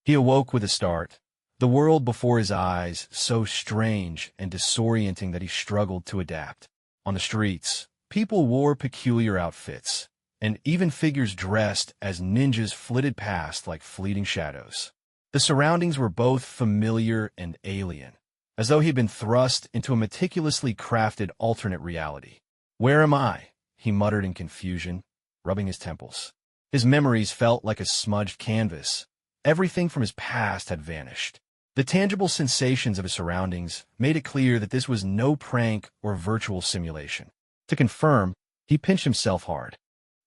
He awoke with a start, the world before his eyes so strange and disorienting that he struggled to adapt. On the streets, people wore peculiar outfits, and even figures dressed as ninjas flitted past like fleeting shadows. The surroundings were both familiar and alien, as though he'd been thrust into a meticulously crafted alternate reality. "Where am I?" he muttered in confusion, rubbing his temples. His memories felt like a smudged canvas. Everything from his past had vanished. The tangible sensations of his surroundings made it clear that this was no prank or virtual simulation. To confirm, he pinched himself hard.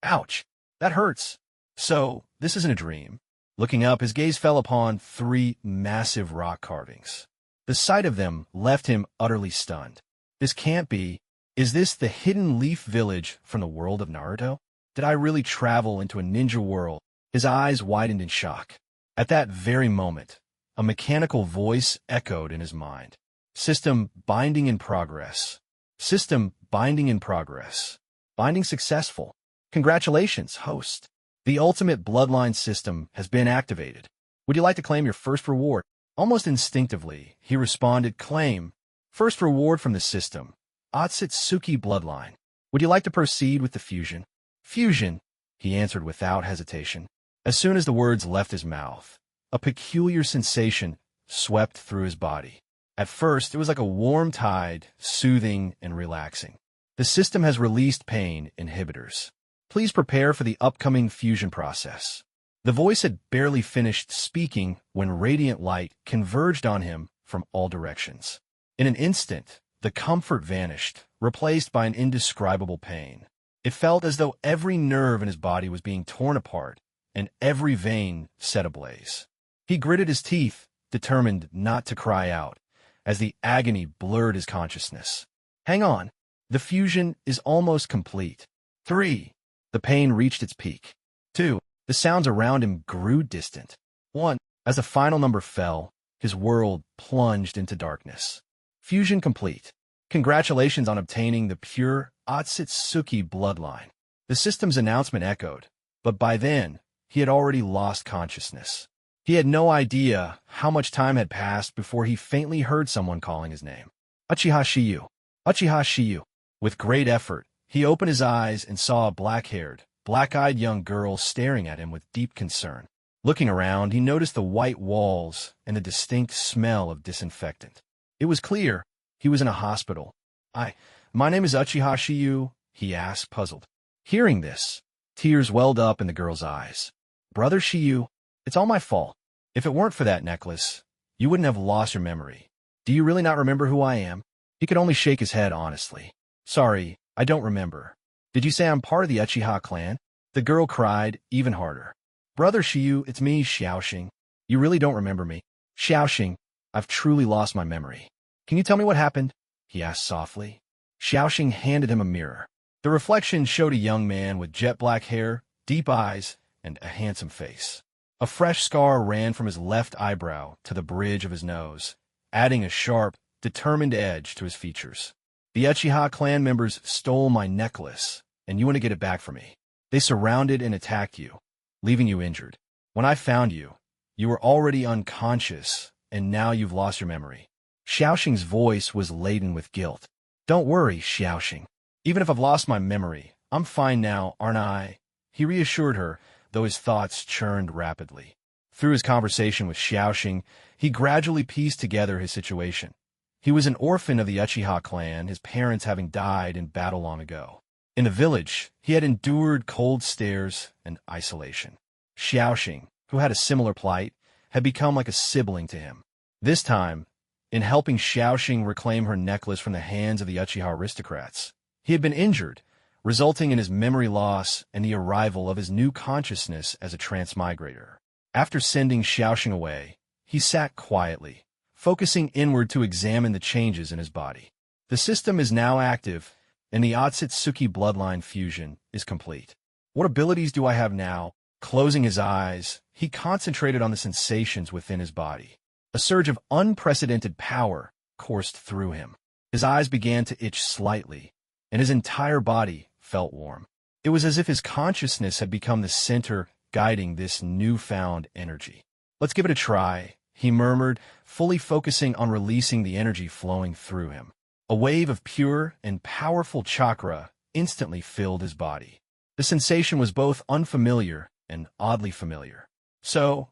Ouch! That hurts! So, this isn't a dream. Looking up, his gaze fell upon 3 massive rock carvings. The sight of them left him utterly stunned. This can't be. Is this the hidden leaf village from the world of Naruto? Did I really travel into a ninja world? His eyes widened in shock. At that very moment, a mechanical voice echoed in his mind. System binding in progress. System binding in progress. Binding successful. Congratulations, host. The ultimate bloodline system has been activated. Would you like to claim your first reward? Almost instinctively, he responded, claim. First reward from the system. Otsutsuki bloodline. Would you like to proceed with the fusion? Fusion, he answered without hesitation. As soon as the words left his mouth, a peculiar sensation swept through his body. At first, it was like a warm tide, soothing and relaxing. The system has released pain inhibitors. Please prepare for the upcoming fusion process. The voice had barely finished speaking when radiant light converged on him from all directions. In an instant, the comfort vanished, replaced by an indescribable pain. It felt as though every nerve in his body was being torn apart, and every vein set ablaze. He gritted his teeth, determined not to cry out, as the agony blurred his consciousness. Hang on. The fusion is almost complete. 3. The pain reached its peak. 2. The sounds around him grew distant. 1. As the final number fell, his world plunged into darkness. Fusion complete. Congratulations on obtaining the pure Otsutsuki bloodline. The system's announcement echoed, but by then, he had already lost consciousness. He had no idea how much time had passed before he faintly heard someone calling his name. Uchiha Shiyu. Uchiha Shiyu. With great effort, he opened his eyes and saw a black-haired, black-eyed young girl staring at him with deep concern. Looking around, he noticed the white walls and the distinct smell of disinfectant. It was clear he was in a hospital. My name is Uchiha Shiyu, he asked, puzzled. Hearing this, tears welled up in the girl's eyes. Brother Shiyu, it's all my fault. If it weren't for that necklace, you wouldn't have lost your memory. Do you really not remember who I am? He could only shake his head honestly. Sorry, I don't remember. Did you say I'm part of the Uchiha clan? The girl cried even harder. Brother Shiyu, it's me, Xiaoxing. You really don't remember me. Xiaoxing, I've truly lost my memory. Can you tell me what happened? He asked softly. Xiaoxing handed him a mirror. The reflection showed a young man with jet black hair, deep eyes, and a handsome face. A fresh scar ran from his left eyebrow to the bridge of his nose, adding a sharp, determined edge to his features. The Uchiha clan members stole my necklace, and you want to get it back for me. They surrounded and attacked you, leaving you injured. When I found you, you were already unconscious, and now you've lost your memory. Xiaoxing's voice was laden with guilt. Don't worry, Xiaoxing. Even if I've lost my memory, I'm fine now, aren't I? He reassured her, though his thoughts churned rapidly. Through his conversation with Xiaoxing, he gradually pieced together his situation. He was an orphan of the Uchiha clan, his parents having died in battle long ago. In the village, he had endured cold stares and isolation. Xiaoxing, who had a similar plight, had become like a sibling to him. This time, in helping Xiaoxing reclaim her necklace from the hands of the Uchiha aristocrats, he had been injured, resulting in his memory loss and the arrival of his new consciousness as a transmigrator. After sending Xiaoxing away, he sat quietly, focusing inward to examine the changes in his body. The system is now active, and the Otsutsuki bloodline fusion is complete. What abilities do I have now? Closing his eyes, he concentrated on the sensations within his body. A surge of unprecedented power coursed through him. His eyes began to itch slightly, and his entire body felt warm. It was as if his consciousness had become the center guiding this newfound energy. Let's give it a try, he murmured, fully focusing on releasing the energy flowing through him. A wave of pure and powerful chakra instantly filled his body. The sensation was both unfamiliar and oddly familiar. So,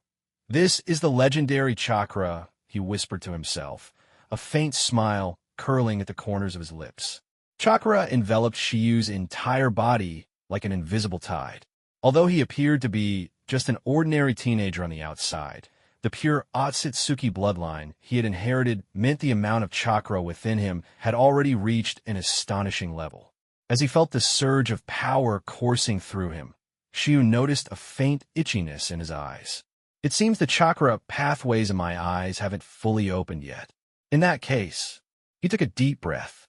this is the legendary chakra, he whispered to himself, a faint smile curling at the corners of his lips. Chakra enveloped Shiyu's entire body like an invisible tide. Although he appeared to be just an ordinary teenager on the outside, the pure Otsutsuki bloodline he had inherited meant the amount of chakra within him had already reached an astonishing level. As he felt the surge of power coursing through him, Shiyu noticed a faint itchiness in his eyes. It seems the chakra pathways in my eyes haven't fully opened yet. In that case, he took a deep breath.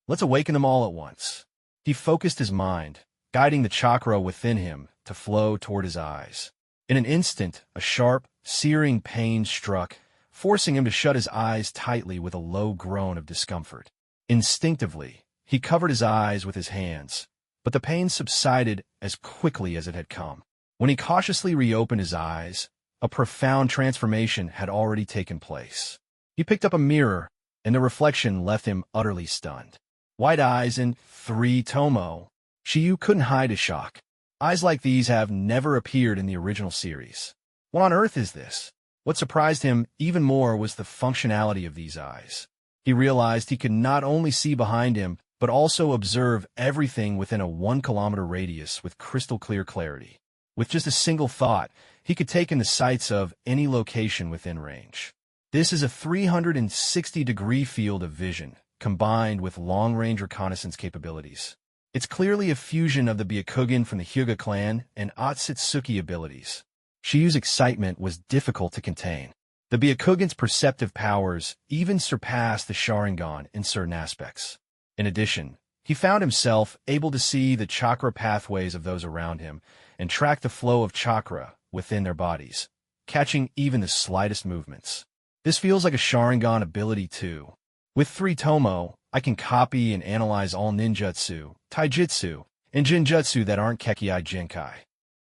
Let's awaken them all at once. He focused his mind, guiding the chakra within him to flow toward his eyes. In an instant, a sharp, searing pain struck, forcing him to shut his eyes tightly with a low groan of discomfort. Instinctively, he covered his eyes with his hands, but the pain subsided as quickly as it had come. When he cautiously reopened his eyes, a profound transformation had already taken place. He picked up a mirror, and the reflection left him utterly stunned. White eyes and 3 Tomo. Shiyu couldn't hide his shock. Eyes like these have never appeared in the original series. What on earth is this? What surprised him even more was the functionality of these eyes. He realized he could not only see behind him, but also observe everything within a 1-kilometer radius with crystal-clear clarity. With just a single thought, he could take in the sights of any location within range. This is a 360-degree field of vision, combined with long-range reconnaissance capabilities. It's clearly a fusion of the Byakugan from the Hyuga clan and Otsutsuki abilities. Shiyu's excitement was difficult to contain. The Byakugan's perceptive powers even surpassed the Sharingan in certain aspects. In addition, he found himself able to see the chakra pathways of those around him and track the flow of chakra within their bodies, catching even the slightest movements. This feels like a Sharingan ability too. With 3 Tomo, I can copy and analyze all ninjutsu, taijutsu, and jinjutsu that aren't Kekkei Jinkai.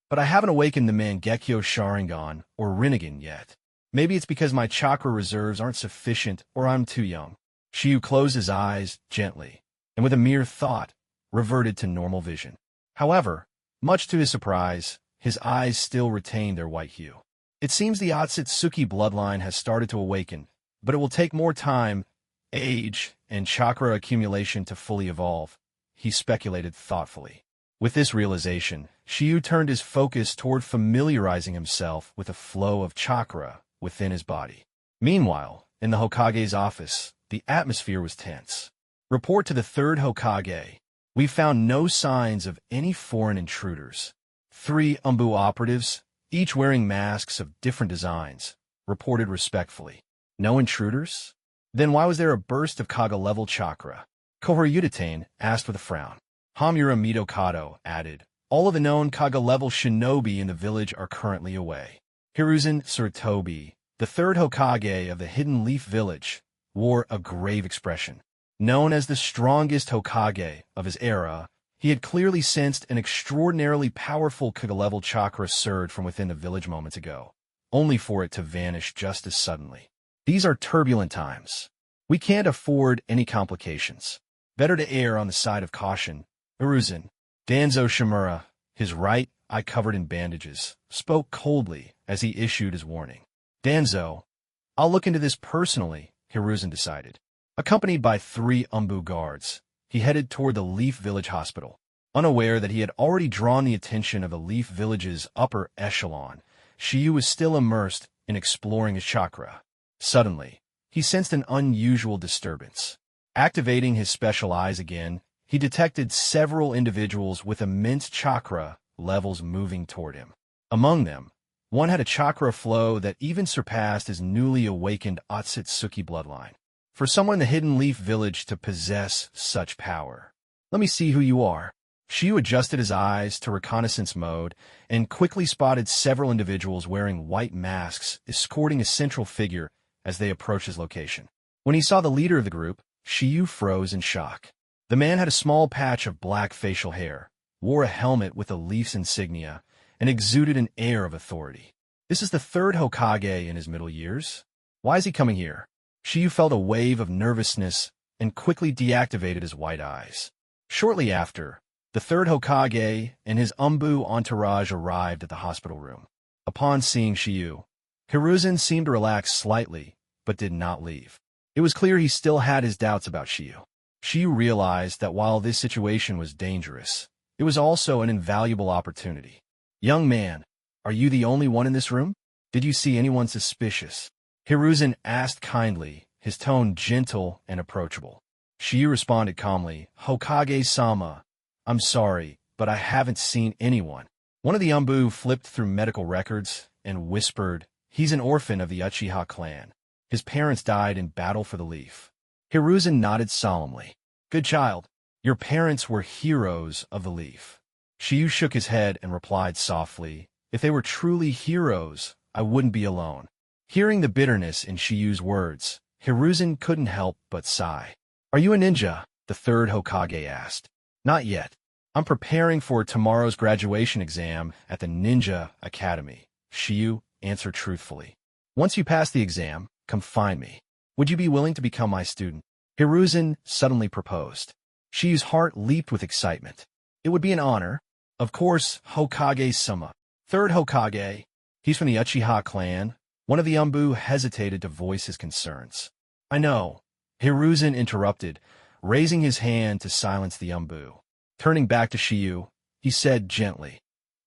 But I haven't awakened the Mangekyo Sharingan or Rinnegan yet. Maybe it's because my chakra reserves aren't sufficient or I'm too young. Shiyu closed his eyes gently, and with a mere thought, reverted to normal vision. However, much to his surprise, his eyes still retained their white hue. It seems the Otsutsuki bloodline has started to awaken, but it will take more time, age, and chakra accumulation to fully evolve, he speculated thoughtfully. With this realization, Shiyu turned his focus toward familiarizing himself with the flow of chakra within his body. Meanwhile, in the Hokage's office, the atmosphere was tense. Report to the 3rd Hokage. We found no signs of any foreign intruders. 3 Umbu operatives, each wearing masks of different designs, reported respectfully. No intruders? Then why was there a burst of Kaga-level chakra? Kohori Yuditane asked with a frown. Hamura Midokado added, all of the known Kaga-level shinobi in the village are currently away. Hiruzen Tsurutobi, the 3rd Hokage of the Hidden Leaf Village, wore a grave expression. Known as the strongest Hokage of his era, he had clearly sensed an extraordinarily powerful Kaga-level chakra surge from within the village moments ago, only for it to vanish just as suddenly. These are turbulent times. We can't afford any complications. Better to err on the side of caution. Hiruzen, Danzo Shimura, his right eye covered in bandages, spoke coldly as he issued his warning. Danzo, I'll look into this personally, Hiruzen decided. Accompanied by 3 Umbu guards, he headed toward the Leaf Village Hospital. Unaware that he had already drawn the attention of the Leaf Village's upper echelon, Shiyu was still immersed in exploring his chakra. Suddenly, he sensed an unusual disturbance. Activating his special eyes again, he detected several individuals with immense chakra levels moving toward him. Among them, one had a chakra flow that even surpassed his newly awakened Otsutsuki bloodline. For someone in the Hidden Leaf Village to possess such power. Let me see who you are. Shiyu adjusted his eyes to reconnaissance mode and quickly spotted several individuals wearing white masks escorting a central figure as they approached his location. When he saw the leader of the group, Shiyu froze in shock. The man had a small patch of black facial hair, wore a helmet with a leaf's insignia, and exuded an air of authority. This is the third Hokage in his middle years. Why is he coming here? Shiyu felt a wave of nervousness and quickly deactivated his white eyes. Shortly after, the third Hokage and his entourage arrived at the hospital room. Upon seeing Shiyu, Hiruzen seemed to relax slightly, but did not leave. It was clear he still had his doubts about Shiyu. Shiyu realized that while this situation was dangerous, it was also an invaluable opportunity. "Young man, are you the only one in this room? Did you see anyone suspicious?" Hiruzen asked kindly, his tone gentle and approachable. Shiyu responded calmly, "Hokage-sama, I'm sorry, but I haven't seen anyone." One of the Umbu flipped through medical records and whispered, "He's an orphan of the Uchiha clan. His parents died in battle for the leaf." Hiruzen nodded solemnly. "Good child. Your parents were heroes of the leaf." Shiyu shook his head and replied softly, "If they were truly heroes, I wouldn't be alone." Hearing the bitterness in Shiyu's words, Hiruzen couldn't help but sigh. "Are you a ninja?" the third Hokage asked. "Not yet. I'm preparing for tomorrow's graduation exam at the Ninja Academy," Shiyu answered truthfully. "Once you pass the exam, come find me. Would you be willing to become my student?" Hiruzen suddenly proposed. Shiyu's heart leaped with excitement. "It would be an honor. Of course, Hokage-sama." "Third Hokage. He's from the Uchiha clan." One of the Umbu hesitated to voice his concerns. "I know," Hiruzen interrupted, raising his hand to silence the Umbu. Turning back to Shiyu, he said gently,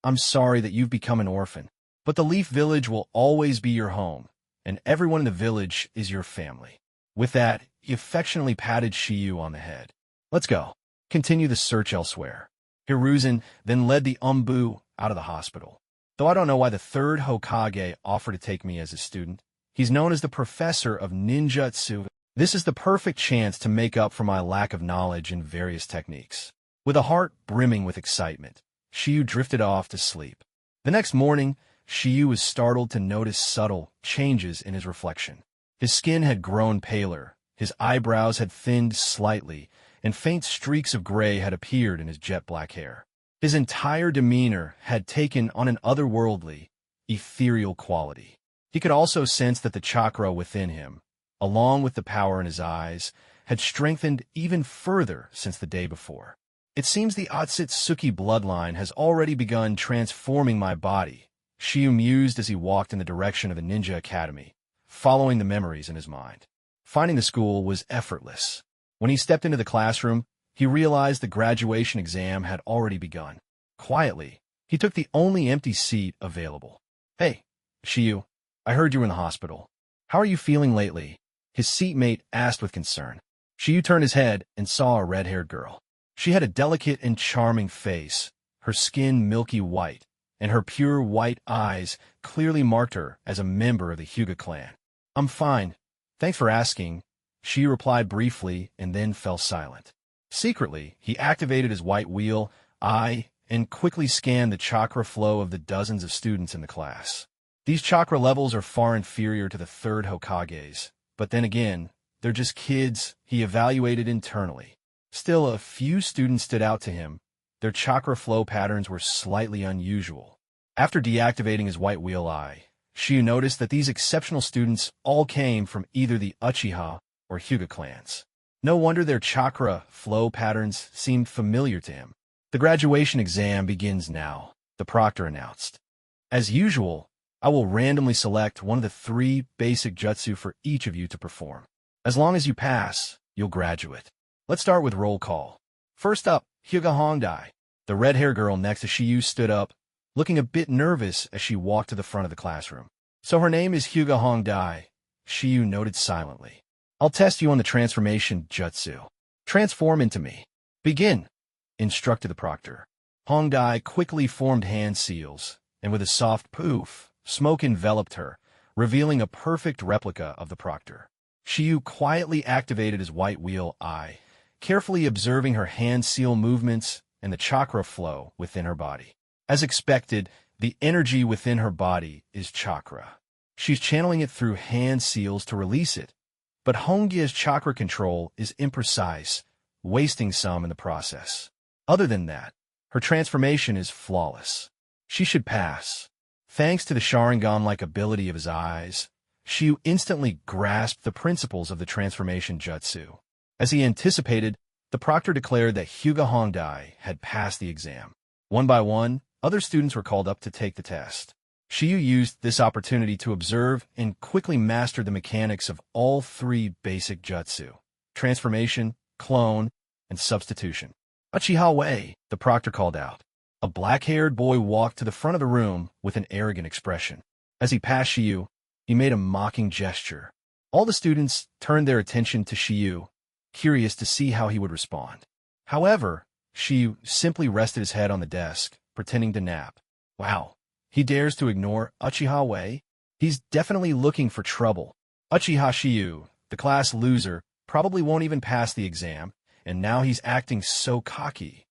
"I'm sorry that you've become an orphan, but the Leaf Village will always be your home, and everyone in the village is your family." With that, he affectionately patted Shiyu on the head. "Let's go. Continue the search elsewhere." Hiruzen then led the Umbu out of the hospital. "Though I don't know why the third Hokage offered to take me as a student. He's known as the professor of ninjutsu. This is the perfect chance to make up for my lack of knowledge in various techniques." With a heart brimming with excitement, Shiyu drifted off to sleep. The next morning, Shiyu was startled to notice subtle changes in his reflection. His skin had grown paler, his eyebrows had thinned slightly, and faint streaks of gray had appeared in his jet-black hair. His entire demeanor had taken on an otherworldly, ethereal quality. He could also sense that the chakra within him, along with the power in his eyes, had strengthened even further since the day before. "It seems the Otsutsuki bloodline has already begun transforming my body," Shiyu mused as he walked in the direction of the Ninja Academy, following the memories in his mind. Finding the school was effortless. When he stepped into the classroom, he realized the graduation exam had already begun. Quietly, he took the only empty seat available. "Hey, Shiyu, I heard you were in the hospital. How are you feeling lately?" his seatmate asked with concern. Shiyu turned his head and saw a red-haired girl. She had a delicate and charming face, her skin milky white, and her pure white eyes clearly marked her as a member of the Hyuga clan. "I'm fine. Thanks for asking," she replied briefly and then fell silent. Secretly, he activated his white wheel eye and quickly scanned the chakra flow of the dozens of students in the class. These chakra levels are far inferior to the third Hokage's, but then again, they're just kids, he evaluated internally. Still, a few students stood out to him. Their chakra flow patterns were slightly unusual. After deactivating his white wheel eye, Shiyu noticed that these exceptional students all came from either the Uchiha or Hyuga clans. No wonder their chakra flow patterns seemed familiar to him. "The graduation exam begins now," the proctor announced. "As usual, I will randomly select one of the 3 basic jutsu for each of you to perform. As long as you pass, you'll graduate. Let's start with roll call. First up, Hyuga Hongdai." The red-haired girl next to Shiyu stood up, looking a bit nervous as she walked to the front of the classroom. "So her name is Hyuga Hongdai," Shiyu noted silently. "I'll test you on the transformation jutsu. Transform into me." "Begin," instructed the proctor. Hongdai quickly formed hand seals, and with a soft poof, smoke enveloped her, revealing a perfect replica of the proctor. Shiyu quietly activated his white wheel eye, carefully observing her hand seal movements and the chakra flow within her body. As expected, the energy within her body is chakra. She's channeling it through hand seals to release it, but Hongya's chakra control is imprecise, wasting some in the process. Other than that, her transformation is flawless. She should pass. Thanks to the Sharingan-like ability of his eyes, Shiyu instantly grasped the principles of the transformation jutsu. As he anticipated, the proctor declared that Hyuga Hongdai had passed the exam. One by one, other students were called up to take the test. Shiyu used this opportunity to observe and quickly master the mechanics of all three basic jutsu: transformation, clone, and substitution. "Uchiha Wei," the proctor called out. A black-haired boy walked to the front of the room with an arrogant expression. As he passed Shiyu, he made a mocking gesture. All the students turned their attention to Shiyu, curious to see how he would respond. However, Shiyu simply rested his head on the desk, pretending to nap. Wow, he dares to ignore Uchiha Wei? He's definitely looking for trouble. Uchiha Shiyu, the class loser, probably won't even pass the exam, and now he's acting so cocky.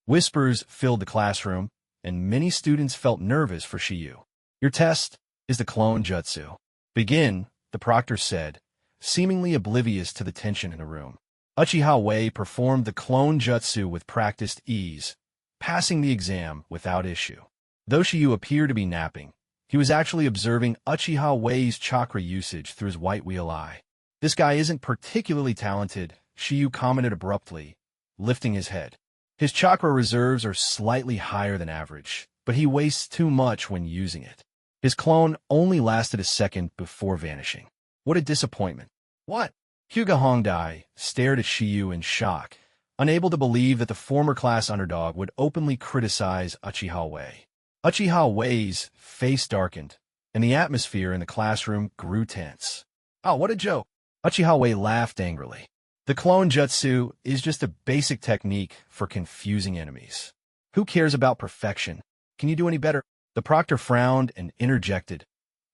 Whispers filled the classroom, and many students felt nervous for Shiyu. "Your test is the clone jutsu. Begin," the proctor said, seemingly oblivious to the tension in the room. Uchiha Wei performed the clone jutsu with practiced ease, passing the exam without issue. Though Shiyu appeared to be napping, he was actually observing Uchiha Wei's chakra usage through his white wheel eye. "This guy isn't particularly talented," Shiyu commented abruptly, lifting his head. "His chakra reserves are slightly higher than average, but he wastes too much when using it." His clone only lasted a second before vanishing. What a disappointment. "What?" Hyuga Hongdai stared at Shiyu in shock, unable to believe that the former class underdog would openly criticize Uchiha Wei. Uchiha Wei's face darkened, and the atmosphere in the classroom grew tense. "Oh, what a joke." Uchiha Wei laughed angrily. "The clone jutsu is just a basic technique for confusing enemies. Who cares about perfection? Can you do any better?" The proctor frowned and interjected.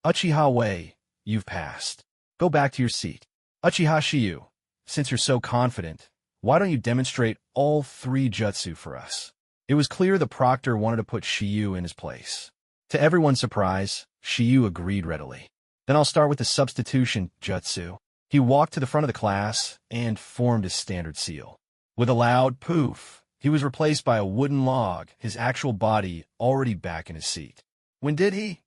"Uchiha Wei, you've passed. Go back to your seat. Uchiha Shiyu, since you're so confident, why don't you demonstrate all three jutsu for us?" It was clear the proctor wanted to put Shiyu in his place. To everyone's surprise, Shiyu agreed readily. "Then I'll start with the substitution jutsu." He walked to the front of the class and formed his standard seal. With a loud poof, he was replaced by a wooden log, his actual body already back in his seat. "When did he?"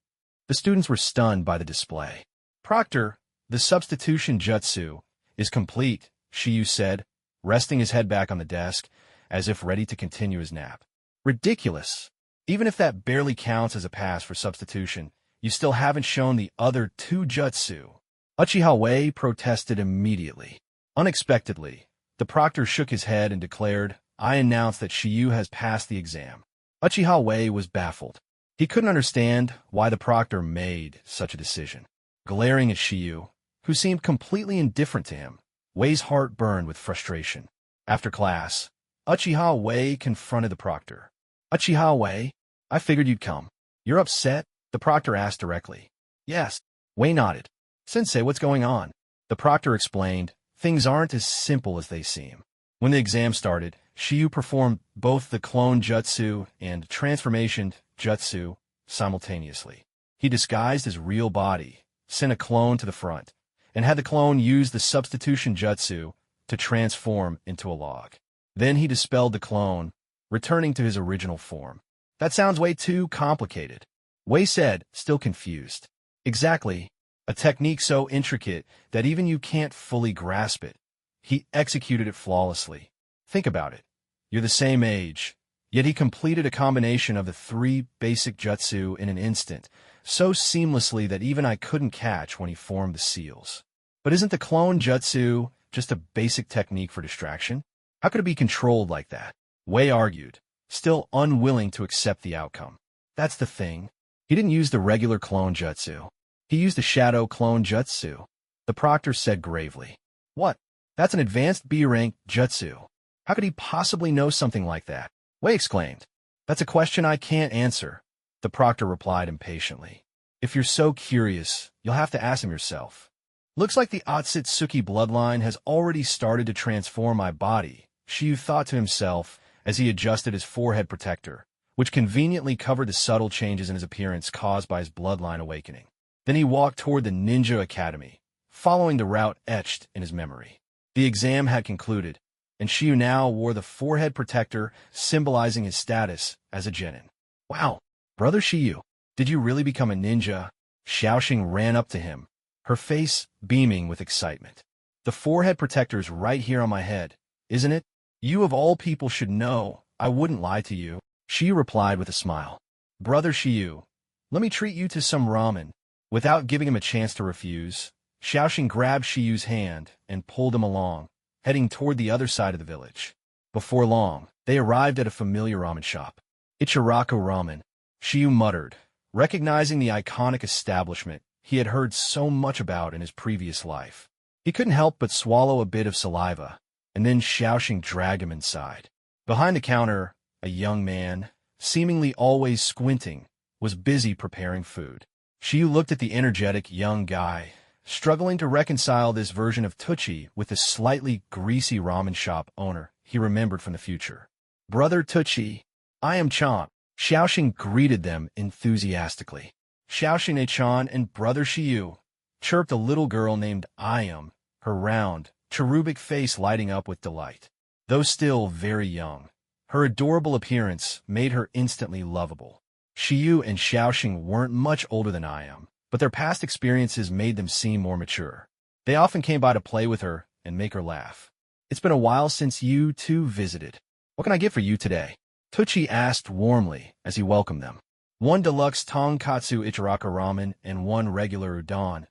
The students were stunned by the display. "Proctor, the substitution jutsu is complete," Shiyu said, resting his head back on the desk, as if ready to continue his nap. "Ridiculous. Even if that barely counts as a pass for substitution, you still haven't shown the other two jutsu." Uchiha Wei protested immediately. Unexpectedly, the proctor shook his head and declared, "I announce that Shiyu has passed the exam." Uchiha Wei was baffled. He couldn't understand why the proctor made such a decision. Glaring at Shiyu, who seemed completely indifferent to him, Wei's heart burned with frustration. After class, Uchiha Wei confronted the proctor. "Uchiha Wei, I figured you'd come. You're upset?" the proctor asked directly. "Yes." Wei nodded. "Sensei, what's going on?" The proctor explained, "Things aren't as simple as they seem." When the exam started, Shiyu performed both the clone jutsu and transformation jutsu simultaneously. He disguised his real body, sent a clone to the front, and had the clone use the substitution jutsu to transform into a log. Then he dispelled the clone, returning to his original form. "That sounds way too complicated," Wei said, still confused. "Exactly. A technique so intricate that even you can't fully grasp it. He executed it flawlessly. Think about it. You're the same age, yet he completed a combination of the three basic jutsu in an instant, so seamlessly that even I couldn't catch when he formed the seals." "But isn't the clone jutsu just a basic technique for distraction? How could it be controlled like that?" Wei argued, still unwilling to accept the outcome. "That's the thing. He didn't use the regular clone jutsu. He used the shadow clone jutsu," the proctor said gravely. "What? That's an advanced B-rank jutsu. How could he possibly know something like that?" Wei exclaimed. "That's a question I can't answer," the proctor replied impatiently. "If you're so curious, you'll have to ask him yourself." "Looks like the Otsutsuki bloodline has already started to transform my body," Shiyu thought to himself as he adjusted his forehead protector, which conveniently covered the subtle changes in his appearance caused by his bloodline awakening. Then he walked toward the Ninja Academy, following the route etched in his memory. The exam had concluded, and Shiyu now wore the forehead protector, symbolizing his status as a genin. "Wow, Brother Shiyu, Did you really become a ninja? Xiaoxing ran up to him, her face beaming with excitement. The forehead protector's right here on my head, isn't it? You of all people should know. I wouldn't lie to you. Shi replied with a smile. Brother Shiyu, let me treat you to some ramen. Without giving him a chance to refuse, Xiaoxing grabbed Shiyu's hand and pulled him along, heading toward the other side of the village. Before long, they arrived at a familiar ramen shop. Ichiraku Ramen, Shiyu muttered, recognizing the iconic establishment he had heard so much about in his previous life. He couldn't help but swallow a bit of saliva, and then Xiaoxing dragged him inside. Behind the counter, a young man, seemingly always squinting, was busy preparing food. Shiyu looked at the energetic young guy, struggling to reconcile this version of Tucci with the slightly greasy ramen shop owner he remembered from the future. Brother Tucci, I am Chan. Xiaoxing greeted them enthusiastically. Xiaoxing-chan and Brother Shiyu, chirped a little girl named Ayam, her round, cherubic face lighting up with delight. Though still very young, her adorable appearance made her instantly lovable. Shiyu and Xiaoxing weren't much older than Ayam, but their past experiences made them seem more mature. They often came by to play with her and make her laugh. It's been a while since you two visited. What can I get for you today? Tucci asked warmly as he welcomed them. 1 deluxe tonkatsu Ichiraku ramen and 1 regular udon,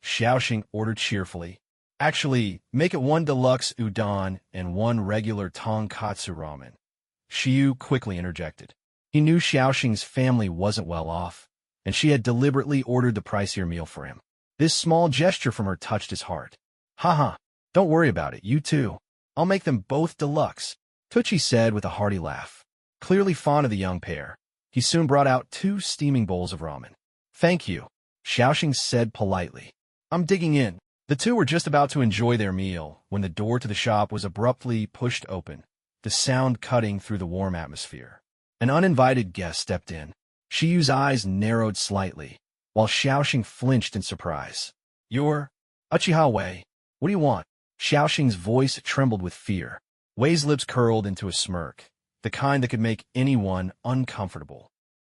Xiaoxing ordered cheerfully. Actually, make it 1 deluxe udon and 1 regular tonkatsu ramen, Shiyu quickly interjected. He knew Xiaoxing's family wasn't well off, and she had deliberately ordered the pricier meal for him. This small gesture from her touched his heart. Haha, don't worry about it, you too. I'll make them both deluxe, Tucci said with a hearty laugh. Clearly fond of the young pair, he soon brought out 2 steaming bowls of ramen. Thank you, Xiaoxing said politely. I'm digging in. The two were just about to enjoy their meal when the door to the shop was abruptly pushed open, the sound cutting through the warm atmosphere. An uninvited guest stepped in. Shiyu's eyes narrowed slightly, while Xiaoxing flinched in surprise. You're Uchiha Wei. What do you want? Xiaoxing's voice trembled with fear. Wei's lips curled into a smirk, the kind that could make anyone uncomfortable.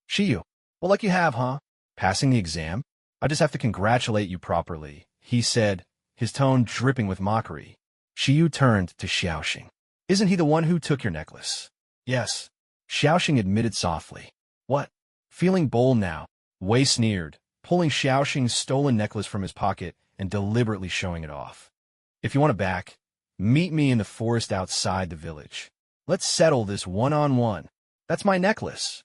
Shiyu, what luck you have, huh? Passing the exam? I just have to congratulate you properly, he said, his tone dripping with mockery. Shiyu turned to Xiaoxing. Isn't he the one who took your necklace? Yes, Xiaoxing admitted softly. What? Feeling bold now, Wei sneered, pulling Xiaoxing's stolen necklace from his pocket and deliberately showing it off. If you want it back, meet me in the forest outside the village. Let's settle this one-on-one. That's my necklace,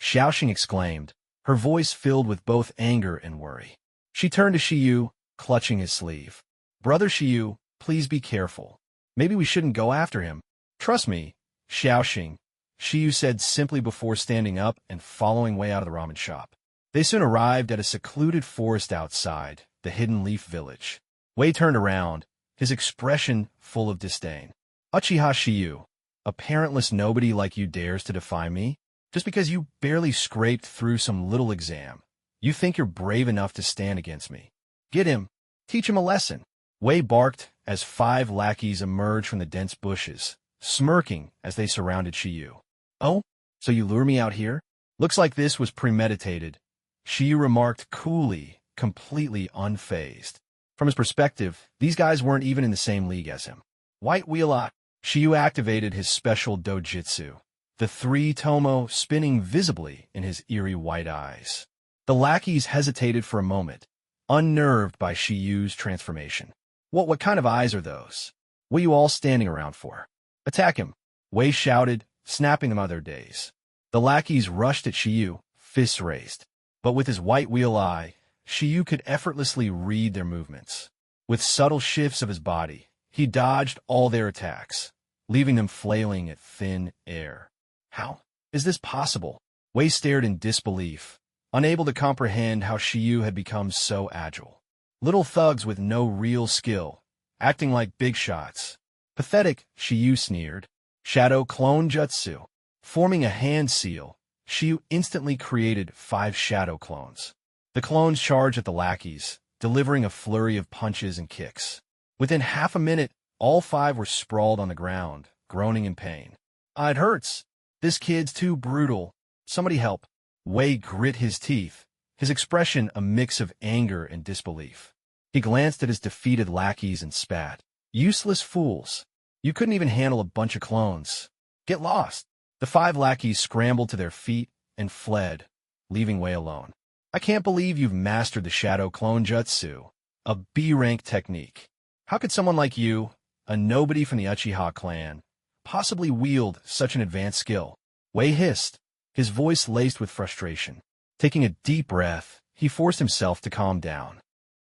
Xiaoxing exclaimed, her voice filled with both anger and worry. She turned to Shiyu, clutching his sleeve. Brother Shiyu, please be careful. Maybe we shouldn't go after him. Trust me, Xiaoxing, Shiyu said simply before standing up and following Wei out of the ramen shop. They soon arrived at a secluded forest outside the Hidden Leaf Village. Wei turned around, his expression full of disdain. Uchiha Shiyu, a parentless nobody like you dares to defy me? Just because you barely scraped through some little exam, you think you're brave enough to stand against me. Get him. Teach him a lesson. Wei barked as 5 lackeys emerged from the dense bushes, smirking as they surrounded Shiyu. Oh, so you lure me out here? Looks like this was premeditated, Shiyu remarked coolly, completely unfazed. From his perspective, these guys weren't even in the same league as him. White Wheel Out. Shiyu activated his special dojutsu, the 3 tomo spinning visibly in his eerie white eyes. The lackeys hesitated for a moment, unnerved by Shiyu's transformation. What kind of eyes are those? What are you all standing around for? Attack him, Wei shouted, snapping them out of their daze. The lackeys rushed at Shiyu, fists raised. But with his white wheel eye, Shiyu could effortlessly read their movements. With subtle shifts of his body, he dodged all their attacks, leaving them flailing at thin air. How is this possible? Wei stared in disbelief, unable to comprehend how Shiyu had become so agile. Little thugs with no real skill, acting like big shots. Pathetic, Shiyu sneered. Shadow Clone Jutsu. Forming a hand seal, Shiyu instantly created 5 shadow clones. The clones charged at the lackeys, delivering a flurry of punches and kicks. Within half a minute, all 5 were sprawled on the ground, groaning in pain. It hurts. This kid's too brutal. Somebody help. Wei grit his teeth, his expression a mix of anger and disbelief. He glanced at his defeated lackeys and spat. "Useless fools. You couldn't even handle a bunch of clones. Get lost." The 5 lackeys scrambled to their feet and fled, leaving Wei alone. "I can't believe you've mastered the shadow clone jutsu, a B-rank technique. How could someone like you, a nobody from the Uchiha clan, possibly wield such an advanced skill?" Wei hissed, his voice laced with frustration. Taking a deep breath, he forced himself to calm down.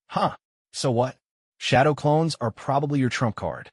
"Huh, so what? Shadow clones are probably your trump card,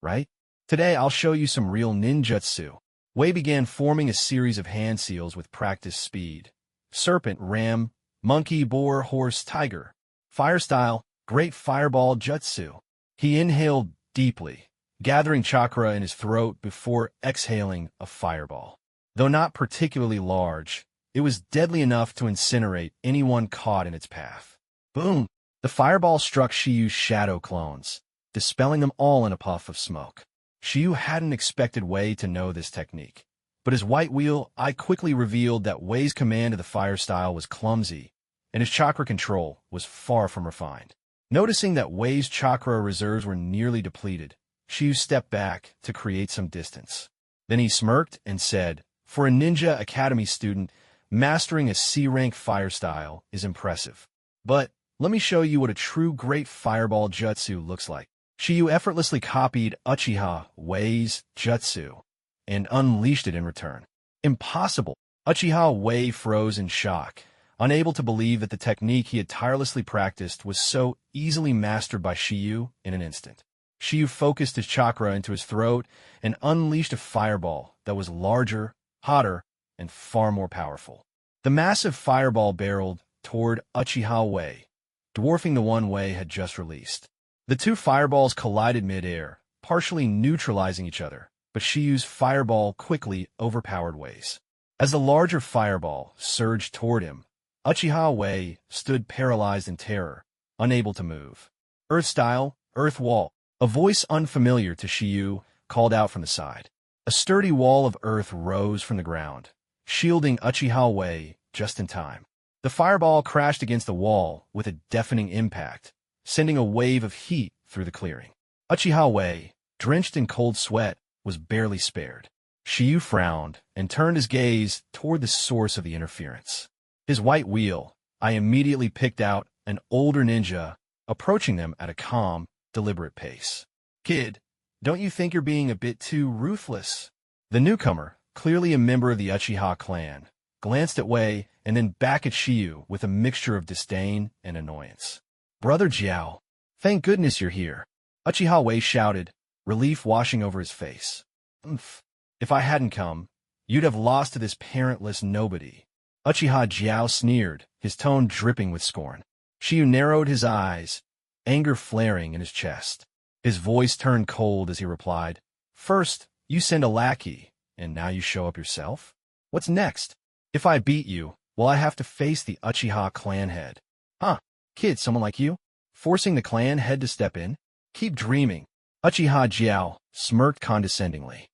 right? Today I'll show you some real ninjutsu." Wei began forming a series of hand seals with practiced speed. Serpent, ram, monkey, boar, horse, tiger. Fire style, great fireball jutsu. He inhaled deeply, gathering chakra in his throat before exhaling a fireball. Though not particularly large, it was deadly enough to incinerate anyone caught in its path. Boom! The fireball struck Shiyu's shadow clones, dispelling them all in a puff of smoke. Shiyu hadn't expected Wei to know this technique, but his white wheel eye quickly revealed that Wei's command of the fire style was clumsy, and his chakra control was far from refined. Noticing that Wei's chakra reserves were nearly depleted, Shiyu stepped back to create some distance. Then he smirked and said, "For a Ninja Academy student, mastering a C-rank fire style is impressive. But let me show you what a true great fireball jutsu looks like." Shiyu effortlessly copied Uchiha Wei's jutsu and unleashed it in return. Impossible! Uchiha Wei froze in shock, unable to believe that the technique he had tirelessly practiced was so easily mastered by Shiyu in an instant. Shiyu focused his chakra into his throat and unleashed a fireball that was larger, hotter, and far more powerful. The massive fireball barreled toward Uchiha Wei, dwarfing the one Wei had just released. The 2 fireballs collided mid-air, partially neutralizing each other, but Shiyu's fireball quickly overpowered Wei's. As the larger fireball surged toward him, Uchiha Wei stood paralyzed in terror, unable to move. "Earth style, earth wall." A voice unfamiliar to Shiyu called out from the side. A sturdy wall of earth rose from the ground, shielding Uchiha Wei just in time. The fireball crashed against the wall with a deafening impact, sending a wave of heat through the clearing. Uchiha Wei, drenched in cold sweat, was barely spared. Shiyu frowned and turned his gaze toward the source of the interference. His white wheel eye immediately picked out an older ninja, approaching them at a calm, deliberate pace. "Kid, don't you think you're being a bit too ruthless?" The newcomer, clearly a member of the Uchiha clan, glanced at Wei and then back at Shiyu with a mixture of disdain and annoyance. "Brother Jiao, thank goodness you're here," Uchiha Wei shouted, relief washing over his face. "Umph. If I hadn't come, you'd have lost to this parentless nobody." Uchiha Jiao sneered, his tone dripping with scorn. Shiyu narrowed his eyes, anger flaring in his chest. His voice turned cold as he replied, "First, you send a lackey, and now you show up yourself? What's next? If I beat you, will I have to face the Uchiha clan head? Huh, kid, someone like you? Forcing the clan head to step in? Keep dreaming." Uchiha Jiao smirked condescendingly.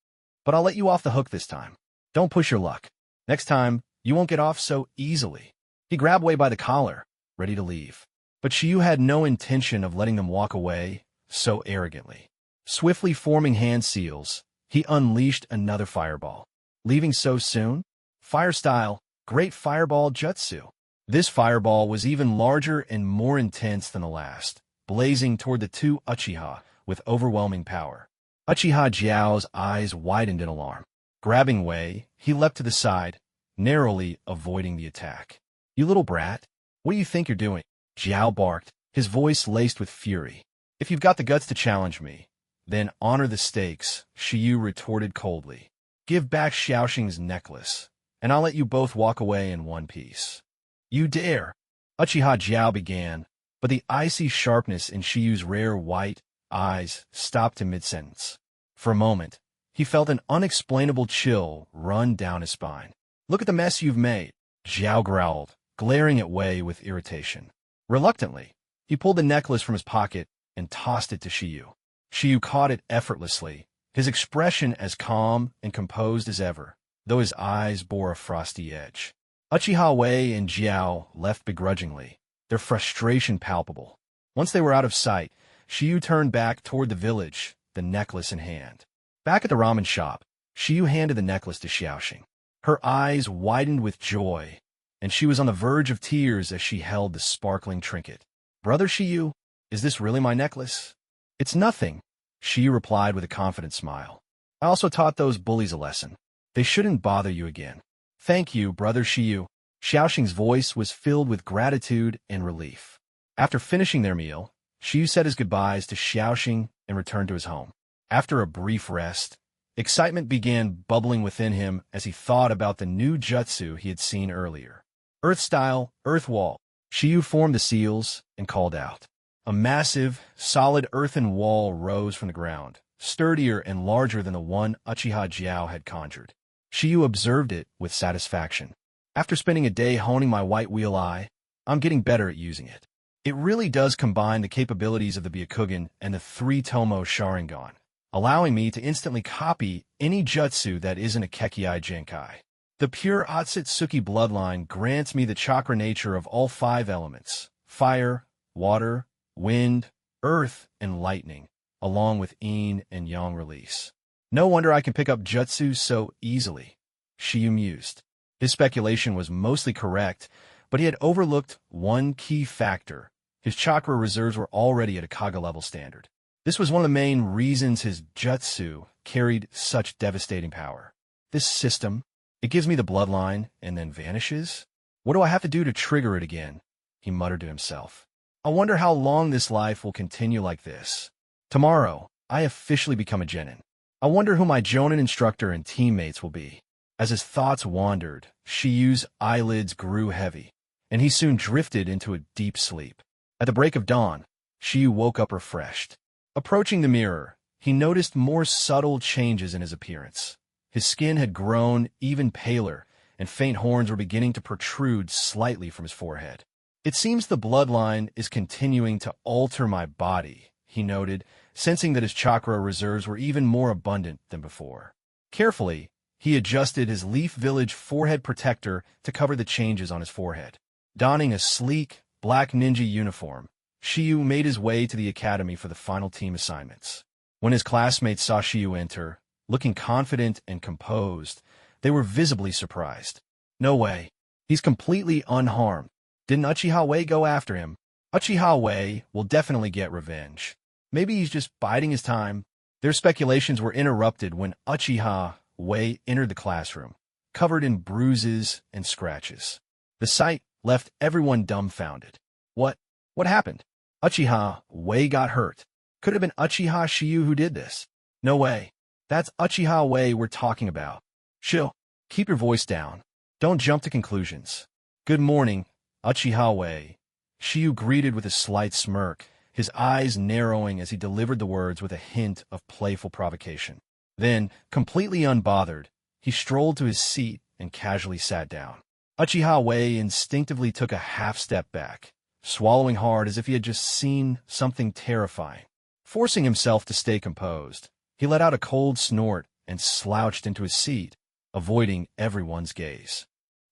"But I'll let you off the hook this time. Don't push your luck. Next time, you won't get off so easily." He grabbed Wei by the collar, ready to leave. But Shiyu had no intention of letting them walk away so arrogantly. Swiftly forming hand seals, he unleashed another fireball. "Leaving so soon? Fire style, great fireball jutsu." This fireball was even larger and more intense than the last, blazing toward the 2 Uchiha with overwhelming power. Uchiha Jiao's eyes widened in alarm. Grabbing Wei, he leapt to the side, narrowly avoiding the attack. "You little brat, what do you think you're doing?" Jiao barked, his voice laced with fury. "If you've got the guts to challenge me, then honor the stakes," Shiyu retorted coldly. "Give back Xiaoxing's necklace, and I'll let you both walk away in one piece." "You dare!" Uchiha Jiao began, but the icy sharpness in Shiyu's rare white eyes stopped him mid-sentence. For a moment, he felt an unexplainable chill run down his spine. "Look at the mess you've made," Jiao growled, glaring at Wei with irritation. Reluctantly, he pulled the necklace from his pocket and tossed it to Shiyu. Shiyu caught it effortlessly, his expression as calm and composed as ever, though his eyes bore a frosty edge. Uchiha Wei and Jiao left begrudgingly, their frustration palpable. Once they were out of sight, Shiyu turned back toward the village, the necklace in hand. Back at the ramen shop, Shiyu handed the necklace to Xiaoxing. Her eyes widened with joy, and she was on the verge of tears as she held the sparkling trinket. "Brother Shiyu, is this really my necklace?" "It's nothing," Shiyu replied with a confident smile. "I also taught those bullies a lesson. They shouldn't bother you again." "Thank you, brother Shiyu." Xiaoxing's voice was filled with gratitude and relief. After finishing their meal, Shiyu said his goodbyes to Xiaoxing and returned to his home. After a brief rest, excitement began bubbling within him as he thought about the new jutsu he had seen earlier. "Earth style, earth wall." Shiyu formed the seals and called out. A massive, solid earthen wall rose from the ground, sturdier and larger than the one Uchiha Jiao had conjured. Shiyu observed it with satisfaction. "After spending a day honing my white wheel eye, I'm getting better at using it. It really does combine the capabilities of the Byakugan and the three-tomo Sharingan, allowing me to instantly copy any jutsu that isn't a Kekkei Genkai. The pure Otsutsuki bloodline grants me the chakra nature of all 5 elements: fire, water, wind, earth, and lightning, along with yin and yang release. No wonder I can pick up jutsu so easily," Shiyu mused. His speculation was mostly correct, but he had overlooked one key factor. His chakra reserves were already at a Kaga-level standard. This was one of the main reasons his jutsu carried such devastating power. "This system, it gives me the bloodline and then vanishes? What do I have to do to trigger it again?" he muttered to himself. "I wonder how long this life will continue like this. Tomorrow, I officially become a genin. I wonder who my jonin instructor and teammates will be." As his thoughts wandered, Shiyu's eyelids grew heavy, and he soon drifted into a deep sleep. At the break of dawn, Shiyu woke up refreshed. Approaching the mirror, he noticed more subtle changes in his appearance. His skin had grown even paler, and faint horns were beginning to protrude slightly from his forehead. "It seems the bloodline is continuing to alter my body," he noted, sensing that his chakra reserves were even more abundant than before. Carefully, he adjusted his Leaf Village forehead protector to cover the changes on his forehead. Donning a sleek, black ninja uniform, Shiyu made his way to the academy for the final team assignments. When his classmates saw Shiyu enter, looking confident and composed, they were visibly surprised. "No way. He's completely unharmed. Didn't Uchiha Wei go after him? Uchiha Wei will definitely get revenge. Maybe he's just biding his time." Their speculations were interrupted when Uchiha Wei entered the classroom, covered in bruises and scratches. The sight left everyone dumbfounded. What happened? Uchiha Wei got hurt. Could it have been Uchiha Shiyu who did this? No way. That's Uchiha Wei we're talking about. Chill. Keep your voice down. Don't jump to conclusions. "Good morning, Uchiha Wei." Shiyu greeted with a slight smirk, his eyes narrowing as he delivered the words with a hint of playful provocation. Then, completely unbothered, he strolled to his seat and casually sat down. Uchiha Wei instinctively took a half step back, swallowing hard as if he had just seen something terrifying. Forcing himself to stay composed, he let out a cold snort and slouched into his seat, avoiding everyone's gaze.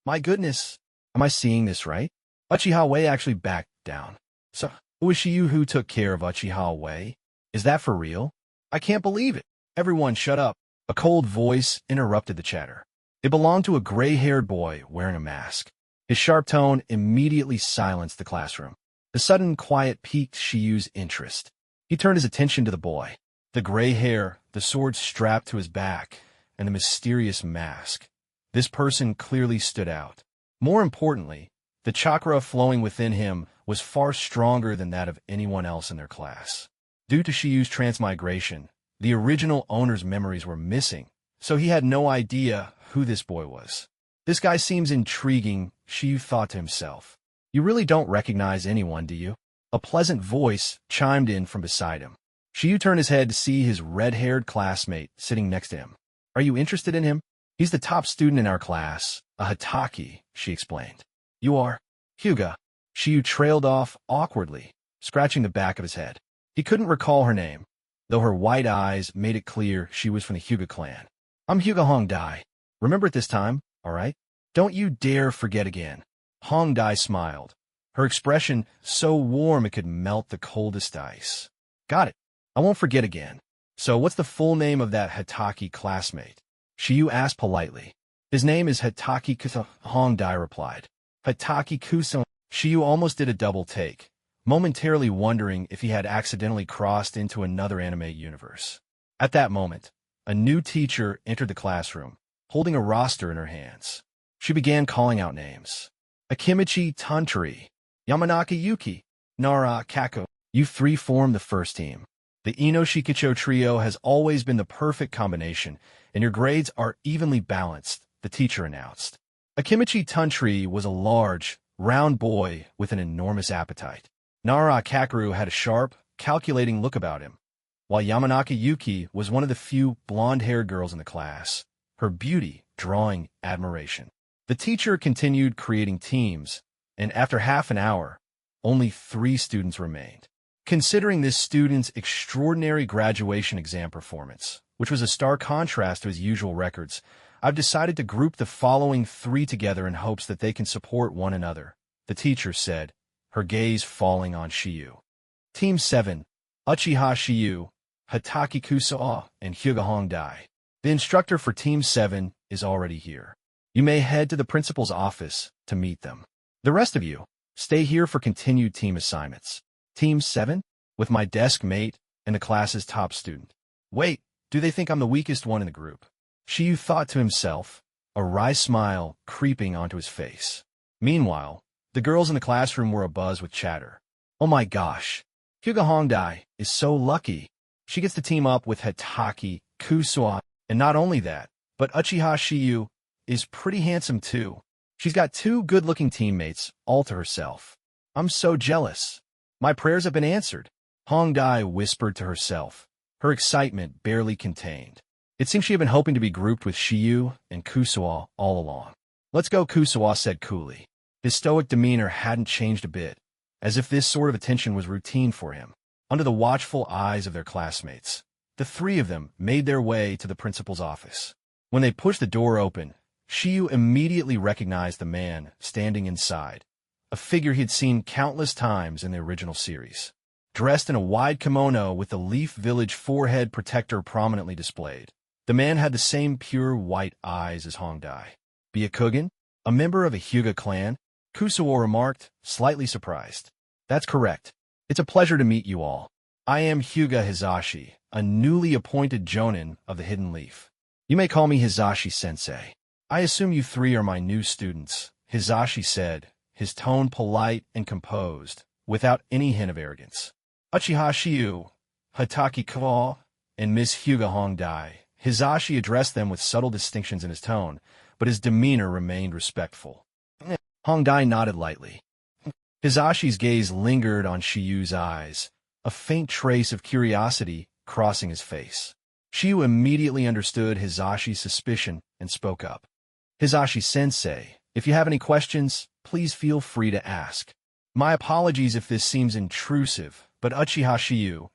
"My goodness, am I seeing this right?" Uchiha Wei actually backed down. "So, it was Shiyu who took care of Uchiha Wei? Is that for real? I can't believe it." "Everyone shut up." A cold voice interrupted the chatter. It belonged to a gray-haired boy wearing a mask. His sharp tone immediately silenced the classroom. The sudden quiet piqued Shiyu's interest. He turned his attention to the boy. The gray hair, the sword strapped to his back, and the mysterious mask. This person clearly stood out. More importantly, the chakra flowing within him was far stronger than that of anyone else in their class. Due to Shiyu's transmigration, the original owner's memories were missing, so he had no idea who this boy was. "This guy seems intriguing," Shiyu thought to himself. "You really don't recognize anyone, do you?" A pleasant voice chimed in from beside him. Shiyu turned his head to see his red-haired classmate sitting next to him. "Are you interested in him? He's the top student in our class, a Hitaki," she explained. "You are?" "Hyuga." Shiyu trailed off awkwardly, scratching the back of his head. He couldn't recall her name, though her white eyes made it clear she was from the Hyuga clan. "I'm Hyuga Hongdai. Remember it this time, all right?" Don't you dare forget again. Hong Dai smiled, her expression so warm it could melt the coldest ice. Got it. I won't forget again. So what's the full name of that Hitaki classmate? Shiyu asked politely. His name is Hitaki Kusa, Hong Dai replied. Hitaki Kusa. Shiyu almost did a double take, momentarily wondering if he had accidentally crossed into another anime universe. At that moment, a new teacher entered the classroom, holding a roster in her hands. She began calling out names. Akimichi Tantari, Yamanaka Yuki, Nara Kako. You three form the first team. The Ino Shikicho trio has always been the perfect combination, and your grades are evenly balanced, the teacher announced. Akimichi Tantari was a large, round boy with an enormous appetite. Nara Kakeru had a sharp, calculating look about him, while Yamanaka Yuki was one of the few blonde-haired girls in the class, her beauty drawing admiration. The teacher continued creating teams, and after half an hour, only 3 students remained. Considering this student's extraordinary graduation exam performance, which was a stark contrast to his usual records, I've decided to group the following 3 together in hopes that they can support one another, the teacher said, her gaze falling on Shiyu. Team 7, Uchiha Shiyu, Hitaki Kusa, and Hyuga Hongdai. The instructor for Team 7 is already here. You may head to the principal's office to meet them. The rest of you, stay here for continued team assignments. Team 7, with my desk mate and the class's top student. Wait, do they think I'm the weakest one in the group? Shiyu thought to himself, a wry smile creeping onto his face. Meanwhile, the girls in the classroom were abuzz with chatter. Oh my gosh, Hyuga Hongdai is so lucky. She gets to team up with Hitaki Kusa, and not only that, but Uchiha Shiyu is pretty handsome too. She's got 2 good-looking teammates all to herself. I'm so jealous. My prayers have been answered, Hongdai whispered to herself, her excitement barely contained. It seemed she had been hoping to be grouped with Shiyu and Kusawa all along. Let's go, Kusawa said coolly. His stoic demeanor hadn't changed a bit, as if this sort of attention was routine for him. Under the watchful eyes of their classmates, the 3 of them made their way to the principal's office. When they pushed the door open, Shiyu immediately recognized the man standing inside, a figure he had seen countless times in the original series. Dressed in a wide kimono with the Leaf Village forehead protector prominently displayed, the man had the same pure white eyes as Hongdai. Byakugan, a member of a Hyuga clan? Kusawa remarked, slightly surprised. That's correct. It's a pleasure to meet you all. I am Hyuga Hizashi, a newly appointed jonin of the Hidden Leaf. You may call me Hizashi-sensei. I assume you 3 are my new students, Hizashi said, his tone polite and composed, without any hint of arrogance. Uchiha Shiyu, Hitaki Kusa, and Miss Hyuga Hongdai. Hizashi addressed them with subtle distinctions in his tone, but his demeanor remained respectful. Hongdai nodded lightly. Hizashi's gaze lingered on Shiyu's eyes, a faint trace of curiosity crossing his face. Shiyu immediately understood Hizashi's suspicion and spoke up. Hizashi-sensei, if you have any questions, please feel free to ask. My apologies if this seems intrusive, but Uchiha Shiyu,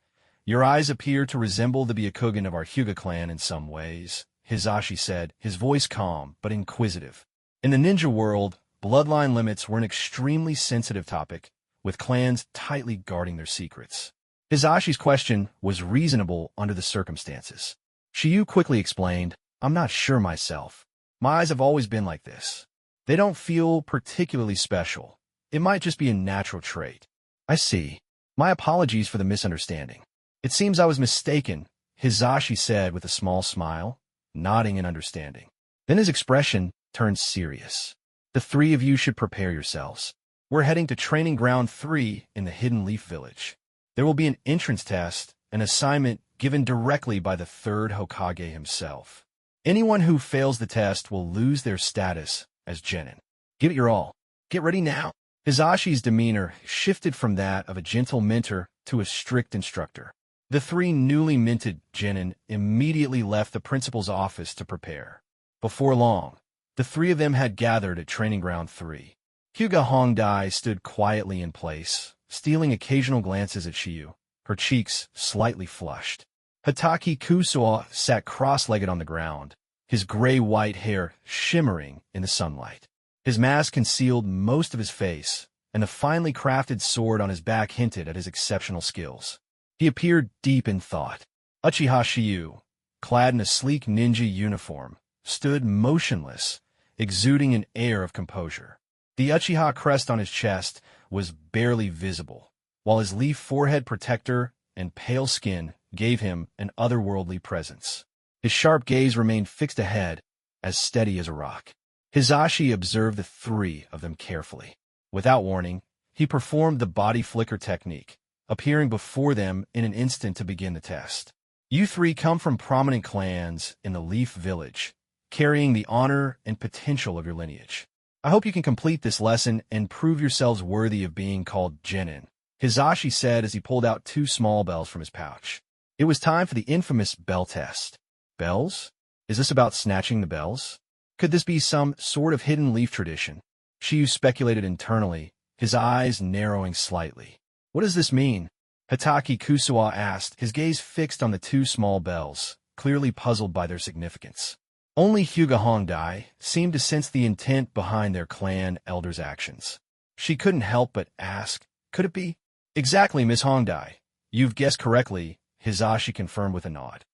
your eyes appear to resemble the Byakugan of our Hyuga clan in some ways, Hizashi said, his voice calm but inquisitive. In the ninja world, bloodline limits were an extremely sensitive topic, with clans tightly guarding their secrets. Hizashi's question was reasonable under the circumstances. Shiyu quickly explained, I'm not sure myself. My eyes have always been like this. They don't feel particularly special. It might just be a natural trait. I see. My apologies for the misunderstanding. It seems I was mistaken, Hizashi said with a small smile, nodding in understanding. Then his expression turned serious. The 3 of you should prepare yourselves. We're heading to Training Ground 3 in the Hidden Leaf Village. There will be an entrance test, an assignment given directly by the 3rd Hokage himself. Anyone who fails the test will lose their status as genin. Give it your all. Get ready now. Hizashi's demeanor shifted from that of a gentle mentor to a strict instructor. The 3 newly minted genin immediately left the principal's office to prepare. Before long, the 3 of them had gathered at Training Ground 3. Hyuga Hongdai stood quietly in place, stealing occasional glances at Shiyu, her cheeks slightly flushed. Hitaki Kusa sat cross-legged on the ground, his gray-white hair shimmering in the sunlight. His mask concealed most of his face, and the finely crafted sword on his back hinted at his exceptional skills. He appeared deep in thought. Uchiha Shiyu, clad in a sleek ninja uniform, stood motionless, exuding an air of composure. The Uchiha crest on his chest was barely visible, while his leaf forehead protector and pale skin gave him an otherworldly presence. His sharp gaze remained fixed ahead, as steady as a rock. Hizashi observed the three of them carefully. Without warning, he performed the body flicker technique, appearing before them in an instant to begin the test. You three come from prominent clans in the Leaf Village, carrying the honor and potential of your lineage. I hope you can complete this lesson and prove yourselves worthy of being called genin, Hizashi said as he pulled out 2 small bells from his pouch. It was time for the infamous bell test. Bells? Is this about snatching the bells? Could this be some sort of hidden leaf tradition? Shiyu speculated internally, his eyes narrowing slightly. What does this mean? Hitaki Kusuwa asked, his gaze fixed on the 2 small bells, clearly puzzled by their significance. Only Hyuga Hongdai seemed to sense the intent behind their clan elder's actions. She couldn't help but ask, could it be? Exactly, Miss Hongdai. You've guessed correctly, Hizashi confirmed with a nod.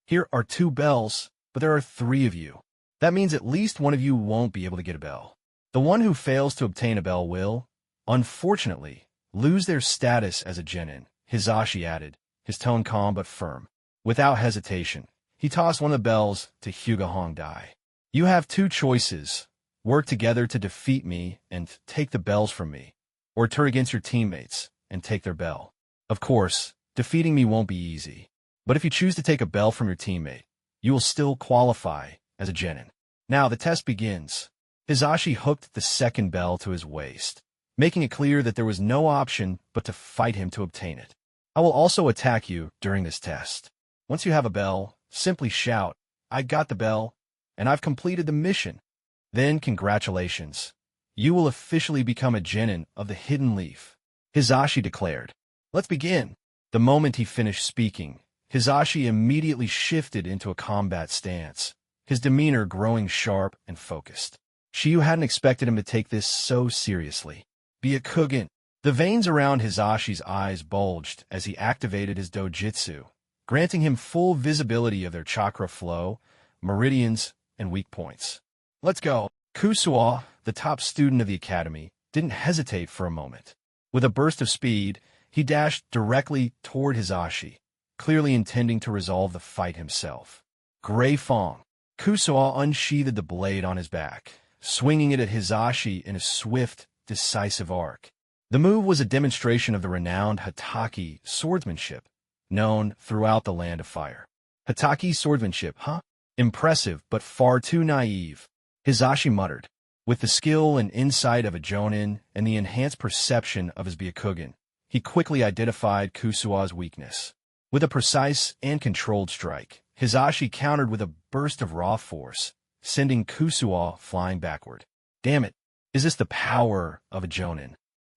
Here are 2 bells, but there are 3 of you. That means at least one of you won't be able to get a bell. The one who fails to obtain a bell will, unfortunately, lose their status as a genin, Hizashi added, his tone calm but firm. Without hesitation, he tossed one of the bells to Hyuga Hongdai. You have 2 choices. Work together to defeat me and take the bells from me, or turn against your teammates and take their bell. Of course, defeating me won't be easy, but if you choose to take a bell from your teammate, you will still qualify as a genin. Now the test begins. Hizashi hooked the second bell to his waist, making it clear that there was no option but to fight him to obtain it. I will also attack you during this test. Once you have a bell, simply shout, I got the bell, and I've completed the mission. Then congratulations. You will officially become a genin of the Hidden Leaf, Hizashi declared. Let's begin. The moment he finished speaking, Hizashi immediately shifted into a combat stance, his demeanor growing sharp and focused. Shiyu hadn't expected him to take this so seriously. Byakugan. The veins around Hizashi's eyes bulged as he activated his dojutsu, granting him full visibility of their chakra flow, meridians, and weak points. Let's go. Kusuwa, the top student of the academy, didn't hesitate for a moment. With a burst of speed, he dashed directly toward Hizashi, clearly intending to resolve the fight himself. Gray Fong. Kusuwa unsheathed the blade on his back, swinging it at Hizashi in a swift, decisive arc. The move was a demonstration of the renowned Hitaki swordsmanship, known throughout the Land of Fire. Hitaki swordsmanship, huh? Impressive, but far too naive, Hizashi muttered. With the skill and insight of a jonin and the enhanced perception of his Byakugan, he quickly identified Kusuwa's weakness. With a precise and controlled strike, Hizashi countered with a burst of raw force, sending Kusuwa flying backward. Damn it, is this the power of a jonin?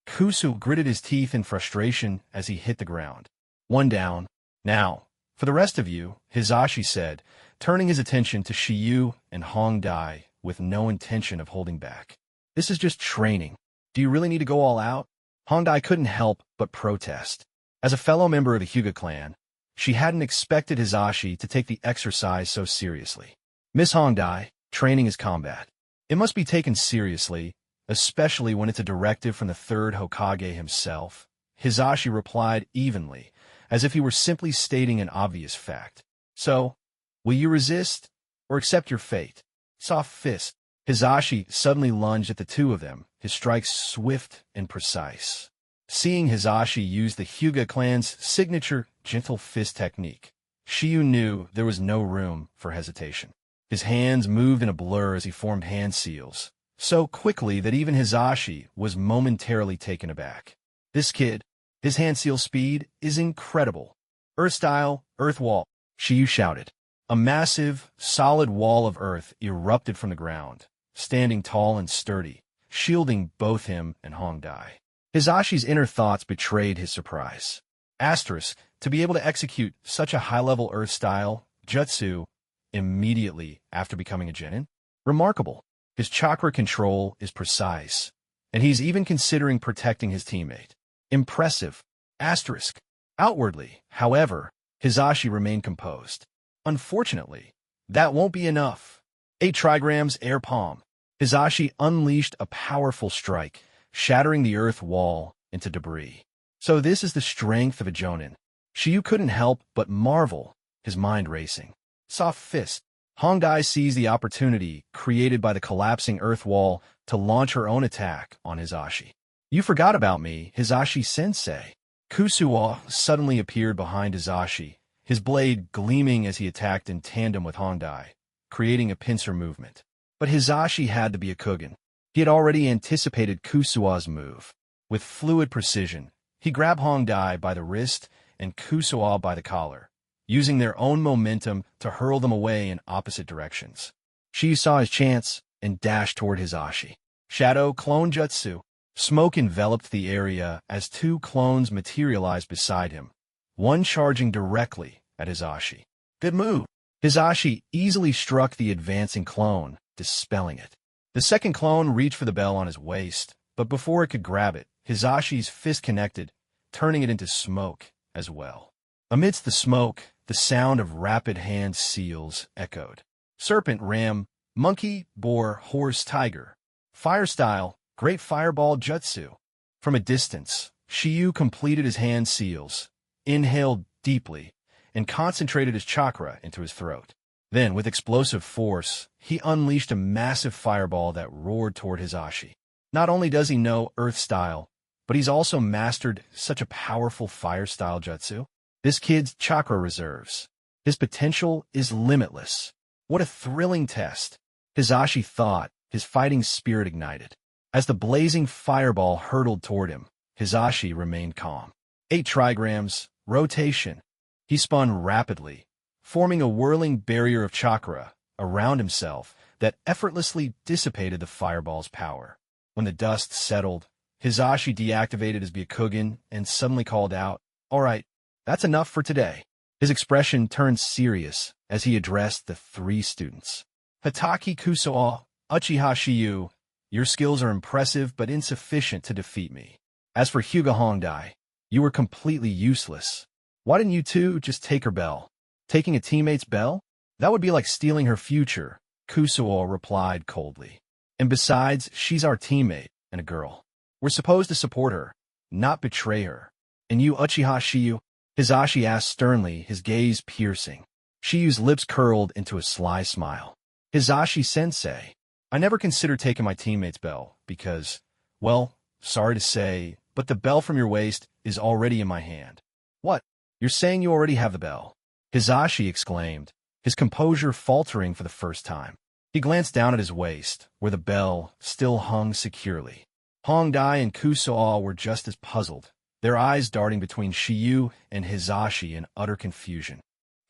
Kusu gritted his teeth in frustration as he hit the ground. One down. Now, for the rest of you, Hizashi said, turning his attention to Shiyu and Hongdai with no intention of holding back. This is just training. Do you really need to go all out? Hongdai couldn't help but protest. As a fellow member of the Hyuga clan, she hadn't expected Hizashi to take the exercise so seriously. Miss Hongdai, training is combat. It must be taken seriously, especially when it's a directive from the 3rd Hokage himself, Hizashi replied evenly, as if he were simply stating an obvious fact. So, will you resist, or accept your fate? Soft fist. Hizashi suddenly lunged at the 2 of them, his strikes swift and precise. Seeing Hizashi use the Hyuga clan's signature gentle fist technique, Shiyu knew there was no room for hesitation. His hands moved in a blur as he formed hand seals, so quickly that even Hizashi was momentarily taken aback. This kid, his hand seal speed is incredible. Earth style, earth wall, Shiyu shouted. A massive, solid wall of earth erupted from the ground, standing tall and sturdy, shielding both him and Hongdai. Hizashi's inner thoughts betrayed his surprise. Asterisk, to be able to execute such a high-level earth style, jutsu, immediately after becoming a genin? Remarkable. His chakra control is precise, and he's even considering protecting his teammate. Impressive. Asterisk. Outwardly, however, Hizashi remained composed. Unfortunately, that won't be enough. 8 trigrams air palm. Hizashi unleashed a powerful strike, shattering the earth wall into debris. So this is the strength of a jonin. Shiyu couldn't help but marvel, his mind racing. Soft fist. Hongdai seized the opportunity created by the collapsing earth wall to launch her own attack on Hizashi. You forgot about me, Hizashi-sensei. Kusuo suddenly appeared behind Hizashi, his blade gleaming as he attacked in tandem with Hongdai, creating a pincer movement. But Hizashi had to be a Kugan. He had already anticipated Kusuo's move. With fluid precision, he grabbed Hongdai by the wrist and Kusuo by the collar, using their own momentum to hurl them away in opposite directions. Shi saw his chance and dashed toward Hizashi. Shadow Clone Jutsu. Smoke enveloped the area as 2 clones materialized beside him, one charging directly at Hizashi. Good move. Hizashi easily struck the advancing clone, dispelling it. The second clone reached for the bell on his waist, but before it could grab it, Hizashi's fist connected, turning it into smoke as well. Amidst the smoke, the sound of rapid hand seals echoed. Serpent, ram, monkey, boar, horse, tiger. Fire style, great fireball jutsu. From a distance, Shiyu completed his hand seals, inhaled deeply, and concentrated his chakra into his throat. Then, with explosive force, he unleashed a massive fireball that roared toward Hizashi. Not only does he know earth style, but he's also mastered such a powerful fire style jutsu. This kid's chakra reserves. His potential is limitless. What a thrilling test. Hizashi thought, his fighting spirit ignited. As the blazing fireball hurtled toward him, Hizashi remained calm. 8 trigrams, rotation. He spun rapidly, forming a whirling barrier of chakra around himself that effortlessly dissipated the fireball's power. When the dust settled, Hizashi deactivated his Byakugan and suddenly called out, "All right, that's enough for today." His expression turned serious as he addressed the 3 students. Hataki Kusuo, Uchiha Shiyu, your skills are impressive but insufficient to defeat me. As for Hyuga Hongdai, you were completely useless. Why didn't you two just take her bell? Taking a teammate's bell? That would be like stealing her future, Kusuo replied coldly. And besides, she's our teammate and a girl. We're supposed to support her, not betray her. And you, Uchiha Shiyu? Hizashi asked sternly, his gaze piercing. Shiyu's lips curled into a sly smile. Hizashi-sensei, I never considered taking my teammate's bell because, well, sorry to say, but the bell from your waist is already in my hand. What? You're saying you already have the bell? Hizashi exclaimed, his composure faltering for the first time. He glanced down at his waist, where the bell still hung securely. Hongdai and Kusuo were just as puzzled, their eyes darting between Shiyu and Hizashi in utter confusion.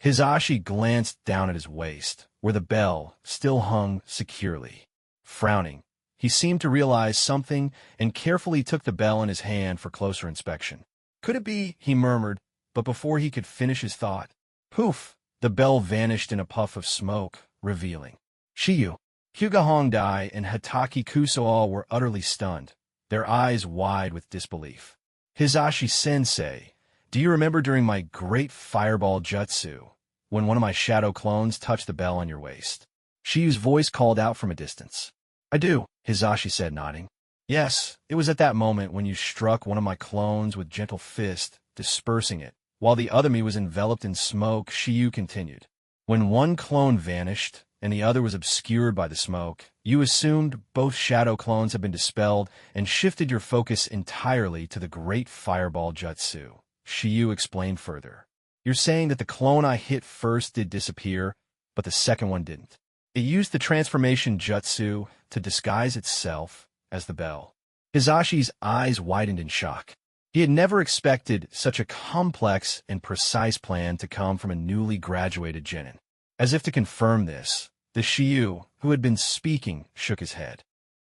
Hizashi glanced down at his waist, where the bell still hung securely. Frowning, he seemed to realize something and carefully took the bell in his hand for closer inspection. Could it be, he murmured, but before he could finish his thought, poof, the bell vanished in a puff of smoke, revealing. Shiyu, Hyuga Hongdai, and Hataki Kusuo were utterly stunned, their eyes wide with disbelief. Hizashi-sensei, do you remember during my great fireball jutsu, when one of my shadow clones touched the bell on your waist? Shiyu's voice called out from a distance. I do, Hizashi said, nodding. Yes, it was at that moment when you struck one of my clones with gentle fist, dispersing it. While the other me was enveloped in smoke, Shiyu continued. When one clone vanished, and the other was obscured by the smoke, you assumed both shadow clones had been dispelled and shifted your focus entirely to the great fireball jutsu. Shiyu explained further. You're saying that the clone I hit first did disappear, but the second one didn't. It used the transformation jutsu to disguise itself as the bell. Hizashi's eyes widened in shock. He had never expected such a complex and precise plan to come from a newly graduated genin. As if to confirm this, the Shiyu, who had been speaking, shook his head.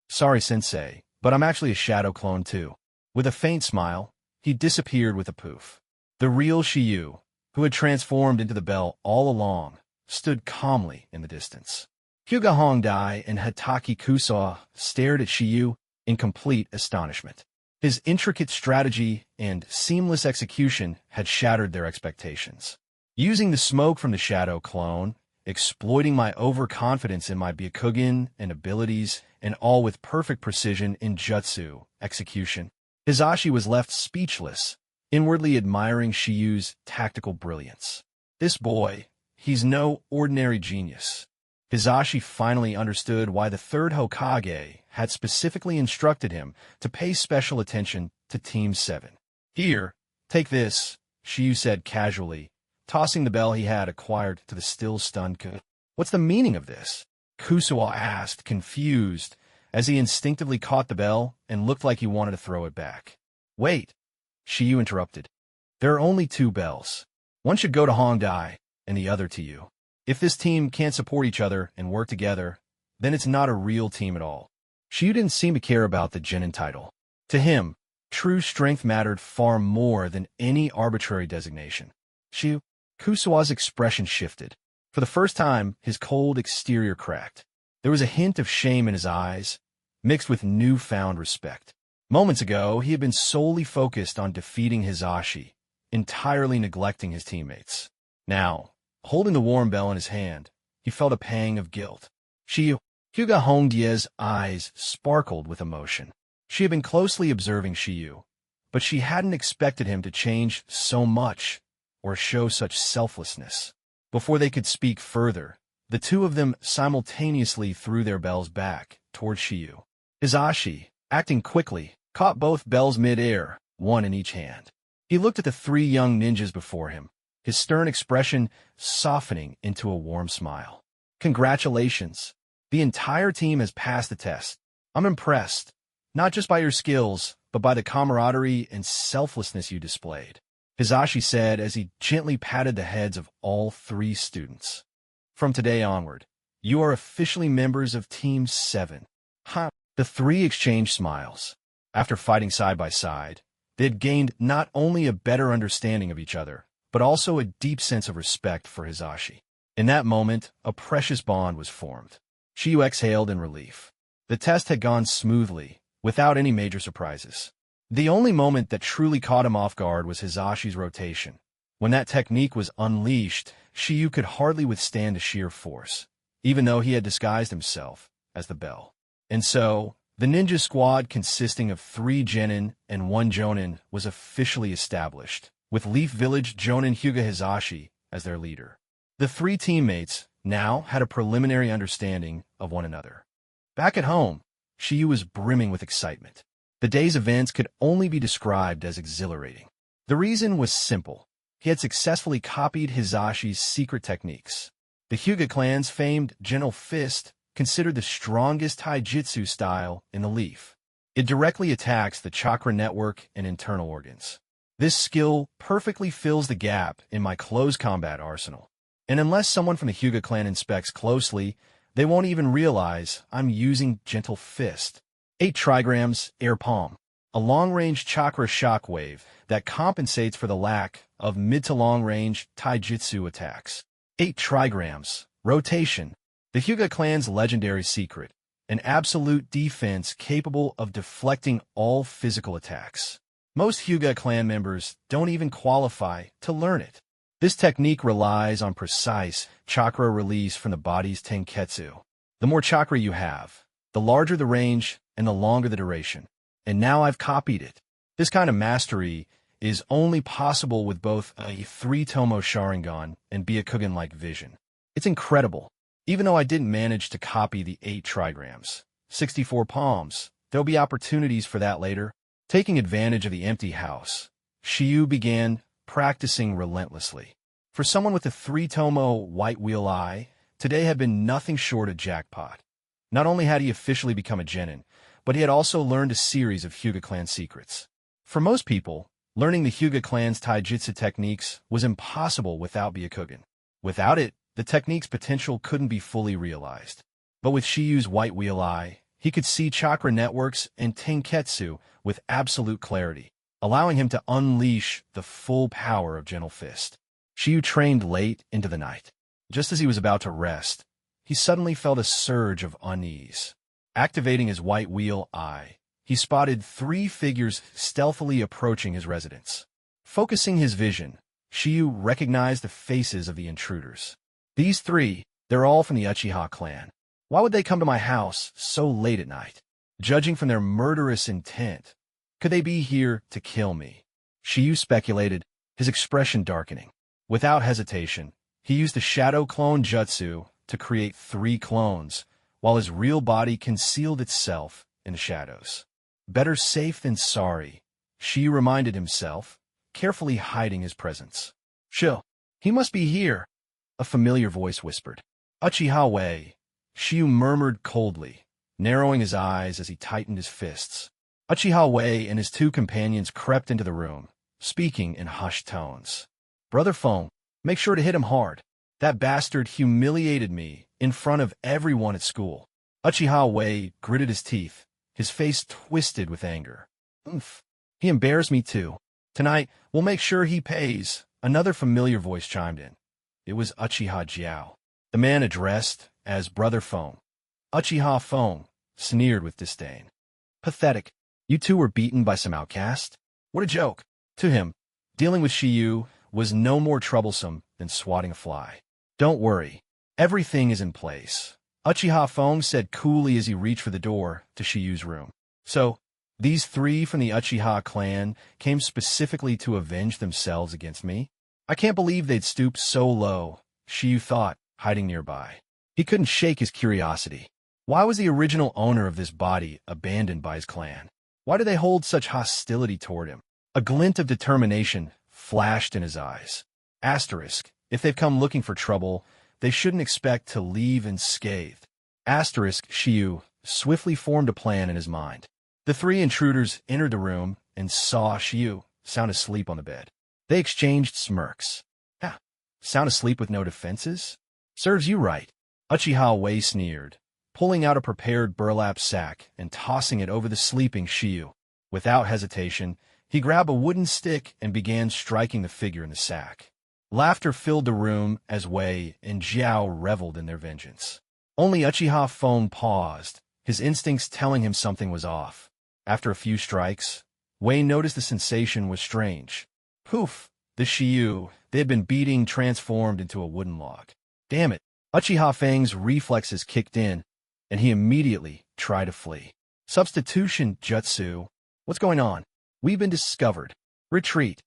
Sorry, sensei, but I'm actually a shadow clone too. With a faint smile, he disappeared with a poof. The real Shiyu, who had transformed into the bell all along, stood calmly in the distance. Hyuga Hongdai and Hataki Kusawa stared at Shiyu in complete astonishment. His intricate strategy and seamless execution had shattered their expectations. Using the smoke from the shadow clone, exploiting my overconfidence in my Byakugan and abilities, and all with perfect precision in jutsu execution, Hizashi was left speechless, inwardly admiring Shiyu's tactical brilliance. This boy, he's no ordinary genius. Hizashi finally understood why the third Hokage had specifically instructed him to pay special attention to Team 7. Here, take this, Shiyu said casually, tossing the bell he had acquired to the still-stunned Kusawa. What's the meaning of this? Kusawa asked, confused, as he instinctively caught the bell and looked like he wanted to throw it back. Wait, Shiyu interrupted. There are only 2 bells. One should go to Hongdai, and the other to you. If this team can't support each other and work together, then it's not a real team at all. Shiyu didn't seem to care about the genin title. To him, true strength mattered far more than any arbitrary designation. Shiyu, Kusawa's expression shifted. For the first time, his cold exterior cracked. There was a hint of shame in his eyes, mixed with newfound respect. Moments ago, he had been solely focused on defeating Hizashi, entirely neglecting his teammates. Now, holding the warm bell in his hand, he felt a pang of guilt. Shiyu, Hyuga Hongdie's eyes sparkled with emotion. She had been closely observing Shiyu, but she hadn't expected him to change so much or show such selflessness. Before they could speak further, the 2 of them simultaneously threw their bells back toward Shiyu. Hizashi, acting quickly, caught both bells mid-air, one in each hand. He looked at the 3 young ninjas before him, his stern expression softening into a warm smile. Congratulations. The entire team has passed the test. I'm impressed, not just by your skills, but by the camaraderie and selflessness you displayed, Hizashi said as he gently patted the heads of all 3 students. From today onward, you are officially members of Team 7. Ha! The 3 exchanged smiles. After fighting side by side, they had gained not only a better understanding of each other, but also a deep sense of respect for Hizashi. In that moment, a precious bond was formed. Shiyu exhaled in relief. The test had gone smoothly, without any major surprises. The only moment that truly caught him off guard was Hizashi's rotation. When that technique was unleashed, Shiyu could hardly withstand the sheer force, even though he had disguised himself as the bell. And so, the ninja squad consisting of 3 genin and 1 jonin was officially established, with Leaf Village Jonin Hyuga Hizashi as their leader. The 3 teammates now had a preliminary understanding of one another. Back at home, Shiyu was brimming with excitement. The day's events could only be described as exhilarating. The reason was simple. He had successfully copied Hizashi's secret techniques. The Hyuga clan's famed Gentle Fist, considered the strongest taijutsu style in the Leaf. It directly attacks the chakra network and internal organs. This skill perfectly fills the gap in my close combat arsenal. And unless someone from the Hyuga clan inspects closely, they won't even realize I'm using Gentle Fist. 8 trigrams, air palm. A long-range chakra shockwave that compensates for the lack of mid to long-range taijutsu attacks. 8 trigrams, rotation. The Hyuga clan's legendary secret, an absolute defense capable of deflecting all physical attacks. Most Hyuga clan members don't even qualify to learn it. This technique relies on precise chakra release from the body's tenketsu. The more chakra you have, the larger the range and the longer the duration. And now I've copied it. This kind of mastery is only possible with both a 3-tomo Sharingan and Byakugan-like vision. It's incredible. Even though I didn't manage to copy the 8 trigrams, 64 palms, there'll be opportunities for that later. Taking advantage of the empty house, Shiyu began practicing relentlessly. For someone with a 3-tomo white wheel eye, today had been nothing short of jackpot. Not only had he officially become a genin, but he had also learned a series of Hyuga clan secrets. For most people, learning the Hyuga clan's taijutsu techniques was impossible without Byakugan. Without it, the technique's potential couldn't be fully realized. But with Shiyu's white wheel eye, he could see chakra networks and tenketsu with absolute clarity, allowing him to unleash the full power of Gentle Fist. Shiyu trained late into the night. Just as he was about to rest, he suddenly felt a surge of unease. Activating his white wheel eye, he spotted 3 figures stealthily approaching his residence. Focusing his vision, Shiyu recognized the faces of the intruders. These 3, they're all from the Uchiha clan. Why would they come to my house so late at night? Judging from their murderous intent, could they be here to kill me? Shiyu speculated, his expression darkening. Without hesitation, he used the shadow clone jutsu to create 3 clones, while his real body concealed itself in the shadows. Better safe than sorry, Shiyu reminded himself, carefully hiding his presence. Chill, he must be here, a familiar voice whispered. Uchiha Wei, Shiyu murmured coldly, narrowing his eyes as he tightened his fists. Uchiha Wei and his 2 companions crept into the room, speaking in hushed tones. Brother Feng, make sure to hit him hard. That bastard humiliated me in front of everyone at school. Uchiha Wei gritted his teeth, his face twisted with anger. Oof, he embarrassed me too. Tonight, we'll make sure he pays. Another familiar voice chimed in. It was Uchiha Jiao, the man addressed as Brother Feng. Uchiha Feng sneered with disdain. Pathetic. You 2 were beaten by some outcast? What a joke. To him, dealing with Shiyu was no more troublesome than swatting a fly. Don't worry. Everything is in place, Uchiha Feng said coolly as he reached for the door to Shiyu's room. So, these 3 from the Uchiha clan came specifically to avenge themselves against me? I can't believe they'd stoop so low, Shiyu thought, hiding nearby. He couldn't shake his curiosity. Why was the original owner of this body abandoned by his clan? Why did they hold such hostility toward him? A glint of determination flashed in his eyes. Asterisk, if they've come looking for trouble, they shouldn't expect to leave unscathed. Asterisk, Shiyu swiftly formed a plan in his mind. The 3 intruders entered the room and saw Shiyu sound asleep on the bed. They exchanged smirks. Ah, sound asleep with no defenses? Serves you right. Uchiha Wei sneered, pulling out a prepared burlap sack and tossing it over the sleeping Shiyu. Without hesitation, he grabbed a wooden stick and began striking the figure in the sack. Laughter filled the room as Wei and Jiao reveled in their vengeance. Only Uchiha Feng paused, his instincts telling him something was off. After a few strikes, Wei noticed the sensation was strange. Poof! The Shiyu they had been beating transformed into a wooden log. Damn it! Uchiha Feng's reflexes kicked in, and he immediately tried to flee. Substitution jutsu. What's going on? We've been discovered. Retreat.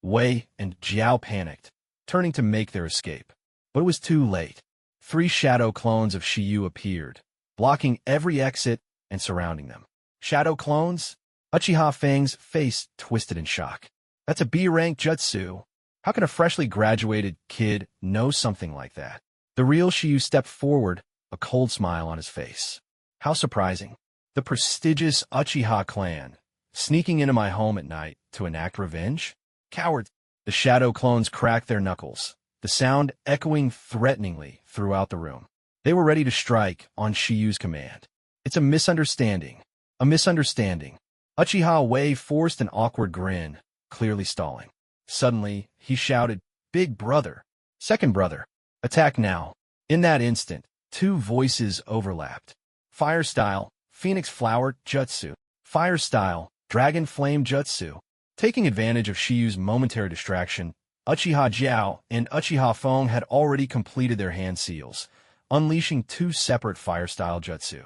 Wei and Jiao panicked, turning to make their escape. But it was too late. 3 shadow clones of Shiyu appeared, blocking every exit and surrounding them. Shadow clones? Uchiha Feng's face twisted in shock. That's a B-rank jutsu. How can a freshly graduated kid know something like that? The real Shiyu stepped forward, a cold smile on his face. How surprising. The prestigious Uchiha clan, sneaking into my home at night to enact revenge? Cowards! The shadow clones cracked their knuckles, the sound echoing threateningly throughout the room. They were ready to strike on Shiyu's command. It's a misunderstanding. A misunderstanding. Uchiha Wei forced an awkward grin, clearly stalling. Suddenly, he shouted, Big brother! Second brother! Attack now! In that instant, 2 voices overlapped. Fire style, Phoenix Flower Jutsu. Fire style, Dragon Flame Jutsu. Taking advantage of Shiyu's momentary distraction, Uchiha Jiao and Uchiha Feng had already completed their hand seals, unleashing 2 separate fire-style jutsu.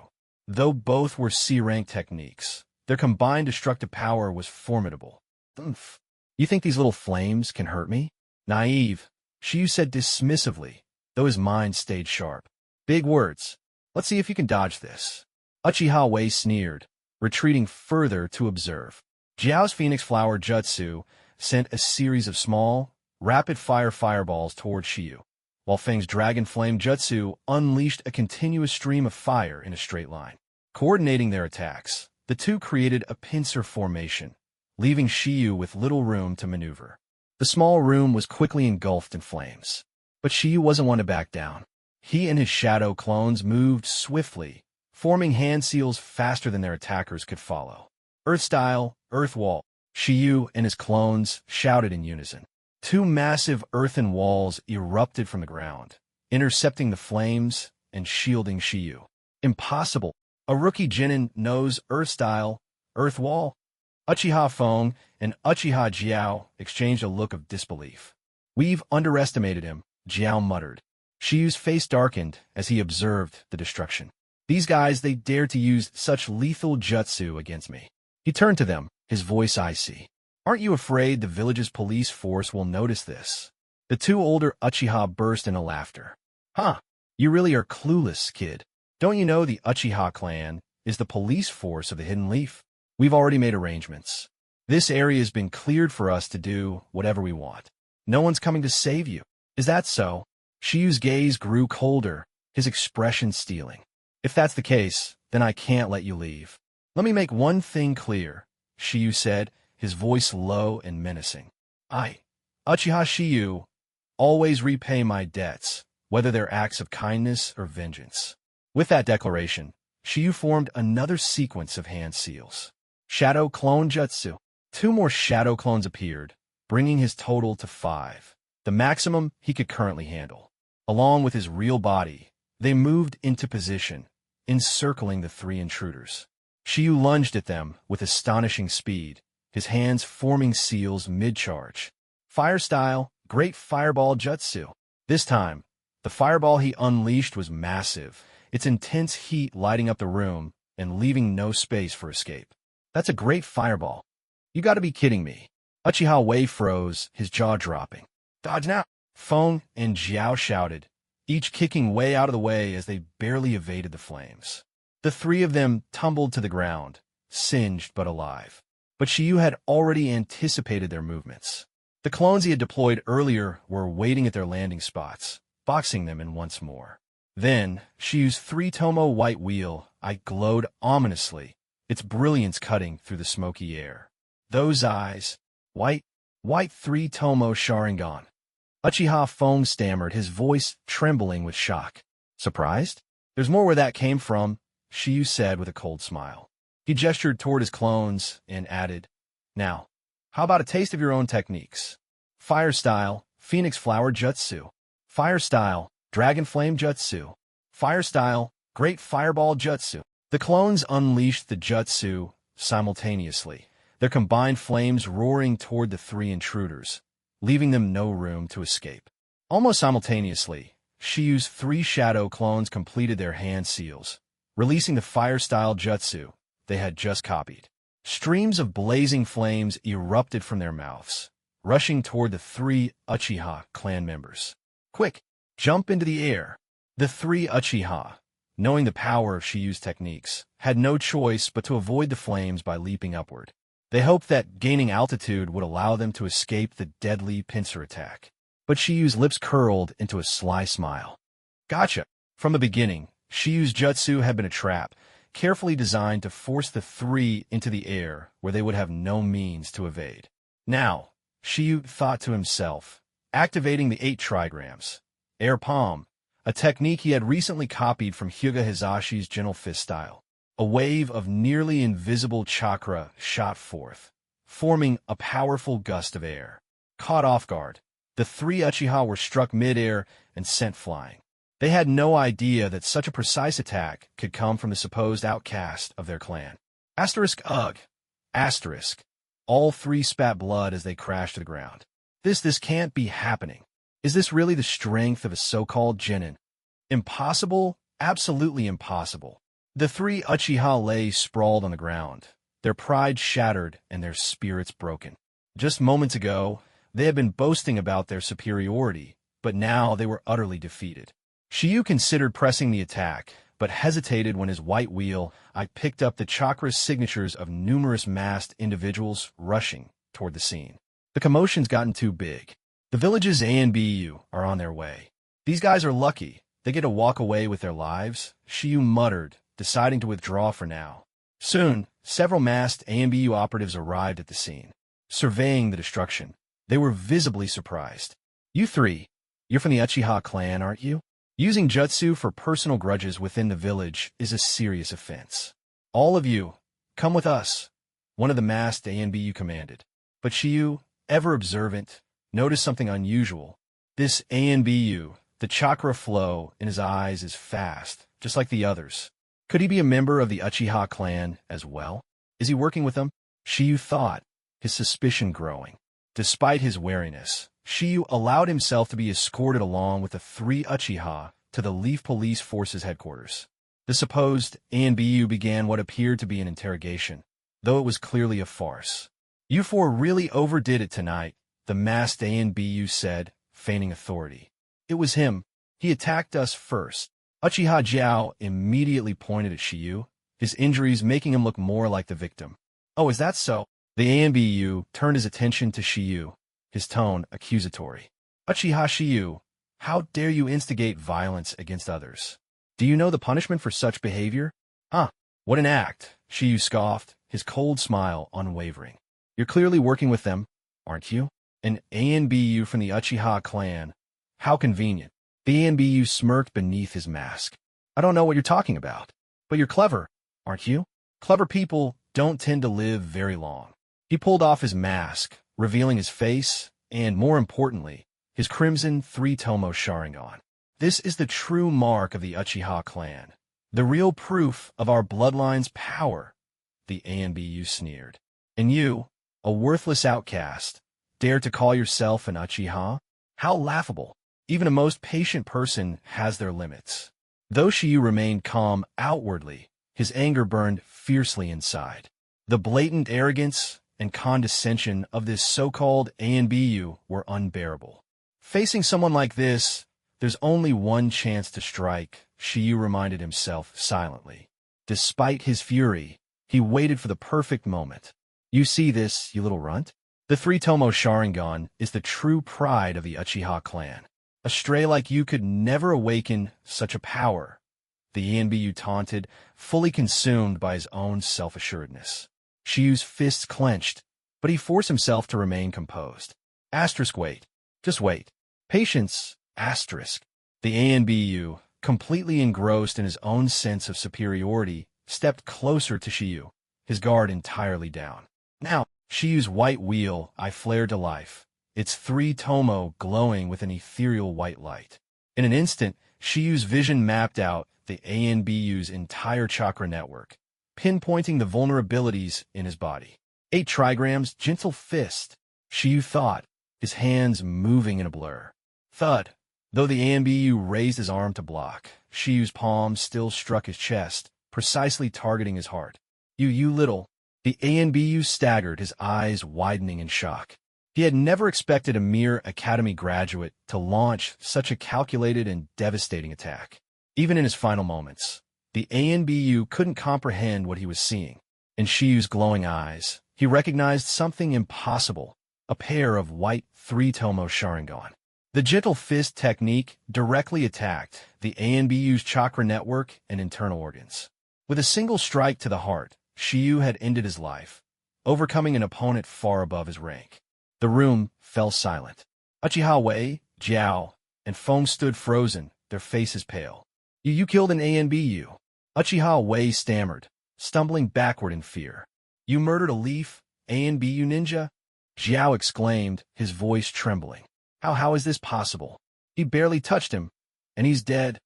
Though both were C-rank techniques, their combined destructive power was formidable. Oomph. You think these little flames can hurt me? Naive, Shiyu said dismissively, though his mind stayed sharp. Big words. Let's see if you can dodge this. Uchiha Wei sneered, retreating further to observe. Jiao's Phoenix Flower Jutsu sent a series of small, rapid-fire fireballs toward Shiyu, while Feng's Dragon Flame Jutsu unleashed a continuous stream of fire in a straight line. Coordinating their attacks, the 2 created a pincer formation, leaving Shiyu with little room to maneuver. The small room was quickly engulfed in flames. But Shiyu wasn't one to back down. He and his shadow clones moved swiftly, forming hand seals faster than their attackers could follow. Earth style, Earth wall. Shiyu and his clones shouted in unison. 2 massive earthen walls erupted from the ground, intercepting the flames and shielding Shiyu. Impossible. A rookie genin knows Earth style, Earth wall. Uchiha Fong and Uchiha Jiao exchanged a look of disbelief. We've underestimated him, Jiao muttered. Shiyu's face darkened as he observed the destruction. These guys, they dared to use such lethal jutsu against me. He turned to them, his voice icy. Aren't you afraid the village's police force will notice this? The two older Uchiha burst into laughter. Huh, you really are clueless, kid. Don't you know the Uchiha clan is the police force of the Hidden Leaf? We've already made arrangements. This area has been cleared for us to do whatever we want. No one's coming to save you. Is that so? Shiyu's gaze grew colder, his expression stealing. If that's the case, then I can't let you leave. Let me make one thing clear, Shiyu said, his voice low and menacing. I, Uchiha Shiyu, always repay my debts, whether they're acts of kindness or vengeance. With that declaration, Shiyu formed another sequence of hand seals. Shadow Clone Jutsu. 2 more shadow clones appeared, bringing his total to 5, the maximum he could currently handle. Along with his real body, they moved into position, encircling the 3 intruders. Shiyu lunged at them with astonishing speed, his hands forming seals mid-charge. Fire style, Great Fireball Jutsu. This time, the fireball he unleashed was massive, its intense heat lighting up the room and leaving no space for escape. That's a great fireball. You gotta be kidding me. Uchiha Wei froze, his jaw dropping. Dodge now! Feng and Jiao shouted, each kicking Wei out of the way as they barely evaded the flames. The 3 of them tumbled to the ground, singed but alive. But Shiyu had already anticipated their movements. The clones he had deployed earlier were waiting at their landing spots, boxing them in once more. Then, Shiyu's 3-tomo white wheel glowed ominously, its brilliance cutting through the smoky air. Those eyes, white 3-tomo Sharingan. Uchiha Feng stammered, his voice trembling with shock. Surprised? There's more where that came from, Shiyu said with a cold smile. He gestured toward his clones and added, Now, how about a taste of your own techniques? Fire style, Phoenix Flower Jutsu. Fire style, Dragon Flame Jutsu. Fire style, Great Fireball Jutsu. The clones unleashed the jutsu simultaneously, their combined flames roaring toward the 3 intruders, leaving them no room to escape. Almost simultaneously, Shiyu's 3 shadow clones completed their hand seals, releasing the fire-style jutsu they had just copied. Streams of blazing flames erupted from their mouths, rushing toward the 3 Uchiha clan members. Quick, jump into the air! The 3 Uchiha, knowing the power of Shiyu's techniques, had no choice but to avoid the flames by leaping upward. They hoped that gaining altitude would allow them to escape the deadly pincer attack. But Shiyu's lips curled into a sly smile. Gotcha! From the beginning, Shiyu's jutsu had been a trap, carefully designed to force the 3 into the air where they would have no means to evade. Now, Shiyu thought to himself, activating the 8 trigrams, air palm, a technique he had recently copied from Hyuga Hizashi's gentle fist style. A wave of nearly invisible chakra shot forth, forming a powerful gust of air. Caught off guard, the 3 Uchiha were struck mid-air and sent flying. They had no idea that such a precise attack could come from the supposed outcast of their clan. Ugh. All 3 spat blood as they crashed to the ground. This can't be happening. Is this really the strength of a so-called genin? Impossible? Absolutely impossible. The 3 Uchiha lay sprawled on the ground, their pride shattered and their spirits broken. Just moments ago, they had been boasting about their superiority, but now they were utterly defeated. Shiyu considered pressing the attack, but hesitated when his white wheel picked up the chakra signatures of numerous masked individuals rushing toward the scene. The commotion's gotten too big. The village's ANBU are on their way. These guys are lucky. They get to walk away with their lives, Shiyu muttered, deciding to withdraw for now. Soon, several masked ANBU operatives arrived at the scene. Surveying the destruction, they were visibly surprised. You 3, you're from the Uchiha clan, aren't you? Using jutsu for personal grudges within the village is a serious offense. All of you, come with us, one of the masked ANBU commanded. But Shiyu, ever observant, noticed something unusual. This ANBU, The chakra flow in his eyes is fast, just like the others. Could he be a member of the Uchiha clan as well? Is he working with them? Shiyu thought, his suspicion growing. Despite his wariness, Shiyu allowed himself to be escorted along with the 3 Uchiha to the Leaf Police Force's headquarters. The supposed ANBU began what appeared to be an interrogation, though it was clearly a farce. "You 4 really overdid it tonight," the masked ANBU said, feigning authority. "It was him. He attacked us first." Uchiha Jiao immediately pointed at Shiyu, his injuries making him look more like the victim. "Oh, is that so?" The ANBU turned his attention to Shiyu, his tone accusatory. "Uchiha Shiyu, how dare you instigate violence against others? Do you know the punishment for such behavior?" "Huh, what an act," Shiyu scoffed, his cold smile unwavering. "You're clearly working with them, aren't you? An ANBU from the Uchiha clan. How convenient." The ANBU smirked beneath his mask. "I don't know what you're talking about, but you're clever, aren't you? Clever people don't tend to live very long." He pulled off his mask, revealing his face, and, more importantly, his crimson 3-tomo Sharingan. "This is the true mark of the Uchiha clan. The real proof of our bloodline's power," the ANBU sneered. "And you, a worthless outcast, dare to call yourself an Uchiha? How laughable. Even a most patient person has their limits." Though Shiyu remained calm outwardly, his anger burned fiercely inside. The blatant arrogance and condescension of this so-called ANBU were unbearable. Facing someone like this, there's only one chance to strike, Shiyu reminded himself silently. Despite his fury, he waited for the perfect moment. "You see this, you little runt? The 3-tomo Sharingan is the true pride of the Uchiha clan. A stray like you could never awaken such a power," the ANBU taunted, fully consumed by his own self-assuredness. Shiyu's fists clenched, but he forced himself to remain composed. Wait. Just wait. Patience, The ANBU, completely engrossed in his own sense of superiority, stepped closer to Shiyu, his guard entirely down. Now, Shiyu's white wheel eye flared to life, its 3-tomo glowing with an ethereal white light. In an instant, Shiyu's vision mapped out the ANBU's entire chakra network, pinpointing the vulnerabilities in his body. 8 trigrams, gentle fist, Shiyu thought, his hands moving in a blur. Thud. Though the ANBU raised his arm to block, Shiyu's palm still struck his chest, precisely targeting his heart. You little. The ANBU staggered, his eyes widening in shock. He had never expected a mere academy graduate to launch such a calculated and devastating attack. Even in his final moments, the ANBU couldn't comprehend what he was seeing. In Shiyu's glowing eyes, he recognized something impossible, a pair of white 3-tomo Sharingan. The gentle fist technique directly attacked the ANBU's chakra network and internal organs. With a single strike to the heart, Shiyu had ended his life, overcoming an opponent far above his rank. The room fell silent. Uchiha Wei, Jiao, and Feng stood frozen, their faces pale. You killed an ANBU. Uchiha Wei stammered, stumbling backward in fear. "You murdered a Leaf ANBU ninja?" Jiao exclaimed, his voice trembling. How is this possible? He barely touched him, and he's dead."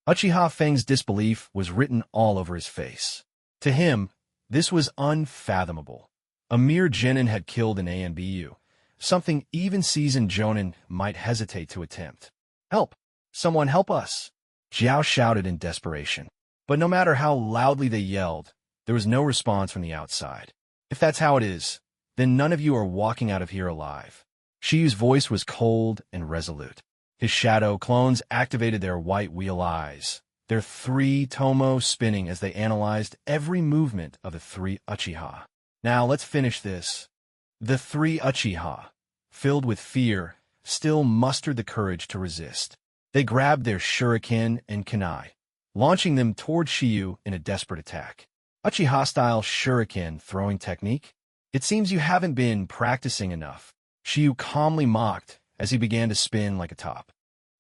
Uchiha Feng's disbelief was written all over his face. To him, this was unfathomable. A mere genin had killed an ANBU, something even seasoned jonin might hesitate to attempt. "Help! Someone help us!" Jiao shouted in desperation. But no matter how loudly they yelled, there was no response from the outside. "If that's how it is, then none of you are walking out of here alive." Shiyu's voice was cold and resolute. His shadow clones activated their white wheel eyes, their 3-tomo spinning as they analyzed every movement of the 3 Uchiha. "Now let's finish this." The 3 Uchiha, filled with fear, still mustered the courage to resist. They grabbed their shuriken and kunai, launching them toward Shiyu in a desperate attack. Uchiha-style shuriken throwing technique? It seems you haven't been practicing enough, Shiyu calmly mocked as he began to spin like a top.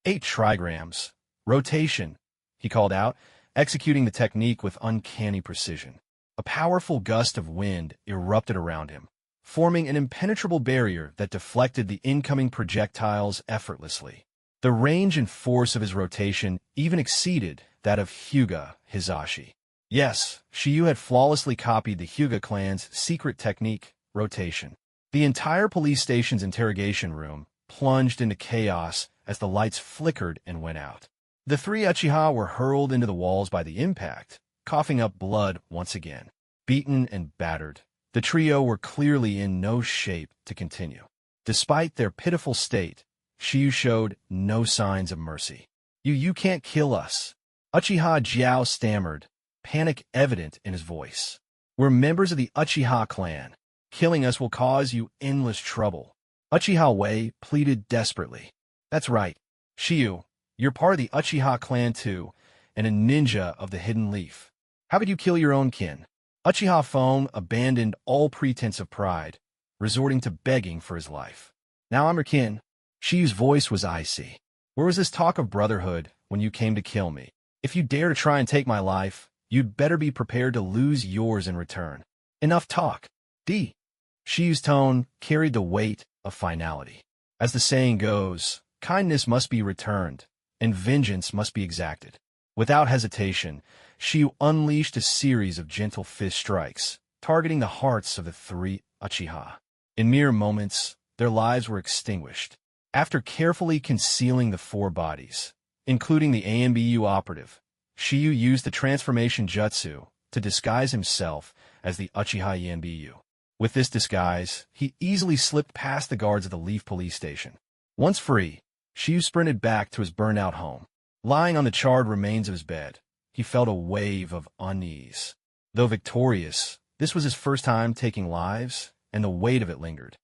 8 trigrams. Rotation, he called out, executing the technique with uncanny precision. A powerful gust of wind erupted around him, forming an impenetrable barrier that deflected the incoming projectiles effortlessly. The range and force of his rotation even exceeded that of Hyuga Hizashi. Yes, Shiyu had flawlessly copied the Hyuga clan's secret technique, rotation. The entire police station's interrogation room plunged into chaos as the lights flickered and went out. The three Uchiha were hurled into the walls by the impact, coughing up blood once again. Beaten and battered, the trio were clearly in no shape to continue. Despite their pitiful state, Shiyu showed no signs of mercy. You can't kill us. Uchiha Jiao stammered, panic evident in his voice. We're members of the Uchiha clan. Killing us will cause you endless trouble. Uchiha Wei pleaded desperately. That's right. Shiyu, you're part of the Uchiha clan too, and a ninja of the Hidden Leaf. How could you kill your own kin? Uchiha Fong abandoned all pretense of pride, resorting to begging for his life. Now I'm your kin. Shiyu's voice was icy. Where was this talk of brotherhood when you came to kill me? If you dare to try and take my life, you'd better be prepared to lose yours in return. Enough talk. D. Shiyu's tone carried the weight of finality. As the saying goes, kindness must be returned, and vengeance must be exacted. Without hesitation, Shiyu unleashed a series of gentle fist strikes, targeting the hearts of the three Uchiha. In mere moments, their lives were extinguished. After carefully concealing the four bodies, including the ANBU operative, Shiyu used the transformation jutsu to disguise himself as the Uchiha ANBU. With this disguise, he easily slipped past the guards of the Leaf police station. Once free, Shiyu sprinted back to his burned-out home. Lying on the charred remains of his bed, he felt a wave of unease. Though victorious, this was his first time taking lives, and the weight of it lingered.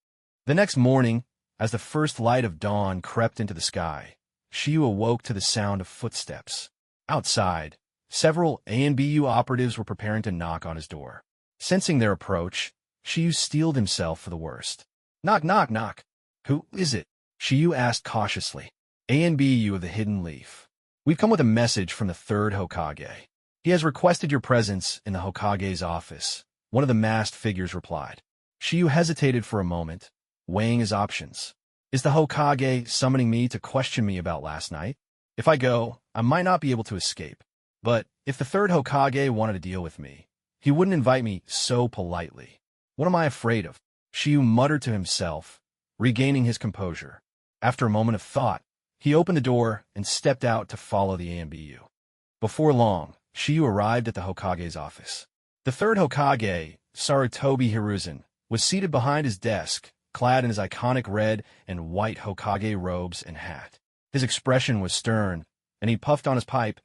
The next morning, as the first light of dawn crept into the sky, Shiyu awoke to the sound of footsteps. Outside, several ANBU operatives were preparing to knock on his door. Sensing their approach, Shiyu steeled himself for the worst. Knock, knock, knock. Who is it? Shiyu asked cautiously. ANBU of the Hidden Leaf. We've come with a message from the third Hokage. He has requested your presence in the Hokage's office, one of the masked figures replied. Shiyu hesitated for a moment, weighing his options. Is the Hokage summoning me to question me about last night? If I go, I might not be able to escape. But if the third Hokage wanted to deal with me, he wouldn't invite me so politely. What am I afraid of? Shiyu muttered to himself, regaining his composure. After a moment of thought, he opened the door and stepped out to follow the ANBU. Before long, Shiyu arrived at the Hokage's office. The third Hokage, Sarutobi Hiruzen, was seated behind his desk, clad in his iconic red and white Hokage robes and hat. His expression was stern, and he puffed on his pipe,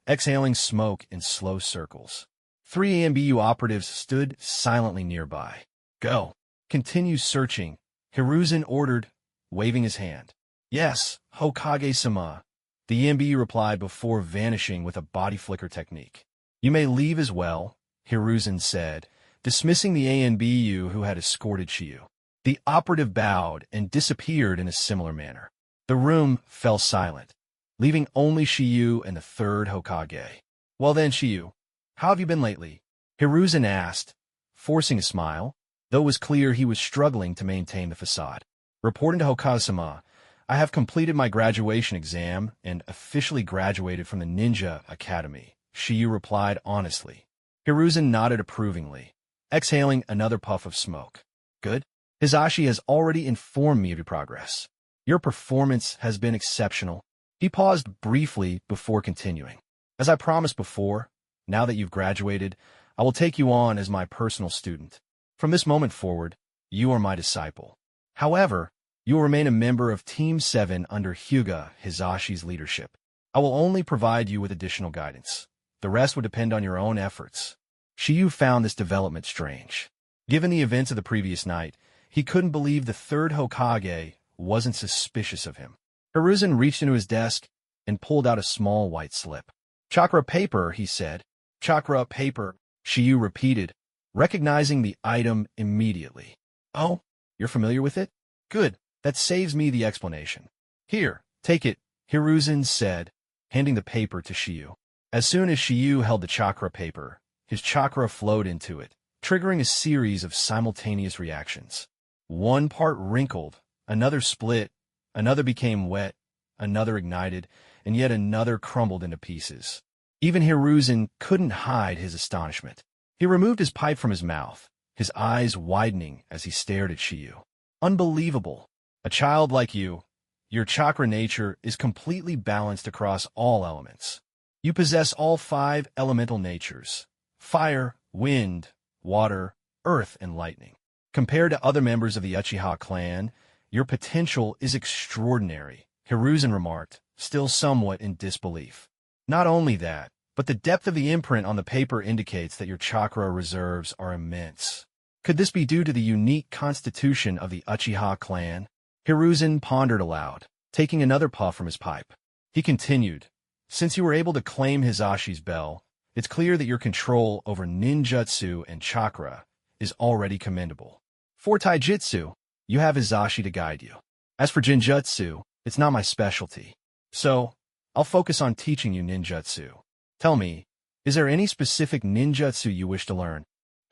exhaling smoke in slow circles. Three ANBU operatives stood silently nearby. Go. Continue searching, Hiruzen ordered, waving his hand. Yes, Hokage-sama, the ANBU replied before vanishing with a body flicker technique. You may leave as well, Hiruzen said, dismissing the ANBU who had escorted Shiyu. The operative bowed and disappeared in a similar manner. The room fell silent, leaving only Shiyu and the third Hokage. Well then, Shiyu, how have you been lately? Hiruzen asked, forcing a smile, though it was clear he was struggling to maintain the facade. Reporting to Hokage-sama, I have completed my graduation exam and officially graduated from the Ninja Academy, Shiyu replied honestly. Hiruzen nodded approvingly, exhaling another puff of smoke. Good. Hizashi has already informed me of your progress. Your performance has been exceptional. He paused briefly before continuing. As I promised before, now that you've graduated, I will take you on as my personal student. From this moment forward, you are my disciple. However, you will remain a member of Team 7 under Hyuga Hizashi's leadership. I will only provide you with additional guidance. The rest would depend on your own efforts. Shiyu found this development strange. Given the events of the previous night, he couldn't believe the third Hokage wasn't suspicious of him. Hiruzen reached into his desk and pulled out a small white slip. Chakra paper, he said. Chakra paper, Shiyu repeated, recognizing the item immediately. Oh, you're familiar with it? Good. That saves me the explanation. Here, take it, Hiruzen said, handing the paper to Shiyu. As soon as Shiyu held the chakra paper, his chakra flowed into it, triggering a series of simultaneous reactions. One part wrinkled, another split, another became wet, another ignited, and yet another crumbled into pieces. Even Hiruzen couldn't hide his astonishment. He removed his pipe from his mouth, his eyes widening as he stared at Shiyu. Unbelievable. A child like you, your chakra nature is completely balanced across all elements. You possess all 5 elemental natures: fire, wind, water, earth, and lightning. Compared to other members of the Uchiha clan, your potential is extraordinary, Hiruzen remarked, still somewhat in disbelief. Not only that, but the depth of the imprint on the paper indicates that your chakra reserves are immense. Could this be due to the unique constitution of the Uchiha clan? Hiruzen pondered aloud, taking another puff from his pipe. He continued, since you were able to claim Hizashi's bell, it's clear that your control over ninjutsu and chakra is already commendable. For taijutsu, you have Hizashi to guide you. As for genjutsu, it's not my specialty. So, I'll focus on teaching you ninjutsu. Tell me, is there any specific ninjutsu you wish to learn?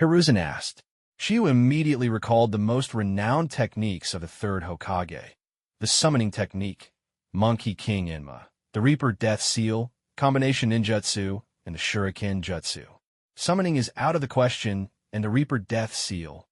Hiruzen asked. Shiyu immediately recalled the most renowned techniques of the third Hokage. The summoning technique, Monkey King Enma, the Reaper Death Seal, combination ninjutsu, and the Shuriken Jutsu. Summoning is out of the question, and the Reaper Death Seal,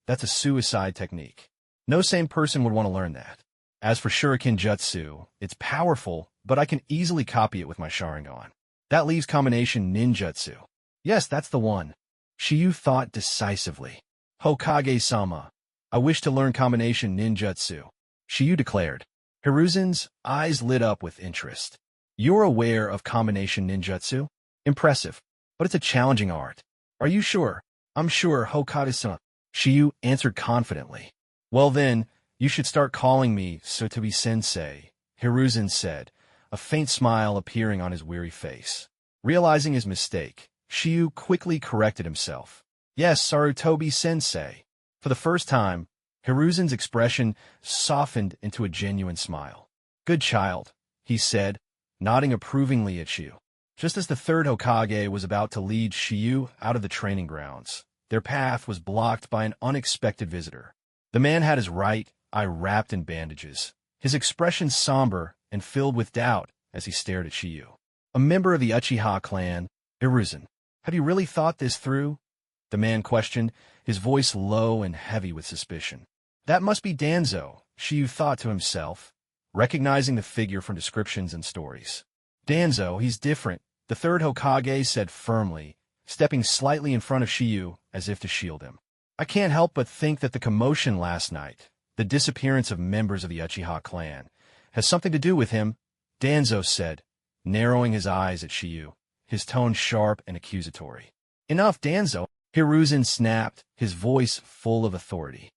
that's a suicide technique. No sane person would want to learn that. As for Shuriken Jutsu, it's powerful, but I can easily copy it with my Sharingan. That leaves combination ninjutsu. Yes, that's the one. Shiyu thought decisively. Hokage-sama, I wish to learn combination ninjutsu, Shiyu declared. Hiruzen's eyes lit up with interest. You're aware of combination ninjutsu? Impressive, but it's a challenging art. Are you sure? I'm sure, Hokage-sama, Shiyu answered confidently. Well then, you should start calling me Sotobi-sensei, Hiruzen said, a faint smile appearing on his weary face. Realizing his mistake, Shiyu quickly corrected himself. Yes, Sarutobi-sensei. For the first time, Hiruzen's expression softened into a genuine smile. Good child, he said, nodding approvingly at Shiyu. Just as the third Hokage was about to lead Shiyu out of the training grounds, their path was blocked by an unexpected visitor. The man had his right eye wrapped in bandages, his expression somber and filled with doubt as he stared at Shiyu. A member of the Uchiha clan, Hiruzen. Have you really thought this through? The man questioned, his voice low and heavy with suspicion. That must be Danzo, Shiyu thought to himself, recognizing the figure from descriptions and stories. Danzo, he's different, the third Hokage said firmly, stepping slightly in front of Shiyu as if to shield him. I can't help but think that the commotion last night, the disappearance of members of the Uchiha clan, has something to do with him, Danzo said, narrowing his eyes at Shiyu, his tone sharp and accusatory. Enough, Danzo, Hiruzen snapped, his voice full of authority.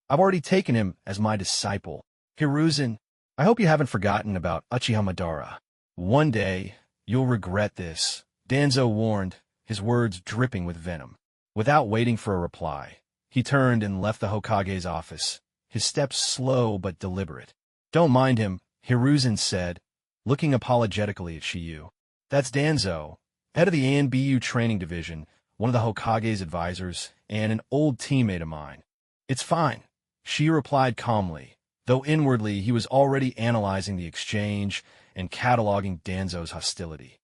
I've already taken him as my disciple. Hiruzen, I hope you haven't forgotten about Uchiha Madara. One day, you'll regret this, Danzo warned, his words dripping with venom. Without waiting for a reply, he turned and left the Hokage's office, his steps slow but deliberate. Don't mind him, Hiruzen said, looking apologetically at Shiyu. That's Danzo, head of the ANBU training division, one of the Hokage's advisors, and an old teammate of mine. It's fine, Shiyu replied calmly, though inwardly he was already analyzing the exchange and cataloging Danzo's hostility.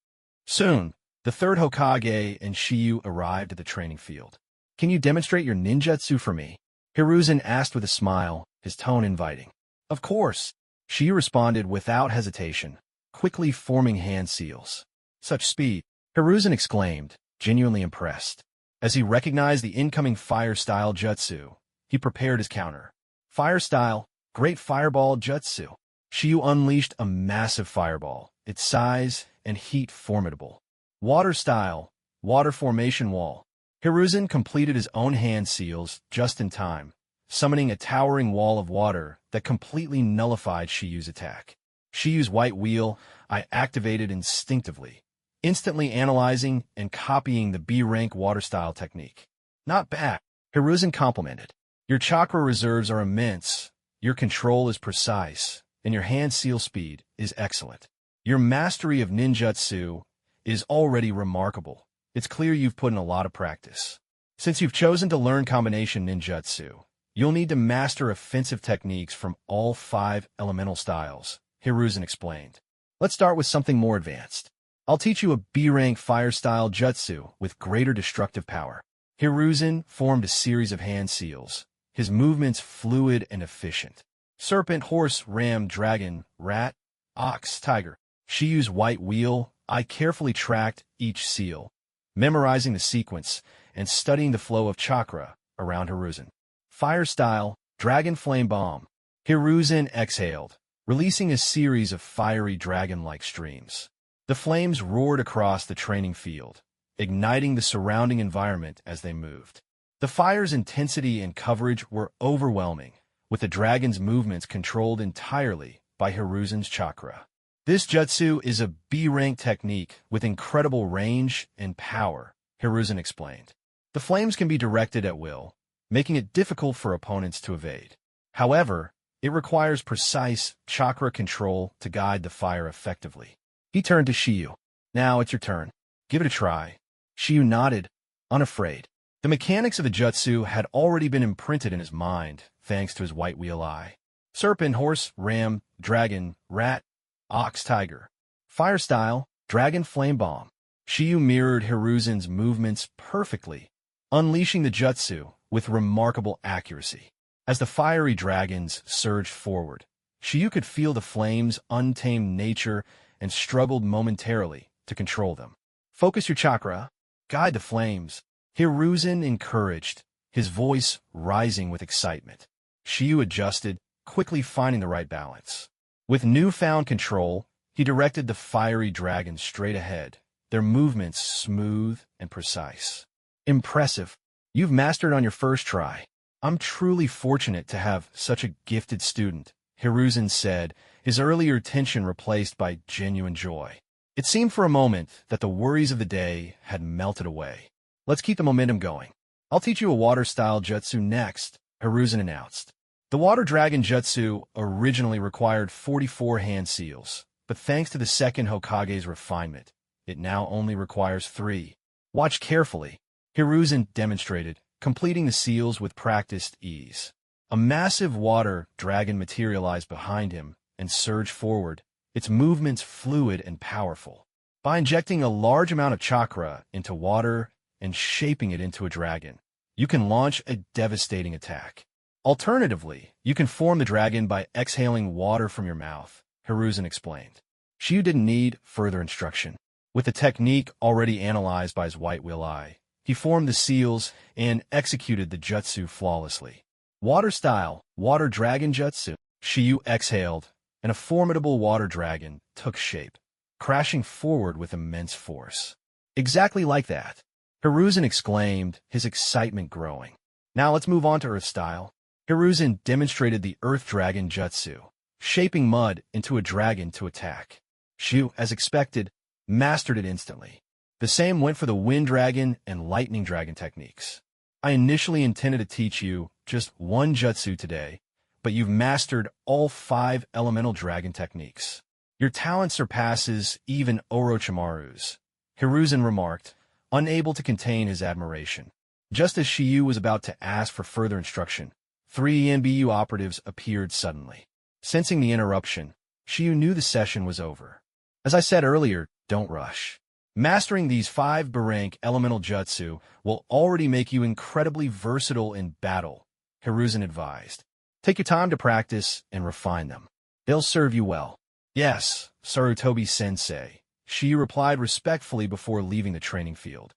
Soon, the third Hokage and Shiyu arrived at the training field. Can you demonstrate your ninjutsu for me? Hiruzen asked with a smile, his tone inviting. Of course, Shiyu responded without hesitation, quickly forming hand seals. Such speed, Hiruzen exclaimed, genuinely impressed. As he recognized the incoming fire-style jutsu, he prepared his counter. Fire-style, great fireball jutsu. Shiyu unleashed a massive fireball, its size and heat formidable. Water-style, water formation wall. Hiruzen completed his own hand seals just in time, summoning a towering wall of water that completely nullified Shiyu's attack. Shiyu's white wheel I activated instinctively, instantly analyzing and copying the B-rank water-style technique. Not bad, Hiruzen complimented. Your chakra reserves are immense, your control is precise, and your hand seal speed is excellent. Your mastery of ninjutsu is already remarkable. It's clear you've put in a lot of practice. Since you've chosen to learn combination ninjutsu, you'll need to master offensive techniques from all 5 elemental styles, Hiruzen explained. Let's start with something more advanced. I'll teach you a B-rank fire-style jutsu with greater destructive power. Hiruzen formed a series of hand seals, his movements fluid and efficient. Serpent, horse, ram, dragon, rat, ox, tiger. Shiyu's white wheel. I carefully tracked each seal, memorizing the sequence and studying the flow of chakra around Hiruzen. Fire style, dragon flame bomb. Hiruzen exhaled, releasing a series of fiery dragon-like streams. The flames roared across the training field, igniting the surrounding environment as they moved. The fire's intensity and coverage were overwhelming, with the dragon's movements controlled entirely by Hiruzen's chakra. This jutsu is a B-rank technique with incredible range and power, Hiruzen explained. The flames can be directed at will, making it difficult for opponents to evade. However, it requires precise chakra control to guide the fire effectively. He turned to Shiyu. Now it's your turn. Give it a try. Shiyu nodded, unafraid. The mechanics of the jutsu had already been imprinted in his mind, thanks to his white wheel eye. Serpent, horse, ram, dragon, rat, ox, tiger. Fire style, dragon flame bomb. Shiyu mirrored Hiruzen's movements perfectly, unleashing the jutsu with remarkable accuracy. As the fiery dragons surged forward, Shiyu could feel the flames' untamed nature and struggled momentarily to control them. Focus your chakra, guide the flames, Hiruzen encouraged, his voice rising with excitement. Shiyu adjusted, quickly finding the right balance. With newfound control, he directed the fiery dragons straight ahead, their movements smooth and precise. Impressive. You've mastered on your first try. I'm truly fortunate to have such a gifted student, Hiruzen said, his earlier tension replaced by genuine joy. It seemed for a moment that the worries of the day had melted away. Let's keep the momentum going. I'll teach you a water-style jutsu next, Hiruzen announced. The water dragon jutsu originally required 44 hand seals, but thanks to the second Hokage's refinement, it now only requires 3. Watch carefully. Hiruzen demonstrated, completing the seals with practiced ease. A massive water dragon materialized behind him and surged forward, its movements fluid and powerful. By injecting a large amount of chakra into water and shaping it into a dragon, you can launch a devastating attack. Alternatively, you can form the dragon by exhaling water from your mouth, Hiruzen explained. Shiyu didn't need further instruction. With the technique already analyzed by his white wheel eye, he formed the seals and executed the jutsu flawlessly. Water-style, water dragon jutsu. Shiyu exhaled, and a formidable water dragon took shape, crashing forward with immense force. Exactly like that, Hiruzen exclaimed, his excitement growing. Now let's move on to Earth-style. Hiruzen demonstrated the Earth Dragon Jutsu, shaping mud into a dragon to attack. Shiyu, as expected, mastered it instantly. The same went for the Wind Dragon and Lightning Dragon techniques. I initially intended to teach you just one jutsu today, but you've mastered all 5 elemental dragon techniques. Your talent surpasses even Orochimaru's, Hiruzen remarked, unable to contain his admiration. Just as Shiyu was about to ask for further instruction, 3 NBU operatives appeared suddenly. Sensing the interruption, Shiyu knew the session was over. As I said earlier, don't rush. Mastering these 5 B-rank elemental jutsu will already make you incredibly versatile in battle, Hiruzen advised. Take your time to practice and refine them. They'll serve you well. Yes, Sarutobi-sensei, Shiyu replied respectfully before leaving the training field.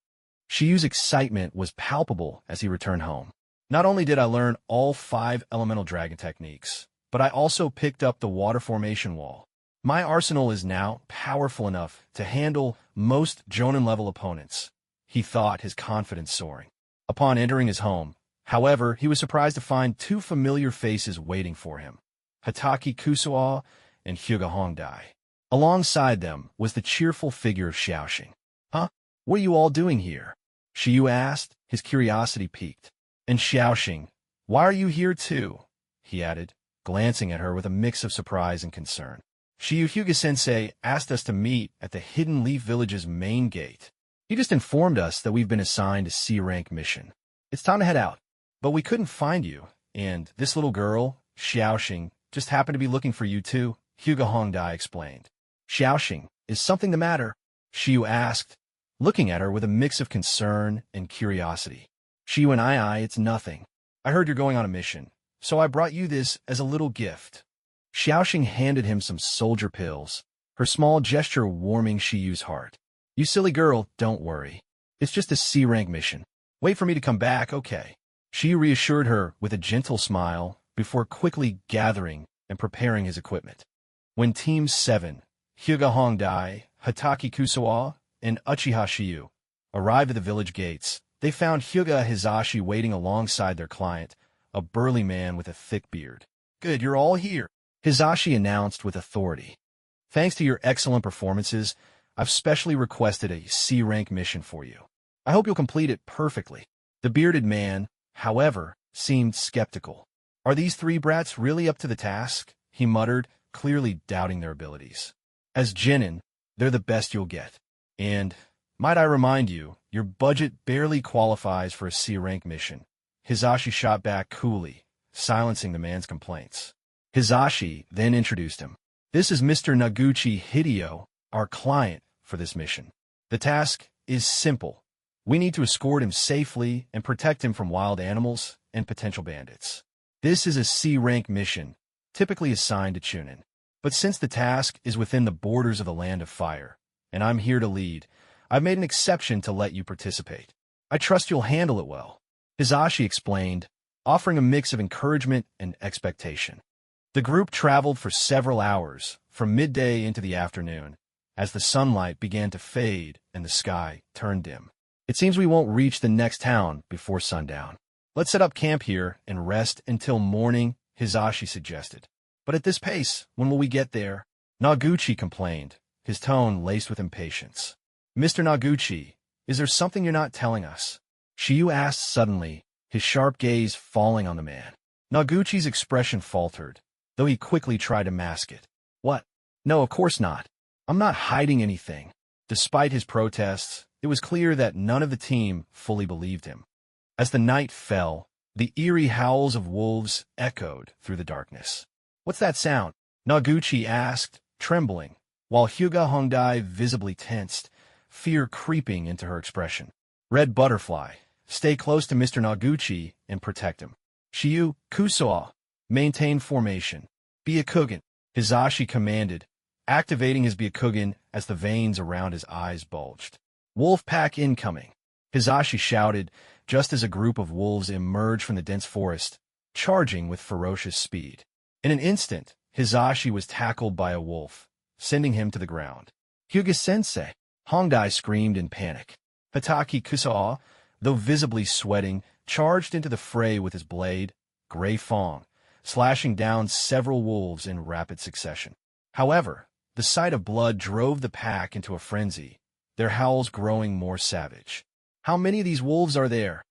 Shiyu's excitement was palpable as he returned home. Not only did I learn all 5 elemental dragon techniques, but I also picked up the water formation wall. My arsenal is now powerful enough to handle most Jonin-level opponents, he thought, his confidence soaring. Upon entering his home, however, he was surprised to find 2 familiar faces waiting for him, Hatake Kusuo and Hyuga Hongdai. Alongside them was the cheerful figure of Xiaoxing. Huh? What are you all doing here? Shiyu asked, his curiosity piqued. And Xiaoxing, why are you here too? He added, glancing at her with a mix of surprise and concern. Shiyu, Hyuga-sensei asked us to meet at the Hidden Leaf Village's main gate. He just informed us that we've been assigned a C-rank mission. It's time to head out. But we couldn't find you, and this little girl, Xiaoxing, just happened to be looking for you too, Hyuga Hongdai explained. Xiaoxing, is something the matter? Shiyu asked, looking at her with a mix of concern and curiosity. Shiyu and it's nothing. I heard you're going on a mission, so I brought you this as a little gift. Xiaoxing handed him some soldier pills, her small gesture warming Shiyu's heart. You silly girl, don't worry. It's just a C-rank mission. Wait for me to come back, okay? Shiyu reassured her with a gentle smile before quickly gathering and preparing his equipment. When Team 7, Hyuga Hongdai, Hataki Kusawa, and Uchiha Shiyu, arrived at the village gates, they found Hyuga Hizashi waiting alongside their client, a burly man with a thick beard. Good, you're all here, Hizashi announced with authority. Thanks to your excellent performances, I've specially requested a C-rank mission for you. I hope you'll complete it perfectly. The bearded man, however, seemed skeptical. Are these three brats really up to the task? He muttered, clearly doubting their abilities. As genin, they're the best you'll get. And, might I remind you, your budget barely qualifies for a C-rank mission. Hizashi shot back coolly, silencing the man's complaints. Hizashi then introduced him. This is Mr. Noguchi Hideo, our client for this mission. The task is simple. We need to escort him safely and protect him from wild animals and potential bandits. This is a C-rank mission, typically assigned to Chunin. But since the task is within the borders of the Land of Fire, and I'm here to lead, I've made an exception to let you participate. I trust you'll handle it well. Hizashi explained, offering a mix of encouragement and expectation. The group traveled for several hours, from midday into the afternoon, as the sunlight began to fade and the sky turned dim. It seems we won't reach the next town before sundown. Let's set up camp here and rest until morning, Hizashi suggested. But at this pace, when will we get there? Noguchi complained, his tone laced with impatience. Mr. Noguchi, is there something you're not telling us? Shiyu asked suddenly, his sharp gaze falling on the man. Noguchi's expression faltered, though he quickly tried to mask it. What? No, of course not. I'm not hiding anything. Despite his protests, it was clear that none of the team fully believed him. As the night fell, the eerie howls of wolves echoed through the darkness. What's that sound? Noguchi asked, trembling, while Hyuga Hongdai visibly tensed, fear creeping into her expression. Red Butterfly, stay close to Mr. Noguchi and protect him. Shiyu, Kusawa, maintain formation. Byakugan, Hizashi commanded, activating his Byakugan as the veins around his eyes bulged. Wolf pack incoming, Hizashi shouted just as a group of wolves emerged from the dense forest, charging with ferocious speed. In an instant, Hizashi was tackled by a wolf, sending him to the ground. Hyuga-sensei, Hongdai screamed in panic. Hataki Kusawa, though visibly sweating, charged into the fray with his blade, Gray Fong, slashing down several wolves in rapid succession. However, the sight of blood drove the pack into a frenzy, their howls growing more savage. How many of these wolves are there?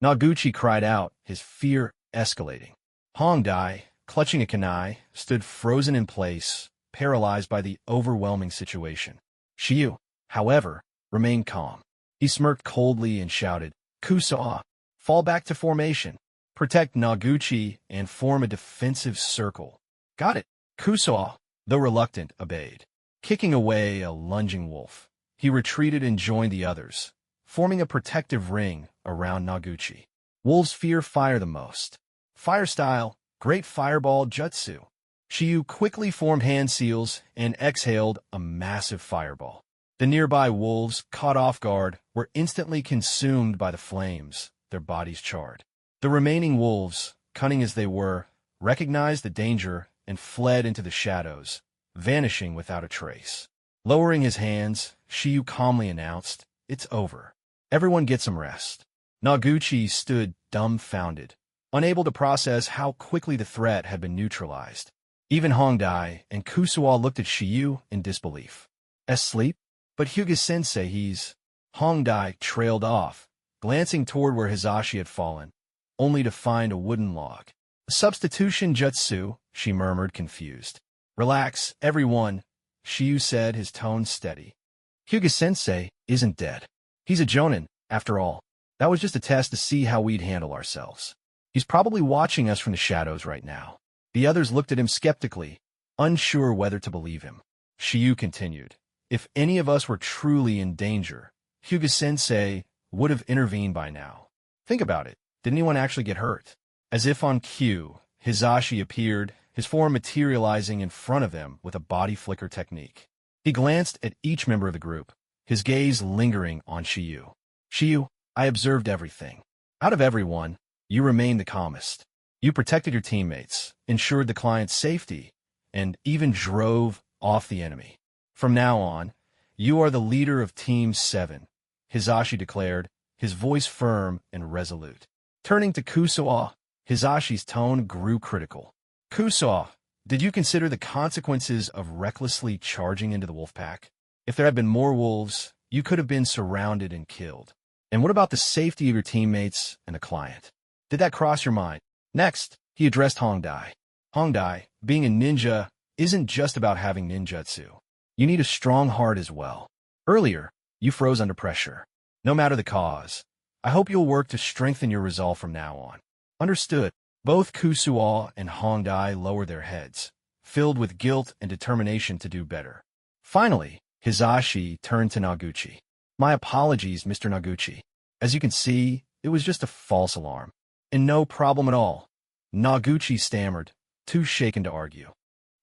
Noguchi cried out, his fear escalating. Hongdai, clutching a kunai, stood frozen in place, paralyzed by the overwhelming situation. Shiyu, however, remained calm. He smirked coldly and shouted, Kusawa, fall back to formation. Protect Noguchi and form a defensive circle. Got it. Kusawa, though reluctant, obeyed. Kicking away a lunging wolf, he retreated and joined the others, forming a protective ring around Noguchi. Wolves fear fire the most. Fire style, Great Fireball Jutsu. Shiyu quickly formed hand seals and exhaled a massive fireball. The nearby wolves, caught off guard, were instantly consumed by the flames, their bodies charred. The remaining wolves, cunning as they were, recognized the danger and fled into the shadows, vanishing without a trace. Lowering his hands, Shiyu calmly announced, It's over. Everyone get some rest. Noguchi stood dumbfounded, unable to process how quickly the threat had been neutralized. Even Hongdai and Kusawa looked at Shiyu in disbelief. Asleep? But Hyuga-sensei, he's... Hongdai trailed off, glancing toward where Hizashi had fallen, only to find a wooden log. A substitution jutsu, she murmured, confused. Relax, everyone, Shiyu said, his tone steady. Hyuga-sensei isn't dead. He's a jonin, after all. That was just a test to see how we'd handle ourselves. He's probably watching us from the shadows right now. The others looked at him skeptically, unsure whether to believe him. Shiyu continued, "If any of us were truly in danger, Hyuga-sensei would have intervened by now. Think about it. Did anyone actually get hurt?" As if on cue, Hizashi appeared, his form materializing in front of them with a body flicker technique. He glanced at each member of the group, his gaze lingering on Shiyu. "Shiyu, I observed everything. Out of everyone, you remained the calmest. You protected your teammates, ensured the client's safety, and even drove off the enemy. From now on, you are the leader of Team 7, Hizashi declared, his voice firm and resolute. Turning to Kusuo, Hizashi's tone grew critical. "Kusuo, did you consider the consequences of recklessly charging into the wolf pack? If there had been more wolves, you could have been surrounded and killed. And what about the safety of your teammates and the client? Did that cross your mind?" Next, he addressed Hongdai. "Hongdai, being a ninja isn't just about having ninjutsu. You need a strong heart as well. Earlier, you froze under pressure. No matter the cause, I hope you'll work to strengthen your resolve from now on." "Understood." Both Kusuo and Hongdai lowered their heads, filled with guilt and determination to do better. Finally, Hizashi turned to Noguchi. "My apologies, Mr. Noguchi. As you can see, it was just a false alarm." "And no problem at all," Noguchi stammered, too shaken to argue.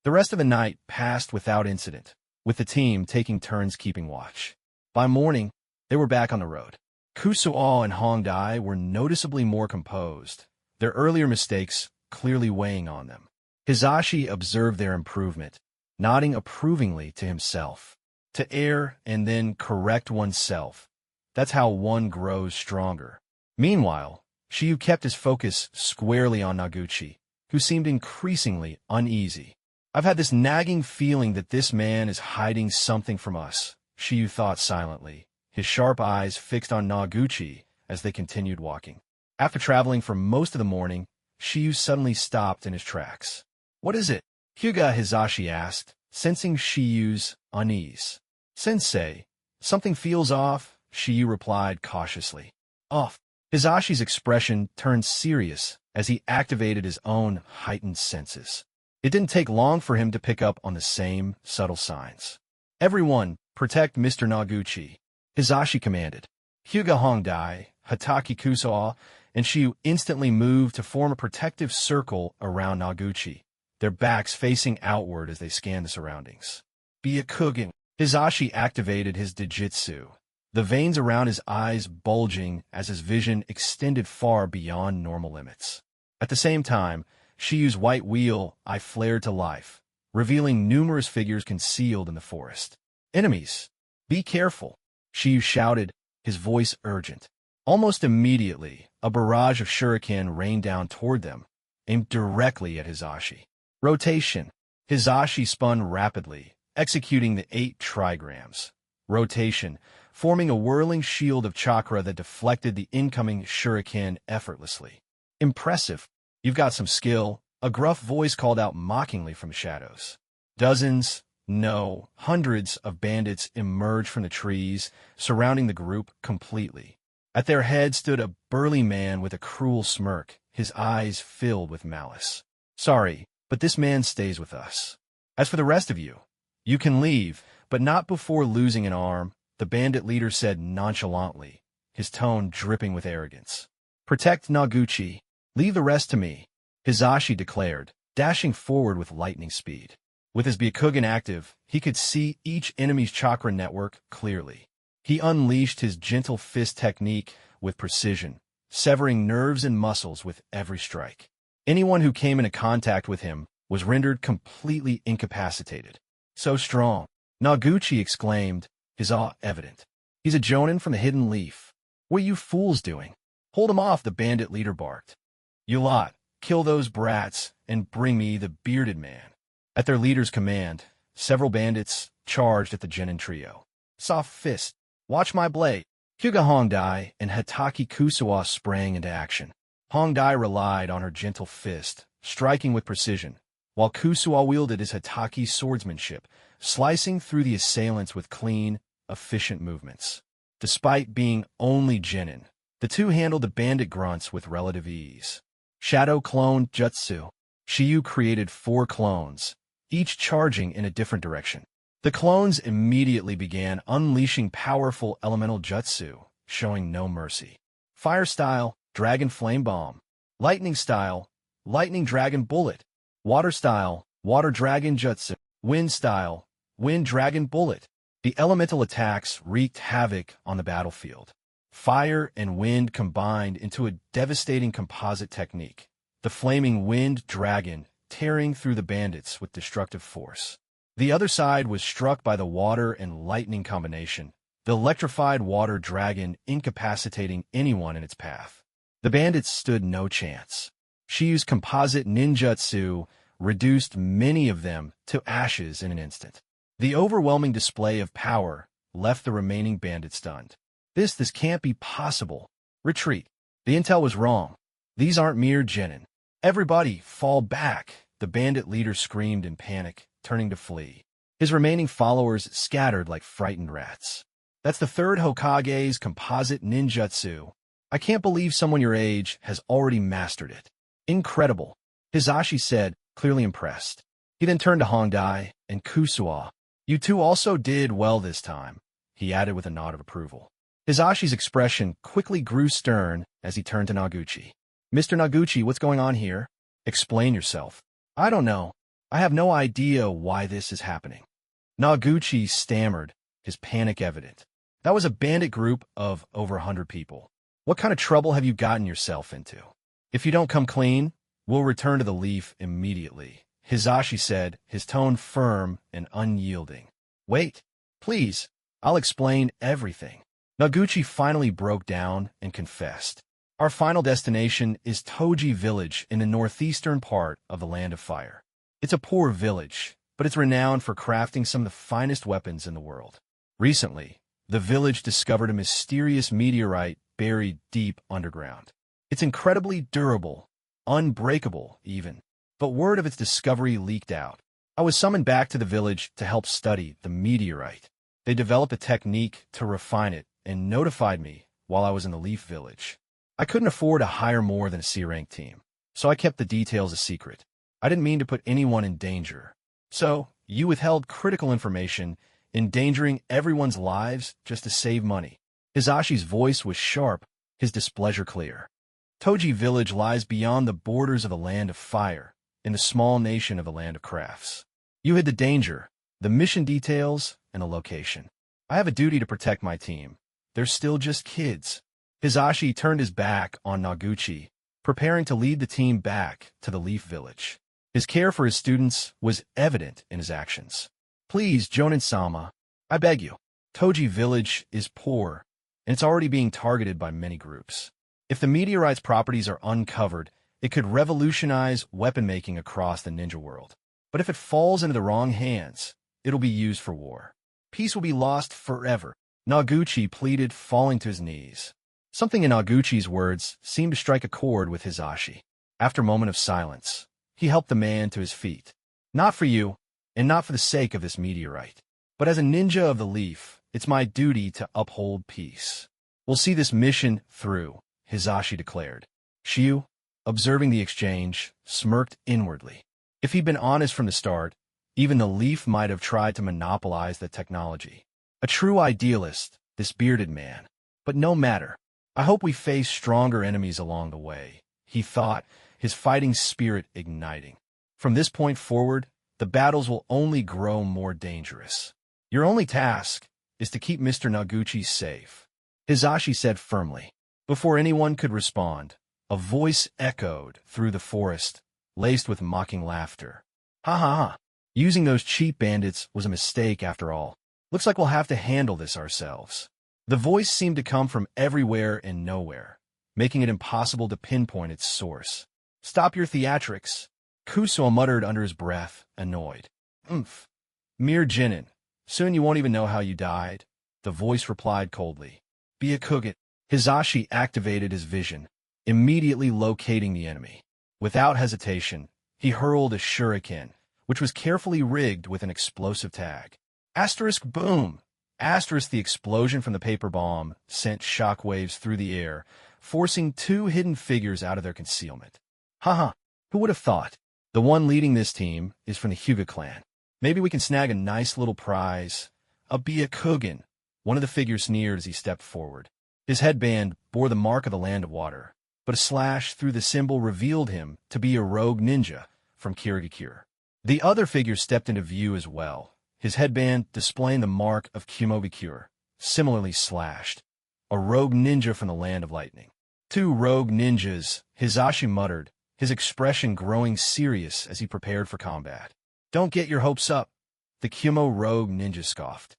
The rest of the night passed without incident, with the team taking turns keeping watch. By morning, they were back on the road. Kusuo and Hongdai were noticeably more composed, their earlier mistakes clearly weighing on them. Hizashi observed their improvement, nodding approvingly to himself. To err and then correct oneself, that's how one grows stronger. Meanwhile, Shiyu kept his focus squarely on Noguchi, who seemed increasingly uneasy. "I've had this nagging feeling that this man is hiding something from us," Shiyu thought silently, his sharp eyes fixed on Noguchi as they continued walking. After traveling for most of the morning, Shiyu suddenly stopped in his tracks. "What is it?" Hyuga Hizashi asked, sensing Shiyu's unease. "Sensei, something feels off," Shiyu replied cautiously. "Off." Hizashi's expression turned serious as he activated his own heightened senses. It didn't take long for him to pick up on the same subtle signs. "Everyone, protect Mr. Noguchi," Hizashi commanded. Hyuga Hongdai, Hataki Kusuo, and Shiyu instantly moved to form a protective circle around Noguchi, their backs facing outward as they scanned the surroundings. "Byakugan." Hizashi activated his Dojutsu, the veins around his eyes bulging as his vision extended far beyond normal limits. At the same time, Shiyu's white wheel eye flared to life, revealing numerous figures concealed in the forest. "Enemies! Be careful!" Shiyu shouted, his voice urgent. Almost immediately, a barrage of shuriken rained down toward them, aimed directly at Hizashi. Rotation. Hizashi spun rapidly, executing the 8 trigrams. Rotation, forming a whirling shield of chakra that deflected the incoming shuriken effortlessly. "Impressive. You've got some skill," a gruff voice called out mockingly from the shadows. Dozens, no, hundreds of bandits emerged from the trees, surrounding the group completely. At their head stood a burly man with a cruel smirk, his eyes filled with malice. "Sorry, but this man stays with us. As for the rest of you, you can leave, but not before losing an arm," the bandit leader said nonchalantly, his tone dripping with arrogance. "Protect Noguchi. Leave the rest to me," Hizashi declared, dashing forward with lightning speed. With his Byakugan active, he could see each enemy's chakra network clearly. He unleashed his gentle fist technique with precision, severing nerves and muscles with every strike. Anyone who came into contact with him was rendered completely incapacitated. "So strong," Noguchi exclaimed, his awe evident. "He's a jonin from the Hidden Leaf. What are you fools doing?" "Hold him off," the bandit leader barked. "You lot, kill those brats and bring me the bearded man." At their leader's command, several bandits charged at the genin trio. "Soft fist, watch my blade." Hyuga Hongdai and Hataki Kusuo sprang into action. Hongdai relied on her gentle fist, striking with precision, while Kusuo wielded his Hataki swordsmanship, slicing through the assailants with clean, efficient movements. Despite being only genin, the two handled the bandit grunts with relative ease. Shadow Clone Jutsu. Shiyu created 4 clones, each charging in a different direction. The clones immediately began unleashing powerful elemental jutsu, showing no mercy. Fire style, Dragon Flame Bomb. Lightning style, Lightning Dragon Bullet. Water style, Water Dragon Jutsu. Wind style, Wind Dragon Bullet. The elemental attacks wreaked havoc on the battlefield. Fire and wind combined into a devastating composite technique. The flaming wind dragon tearing through the bandits with destructive force. The other side was struck by the water and lightning combination, the electrified water dragon incapacitating anyone in its path. The bandits stood no chance. She used composite ninjutsu, reduced many of them to ashes in an instant. The overwhelming display of power left the remaining bandits stunned. This can't be possible. Retreat. The intel was wrong. These aren't mere genin. Everybody, fall back, the bandit leader screamed in panic, turning to flee. His remaining followers scattered like frightened rats. That's the third Hokage's composite ninjutsu. I can't believe someone your age has already mastered it. Incredible, Hisashi said, clearly impressed. He then turned to Hongdai and Kusuo. You two also did well this time, he added with a nod of approval. Hisashi's expression quickly grew stern as he turned to Noguchi. Mr. Noguchi, what's going on here? Explain yourself. I don't know. I have no idea why this is happening. Noguchi stammered, his panic evident. That was a bandit group of over 100 people. What kind of trouble have you gotten yourself into? If you don't come clean, we'll return to the leaf immediately, Hisashi said, his tone firm and unyielding. Wait, please, I'll explain everything. Noguchi finally broke down and confessed. Our final destination is Toji Village in the northeastern part of the Land of Fire. It's a poor village, but it's renowned for crafting some of the finest weapons in the world. Recently, the village discovered a mysterious meteorite buried deep underground. It's incredibly durable, unbreakable even, but word of its discovery leaked out. I was summoned back to the village to help study the meteorite. They developed a technique to refine it and notified me while I was in the Leaf Village. I couldn't afford to hire more than a C-rank team, so I kept the details a secret. I didn't mean to put anyone in danger. So, you withheld critical information, endangering everyone's lives just to save money. Hisashi's voice was sharp, his displeasure clear. Toji Village lies beyond the borders of the Land of Fire, in the small nation of the Land of Crafts. You hid the danger, the mission details, and the location. I have a duty to protect my team. They're still just kids. Hisashi turned his back on Noguchi, preparing to lead the team back to the Leaf Village. His care for his students was evident in his actions. Please, Jonin-sama, I beg you. Toji Village is poor, and it's already being targeted by many groups. If the meteorite's properties are uncovered, it could revolutionize weapon-making across the ninja world. But if it falls into the wrong hands, it'll be used for war. Peace will be lost forever. Noguchi pleaded, falling to his knees. Something in Noguchi's words seemed to strike a chord with Hisashi. After a moment of silence, he helped the man to his feet. Not for you, and not for the sake of this meteorite, but as a ninja of the leaf, it's my duty to uphold peace. We'll see this mission through, Hisashi declared. Shiu, observing the exchange, smirked inwardly. If he'd been honest from the start, even the leaf might have tried to monopolize the technology. A true idealist, this bearded man. But no matter. I hope we face stronger enemies along the way, he thought, his fighting spirit igniting. From this point forward, the battles will only grow more dangerous. Your only task is to keep Mr. Noguchi safe, Hisashi said firmly. Before anyone could respond, a voice echoed through the forest, laced with mocking laughter. Ha ha ha. Using those cheap bandits was a mistake after all. Looks like we'll have to handle this ourselves. The voice seemed to come from everywhere and nowhere, making it impossible to pinpoint its source. Stop your theatrics, Kusuo muttered under his breath, annoyed. Mere genin. Soon you won't even know how you died, the voice replied coldly. Be a Kuget. Hisashi activated his vision, immediately locating the enemy. Without hesitation, he hurled a shuriken, which was carefully rigged with an explosive tag. Asterisk boom! Asterisk the explosion from the paper bomb sent shockwaves through the air, forcing two hidden figures out of their concealment. Haha, who would have thought? The The one leading this team is from the Hyuga clan. Maybe we can snag a nice little prize. A Byakugan. One of the figures sneered as he stepped forward. His headband bore the mark of the Land of Water, but a slash through the symbol revealed him to be a rogue ninja from Kirigakure. The other figure stepped into view as well, his headband displaying the mark of Kumobikure, similarly slashed. A rogue ninja from the Land of Lightning. Two rogue ninjas, Hizashi muttered, his expression growing serious as he prepared for combat. Don't get your hopes up, the Kumo rogue ninja scoffed.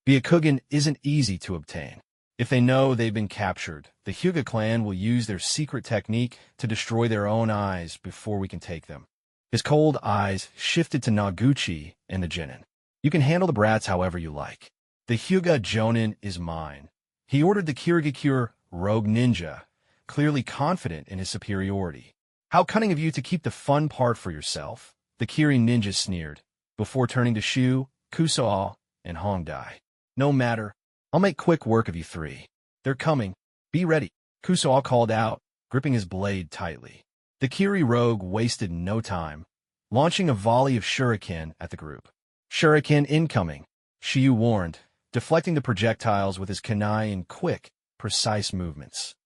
Byakugan isn't easy to obtain. If they know they've been captured, the Hyuga clan will use their secret technique to destroy their own eyes before we can take them. His cold eyes shifted to Noguchi and the Genin. You can handle the brats however you like. The Hyuga Jonin is mine. He ordered the Kirigakure rogue ninja, clearly confident in his superiority. How cunning of you to keep the fun part for yourself, the Kiri ninja sneered, before turning to Shu, Kusao, and Hongdai. No matter, I'll make quick work of you three. They're coming. Be ready, Kusao called out, gripping his blade tightly. The Kiri rogue wasted no time, launching a volley of shuriken at the group. Shuriken incoming, Shiyu warned, deflecting the projectiles with his kunai in quick, precise movements.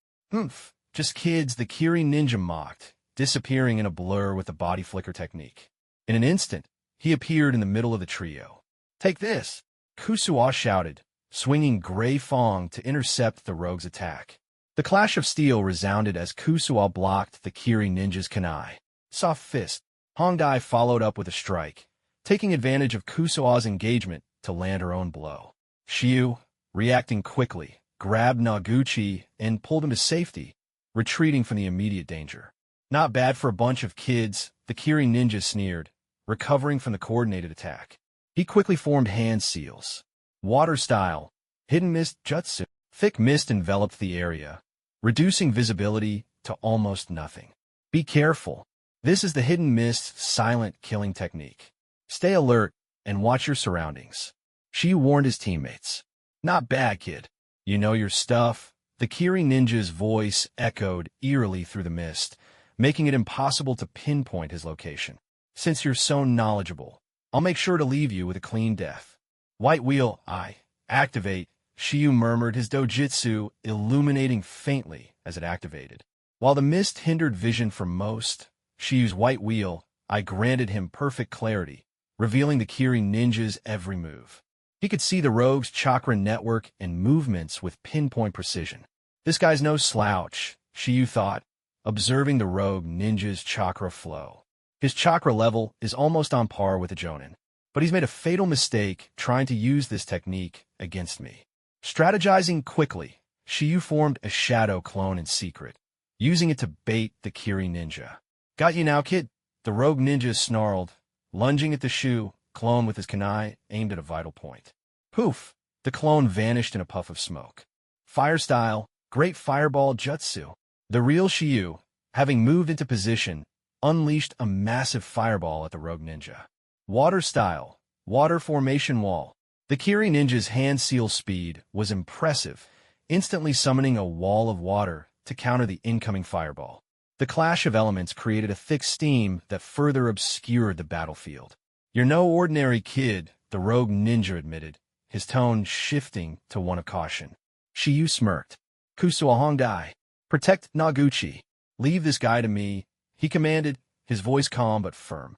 Just kids, the Kiri ninja mocked, disappearing in a blur with the body flicker technique. In an instant, he appeared in the middle of the trio. Take this, Kusao shouted, swinging Grey Fong to intercept the rogue's attack. The clash of steel resounded as Kusao blocked the Kiri ninja's kunai. Soft fist. Hongdai followed up with a strike, taking advantage of Kusao's engagement to land her own blow. Shiyu, reacting quickly, grabbed Noguchi and pulled him to safety, retreating from the immediate danger. Not bad for a bunch of kids, the Kiri ninja sneered, recovering from the coordinated attack. He quickly formed hand seals. Water style, hidden mist jutsu. Thick mist enveloped the area, reducing visibility to almost nothing. Be careful. This is the hidden mist silent killing technique. Stay alert and watch your surroundings. She warned his teammates. Not bad, kid. You know your stuff. The Kiri ninja's voice echoed eerily through the mist, making it impossible to pinpoint his location. Since you're so knowledgeable, I'll make sure to leave you with a clean death. White wheel, activate, Shiyu murmured, his dojutsu illuminating faintly as it activated. While the mist hindered vision for most, Shiyu's white wheel, granted him perfect clarity, revealing the Kiri ninja's every move. He could see the rogue's chakra network and movements with pinpoint precision. This guy's no slouch, Shiyu thought, observing the rogue ninja's chakra flow. His chakra level is almost on par with the Jonin, but he's made a fatal mistake trying to use this technique against me. Strategizing quickly, Shiyu formed a shadow clone in secret, using it to bait the Kiri ninja. Got you now, kid, the rogue ninja snarled, lunging at the Shu clone with his kunai aimed at a vital point. Poof! The clone vanished in a puff of smoke. Fire style, great fireball jutsu. The real Shiyu, having moved into position, unleashed a massive fireball at the rogue ninja. Water style, water formation wall. The Kiri ninja's hand seal speed was impressive, instantly summoning a wall of water to counter the incoming fireball. The clash of elements created a thick steam that further obscured the battlefield. You're no ordinary kid, the rogue ninja admitted, his tone shifting to one of caution. Shiyu smirked. Kusao Hongdai, protect Noguchi. Leave this guy to me, he commanded, his voice calm but firm.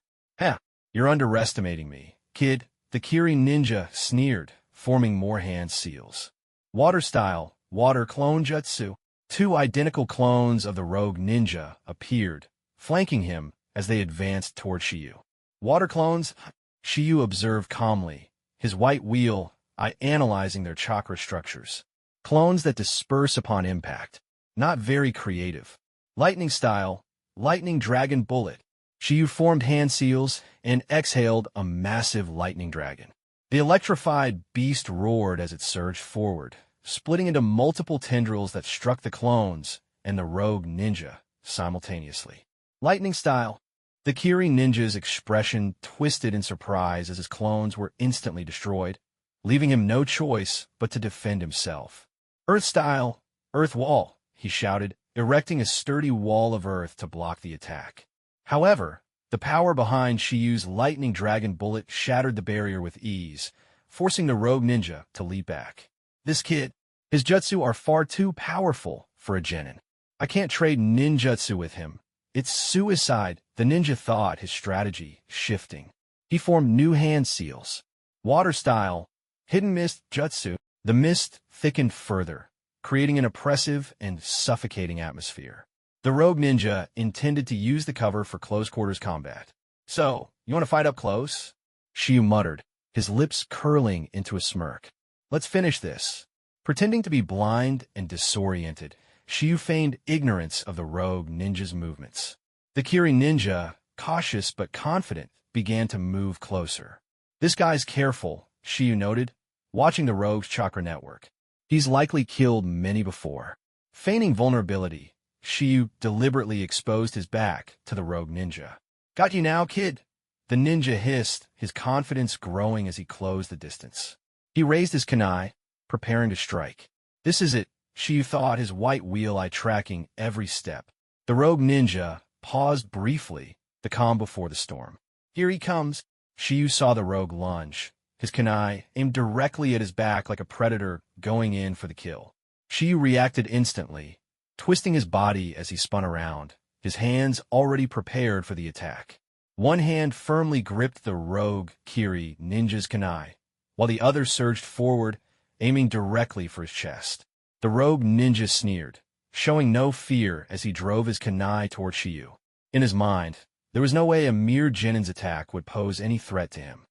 You're underestimating me, kid, the Kiri ninja sneered, forming more hand seals. Water style, water clone jutsu. Two identical clones of the rogue ninja appeared, flanking him as they advanced toward Shiyu. Water clones, Shiyu observed calmly, his white wheel analyzing their chakra structures. Clones that disperse upon impact. Not very creative. Lightning style, lightning dragon bullet. Shiyu formed hand seals and exhaled a massive lightning dragon. The electrified beast roared as it surged forward, splitting into multiple tendrils that struck the clones and the rogue ninja simultaneously. Lightning style. The Kiri ninja's expression twisted in surprise as his clones were instantly destroyed, leaving him no choice but to defend himself. Earth style, earth wall, he shouted, erecting a sturdy wall of earth to block the attack. However, The power behind Shiyu's lightning dragon bullet shattered the barrier with ease, forcing the rogue ninja to leap back. This kid, his jutsu are far too powerful for a genin. I can't trade ninjutsu with him. It's suicide, the ninja thought, his strategy shifting. He formed new hand seals. Water style, hidden mist jutsu. The mist thickened further, creating an oppressive and suffocating atmosphere. The rogue ninja intended to use the cover for close-quarters combat. So, you want to fight up close? Shiyu muttered, his lips curling into a smirk. Let's finish this. Pretending to be blind and disoriented, Shiyu feigned ignorance of the rogue ninja's movements. The Kiri ninja, cautious but confident, began to move closer. This guy's careful, Shiyu noted, watching the rogue's chakra network. He's likely killed many before. Feigning vulnerability, Shiyu deliberately exposed his back to the rogue ninja. Got you now, kid? The ninja hissed, his confidence growing as he closed the distance. He raised his kunai, preparing to strike. This is it, Shiyu thought, his white wheel-eye tracking every step. The rogue ninja paused briefly, the calm before the storm. Here he comes. Shiyu saw the rogue lunge, his kunai aimed directly at his back like a predator going in for the kill. Shiyu reacted instantly, twisting his body as he spun around, his hands already prepared for the attack. One hand firmly gripped the rogue Kiri ninja's kunai, while the other surged forward, aiming directly for his chest. The rogue ninja sneered, showing no fear as he drove his kunai toward Shiyu. In his mind, there was no way a mere genin's attack would pose any threat to him.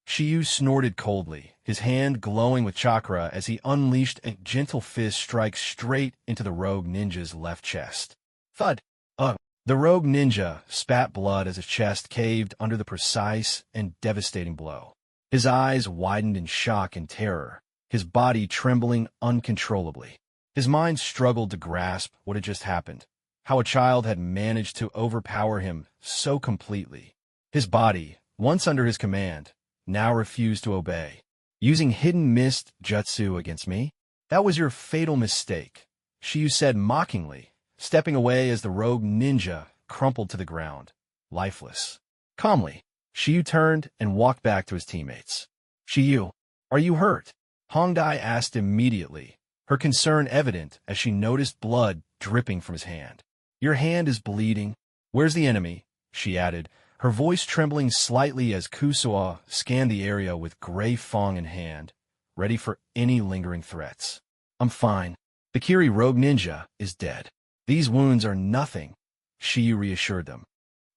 Shiyu snorted coldly, his hand glowing with chakra as he unleashed a gentle fist strike straight into the rogue ninja's left chest. Thud! The rogue ninja spat blood as his chest caved under the precise and devastating blow. His eyes widened in shock and terror, his body trembling uncontrollably. His mind struggled to grasp what had just happened, how a child had managed to overpower him so completely. His body, once under his command, now refused to obey. Using hidden mist jutsu against me? That was your fatal mistake, Shiyu said mockingly, stepping away as the rogue ninja crumpled to the ground, lifeless. Calmly, Shiyu turned and walked back to his teammates. Shiyu, are you hurt? Hongdai asked immediately, her concern evident as she noticed blood dripping from his hand. Your hand is bleeding. Where's the enemy? She added, her voice trembling slightly as Kusuo scanned the area with gray fang in hand, ready for any lingering threats. I'm fine. The Kiri rogue ninja is dead. These wounds are nothing, Shiyu reassured them.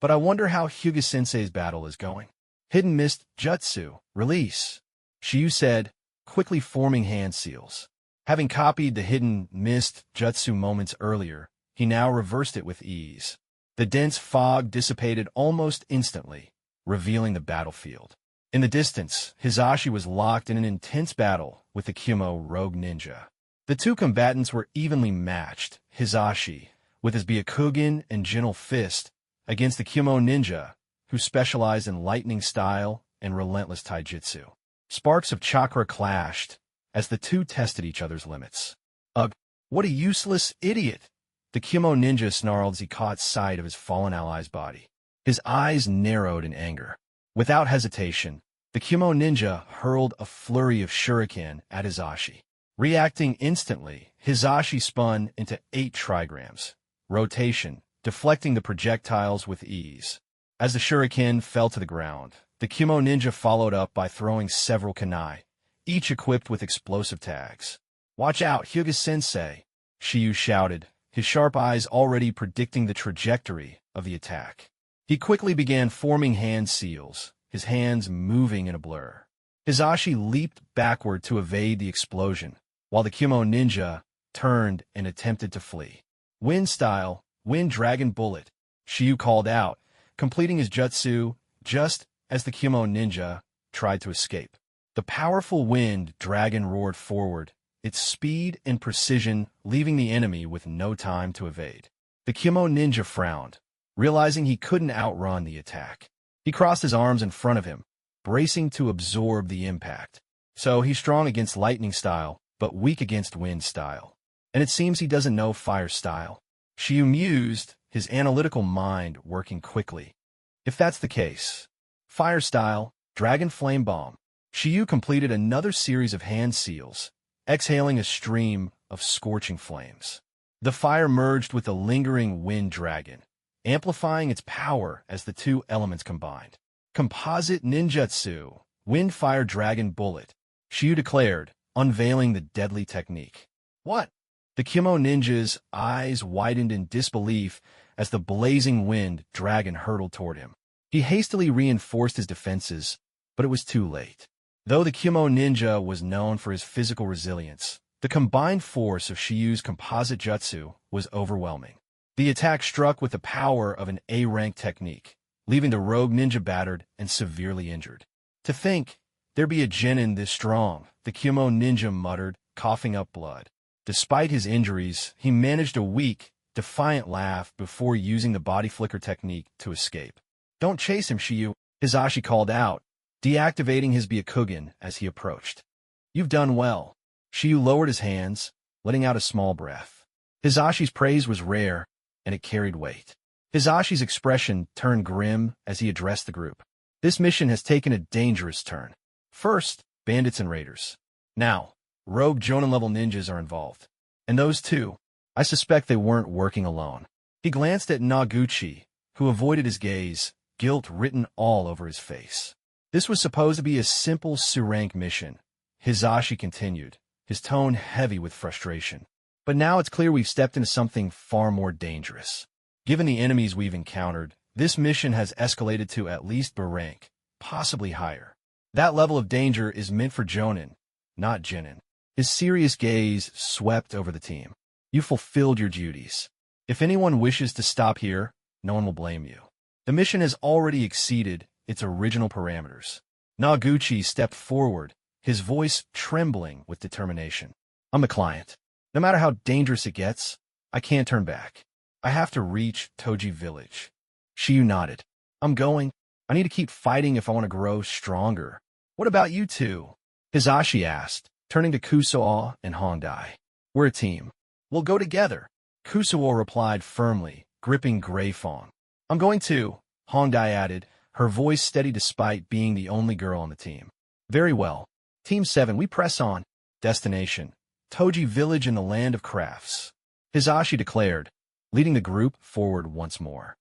But I wonder how Hyuga-sensei's battle is going. Hidden mist jutsu, release, Shiyu said, quickly forming hand seals. Having copied the hidden mist jutsu moments earlier, he now reversed it with ease. The dense fog dissipated almost instantly, revealing the battlefield. In the distance, Hizashi was locked in an intense battle with the Kumo rogue ninja. The two combatants were evenly matched, Hizashi, with his Byakugan and gentle fist, against the Kumo ninja, who specialized in lightning style and relentless taijutsu. Sparks of chakra clashed as the two tested each other's limits. Ugh, what a useless idiot! The Kumo ninja snarled as he caught sight of his fallen ally's body. His eyes narrowed in anger. Without hesitation, the Kumo ninja hurled a flurry of shuriken at Hizashi. Reacting instantly, Hizashi spun into 8 trigrams, rotation, deflecting the projectiles with ease. As the shuriken fell to the ground, the Kumo ninja followed up by throwing several kunai, each equipped with explosive tags. Watch out, Hyuga-sensei, Shiyu shouted, his sharp eyes already predicting the trajectory of the attack. He quickly began forming hand seals, his hands moving in a blur. Hizashi leaped backward to evade the explosion, while the Kumo ninja turned and attempted to flee. Wind style, wind dragon bullet, Shiyu called out, completing his jutsu just as the Kumo ninja tried to escape. The powerful wind dragon roared forward, its speed and precision leaving the enemy with no time to evade. The Kumo ninja frowned, realizing he couldn't outrun the attack. He crossed his arms in front of him, bracing to absorb the impact. So he's strong against lightning style, but weak against wind style. And it seems he doesn't know fire style. Shiyu mused, his analytical mind working quickly. If that's the case, Fire Style, Dragon Flame Bomb. Shiyu completed another series of hand seals, exhaling a stream of scorching flames. The fire merged with the lingering Wind Dragon, amplifying its power as the two elements combined. Composite Ninjutsu, Wind Fire Dragon Bullet, Shiyu declared, unveiling the deadly technique. What? The Kimo ninja's eyes widened in disbelief as the blazing wind dragon hurtled toward him. He hastily reinforced his defenses, but it was too late. Though the Kimo ninja was known for his physical resilience, the combined force of Shiyu's composite jutsu was overwhelming. The attack struck with the power of an A-rank technique, leaving the rogue ninja battered and severely injured. To think there be a genin this strong, the Kimo ninja muttered, coughing up blood. Despite his injuries, he managed a weak, defiant laugh before using the body flicker technique to escape. Don't chase him, Shiyu, Hisashi called out, deactivating his Byakugan as he approached. You've done well. Shiyu lowered his hands, letting out a small breath. Hisashi's praise was rare, and it carried weight. Hisashi's expression turned grim as he addressed the group. This mission has taken a dangerous turn. First, bandits and raiders. Now, rogue Jonin-level ninjas are involved. And those two, I suspect they weren't working alone. He glanced at Naguchi, who avoided his gaze, guilt written all over his face. This was supposed to be a simple Surank mission, Hisashi continued, his tone heavy with frustration. But now it's clear we've stepped into something far more dangerous. Given the enemies we've encountered, this mission has escalated to at least B rank, possibly higher. That level of danger is meant for Jonin, not Genin. His serious gaze swept over the team. You fulfilled your duties. If anyone wishes to stop here, no one will blame you. The mission has already exceeded its original parameters. Naguchi stepped forward, his voice trembling with determination. I'm the client. No matter how dangerous it gets, I can't turn back. I have to reach Toji Village. Shiyu nodded. I'm going. I need to keep fighting if I want to grow stronger. What about you two? Hisashi asked, turning to Kusuo and Hondai. We're a team. We'll go together. Kusuo replied firmly, gripping Grey Fong. I'm going too, Hondai added, her voice steady despite being the only girl on the team. Very well. Team 7, we press on. Destination: Toji Village in the Land of Crafts. Hisashi declared, leading the group forward once more.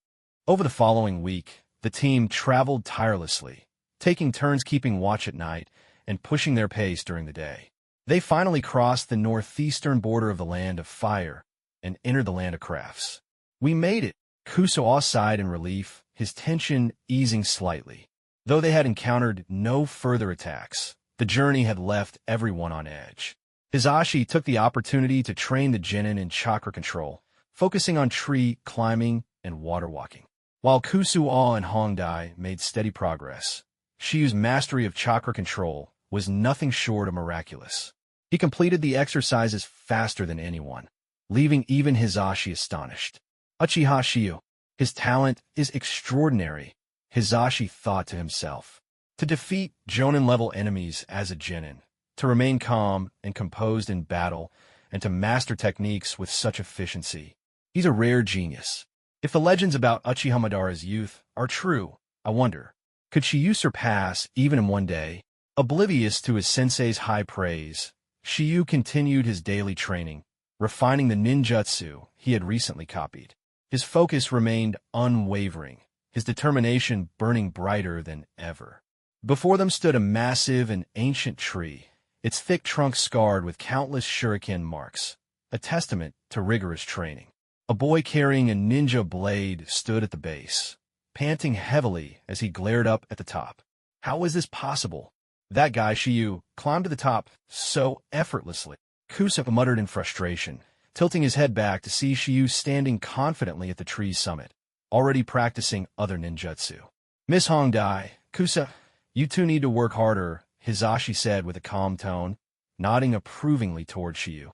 Over the following week, the team traveled tirelessly, taking turns keeping watch at night and pushing their pace during the day. They finally crossed the northeastern border of the Land of Fire and entered the Land of Crafts. We made it, Kusuo sighed in relief, his tension easing slightly. Though they had encountered no further attacks, the journey had left everyone on edge. Hisashi took the opportunity to train the genin in chakra control, focusing on tree climbing and water walking. While Kusuo and Hondai made steady progress, Shiyu's mastery of chakra control was nothing short of miraculous. He completed the exercises faster than anyone, leaving even Hisashi astonished. Uchiha Shiyu, his talent is extraordinary, Hisashi thought to himself. To defeat Jonin-level enemies as a genin, to remain calm and composed in battle, and to master techniques with such efficiency. He's a rare genius. If the legends about Uchiha Madara's youth are true, I wonder, could Shiyu surpass even in one day? Oblivious to his sensei's high praise, Shiyu continued his daily training, refining the ninjutsu he had recently copied. His focus remained unwavering, his determination burning brighter than ever. Before them stood a massive and ancient tree, its thick trunk scarred with countless shuriken marks, a testament to rigorous training. A boy carrying a ninja blade stood at the base, panting heavily as he glared up at the top. How was this possible? That guy, Shiyu, climbed to the top so effortlessly. Kusuo muttered in frustration, tilting his head back to see Shiyu standing confidently at the tree's summit, already practicing other ninjutsu. Miss Hongdai, Kusuo, you two need to work harder, Hisashi said with a calm tone, nodding approvingly toward Shiyu.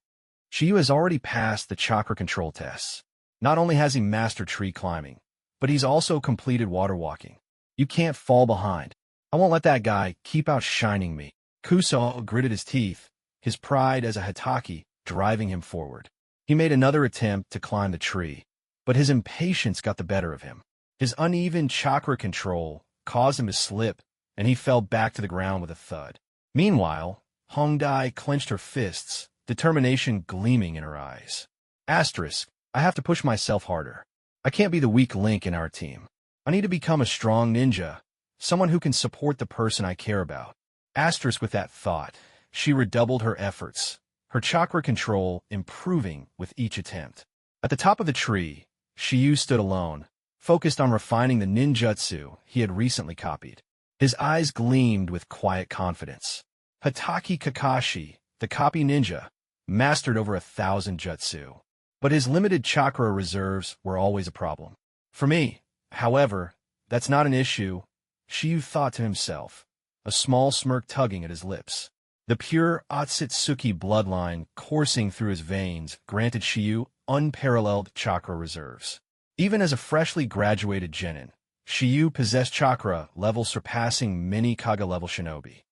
Shiyu has already passed the chakra control tests. Not only has he mastered tree climbing, but he's also completed water walking. You can't fall behind. I won't let that guy keep outshining me. Kusuo gritted his teeth, his pride as a Hitaki driving him forward. He made another attempt to climb the tree, but his impatience got the better of him. His uneven chakra control caused him to slip, and he fell back to the ground with a thud. Meanwhile, Hongdai clenched her fists, determination gleaming in her eyes. Asterisk, I have to push myself harder. I can't be the weak link in our team. I need to become a strong ninja, someone who can support the person I care about. Asterisk with that thought, she redoubled her efforts, her chakra control improving with each attempt. At the top of the tree, Shiyu stood alone, focused on refining the ninjutsu he had recently copied. His eyes gleamed with quiet confidence. Hatake Kakashi, the copy ninja, mastered over 1,000 jutsu. But his limited chakra reserves were always a problem. For me, however, that's not an issue, Shiyu thought to himself, a small smirk tugging at his lips. The pure Otsutsuki bloodline coursing through his veins granted Shiyu unparalleled chakra reserves. Even as a freshly graduated genin, Shiyu possessed chakra levels surpassing many Kaga-level shinobi.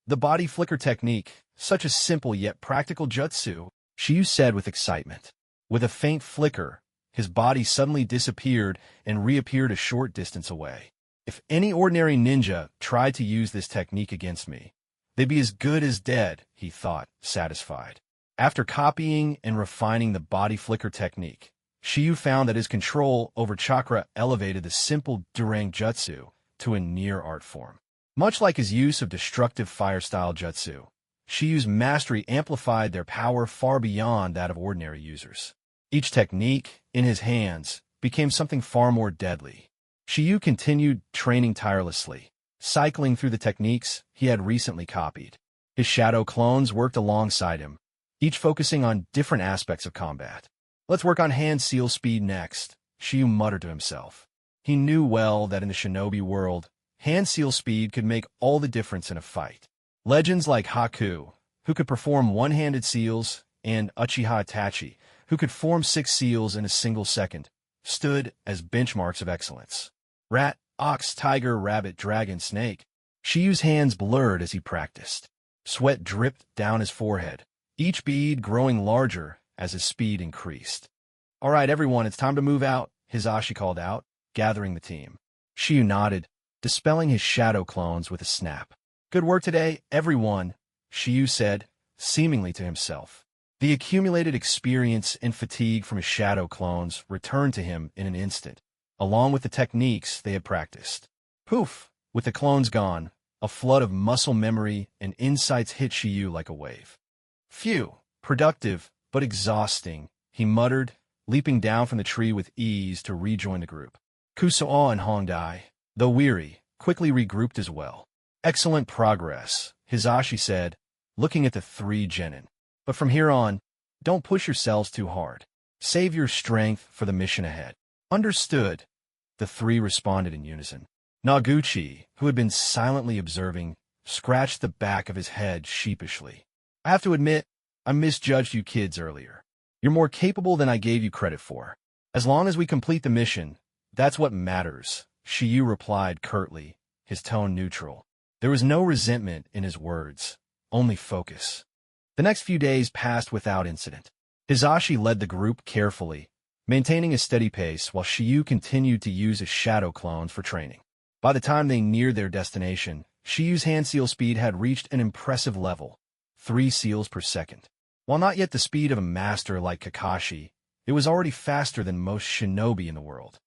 The body flicker technique, such a simple yet practical jutsu, Shiyu said with excitement. With a faint flicker, his body suddenly disappeared and reappeared a short distance away. If any ordinary ninja tried to use this technique against me, they'd be as good as dead, he thought, satisfied. After copying and refining the body flicker technique, Shiyu found that his control over chakra elevated the simple Durang jutsu to a near art form. Much like his use of destructive fire-style jutsu, Shiyu's mastery amplified their power far beyond that of ordinary users. Each technique, in his hands, became something far more deadly. Shiyu continued training tirelessly, cycling through the techniques he had recently copied. His shadow clones worked alongside him, each focusing on different aspects of combat. Let's work on hand seal speed next, Shiyu muttered to himself. He knew well that in the shinobi world, hand seal speed could make all the difference in a fight. Legends like Haku, who could perform one-handed seals, and Uchiha Itachi, who could form 6 seals in a single second, stood as benchmarks of excellence. Rat, ox, tiger, rabbit, dragon, snake. Shiyu's hands blurred as he practiced. Sweat dripped down his forehead, each bead growing larger as his speed increased. All right, everyone, it's time to move out, Hisashi called out, gathering the team. Shiyu nodded, dispelling his shadow clones with a snap. Good work today, everyone, Shiyu said, seemingly to himself. The accumulated experience and fatigue from his shadow clones returned to him in an instant, along with the techniques they had practiced. Poof! With the clones gone, a flood of muscle memory and insights hit Shiyu like a wave. Phew! Productive, but exhausting, he muttered, leaping down from the tree with ease to rejoin the group. Kusao and Hongdai, though weary, quickly regrouped as well. Excellent progress, Hisashi said, looking at the 3 genin. But from here on, don't push yourselves too hard. Save your strength for the mission ahead. Understood, the 3 responded in unison. Naguchi, who had been silently observing, scratched the back of his head sheepishly. I have to admit, I misjudged you kids earlier. You're more capable than I gave you credit for. As long as we complete the mission, that's what matters, Shiyu replied curtly, his tone neutral. There was no resentment in his words, only focus. The next few days passed without incident. Hisashi led the group carefully, maintaining a steady pace while Shiyu continued to use his shadow clones for training. By the time they neared their destination, Shiyu's hand seal speed had reached an impressive level, 3 seals per second. While not yet the speed of a master like Kakashi, it was already faster than most shinobi in the world.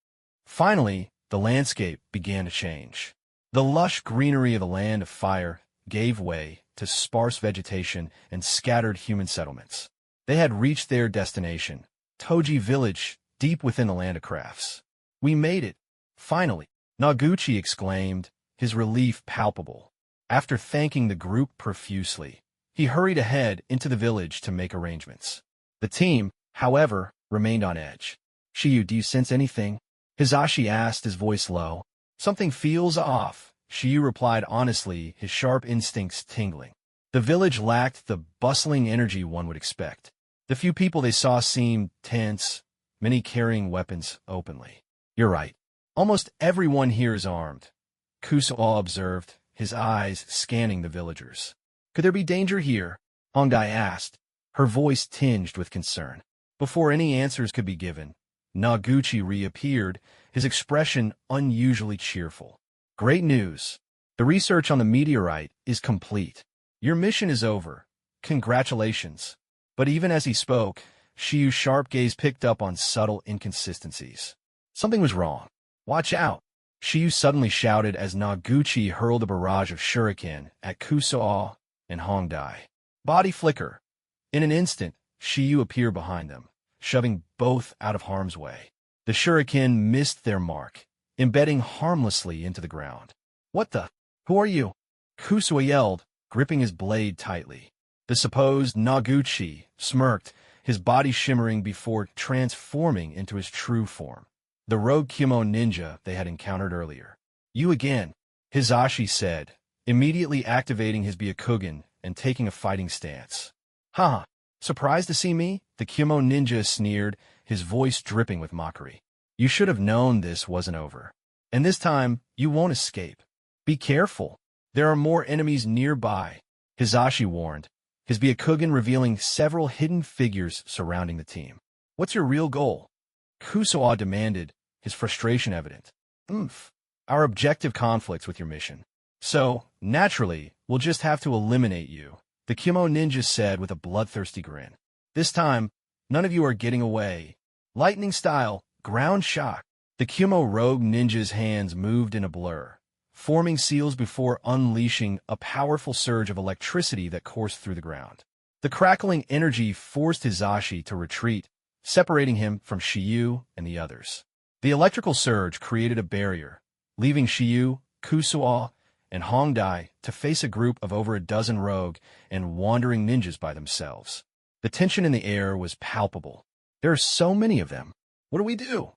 Finally, the landscape began to change. The lush greenery of the Land of Fire gave way to sparse vegetation and scattered human settlements. They had reached their destination, Toji Village, deep within the Land of Crafts. We made it, finally, Naguchi exclaimed, his relief palpable. After thanking the group profusely, he hurried ahead into the village to make arrangements. The team, however, remained on edge. Shiyu, do you sense anything? Hisashi asked, his voice low. Something feels off, Shiyu replied honestly, his sharp instincts tingling. The village lacked the bustling energy one would expect. The few people they saw seemed tense, many carrying weapons openly. You're right. Almost everyone here is armed, Kusao observed, his eyes scanning the villagers. Could there be danger here? Hongdai asked, her voice tinged with concern. Before any answers could be given, Noguchi reappeared, his expression unusually cheerful. Great news! The research on the meteorite is complete. Your mission is over. Congratulations. But even as he spoke, Shiyu's sharp gaze picked up on subtle inconsistencies. Something was wrong. Watch out! Shiyu suddenly shouted as Noguchi hurled a barrage of shuriken at Kusuo and Hongdai. Body flicker. In an instant, Shiyu appeared behind them, shoving both out of harm's way. The shuriken missed their mark, embedding harmlessly into the ground. What the? Who are you? Kusuo yelled, gripping his blade tightly. The supposed Noguchi smirked, his body shimmering before transforming into his true form. The rogue kimono ninja they had encountered earlier. You again, Hisashi said, immediately activating his Byakugan and taking a fighting stance. Haha, surprised to see me? The kimono ninja sneered, his voice dripping with mockery. You should have known this wasn't over. And this time, you won't escape. Be careful. There are more enemies nearby, Hisashi warned, his Byakugan revealing several hidden figures surrounding the team. What's your real goal? Kusuo demanded, his frustration evident. Our objective conflicts with your mission. So, naturally, we'll just have to eliminate you, the kimono ninja said with a bloodthirsty grin. This time, none of you are getting away. Lightning style, ground shock. The kimono rogue ninja's hands moved in a blur, forming seals before unleashing a powerful surge of electricity that coursed through the ground. The crackling energy forced Hisashi to retreat, separating him from Shiyu and the others. The electrical surge created a barrier, leaving Shiyu, Kusuo, and Hongdai to face a group of over a dozen rogue and wandering ninjas by themselves. The tension in the air was palpable. There are so many of them. What do we do?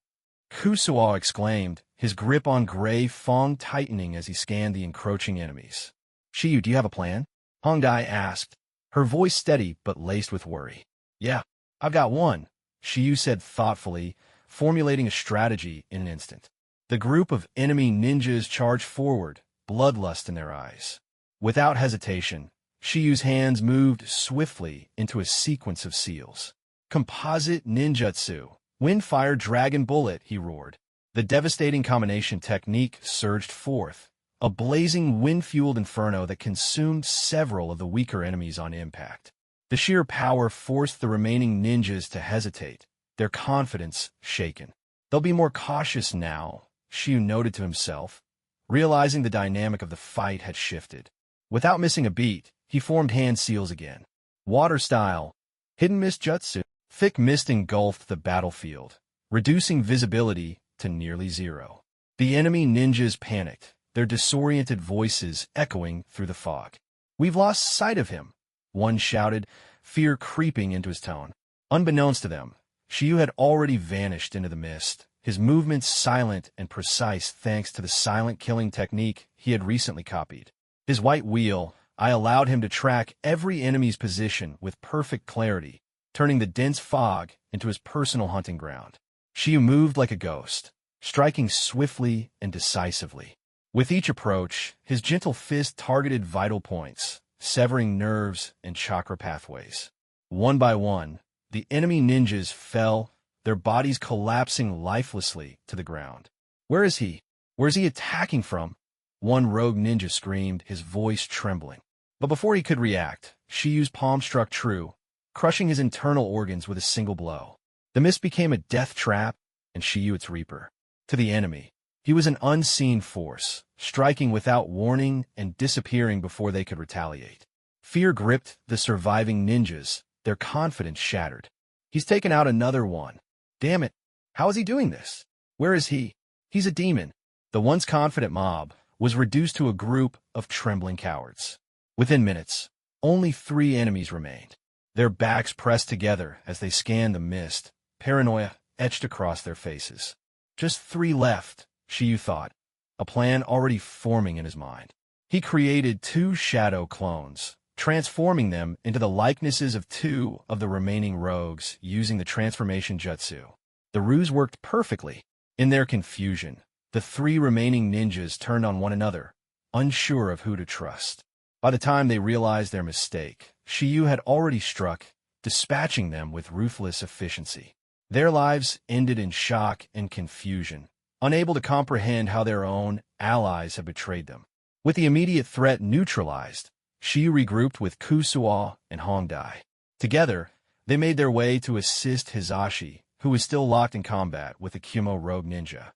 Kusuo exclaimed, his grip on Gray Fong tightening as he scanned the encroaching enemies. Shiyu, do you have a plan? Hongdai asked, her voice steady but laced with worry. Yeah, I've got one, Shiyu said thoughtfully, formulating a strategy in an instant. The group of enemy ninjas charged forward, bloodlust in their eyes. Without hesitation, Shiyu's hands moved swiftly into a sequence of seals. Composite ninjutsu, Windfire Dragon Bullet, he roared. The devastating combination technique surged forth, a blazing wind-fueled inferno that consumed several of the weaker enemies on impact. The sheer power forced the remaining ninjas to hesitate, their confidence shaken. They'll be more cautious now, Shiyu noted to himself, realizing the dynamic of the fight had shifted. Without missing a beat, he formed hand seals again. Water style, hidden mist jutsu. Thick mist engulfed the battlefield, reducing visibility to nearly zero. The enemy ninjas panicked, their disoriented voices echoing through the fog. We've lost sight of him, one shouted, fear creeping into his tone. Unbeknownst to them, Shiyu had already vanished into the mist, his movements silent and precise thanks to the silent killing technique he had recently copied. His white wheel, I allowed him to track every enemy's position with perfect clarity, turning the dense fog into his personal hunting ground. Shiyu moved like a ghost, striking swiftly and decisively. With each approach, his gentle fist targeted vital points, severing nerves and chakra pathways. One by one, the enemy ninjas fell, their bodies collapsing lifelessly to the ground. Where is he? Where is he attacking from? One rogue ninja screamed, his voice trembling. But before he could react, Shiyu's palm struck true, crushing his internal organs with a single blow. The mist became a death trap, and Shiyu its reaper. To the enemy, he was an unseen force, striking without warning and disappearing before they could retaliate. Fear gripped the surviving ninjas, their confidence shattered. He's taken out another one. Damn it, how is he doing this? Where is he? He's a demon. The once confident mob was reduced to a group of trembling cowards. Within minutes, only 3 enemies remained. Their backs pressed together as they scanned the mist, paranoia etched across their faces. Just 3 left, Shiyu thought, a plan already forming in his mind. He created 2 shadow clones, transforming them into the likenesses of 2 of the remaining rogues using the transformation jutsu. The ruse worked perfectly. In their confusion, the 3 remaining ninjas turned on one another, unsure of who to trust. By the time they realized their mistake, Shiyu had already struck, dispatching them with ruthless efficiency. Their lives ended in shock and confusion, unable to comprehend how their own allies had betrayed them. With the immediate threat neutralized, Shiyu regrouped with Kusuo and Hongdai. Together, they made their way to assist Hizashi, who was still locked in combat with the Kumo rogue ninja.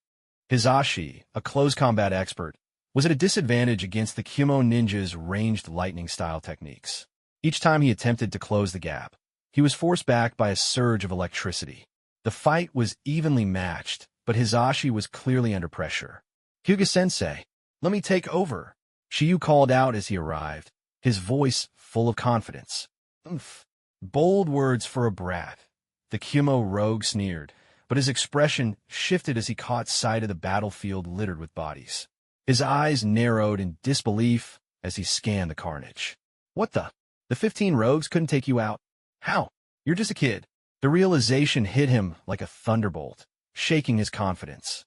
Hizashi, a close combat expert, was at a disadvantage against the Kumo ninja's ranged lightning-style techniques. Each time he attempted to close the gap, he was forced back by a surge of electricity. The fight was evenly matched, but Hizashi was clearly under pressure. "Hyuga-sensei, let me take over," Shiyu called out as he arrived, his voice full of confidence. "Umph. Bold words for a brat," the Kumo rogue sneered, but his expression shifted as he caught sight of the battlefield littered with bodies. His eyes narrowed in disbelief as he scanned the carnage. "What the? The 15 rogues couldn't take you out? How? You're just a kid." The realization hit him like a thunderbolt, shaking his confidence.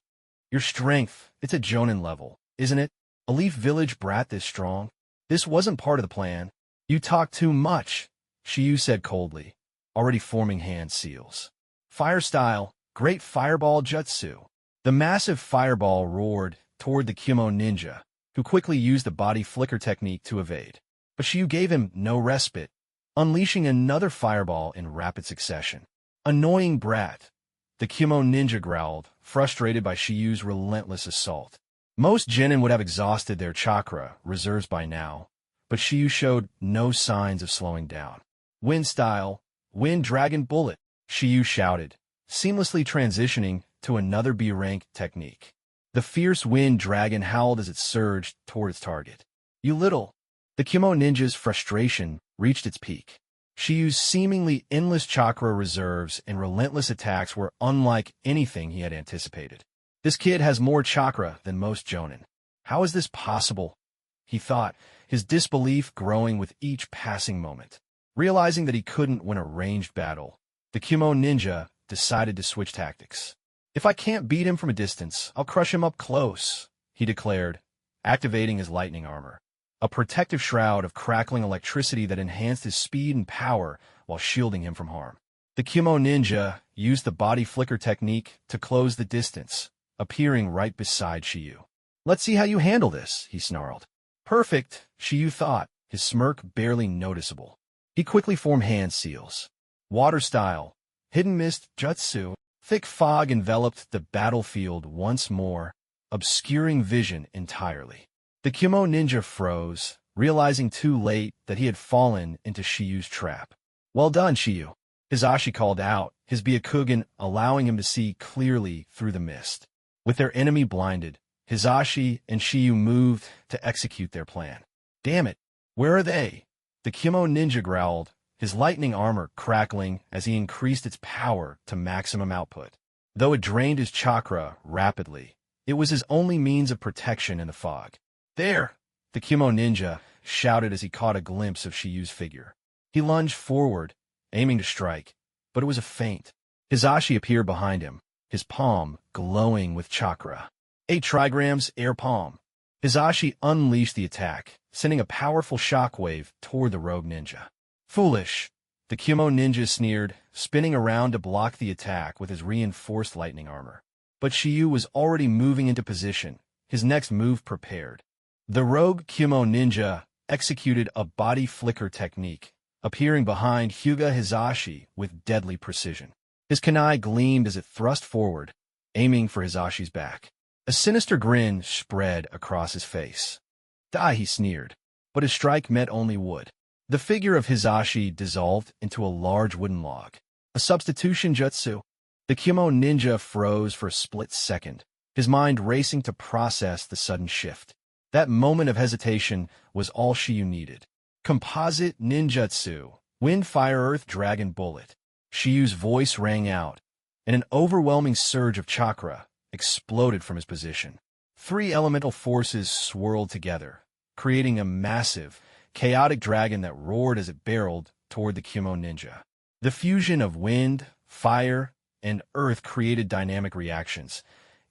"Your strength, it's a Jonin level, isn't it? A Leaf Village brat this strong? This wasn't part of the plan." "You talk too much," Shiyu said coldly, already forming hand seals. "Fire style, great fireball jutsu." The massive fireball roared toward the Kumo ninja, who quickly used the body flicker technique to evade. But Shiyu gave him no respite, unleashing another fireball in rapid succession. "Annoying brat," the Kumo ninja growled, frustrated by Shiyu's relentless assault. Most genin would have exhausted their chakra reserves by now, but Shiyu showed no signs of slowing down. "Wind style, wind dragon bullet," Shiyu shouted, seamlessly transitioning to another B-rank technique. The fierce wind dragon howled as it surged toward its target. "You little..." The Kumo ninja's frustration reached its peak. Shiyu's seemingly endless chakra reserves and relentless attacks were unlike anything he had anticipated. "This kid has more chakra than most jonin. How is this possible?" he thought, his disbelief growing with each passing moment. Realizing that he couldn't win a ranged battle, the Kumo ninja decided to switch tactics. "If I can't beat him from a distance, I'll crush him up close," he declared, activating his lightning armor, a protective shroud of crackling electricity that enhanced his speed and power while shielding him from harm. The Kumo ninja used the body flicker technique to close the distance, appearing right beside Shiyu. "Let's see how you handle this," he snarled. "Perfect," Shiyu thought, his smirk barely noticeable. He quickly formed hand seals. Water style, hidden mist jutsu. Thick fog enveloped the battlefield once more, obscuring vision entirely. The Kumo ninja froze, realizing too late that he had fallen into Shiyu's trap. "Well done, Shiyu," Hizashi called out, his Byakugan allowing him to see clearly through the mist. With their enemy blinded, Hizashi and Shiyu moved to execute their plan. "Damn it, where are they?" The Kumo ninja growled, his lightning armor crackling as he increased its power to maximum output. Though it drained his chakra rapidly, it was his only means of protection in the fog. "There!" the Kumo ninja shouted as he caught a glimpse of Shiyu's figure. He lunged forward, aiming to strike, but it was a feint. Hizashi appeared behind him, his palm glowing with chakra. 8 trigrams air palm. Hizashi unleashed the attack, sending a powerful shockwave toward the rogue ninja. "Foolish," the Kumo ninja sneered, spinning around to block the attack with his reinforced lightning armor. But Shiyu was already moving into position, his next move prepared. The rogue Kumo ninja executed a body flicker technique, appearing behind Hyuga Hizashi with deadly precision. His kunai gleamed as it thrust forward, aiming for Hizashi's back. A sinister grin spread across his face. "Die," he sneered, but his strike met only wood. The figure of Hizashi dissolved into a large wooden log. A substitution jutsu. The Kumo ninja froze for a split second, his mind racing to process the sudden shift. That moment of hesitation was all Shiyu needed. Composite ninjutsu, wind, fire, earth, dragon, bullet. Shiyu's voice rang out, and an overwhelming surge of chakra exploded from his position. 3 elemental forces swirled together, creating a massive, chaotic dragon that roared as it barreled toward the Kumo ninja. The fusion of wind, fire, and earth created dynamic reactions,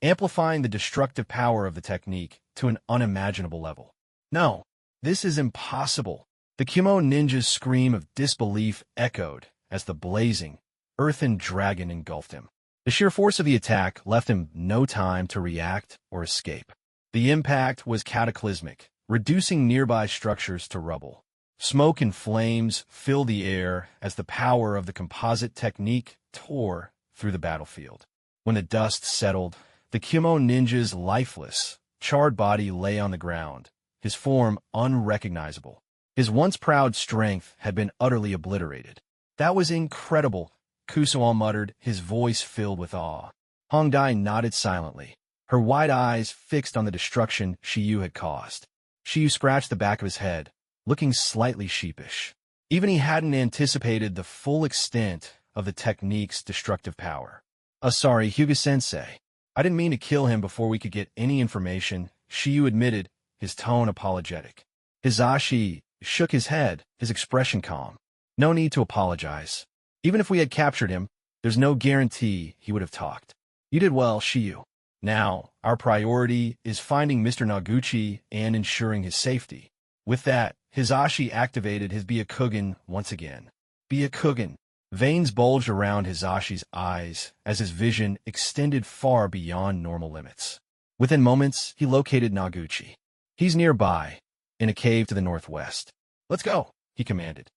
amplifying the destructive power of the technique to an unimaginable level. "No, this is impossible." The Kumo ninja's scream of disbelief echoed as the blazing, earthen dragon engulfed him. The sheer force of the attack left him no time to react or escape. The impact was cataclysmic, reducing nearby structures to rubble. Smoke and flames filled the air as the power of the composite technique tore through the battlefield. When the dust settled, the Kyomo ninja's lifeless, charred body lay on the ground, his form unrecognizable. His once proud strength had been utterly obliterated. "That was incredible," Kusuo muttered, his voice filled with awe. Hongdai nodded silently, her wide eyes fixed on the destruction Shiyu had caused. Shiyu scratched the back of his head, looking slightly sheepish. Even he hadn't anticipated the full extent of the technique's destructive power. Sorry, Hyuga-sensei. I didn't mean to kill him before we could get any information," Shiyu admitted, his tone apologetic. Hizashi shook his head, his expression calm. "No need to apologize. Even if we had captured him, there's no guarantee he would have talked. You did well, Shiyu. Now, our priority is finding Mr. Noguchi and ensuring his safety." With that, Hizashi activated his Byakugan once again. Byakugan. Veins bulged around Hizashi's eyes as his vision extended far beyond normal limits. Within moments, he located Noguchi. "He's nearby, in a cave to the northwest." "Let's go," he commanded.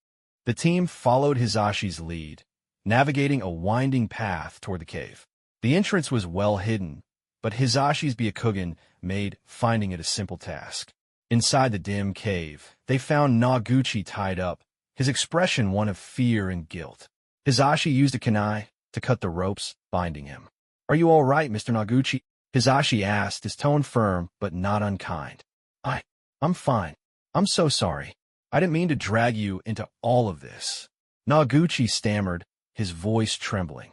The team followed Hizashi's lead, navigating a winding path toward the cave. The entrance was well hidden, but Hizashi's Byakugan made finding it a simple task. Inside the dim cave, they found Noguchi tied up, his expression one of fear and guilt. Hizashi used a kunai to cut the ropes binding him. "Are you all right, Mr. Noguchi?" Hizashi asked, his tone firm but not unkind. I'm fine. I'm so sorry. I didn't mean to drag you into all of this." Noguchi stammered, his voice trembling.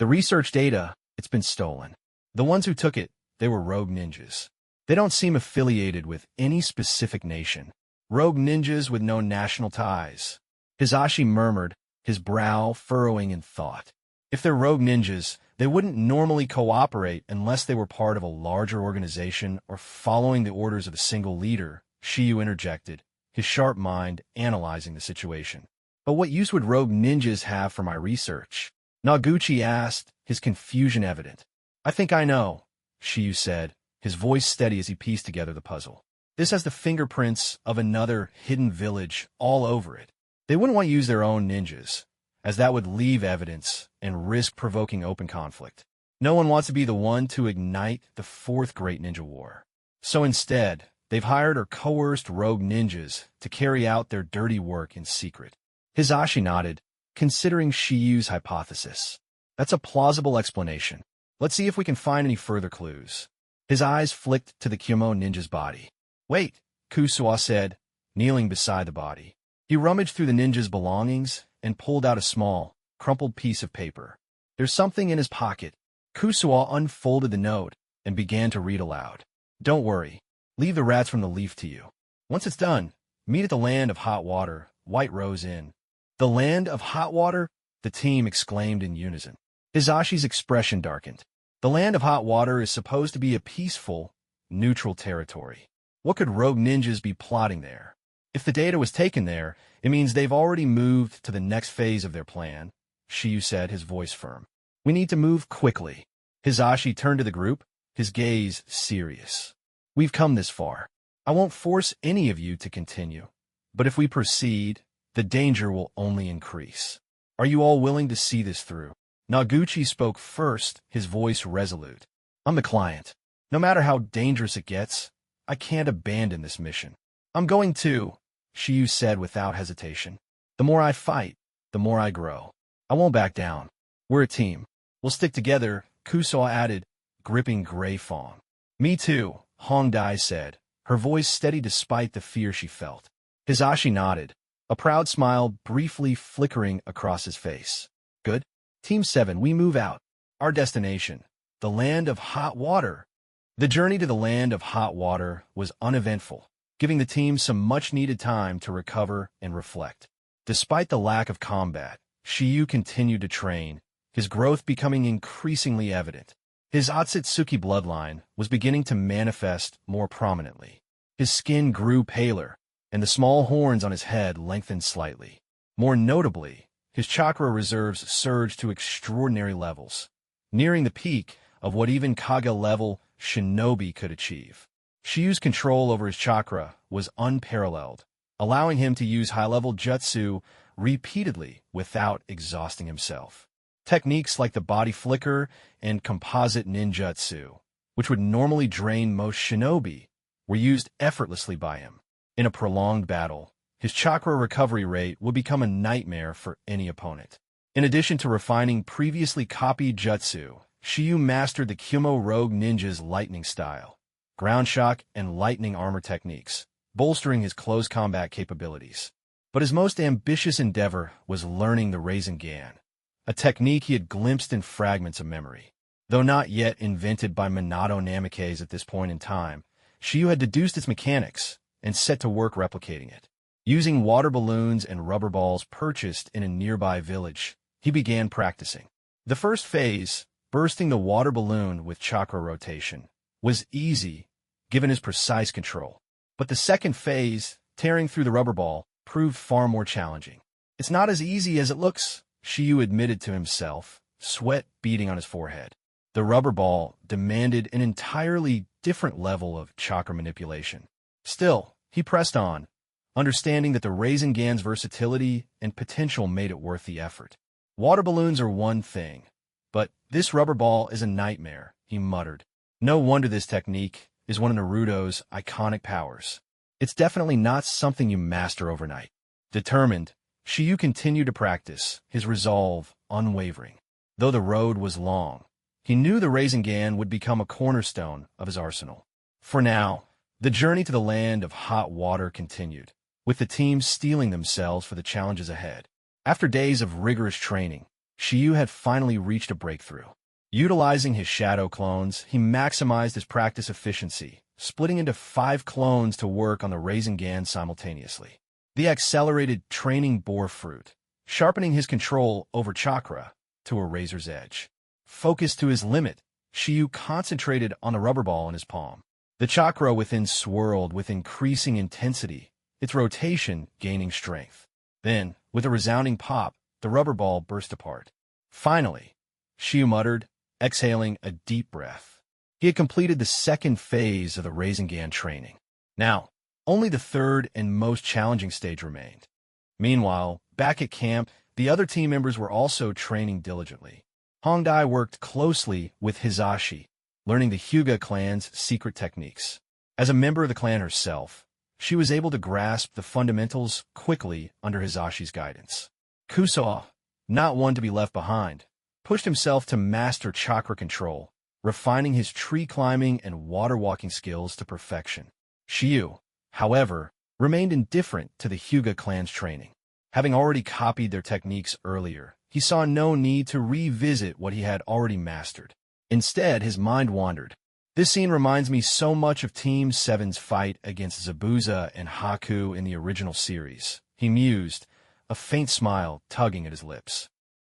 "The research data, it's been stolen. The ones who took it, they were rogue ninjas. They don't seem affiliated with any specific nation. Rogue ninjas with no national ties." Hizashi murmured, his brow furrowing in thought. If they're rogue ninjas, they wouldn't normally cooperate unless they were part of a larger organization or following the orders of a single leader, Shiyu interjected, his sharp mind analyzing the situation. "But what use would rogue ninjas have for my research?" Noguchi asked, his confusion evident. "I think I know," Shiyu said, his voice steady as he pieced together the puzzle. "This has the fingerprints of another hidden village all over it. They wouldn't want to use their own ninjas, as that would leave evidence and risk provoking open conflict. No one wants to be the one to ignite the fourth great ninja war. So instead, they've hired or coerced rogue ninjas to carry out their dirty work in secret." Hizashi nodded, considering Shiyu's hypothesis. "That's a plausible explanation. Let's see if we can find any further clues." His eyes flicked to the Kyomo ninja's body. "Wait," Kusuo said, kneeling beside the body. He rummaged through the ninja's belongings and pulled out a small, crumpled piece of paper. "There's something in his pocket." Kusuo unfolded the note and began to read aloud. "Don't worry. Leave the rats from the leaf to you. Once it's done, meet at the Land of Hot Water, White Rose Inn." "The Land of Hot Water?" the team exclaimed in unison. Hizashi's expression darkened. The Land of Hot Water is supposed to be a peaceful, neutral territory. What could rogue ninjas be plotting there? If the data was taken there, it means they've already moved to the next phase of their plan, Shiyu said, his voice firm. "We need to move quickly." Hizashi turned to the group, his gaze serious. "We've come this far. I won't force any of you to continue, but if we proceed, the danger will only increase. Are you all willing to see this through?" Noguchi spoke first, his voice resolute. "I'm the client. No matter how dangerous it gets, I can't abandon this mission." "I'm going to," Shiyu said without hesitation. "The more I fight, the more I grow. I won't back down. We're a team. We'll stick together," Kusuo added, gripping Gray Fawn. "Me too," Hongdai said, her voice steady despite the fear she felt. Hizashi nodded, a proud smile briefly flickering across his face. "Good. Team 7, we move out. Our destination, the Land of Hot Water." The journey to the Land of Hot Water was uneventful, giving the team some much-needed time to recover and reflect. Despite the lack of combat, Shiyu continued to train, his growth becoming increasingly evident. His Otsutsuki bloodline was beginning to manifest more prominently. His skin grew paler, and the small horns on his head lengthened slightly. More notably, his chakra reserves surged to extraordinary levels, nearing the peak of what even Kage-level Shinobi could achieve. Shiyu's control over his chakra was unparalleled, allowing him to use high-level jutsu repeatedly without exhausting himself. Techniques like the body flicker and composite ninjutsu, which would normally drain most shinobi, were used effortlessly by him. In a prolonged battle, his chakra recovery rate would become a nightmare for any opponent. In addition to refining previously copied jutsu, Shiyu mastered the Kyumo Rogue Ninja's lightning style, ground shock, and lightning armor techniques, bolstering his close combat capabilities. But his most ambitious endeavor was learning the Rasengan, a technique he had glimpsed in fragments of memory. Though not yet invented by Minato Namikaze at this point in time, Shiyu had deduced its mechanics and set to work replicating it. Using water balloons and rubber balls purchased in a nearby village, he began practicing. The first phase, bursting the water balloon with chakra rotation, was easy, given his precise control. But the second phase, tearing through the rubber ball, proved far more challenging. "It's not as easy as it looks," Shiyu admitted to himself, sweat beading on his forehead. The rubber ball demanded an entirely different level of chakra manipulation. Still, he pressed on, understanding that the Rasengan's versatility and potential made it worth the effort. "Water balloons are one thing, but this rubber ball is a nightmare," he muttered. No wonder this technique is one of Naruto's iconic powers. It's definitely not something you master overnight. Determined, Shiyu continued to practice, his resolve unwavering. Though the road was long, he knew the Rasengan would become a cornerstone of his arsenal. For now, the journey to the land of hot water continued, with the team steeling themselves for the challenges ahead. After days of rigorous training, Shiyu had finally reached a breakthrough. Utilizing his shadow clones, he maximized his practice efficiency, splitting into 5 clones to work on the Rasengan simultaneously. The accelerated training bore fruit, sharpening his control over chakra to a razor's edge. Focused to his limit, Shiyu concentrated on the rubber ball in his palm. The chakra within swirled with increasing intensity, its rotation gaining strength. Then, with a resounding pop, the rubber ball burst apart. Finally, Shiyu muttered, exhaling a deep breath. He had completed the second phase of the Rasengan training. Now, only the third and most challenging stage remained. Meanwhile, back at camp, the other team members were also training diligently. Hongdai worked closely with Hisashi, learning the Hyuga clan's secret techniques. As a member of the clan herself, she was able to grasp the fundamentals quickly under Hisashi's guidance. Kusuo, not one to be left behind, pushed himself to master chakra control, refining his tree climbing and water walking skills to perfection. Shiyu, however, remained indifferent to the Hyuga clan's training. Having already copied their techniques earlier, he saw no need to revisit what he had already mastered. Instead, his mind wandered. "This scene reminds me so much of Team 7's fight against Zabuza and Haku in the original series," he mused, a faint smile tugging at his lips.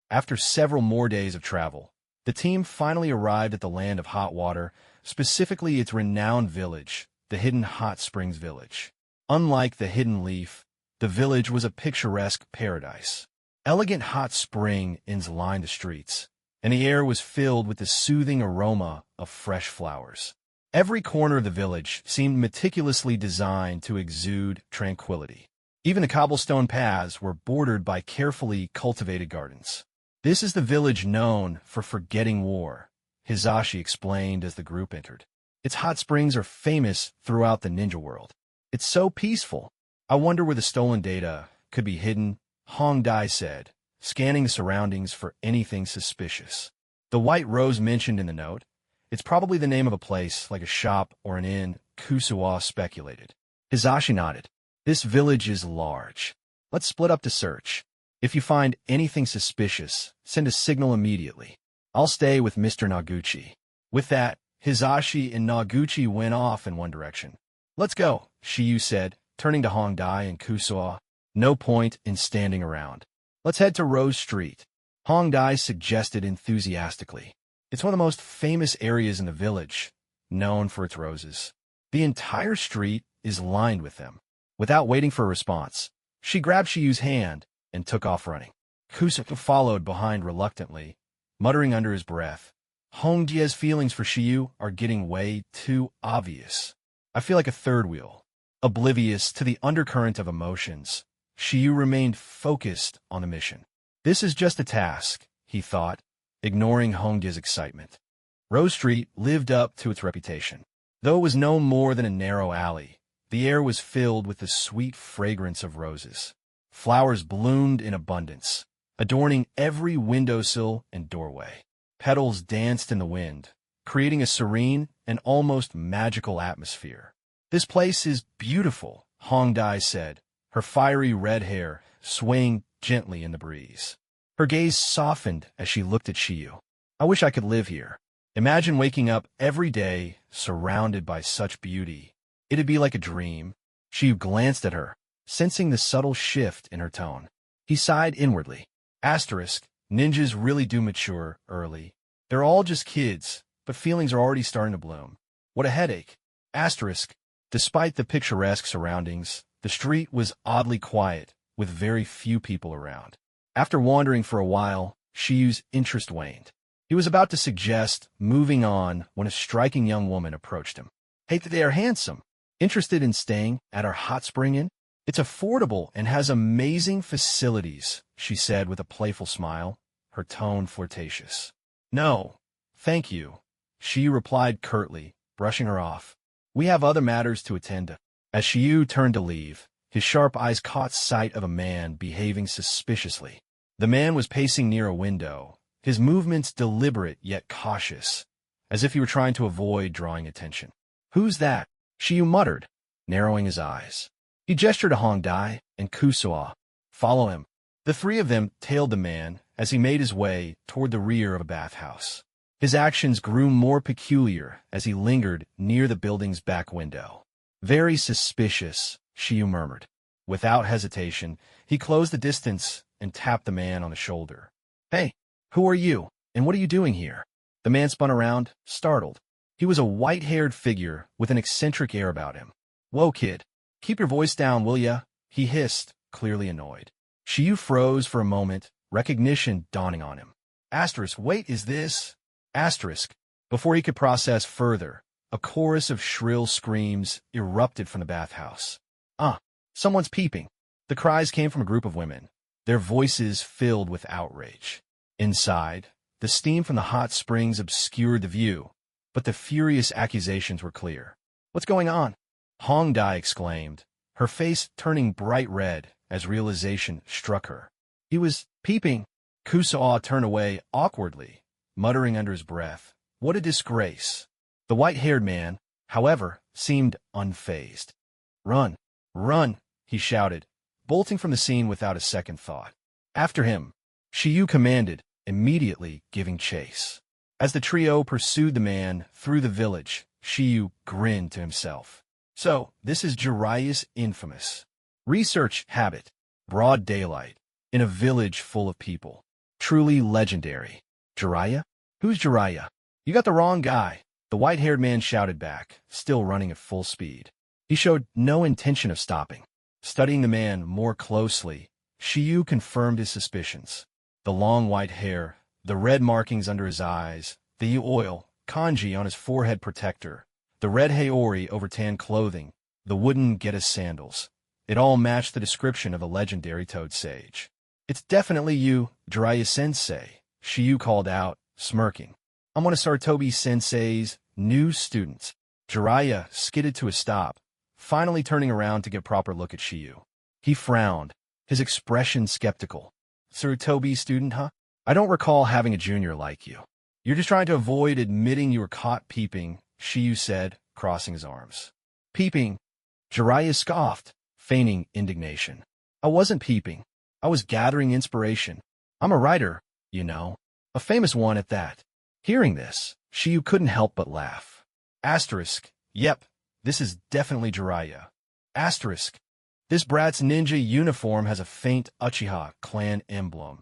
After several more days of travel, the team finally arrived at the land of hot water, specifically its renowned village, the Hidden Hot Springs Village. Unlike the Hidden Leaf, the village was a picturesque paradise. Elegant hot spring inns lined the streets, and the air was filled with the soothing aroma of fresh flowers. Every corner of the village seemed meticulously designed to exude tranquility. Even the cobblestone paths were bordered by carefully cultivated gardens. "This is the village known for forgetting war," Hisashi explained as the group entered. "Its hot springs are famous throughout the ninja world. It's so peaceful. I wonder where the stolen data could be hidden," Hongdai said, scanning the surroundings for anything suspicious. "The White Rose mentioned in the note. It's probably the name of a place, like a shop or an inn," Kusuo speculated. Hisashi nodded. "This village is large. Let's split up to search. If you find anything suspicious, send a signal immediately. I'll stay with Mr. Noguchi." With that, Hisashi and Noguchi went off in one direction. "Let's go," Shiyu said, turning to Hongdai and Kusuo. "No point in standing around. Let's head to Rose Street," Hongdai suggested enthusiastically. "It's one of the most famous areas in the village, known for its roses. The entire street is lined with them." Without waiting for a response, she grabbed Shiyu's hand and took off running. Kusaka followed behind reluctantly, muttering under his breath. Hongjia's feelings for Shiyu are getting way too obvious. I feel like a third wheel. Oblivious to the undercurrent of emotions, Shiyu remained focused on the mission. This is just a task, he thought, ignoring Hongjia's excitement. Rose Street lived up to its reputation. Though it was no more than a narrow alley, the air was filled with the sweet fragrance of roses. Flowers bloomed in abundance, adorning every windowsill and doorway. Petals danced in the wind, creating a serene and almost magical atmosphere. This place is beautiful, Hongdai said, her fiery red hair swaying gently in the breeze. Her gaze softened as she looked at Shiyu. I wish I could live here. Imagine waking up every day surrounded by such beauty. It'd be like a dream. Shiyu glanced at her, sensing the subtle shift in her tone. He sighed inwardly. Asterisk, ninjas really do mature early. They're all just kids, but feelings are already starting to bloom. What a headache. Asterisk, despite the picturesque surroundings, the street was oddly quiet, with very few people around. After wandering for a while, Shiyu's interest waned. He was about to suggest moving on when a striking young woman approached him. Hey, they are handsome. Interested in staying at our hot spring inn? It's affordable and has amazing facilities, she said with a playful smile, her tone flirtatious. No, thank you, Shiyu replied curtly, brushing her off. We have other matters to attend to. As Shiyu turned to leave, his sharp eyes caught sight of a man behaving suspiciously. The man was pacing near a window, his movements deliberate yet cautious, as if he were trying to avoid drawing attention. Who's that? Shiyu muttered, narrowing his eyes. He gestured to Hongdai and Kusuo. Follow him. The three of them tailed the man as he made his way toward the rear of a bathhouse. His actions grew more peculiar as he lingered near the building's back window. Very suspicious, Shiyu murmured. Without hesitation, he closed the distance and tapped the man on the shoulder. Hey, who are you, and what are you doing here? The man spun around, startled. He was a white-haired figure with an eccentric air about him. Whoa, kid. Keep your voice down, will ya? He hissed, clearly annoyed. Shiyu froze for a moment, recognition dawning on him. Asterisk, wait, is this? Asterisk. Before he could process further, a chorus of shrill screams erupted from the bathhouse. Someone's peeping. The cries came from a group of women, their voices filled with outrage. Inside, the steam from the hot springs obscured the view, but the furious accusations were clear. What's going on? Hongdai exclaimed, her face turning bright red as realization struck her. He was peeping. Kusuo turned away awkwardly, muttering under his breath, what a disgrace. The white-haired man, however, seemed unfazed. Run, run, he shouted, bolting from the scene without a second thought. After him, Shiyu commanded, immediately giving chase. As the trio pursued the man through the village, Shiyu grinned to himself. So, this is Jiraiya's infamous research habit. Broad daylight, in a village full of people. Truly legendary. Jiraiya? Who's Jiraiya? You got the wrong guy, the white-haired man shouted back, still running at full speed. He showed no intention of stopping. Studying the man more closely, Shiyu confirmed his suspicions. The long white hair, the red markings under his eyes, the oil, kanji on his forehead protector, the red haori over tan clothing, the wooden Geta sandals. It all matched the description of a legendary toad sage. It's definitely you, Jiraiya-sensei, Shiyu called out, smirking. I'm one of Sarutobi-sensei's new students. Jiraiya skidded to a stop, finally turning around to get a proper look at Shiyu. He frowned, his expression skeptical. Sarutobi student, huh? I don't recall having a junior like you. You're just trying to avoid admitting you were caught peeping, Shiyu said, crossing his arms. Peeping? Jiraiya scoffed, feigning indignation. I wasn't peeping. I was gathering inspiration. I'm a writer, you know. A famous one at that. Hearing this, Shiyu couldn't help but laugh. Asterisk. Yep, this is definitely Jiraiya. Asterisk. This brat's ninja uniform has a faint Uchiha clan emblem.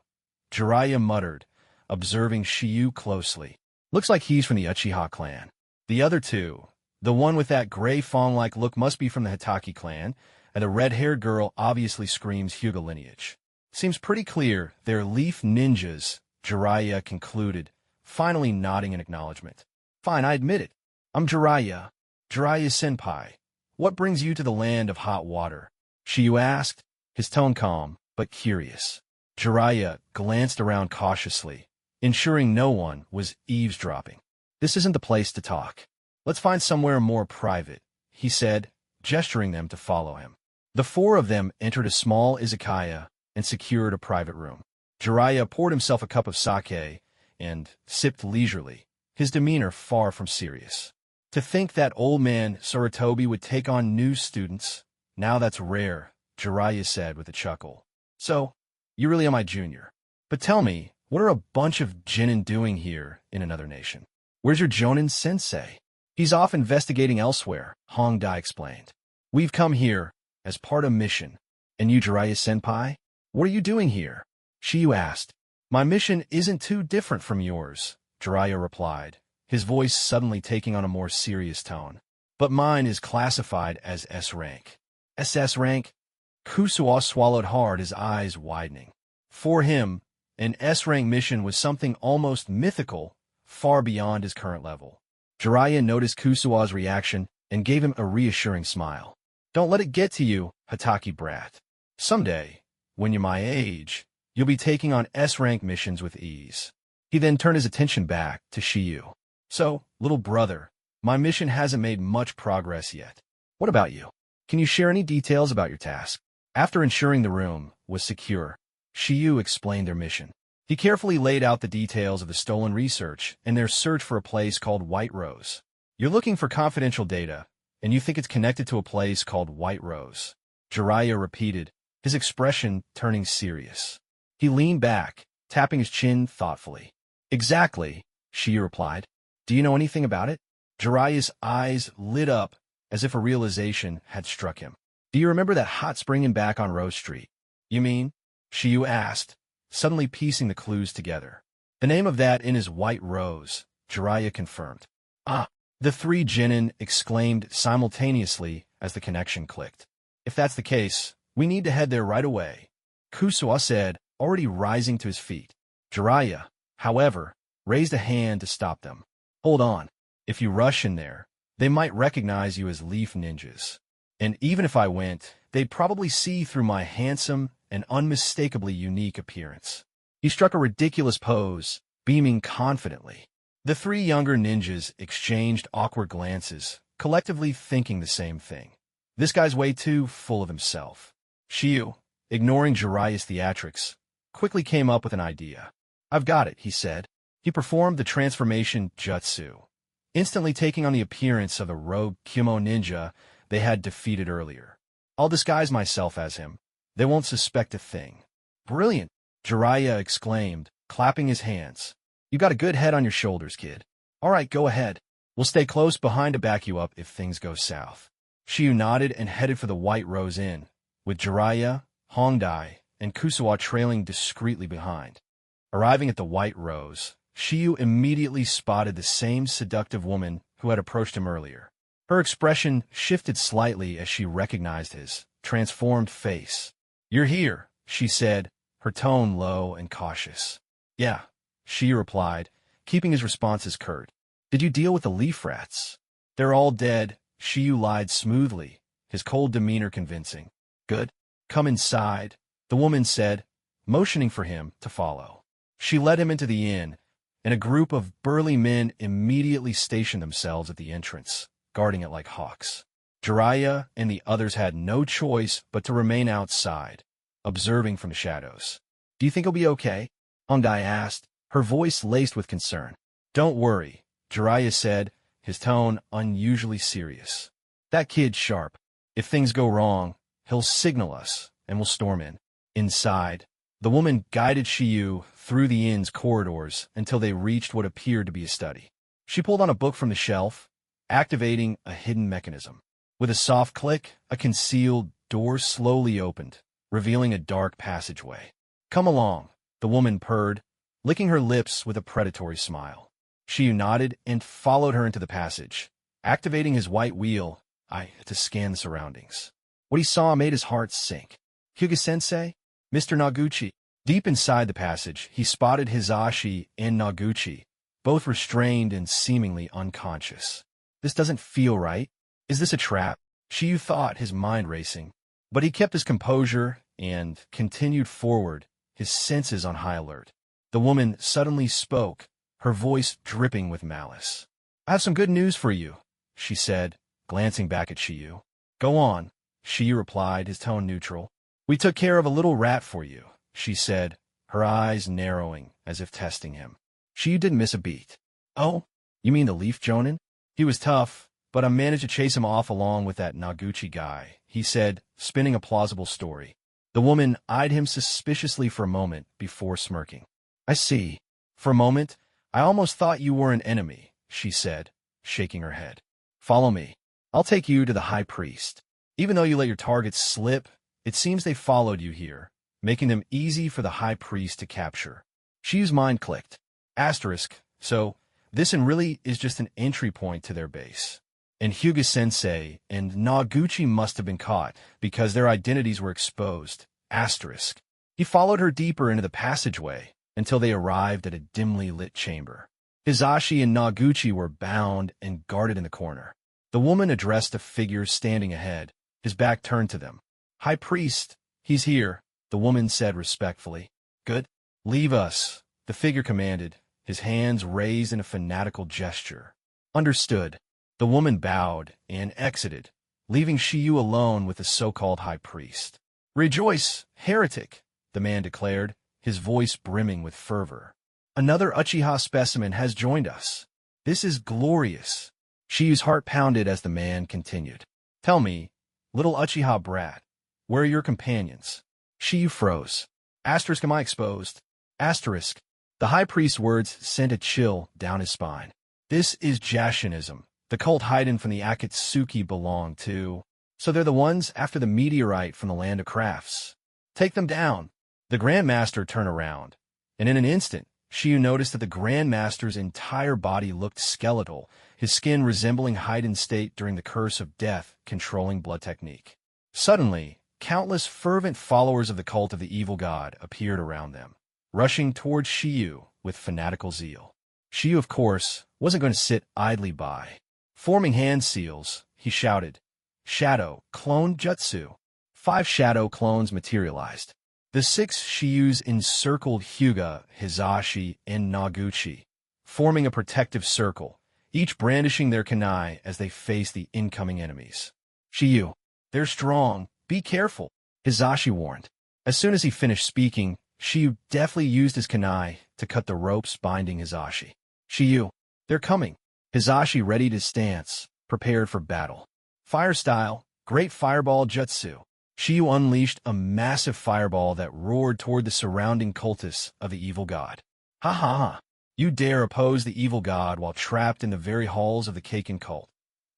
Jiraiya muttered, observing Shiyu closely. Looks like he's from the Uchiha clan. The other two, the one with that gray fawn-like look must be from the Hitaki clan, and the red-haired girl obviously screams Hyuga lineage. Seems pretty clear they're leaf ninjas, Jiraiya concluded, finally nodding in acknowledgement. Fine, I admit it. I'm Jiraiya. Jiraiya-senpai. What brings you to the land of hot water? Shiyu asked, his tone calm, but curious. Jiraiya glanced around cautiously, ensuring no one was eavesdropping. This isn't the place to talk. Let's find somewhere more private, he said, gesturing them to follow him. The four of them entered a small izakaya and secured a private room. Jiraiya poured himself a cup of sake and sipped leisurely, his demeanor far from serious. To think that old man Sarutobi would take on new students, now that's rare, Jiraiya said with a chuckle. So, you really are my junior. But tell me, what are a bunch of genin doing here in another nation? Where's your Jonin sensei? He's off investigating elsewhere, Hong Dai explained. We've come here as part of mission. And you, Jiraiya-senpai? What are you doing here? Shiyu asked. My mission isn't too different from yours, Jiraiya replied, his voice suddenly taking on a more serious tone. But mine is classified as S rank. SS rank? Kusuo swallowed hard, his eyes widening. For him, an S-rank mission was something almost mythical, far beyond his current level. Jiraiya noticed Kusuo's reaction and gave him a reassuring smile. Don't let it get to you, Hataki brat. Someday, when you're my age, you'll be taking on S-rank missions with ease. He then turned his attention back to Shiyu. So, little brother, my mission hasn't made much progress yet. What about you? Can you share any details about your task? After ensuring the room was secure, Shiyu explained their mission. He carefully laid out the details of the stolen research and their search for a place called White Rose. You're looking for confidential data, and you think it's connected to a place called White Rose. Jiraiya repeated, his expression turning serious. He leaned back, tapping his chin thoughtfully. Exactly, Shiyu replied. Do you know anything about it? Jiraiya's eyes lit up as if a realization had struck him. Do you remember that hot spring in back on Rose Street? You mean? Shiyu asked, suddenly piecing the clues together. The name of that inn is White Rose, Jiraiya confirmed. Ah! The three genin exclaimed simultaneously as the connection clicked. If that's the case, we need to head there right away, Kusuo said, already rising to his feet. Jiraiya, however, raised a hand to stop them. Hold on. If you rush in there, they might recognize you as leaf ninjas. And even if I went, they'd probably see through my handsome and unmistakably unique appearance. He struck a ridiculous pose, beaming confidently. The three younger ninjas exchanged awkward glances, collectively thinking the same thing. This guy's way too full of himself. Shiyu, ignoring Jiraiya's theatrics, quickly came up with an idea. I've got it, he said. He performed the transformation jutsu, instantly taking on the appearance of the rogue Kumo ninja they had defeated earlier. I'll disguise myself as him. They won't suspect a thing. Brilliant, Jiraiya exclaimed, clapping his hands. You got a good head on your shoulders, kid. All right, go ahead. We'll stay close behind to back you up if things go south. Shiyu nodded and headed for the White Rose Inn, with Jiraiya, Hongdai, and Kusuo trailing discreetly behind. Arriving at the White Rose, Shiyu immediately spotted the same seductive woman who had approached him earlier. Her expression shifted slightly as she recognized his transformed face. You're here, she said, her tone low and cautious. Yeah, Shiyu replied, keeping his responses curt. Did you deal with the leaf rats? They're all dead, Shiyu lied smoothly, his cold demeanor convincing. Good. Come inside, the woman said, motioning for him to follow. She led him into the inn, and a group of burly men immediately stationed themselves at the entrance, guarding it like hawks. Jiraiya and the others had no choice but to remain outside, observing from the shadows. Do you think he'll be okay? Hongdai asked, her voice laced with concern. Don't worry, Jiraiya said, his tone unusually serious. That kid's sharp. If things go wrong, he'll signal us, and we'll storm in. Inside, the woman guided Shiyu through the inn's corridors until they reached what appeared to be a study. She pulled on a book from the shelf, activating a hidden mechanism. With a soft click, a concealed door slowly opened, revealing a dark passageway. Come along, the woman purred, licking her lips with a predatory smile. Shiyu nodded and followed her into the passage, activating his white wheel to scan the surroundings. What he saw made his heart sink. Hyuga-sensei? Mr. Noguchi. Deep inside the passage, he spotted Hisashi and Noguchi, both restrained and seemingly unconscious. This doesn't feel right. Is this a trap? Shiyu thought, his mind racing. But he kept his composure and continued forward, his senses on high alert. The woman suddenly spoke, her voice dripping with malice. I have some good news for you, she said, glancing back at Shiyu. Go on, Shiyu replied, his tone neutral. We took care of a little rat for you, she said, her eyes narrowing as if testing him. Shiyu didn't miss a beat. Oh, you mean the Leaf Jonin? He was tough, but I managed to chase him off along with that Noguchi guy, he said, spinning a plausible story. The woman eyed him suspiciously for a moment before smirking. I see. For a moment, I almost thought you were an enemy, she said, shaking her head. Follow me. I'll take you to the high priest. Even though you let your targets slip, it seems they followed you here, making them easy for the high priest to capture. Shiyu's mind clicked. So, this really is just an entry point to their base. And Hyuga-sensei and Noguchi must have been caught because their identities were exposed. He followed her deeper into the passageway until they arrived at a dimly lit chamber. Hisashi and Noguchi were bound and guarded in the corner. The woman addressed a figure standing ahead, his back turned to them. High priest, he's here, the woman said respectfully. Good. Leave us, the figure commanded, his hands raised in a fanatical gesture. Understood. The woman bowed and exited, leaving Shiyu alone with the so-called high priest. Rejoice, heretic, the man declared, his voice brimming with fervor. Another Uchiha specimen has joined us. This is glorious. Shiyu's heart pounded as the man continued. Tell me, little Uchiha brat, where are your companions? Shiyu froze. Am I exposed? The high priest's words sent a chill down his spine. This is Jashinism. The cult hidden from the Akatsuki belong to. So they're the ones after the meteorite from the land of crafts. Take them down. The Grand Master turned around, and in an instant, Shiyu noticed that the Grand Master's entire body looked skeletal, his skin resembling Haiden's state during the curse of death, controlling blood technique. Suddenly, countless fervent followers of the cult of the evil god appeared around them, rushing towards Shiyu with fanatical zeal. Shiyu, of course, wasn't going to sit idly by. Forming hand seals, he shouted, Shadow, clone jutsu. 5 shadow clones materialized. The 6 Shiyus encircled Hyuga, Hisashi, and Noguchi, forming a protective circle, each brandishing their kunai as they faced the incoming enemies. Shiyu, they're strong. Be careful, Hisashi warned. As soon as he finished speaking, Shiyu deftly used his kunai to cut the ropes binding Hisashi. Shiyu, they're coming. Hisashi readied his stance, prepared for battle. Fire style, great fireball jutsu. Shiyu unleashed a massive fireball that roared toward the surrounding cultists of the evil god. Ha ha ha! You dare oppose the evil god while trapped in the very halls of the Keikan cult.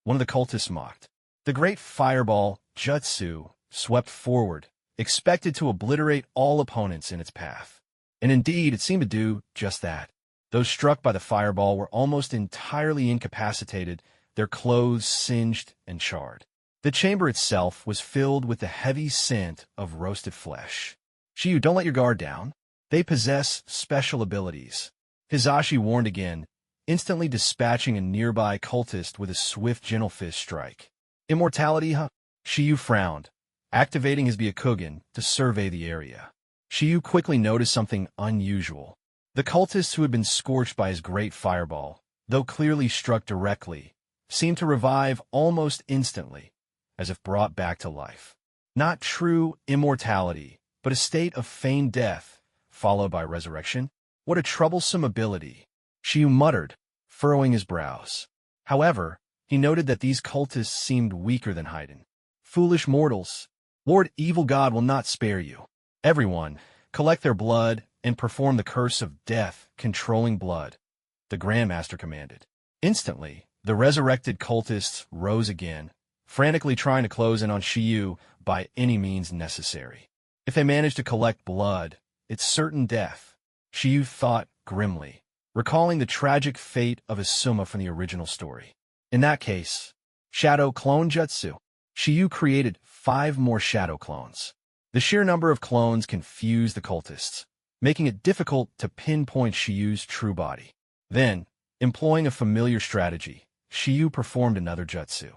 One of the cultists mocked. The great fireball, jutsu, swept forward, expected to obliterate all opponents in its path. And indeed, it seemed to do just that. Those struck by the fireball were almost entirely incapacitated, their clothes singed and charred. The chamber itself was filled with the heavy scent of roasted flesh. Shiyu, don't let your guard down. They possess special abilities. Hisashi warned again, instantly dispatching a nearby cultist with a swift gentle fist strike. Immortality, huh? Shiyu frowned, activating his Byakugan to survey the area. Shiyu quickly noticed something unusual. The cultists who had been scorched by his great fireball, though clearly struck directly, seemed to revive almost instantly, as if brought back to life. Not true immortality, but a state of feigned death, followed by resurrection. What a troublesome ability, Shiyu muttered, furrowing his brows. However, he noted that these cultists seemed weaker than Haiden. Foolish mortals, Lord Evil God will not spare you. Everyone, collect their blood and perform the curse of death, controlling blood, the Grandmaster commanded. Instantly, the resurrected cultists rose again, frantically trying to close in on Shiyu by any means necessary. If they manage to collect blood, it's certain death, Shiyu thought grimly, recalling the tragic fate of Asuma from the original story. In that case, Shadow Clone Jutsu. Shiyu created 5 more shadow clones. The sheer number of clones confused the cultists, making it difficult to pinpoint Shiyu's true body. Then, employing a familiar strategy, Shiyu performed another jutsu.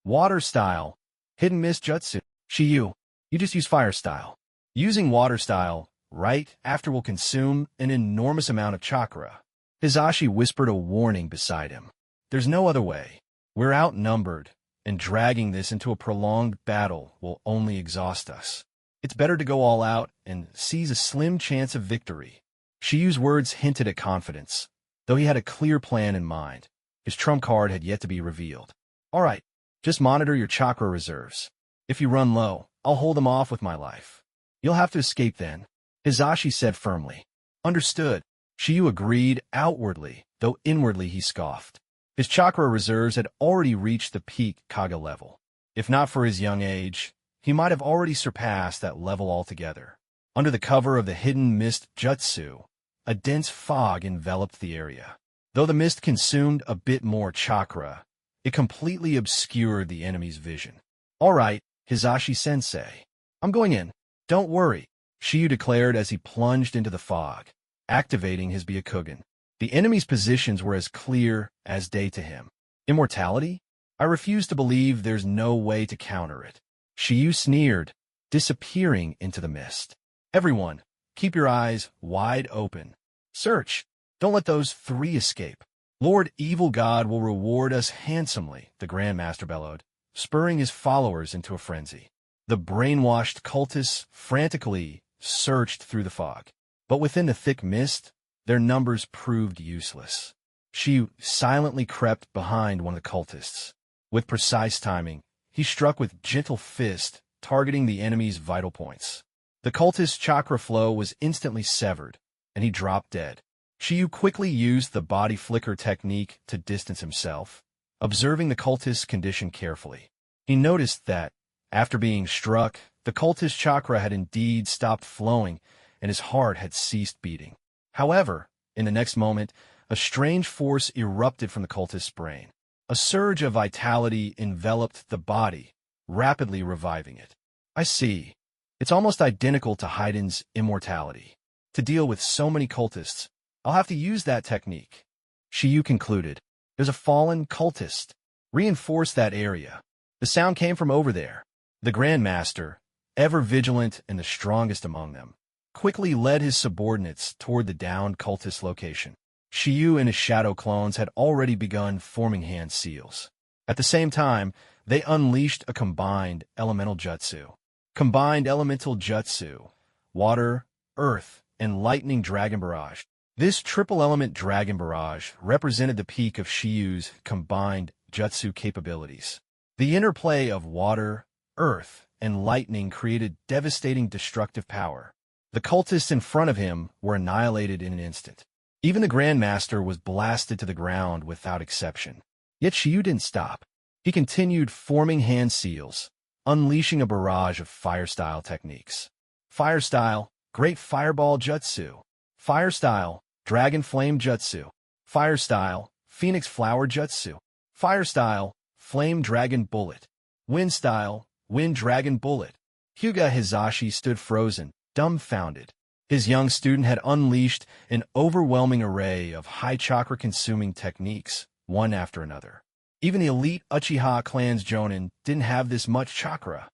Water style, hidden mist jutsu. Shiyu, you just use fire style. Using water style right after will consume an enormous amount of chakra. Hizashi whispered a warning beside him. There's no other way. We're outnumbered, and dragging this into a prolonged battle will only exhaust us. It's better to go all out and seize a slim chance of victory. Shiyu's words hinted at confidence, though he had a clear plan in mind. His trump card had yet to be revealed. All right, just monitor your chakra reserves. If you run low, I'll hold them off with my life. You'll have to escape then, Hizashi said firmly. Understood. Shiyu agreed outwardly, though inwardly he scoffed. His chakra reserves had already reached the peak Kage level. If not for his young age, he might have already surpassed that level altogether. Under the cover of the hidden mist jutsu, a dense fog enveloped the area. Though the mist consumed a bit more chakra, it completely obscured the enemy's vision. All right, Hizashi-sensei. I'm going in. Don't worry, Shiyu declared as he plunged into the fog, activating his Byakugan. The enemy's positions were as clear as day to him. Immortality? I refuse to believe there's no way to counter it. Shiyu sneered, disappearing into the mist. Everyone, keep your eyes wide open. Search. Don't let those three escape. Lord Evil God will reward us handsomely, the Grandmaster bellowed, spurring his followers into a frenzy. The brainwashed cultists frantically searched through the fog. But within the thick mist, their numbers proved useless. Shiyu silently crept behind one of the cultists. With precise timing, he struck with gentle fist, targeting the enemy's vital points. The cultist's chakra flow was instantly severed, and he dropped dead. Shiyu quickly used the body flicker technique to distance himself, observing the cultist's condition carefully. He noticed that, after being struck, the cultist's chakra had indeed stopped flowing, and his heart had ceased beating. However, in the next moment, a strange force erupted from the cultist's brain. A surge of vitality enveloped the body, rapidly reviving it. I see. It's almost identical to Haiden's immortality. To deal with so many cultists, I'll have to use that technique. Shiyu concluded. There's a fallen cultist. Reinforce that area. The sound came from over there. The Grandmaster, ever vigilant and the strongest among them, quickly led his subordinates toward the downed cultist location. Shiyu and his shadow clones had already begun forming hand seals. At the same time, they unleashed a combined elemental jutsu. Combined elemental jutsu, water, earth, and lightning dragon barrage. This triple-element dragon barrage represented the peak of Shiyu's combined jutsu capabilities. The interplay of water, earth, and lightning created devastating destructive power. The cultists in front of him were annihilated in an instant. Even the Grandmaster was blasted to the ground without exception. Yet Shiyu didn't stop. He continued forming hand seals, unleashing a barrage of fire-style techniques. Fire style, Great Fireball Jutsu. Fire style, Dragon Flame Jutsu. Fire style, Phoenix Flower Jutsu. Fire style, Flame Dragon Bullet. Wind style, Wind Dragon Bullet. Hyuga Hizashi stood frozen, dumbfounded. His young student had unleashed an overwhelming array of high chakra-consuming techniques, one after another. Even the elite Uchiha clan's Jonin didn't have this much chakra.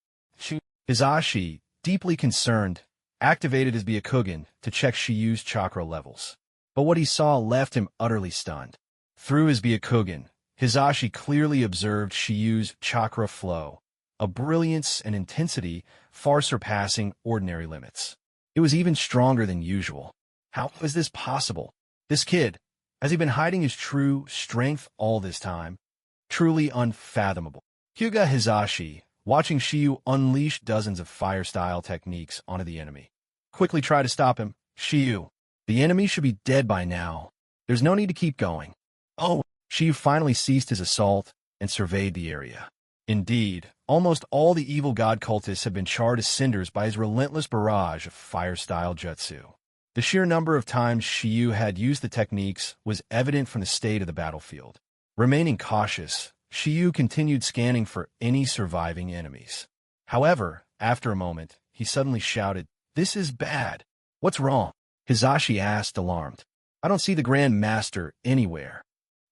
Hizashi, deeply concerned, activated his Byakugan to check Shiyu's chakra levels. But what he saw left him utterly stunned. Through his Byakugan, Hizashi clearly observed Shiyu's chakra flow, a brilliance and intensity far surpassing ordinary limits. It was even stronger than usual. How was this possible? This kid, has he been hiding his true strength all this time? Truly unfathomable. Hyuga Hizashi, watching Shiyu unleash dozens of fire-style techniques onto the enemy, quickly tried to stop him. Shiyu, the enemy should be dead by now. There's no need to keep going. Oh, Shiyu finally ceased his assault and surveyed the area. Indeed, almost all the evil god cultists had been charred to cinders by his relentless barrage of fire-style jutsu. The sheer number of times Shiyu had used the techniques was evident from the state of the battlefield. Remaining cautious, Shiyu continued scanning for any surviving enemies. However, after a moment, he suddenly shouted, "This is bad." "What's wrong?" Hizashi asked, alarmed. "I don't see the Grand Master anywhere."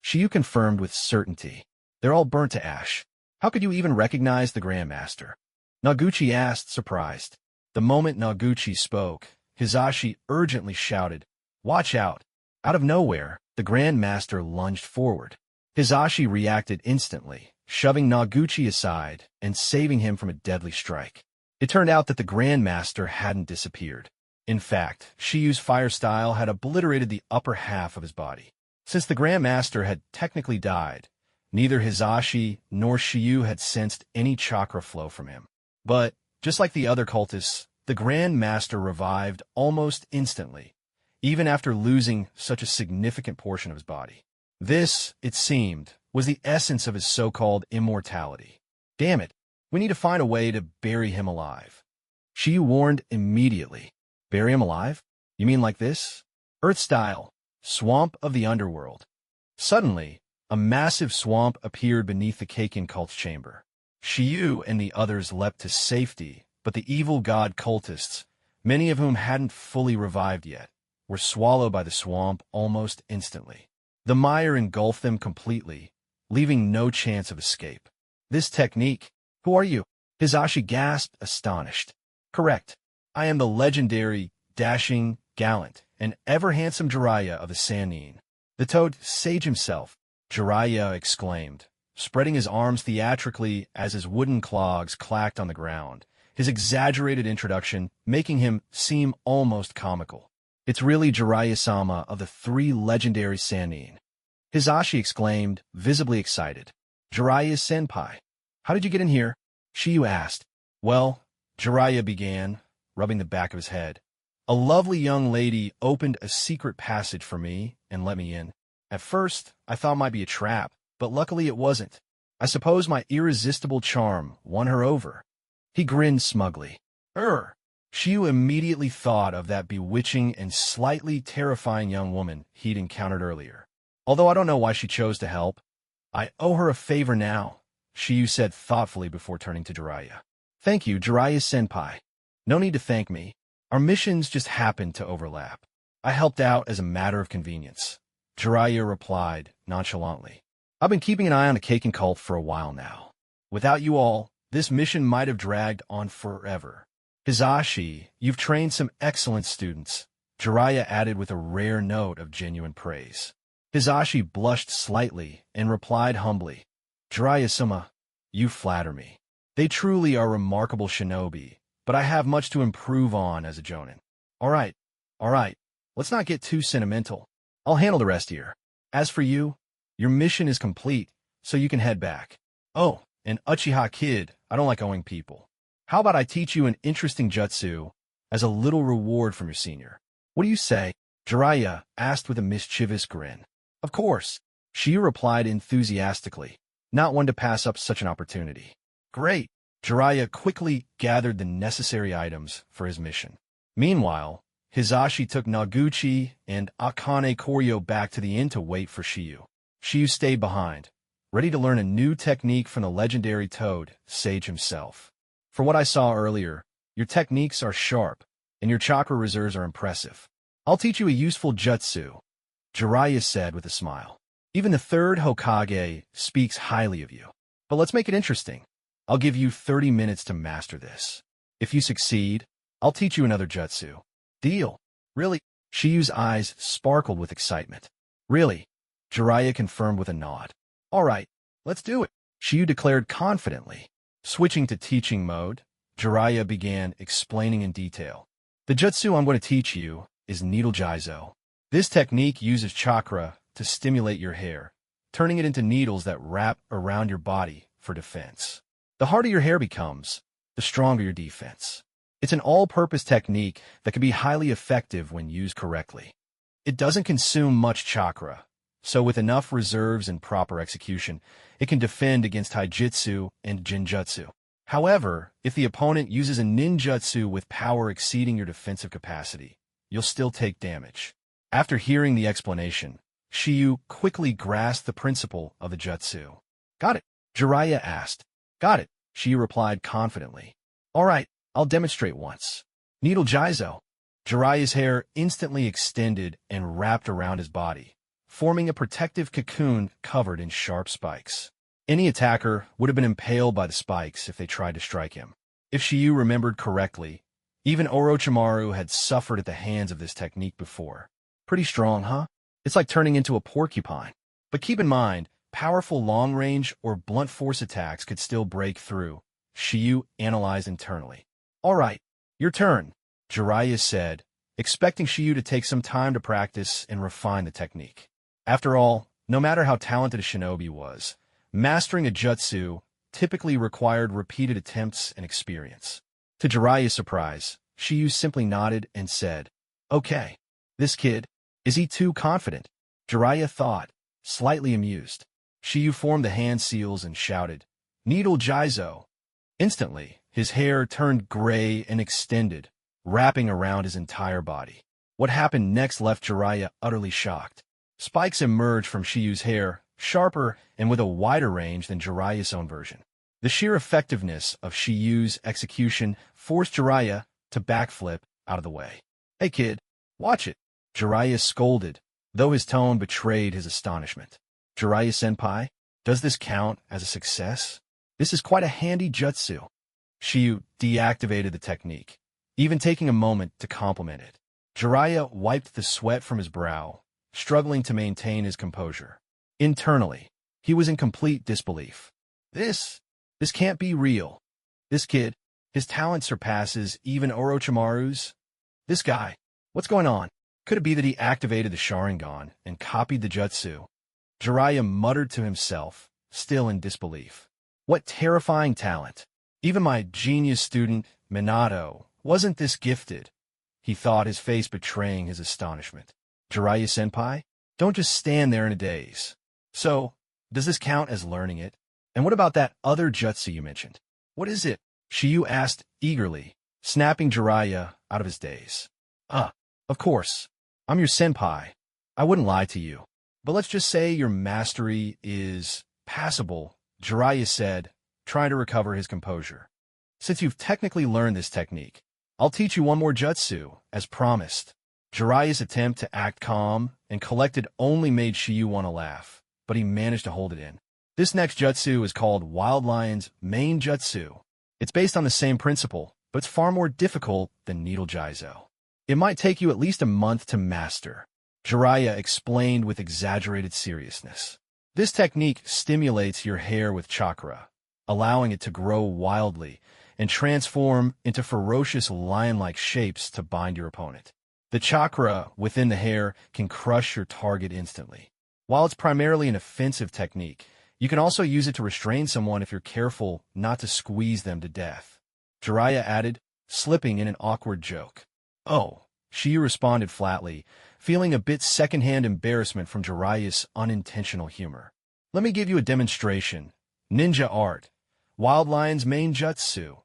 Shiyu confirmed with certainty. "They're all burnt to ash. How could you even recognize the Grand Master?" Noguchi asked, surprised. The moment Noguchi spoke, Hizashi urgently shouted, "Watch out!" Out of nowhere, the Grand Master lunged forward. Hizashi reacted instantly, shoving Noguchi aside and saving him from a deadly strike. It turned out that the Grand Master hadn't disappeared. In fact, Shiyu's fire style had obliterated the upper half of his body. Since the Grand Master had technically died, neither Hizashi nor Shiyu had sensed any chakra flow from him. But, just like the other cultists, the Grand Master revived almost instantly, even after losing such a significant portion of his body. This, it seemed, was the essence of his so-called immortality. "Damn it, we need to find a way to bury him alive." Shiyu warned immediately. "Bury him alive? You mean like this? Earth-style, swamp of the underworld." Suddenly, a massive swamp appeared beneath the Keikin cult's chamber. Shiyu and the others leapt to safety, but the evil god cultists, many of whom hadn't fully revived yet, were swallowed by the swamp almost instantly. The mire engulfed them completely, leaving no chance of escape. "This technique? Who are you?" Hizashi gasped, astonished. "Correct. I am the legendary, dashing, gallant, and ever-handsome Jiraiya of the Sannin." "The Toad Sage himself," Jiraiya exclaimed, spreading his arms theatrically as his wooden clogs clacked on the ground, his exaggerated introduction making him seem almost comical. "It's really Jiraiya-sama of the three legendary Sannin." Hizashi exclaimed, visibly excited. "Jiraiya-senpai, how did you get in here?" Shiyu asked. "Well," Jiraiya began, rubbing the back of his head, "a lovely young lady opened a secret passage for me and let me in. At first, I thought it might be a trap, but luckily it wasn't. I suppose my irresistible charm won her over." He grinned smugly. Shiyu immediately thought of that bewitching and slightly terrifying young woman he'd encountered earlier. "Although I don't know why she chose to help. I owe her a favor now," Shiyu said thoughtfully before turning to Jiraiya. "Thank you, Jiraiya-senpai. No need to thank me. Our missions just happened to overlap. I helped out as a matter of convenience," Jiraiya replied nonchalantly. "I've been keeping an eye on the Keikin cult for a while now. Without you all, this mission might have dragged on forever." "Hizashi, you've trained some excellent students," Jiraiya added with a rare note of genuine praise. Hizashi blushed slightly and replied humbly, "Jiraiya-sama, you flatter me. They truly are remarkable shinobi, but I have much to improve on as a jonin." All right, let's not get too sentimental. I'll handle the rest here. As for you, your mission is complete, so you can head back. Oh, and Uchiha Kid, I don't like owing people. How about I teach you an interesting jutsu as a little reward from your senior? What do you say?" Jiraiya asked with a mischievous grin. "Of course," Shiyu replied enthusiastically, not one to pass up such an opportunity. "Great." Jiraiya quickly gathered the necessary items for his mission. Meanwhile, Hizashi took Noguchi and Akane Koryo back to the inn to wait for Shiyu. Shiyu stayed behind, ready to learn a new technique from the legendary Toad Sage himself. "For what I saw earlier, your techniques are sharp, and your chakra reserves are impressive. I'll teach you a useful jutsu," Jiraiya said with a smile. "Even the third Hokage speaks highly of you. But let's make it interesting. I'll give you 30 minutes to master this. If you succeed, I'll teach you another jutsu. Deal?" "Really?" Shiyu's eyes sparkled with excitement. "Really?" Jiraiya confirmed with a nod. "All right, let's do it," Shiyu declared confidently. Switching to teaching mode, Jiraiya began explaining in detail. "The jutsu I'm going to teach you is Needle Jizo. This technique uses chakra to stimulate your hair, turning it into needles that wrap around your body for defense. The harder your hair becomes, the stronger your defense. It's an all-purpose technique that can be highly effective when used correctly. It doesn't consume much chakra, so with enough reserves and proper execution, it can defend against taijutsu and jinjutsu. However, if the opponent uses a ninjutsu with power exceeding your defensive capacity, you'll still take damage." After hearing the explanation, Shiyu quickly grasped the principle of the jutsu. "Got it?" Jiraiya asked. "Got it," Shiyu replied confidently. "All right, I'll demonstrate once. Needle Jizo. Jiraiya's hair instantly extended and wrapped around his body, forming a protective cocoon covered in sharp spikes. Any attacker would have been impaled by the spikes if they tried to strike him. If Shiyu remembered correctly, even Orochimaru had suffered at the hands of this technique before. Pretty strong, huh? It's like turning into a porcupine. But keep in mind, powerful long-range or blunt force attacks could still break through, Shiyu analyzed internally. All right, your turn, Jiraiya said, expecting Shiyu to take some time to practice and refine the technique. After all, no matter how talented a shinobi was, mastering a jutsu typically required repeated attempts and experience. To Jiraiya's surprise, Shiyu simply nodded and said, "Okay. This kid, is he too confident?" Jiraiya thought, slightly amused. Shiyu formed the hand seals and shouted, "Needle Jizo." Instantly, his hair turned gray and extended, wrapping around his entire body. What happened next left Jiraiya utterly shocked. Spikes emerged from Shiyu's hair, sharper and with a wider range than Jiraiya's own version. The sheer effectiveness of Shiyu's execution forced Jiraiya to backflip out of the way. "Hey kid, watch it," Jiraiya scolded, though his tone betrayed his astonishment. "Jiraiya-senpai, does this count as a success? This is quite a handy jutsu." Shiyu deactivated the technique, even taking a moment to compliment it. Jiraiya wiped the sweat from his brow, struggling to maintain his composure. Internally, he was in complete disbelief. This can't be real. This kid, his talent surpasses even Orochimaru's. This guy, what's going on? Could it be that he activated the Sharingan and copied the jutsu? Jiraiya muttered to himself, still in disbelief. What terrifying talent! Even my genius student, Minato, wasn't this gifted, he thought, his face betraying his astonishment. Jiraiya-senpai, don't just stand there in a daze. So, does this count as learning it? And what about that other jutsu you mentioned? What is it? Shiyu asked eagerly, snapping Jiraiya out of his daze. Of course. I'm your senpai. I wouldn't lie to you. But let's just say your mastery is passable, Jiraiya said, trying to recover his composure. Since you've technically learned this technique, I'll teach you one more jutsu, as promised. Jiraiya's attempt to act calm and collected only made Shiyu want to laugh, but he managed to hold it in. This next jutsu is called Wild Lion's main jutsu. It's based on the same principle, but it's far more difficult than Needle Jizo. It might take you at least a month to master, Jiraiya explained with exaggerated seriousness. This technique stimulates your hair with chakra, allowing it to grow wildly and transform into ferocious lion-like shapes to bind your opponent. The chakra within the hair can crush your target instantly. While it's primarily an offensive technique, you can also use it to restrain someone if you're careful not to squeeze them to death. Jiraiya added, slipping in an awkward joke. "Oh," Shiyu responded flatly, feeling a bit secondhand embarrassment from Jiraiya's unintentional humor. "Let me give you a demonstration. Ninja art. Wild Lion's main jutsu,"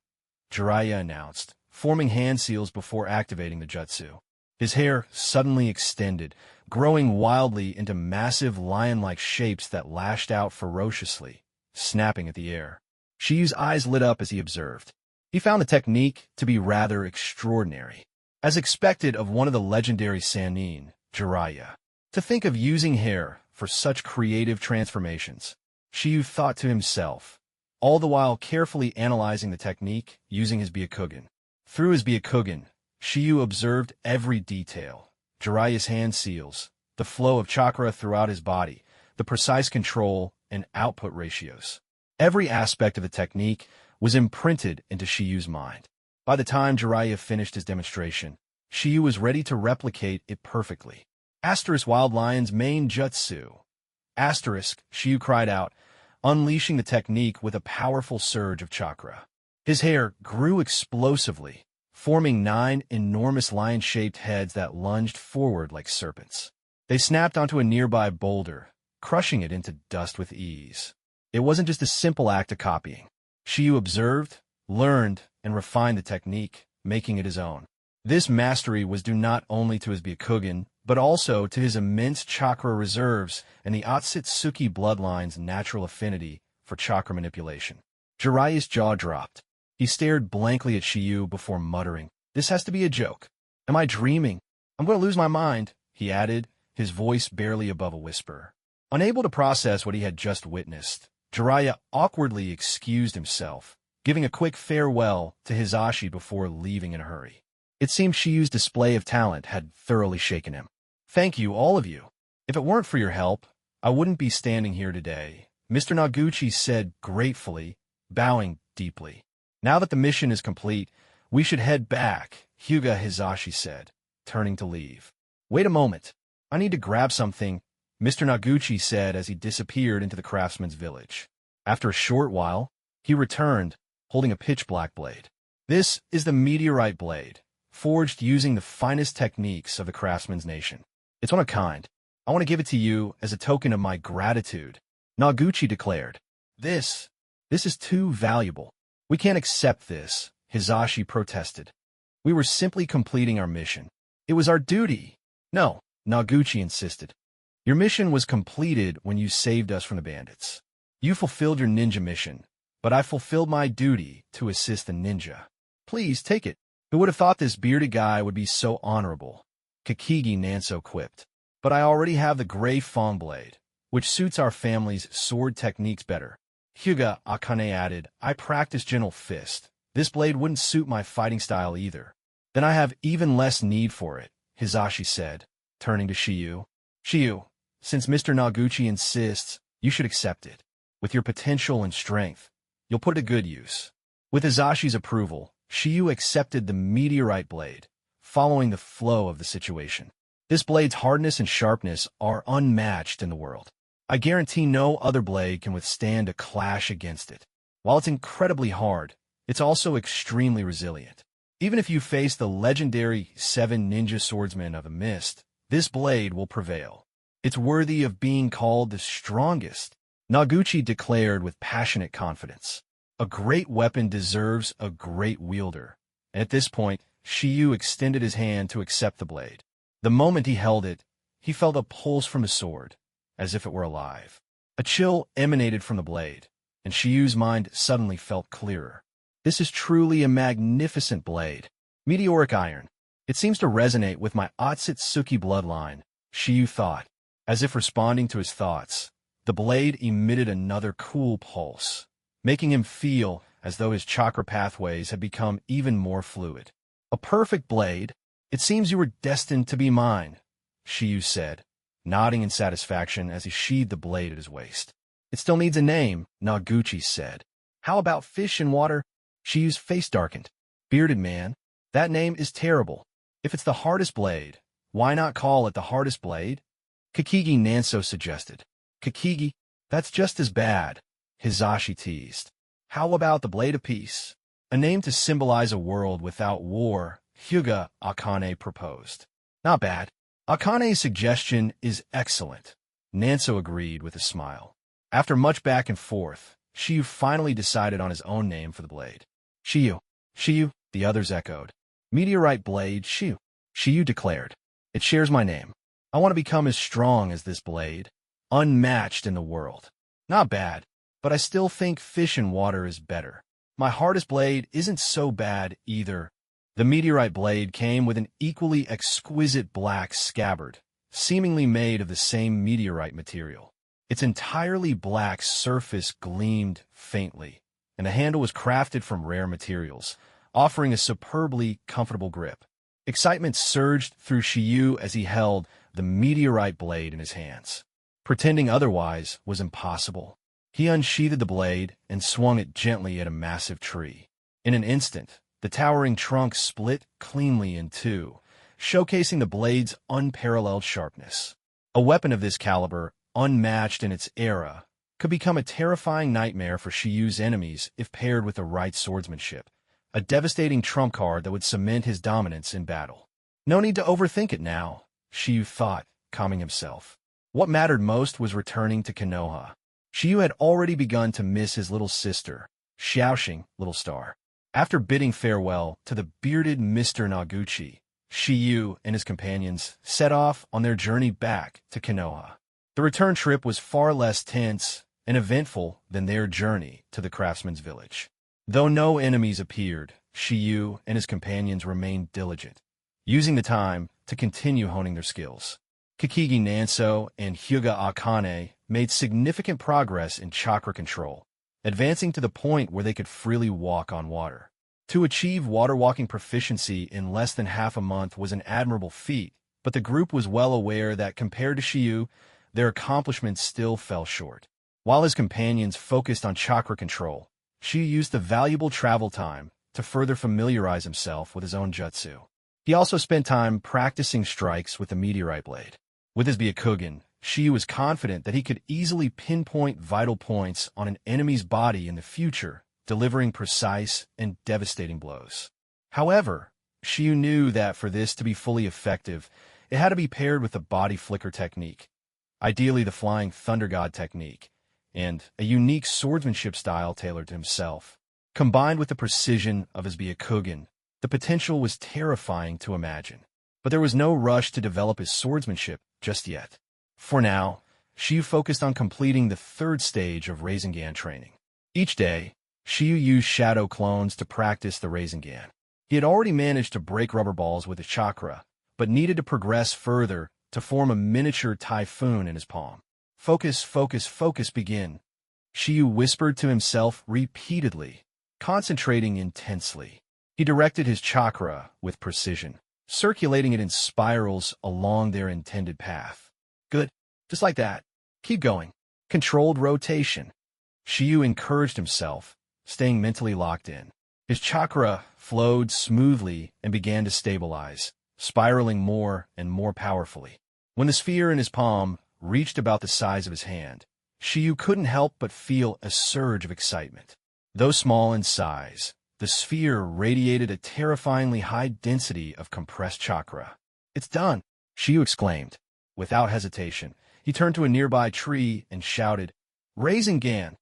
Jiraiya announced, forming hand seals before activating the jutsu. His hair suddenly extended, growing wildly into massive lion-like shapes that lashed out ferociously, snapping at the air. Shiyu's eyes lit up as he observed. He found the technique to be rather extraordinary. As expected of one of the legendary Sannin, Jiraiya. To think of using hair for such creative transformations, Shiyu thought to himself, all the while carefully analyzing the technique using his Byakugan. Through his Byakugan, Shiyu observed every detail. Jiraiya's hand seals, the flow of chakra throughout his body, the precise control and output ratios. Every aspect of the technique was imprinted into Shiyu's mind. By the time Jiraiya finished his demonstration, Shiyu was ready to replicate it perfectly. Wild Lion's main jutsu. Shiyu cried out, unleashing the technique with a powerful surge of chakra. His hair grew explosively, forming 9 enormous lion-shaped heads that lunged forward like serpents. They snapped onto a nearby boulder, crushing it into dust with ease. It wasn't just a simple act of copying. Shiyu observed, learned, and refined the technique, making it his own. This mastery was due not only to his Byakugan, but also to his immense chakra reserves and the Otsutsuki bloodline's natural affinity for chakra manipulation. Jiraiya's jaw dropped. He stared blankly at Shiyu before muttering, "This has to be a joke. Am I dreaming? I'm going to lose my mind," he added, his voice barely above a whisper. Unable to process what he had just witnessed, Jiraiya awkwardly excused himself, giving a quick farewell to Hisashi before leaving in a hurry. It seemed Shiyu's display of talent had thoroughly shaken him. "Thank you, all of you. If it weren't for your help, I wouldn't be standing here today," Mr. Noguchi said gratefully, bowing deeply. "Now that the mission is complete, we should head back," Hyuga Hisashi said, turning to leave. "Wait a moment. I need to grab something," Mr. Noguchi said as he disappeared into the craftsman's village. After a short while, he returned, holding a pitch-black blade. "This is the meteorite blade, forged using the finest techniques of the craftsman's nation. It's one of a kind. I want to give it to you as a token of my gratitude," Noguchi declared. This is too valuable. We can't accept this," Hisashi protested. "We were simply completing our mission. It was our duty." "No," Noguchi insisted. "Your mission was completed when you saved us from the bandits. You fulfilled your ninja mission, but I fulfilled my duty to assist the ninja. Please take it." "Who would have thought this bearded guy would be so honorable?" Kakigi Nanso quipped. "But I already have the gray Fong blade, which suits our family's sword techniques better," Hyuga Akane added. "I practice gentle fist. This blade wouldn't suit my fighting style either." "Then I have even less need for it," Hisashi said, turning to Shiyu. "Shiyu, since Mr. Noguchi insists, you should accept it. With your potential and strength, you'll put it to good use." With Hisashi's approval, Shiyu accepted the meteorite blade, following the flow of the situation. "This blade's hardness and sharpness are unmatched in the world. I guarantee no other blade can withstand a clash against it. While it's incredibly hard, it's also extremely resilient. Even if you face the legendary 7 ninja swordsmen of the mist, this blade will prevail. It's worthy of being called the strongest," Noguchi declared with passionate confidence. "A great weapon deserves a great wielder." And at this point, Shiyu extended his hand to accept the blade. The moment he held it, he felt a pulse from his sword, as if it were alive. A chill emanated from the blade, and Shiyu's mind suddenly felt clearer. "This is truly a magnificent blade. Meteoric iron. It seems to resonate with my Otsutsuki bloodline," Shiyu thought. As if responding to his thoughts, the blade emitted another cool pulse, making him feel as though his chakra pathways had become even more fluid. "A perfect blade. It seems you were destined to be mine," Shiyu said, nodding in satisfaction as he sheathed the blade at his waist. "It still needs a name," Noguchi said. "How about fish in water?" Shiyu's face darkened. "Bearded man, that name is terrible. If it's the hardest blade, why not call it the hardest blade?" Kakigi Nanso suggested. "Kakigi, that's just as bad," Hisashi teased. "How about the blade of peace? A name to symbolize a world without war," Hyuga Akane proposed. "Not bad. Akane's suggestion is excellent," Nanso agreed with a smile. After much back and forth, Shiyu finally decided on his own name for the blade. "Shiyu, Shiyu," the others echoed. "Meteorite blade, Shiyu," Shiyu declared. "It shares my name. I want to become as strong as this blade, unmatched in the world." "Not bad, but I still think fish in water is better. My hardest blade isn't so bad either." The meteorite blade came with an equally exquisite black scabbard, seemingly made of the same meteorite material. Its entirely black surface gleamed faintly, and the handle was crafted from rare materials, offering a superbly comfortable grip. Excitement surged through Shiyu as he held the meteorite blade in his hands. Pretending otherwise was impossible. He unsheathed the blade and swung it gently at a massive tree. In an instant, the towering trunk split cleanly in two, showcasing the blade's unparalleled sharpness. A weapon of this caliber, unmatched in its era, could become a terrifying nightmare for Shiyu's enemies if paired with the right swordsmanship, a devastating trump card that would cement his dominance in battle. No need to overthink it now, Shiyu thought, calming himself. What mattered most was returning to Konoha. Shiyu had already begun to miss his little sister, Xiaoxing, little star. After bidding farewell to the bearded Mr. Noguchi, Shiyu and his companions set off on their journey back to Konoha. The return trip was far less tense and eventful than their journey to the craftsman's village. Though no enemies appeared, Shiyu and his companions remained diligent, using the time to continue honing their skills. Kakigi Nanso and Hyuga Akane made significant progress in chakra control, advancing to the point where they could freely walk on water. To achieve water-walking proficiency in less than half a month was an admirable feat, but the group was well aware that compared to Shiyu, their accomplishments still fell short. While his companions focused on chakra control, Shiyu used the valuable travel time to further familiarize himself with his own jutsu. He also spent time practicing strikes with the meteorite blade. With his Byakugan, Shiyu was confident that he could easily pinpoint vital points on an enemy's body in the future, delivering precise and devastating blows. However, Shiyu knew that for this to be fully effective, it had to be paired with the body flicker technique, ideally the flying thunder god technique, and a unique swordsmanship style tailored to himself. Combined with the precision of his Byakugan, the potential was terrifying to imagine. But there was no rush to develop his swordsmanship just yet. For now, Shiyu focused on completing the third stage of Rasengan training. Each day, Shiyu used shadow clones to practice the Rasengan. He had already managed to break rubber balls with his chakra, but needed to progress further to form a miniature typhoon in his palm. Focus, focus, focus, begin. Shiyu whispered to himself repeatedly, concentrating intensely. He directed his chakra with precision, circulating it in spirals along their intended path. Good. Just like that. Keep going. Controlled rotation. Shiyu encouraged himself, staying mentally locked in. His chakra flowed smoothly and began to stabilize, spiraling more and more powerfully. When the sphere in his palm reached about the size of his hand, Shiyu couldn't help but feel a surge of excitement. Though small in size, the sphere radiated a terrifyingly high density of compressed chakra. It's done, Shiyu exclaimed. Without hesitation, he turned to a nearby tree and shouted, Rasengan!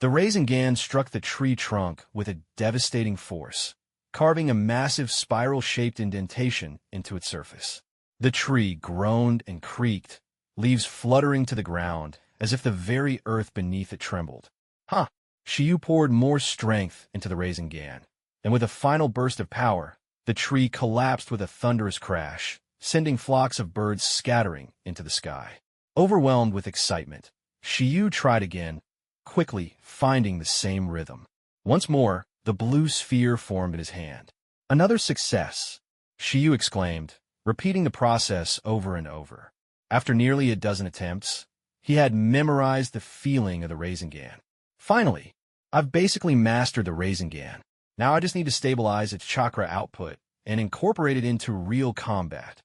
The Rasengan struck the tree trunk with a devastating force, carving a massive spiral-shaped indentation into its surface. The tree groaned and creaked, leaves fluttering to the ground as if the very earth beneath it trembled. Huh! Shiyu poured more strength into the Rasengan, and with a final burst of power, the tree collapsed with a thunderous crash, sending flocks of birds scattering into the sky. Overwhelmed with excitement, Shiyu tried again, quickly finding the same rhythm. Once more, the blue sphere formed in his hand. Another success, Shiyu exclaimed, repeating the process over and over. After nearly a dozen attempts, he had memorized the feeling of the Rasengan. Finally, I've basically mastered the Rasengan. Now I just need to stabilize its chakra output and incorporate it into real combat.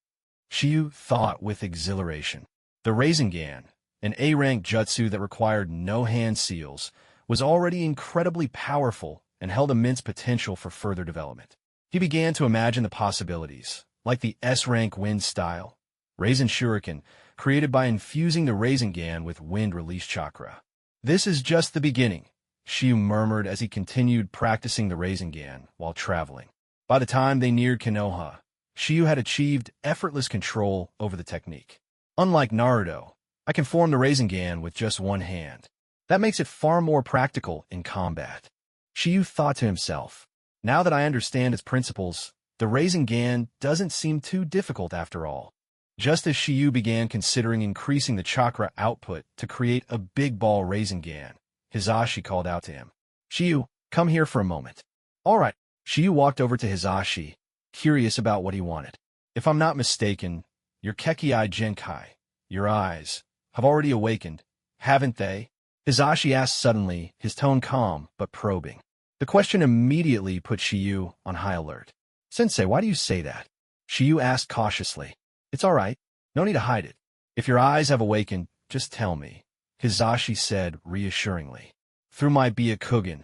Shiyu thought with exhilaration. The Rasengan, an A-rank jutsu that required no hand seals, was already incredibly powerful and held immense potential for further development. He began to imagine the possibilities, like the S-rank wind style, Rasen Shuriken, created by infusing the Rasengan with wind-release chakra. This is just the beginning, Shiyu murmured as he continued practicing the Rasengan while traveling. By the time they neared Konoha, Shiyu had achieved effortless control over the technique. Unlike Naruto, I can form the Rasengan with just one hand. That makes it far more practical in combat. Shiyu thought to himself, now that I understand its principles, the Rasengan doesn't seem too difficult after all. Just as Shiyu began considering increasing the chakra output to create a big ball Rasengan, Hizashi called out to him. Shiyu, come here for a moment. All right. Shiyu walked over to Hizashi, curious about what he wanted. If I'm not mistaken, your Kekkei Genkai, your eyes, have already awakened, haven't they? Hizashi asked suddenly, his tone calm but probing. The question immediately put Shiyu on high alert. Sensei, why do you say that? Shiyu asked cautiously. It's all right. No need to hide it. If your eyes have awakened, just tell me, Hizashi said reassuringly. Through my Byakugan,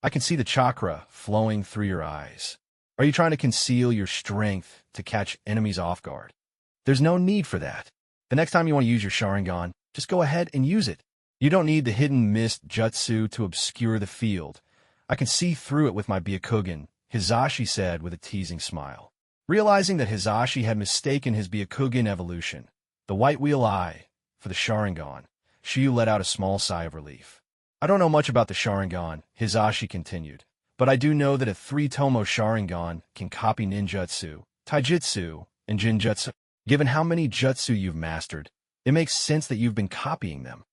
I can see the chakra flowing through your eyes. Are you trying to conceal your strength to catch enemies off guard? There's no need for that. The next time you want to use your Sharingan, just go ahead and use it. You don't need the hidden mist jutsu to obscure the field. I can see through it with my Byakugan, Hizashi said with a teasing smile. Realizing that Hizashi had mistaken his Byakugan evolution, the white wheel eye, for the Sharingan, Shiyu let out a small sigh of relief. I don't know much about the Sharingan, Hizashi continued, but I do know that a 3-tomo Sharingan can copy ninjutsu, taijutsu, and jinjutsu. Given how many jutsu you've mastered, it makes sense that you've been copying them.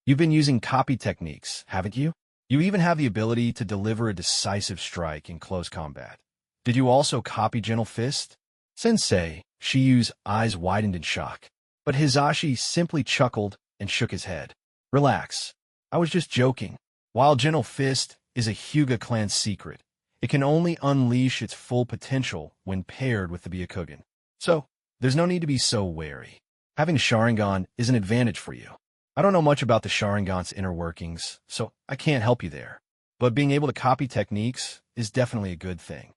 You've been using copy techniques, haven't you? You even have the ability to deliver a decisive strike in close combat. Did you also copy Gentle Fist? Sensei, Shiyu's eyes widened in shock. But Hizashi simply chuckled and shook his head. Relax. I was just joking. While Gentle Fist is a Hyuga clan secret, it can only unleash its full potential when paired with the Byakugan. So, there's no need to be so wary. Having Sharingan is an advantage for you. I don't know much about the Sharingan's inner workings, so I can't help you there. But being able to copy techniques is definitely a good thing.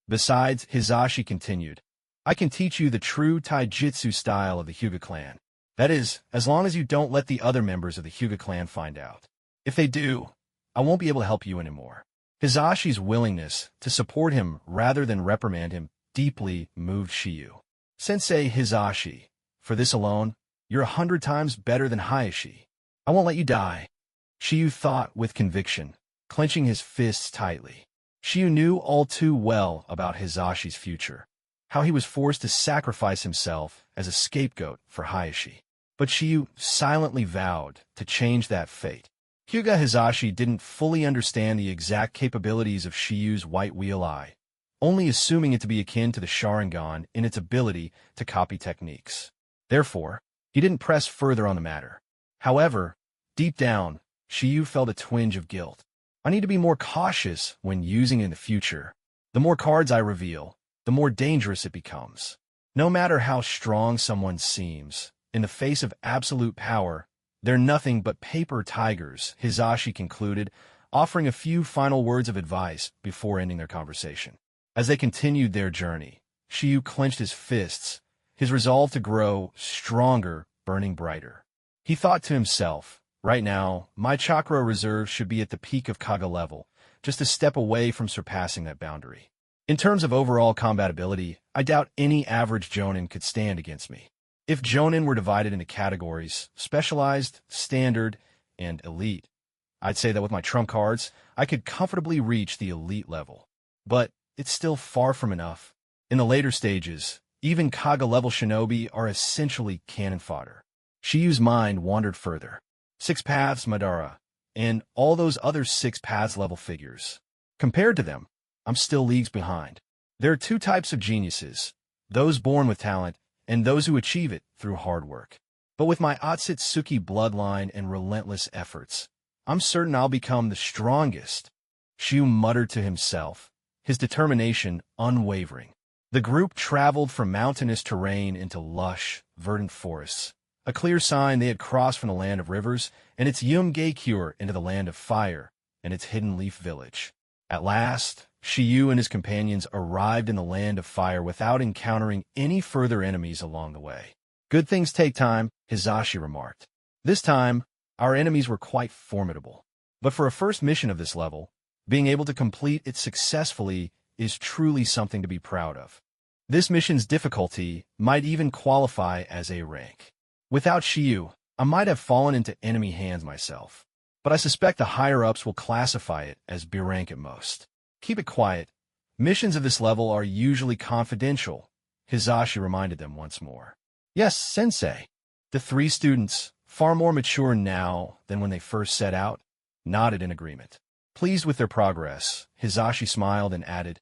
Besides, Hizashi continued, I can teach you the true taijutsu style of the Hyuga clan. That is, as long as you don't let the other members of the Hyuga clan find out. If they do, I won't be able to help you anymore. Hizashi's willingness to support him rather than reprimand him deeply moved Shiyu. Sensei Hizashi, for this alone, you're 100 times better than Hayashi. I won't let you die. Shiyu thought with conviction, clenching his fists tightly. Shiyu knew all too well about Hizashi's future, how he was forced to sacrifice himself as a scapegoat for Hayashi. But Shiyu silently vowed to change that fate. Hyuga Hizashi didn't fully understand the exact capabilities of Shiyu's white wheel eye, only assuming it to be akin to the Sharingan in its ability to copy techniques. Therefore, he didn't press further on the matter. However, deep down, Shiyu felt a twinge of guilt. I need to be more cautious when using it in the future. The more cards I reveal, the more dangerous it becomes. No matter how strong someone seems, in the face of absolute power, they're nothing but paper tigers, Hizashi concluded, offering a few final words of advice before ending their conversation. As they continued their journey, Shiyu clenched his fists, his resolve to grow stronger, burning brighter. He thought to himself, right now, my chakra reserve should be at the peak of Kaga level, just a step away from surpassing that boundary. In terms of overall combatability, I doubt any average Jonin could stand against me. If Jonin were divided into categories, specialized, standard, and elite, I'd say that with my trump cards, I could comfortably reach the elite level. But it's still far from enough. In the later stages, even Kaga-level shinobi are essentially cannon fodder. Shiyu's mind wandered further. 6 Paths Madara, and all those other 6 Paths level figures. Compared to them, I'm still leagues behind. There are 2 types of geniuses, those born with talent and those who achieve it through hard work. But with my Otsutsuki bloodline and relentless efforts, I'm certain I'll become the strongest. Shiyu muttered to himself, his determination unwavering. The group traveled from mountainous terrain into lush, verdant forests, a clear sign they had crossed from the land of rivers and its Yum-Geikure into the land of fire and its hidden leaf village. At last, Shiyu and his companions arrived in the land of fire without encountering any further enemies along the way. Good things take time, Hizashi remarked. This time, our enemies were quite formidable. But for a first mission of this level, being able to complete it successfully is truly something to be proud of. This mission's difficulty might even qualify as A rank. Without Shiyu, I might have fallen into enemy hands myself. But I suspect the higher-ups will classify it as B rank at most. Keep it quiet. Missions of this level are usually confidential, Hizashi reminded them once more. Yes, sensei. The 3 students, far more mature now than when they first set out, nodded in agreement. Pleased with their progress, Hizashi smiled and added,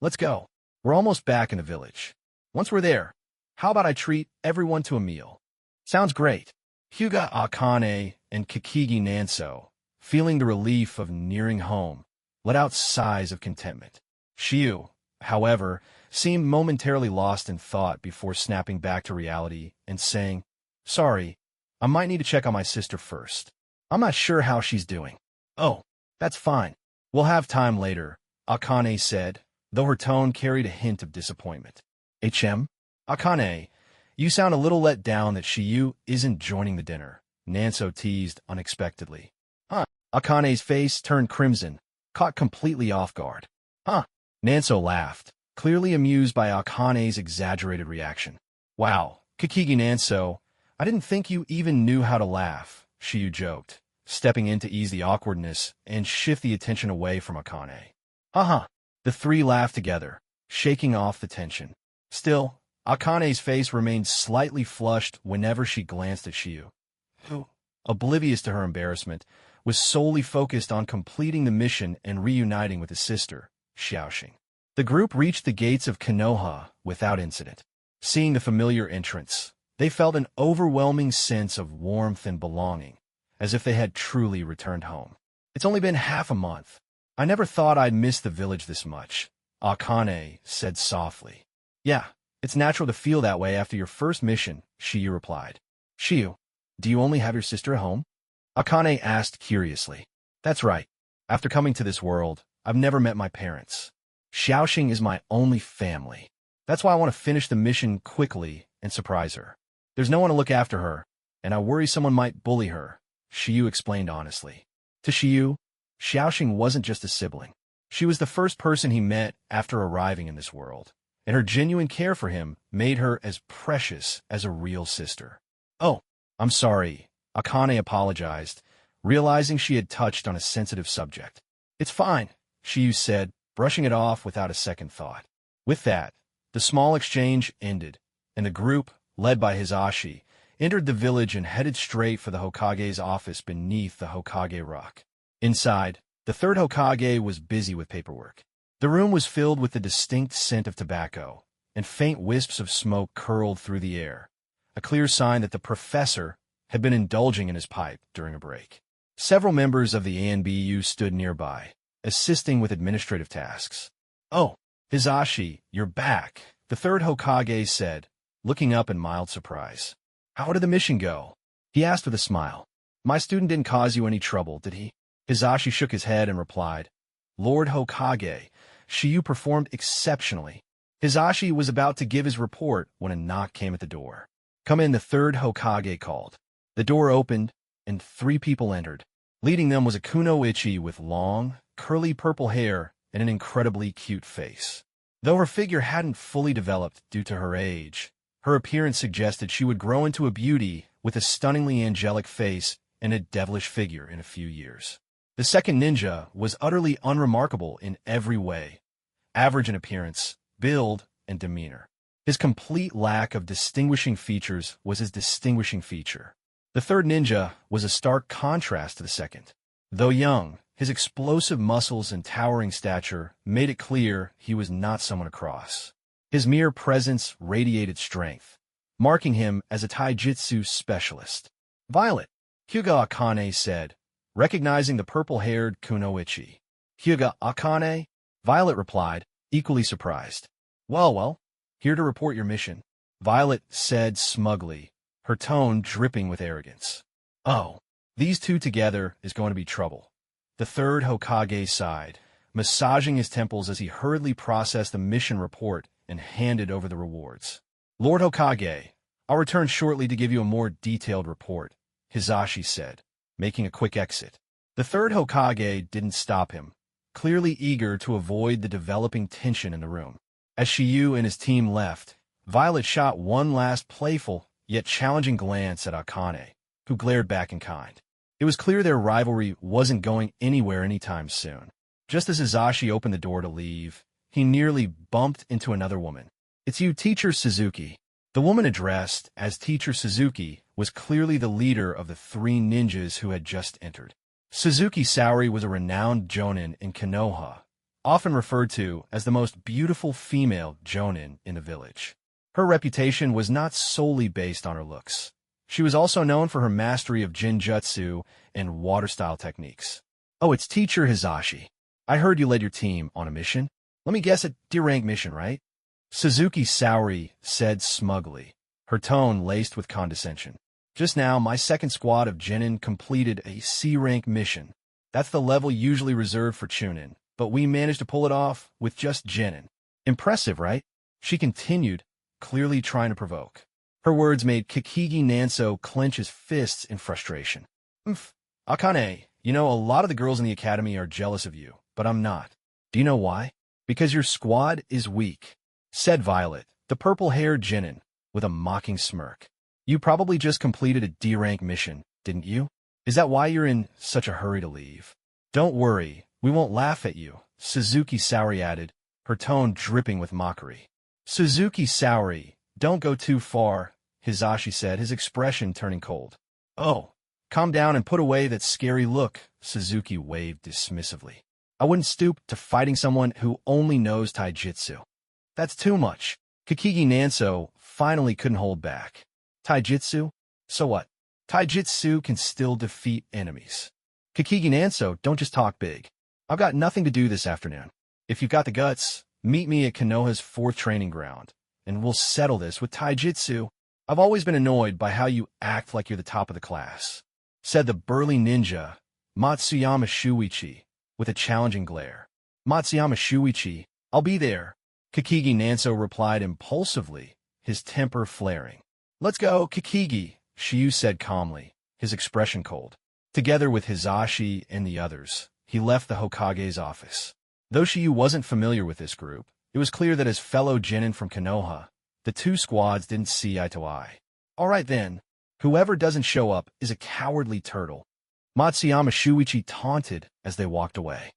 Let's go. We're almost back in the village. Once we're there, how about I treat everyone to a meal? Sounds great. Hyuga Akane and Kakigi Nanso, feeling the relief of nearing home, let out sighs of contentment. Shiyu, however, seemed momentarily lost in thought before snapping back to reality and saying, Sorry, I might need to check on my sister first. I'm not sure how she's doing. Oh, that's fine. We'll have time later, Akane said, though her tone carried a hint of disappointment. Akane, you sound a little let down that Shiyu isn't joining the dinner, Nanso teased unexpectedly. Akane's face turned crimson, caught completely off guard. Nanso laughed, clearly amused by Akane's exaggerated reaction. Wow, Kakigi Nanso, I didn't think you even knew how to laugh, Shiyu joked, stepping in to ease the awkwardness and shift the attention away from Akane. Haha. The three laughed together, shaking off the tension. Still, Akane's face remained slightly flushed whenever she glanced at Shiyu, who, oblivious to her embarrassment, was solely focused on completing the mission and reuniting with his sister, Xiaoxing. The group reached the gates of Konoha without incident. Seeing the familiar entrance, they felt an overwhelming sense of warmth and belonging, as if they had truly returned home. It's only been half a month. I never thought I'd miss the village this much, Akane said softly. Yeah, it's natural to feel that way after your first mission, Shiyu replied. Shiyu, do you only have your sister at home? Akane asked curiously. That's right. After coming to this world, I've never met my parents. Xiaoxing is my only family. That's why I want to finish the mission quickly and surprise her. There's no one to look after her, and I worry someone might bully her, Shiyu explained honestly. To Shiyu, Xiaoxing wasn't just a sibling. She was the first person he met after arriving in this world, and her genuine care for him made her as precious as a real sister. Oh, I'm sorry, Akane apologized, realizing she had touched on a sensitive subject. It's fine, Shiyu said, brushing it off without a second thought. With that, the small exchange ended, and the group, led by Hisashi, entered the village and headed straight for the Hokage's office beneath the Hokage rock. Inside, the third Hokage was busy with paperwork. The room was filled with the distinct scent of tobacco, and faint wisps of smoke curled through the air, a clear sign that the professor had been indulging in his pipe during a break. Several members of the ANBU stood nearby, assisting with administrative tasks. Oh, Hisashi, you're back, the third Hokage said, looking up in mild surprise. How did the mission go? He asked with a smile. My student didn't cause you any trouble, did he? Hisashi shook his head and replied, Lord Hokage, Shiyu performed exceptionally. Hisashi was about to give his report when a knock came at the door. Come in, the third Hokage called. The door opened, and 3 people entered. Leading them was a kunoichi with long, curly purple hair and an incredibly cute face. Though her figure hadn't fully developed due to her age, her appearance suggested she would grow into a beauty with a stunningly angelic face and a devilish figure in a few years. The second ninja was utterly unremarkable in every way, average in appearance, build, and demeanor. His complete lack of distinguishing features was his distinguishing feature. The third ninja was a stark contrast to the second. Though young, his explosive muscles and towering stature made it clear he was not someone to cross. His mere presence radiated strength, marking him as a taijutsu specialist. Violet, Hyuga Akane said, recognizing the purple-haired kunoichi. Hyuga Akane? Violet replied, equally surprised. Well, here to report your mission, Violet said smugly, her tone dripping with arrogance. Oh, these two together is going to be trouble. The third Hokage sighed, massaging his temples as he hurriedly processed the mission report and handed over the rewards. Lord Hokage, I'll return shortly to give you a more detailed report, Hisashi said, making a quick exit. The third Hokage didn't stop him, clearly eager to avoid the developing tension in the room. As Shiyu and his team left, Violet shot one last playful yet challenging glance at Akane, who glared back in kind. It was clear their rivalry wasn't going anywhere anytime soon. Just as Hisashi opened the door to leave, he nearly bumped into another woman. It's you, Teacher Suzuki. The woman addressed as Teacher Suzuki was clearly the leader of the 3 ninjas who had just entered. Suzuki Saori was a renowned jonin in Konoha, often referred to as the most beautiful female jonin in the village. Her reputation was not solely based on her looks. She was also known for her mastery of Jinjutsu and water-style techniques. Oh, it's Teacher Hisashi. I heard you led your team on a mission. Let me guess, a D-rank mission, right? Suzuki Saori said smugly, her tone laced with condescension. Just now, my second squad of Genin completed a C-rank mission. That's the level usually reserved for Chunin, but we managed to pull it off with just Genin. Impressive, right? She continued, clearly trying to provoke. Her words made Kikigi Nanso clench his fists in frustration. Akane, you know, a lot of the girls in the academy are jealous of you, but I'm not. Do you know why? Because your squad is weak, said Violet, the purple-haired Genin, with a mocking smirk. You probably just completed a D-rank mission, didn't you? Is that why you're in such a hurry to leave? Don't worry, We won't laugh at you, Suzuki Saori added, her tone dripping with mockery. Suzuki Saori, don't go too far, Hisashi said, his expression turning cold. Oh, calm down and put away that scary look, Suzuki waved dismissively. I wouldn't stoop to fighting someone who only knows taijutsu. That's too much. Kakigi Nanso finally couldn't hold back. Taijutsu? So what? Taijutsu can still defeat enemies. Kakigi Nanso, don't just talk big. I've got nothing to do this afternoon. If you've got the guts, meet me at Konoha's 4th training ground, and we'll settle this with taijutsu. I've always been annoyed by how you act like you're the top of the class, said the burly ninja, Matsuyama Shuichi, with a challenging glare. Matsuyama Shuichi, I'll be there, Kakigi Nanso replied impulsively, his temper flaring. Let's go, Kakigi, Shiyu said calmly, his expression cold. Together with Hisashi and the others, he left the Hokage's office. Though Shiyu wasn't familiar with this group, it was clear that as fellow genin from Konoha, the two squads didn't see eye to eye. All right then, whoever doesn't show up is a cowardly turtle, Matsuyama Shuichi taunted as they walked away.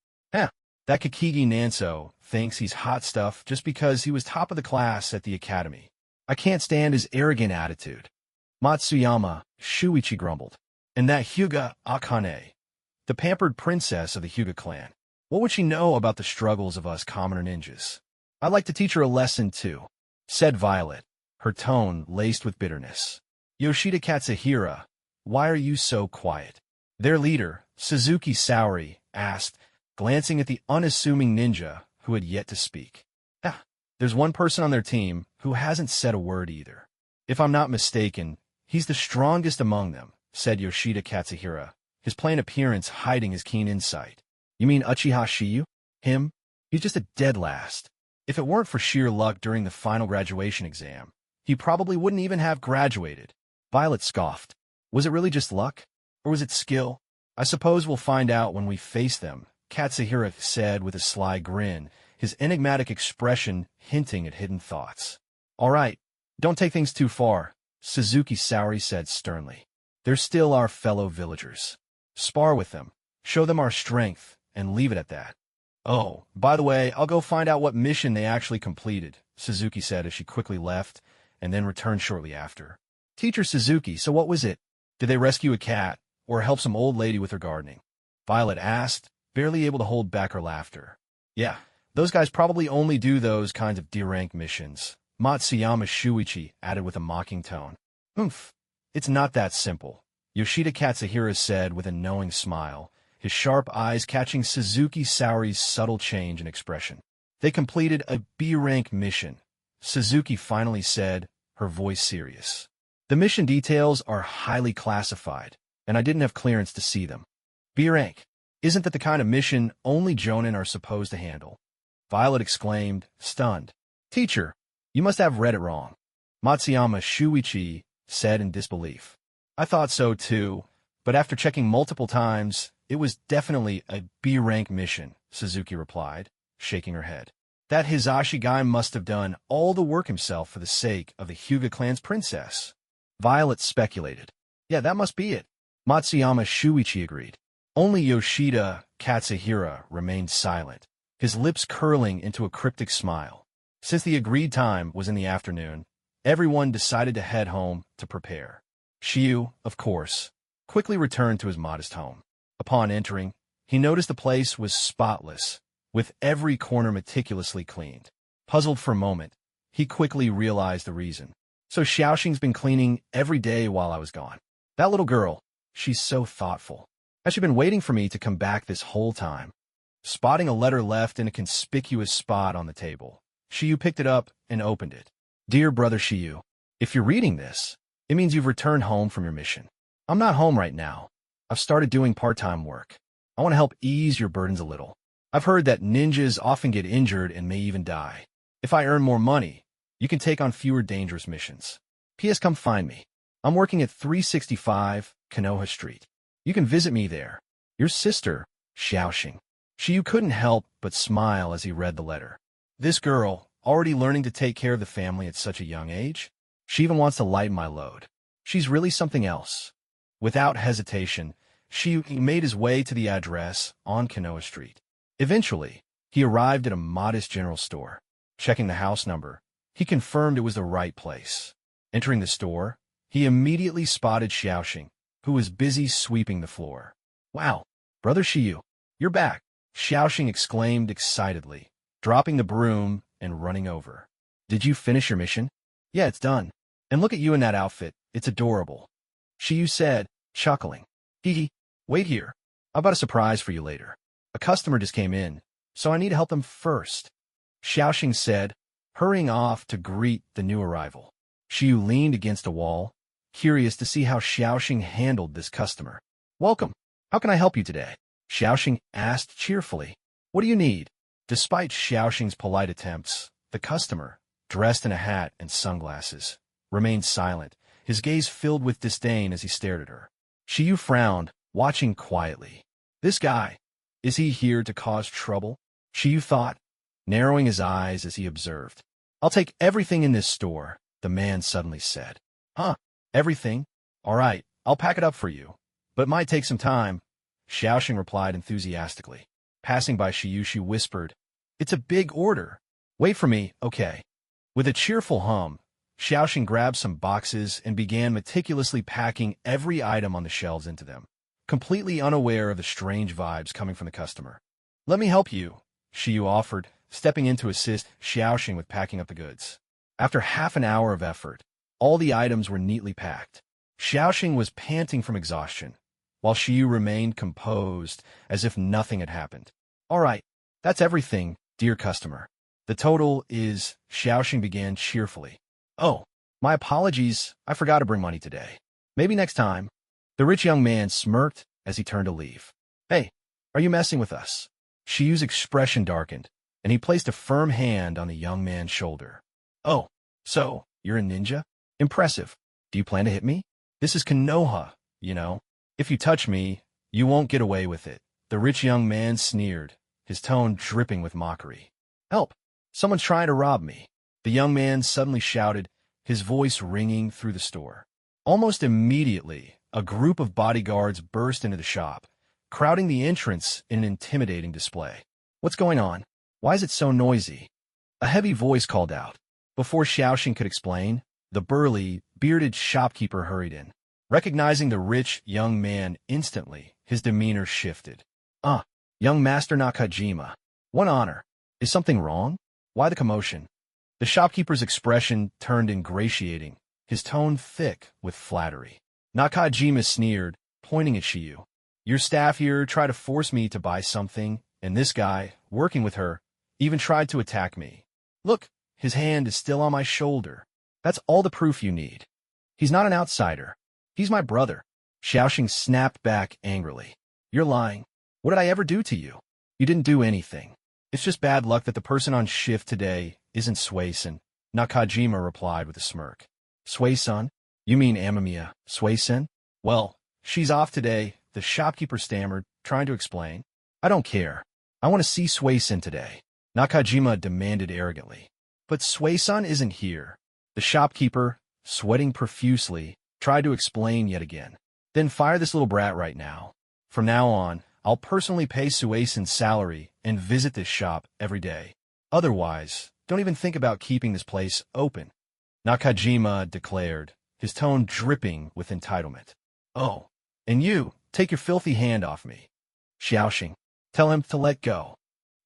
That Kakigi Nanso thinks he's hot stuff just because he was top of the class at the academy. I can't stand his arrogant attitude, Matsuyama Shuichi grumbled. And that Hyuga Akane, the pampered princess of the Hyuga clan, what would she know about the struggles of us commoner ninjas? I'd like to teach her a lesson too, said Violet, her tone laced with bitterness. Yoshida Katsuhira, why are you so quiet? Their leader, Suzuki Saori, asked, glancing at the unassuming ninja who had yet to speak. There's one person on their team who hasn't said a word either. If I'm not mistaken, he's the strongest among them, said Yoshida Katsuhira, his plain appearance hiding his keen insight. You mean Uchiha Shiyu? Him? He's just a dead last. If it weren't for sheer luck during the final graduation exam, he probably wouldn't even have graduated. Violet scoffed. Was it really just luck? Or was it skill? I suppose we'll find out when we face them, Katsuhira said with a sly grin, his enigmatic expression hinting at hidden thoughts. All right, don't take things too far, Suzuki Saori said sternly. They're still our fellow villagers. Spar with them, show them our strength, and leave it at that. Oh, by the way, I'll go find out what mission they actually completed, Suzuki said as she quickly left, and then returned shortly after. Teacher Suzuki, so what was it? Did they rescue a cat, or help some old lady with her gardening? Violet asked, barely able to hold back her laughter. Yeah, those guys probably only do those kinds of D-rank missions, Matsuyama Shuichi added with a mocking tone. It's not that simple, Yoshida Katsuhira said with a knowing smile, his sharp eyes catching Suzuki Saori's subtle change in expression. They completed a B-rank mission, Suzuki finally said, her voice serious. The mission details are highly classified, and I didn't have clearance to see them. B-rank. Isn't that the kind of mission only jonin are supposed to handle? Violet exclaimed, stunned. Teacher, you must have read it wrong, Matsuyama Shuichi said in disbelief. I thought so too, but after checking multiple times, it was definitely a B-rank mission, Suzuki replied, shaking her head. That Hisashi guy must have done all the work himself for the sake of the Hyuga clan's princess. Violet speculated. Yeah, that must be it. Matsuyama Shuichi agreed. Only Yoshida Katsuhira remained silent, his lips curling into a cryptic smile. Since the agreed time was in the afternoon, everyone decided to head home to prepare. Shiyu, of course, quickly returned to his modest home. Upon entering, he noticed the place was spotless, with every corner meticulously cleaned. Puzzled for a moment, he quickly realized the reason. So Xiaoxing's been cleaning every day while I was gone. That little girl, she's so thoughtful. Has she been waiting for me to come back this whole time? Spotting a letter left in a conspicuous spot on the table, Shiyu picked it up and opened it. Dear Brother Shiyu, if you're reading this, it means you've returned home from your mission. I'm not home right now. I've started doing part-time work. I want to help ease your burdens a little. I've heard that ninjas often get injured and may even die. If I earn more money, you can take on fewer dangerous missions. P.S. Come find me. I'm working at 365 Konoha Street. You can visit me there. Your sister, Xiaoxing. Shiyu couldn't help but smile as he read the letter. This girl, already learning to take care of the family at such a young age? She even wants to lighten my load. She's really something else. Without hesitation, Shiyu made his way to the address on Konoha Street. Eventually, he arrived at a modest general store. Checking the house number, he confirmed it was the right place. Entering the store, he immediately spotted Xiaoxing, who was busy sweeping the floor. "Wow, Brother Shiyu, you're back!" Xiaoxing exclaimed excitedly, dropping the broom and running over. "Did you finish your mission?" "Yeah, it's done. And look at you in that outfit. It's adorable," Shiyu said, chuckling. "Hee hee, wait here. I've got a surprise for you later. A customer just came in, so I need to help them first," Xiaoxing said, hurrying off to greet the new arrival. Shiyu leaned against a wall, curious to see how Xiaoxing handled this customer. "Welcome. How can I help you today?" Xiaoxing asked cheerfully. "What do you need?" Despite Xiaoxing's polite attempts, the customer, dressed in a hat and sunglasses, remained silent, his gaze filled with disdain as he stared at her. Shiyu frowned, watching quietly. "This guy, is he here to cause trouble?" Shiyu thought, narrowing his eyes as he observed. "I'll take everything in this store," the man suddenly said. "Huh? Everything? All right, I'll pack it up for you. But it might take some time," Xiaoxing replied enthusiastically. Passing by Shiyu, she whispered, "It's a big order. Wait for me, okay?" With a cheerful hum, Xiaoxing grabbed some boxes and began meticulously packing every item on the shelves into them, completely unaware of the strange vibes coming from the customer. "Let me help you," Shiyu offered, stepping in to assist Xiaoxing with packing up the goods. After half an hour of effort, all the items were neatly packed. Xiaoxing was panting from exhaustion, while Shiyu remained composed as if nothing had happened. "All right, that's everything, dear customer. The total is," Xiaoxing began cheerfully. "Oh, my apologies, I forgot to bring money today. Maybe next time." The rich young man smirked as he turned to leave. "Hey, are you messing with us?" Shiyu's expression darkened, and he placed a firm hand on the young man's shoulder. "Oh, so, you're a ninja? Impressive. Do you plan to hit me? This is Konoha, you know. If you touch me, you won't get away with it." The rich young man sneered, his tone dripping with mockery. "Help! Someone's trying to rob me," the young man suddenly shouted, his voice ringing through the store. Almost immediately, a group of bodyguards burst into the shop, crowding the entrance in an intimidating display. "What's going on? Why is it so noisy?" A heavy voice called out. Before Xiaoxing could explain, the burly, bearded shopkeeper hurried in. Recognizing the rich young man instantly, his demeanor shifted. Young Master Nakajima. What honor. Is something wrong? Why the commotion?" The shopkeeper's expression turned ingratiating, his tone thick with flattery. Nakajima sneered, pointing at Shiyu. "Your staff here tried to force me to buy something, and this guy, working with her, even tried to attack me. Look, his hand is still on my shoulder. That's all the proof you need. He's not an outsider. He's my brother." Xiaoxing snapped back angrily. "You're lying. What did I ever do to you?" "You didn't do anything. It's just bad luck that the person on shift today isn't Sui-san," Nakajima replied with a smirk. "Sui-san? You mean Amamiya Sui-san? Well, she's off today," the shopkeeper stammered, trying to explain. "I don't care. I want to see Sui-san today," Nakajima demanded arrogantly. "But Sui-san isn't here." The shopkeeper, sweating profusely, tried to explain yet again. "Then fire this little brat right now. From now on, I'll personally pay Sui-san's salary and visit this shop every day. Otherwise, don't even think about keeping this place open," Nakajima declared, his tone dripping with entitlement. "Oh, and you, take your filthy hand off me. Xiaoxing, tell him to let go,"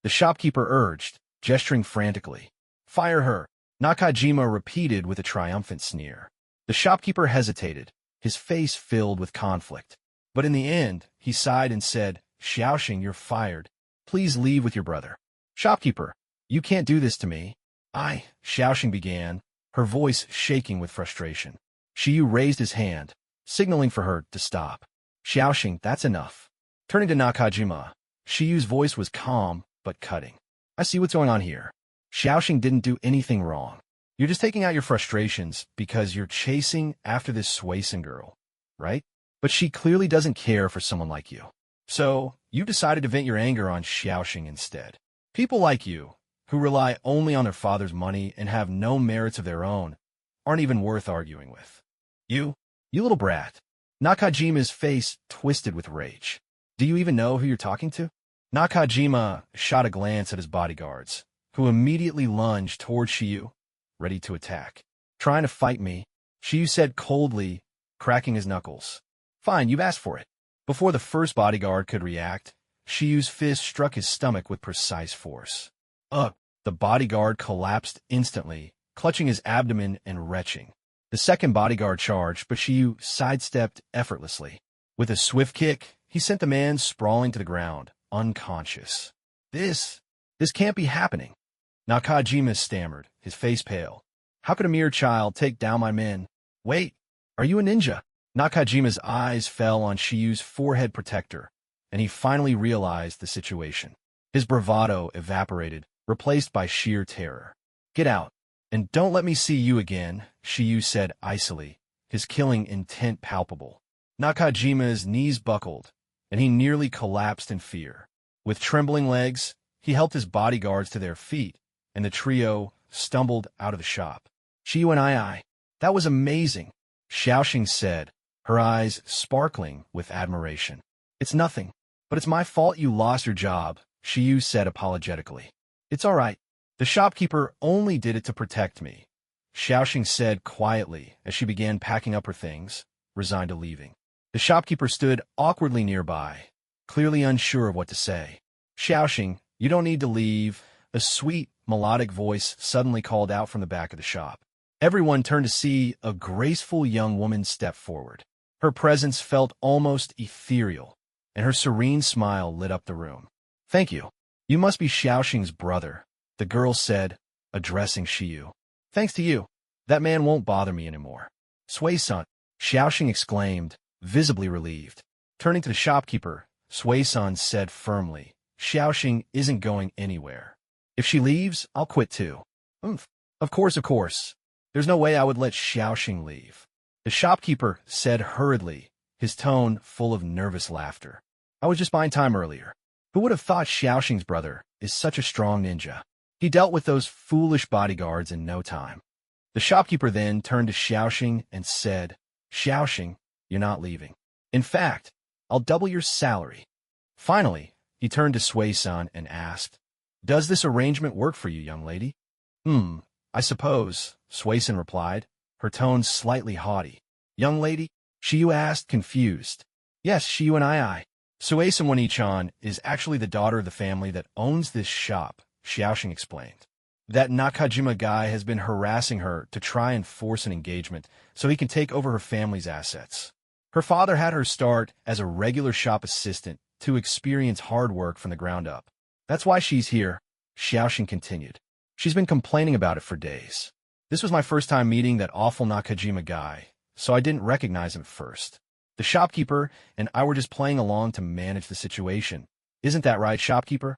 the shopkeeper urged, gesturing frantically. "Fire her," Nakajima repeated with a triumphant sneer. The shopkeeper hesitated, his face filled with conflict. But in the end, he sighed and said, "Xiaoxing, you're fired. Please leave with your brother." "Shopkeeper, you can't do this to me." Xiaoxing began, her voice shaking with frustration. Shiyu raised his hand, signaling for her to stop. "Xiaoxing, that's enough." Turning to Nakajima, Shiyu's voice was calm but cutting. "I see what's going on here. Xiaoxing didn't do anything wrong. You're just taking out your frustrations because you're chasing after this Sui-san girl, right? But she clearly doesn't care for someone like you. So, you decided to vent your anger on Xiaoxing instead. People like you, who rely only on their father's money and have no merits of their own, aren't even worth arguing with. You little brat." Nakajima's face twisted with rage. "Do you even know who you're talking to?" Nakajima shot a glance at his bodyguards, who immediately lunged toward Shiyu, ready to attack. Trying to fight me, Shiyu said coldly, cracking his knuckles. Fine, you've asked for it. Before the first bodyguard could react, Shiyu's fist struck his stomach with precise force. Ugh! The bodyguard collapsed instantly, clutching his abdomen and retching. The second bodyguard charged, but Shiyu sidestepped effortlessly. With a swift kick, he sent the man sprawling to the ground, unconscious. This can't be happening. Nakajima stammered, his face pale. How could a mere child take down my men? Wait, are you a ninja? Nakajima's eyes fell on Shiyu's forehead protector, and he finally realized the situation. His bravado evaporated, replaced by sheer terror. Get out, and don't let me see you again, Shiyu said icily, his killing intent palpable. Nakajima's knees buckled, and he nearly collapsed in fear. With trembling legs, he helped his bodyguards to their feet, and the trio stumbled out of the shop. Shiyu and I, that was amazing, Xiaoxing said, her eyes sparkling with admiration. It's nothing, but it's my fault you lost your job, Shiyu said apologetically. It's all right. The shopkeeper only did it to protect me, Xiaoxing said quietly as she began packing up her things, resigned to leaving. The shopkeeper stood awkwardly nearby, clearly unsure of what to say. Xiaoxing, you don't need to leave, a sweet, melodic voice suddenly called out from the back of the shop. Everyone turned to see a graceful young woman step forward. Her presence felt almost ethereal, and her serene smile lit up the room. Thank you. You must be Xiaoxing's brother, the girl said, addressing Shiyu. Thanks to you, that man won't bother me anymore. Sui-san, Xiaoxing exclaimed, visibly relieved. Turning to the shopkeeper, Sui-san said firmly, Xiaoxing isn't going anywhere. If she leaves, I'll quit too. Of course. There's no way I would let Xiaoxing leave. The shopkeeper said hurriedly, his tone full of nervous laughter. I was just buying time earlier. Who would have thought Xiaoxing's brother is such a strong ninja? He dealt with those foolish bodyguards in no time. The shopkeeper then turned to Xiaoxing and said, Xiaoxing, you're not leaving. In fact, I'll double your salary. Finally, he turned to Sui-san and asked, Does this arrangement work for you, young lady? I suppose, Sui-san replied, her tone slightly haughty. Young lady? Shiyu asked, confused. Yes, Shiyu and I. Sui-san Wani-chan is actually the daughter of the family that owns this shop, Xiaoxing explained. That Nakajima guy has been harassing her to try and force an engagement so he can take over her family's assets. Her father had her start as a regular shop assistant to experience hard work from the ground up. That's why she's here, Xiaoxing continued. She's been complaining about it for days. This was my first time meeting that awful Nakajima guy, so I didn't recognize him at first. The shopkeeper and I were just playing along to manage the situation. Isn't that right, shopkeeper?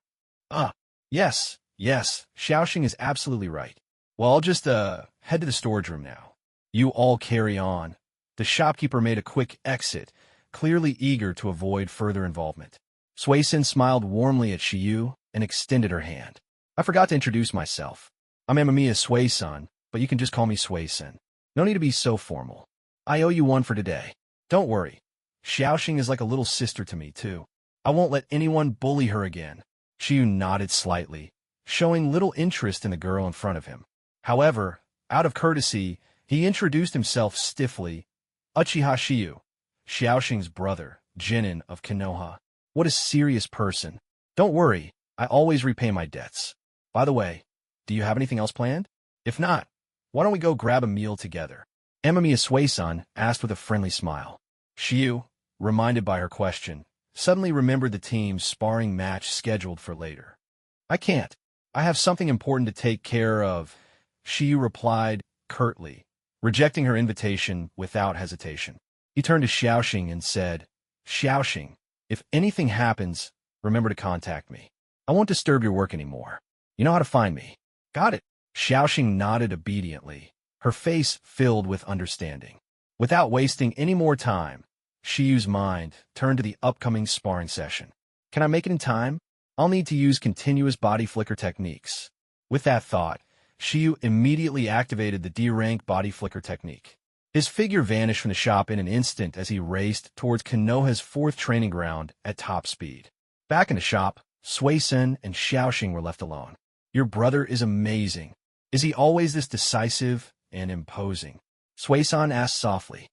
Yes, Xiaoxing is absolutely right. Well, I'll just, head to the storage room now. You all carry on. The shopkeeper made a quick exit, clearly eager to avoid further involvement. Sui-san smiled warmly at Shiyu and extended her hand. I forgot to introduce myself. I'm Amamiya Sui-san, but you can just call me Sui-san. No need to be so formal. I owe you one for today. Don't worry. Xiaoxing is like a little sister to me, too. I won't let anyone bully her again. Shiyu nodded slightly, showing little interest in the girl in front of him. However, out of courtesy, he introduced himself stiffly. Uchiha Shiyu, Xiaoxing's brother, Jinin of Konoha. What a serious person. Don't worry, I always repay my debts. By the way, do you have anything else planned? If not, why don't we go grab a meal together? Amamiya Sui-san asked with a friendly smile. Shiyu, reminded by her question, suddenly remembered the team's sparring match scheduled for later. I can't. I have something important to take care of, Shiyu replied curtly, rejecting her invitation without hesitation. He turned to Xiaoxing and said, Xiaoxing, if anything happens, remember to contact me. I won't disturb your work anymore. You know how to find me. Got it. Xiaoxing nodded obediently, her face filled with understanding. Without wasting any more time, Shiyu's mind turned to the upcoming sparring session. Can I make it in time? I'll need to use continuous body flicker techniques. With that thought, Shiyu immediately activated the D-rank body flicker technique. His figure vanished from the shop in an instant as he raced towards Konoha's fourth training ground at top speed. Back in the shop, Sui-sun and Xiaoxing were left alone. Your brother is amazing. Is he always this decisive and imposing? Sui-sun asked softly.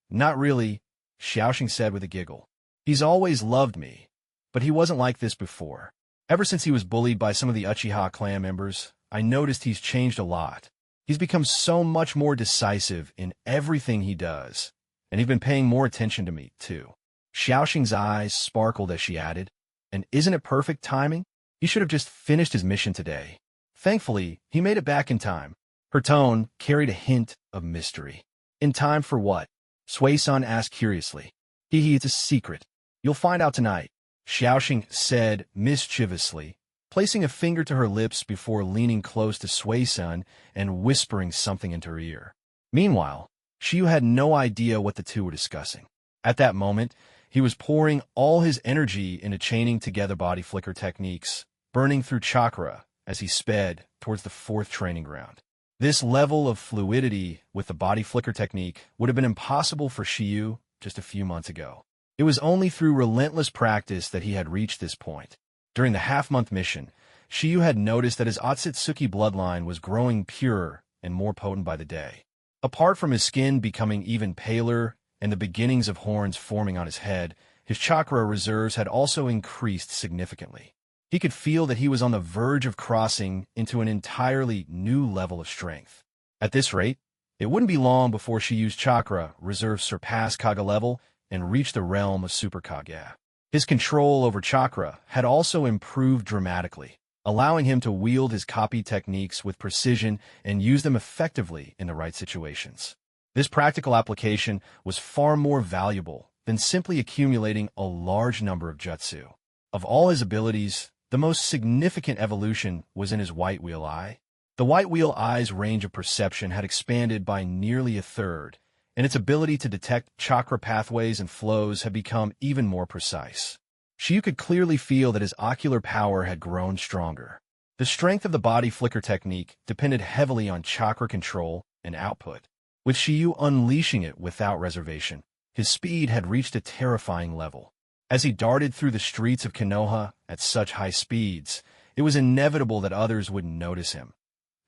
Not really, Xiaoxing said with a giggle. He's always loved me, but he wasn't like this before. Ever since he was bullied by some of the Uchiha clan members, I noticed he's changed a lot. He's become so much more decisive in everything he does, and he's been paying more attention to me, too. Xiaoxing's eyes sparkled as she added, and isn't it perfect timing? He should have just finished his mission today. Thankfully, he made it back in time. Her tone carried a hint of mystery. In time for what? Sui-sun asked curiously. It's a secret. You'll find out tonight, Xiaoxing said mischievously, placing a finger to her lips before leaning close to Sui-sun and whispering something into her ear. Meanwhile, Xiu had no idea what the two were discussing. At that moment, he was pouring all his energy into chaining together body flicker techniques, burning through chakra as he sped towards the fourth training ground. This level of fluidity with the body flicker technique would have been impossible for Xiu just a few months ago. It was only through relentless practice that he had reached this point. During the half-month mission, Xiu had noticed that his Otsutsuki bloodline was growing purer and more potent by the day. Apart from his skin becoming even paler and the beginnings of horns forming on his head, his chakra reserves had also increased significantly. He could feel that he was on the verge of crossing into an entirely new level of strength. At this rate, it wouldn't be long before Xiu's chakra reserves surpassed Kage level and reached the realm of Super Kage. His control over chakra had also improved dramatically, allowing him to wield his copy techniques with precision and use them effectively in the right situations. This practical application was far more valuable than simply accumulating a large number of jutsu. Of all his abilities, the most significant evolution was in his white wheel eye. The white wheel eye's range of perception had expanded by nearly a third, and its ability to detect chakra pathways and flows had become even more precise. Xiu could clearly feel that his ocular power had grown stronger. The strength of the body flicker technique depended heavily on chakra control and output. With Xiu unleashing it without reservation, his speed had reached a terrifying level. As he darted through the streets of Konoha at such high speeds, it was inevitable that others wouldn't notice him,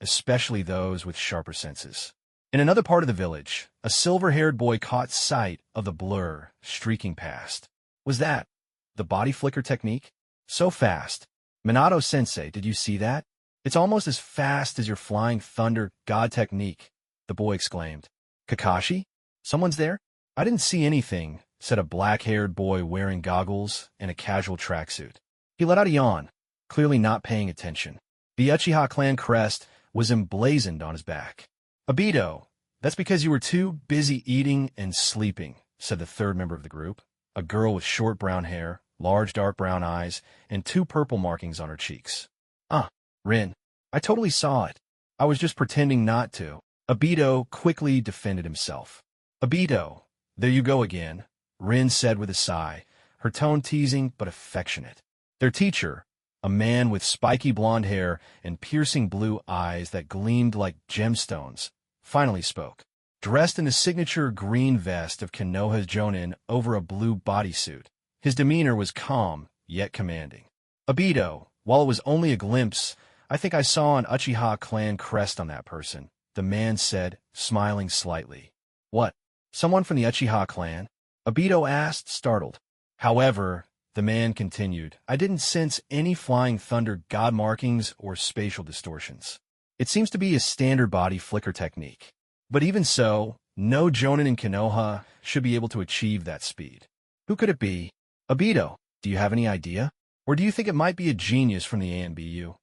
especially those with sharper senses. In another part of the village, a silver-haired boy caught sight of the blur streaking past. Was that the body flicker technique? So fast. Minato-sensei, did you see that? It's almost as fast as your flying thunder god technique, the boy exclaimed. Kakashi? Someone's there? I didn't see anything, said a black-haired boy wearing goggles and a casual tracksuit. He let out a yawn, clearly not paying attention. The Uchiha clan crest was emblazoned on his back. Obito, that's because you were too busy eating and sleeping, said the third member of the group, a girl with short brown hair, large dark brown eyes, and 2 purple markings on her cheeks. Rin, I totally saw it. I was just pretending not to. Obito quickly defended himself. Obito, there you go again, Rin said with a sigh, her tone teasing but affectionate. Their teacher, a man with spiky blonde hair and piercing blue eyes that gleamed like gemstones, finally spoke. Dressed in the signature green vest of Konoha's Jonin over a blue bodysuit, his demeanor was calm, yet commanding. Obito, while it was only a glimpse, I think I saw an Uchiha clan crest on that person, the man said, smiling slightly. What? Someone from the Uchiha clan? Obito asked, startled. However, the man continued, I didn't sense any flying thunder god markings or spatial distortions. It seems to be a standard body flicker technique. But even so, no Jonin in Konoha should be able to achieve that speed. Who could it be? Obito, do you have any idea? Or do you think it might be a genius from the ANBU?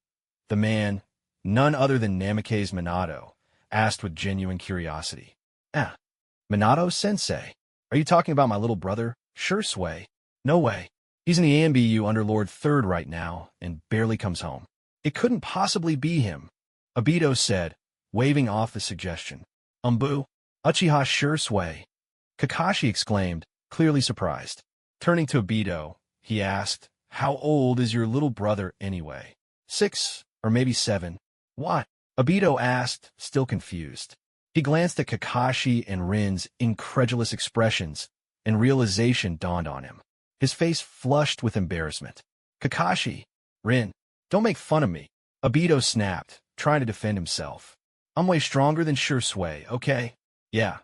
The man, none other than Namikaze Minato, asked with genuine curiosity. Minato-sensei, are you talking about my little brother, Shursui? No way. He's in the ANBU Underlord 3rd right now and barely comes home. It couldn't possibly be him, Obito said, waving off the suggestion. Uchiha Shursui, Kakashi exclaimed, clearly surprised. Turning to Obito, he asked, how old is your little brother anyway? 6, or maybe 7. What? Obito asked, still confused. He glanced at Kakashi and Rin's incredulous expressions, and realization dawned on him. His face flushed with embarrassment. Kakashi, Rin, don't make fun of me. Obito snapped, trying to defend himself. I'm way stronger than Shursui, okay? Yeah,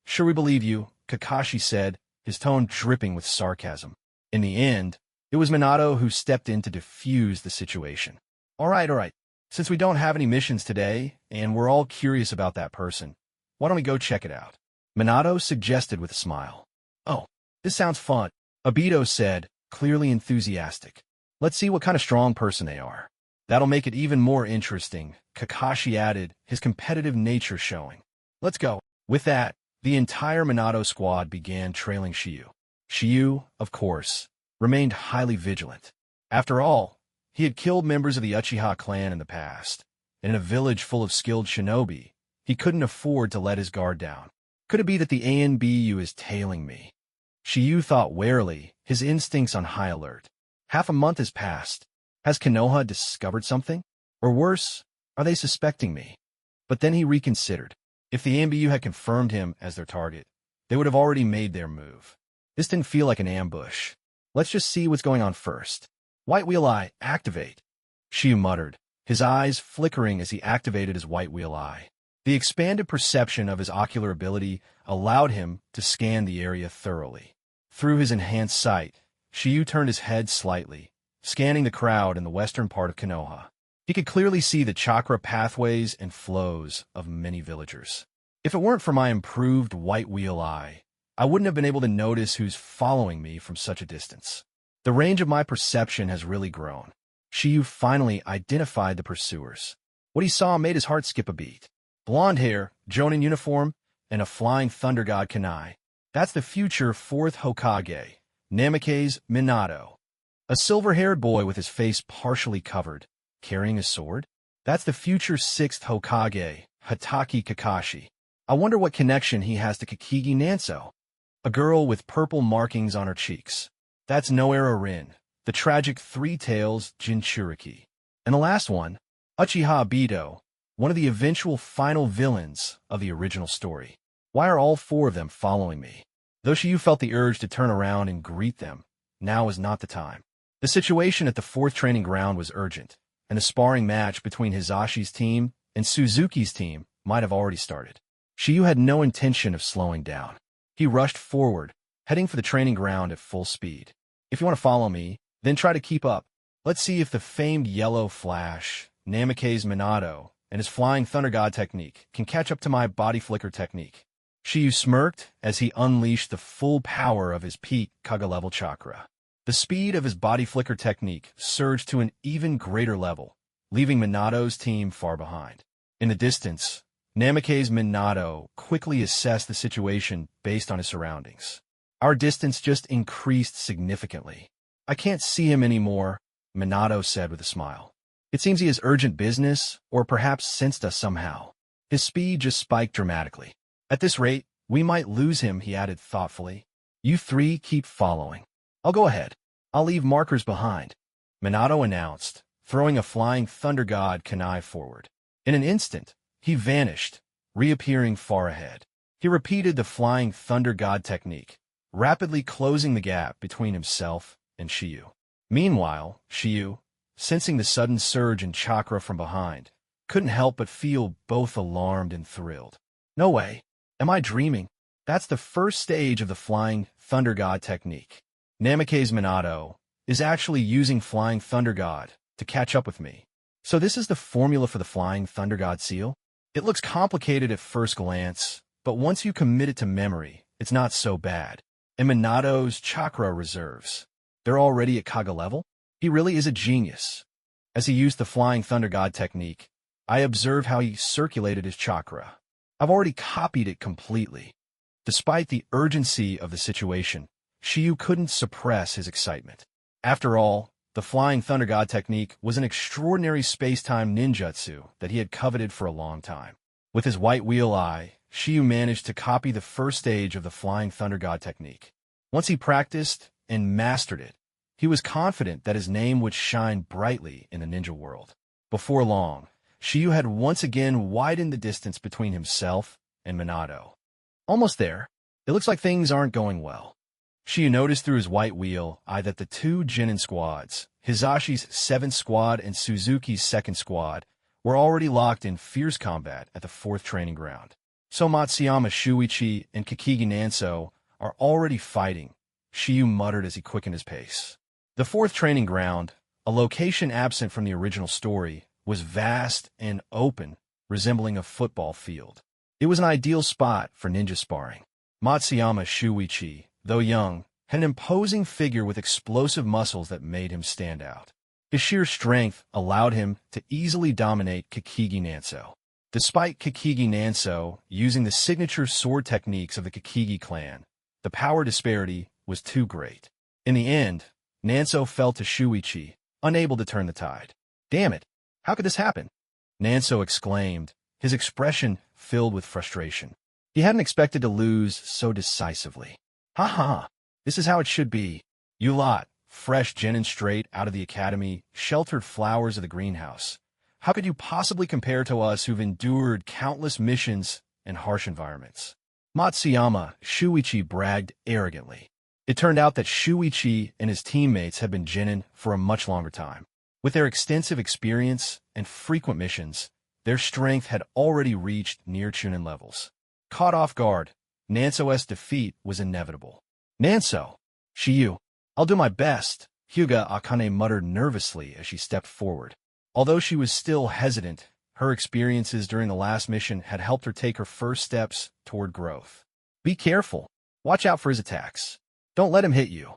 sure we believe you, Kakashi said, his tone dripping with sarcasm. In the end, it was Minato who stepped in to defuse the situation. All right. Since we don't have any missions today, and we're all curious about that person, why don't we go check it out? Minato suggested with a smile. Oh, this sounds fun, Obito said, clearly enthusiastic. Let's see what kind of strong person they are. That'll make it even more interesting, Kakashi added, his competitive nature showing. Let's go. With that, the entire Minato squad began trailing Shiryu. Shiryu, of course, remained highly vigilant. After all, he had killed members of the Uchiha clan in the past, and in a village full of skilled shinobi, he couldn't afford to let his guard down. Could it be that the ANBU is tailing me? Shiryu thought warily, his instincts on high alert. Half a month has passed. Has Konoha discovered something? Or worse, are they suspecting me? But then he reconsidered. If the ANBU had confirmed him as their target, they would have already made their move. This didn't feel like an ambush. Let's just see what's going on first. White Wheel Eye, activate. Shiryu muttered, his eyes flickering as he activated his White Wheel Eye. The expanded perception of his ocular ability allowed him to scan the area thoroughly. Through his enhanced sight, Shiryu turned his head slightly, scanning the crowd in the western part of Konoha. He could clearly see the chakra pathways and flows of many villagers. If it weren't for my improved White Wheel Eye, I wouldn't have been able to notice who's following me from such a distance. The range of my perception has really grown. Shiryu finally identified the pursuers. What he saw made his heart skip a beat. Blonde hair, Jonin uniform, and a flying thunder god kunai. That's the future 4th Hokage, Namake's Minato. A silver-haired boy with his face partially covered, carrying a sword? That's the future 6th Hokage, Hatake Kakashi. I wonder what connection he has to Kakigi Nanso. A girl with purple markings on her cheeks. That's Noera Rin, the tragic Three Tails Jinchuriki. And the last one, Uchiha Obito, one of the eventual final villains of the original story. Why are all 4 of them following me? Though Shiryu felt the urge to turn around and greet them, now was not the time. The situation at the 4th training ground was urgent, and the sparring match between Hisashi's team and Suzuki's team might have already started. Shiryu had no intention of slowing down. He rushed forward, heading for the training ground at full speed. If you want to follow me, then try to keep up. Let's see if the famed Yellow Flash, Namake's Minato, and his Flying Thunder God technique can catch up to my Body Flicker technique. Shiryu smirked as he unleashed the full power of his peak Kaga-level chakra. The speed of his Body Flicker technique surged to an even greater level, leaving Minato's team far behind. In the distance, Namake's Minato quickly assessed the situation based on his surroundings. Our distance just increased significantly. I can't see him anymore, Minato said with a smile. It seems he has urgent business, or perhaps sensed us somehow. His speed just spiked dramatically. At this rate, we might lose him, he added thoughtfully. You 3 keep following. I'll go ahead. I'll leave markers behind, Minato announced, throwing a Flying Thunder God kunai forward. In an instant, he vanished, reappearing far ahead. He repeated the Flying Thunder God technique, rapidly closing the gap between himself and Shiryu. Meanwhile, Shiryu, sensing the sudden surge in chakra from behind, couldn't help but feel both alarmed and thrilled. No way. Am I dreaming? That's the first stage of the Flying Thunder God technique. Namake's Minato is actually using Flying Thunder God to catch up with me. So this is the formula for the Flying Thunder God seal? It looks complicated at first glance, but once you commit it to memory, it's not so bad. And Minato's chakra reserves, they're already at Kaga level? He really is a genius. As he used the Flying Thunder God technique, I observed how he circulated his chakra. I've already copied it completely. Despite the urgency of the situation, Shiryu couldn't suppress his excitement. After all, the Flying Thunder God technique was an extraordinary space-time ninjutsu that he had coveted for a long time. With his White Wheel Eye, Shiryu managed to copy the first stage of the Flying Thunder God technique. Once he practiced and mastered it, he was confident that his name would shine brightly in the ninja world. Before long, Shiryu had once again widened the distance between himself and Minato. Almost there. It looks like things aren't going well. Shiyu noticed through his white wheel eye that the two Genin squads, Hisashi's 7th squad and Suzuki's 2nd squad, were already locked in fierce combat at the 4th training ground. So Matsuyama Shuichi and Kakigi Nanso are already fighting, Shiyu muttered as he quickened his pace. The 4th training ground, a location absent from the original story, was vast and open, resembling a football field. It was an ideal spot for ninja sparring. Matsuyama Shuichi, though young, had an imposing figure with explosive muscles that made him stand out. His sheer strength allowed him to easily dominate Kakigi Nanso. Despite Kakigi Nanso using the signature sword techniques of the Kakigi clan, the power disparity was too great. In the end, Nanso fell to Shuichi, unable to turn the tide. "Damn it! How could this happen?" Nanso exclaimed, his expression filled with frustration. He hadn't expected to lose so decisively. "Ha ha! This is how it should be. You lot, fresh genin straight out of the academy, sheltered flowers of the greenhouse. How could you possibly compare to us who've endured countless missions and harsh environments?" Matsuyama Shuichi bragged arrogantly. It turned out that Shuichi and his teammates had been genin for a much longer time. With their extensive experience and frequent missions, their strength had already reached near Chunin levels. Caught off guard, Nanso's defeat was inevitable. "Nanso! Shiyu! I'll do my best," Hyuga Akane muttered nervously as she stepped forward. Although she was still hesitant, her experiences during the last mission had helped her take her first steps toward growth. "Be careful. Watch out for his attacks. Don't let him hit you,"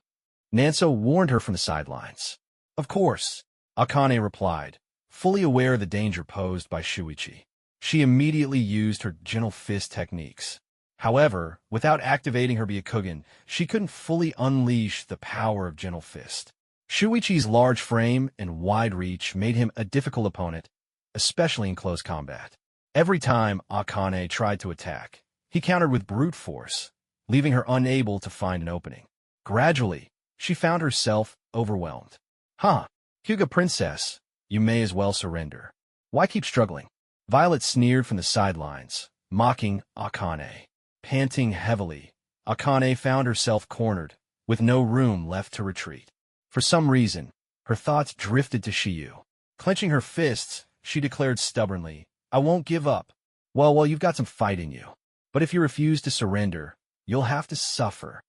Nanso warned her from the sidelines. "Of course," Akane replied, fully aware of the danger posed by Shuichi. She immediately used her gentle fist techniques. However, without activating her Byakugan, she couldn't fully unleash the power of gentle fist. Shuichi's large frame and wide reach made him a difficult opponent, especially in close combat. Every time Akane tried to attack, he countered with brute force, leaving her unable to find an opening. Gradually, she found herself overwhelmed. "Huh, Hyuga Princess, you may as well surrender. Why keep struggling?" Violet sneered from the sidelines, mocking Akane. Panting heavily, Akane found herself cornered, with no room left to retreat. For some reason, her thoughts drifted to Shiyu. Clenching her fists, she declared stubbornly, "I won't give up. Well, you've got some fight in you. But if you refuse to surrender, you'll have to suffer."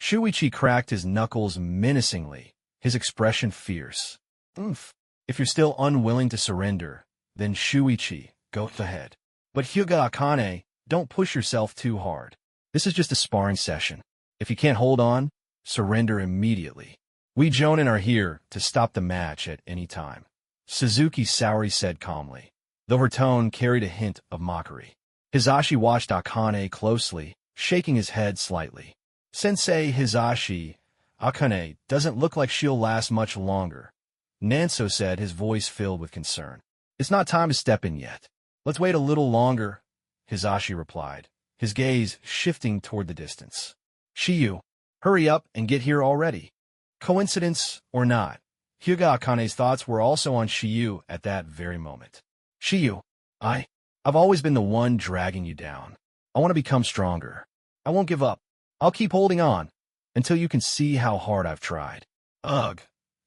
Shuichi cracked his knuckles menacingly, his expression fierce. "Oomph. If you're still unwilling to surrender, then Shuichi, go ahead. But Hyuga Akane, don't push yourself too hard. This is just a sparring session. If you can't hold on, surrender immediately. We Jonin are here to stop the match at any time," Suzuki Saori said calmly, though her tone carried a hint of mockery. Hisashi watched Akane closely, shaking his head slightly. "Sensei Hisashi, Akane doesn't look like she'll last much longer," Nanso said, his voice filled with concern. "It's not time to step in yet. Let's wait a little longer," Hisashi replied, his gaze shifting toward the distance. "Shiyu, hurry up and get here already." Coincidence or not, Hyuga Akane's thoughts were also on Shiyu at that very moment. "Shiyu, I've always been the one dragging you down. I want to become stronger. I won't give up. I'll keep holding on until you can see how hard I've tried." Ugh,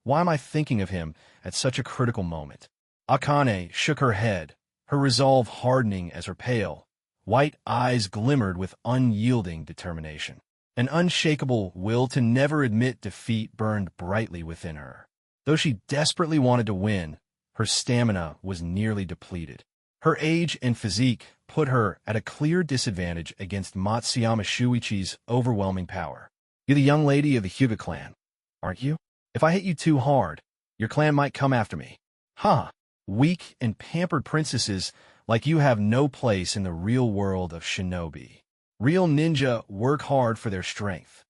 why am I thinking of him at such a critical moment? Akane shook her head, her resolve hardening as her pale, white eyes glimmered with unyielding determination. An unshakable will to never admit defeat burned brightly within her. Though she desperately wanted to win, her stamina was nearly depleted. Her age and physique put her at a clear disadvantage against Matsuyama Shuichi's overwhelming power. "You're the young lady of the Hyuga clan, aren't you? If I hit you too hard, your clan might come after me." "Huh, weak and pampered princesses like you have no place in the real world of Shinobi. Real ninja work hard for their strength,"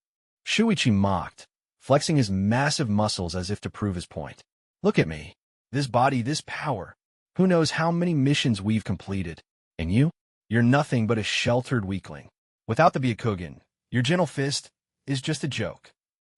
Shuichi mocked, flexing his massive muscles as if to prove his point. "Look at me. This body, this power. Who knows how many missions we've completed? And you're nothing but a sheltered weakling. Without the Byakugan, your gentle fist is just a joke."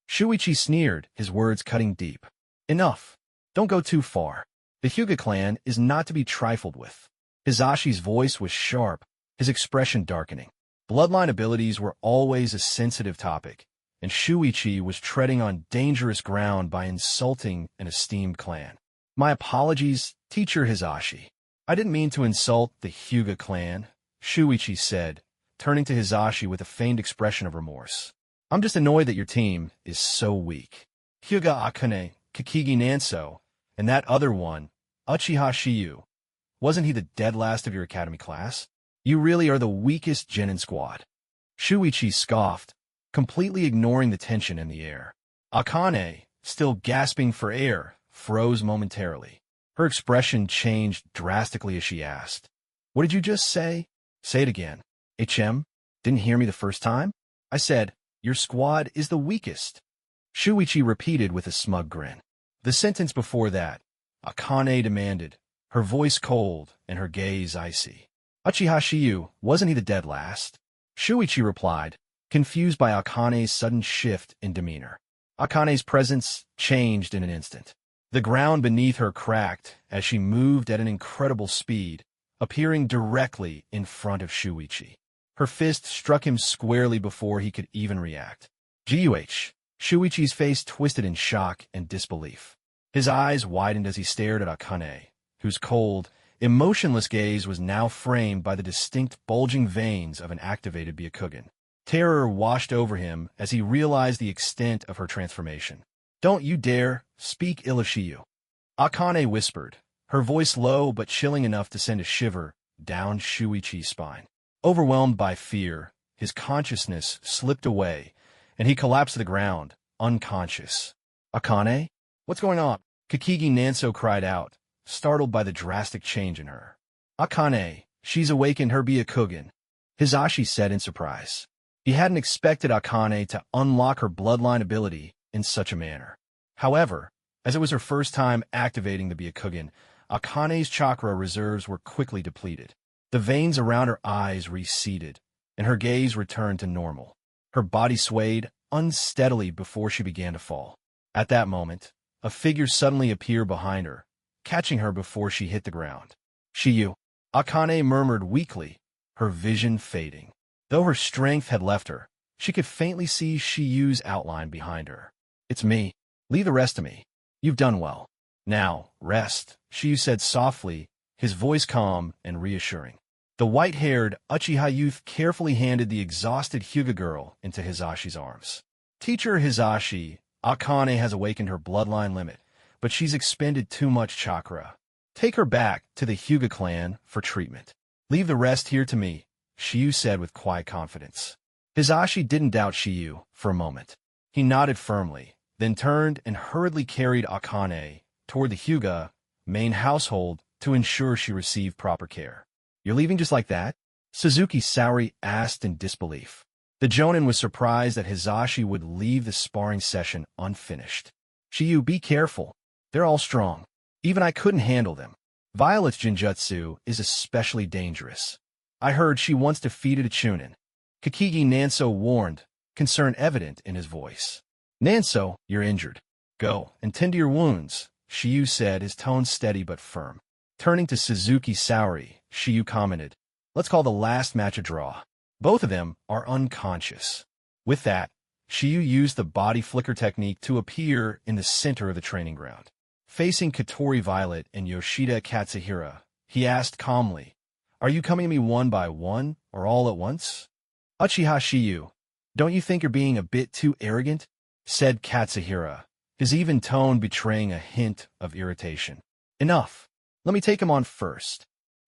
Shuichi sneered, his words cutting deep. "Enough. Don't go too far. The Hyuga clan is not to be trifled with." Hisashi's voice was sharp, his expression darkening. Bloodline abilities were always a sensitive topic, and Shuichi was treading on dangerous ground by insulting an esteemed clan. My apologies, Teacher Hisashi. I didn't mean to insult the Hyuga clan, Shuichi said, turning to Hisashi with a feigned expression of remorse. I'm just annoyed that your team is so weak. Hyuga Akane, Kakigi Nanso, and that other one, Uchiha Shiyu. Wasn't he the dead last of your academy class? You really are the weakest genin squad. Shuichi scoffed, completely ignoring the tension in the air. Akane, still gasping for air, froze momentarily. Her expression changed drastically as she asked, "What did you just say?" "Say it again." "HM? Didn't hear me the first time?" "I said, your squad is the weakest." Shuichi repeated with a smug grin. The sentence before that, Akane demanded, her voice cold and her gaze icy. "Uchiha Shiyu, wasn't he the dead last?" Shuichi replied, confused by Akane's sudden shift in demeanor. Akane's presence changed in an instant. The ground beneath her cracked as she moved at an incredible speed, appearing directly in front of Shuichi. Her fist struck him squarely before he could even react. "Guh!" Shuichi's face twisted in shock and disbelief. His eyes widened as he stared at Akane, whose cold, emotionless gaze was now framed by the distinct bulging veins of an activated Byakugan. Terror washed over him as he realized the extent of her transformation. "Don't you dare speak ill of Shiyu," Akane whispered, her voice low but chilling enough to send a shiver down Shuichi's spine. Overwhelmed by fear, his consciousness slipped away, and he collapsed to the ground, unconscious. "Akane? What's going on?" Kakigi Nanso cried out, startled by the drastic change in her. "Akane, she's awakened her Byakugan," Hisashi said in surprise. He hadn't expected Akane to unlock her bloodline ability in such a manner. However, as it was her first time activating the Byakugan, Akane's chakra reserves were quickly depleted. The veins around her eyes receded, and her gaze returned to normal. Her body swayed unsteadily before she began to fall. At that moment, a figure suddenly appeared behind her, catching her before she hit the ground. "Shiyu," Akane murmured weakly, her vision fading. Though her strength had left her, she could faintly see Shiyu's outline behind her. "It's me. Leave the rest to me. You've done well. Now, rest," Shiyu said softly, his voice calm and reassuring. The white-haired Uchiha youth carefully handed the exhausted Hyuga girl into Hisashi's arms. "Teacher Hisashi, Akane has awakened her bloodline limit, but she's expended too much chakra. Take her back to the Hyuga clan for treatment. Leave the rest here to me," Shiyu said with quiet confidence. Hisashi didn't doubt Shiyu for a moment. He nodded firmly, then turned and hurriedly carried Akane toward the Hyuga main household to ensure she received proper care. "You're leaving just like that?" Suzuki Saori asked in disbelief. The Jonin was surprised that Hisashi would leave the sparring session unfinished. "Shiyu, be careful. They're all strong. Even I couldn't handle them. Violet's Jinjutsu is especially dangerous. I heard she once defeated a Chunin." Kakigi Nanso warned, concern evident in his voice. "Nanso, you're injured. Go and tend to your wounds," Shiyu said, his tone steady but firm. Turning to Suzuki Saori, Shiyu commented, "Let's call the last match a draw. Both of them are unconscious." With that, Shiyu used the body flicker technique to appear in the center of the training ground. Facing Katori Violet and Yoshida Katsuhira, he asked calmly, "Are you coming to me one by one or all at once?" "Uchiha Shiyu, don't you think you're being a bit too arrogant?" said Katsuhira, his even tone betraying a hint of irritation. "Enough. Let me take him on first."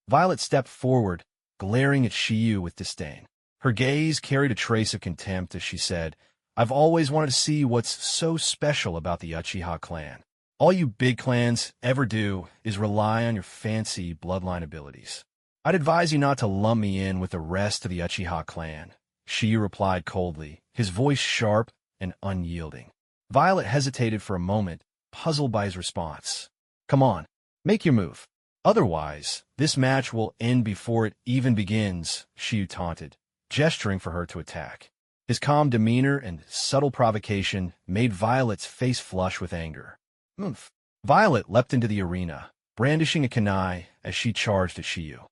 Violet stepped forward, glaring at Shiyu with disdain. Her gaze carried a trace of contempt as she said, "I've always wanted to see what's so special about the Uchiha clan. All you big clans ever do is rely on your fancy bloodline abilities. I'd advise you not to lump me in with the rest of the Uchiha clan," Shiyu replied coldly, his voice sharp and unyielding. Violet hesitated for a moment, puzzled by his response. "Come on, make your move. Otherwise, this match will end before it even begins," Shiyu taunted, gesturing for her to attack. His calm demeanor and subtle provocation made Violet's face flush with anger. "Oomph." Violet leapt into the arena, brandishing a kunai as she charged at Shiyu.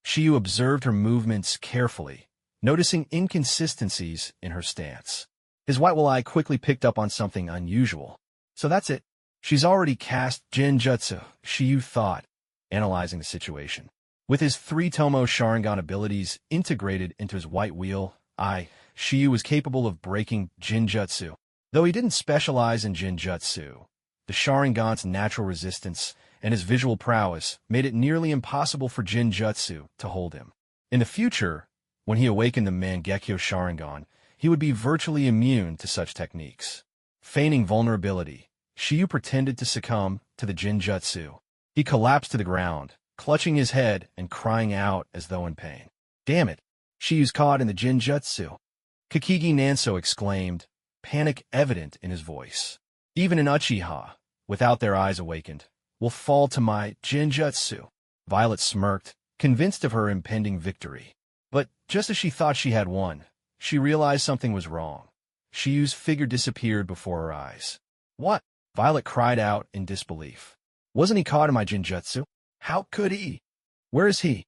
Shiyu observed her movements carefully, noticing inconsistencies in her stance. His white eye quickly picked up on something unusual. So that's it. She's already cast Genjutsu, Shiyu thought, analyzing the situation. With his 3-tomo Sharingan abilities integrated into his white wheel eye, Shiyu was capable of breaking Genjutsu. Though he didn't specialize in Genjutsu, the Sharingan's natural resistance and his visual prowess made it nearly impossible for Genjutsu to hold him. In the future, when he awakened the Mangekyo Sharingan, he would be virtually immune to such techniques. Feigning vulnerability, Shiyu pretended to succumb to the Genjutsu. He collapsed to the ground, clutching his head and crying out as though in pain. Damn it! Shiyu's caught in the Genjutsu. Kakigi Nanso exclaimed, panic evident in his voice. Even an Uchiha, without their eyes awakened, will fall to my Genjutsu. Violet smirked, convinced of her impending victory. But just as she thought she had won, she realized something was wrong. Shiyu's figure disappeared before her eyes. What? Violet cried out in disbelief. Wasn't he caught in my Genjutsu? How could he? Where is he?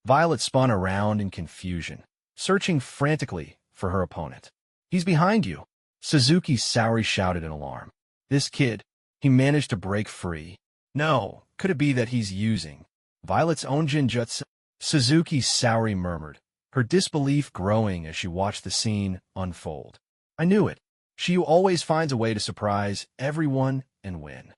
Violet spun around in confusion, searching frantically for her opponent. He's behind you. Suzuki Saori shouted in alarm. This kid, he managed to break free. No, could it be that he's using Violet's own Genjutsu? Suzuki Saori murmured, her disbelief growing as she watched the scene unfold. I knew it. Shiyu always finds a way to surprise everyone and win.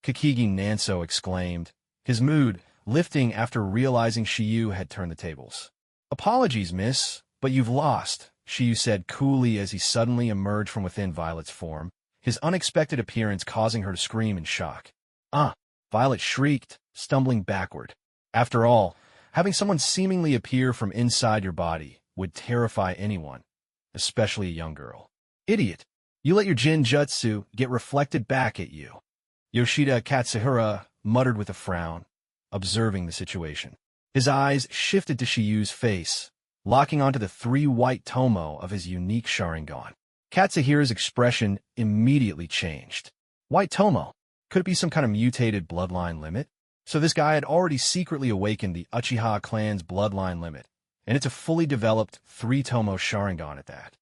Kakigi Nanso exclaimed, his mood lifting after realizing Shiyu had turned the tables. Apologies, miss, but you've lost, Shiyu said coolly as he suddenly emerged from within Violet's form, his unexpected appearance causing her to scream in shock. Ah! Violet shrieked, stumbling backward. After all, having someone seemingly appear from inside your body would terrify anyone, especially a young girl. Idiot! You let your Genjutsu get reflected back at you. Yoshida Katsuhira muttered with a frown, observing the situation. His eyes shifted to Shiyu's face, locking onto the 3 white tomo of his unique Sharingan. Katsuhira's expression immediately changed. White tomo? Could it be some kind of mutated bloodline limit? So this guy had already secretly awakened the Uchiha clan's bloodline limit, and it's a fully developed 3-tomo Sharingan at that.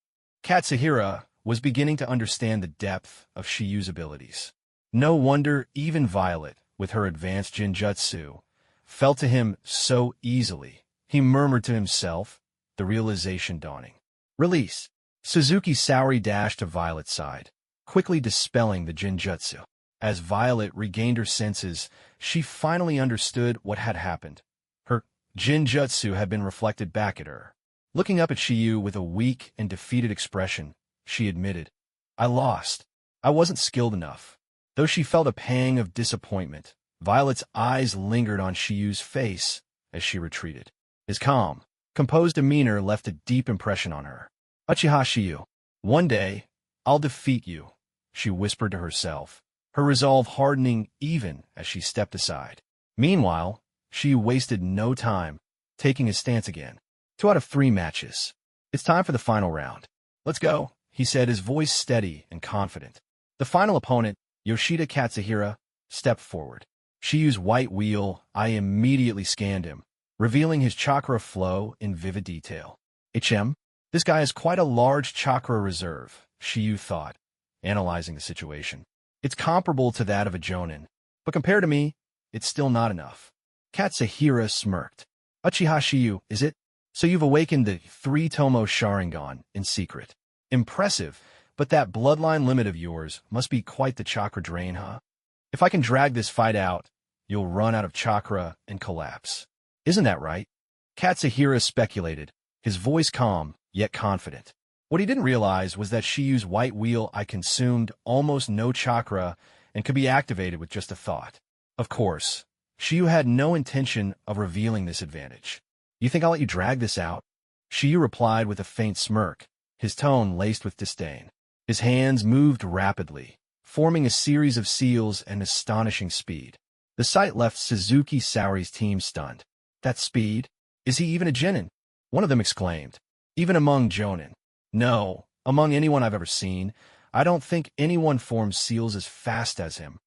Katsuhira was beginning to understand the depth of Shiyu's abilities. No wonder even Violet, with her advanced Genjutsu, fell to him so easily. He murmured to himself, the realization dawning. Release! Suzuki Saori dashed to Violet's side, quickly dispelling the Genjutsu. As Violet regained her senses, she finally understood what had happened. Her Genjutsu had been reflected back at her. Looking up at Shiyu with a weak and defeated expression, she admitted, I lost. I wasn't skilled enough. Though she felt a pang of disappointment, Violet's eyes lingered on Shiyu's face as she retreated. His calm, composed demeanor left a deep impression on her. Uchiha Shiyu, one day, I'll defeat you, she whispered to herself, her resolve hardening even as she stepped aside. Meanwhile, Shiyu wasted no time, taking his stance again. 2 out of 3 matches. It's time for the final round. Let's go, he said, his voice steady and confident. The final opponent, Yoshida Katsuhira, stepped forward. Shiyu's white wheel eye immediately scanned him, revealing his chakra flow in vivid detail. This guy has quite a large chakra reserve, Shiyu thought, analyzing the situation. It's comparable to that of a jonin, but compared to me, it's still not enough. Katsuhira smirked. Uchiha Shiyu, is it? So you've awakened the 3-tomo Sharingan in secret. Impressive, but that bloodline limit of yours must be quite the chakra drain, huh? If I can drag this fight out, you'll run out of chakra and collapse. Isn't that right? Katsuhira speculated, his voice calm, yet confident. What he didn't realize was that Shiyu's white wheel eye consumed almost no chakra and could be activated with just a thought. Of course, Shiyu had no intention of revealing this advantage. You think I'll let you drag this out? Shiyu replied with a faint smirk, his tone laced with disdain. His hands moved rapidly, forming a series of seals at an astonishing speed. The sight left Suzuki Saori's team stunned. That speed? Is he even a genin? One of them exclaimed. Even among jonin. No, among anyone I've ever seen, I don't think anyone forms seals as fast as him.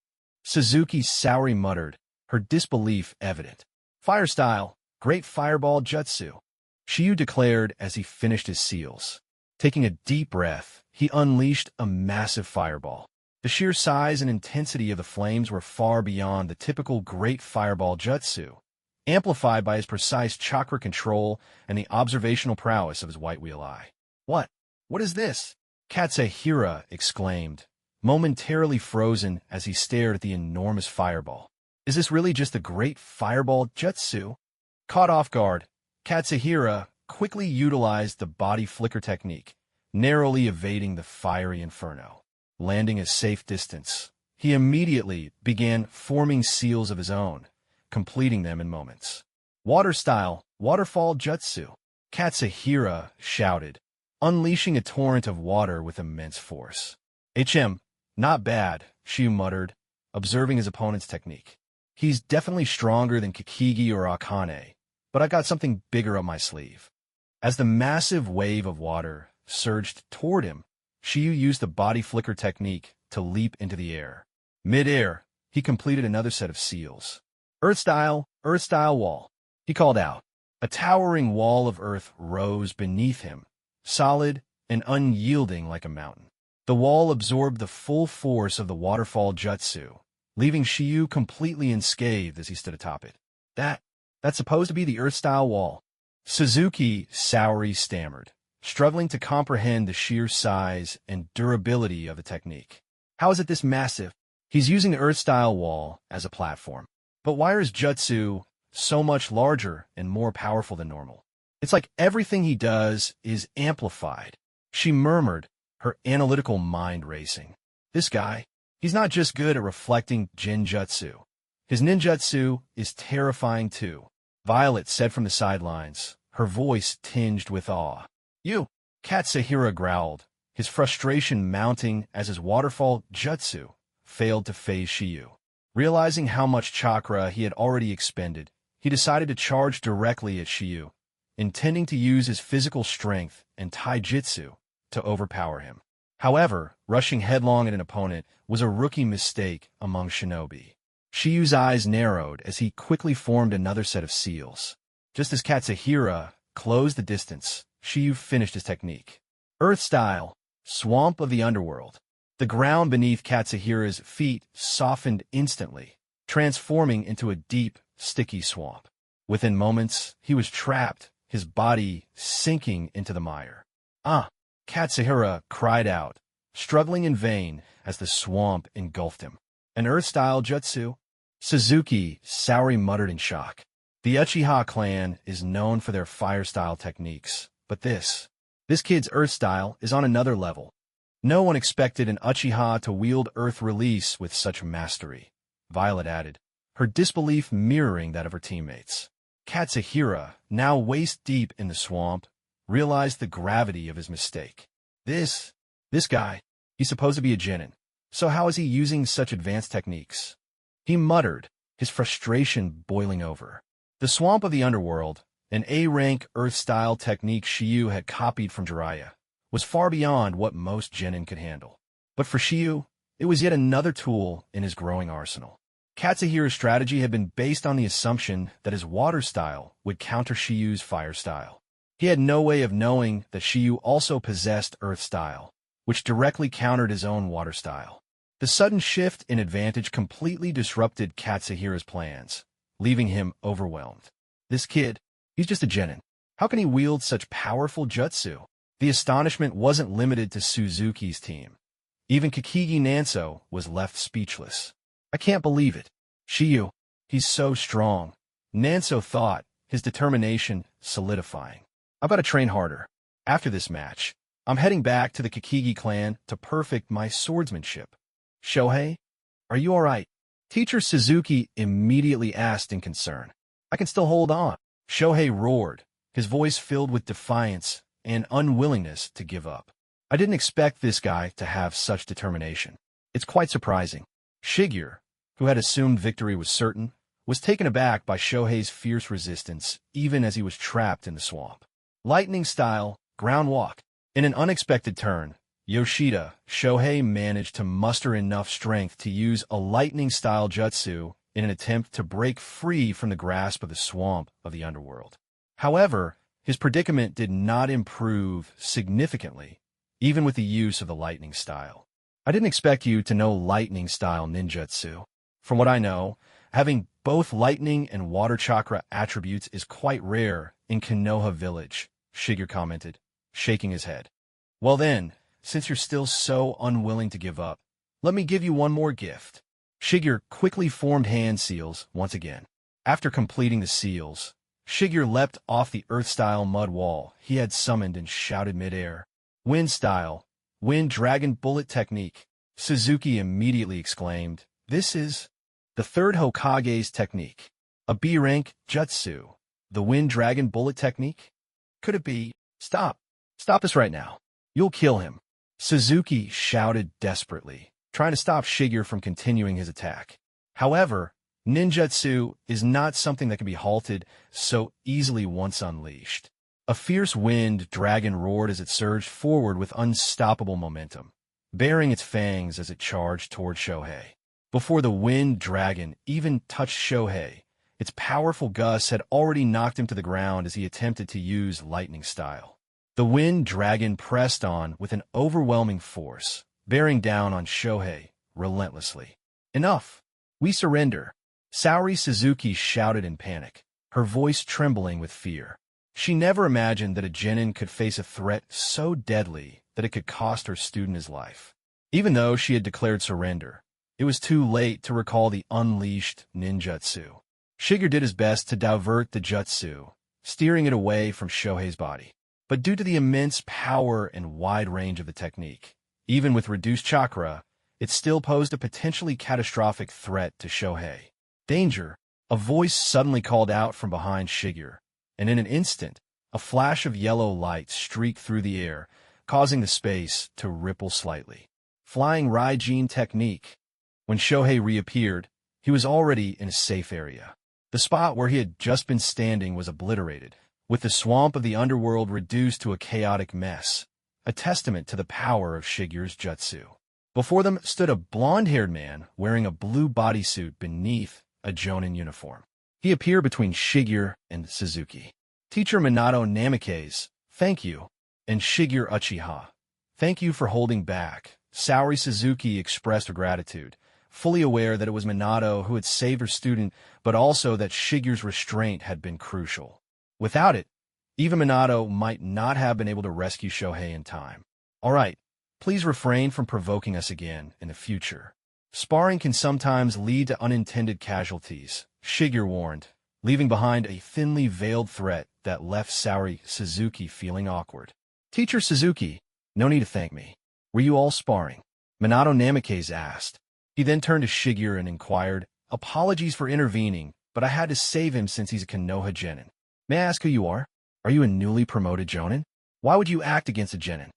Suzuki Saori muttered, her disbelief evident. Fire style, great fireball jutsu, Shiyu declared as he finished his seals. Taking a deep breath, he unleashed a massive fireball. The sheer size and intensity of the flames were far beyond the typical great fireball jutsu, amplified by his precise chakra control and the observational prowess of his white wheel eye. What? What is this? Katsuhira exclaimed, momentarily frozen as he stared at the enormous fireball. Is this really just a great fireball jutsu? Caught off guard, Katsuhira quickly utilized the body flicker technique, narrowly evading the fiery inferno. Landing a safe distance, he immediately began forming seals of his own, completing them in moments. Water style, waterfall jutsu, Katsuhira shouted, unleashing a torrent of water with immense force. Not bad, Shiyu muttered, observing his opponent's technique. He's definitely stronger than Kikigi or Akane, but I got something bigger up my sleeve. As the massive wave of water surged toward him, Shiyu used the body flicker technique to leap into the air. Mid-air, he completed another set of seals. Earth-style wall, he called out. A towering wall of earth rose beneath him, solid and unyielding like a mountain. The wall absorbed the full force of the waterfall jutsu, leaving Shiyu completely unscathed as he stood atop it. That's supposed to be the Earth-style wall. Suzuki Saori stammered, struggling to comprehend the sheer size and durability of the technique. How is it this massive? He's using the Earth-style wall as a platform. But why is jutsu so much larger and more powerful than normal? It's like everything he does is amplified. She murmured, her analytical mind racing. This guy, he's not just good at reflecting genjutsu. His ninjutsu is terrifying too, Violet said from the sidelines, her voice tinged with awe. You, Katsuhira growled, his frustration mounting as his waterfall jutsu failed to faze Shiyu. Realizing how much chakra he had already expended, he decided to charge directly at Shiyu, intending to use his physical strength and taijutsu to overpower him. However, rushing headlong at an opponent was a rookie mistake among shinobi. Shiyu's eyes narrowed as he quickly formed another set of seals. Just as Katsuhira closed the distance, Shiyu finished his technique. Earth-style, swamp of the underworld. The ground beneath Katsuhira's feet softened instantly, transforming into a deep, sticky swamp. Within moments, he was trapped, his body sinking into the mire. Katsuhira cried out, struggling in vain as the swamp engulfed him. An Earth-style jutsu? Suzuki Saori muttered in shock. The Uchiha clan is known for their fire-style techniques, but this kid's Earth-style is on another level. No one expected an Uchiha to wield Earth Release with such mastery, Violet added, her disbelief mirroring that of her teammates. Katsuhira, now waist-deep in the swamp, realized the gravity of his mistake. This guy, he's supposed to be a genin. So how is he using such advanced techniques? He muttered, his frustration boiling over. The swamp of the underworld, an A-rank Earth-style technique Shiyu had copied from Jiraiya, was far beyond what most genin could handle. But for Shiyu, it was yet another tool in his growing arsenal. Katsuhira's strategy had been based on the assumption that his water style would counter Shiyu's fire style. He had no way of knowing that Shiyu also possessed Earth style, which directly countered his own water style. The sudden shift in advantage completely disrupted Katsuhira's plans, leaving him overwhelmed. This kid, he's just a genin. How can he wield such powerful jutsu? The astonishment wasn't limited to Suzuki's team. Even Kikigi Nanso was left speechless. I can't believe it. Shiyu, he's so strong. Nanso thought, his determination solidifying. I've got to train harder. After this match, I'm heading back to the Kikigi clan to perfect my swordsmanship. Shohei, are you all right? Teacher Suzuki immediately asked in concern. I can still hold on. Shohei roared, his voice filled with defiance and unwillingness to give up. I didn't expect this guy to have such determination. It's quite surprising. Shigeru, who had assumed victory was certain, was taken aback by Shohei's fierce resistance even as he was trapped in the swamp. Lightning style, ground walk. In an unexpected turn, Yoshida, Shohei managed to muster enough strength to use a lightning-style jutsu in an attempt to break free from the grasp of the swamp of the underworld. However, His predicament did not improve significantly, even with the use of the lightning style. I didn't expect you to know lightning style ninjutsu. From what I know, having both lightning and water chakra attributes is quite rare in Konoha Village, Shigeru commented, shaking his head. Well then, since you're still so unwilling to give up, let me give you one more gift. Shigeru quickly formed hand seals once again. After completing the seals, Shigeru leapt off the earth-style mud wall he had summoned and shouted mid-air. Wind style, wind dragon bullet technique. Suzuki immediately exclaimed, "This is the third Hokage's technique. A B-rank jutsu. The wind dragon bullet technique? Could it be? Stop. Stop this right now. You'll kill him." Suzuki shouted desperately, trying to stop Shigeru from continuing his attack. However, ninjutsu is not something that can be halted so easily once unleashed. A fierce wind dragon roared as it surged forward with unstoppable momentum, baring its fangs as it charged toward Shohei. Before the wind dragon even touched Shohei, its powerful gusts had already knocked him to the ground as he attempted to use lightning style. The wind dragon pressed on with an overwhelming force, bearing down on Shohei relentlessly. "Enough! We surrender!" Saori Suzuki shouted in panic, her voice trembling with fear. She never imagined that a genin could face a threat so deadly that it could cost her student his life. Even though she had declared surrender, it was too late to recall the unleashed ninjutsu. Shigeru did his best to divert the jutsu, steering it away from Shohei's body. But due to the immense power and wide range of the technique, even with reduced chakra, it still posed a potentially catastrophic threat to Shohei. "Danger!" A voice suddenly called out from behind Shigeru, and in an instant, a flash of yellow light streaked through the air, causing the space to ripple slightly. Flying Raijin technique. When Shohei reappeared, he was already in a safe area. The spot where he had just been standing was obliterated, with the swamp of the underworld reduced to a chaotic mess, a testament to the power of Shigeru's jutsu. Before them stood a blonde-haired man wearing a blue bodysuit beneath a jonin uniform. He appeared between Shigeru and Suzuki. "Teacher Minato Namikaze, thank you," and Shigeru Uchiha, "Thank you for holding back." Saori Suzuki expressed her gratitude, fully aware that it was Minato who had saved her student, but also that Shigeru's restraint had been crucial. Without it, even Minato might not have been able to rescue Shohei in time. "All right, please refrain from provoking us again in the future. Sparring can sometimes lead to unintended casualties," Shigeru warned, leaving behind a thinly veiled threat that left Saori Suzuki feeling awkward. "Teacher Suzuki, no need to thank me. Were you all sparring?" Minato Namikaze asked. He then turned to Shigeru and inquired, "Apologies for intervening, but I had to save him since he's a Konoha genin. May I ask who you are? Are you a newly promoted jonin? Why would you act against a genin?"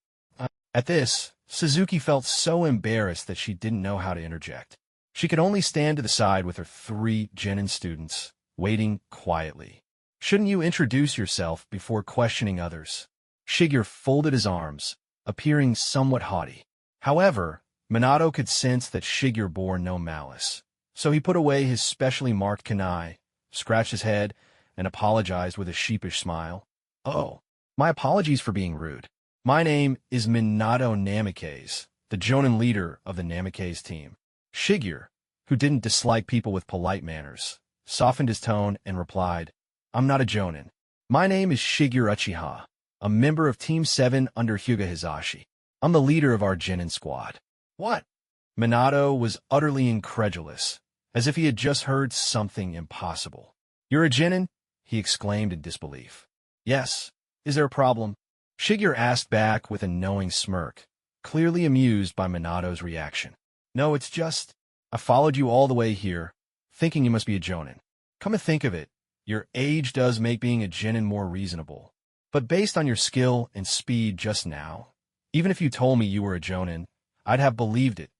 At this, Suzuki felt so embarrassed that she didn't know how to interject. She could only stand to the side with her 3 genin students, waiting quietly. "Shouldn't you introduce yourself before questioning others?" Shigeru folded his arms, appearing somewhat haughty. However, Minato could sense that Shigeru bore no malice, so he put away his specially marked kunai, scratched his head, and apologized with a sheepish smile. "Oh, my apologies for being rude. My name is Minato Namikaze, the jonin leader of the Namikaze team." Shigeru, who didn't dislike people with polite manners, softened his tone and replied, "I'm not a jonin. My name is Shigeru Uchiha, a member of Team 7 under Hyuga Hizashi. I'm the leader of our genin squad." "What?" Minato was utterly incredulous, as if he had just heard something impossible. "You're a genin?" he exclaimed in disbelief. "Yes. Is there a problem?" Shigeru asked back with a knowing smirk, clearly amused by Minato's reaction. "No, it's just, I followed you all the way here, thinking you must be a jonin. Come to think of it, your age does make being a genin more reasonable. But based on your skill and speed just now, even if you told me you were a jonin, I'd have believed it,"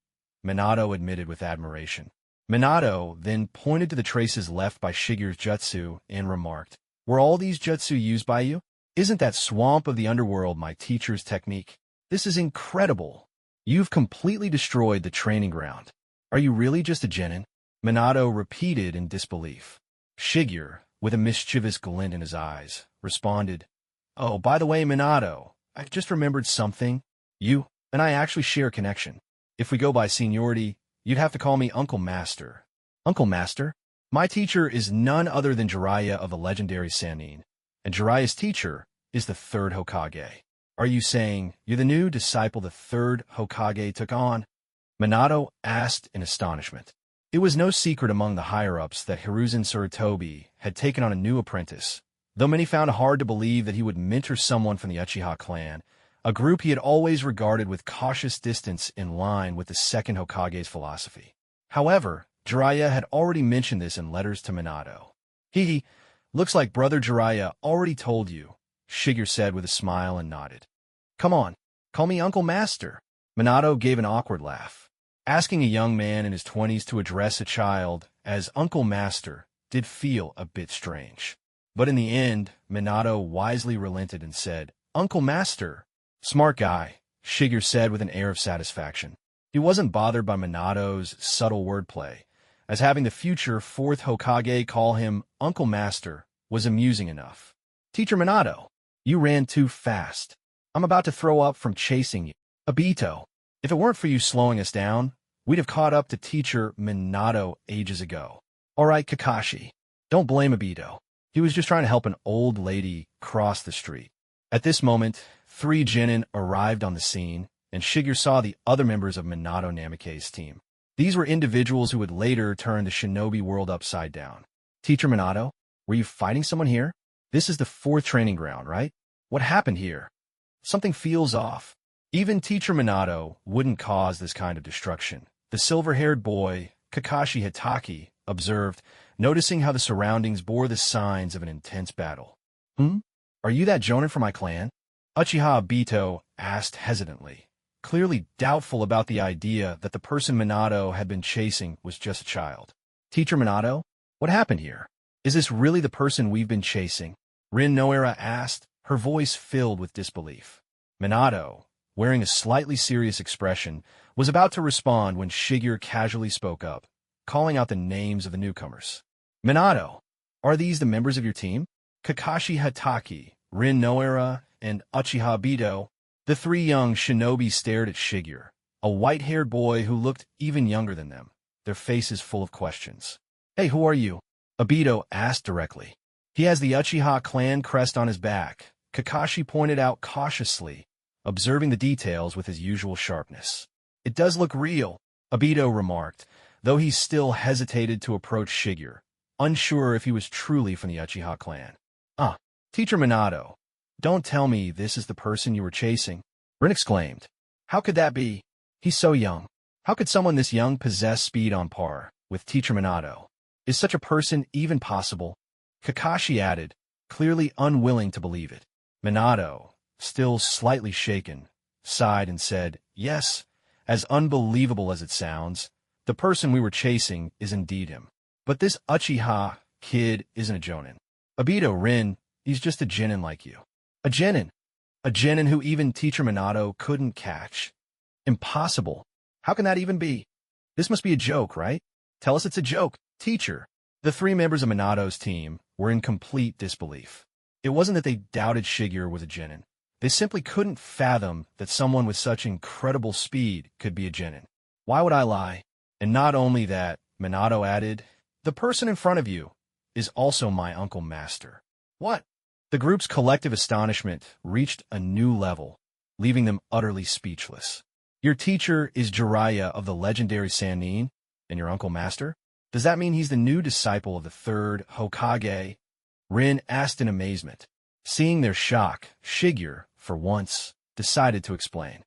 Minato admitted with admiration. Minato then pointed to the traces left by Shigeru's jutsu and remarked, "Were all these jutsu used by you? Isn't that swamp of the underworld my teacher's technique? This is incredible. You've completely destroyed the training ground. Are you really just a genin?" Minato repeated in disbelief. Shigeru, with a mischievous glint in his eyes, responded, Oh, by the way, Minato, I just remembered something. You and I actually share a connection. If we go by seniority, you'd have to call me Uncle Master. Uncle Master? My teacher is none other than Jiraiya of the legendary Sannin, and Jiraiya's teacher is the third Hokage. Are you saying you're the new disciple the third Hokage took on? Minato asked in astonishment. It was no secret among the higher-ups that Hiruzen Sarutobi had taken on a new apprentice, though many found it hard to believe that he would mentor someone from the Uchiha clan, a group he had always regarded with cautious distance in line with the second Hokage's philosophy. However, Jiraiya had already mentioned this in letters to Minato. Looks like Brother Jiraiya already told you, Shigeru said with a smile and nodded. Come on, call me Uncle Master. Minato gave an awkward laugh. Asking a young man in his 20s to address a child as Uncle Master did feel a bit strange. But in the end, Minato wisely relented and said, Uncle Master. Smart guy, Shigeru said with an air of satisfaction. He wasn't bothered by Minato's subtle wordplay, as having the future fourth Hokage call him Uncle Master was amusing enough. Teacher Minato, you ran too fast. I'm about to throw up from chasing you. Obito, if it weren't for you slowing us down, we'd have caught up to Teacher Minato ages ago. All right, Kakashi, don't blame Obito. He was just trying to help an old lady cross the street. At this moment, 3 genin arrived on the scene, and Shigeru saw the other members of Minato Namikaze's team. These were individuals who would later turn the Shinobi world upside down. Teacher Minato, were you fighting someone here? This is the 4th training ground, right? What happened here? Something feels off. Even Teacher Minato wouldn't cause this kind of destruction. The silver-haired boy, Kakashi Hitaki, observed, noticing how the surroundings bore the signs of an intense battle. Are you that jonin from my clan? Uchiha Obito asked hesitantly, clearly doubtful about the idea that the person Minato had been chasing was just a child. Teacher Minato, what happened here? Is this really the person we've been chasing? Rin Noera asked, her voice filled with disbelief. Minato, wearing a slightly serious expression, was about to respond when Shigeru casually spoke up, calling out the names of the newcomers. Minato, are these the members of your team? Kakashi Hitaki, Rin Noera, and Uchiha Obito. The 3 young shinobi stared at Shigeru, a white-haired boy who looked even younger than them, their faces full of questions. Hey, who are you? Obito asked directly. He has the Uchiha clan crest on his back, Kakashi pointed out cautiously, observing the details with his usual sharpness. It does look real, Obito remarked, though he still hesitated to approach Shigeru, unsure if he was truly from the Uchiha clan. Teacher Minato, don't tell me this is the person you were chasing, Rin exclaimed. How could that be? He's so young. How could someone this young possess speed on par with Teacher Minato? Is such a person even possible? Kakashi added, clearly unwilling to believe it. Minato, still slightly shaken, sighed and said, yes, as unbelievable as it sounds, the person we were chasing is indeed him. But this Uchiha kid isn't a jonin. Obito, Rin, he's just a genin like you. A genin who even Teacher Minato couldn't catch. Impossible. How can that even be? This must be a joke, right? Tell us it's a joke, teacher. The 3 members of Minato's team were in complete disbelief. It wasn't that they doubted Shigeru was a genin. They simply couldn't fathom that someone with such incredible speed could be a genin. Why would I lie? And not only that, Minato added, the person in front of you is also my Uncle Master. What? The group's collective astonishment reached a new level, leaving them utterly speechless. Your teacher is Jiraiya of the legendary Sannin, and your Uncle Master? Does that mean he's the new disciple of the third Hokage? Rin asked in amazement. Seeing their shock, Shigeru, for once, decided to explain.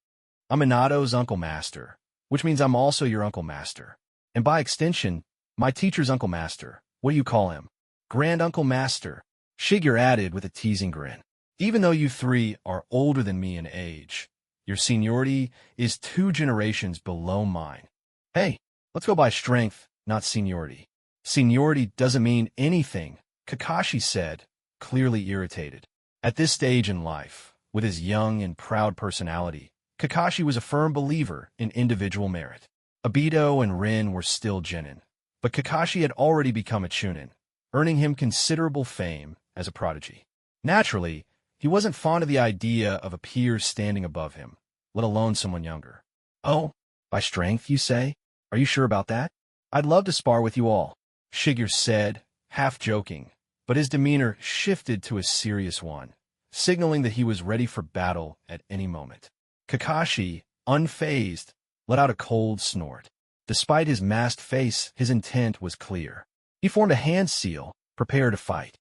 I'm Minato's Uncle Master, which means I'm also your Uncle Master. And by extension, my teacher's Uncle Master. What do you call him? Grand Uncle Master, Shigeru added with a teasing grin. Even though you 3 are older than me in age, your seniority is 2 generations below mine. Hey, let's go by strength, not seniority. Seniority doesn't mean anything, Kakashi said, clearly irritated. At this stage in life, with his young and proud personality, Kakashi was a firm believer in individual merit. Obito and Rin were still genin, but Kakashi had already become a chunin, earning him considerable fame as a prodigy. Naturally, He wasn't fond of the idea of a peer standing above him, let alone someone younger. Oh, by strength, you say? Are you sure about that? I'd love to spar with you all, Shigeru said, half joking, but his demeanor shifted to a serious one, signaling that he was ready for battle at any moment. Kakashi, unfazed, let out a cold snort. Despite his masked face, his intent was clear. He formed a hand seal, prepared to fight.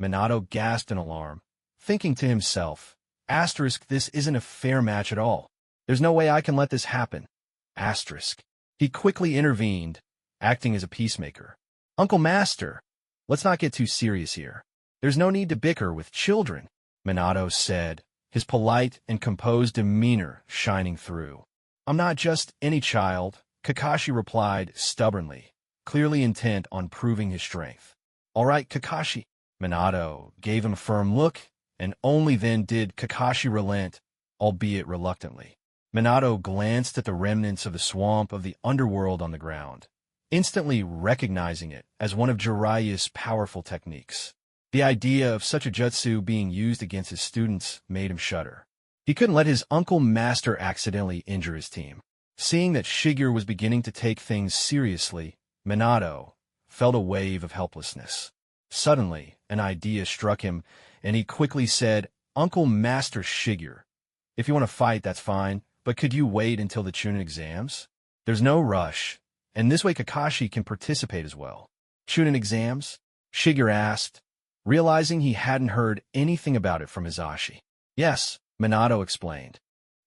Minato gasped in alarm, thinking to himself, Asterisk, this isn't a fair match at all. There's no way I can let this happen. Asterisk. He quickly intervened, acting as a peacemaker. Uncle Master, let's not get too serious here. There's no need to bicker with children, Minato said, his polite and composed demeanor shining through. I'm not just any child, Kakashi replied stubbornly, clearly intent on proving his strength. All right, Kakashi. Minato gave him a firm look, and only then did Kakashi relent, albeit reluctantly. Minato glanced at the remnants of the swamp of the underworld on the ground, instantly recognizing it as one of Jiraiya's powerful techniques. The idea of such a jutsu being used against his students made him shudder. He couldn't let his Uncle Master accidentally injure his team. Seeing that Shigeru was beginning to take things seriously, Minato felt a wave of helplessness. Suddenly, an idea struck him, and he quickly said, Uncle Master Shigeru, if you want to fight, that's fine, but could you wait until the Chunin exams? There's no rush, and this way Kakashi can participate as well. Chunin exams? Shigeru asked, realizing he hadn't heard anything about it from Hisashi. Yes, Minato explained.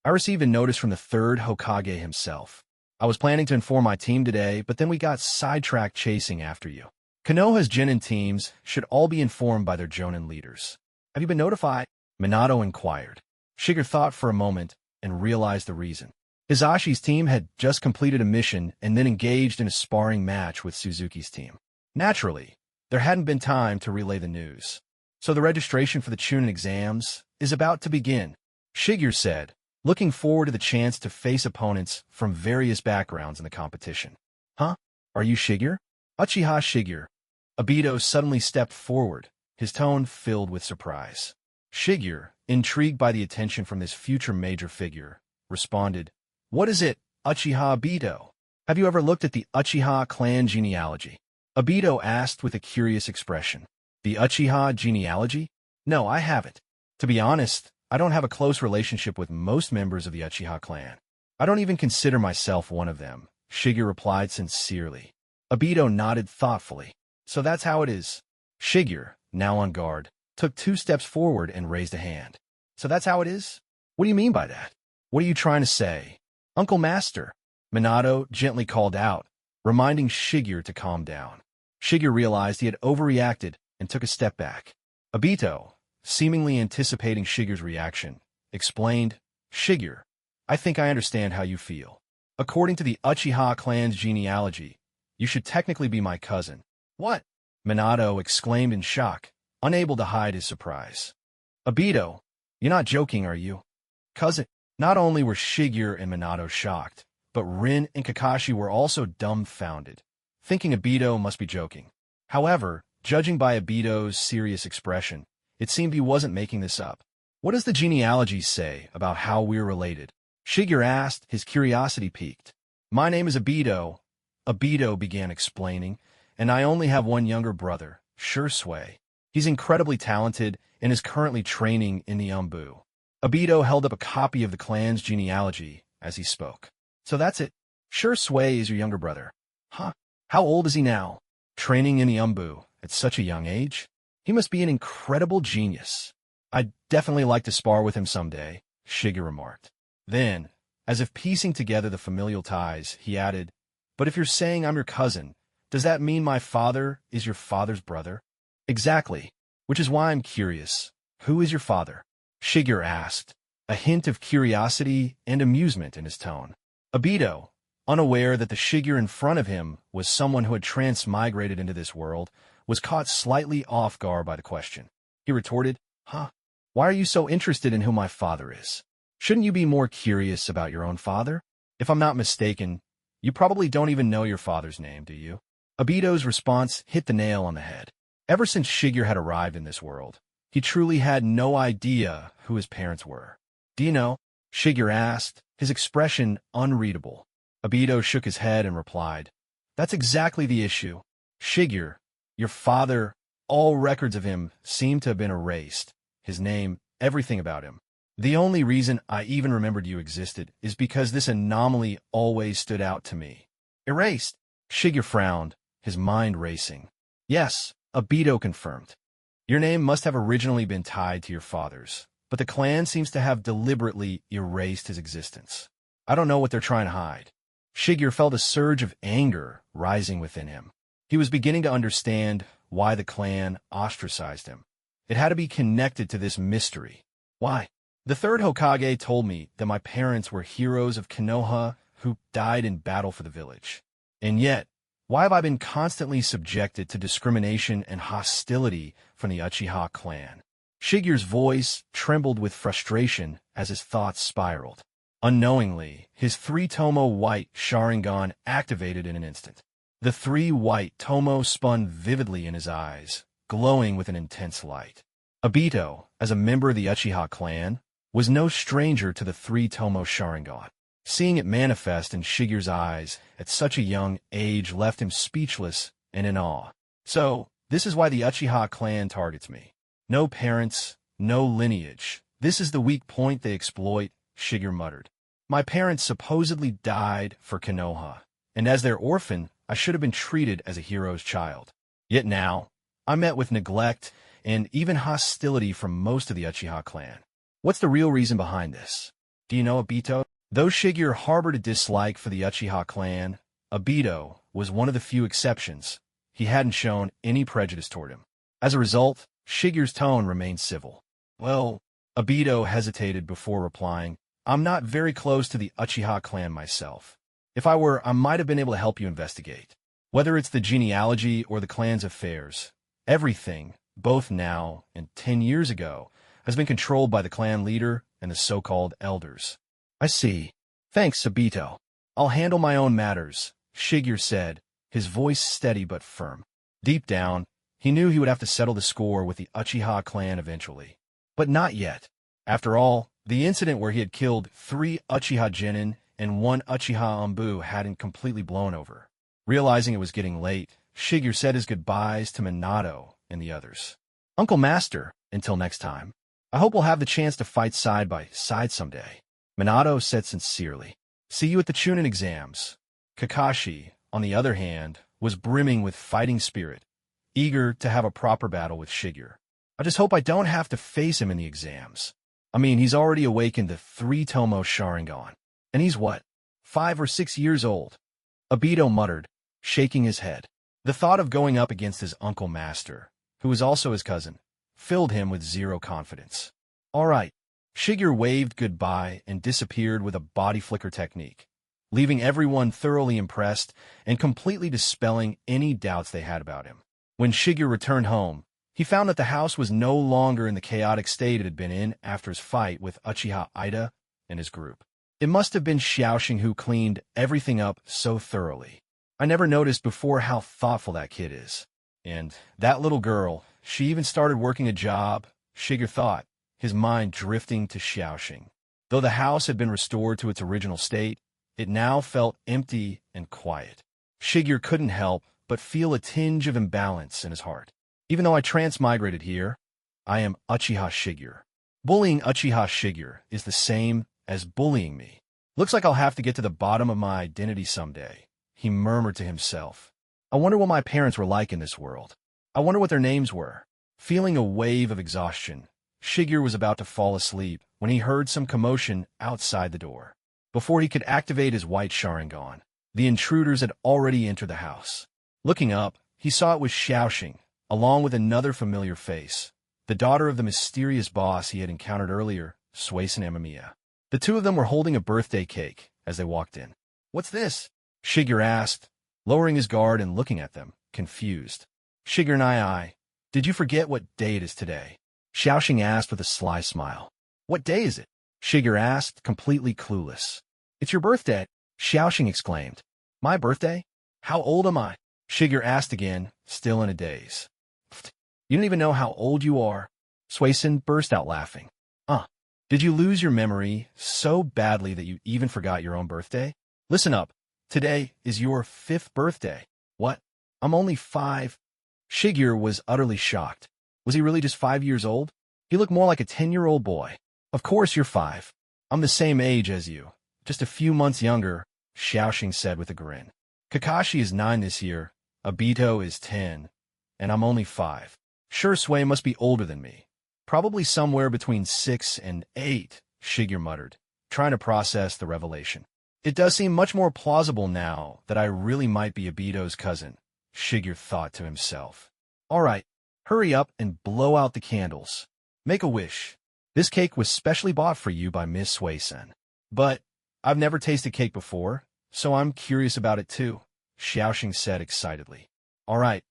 I received a notice from the third Hokage himself. I was planning to inform my team today, but then we got sidetracked chasing after you. Konoha's Genin teams should all be informed by their Jonin leaders. Have you been notified? Minato inquired. Shigeru thought for a moment and realized the reason. Hisashi's team had just completed a mission and then engaged in a sparring match with Suzuki's team. Naturally, there hadn't been time to relay the news. So the registration for the Chunin exams is about to begin, Shigeru said, looking forward to the chance to face opponents from various backgrounds in the competition. Huh? Are you Shigeru? Uchiha Shigeru. Obito suddenly stepped forward, his tone filled with surprise. Shigeru, intrigued by the attention from this future major figure, responded, What is it, Uchiha Obito? Have you ever looked at the Uchiha clan genealogy? Obito asked with a curious expression. The Uchiha genealogy? No, I haven't. To be honest, I don't have a close relationship with most members of the Uchiha clan. I don't even consider myself one of them, Shigeru replied sincerely. Obito nodded thoughtfully. So that's how it is. Shigeru, now on guard, took 2 steps forward and raised a hand. So that's how it is? What do you mean by that? What are you trying to say? Uncle Master, Minato gently called out, reminding Shigeru to calm down. Shigeru realized he had overreacted and took a step back. Obito, seemingly anticipating Shigeru's reaction, explained, Shigeru, I think I understand how you feel. According to the Uchiha clan's genealogy, you should technically be my cousin. What? Minato exclaimed in shock, unable to hide his surprise. Obito, you're not joking, are you? Cousin? Not only were Shigeru and Minato shocked, but Rin and Kakashi were also dumbfounded, thinking Obito must be joking. However, judging by Obito's serious expression, it seemed he wasn't making this up. What does the genealogy say about how we're related? Shigeru asked, his curiosity piqued. My name is Obito, Obito began explaining, and I only have one younger brother, Shursui. He's incredibly talented and is currently training in the Umbu. Obito held up a copy of the clan's genealogy as he spoke. So that's it. Shursui is your younger brother. Huh? How old is he now? Training in the Umbu at such a young age? He must be an incredible genius. I'd definitely like to spar with him someday, Shigeru remarked. Then, as if piecing together the familial ties, he added, But if you're saying I'm your cousin, does that mean my father is your father's brother? Exactly, which is why I'm curious. Who is your father? Shigeru asked, a hint of curiosity and amusement in his tone. Obito, unaware that the Shigeru in front of him was someone who had transmigrated into this world, was caught slightly off guard by the question. He retorted, Huh? Why are you so interested in who my father is? Shouldn't you be more curious about your own father? If I'm not mistaken, you probably don't even know your father's name, do you? Obito's response hit the nail on the head. Ever since Shigeru had arrived in this world, He truly had no idea who his parents were. "Do you know?" Shigeru asked, his expression unreadable. Obito shook his head and replied, "That's exactly the issue. Shigeru, your father, all records of him seem to have been erased. His name, everything about him. The only reason I even remembered you existed is because this anomaly always stood out to me." "Erased?" Shigeru frowned, his mind racing. "Yes," Obito confirmed. "Your name must have originally been tied to your father's, but the clan seems to have deliberately erased his existence. I don't know what they're trying to hide." Shigeru felt a surge of anger rising within him. He was beginning to understand why the clan ostracized him. It had to be connected to this mystery. "Why?" "The third Hokage told me that my parents were heroes of Konoha who died in battle for the village. And yet, why have I been constantly subjected to discrimination and hostility from the Uchiha clan?" Shigeru's voice trembled with frustration as his thoughts spiraled. Unknowingly, his three-tomo white Sharingan activated in an instant. The three white tomo spun vividly in his eyes, glowing with an intense light. Obito, as a member of the Uchiha clan, was no stranger to the three-tomo Sharingan. Seeing it manifest in Shigeru's eyes at such a young age left him speechless and in awe. "So, this is why the Uchiha clan targets me. No parents, no lineage. This is the weak point they exploit," Shigeru muttered. "My parents supposedly died for Konoha, and as their orphan, I should have been treated as a hero's child. Yet now, I'm met with neglect and even hostility from most of the Uchiha clan. What's the real reason behind this? Do you know, Obito?" Though Shigeru harbored a dislike for the Uchiha clan, Obito was one of the few exceptions. He hadn't shown any prejudice toward him. As a result, Shigeru's tone remained civil. "Well," Obito hesitated before replying, "I'm not very close to the Uchiha clan myself. If I were, I might have been able to help you investigate. Whether it's the genealogy or the clan's affairs, everything, both now and 10 years ago, has been controlled by the clan leader and the so-called elders." "I see. Thanks, Obito. I'll handle my own matters," Shigeru said, his voice steady but firm. Deep down, he knew he would have to settle the score with the Uchiha clan eventually. But not yet. After all, the incident where he had killed 3 Uchiha genin and 1 Uchiha Anbu hadn't completely blown over. Realizing it was getting late, Shigeru said his goodbyes to Minato and the others. "Uncle Master, until next time. I hope we'll have the chance to fight side by side someday," Minato said sincerely. "See you at the Chunin exams." Kakashi, on the other hand, was brimming with fighting spirit, eager to have a proper battle with Shigeru. "I just hope I don't have to face him in the exams. I mean, he's already awakened the three-tomo Sharingan. And he's what, 5 or 6 years old?" Obito muttered, shaking his head. The thought of going up against his Uncle Master, who was also his cousin, filled him with zero confidence. "All right." Shigeru waved goodbye and disappeared with a body flicker technique, leaving everyone thoroughly impressed and completely dispelling any doubts they had about him. When Shigeru returned home, he found that the house was no longer in the chaotic state it had been in after his fight with Uchiha Ida and his group. It must have been Xiaoxing who cleaned everything up so thoroughly. "I never noticed before how thoughtful that kid is. And that little girl, she even started working a job," Shigeru thought, his mind drifting to Xiaoxing. Though the house had been restored to its original state, it now felt empty and quiet. Shigeru couldn't help but feel a tinge of imbalance in his heart. "Even though I transmigrated here, I am Uchiha Shigeru. Bullying Uchiha Shigeru is the same as bullying me. Looks like I'll have to get to the bottom of my identity someday," he murmured to himself. "I wonder what my parents were like in this world. I wonder what their names were." Feeling a wave of exhaustion, Shigeru was about to fall asleep when he heard some commotion outside the door. Before he could activate his white Sharingan, the intruders had already entered the house. Looking up, he saw it was Xiaoxing, along with another familiar face, the daughter of the mysterious boss he had encountered earlier, Suisun Amamiya. The two of them were holding a birthday cake as they walked in. "What's this?" Shigeru asked, lowering his guard and looking at them, confused. "Shigeru Nai, did you forget what day it is today?" Xiaoxing asked with a sly smile. "What day is it?" Shigeru asked, completely clueless. "It's your birthday," Xiaoxing exclaimed. "My birthday? How old am I?" Shigeru asked again, still in a daze. "You don't even know how old you are?" Suisun burst out laughing. Did you lose your memory so badly that you even forgot your own birthday? Listen up. Today is your 5th birthday. What? I'm only 5. Shigeru was utterly shocked. Was he really just 5 years old? He looked more like a 10-year-old boy. Of course you're 5. I'm the same age as you. Just a few months younger, Xiaoxing said with a grin. Kakashi is 9 this year, Obito is 10, and I'm only 5. Sure, Sui must be older than me. Probably somewhere between 6 and 8, Shigeru muttered, trying to process the revelation. It does seem much more plausible now that I really might be Obito's cousin, Shigeru thought to himself. All right, hurry up and blow out the candles. Make a wish. This cake was specially bought for you by Miss Suisun. But I've never tasted cake before, so I'm curious about it too, Xiaoxing said excitedly. All right,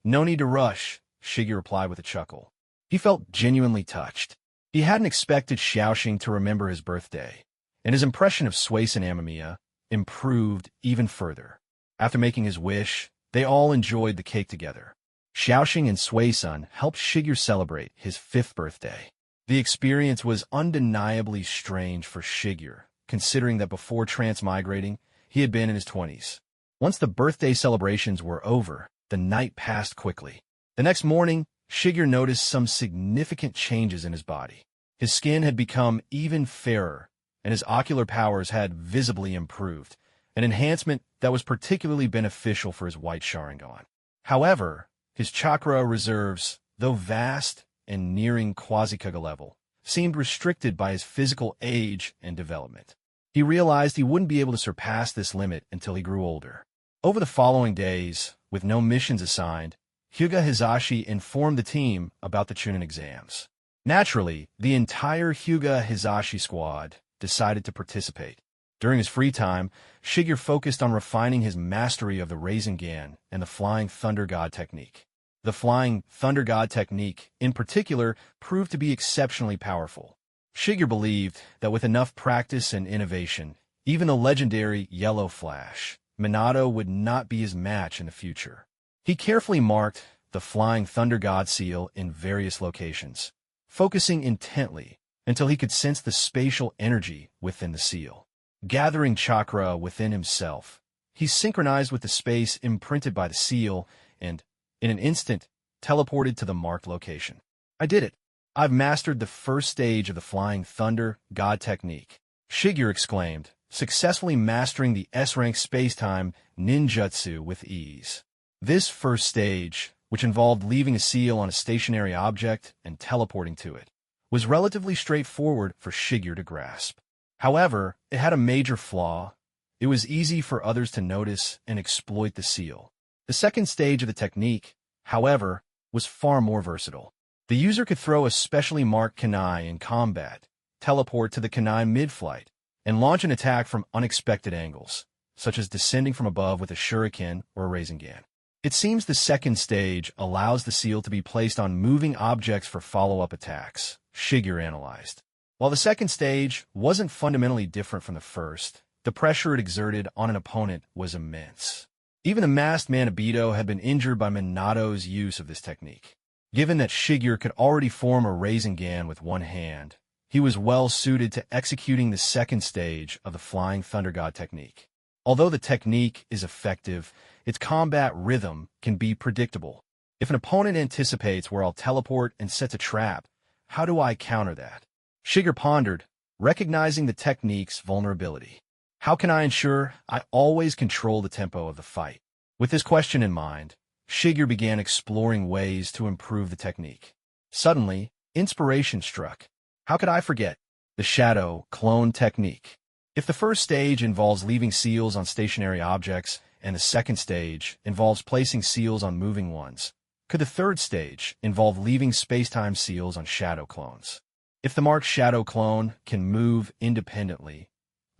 no need to rush, Shigeru replied with a chuckle. He felt genuinely touched. He hadn't expected Xiaoxing to remember his birthday, and his impression of Suisun Amamiya improved even further. After making his wish, they all enjoyed the cake together. Xiaoxing and Suisun helped Shigeru celebrate his 5th birthday. The experience was undeniably strange for Shigeru, considering that before transmigrating, he had been in his 20s. Once the birthday celebrations were over, the night passed quickly. The next morning, Shigeru noticed some significant changes in his body. His skin had become even fairer, and his ocular powers had visibly improved, an enhancement that was particularly beneficial for his white Sharingan. However, his chakra reserves, though vast and nearing Quasi-Kuga level, seemed restricted by his physical age and development. He realized he wouldn't be able to surpass this limit until he grew older. Over the following days, with no missions assigned, Hyuga Hizashi informed the team about the Chunin exams. Naturally, the entire Hyuga Hizashi squad decided to participate. During his free time, Shigeru focused on refining his mastery of the Rasengan and the Flying Thunder God technique. The Flying Thunder God technique, in particular, proved to be exceptionally powerful. Shigeru believed that with enough practice and innovation, even the legendary Yellow Flash, Minato would not be his match in the future. He carefully marked the Flying Thunder God seal in various locations, focusing intently until he could sense the spatial energy within the seal. Gathering chakra within himself, he synchronized with the space imprinted by the seal and, in an instant, teleported to the marked location. I did it! I've mastered the first stage of the Flying Thunder God technique, Shigeru exclaimed, successfully mastering the S-rank space-time ninjutsu with ease. This first stage, which involved leaving a seal on a stationary object and teleporting to it, was relatively straightforward for Shigeru to grasp. However, it had a major flaw. It was easy for others to notice and exploit the seal. The second stage of the technique, however, was far more versatile. The user could throw a specially marked kunai in combat, teleport to the kunai mid-flight, and launch an attack from unexpected angles, such as descending from above with a shuriken or a Rasengan. It seems the second stage allows the seal to be placed on moving objects for follow-up attacks, Shigeru analyzed. While the second stage wasn't fundamentally different from the first, the pressure it exerted on an opponent was immense. Even the masked man Obito had been injured by Minato's use of this technique. Given that Shigeru could already form a Rasengan with one hand, he was well suited to executing the second stage of the Flying Thunder God technique. Although the technique is effective, its combat rhythm can be predictable. If an opponent anticipates where I'll teleport and sets a trap, how do I counter that? Shigeru pondered, recognizing the technique's vulnerability. How can I ensure I always control the tempo of the fight? With this question in mind, Shigeru began exploring ways to improve the technique. Suddenly, inspiration struck. How could I forget? The shadow clone technique. If the first stage involves leaving seals on stationary objects, and the second stage involves placing seals on moving ones, could the third stage involve leaving space-time seals on shadow clones? If the marked shadow clone can move independently,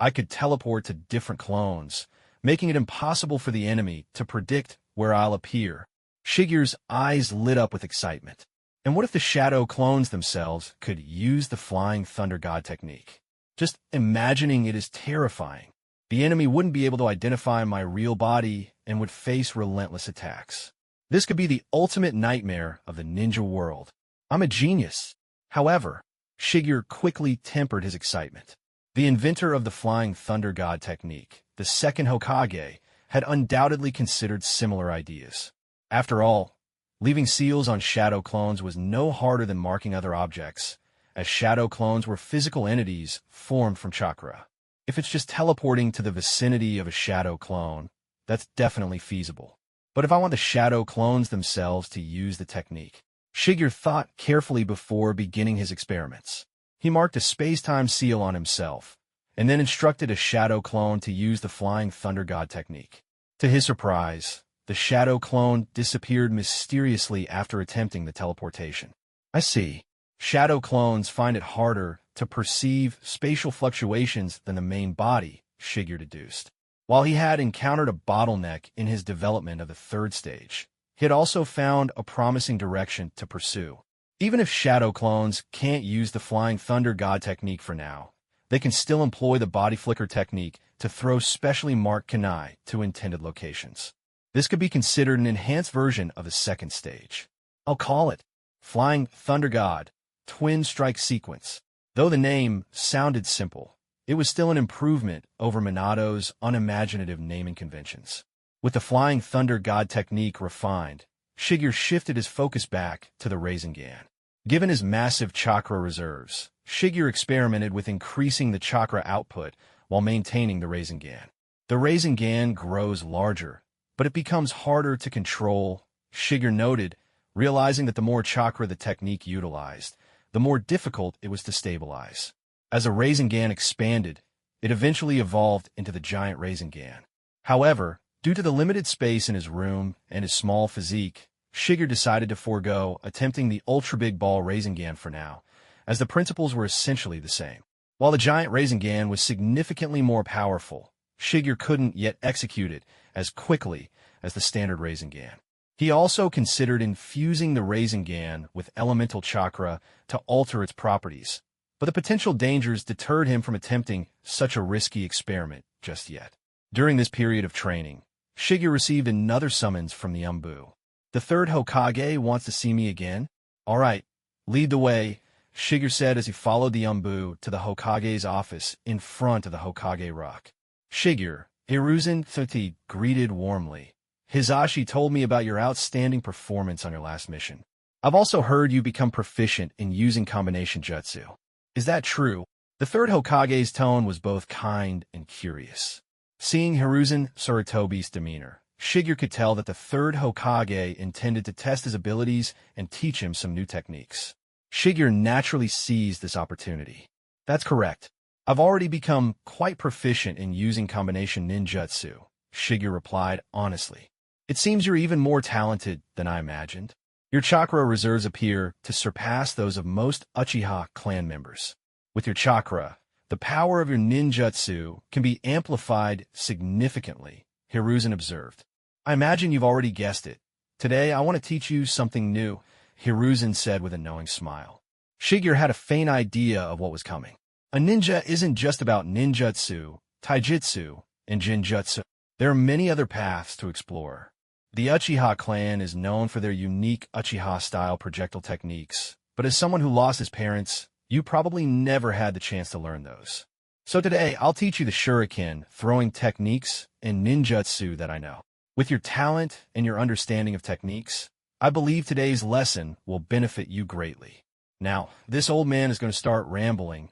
I could teleport to different clones, making it impossible for the enemy to predict where I'll appear. Shigeru's eyes lit up with excitement. And what if the shadow clones themselves could use the Flying Thunder God technique? Just imagining it is terrifying. The enemy wouldn't be able to identify my real body and would face relentless attacks. This could be the ultimate nightmare of the ninja world. I'm a genius. However, Shigeru quickly tempered his excitement. The inventor of the Flying Thunder God technique, the second Hokage, had undoubtedly considered similar ideas. After all, leaving seals on shadow clones was no harder than marking other objects, as shadow clones were physical entities formed from chakra. If it's just teleporting to the vicinity of a shadow clone, that's definitely feasible. But if I want the shadow clones themselves to use the technique, Shigeru thought carefully before beginning his experiments. He marked a space-time seal on himself, and then instructed a shadow clone to use the Flying Thunder God technique. To his surprise, the shadow clone disappeared mysteriously after attempting the teleportation. I see. Shadow clones find it harder to perceive spatial fluctuations than the main body, Shigeru deduced. While he had encountered a bottleneck in his development of the third stage, he had also found a promising direction to pursue. Even if shadow clones can't use the Flying Thunder God technique for now, they can still employ the body flicker technique to throw specially marked kunai to intended locations. This could be considered an enhanced version of the second stage. I'll call it Flying Thunder God Twin Strike Sequence. Though the name sounded simple, it was still an improvement over Minato's unimaginative naming conventions. With the Flying Thunder God technique refined, Shigeru shifted his focus back to the Rasengan. Given his massive chakra reserves, Shigeru experimented with increasing the chakra output while maintaining the Rasengan. The Rasengan grows larger, but it becomes harder to control, Shigeru noted, realizing that the more chakra the technique utilized, the more difficult it was to stabilize. As a Rasengan expanded, it eventually evolved into the giant Rasengan. However, due to the limited space in his room and his small physique, Shigeru decided to forego attempting the ultra-big ball Rasengan for now, as the principles were essentially the same. While the giant Rasengan was significantly more powerful, Shigeru couldn't yet execute it as quickly as the standard Rasengan. He also considered infusing the Rasengan with elemental chakra to alter its properties, but the potential dangers deterred him from attempting such a risky experiment just yet. During this period of training, Shigeru received another summons from the Umbu. The third Hokage wants to see me again? All right, lead the way, Shigeru said as he followed the Umbu to the Hokage's office in front of the Hokage Rock. Shigeru, Hiruzen Thuti greeted warmly. Hisashi told me about your outstanding performance on your last mission. I've also heard you become proficient in using combination jutsu. Is that true? The third Hokage's tone was both kind and curious. Seeing Hiruzen Sarutobi's demeanor, Shigeru could tell that the third Hokage intended to test his abilities and teach him some new techniques. Shigeru naturally seized this opportunity. That's correct. I've already become quite proficient in using combination ninjutsu, Shigeru replied honestly. It seems you're even more talented than I imagined. Your chakra reserves appear to surpass those of most Uchiha clan members. With your chakra, the power of your ninjutsu can be amplified significantly, Hiruzen observed. I imagine you've already guessed it. Today, I want to teach you something new, Hiruzen said with a knowing smile. Shigeru had a faint idea of what was coming. A ninja isn't just about ninjutsu, taijutsu, and genjutsu. There are many other paths to explore. The Uchiha clan is known for their unique Uchiha-style projectile techniques, but as someone who lost his parents, you probably never had the chance to learn those. So today, I'll teach you the shuriken, throwing techniques, and ninjutsu that I know. With your talent and your understanding of techniques, I believe today's lesson will benefit you greatly. Now, this old man is going to start rambling,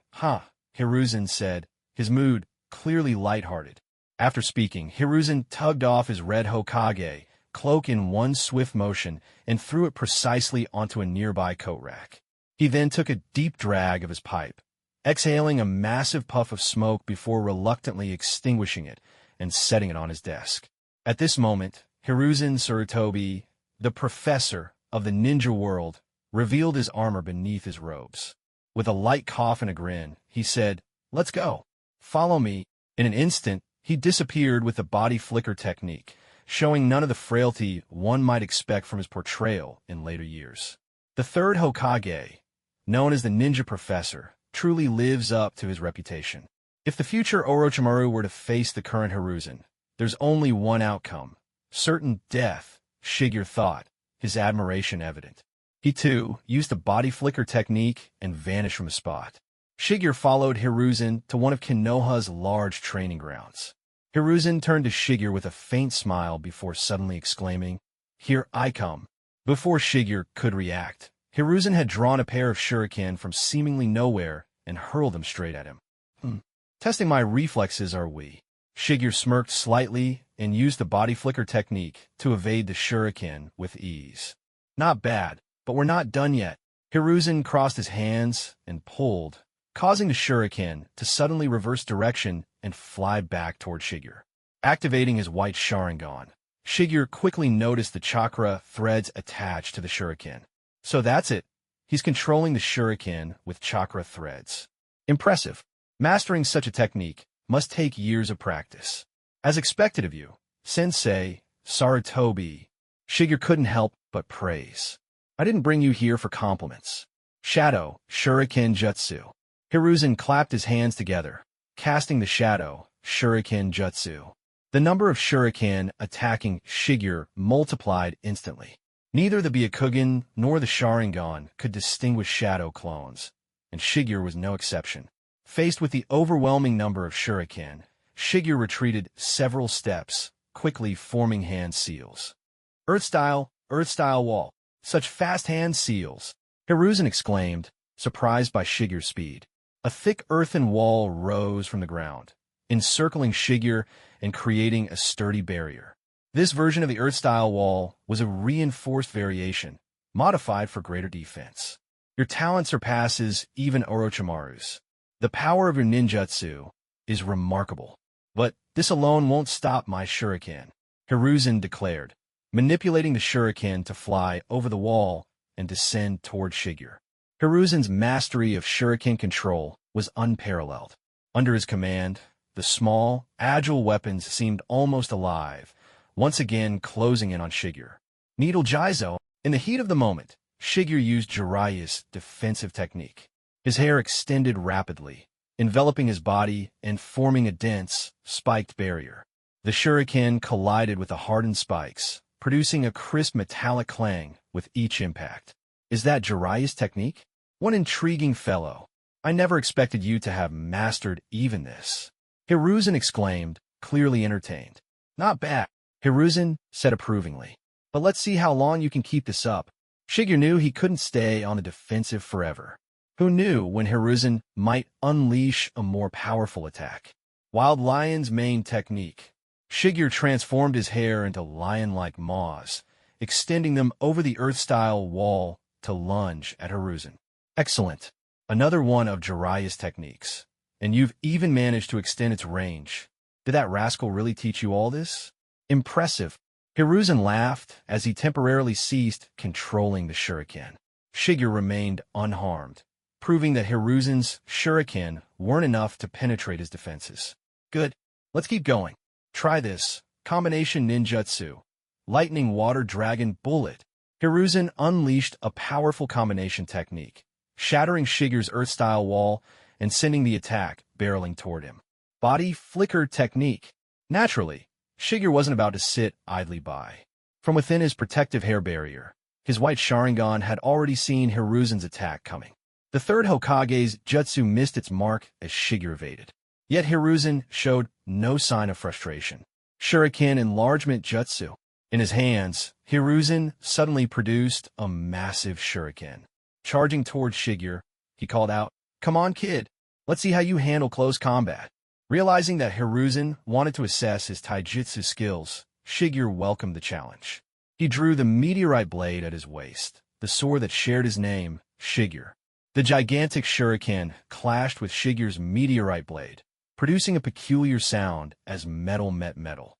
Hiruzen said, his mood clearly lighthearted. After speaking, Hiruzen tugged off his red Hokage cloak in one swift motion and threw it precisely onto a nearby coat rack. He then took a deep drag of his pipe, exhaling a massive puff of smoke before reluctantly extinguishing it and setting it on his desk. At this moment, Hiruzen Sarutobi, the professor of the ninja world, revealed his armor beneath his robes. With a light cough and a grin, he said, "Let's go. Follow me." In an instant, he disappeared with the body flicker technique, showing none of the frailty one might expect from his portrayal in later years. The third Hokage, known as the Ninja Professor, truly lives up to his reputation. If the future Orochimaru were to face the current Hiruzen, there's only one outcome: certain death, Shigeru thought, his admiration evident. He too used the body flicker technique and vanished from the spot. Shigeru followed Hiruzen to one of Konoha's large training grounds. Hiruzen turned to Shigeru with a faint smile before suddenly exclaiming, "Here I come." Before Shigeru could react, Hiruzen had drawn a pair of shuriken from seemingly nowhere and hurled them straight at him. Testing my reflexes, are we? Shigeru smirked slightly and used the body flicker technique to evade the shuriken with ease. Not bad, but we're not done yet. Hiruzen crossed his hands and pulled, causing the shuriken to suddenly reverse direction and fly back toward Shigeru. Activating his white Sharingan, Shigeru quickly noticed the chakra threads attached to the shuriken. So that's it. He's controlling the shuriken with chakra threads. Impressive. Mastering such a technique must take years of practice. As expected of you, Sensei Sarutobi. Shigeru couldn't help but praise. I didn't bring you here for compliments. Shadow Shuriken Jutsu. Hiruzen clapped his hands together, casting the Shadow Shuriken Jutsu. The number of shuriken attacking Shigeru multiplied instantly. Neither the Byakugan nor the Sharingan could distinguish shadow clones, and Shigeru was no exception. Faced with the overwhelming number of shuriken, Shigeru retreated several steps, quickly forming hand seals. Earth-style wall. Such fast hand seals! Hiruzen exclaimed, surprised by Shigeru's speed. A thick earthen wall rose from the ground, encircling Shigeru and creating a sturdy barrier. This version of the Earth-style wall was a reinforced variation, modified for greater defense. Your talent surpasses even Orochimaru's. The power of your ninjutsu is remarkable. But this alone won't stop my shuriken, Hiruzen declared, manipulating the shuriken to fly over the wall and descend toward Shigeru. Hiruzen's mastery of shuriken control was unparalleled. Under his command, the small, agile weapons seemed almost alive, once again closing in on Shigeru. Needle Jizo. In the heat of the moment, Shigeru used Jiraiya's defensive technique. His hair extended rapidly, enveloping his body and forming a dense, spiked barrier. The shuriken collided with the hardened spikes, producing a crisp metallic clang with each impact. Is that Jiraiya's technique? One intriguing fellow. I never expected you to have mastered even this. Hiruzen exclaimed, clearly entertained. Not bad, Hiruzen said approvingly. But let's see how long you can keep this up. Shigeru knew he couldn't stay on the defensive forever. Who knew when Hiruzen might unleash a more powerful attack? Wild Lion's main technique. Shigeru transformed his hair into lion-like maws, extending them over the Earth-style wall to lunge at Hiruzen. Excellent. Another one of Jiraiya's techniques. And you've even managed to extend its range. Did that rascal really teach you all this? Impressive. Hiruzen laughed as he temporarily ceased controlling the shuriken. Shigeru remained unharmed, proving that Hiruzen's shuriken weren't enough to penetrate his defenses. Good. Let's keep going. Try this. Combination ninjutsu. Lightning Water Dragon Bullet. Hiruzen unleashed a powerful combination technique, shattering Shigeru's Earth-style wall and sending the attack barreling toward him. Body Flicker Technique. Naturally, Shigeru wasn't about to sit idly by. From within his protective hair barrier, his white Sharingan had already seen Hiruzen's attack coming. The third Hokage's jutsu missed its mark as Shigeru evaded. Yet Hiruzen showed no sign of frustration. Shuriken Enlargement Jutsu. In his hands, Hiruzen suddenly produced a massive shuriken. Charging toward Shigeru, he called out, "Come on, kid. Let's see how you handle close combat." Realizing that Hiruzen wanted to assess his taijutsu skills, Shigeru welcomed the challenge. He drew the meteorite blade at his waist, the sword that shared his name, Shigeru. The gigantic shuriken clashed with Shigeru's meteorite blade, producing a peculiar sound as metal met metal.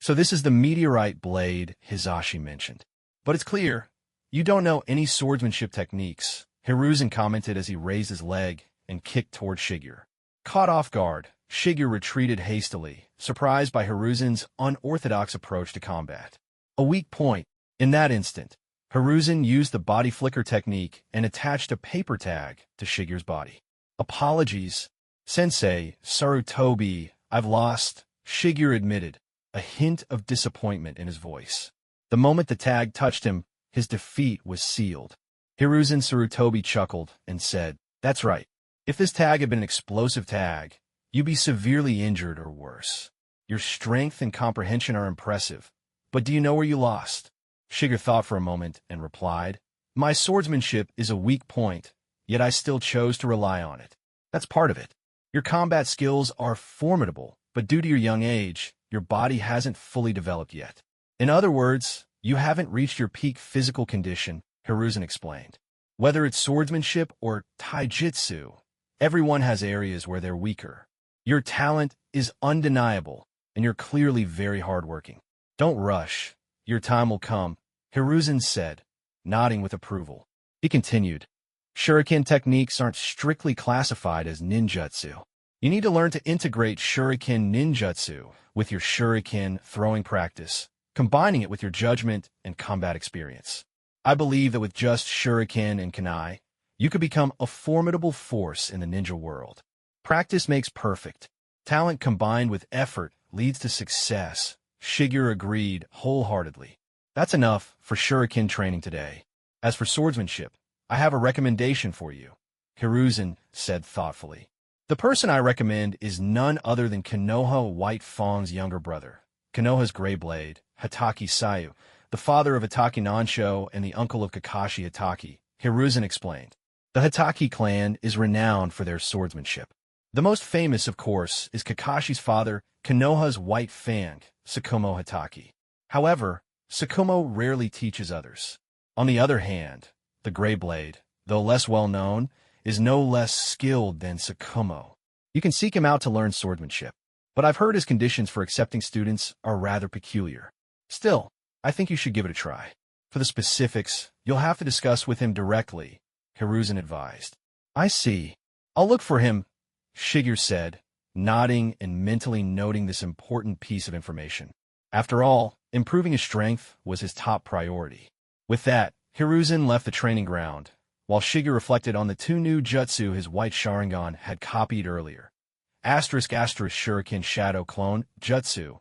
So this is the meteorite blade Hisashi mentioned. But it's clear, you don't know any swordsmanship techniques, Hiruzen commented as he raised his leg and kicked toward Shigeru. Caught off guard, Shigeru retreated hastily, surprised by Hiruzen's unorthodox approach to combat. A weak point. In that instant, Hiruzen used the body flicker technique and attached a paper tag to Shigeru's body. Apologies, Sensei Sarutobi, I've lost, Shigeru admitted, a hint of disappointment in his voice. The moment the tag touched him, his defeat was sealed. Hiruzen Sarutobi chuckled and said, "That's right. If this tag had been an explosive tag, you'd be severely injured or worse. Your strength and comprehension are impressive, but do you know where you lost?" Shiger thought for a moment and replied, "My swordsmanship is a weak point, yet I still chose to rely on it. That's part of it. Your combat skills are formidable, but due to your young age, your body hasn't fully developed yet. In other words, you haven't reached your peak physical condition," Hiruzen explained. "Whether it's swordsmanship or taijutsu, everyone has areas where they're weaker. Your talent is undeniable, and you're clearly very hardworking. Don't rush. Your time will come," Hiruzen said, nodding with approval. He continued, "Shuriken techniques aren't strictly classified as ninjutsu. You need to learn to integrate shuriken ninjutsu with your shuriken throwing practice, combining it with your judgment and combat experience. I believe that with just shuriken and kunai, you could become a formidable force in the ninja world. Practice makes perfect. Talent combined with effort leads to success," Shiger agreed wholeheartedly. "That's enough for shuriken training today. As for swordsmanship, I have a recommendation for you," Hiruzen said thoughtfully. "The person I recommend is none other than Konoha White Fang's younger brother, Konoha's Gray Blade, Hatake Sayu, the father of Hatake Nansho and the uncle of Kakashi Hatake," Hiruzen explained. "The Hatake clan is renowned for their swordsmanship. The most famous, of course, is Kakashi's father, Konoha's White Fang, Tsukumo Hatake. However, Tsukumo rarely teaches others. On the other hand, the Gray Blade, though less well-known, is no less skilled than Tsukumo. You can seek him out to learn swordsmanship, but I've heard his conditions for accepting students are rather peculiar. Still, I think you should give it a try. For the specifics, you'll have to discuss with him directly," Hiruzen advised. "I see. I'll look for him," Shiger said, nodding and mentally noting this important piece of information. After all, improving his strength was his top priority. With that, Hiruzen left the training ground, while Shiger reflected on the two new jutsu his white Sharingan had copied earlier. Shuriken Shadow Clone Jutsu,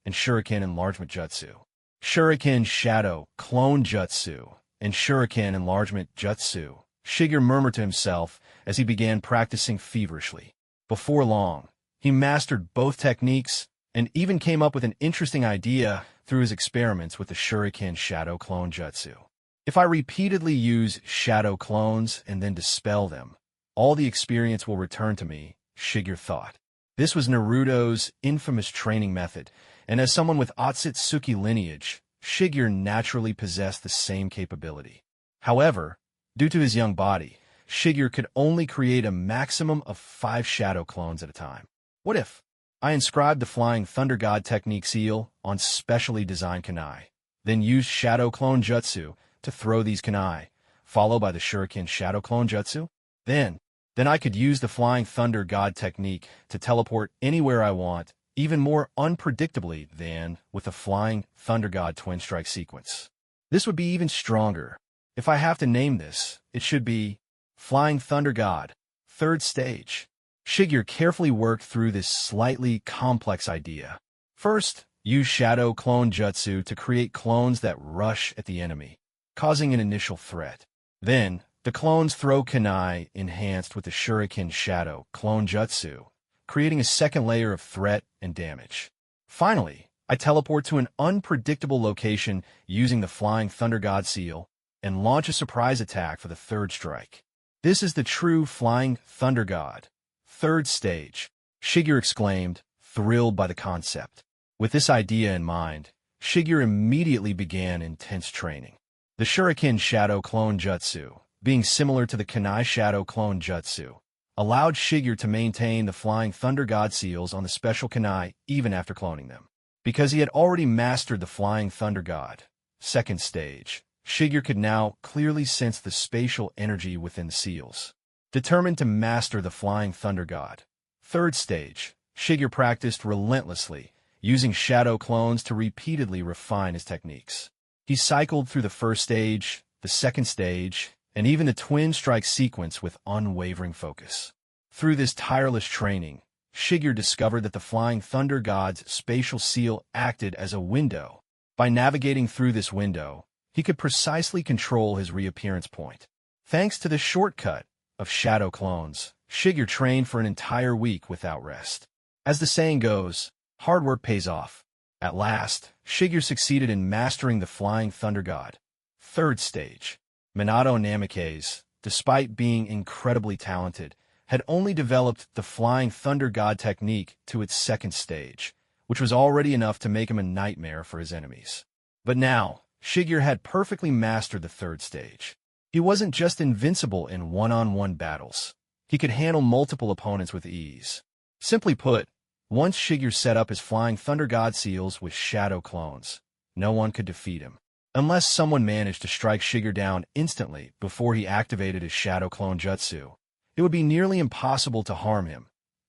and Shuriken Enlargement Jutsu. Shuriken Shadow Clone Jutsu, and Shuriken Enlargement Jutsu, Shiger murmured to himself as he began practicing feverishly. Before long, he mastered both techniques and even came up with an interesting idea through his experiments with the Shuriken Shadow Clone Jutsu. "If I repeatedly use shadow clones and then dispel them, all the experience will return to me," Shiger thought. This was Naruto's infamous training method, and as someone with Otsutsuki lineage, Shiger naturally possessed the same capability. However, due to his young body, Shiger could only create a maximum of 5 shadow clones at a time. What if I inscribed the Flying Thunder God technique seal on specially designed kunai, then used Shadow Clone Jutsu to throw these kunai, followed by the Shuriken Shadow Clone Jutsu? Then I could use the Flying Thunder God technique to teleport anywhere I want, even more unpredictably than with the Flying Thunder God Twin Strike sequence. This would be even stronger. If I have to name this, it should be Flying Thunder God, Third Stage. Shiger carefully worked through this slightly complex idea. First, use Shadow Clone Jutsu to create clones that rush at the enemy, causing an initial threat. Then, the clones throw kunai enhanced with the Shuriken Shadow Clone Jutsu, creating a second layer of threat and damage. Finally, I teleport to an unpredictable location using the Flying Thunder God seal and launch a surprise attack for the third strike. This is the true Flying Thunder God, Third Stage, Shiger exclaimed, thrilled by the concept. With this idea in mind, Shiger immediately began intense training. The Shuriken Shadow Clone Jutsu, being similar to the kunai Shadow Clone Jutsu, allowed Shiger to maintain the Flying Thunder God seals on the special kunai even after cloning them. Because he had already mastered the Flying Thunder God, Second Stage, Shiger could now clearly sense the spatial energy within the seals. Determined to master the Flying Thunder God, Third Stage, Shiger practiced relentlessly, using shadow clones to repeatedly refine his techniques. He cycled through the first stage, the second stage, and even the twin strike sequence with unwavering focus. Through this tireless training, Shiger discovered that the Flying Thunder God's spatial seal acted as a window. By navigating through this window, he could precisely control his reappearance point. Thanks to this shortcut of shadow clones, Shigeru trained for an entire week without rest. As the saying goes, hard work pays off. At last, Shigeru succeeded in mastering the Flying Thunder God. Third stage. Minato Namikaze, despite being incredibly talented, had only developed the Flying Thunder God technique to its second stage, which was already enough to make him a nightmare for his enemies. But now, Shigeru had perfectly mastered the third stage. He wasn't just invincible in one-on-one battles. He could handle multiple opponents with ease. Simply put, once Shigeru set up his Flying Thunder God seals with shadow clones, no one could defeat him. Unless someone managed to strike Shigeru down instantly before he activated his shadow clone jutsu, it would be nearly impossible to harm him,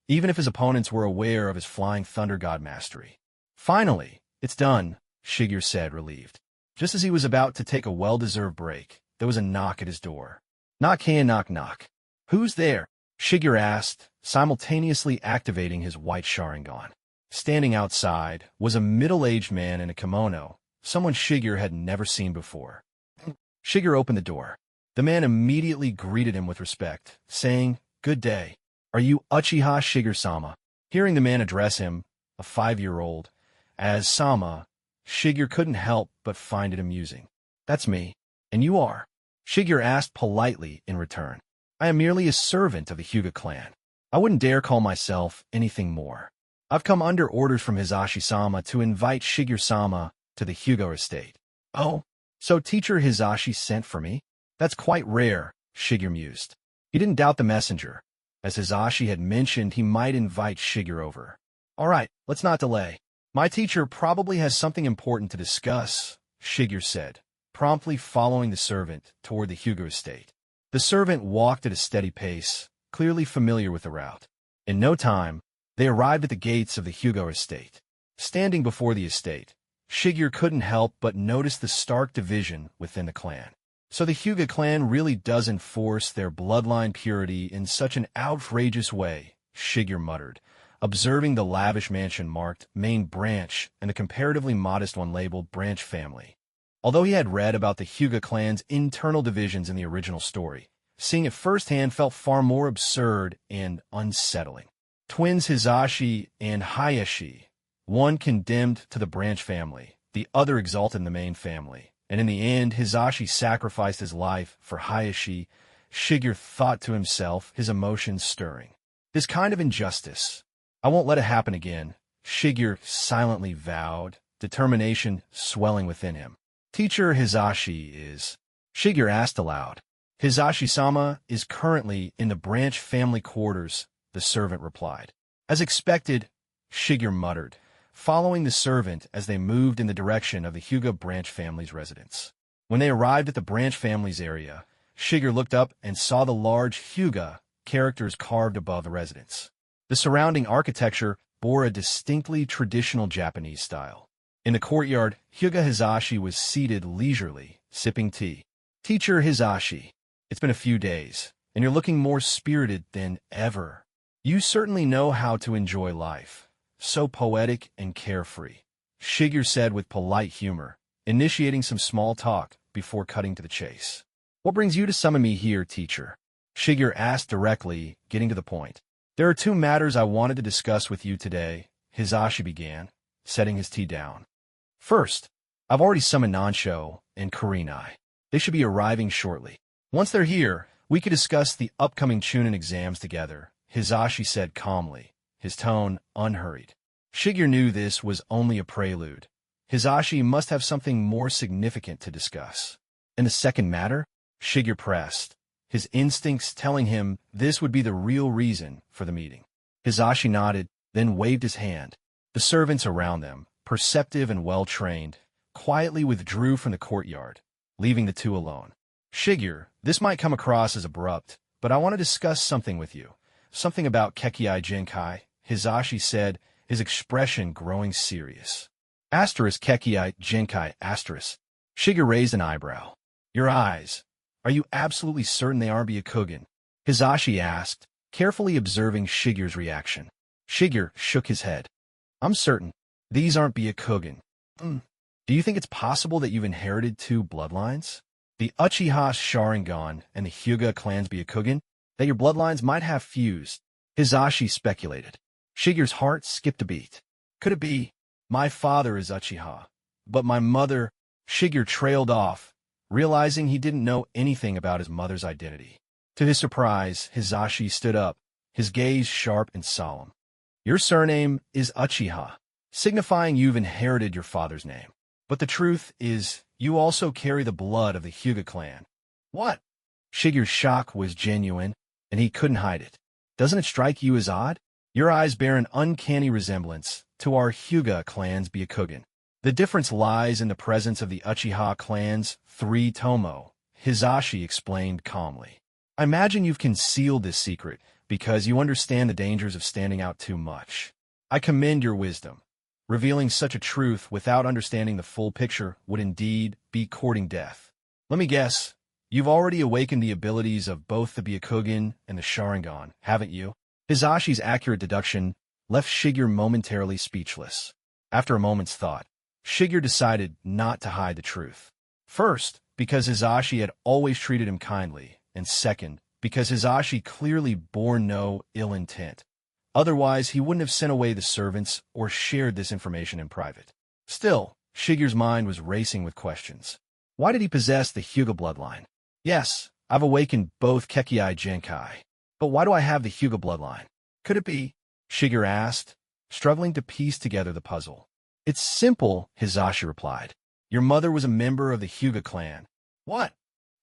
even if his opponents were aware of his Flying Thunder God mastery. Finally, it's done, Shigeru said, relieved. Just as he was about to take a well-deserved break, there was a knock at his door. Knock, knock, knock. Who's there? Shigeru asked, simultaneously activating his white Sharingan. Standing outside was a middle-aged man in a kimono, someone Shigeru had never seen before. Shigeru opened the door. The man immediately greeted him with respect, saying, "Good day. Are you Uchiha Shigeru-sama?" Hearing the man address him, a 5-year-old, as Sama, Shigeru couldn't help but find it amusing. "That's me. And you are?" Shigeru asked politely in return. "I am merely a servant of the Hyuga clan. I wouldn't dare call myself anything more. I've come under orders from Hisashi-sama to invite Shigeru-sama to the Hyuga estate." "Oh, so teacher Hisashi sent for me? That's quite rare," Shigeru mused. He didn't doubt the messenger, as Hisashi had mentioned he might invite Shigeru over. "All right, let's not delay. My teacher probably has something important to discuss," Shigeru said, promptly following the servant toward the Hyuga estate. The servant walked at a steady pace, clearly familiar with the route. In no time, they arrived at the gates of the Hyuga estate. Standing before the estate, Shigeru couldn't help but notice the stark division within the clan. So the Hyuga clan really does enforce their bloodline purity in such an outrageous way, Shigeru muttered, observing the lavish mansion marked Main Branch and the comparatively modest one labeled Branch Family. Although he had read about the Hyuga clan's internal divisions in the original story, seeing it firsthand felt far more absurd and unsettling. Twins Hisashi and Hayashi, one condemned to the Branch Family, the other exalted in the Main Family, and in the end Hisashi sacrificed his life for Hayashi, Shigeru thought to himself, his emotions stirring. This kind of injustice, I won't let it happen again, Shigeru silently vowed, determination swelling within him. "Teacher Hisashi is?" Shigeru asked aloud. "Hisashi-sama is currently in the Branch family quarters," the servant replied. As expected, Shigeru muttered, following the servant as they moved in the direction of the Hyuga Branch family's residence. When they arrived at the Branch family's area, Shigeru looked up and saw the large Hyuga characters carved above the residence. The surrounding architecture bore a distinctly traditional Japanese style. In the courtyard, Hyuga Hisashi was seated leisurely, sipping tea. "Teacher Hisashi, it's been a few days, and you're looking more spirited than ever. You certainly know how to enjoy life. So poetic and carefree," Shigeru said with polite humor, initiating some small talk before cutting to the chase. "What brings you to summon me here, teacher?" Shigeru asked directly, getting to the point. "There are 2 matters I wanted to discuss with you today," Hisashi began, setting his tea down. "First, I've already summoned Nansho and Kurenai. They should be arriving shortly. Once they're here, we could discuss the upcoming Chunin exams together," Hisashi said calmly, his tone unhurried. Shigeru knew this was only a prelude. Hisashi must have something more significant to discuss. "And the second matter?" Shigeru pressed, his instincts telling him this would be the real reason for the meeting. Hisashi nodded, then waved his hand. The servants around them, perceptive and well-trained, quietly withdrew from the courtyard, leaving the 2 alone. "Shigeru, this might come across as abrupt, but I want to discuss something with you. Something about Kekkai Genkai," Hisashi said, his expression growing serious. Kekkai Genkai *. Shigeru raised an eyebrow. "Your eyes. Are you absolutely certain they aren't Byakugan?" Hisashi asked, carefully observing Shigeru's reaction. Shigeru shook his head. "I'm certain. These aren't Byakugan." Do you think it's possible that you've inherited two bloodlines? The Uchiha Sharingan and the Hyuga clan's Byakugan? That your bloodlines might have fused, Hisashi speculated. Shigeru's heart skipped a beat. Could it be? My father is Uchiha, but my mother... Shigeru trailed off, realizing he didn't know anything about his mother's identity. To his surprise, Hisashi stood up, his gaze sharp and solemn. Your surname is Uchiha, signifying you've inherited your father's name. But the truth is, you also carry the blood of the Hyuga clan. What? Shigeru's shock was genuine, and he couldn't hide it. Doesn't it strike you as odd? Your eyes bear an uncanny resemblance to our Hyuga clan's Byakugan. The difference lies in the presence of the Uchiha clan's three tomo, Hisashi explained calmly. I imagine you've concealed this secret because you understand the dangers of standing out too much. I commend your wisdom. Revealing such a truth without understanding the full picture would indeed be courting death. Let me guess, you've already awakened the abilities of both the Byakugan and the Sharingan, haven't you? Hisashi's accurate deduction left Shigeru momentarily speechless. After a moment's thought, Shigeru decided not to hide the truth. First, because Hisashi had always treated him kindly, and second, because Hisashi clearly bore no ill intent. Otherwise, he wouldn't have sent away the servants or shared this information in private. Still, Shigeru's mind was racing with questions. Why did he possess the Hyuga bloodline? Yes, I've awakened both Kekkei Genkai. But why do I have the Hyuga bloodline? Could it be? Shigeru asked, struggling to piece together the puzzle. It's simple, Hisashi replied. Your mother was a member of the Hyuga clan. What?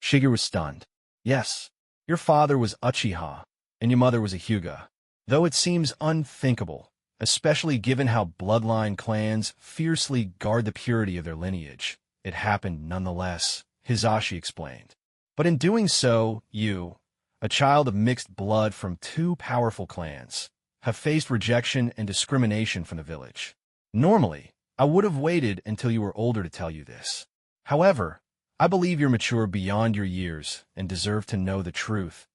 Shigeru was stunned. Yes, your father was Uchiha, and your mother was a Hyuga. Though it seems unthinkable, especially given how bloodline clans fiercely guard the purity of their lineage, it happened nonetheless, Hisashi explained. But in doing so, you, a child of mixed blood from two powerful clans, have faced rejection and discrimination from the village. Normally, I would have waited until you were older to tell you this. However, I believe you're mature beyond your years and deserve to know the truth,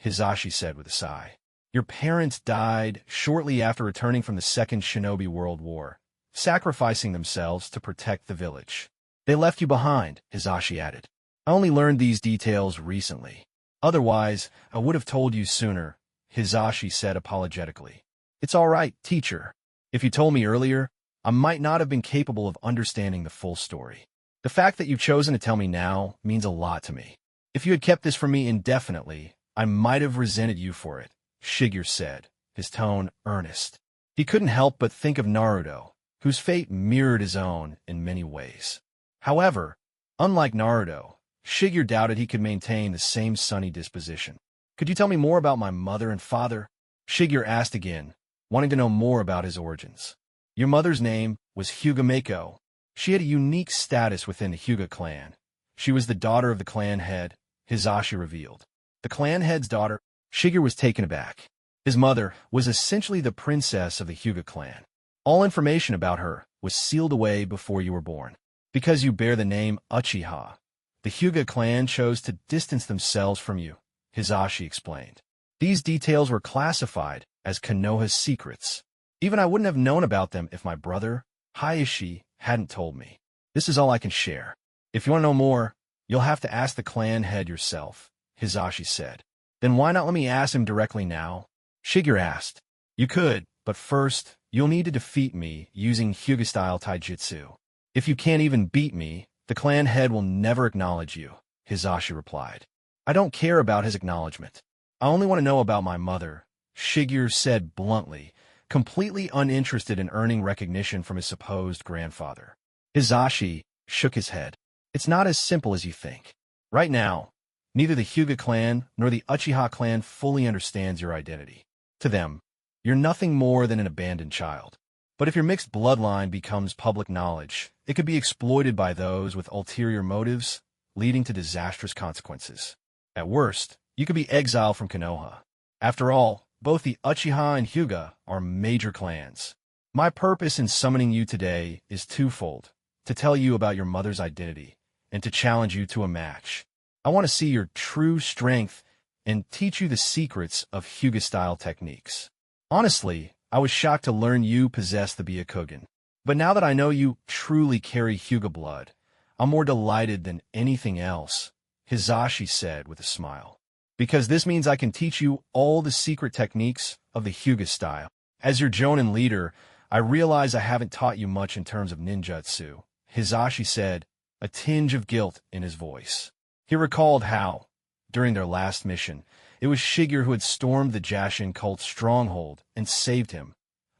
Hisashi said with a sigh. Your parents died shortly after returning from the Second Shinobi World War, sacrificing themselves to protect the village. They left you behind, Hisashi added. I only learned these details recently. Otherwise, I would have told you sooner, Hisashi said apologetically. It's all right, teacher. If you told me earlier, I might not have been capable of understanding the full story. The fact that you've chosen to tell me now means a lot to me. If you had kept this from me indefinitely, I might have resented you for it, Shigeru said, his tone earnest. He couldn't help but think of Naruto, whose fate mirrored his own in many ways. However, unlike Naruto, Shigeru doubted he could maintain the same sunny disposition. Could you tell me more about my mother and father? Shigeru asked again, wanting to know more about his origins. Your mother's name was Hyuga Meiko. She had a unique status within the Hyuga clan. She was the daughter of the clan head, Hisashi revealed. The clan head's daughter? Shigeru was taken aback. His mother was essentially the princess of the Hyuga clan. All information about her was sealed away before you were born. Because you bear the name Uchiha, the Hyuga clan chose to distance themselves from you, Hisashi explained. These details were classified as Konoha's secrets. Even I wouldn't have known about them if my brother, Hayashi, hadn't told me. This is all I can share. If you want to know more, you'll have to ask the clan head yourself, Hisashi said. Then why not let me ask him directly now? Shigeru asked. You could, but first, you'll need to defeat me using Hyuga-style taijutsu. If you can't even beat me, the clan head will never acknowledge you, Hisashi replied. I don't care about his acknowledgement. I only want to know about my mother, Shigeru said bluntly, completely uninterested in earning recognition from his supposed grandfather. Hisashi shook his head. It's not as simple as you think. Right now, neither the Hyuga clan nor the Uchiha clan fully understands your identity. To them, you're nothing more than an abandoned child. But if your mixed bloodline becomes public knowledge, it could be exploited by those with ulterior motives, leading to disastrous consequences. At worst, you could be exiled from Konoha. After all, both the Uchiha and Hyuga are major clans. My purpose in summoning you today is twofold: to tell you about your mother's identity, and to challenge you to a match. I want to see your true strength and teach you the secrets of Hyuga-style techniques. Honestly, I was shocked to learn you possess the Byakugan. But now that I know you truly carry Hyuga blood, I'm more delighted than anything else, Hizashi said with a smile. Because this means I can teach you all the secret techniques of the Hyuga style. As your Jonin leader, I realize I haven't taught you much in terms of ninjutsu, Hizashi said, a tinge of guilt in his voice. He recalled how, during their last mission, it was Shigeru who had stormed the Jashin cult's stronghold and saved him,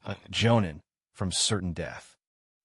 a Jonin, from certain death.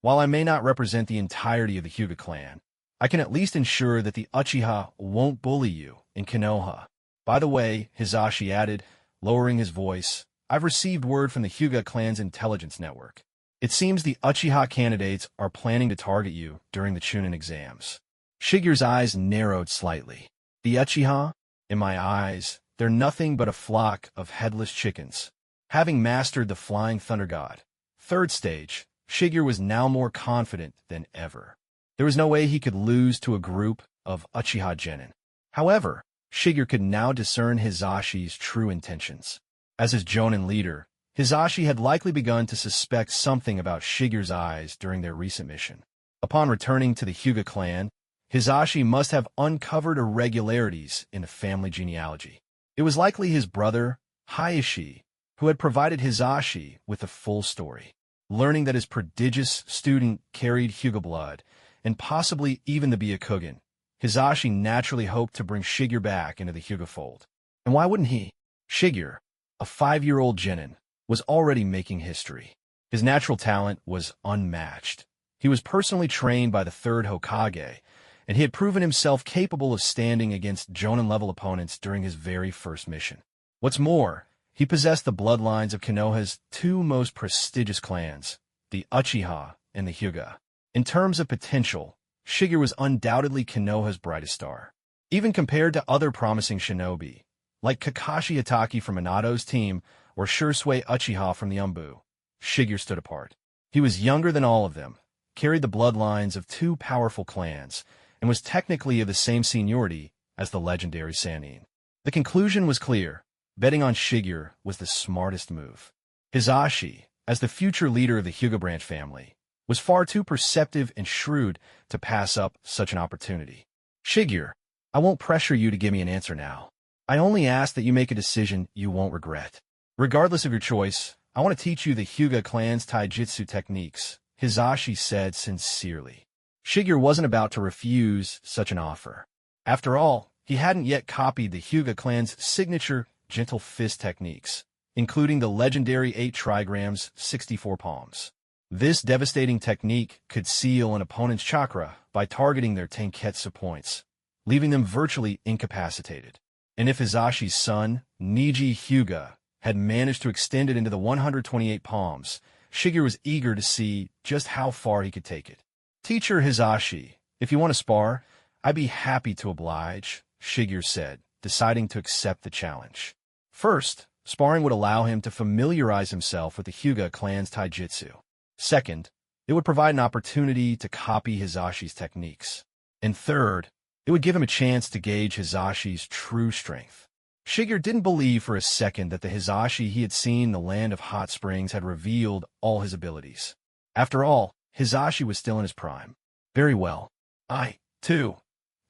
While I may not represent the entirety of the Hyuga clan, I can at least ensure that the Uchiha won't bully you in Konoha. By the way, Hizashi added, lowering his voice, I've received word from the Hyuga clan's intelligence network. It seems the Uchiha candidates are planning to target you during the Chunin exams. Shigeru's eyes narrowed slightly. The Uchiha? In my eyes, they're nothing but a flock of headless chickens. Having mastered the Flying Thunder God, third stage, Shigeru was now more confident than ever. There was no way he could lose to a group of Uchiha Genin. However, Shigeru could now discern Hizashi's true intentions. As his Jonin leader, Hizashi had likely begun to suspect something about Shigeru's eyes during their recent mission. Upon returning to the Hyuga clan, Hizashi must have uncovered irregularities in the family genealogy. It was likely his brother, Hayashi, who had provided Hizashi with the full story. Learning that his prodigious student carried Hyuga blood, and possibly even the Byakugan, Hizashi naturally hoped to bring Shigeru back into the Hyuga fold. And why wouldn't he? Shigeru, a 5-year-old genin, was already making history. His natural talent was unmatched. He was personally trained by the third Hokage, and he had proven himself capable of standing against Jonin-level opponents during his very first mission. What's more, he possessed the bloodlines of Konoha's two most prestigious clans, the Uchiha and the Hyuga. In terms of potential, Shigeru was undoubtedly Konoha's brightest star. Even compared to other promising shinobi, like Kakashi Hatake from Minato's team or Shursui Uchiha from the Umbu, Shigeru stood apart. He was younger than all of them, carried the bloodlines of two powerful clans, and was technically of the same seniority as the legendary Sannin. The conclusion was clear. Betting on Shigeru was the smartest move. Hizashi, as the future leader of the Hyuga branch family, was far too perceptive and shrewd to pass up such an opportunity. Shigeru, I won't pressure you to give me an answer now. I only ask that you make a decision you won't regret. Regardless of your choice, I want to teach you the Hyuga clan's taijutsu techniques, Hizashi said sincerely. Shigeru wasn't about to refuse such an offer. After all, he hadn't yet copied the Hyuga clan's signature gentle fist techniques, including the legendary 8 trigrams, 64 palms. This devastating technique could seal an opponent's chakra by targeting their tenketsu points, leaving them virtually incapacitated. And if Hizashi's son, Niji Hyuga, had managed to extend it into the 128 palms, Shigeru was eager to see just how far he could take it. Teacher Hizashi, if you want to spar, I'd be happy to oblige, Shigeru said, deciding to accept the challenge. First, sparring would allow him to familiarize himself with the Hyuga clan's taijutsu. Second, it would provide an opportunity to copy Hizashi's techniques. And third, it would give him a chance to gauge Hizashi's true strength. Shigeru didn't believe for a second that the Hizashi he had seen in the Land of Hot Springs had revealed all his abilities. After all, Hizashi was still in his prime. Very well. I, too,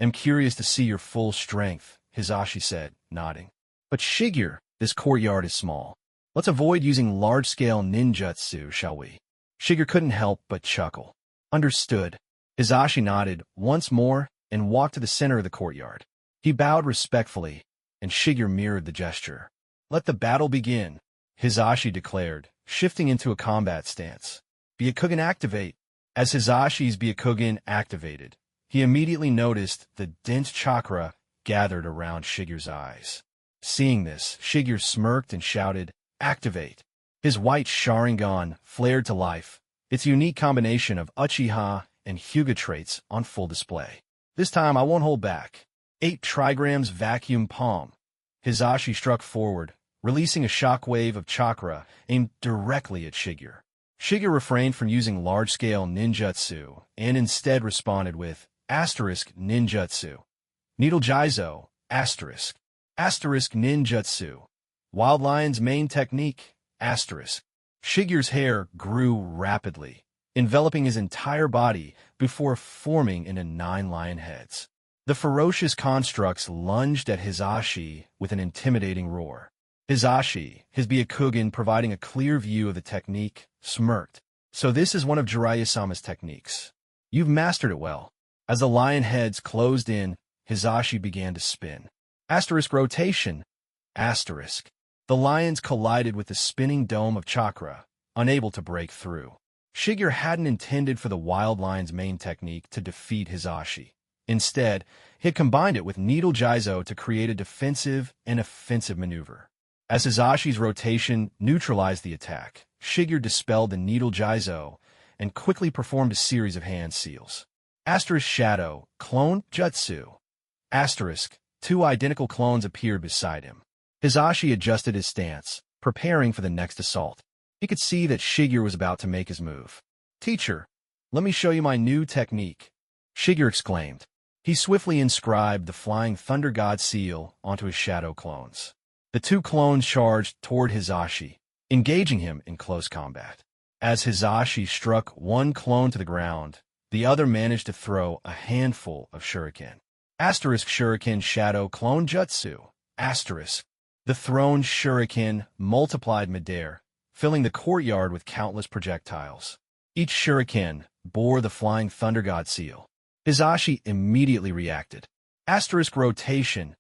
am curious to see your full strength, Hizashi said, nodding. But Shigeru, this courtyard is small. Let's avoid using large-scale ninjutsu, shall we? Shigeru couldn't help but chuckle. Understood. Hizashi nodded once more and walked to the center of the courtyard. He bowed respectfully, and Shigeru mirrored the gesture. Let the battle begin, Hizashi declared, shifting into a combat stance. Byakugan activate. As Hizashi's Byakugan activated, he immediately noticed the dense chakra gathered around Shigeru's eyes. Seeing this, Shigeru smirked and shouted, Activate! His white Sharingan flared to life, its unique combination of Uchiha and Hyuga traits on full display. This time I won't hold back. 8 trigrams vacuum palm. Hizashi struck forward, releasing a shockwave of chakra aimed directly at Shigeru. Shigeru refrained from using large-scale ninjutsu and instead responded with asterisk ninjutsu. Needle Jizo, asterisk ninjutsu. Wild Lion's main technique, asterisk. Shigeru's hair grew rapidly, enveloping his entire body before forming into 9 lion heads. The ferocious constructs lunged at Hisashi with an intimidating roar. Hisashi, his Byakugan providing a clear view of the technique, smirked. So this is one of Jiraiya-sama's techniques. You've mastered it well. As the lion heads closed in, Hisashi began to spin. Asterisk rotation. Asterisk. The lions collided with the spinning dome of chakra, unable to break through. Shigeru hadn't intended for the wild lion's main technique to defeat Hisashi. Instead, he had combined it with Needle Jizo to create a defensive and offensive maneuver. As Hisashi's rotation neutralized the attack, Shigeru dispelled the Needle Jizo and quickly performed a series of hand seals. Asterisk shadow, clone, jutsu. Asterisk, 2 identical clones appeared beside him. Hisashi adjusted his stance, preparing for the next assault. He could see that Shigeru was about to make his move. Teacher, let me show you my new technique, Shigeru exclaimed. He swiftly inscribed the Flying Thunder God seal onto his shadow clones. The 2 clones charged toward Hisashi, engaging him in close combat. As Hisashi struck one clone to the ground, the other managed to throw a handful of shuriken. Asterisk shuriken shadow clone jutsu. Asterisk. The thrown shuriken multiplied midair, filling the courtyard with countless projectiles. Each shuriken bore the Flying Thunder God seal. Hisashi immediately reacted. Asterisk rotation.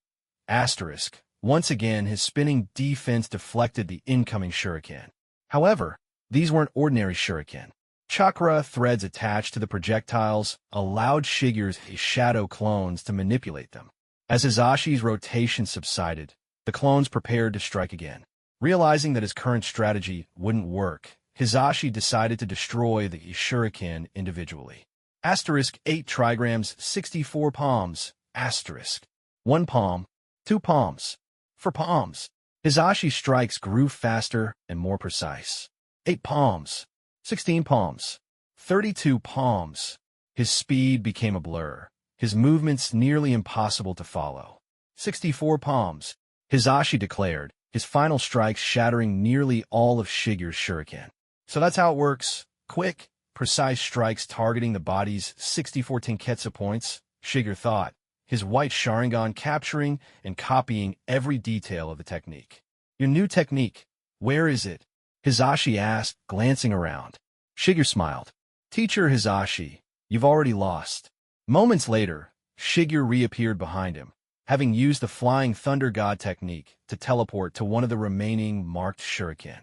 Asterisk. Once again, his spinning defense deflected the incoming shuriken. However, these weren't ordinary shuriken. Chakra threads attached to the projectiles allowed Shigeru's shadow clones to manipulate them. As Hisashi's rotation subsided, the clones prepared to strike again. Realizing that his current strategy wouldn't work, Hisashi decided to destroy the shuriken individually. Asterisk 8 trigrams, 64 palms. Asterisk. 1 palm, 2 palms. 4 palms. Hisashi's strikes grew faster and more precise. 8 palms. 16 palms. 32 palms. His speed became a blur, his movements nearly impossible to follow. 64 palms. Hisashi declared, his final strikes shattering nearly all of Shigeru's shuriken. So that's how it works. Quick, precise strikes targeting the body's 64 tenketsu points, Shigeru thought, his white Sharingan capturing and copying every detail of the technique. Your new technique, where is it? Hisashi asked, glancing around. Shigeru smiled. Teacher Hisashi, you've already lost. Moments later, Shigeru reappeared behind him, having used the Flying Thunder God technique to teleport to one of the remaining marked shuriken.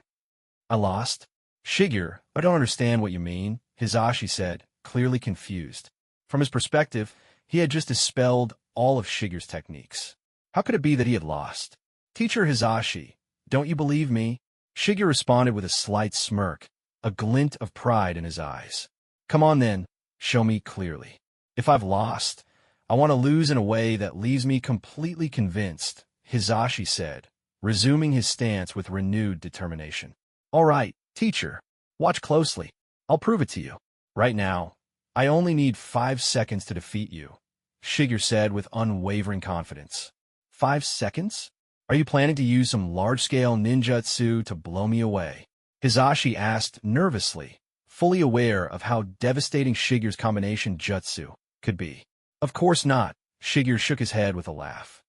I lost? Shigeru, I don't understand what you mean, Hisashi said, clearly confused. From his perspective, he had just dispelled all of Shigeru's techniques. How could it be that he had lost? Teacher Hisashi, don't you believe me? Shigeru responded with a slight smirk, a glint of pride in his eyes. Come on then, show me clearly. If I've lost, I want to lose in a way that leaves me completely convinced, Hisashi said, resuming his stance with renewed determination. All right, teacher, watch closely. I'll prove it to you. Right now, I only need 5 seconds to defeat you, Shigeru said with unwavering confidence. 5 seconds? Are you planning to use some large-scale ninjutsu to blow me away? Hisashi asked nervously, fully aware of how devastating Shigeru's combination jutsu could be. Of course not, Shigeru shook his head with a laugh.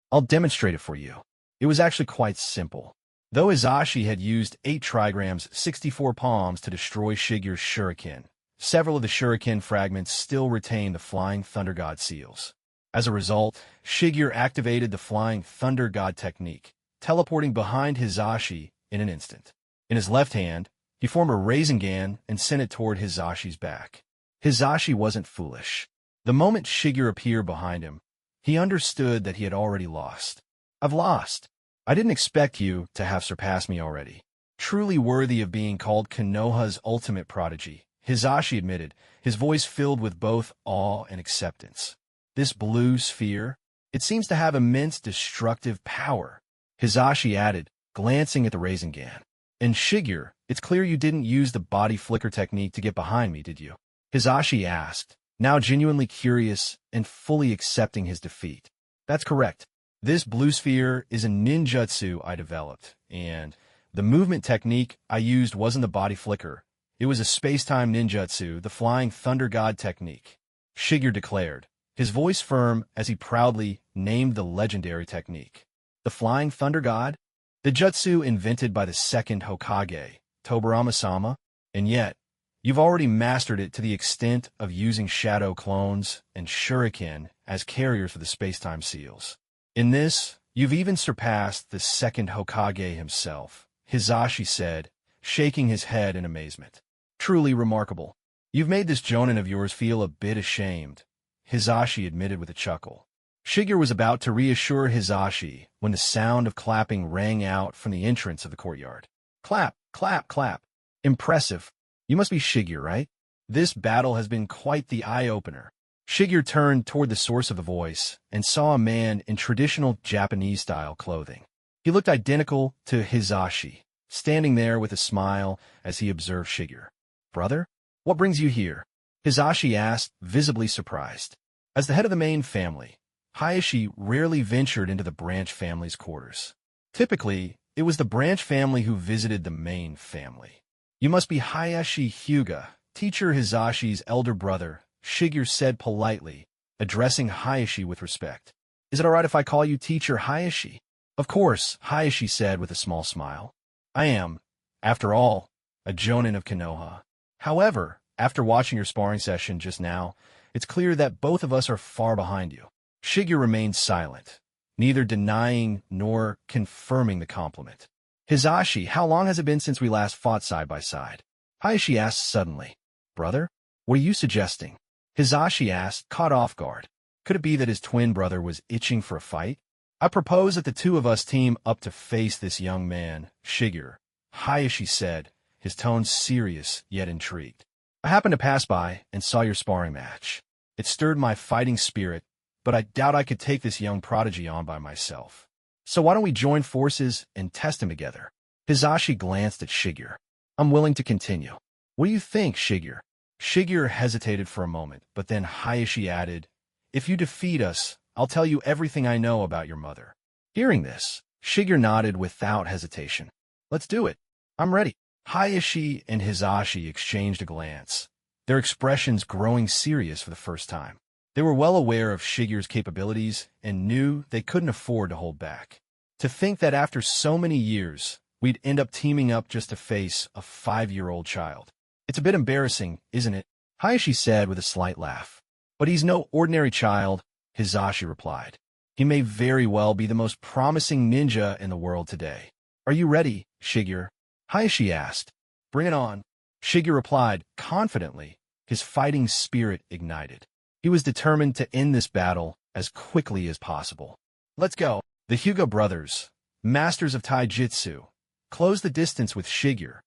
I'll demonstrate it for you. It was actually quite simple. Though Hisashi had used 8 trigrams, 64 palms to destroy Shigeru's shuriken, several of the shuriken fragments still retained the Flying Thunder God seals. As a result, Shigeru activated the Flying Thunder God technique, teleporting behind Hisashi in an instant. In his left hand, he formed a Rasengan and sent it toward Hisashi's back. Hisashi wasn't foolish. The moment Shigeru appeared behind him, he understood that he had already lost. I've lost. I didn't expect you to have surpassed me already. Truly worthy of being called Konoha's ultimate prodigy, Hisashi admitted, his voice filled with both awe and acceptance. This blue sphere, it seems to have immense destructive power, Hisashi added, glancing at the Rasengan. And Shigeru, it's clear you didn't use the body flicker technique to get behind me, did you? Hisashi asked, now genuinely curious and fully accepting his defeat. That's correct. This blue sphere is a ninjutsu I developed, and the movement technique I used wasn't the body flicker. It was a space-time ninjutsu, the Flying Thunder God technique, Shigeru declared, his voice firm as he proudly named the legendary technique. The Flying Thunder God? The jutsu invented by the second Hokage, Tobirama-sama? And yet, you've already mastered it to the extent of using shadow clones and shuriken as carriers for the space-time seals. In this, you've even surpassed the second Hokage himself, Hisashi said, shaking his head in amazement. Truly remarkable. You've made this jonin of yours feel a bit ashamed, Hisashi admitted with a chuckle. Shigeru was about to reassure Hisashi when the sound of clapping rang out from the entrance of the courtyard. Clap, clap, clap. Impressive. You must be Shigeru, right? This battle has been quite the eye-opener. Shigeru turned toward the source of the voice and saw a man in traditional Japanese-style clothing. He looked identical to Hisashi, standing there with a smile as he observed Shigeru. Brother? What brings you here? Hisashi asked, visibly surprised. As the head of the main family, Hayashi rarely ventured into the branch family's quarters. Typically, it was the branch family who visited the main family. You must be Hayashi Hyuga, teacher Hisashi's elder brother, Shigeru said politely, addressing Hayashi with respect. Is it all right if I call you teacher Hayashi? Of course, Hayashi said with a small smile. I am, after all, a jonin of Konoha. However, after watching your sparring session just now, it's clear that both of us are far behind you. Shigeru remained silent, neither denying nor confirming the compliment. Hisashi, how long has it been since we last fought side by side? Hayashi asked suddenly. Brother? What are you suggesting? Hisashi asked, caught off guard. Could it be that his twin brother was itching for a fight? I propose that the two of us team up to face this young man, Shigeru, Hayashi said, his tone serious yet intrigued. I happened to pass by and saw your sparring match. It stirred my fighting spirit, but I doubt I could take this young prodigy on by myself. So why don't we join forces and test him together? Hisashi glanced at Shigeru. I'm willing to continue. What do you think, Shigeru? Shigeru hesitated for a moment, but then Hayashi added, If you defeat us, I'll tell you everything I know about your mother. Hearing this, Shigeru nodded without hesitation. Let's do it. I'm ready. Hayashi and Hisashi exchanged a glance, their expressions growing serious for the first time. They were well aware of Shigeru's capabilities and knew they couldn't afford to hold back. To think that after so many years, we'd end up teaming up just to face a 5-year-old child. It's a bit embarrassing, isn't it? Hayashi said with a slight laugh. But he's no ordinary child, Hisashi replied. He may very well be the most promising ninja in the world today. Are you ready, Shigeru? Hayashi asked. Bring it on. Shigeru replied, confidently, his fighting spirit ignited. He was determined to end this battle as quickly as possible. Let's go. The Hyuga brothers, masters of taijutsu, closed the distance with Shigeru,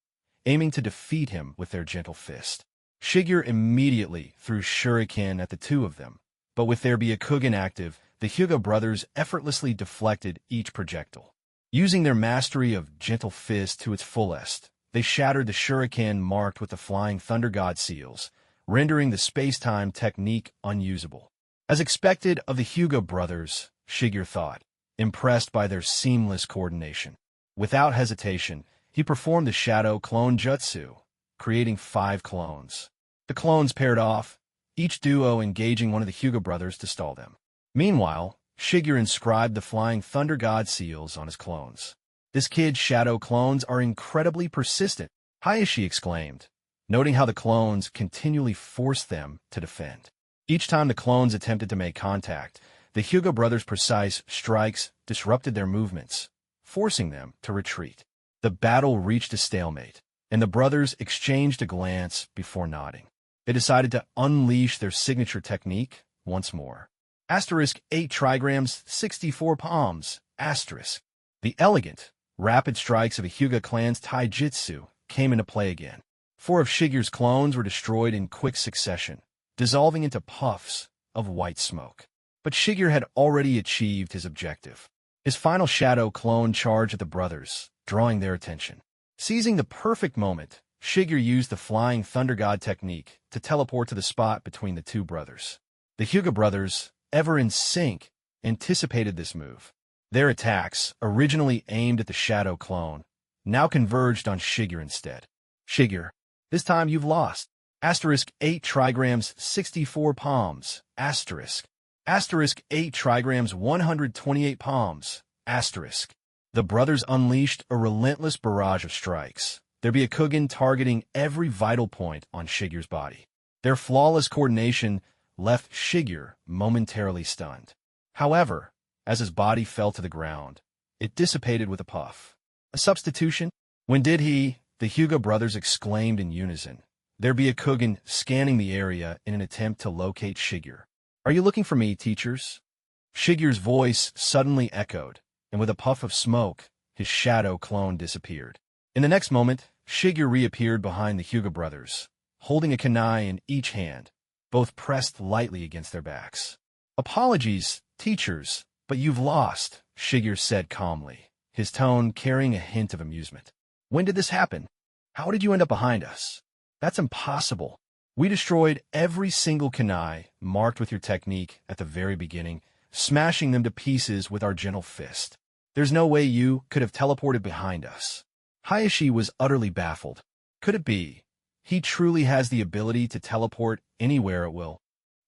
aiming to defeat him with their gentle fist. Shigeru immediately threw shuriken at the two of them, but with their Byakugan active, the Hyuga brothers effortlessly deflected each projectile. Using their mastery of gentle fist to its fullest, they shattered the shuriken marked with the Flying Thunder God seals, rendering the space-time technique unusable. As expected of the Hyuga brothers, Shigeru thought, impressed by their seamless coordination. Without hesitation, he performed the Shadow Clone Jutsu, creating 5 clones. The clones paired off, each duo engaging one of the Hyuga brothers to stall them. Meanwhile, Shigeru inscribed the Flying Thunder God seals on his clones. This kid's shadow clones are incredibly persistent, Hayashi exclaimed, noting how the clones continually forced them to defend. Each time the clones attempted to make contact, the Hyuga brothers' precise strikes disrupted their movements, forcing them to retreat. The battle reached a stalemate, and the brothers exchanged a glance before nodding. They decided to unleash their signature technique once more. Asterisk 8 trigrams, 64 palms, asterisk. The elegant, rapid strikes of a Hyuga clan's taijutsu came into play again. 4 of Shigeru's clones were destroyed in quick succession, dissolving into puffs of white smoke. But Shigeru had already achieved his objective. His final shadow clone charged at the brothers, drawing their attention. Seizing the perfect moment, Shigeru used the Flying Thunder God technique to teleport to the spot between the two brothers. The Hyuga brothers, ever in sync, anticipated this move. Their attacks, originally aimed at the shadow clone, now converged on Shigeru instead. Shigeru, This time you've lost. Asterisk 8 trigrams 64 palms. Asterisk. Asterisk 8 trigrams 128 palms. Asterisk. The brothers unleashed a relentless barrage of strikes, their Byakugan targeting every vital point on Shigeru's body. Their flawless coordination left Shigeru momentarily stunned. However, as his body fell to the ground, it dissipated with a puff. A substitution? When did he? The Hyuga brothers exclaimed in unison, their Byakugan scanning the area in an attempt to locate Shigeru. Are you looking for me, teachers? Shigeru's voice suddenly echoed, and with a puff of smoke, his shadow clone disappeared. In the next moment, Shigeru reappeared behind the Hyuga brothers, holding a kunai in each hand, both pressed lightly against their backs. Apologies, teachers, but you've lost, Shigeru said calmly, his tone carrying a hint of amusement. When did this happen? How did you end up behind us? That's impossible. We destroyed every single kunai marked with your technique at the very beginning, smashing them to pieces with our gentle fist. There's no way you could have teleported behind us. Hayashi was utterly baffled. Could it be? He truly has the ability to teleport anywhere at will.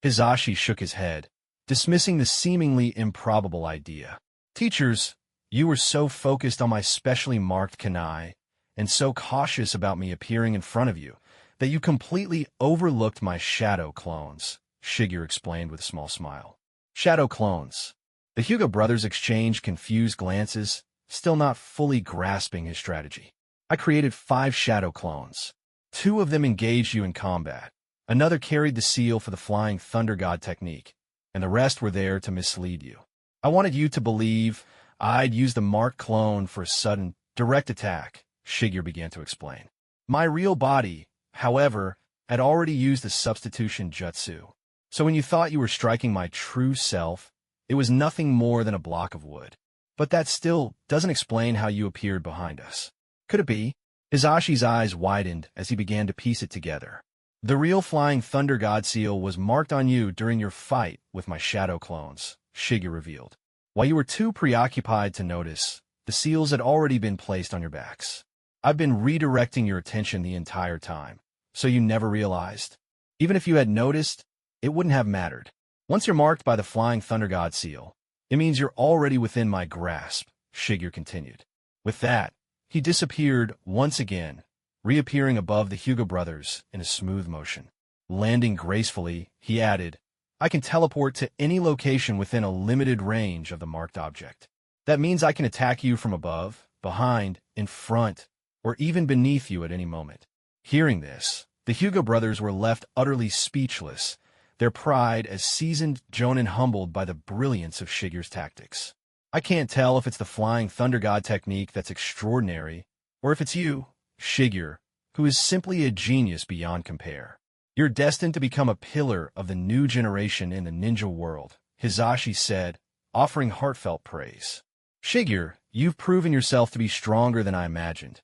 Hizashi shook his head, dismissing the seemingly improbable idea. Teachers, you were so focused on my specially marked kunai, and so cautious about me appearing in front of you, that you completely overlooked my shadow clones, Shigeru explained with a small smile. Shadow clones. The Hyuga brothers exchanged confused glances, still not fully grasping his strategy. I created 5 shadow clones. 2 of them engaged you in combat. Another carried the seal for the Flying Thunder God technique, and the rest were there to mislead you. I wanted you to believe I'd use the marked clone for a sudden, direct attack, Shigeru began to explain. My real body, however, had already used the substitution jutsu. So when you thought you were striking my true self, it was nothing more than a block of wood. But that still doesn't explain how you appeared behind us. Could it be? Hizashi's eyes widened as he began to piece it together. The real Flying Thunder God seal was marked on you during your fight with my shadow clones, Shigeru revealed. While you were too preoccupied to notice, the seals had already been placed on your backs. I've been redirecting your attention the entire time, so you never realized. Even if you had noticed, it wouldn't have mattered. Once you're marked by the Flying Thunder God seal, it means you're already within my grasp, Shigeru continued. With that, he disappeared once again, reappearing above the Hyuga brothers in a smooth motion. Landing gracefully, he added, I can teleport to any location within a limited range of the marked object. That means I can attack you from above, behind, in front, or even beneath you at any moment. Hearing this, the Hyuga brothers were left utterly speechless, their pride as seasoned jonin humbled by the brilliance of Shigeru's tactics. I can't tell if it's the Flying Thunder God technique that's extraordinary, or if it's you, Shigeru, who is simply a genius beyond compare. You're destined to become a pillar of the new generation in the ninja world, Hizashi said, offering heartfelt praise. Shigeru, you've proven yourself to be stronger than I imagined.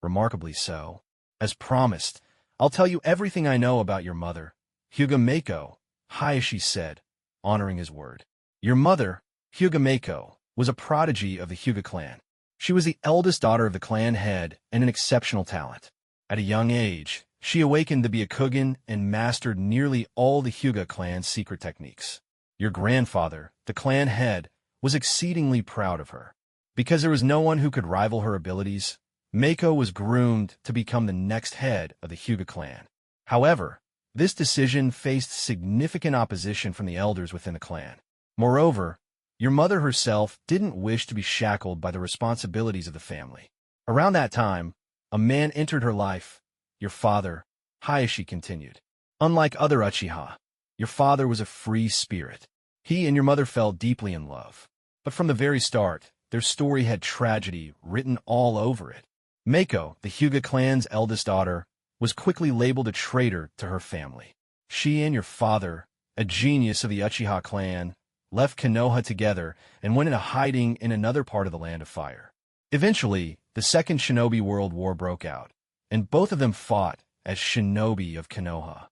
Remarkably so. As promised, I'll tell you everything I know about your mother, Hyuga Meiko, Hayashi said, honoring his word. Your mother, Hyuga Meiko, was a prodigy of the Hyuga clan. She was the eldest daughter of the clan head and an exceptional talent. At a young age, she awakened the Byakugan and mastered nearly all the Hyuga clan's secret techniques. Your grandfather, the clan head, was exceedingly proud of her. Because there was no one who could rival her abilities, Meiko was groomed to become the next head of the Hyuga clan. However, this decision faced significant opposition from the elders within the clan. Moreover, your mother herself didn't wish to be shackled by the responsibilities of the family. Around that time, a man entered her life, your father, Hayashi continued. Unlike other Uchiha, your father was a free spirit. He and your mother fell deeply in love. But from the very start, their story had tragedy written all over it. Meiko, the Hyuga clan's eldest daughter, was quickly labeled a traitor to her family. She and your father, a genius of the Uchiha clan, left Konoha together and went into hiding in another part of the Land of Fire. Eventually, the Second Shinobi World War broke out, and both of them fought as Shinobi of Konoha.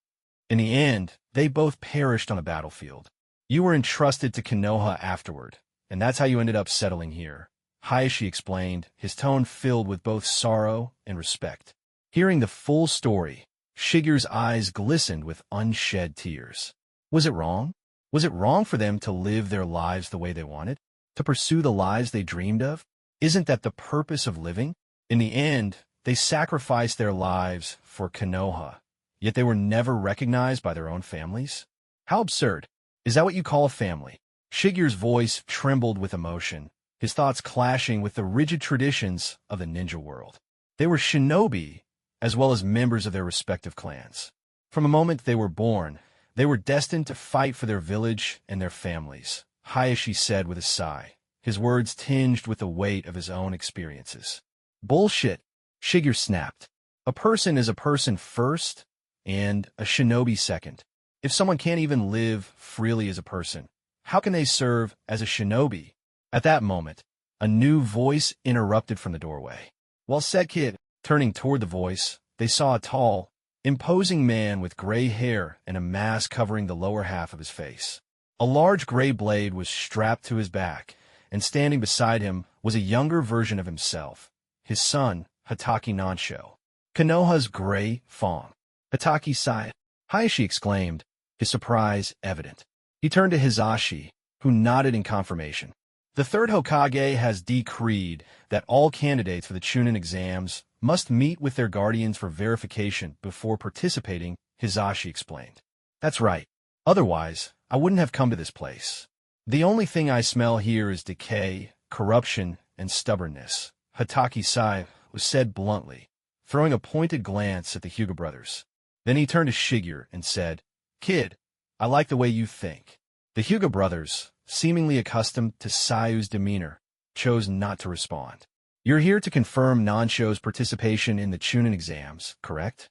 In the end, they both perished on the battlefield. You were entrusted to Konoha afterward, and that's how you ended up settling here, Hayashi explained, his tone filled with both sorrow and respect. Hearing the full story, Shigeru's eyes glistened with unshed tears. Was it wrong? Was it wrong for them to live their lives the way they wanted? To pursue the lives they dreamed of? Isn't that the purpose of living? In the end, they sacrificed their lives for Konoha, yet they were never recognized by their own families? How absurd. Is that what you call a family? Shigeru's voice trembled with emotion, his thoughts clashing with the rigid traditions of the ninja world. They were shinobi, as well as members of their respective clans. From the moment they were born, they were destined to fight for their village and their families, Hayashi said with a sigh, his words tinged with the weight of his own experiences. Bullshit, Shigeru snapped. A person is a person first, and a shinobi second. If someone can't even live freely as a person, how can they serve as a shinobi? At that moment, a new voice interrupted from the doorway. While said kid, turning toward the voice, they saw a tall, imposing man with gray hair and a mask covering the lower half of his face. A large gray blade was strapped to his back, and standing beside him was a younger version of himself, his son, Hatake Nansho. Konoha's gray fawn. Hatake sighed. Hayashi exclaimed, his surprise evident. He turned to Hizashi, who nodded in confirmation. The third Hokage has decreed that all candidates for the Chunin exams must meet with their guardians for verification before participating, Hizashi explained. That's right. Otherwise, I wouldn't have come to this place. The only thing I smell here is decay, corruption, and stubbornness, Hatake Sai was said bluntly, throwing a pointed glance at the Hyuga brothers. Then he turned to Shigeru and said, Kid, I like the way you think. The Hyuga brothers, seemingly accustomed to Sayu's demeanor, chose not to respond. You're here to confirm Nansho's participation in the Chunin exams, correct?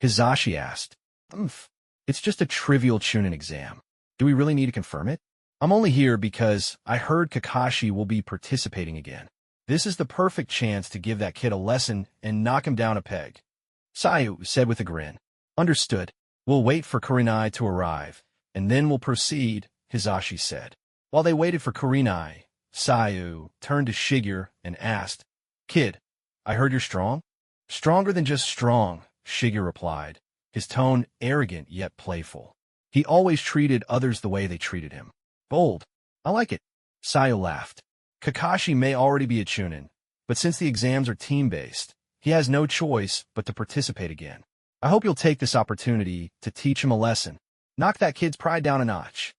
Hizashi asked. It's just a trivial Chunin exam. Do we really need to confirm it? I'm only here because I heard Kakashi will be participating again. This is the perfect chance to give that kid a lesson and knock him down a peg. Sayu said with a grin. Understood. We'll wait for Kurenai to arrive, and then we'll proceed, Hizashi said. While they waited for Kurenai, Sayu turned to Shigeru and asked, Kid, I heard you're strong? Stronger than just strong, Shigeru replied, his tone arrogant yet playful. He always treated others the way they treated him. Bold. I like it. Sayu laughed. Kakashi may already be a Chunin, but since the exams are team-based, he has no choice but to participate again. I hope you'll take this opportunity to teach him a lesson. Knock that kid's pride down a notch.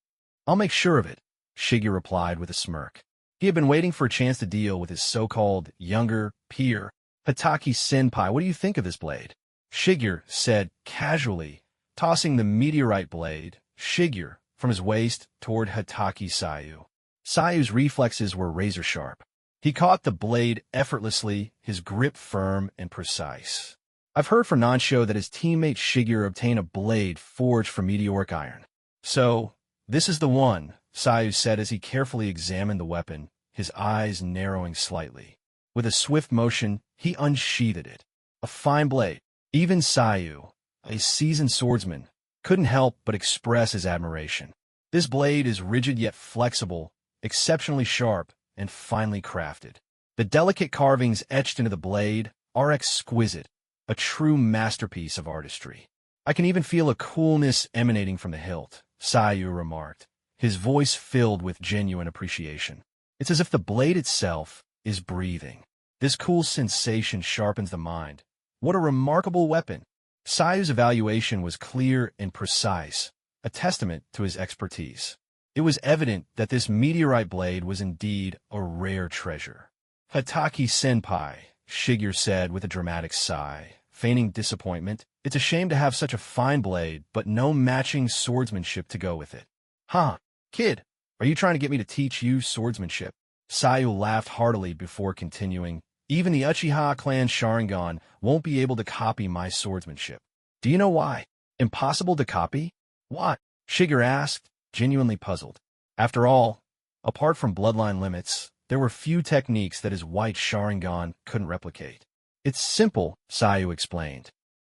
I'll make sure of it, Shigeru replied with a smirk. He had been waiting for a chance to deal with his so-called younger peer. Hatake senpai, what do you think of this blade? Shigeru said casually, tossing the meteorite blade, Shigeru, from his waist toward Hatake Sayu. Sayu's reflexes were razor-sharp. He caught the blade effortlessly, his grip firm and precise. I've heard from Nansho that his teammate Shigeru obtained a blade forged from meteoric iron. So, this is the one, Sayu said as he carefully examined the weapon, his eyes narrowing slightly. With a swift motion, he unsheathed it. A fine blade. Even Sayu, a seasoned swordsman, couldn't help but express his admiration. This blade is rigid yet flexible, exceptionally sharp, and finely crafted. The delicate carvings etched into the blade are exquisite, a true masterpiece of artistry. I can even feel a coolness emanating from the hilt, Sayu remarked, his voice filled with genuine appreciation. It's as if the blade itself is breathing. This cool sensation sharpens the mind. What a remarkable weapon! Sayu's evaluation was clear and precise, a testament to his expertise. It was evident that this meteorite blade was indeed a rare treasure. Hatake senpai, Shigeru said with a dramatic sigh, feigning disappointment. It's a shame to have such a fine blade, but no matching swordsmanship to go with it. Huh, kid, are you trying to get me to teach you swordsmanship? Sayu laughed heartily before continuing. Even the Uchiha clan Sharingan won't be able to copy my swordsmanship. Do you know why? Impossible to copy? What? Shigeru asked, genuinely puzzled. After all, apart from bloodline limits, there were few techniques that his white Sharingan couldn't replicate. It's simple, Sayu explained.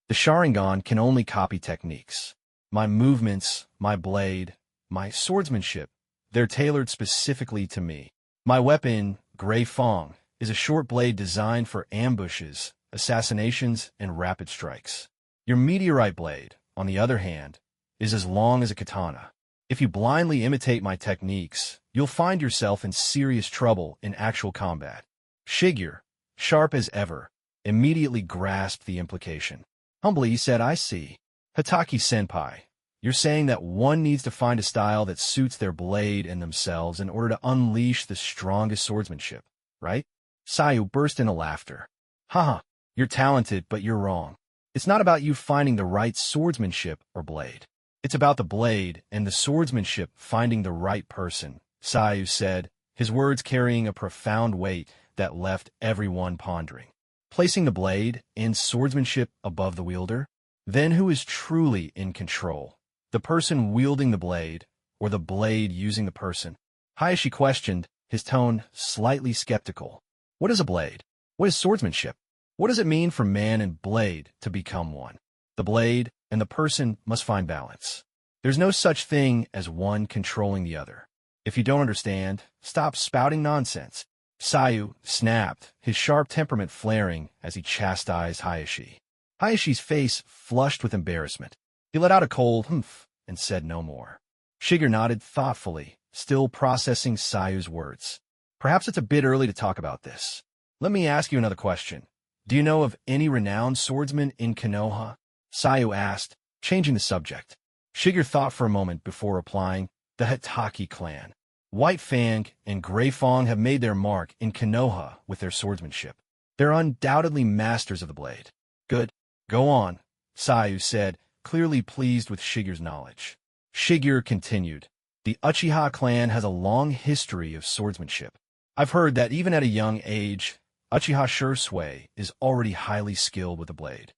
The Sharingan can only copy techniques. My movements, my blade, my swordsmanship, they're tailored specifically to me. My weapon, Grey Fong, is a short blade designed for ambushes, assassinations, and rapid strikes. Your meteorite blade, on the other hand, is as long as a katana. If you blindly imitate my techniques, you'll find yourself in serious trouble in actual combat. Shigeru, sharp as ever, immediately grasped the implication. Humbly, he said, I see. Hataki-senpai, you're saying that one needs to find a style that suits their blade and themselves in order to unleash the strongest swordsmanship, right? Sayu burst into laughter. Haha, you're talented, but you're wrong. It's not about you finding the right swordsmanship or blade. It's about the blade and the swordsmanship finding the right person, Sayu said, his words carrying a profound weight that left everyone pondering. Placing the blade and swordsmanship above the wielder? Then who is truly in control? The person wielding the blade, or the blade using the person? Hayashi questioned, his tone slightly skeptical. What is a blade? What is swordsmanship? What does it mean for man and blade to become one? The blade and the person must find balance. There's no such thing as one controlling the other. If you don't understand, stop spouting nonsense. Sayu snapped, his sharp temperament flaring as he chastised Hayashi. Hayashi's face flushed with embarrassment. He let out a cold humph and said no more. Shigeru nodded thoughtfully, still processing Sayu's words. Perhaps it's a bit early to talk about this. Let me ask you another question. Do you know of any renowned swordsman in Konoha? Sayu asked, changing the subject. Shigeru thought for a moment before replying, the Hataki clan. White Fang and Grey Fang have made their mark in Konoha with their swordsmanship. They're undoubtedly masters of the blade. Good. Go on, Sayu said, clearly pleased with Shigeru's knowledge. Shigeru continued, the Uchiha clan has a long history of swordsmanship. I've heard that even at a young age, Uchiha Shursui is already highly skilled with the blade.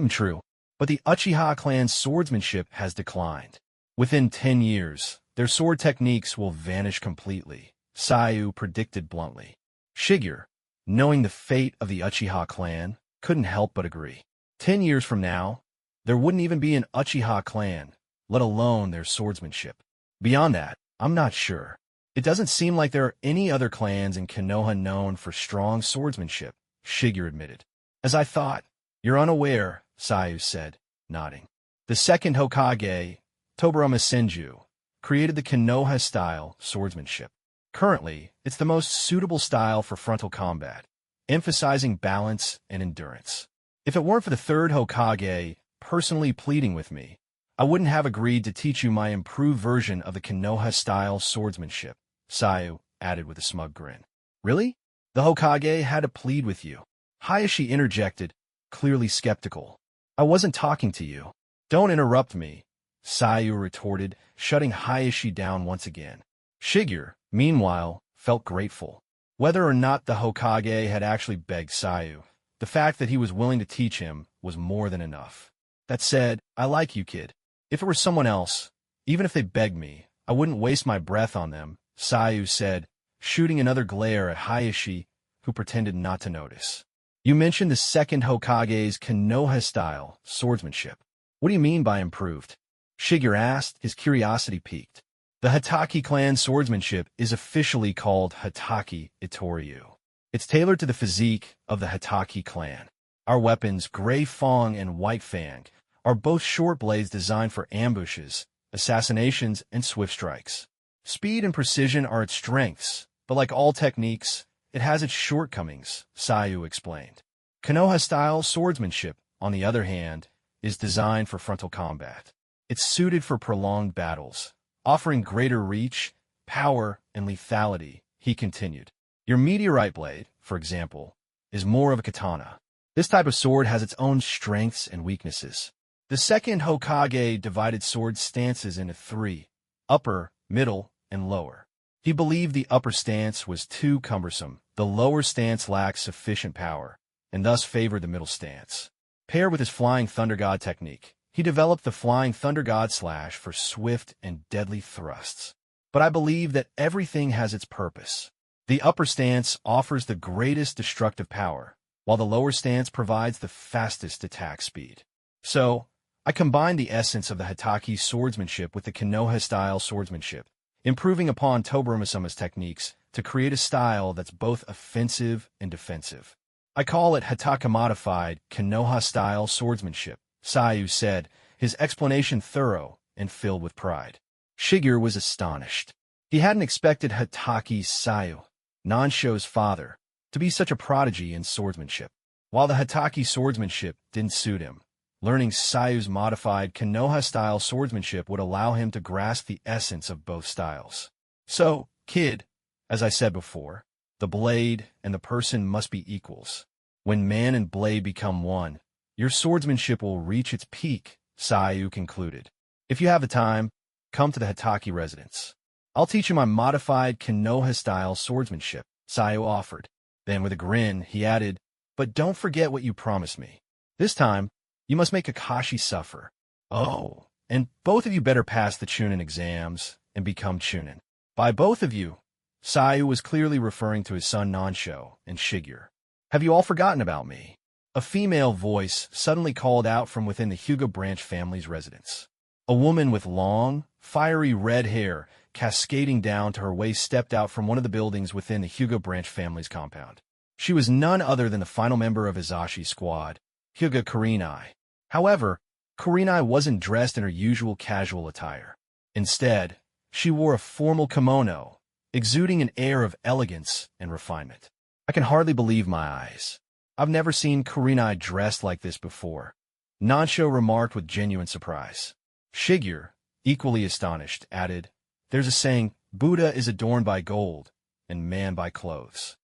True, but the Uchiha clan's swordsmanship has declined. Within 10 years, their sword techniques will vanish completely, Sayu predicted bluntly. Shigeru, knowing the fate of the Uchiha clan, couldn't help but agree. 10 years from now, there wouldn't even be an Uchiha clan, let alone their swordsmanship. Beyond that, I'm not sure. It doesn't seem like there are any other clans in Konoha known for strong swordsmanship, Shigeru admitted. As I thought. You're unaware, Sayu said, nodding. The second Hokage, Tobirama Senju, created the Konoha-style swordsmanship. Currently, it's the most suitable style for frontal combat, emphasizing balance and endurance. If it weren't for the third Hokage personally pleading with me, I wouldn't have agreed to teach you my improved version of the Konoha-style swordsmanship, Sayu added with a smug grin. Really? The Hokage had to plead with you? Hayashi interjected, clearly skeptical. I wasn't talking to you. Don't interrupt me, Sayu retorted, shutting Hayashi down once again. Shigeru, meanwhile, felt grateful. Whether or not the Hokage had actually begged Sayu, the fact that he was willing to teach him was more than enough. That said, I like you, kid. If it were someone else, even if they begged me, I wouldn't waste my breath on them, Sayu said, shooting another glare at Hayashi, who pretended not to notice. You mentioned the second Hokage's Konoha-style swordsmanship. What do you mean by improved? Shigeru asked, his curiosity piqued. The Hataki clan swordsmanship is officially called Hataki Itoryu. It's tailored to the physique of the Hataki clan. Our weapons, Grey Fang and White Fang, are both short blades designed for ambushes, assassinations, and swift strikes. Speed and precision are its strengths, but like all techniques, it has its shortcomings, Sayu explained. Konoha-style swordsmanship, on the other hand, is designed for frontal combat. It's suited for prolonged battles, offering greater reach, power, and lethality, he continued. Your meteorite blade, for example, is more of a katana. This type of sword has its own strengths and weaknesses. The second Hokage divided sword stances into 3, upper, middle, and lower. He believed the upper stance was too cumbersome, the lower stance lacked sufficient power, and thus favored the middle stance. Paired with his Flying Thunder God technique, he developed the Flying Thunder God slash for swift and deadly thrusts. But I believe that everything has its purpose. The upper stance offers the greatest destructive power, while the lower stance provides the fastest attack speed. So, I combined the essence of the Hataki swordsmanship with the Konoha-style swordsmanship, improving upon Tobirama-sama's techniques to create a style that's both offensive and defensive. I call it Hataka-modified Konoha-style swordsmanship, Sayu said, his explanation thorough and filled with pride. Shigeru was astonished. He hadn't expected Hatake Sayu, Nansho's father, to be such a prodigy in swordsmanship. While the Hatake swordsmanship didn't suit him, learning Sayu's modified Konoha-style swordsmanship would allow him to grasp the essence of both styles. So, kid, as I said before, the blade and the person must be equals. When man and blade become one, your swordsmanship will reach its peak, Sayu concluded. If you have the time, come to the Hatake residence. I'll teach you my modified Konoha-style swordsmanship, Sayu offered. Then with a grin, he added, but don't forget what you promised me. This time, you must make Kakashi suffer. Oh, and both of you better pass the Chunin exams and become Chunin. By both of you, Sayu was clearly referring to his son Nansho and Shigeru. Have you all forgotten about me? A female voice suddenly called out from within the Hyuga branch family's residence. A woman with long, fiery red hair cascading down to her waist stepped out from one of the buildings within the Hyuga branch family's compound. She was none other than the final member of Hizashi's squad, Hyuga Kurenai. However, Kurenai wasn't dressed in her usual casual attire. Instead, she wore a formal kimono, exuding an air of elegance and refinement. I can hardly believe my eyes. I've never seen Kurenai dressed like this before, Nansho remarked with genuine surprise. Shigeru, equally astonished, added, there's a saying, Buddha is adorned by gold, and man by clothes.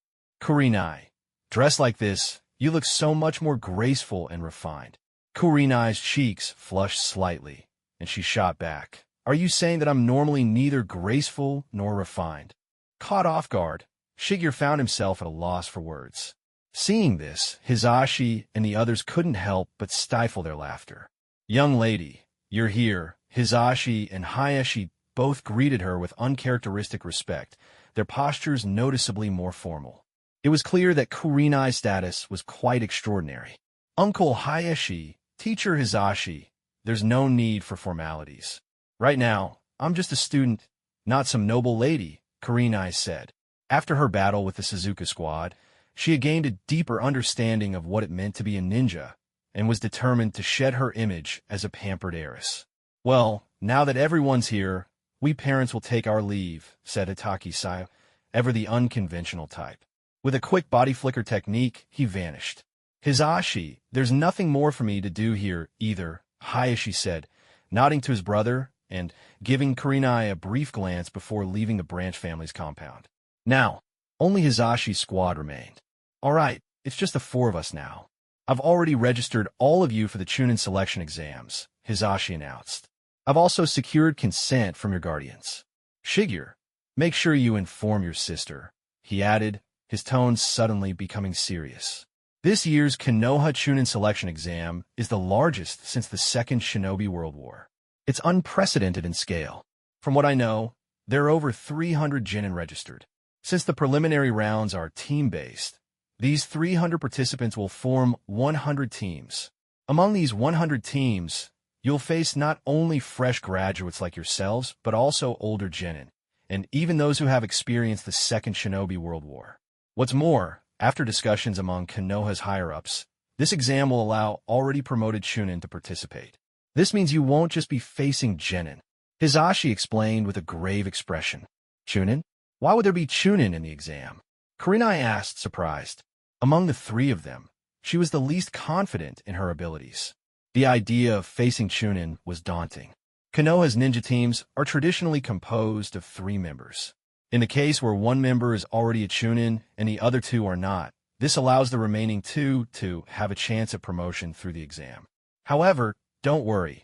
Kurenai, dressed like this, you look so much more graceful and refined. Kurenai's cheeks flushed slightly, and she shot back. Are you saying that I'm normally neither graceful nor refined? Caught off guard, Shigeru found himself at a loss for words. Seeing this, Hisashi and the others couldn't help but stifle their laughter. Young lady, you're here. Hisashi and Hayashi both greeted her with uncharacteristic respect, their postures noticeably more formal. It was clear that Kurenai's status was quite extraordinary. Uncle Hayashi, teacher Hisashi, there's no need for formalities. Right now, I'm just a student, not some noble lady, Kurenai said. After her battle with the Suzuka squad, she had gained a deeper understanding of what it meant to be a ninja, and was determined to shed her image as a pampered heiress. Well, now that everyone's here, we parents will take our leave, said Hatake Sayu, ever the unconventional type. With a quick body flicker technique, he vanished. Hisashi, there's nothing more for me to do here either, Hayashi said, nodding to his brother and giving Kurenai a brief glance before leaving the branch family's compound. Now, only Hizashi's squad remained. All right, it's just the four of us now. I've already registered all of you for the Chunin selection exams, Hisashi announced. I've also secured consent from your guardians. Shigeru, make sure you inform your sister, he added, his tone suddenly becoming serious. This year's Konoha Chunin selection exam is the largest since the Second Shinobi World War. It's unprecedented in scale. From what I know, there are over 300 Genin registered. Since the preliminary rounds are team-based, these 300 participants will form 100 teams. Among these 100 teams, you'll face not only fresh graduates like yourselves, but also older Genin, and even those who have experienced the Second Shinobi World War. What's more, after discussions among Konoha's higher-ups, this exam will allow already promoted Chunin to participate. This means you won't just be facing Genin, Hisashi explained with a grave expression. Chunin? Why would there be Chunin in the exam? Kurenai asked, surprised. Among the three of them, she was the least confident in her abilities. The idea of facing Chunin was daunting. Konoha's ninja teams are traditionally composed of 3 members. In the case where one member is already a Chunin and the other 2 are not, this allows the remaining 2 to have a chance at promotion through the exam. However, don't worry.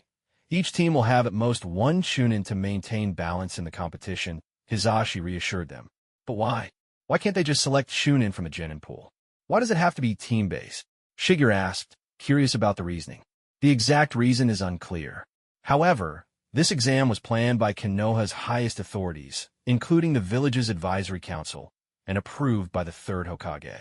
Each team will have at most 1 Chunin to maintain balance in the competition, Hisashi reassured them. But why? Why can't they just select Chunin from a Genin pool? Why does it have to be team-based? Shigeru asked, curious about the reasoning. The exact reason is unclear. However, this exam was planned by Konoha's highest authorities, including the village's advisory council, and approved by the 3rd Hokage.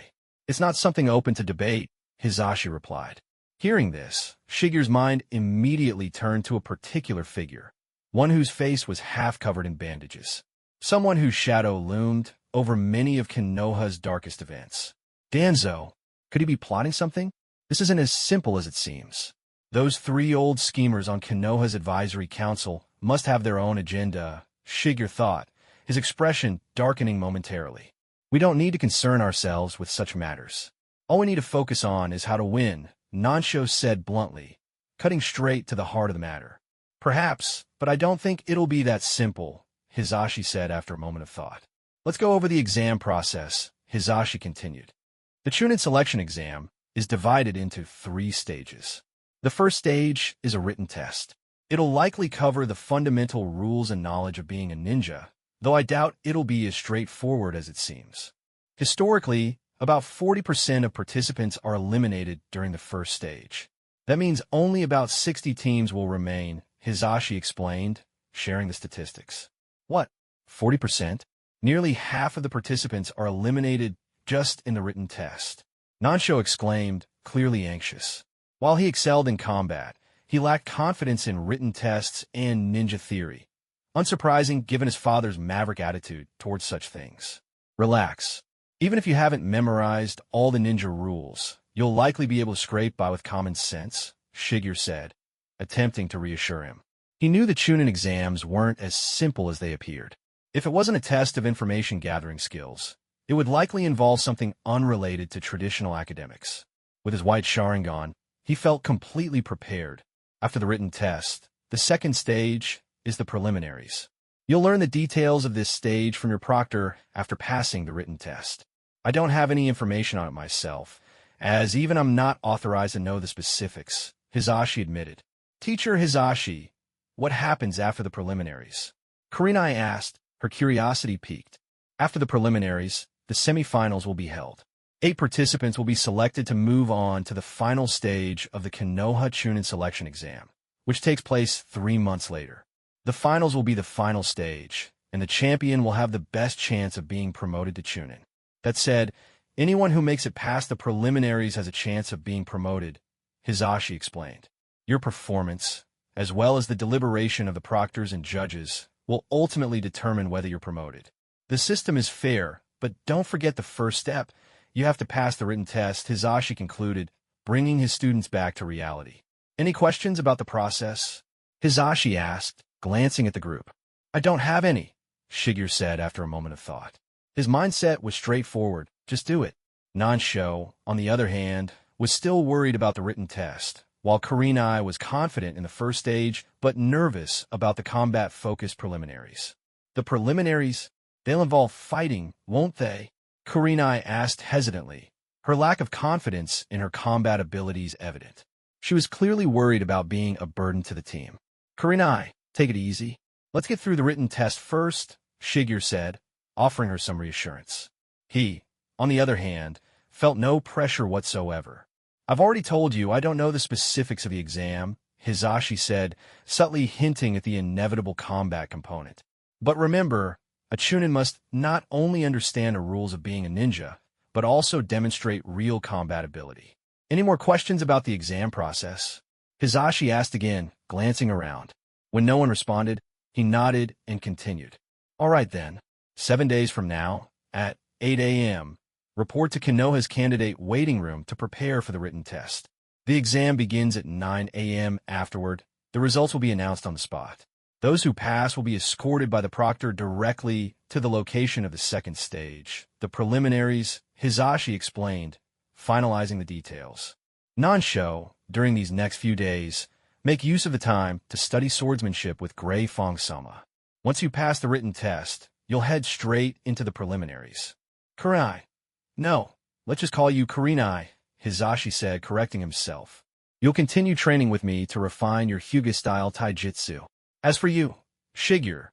It's not something open to debate, Hisashi replied. Hearing this, Shigeru's mind immediately turned to a particular figure, one whose face was half covered in bandages. Someone whose shadow loomed over many of Konoha's darkest events. Danzo, could he be plotting something? This isn't as simple as it seems. Those three old schemers on Konoha's advisory council must have their own agenda, Shigeru thought, his expression darkening momentarily. We don't need to concern ourselves with such matters. All we need to focus on is how to win, Nansho said bluntly, cutting straight to the heart of the matter. Perhaps, but I don't think it'll be that simple, Hisashi said after a moment of thought. Let's go over the exam process, Hisashi continued. The Chunin selection exam is divided into 3 stages. The first stage is a written test. It'll likely cover the fundamental rules and knowledge of being a ninja, though I doubt it'll be as straightforward as it seems. Historically, about 40% of participants are eliminated during the first stage. That means only about 60 teams will remain, Hisashi explained, sharing the statistics. What? 40%? Nearly half of the participants are eliminated just in the written test. Nansho exclaimed, clearly anxious. While he excelled in combat, he lacked confidence in written tests and ninja theory. Unsurprising given his father's maverick attitude towards such things. Relax. Even if you haven't memorized all the ninja rules, you'll likely be able to scrape by with common sense, Shigeru said, attempting to reassure him. He knew the Chunin exams weren't as simple as they appeared. If it wasn't a test of information-gathering skills, it would likely involve something unrelated to traditional academics. With his white Sharingan, he felt completely prepared. After the written test, the second stage is the preliminaries. You'll learn the details of this stage from your proctor after passing the written test. I don't have any information on it myself, as even I'm not authorized to know the specifics, Hisashi admitted. Teacher Hisashi, what happens after the preliminaries? Kurenai asked, her curiosity piqued. After the preliminaries, the semifinals will be held. 8 participants will be selected to move on to the final stage of the Konoha Chunin selection exam, which takes place 3 months later. The finals will be the final stage, and the champion will have the best chance of being promoted to Chunin. That said, anyone who makes it past the preliminaries has a chance of being promoted, Hisashi explained. Your performance, as well as the deliberation of the proctors and judges, will ultimately determine whether you're promoted. The system is fair, but don't forget the first step. You have to pass the written test, Hisashi concluded, bringing his students back to reality. Any questions about the process? Hisashi asked, glancing at the group. I don't have any, Shigeru said after a moment of thought. His mindset was straightforward, just do it. Nansho, on the other hand, was still worried about the written test, while Kurenai was confident in the first stage but nervous about the combat-focused preliminaries. The preliminaries? They'll involve fighting, won't they? Kurenai asked hesitantly, her lack of confidence in her combat abilities evident. She was clearly worried about being a burden to the team. Kurenai, take it easy. Let's get through the written test first, Shigeru said, offering her some reassurance. He, on the other hand, felt no pressure whatsoever. I've already told you I don't know the specifics of the exam, Hisashi said, subtly hinting at the inevitable combat component. But remember, a Chunin must not only understand the rules of being a ninja, but also demonstrate real combat ability. Any more questions about the exam process? Hisashi asked again, glancing around. When no one responded, he nodded and continued. All right then, 7 days from now, at 8 a.m., report to Konoha's candidate waiting room to prepare for the written test. The exam begins at 9 a.m. Afterward, the results will be announced on the spot. Those who pass will be escorted by the proctor directly to the location of the second stage. The preliminaries, Hisashi explained, finalizing the details. Nansho, during these next few days, make use of the time to study swordsmanship with Grey Fong-sama. Once you pass the written test, you'll head straight into the preliminaries. Kurenai. No, let's just call you Kurenai, Hisashi said, correcting himself. You'll continue training with me to refine your Hyuga-style taijutsu. As for you, Shigeru,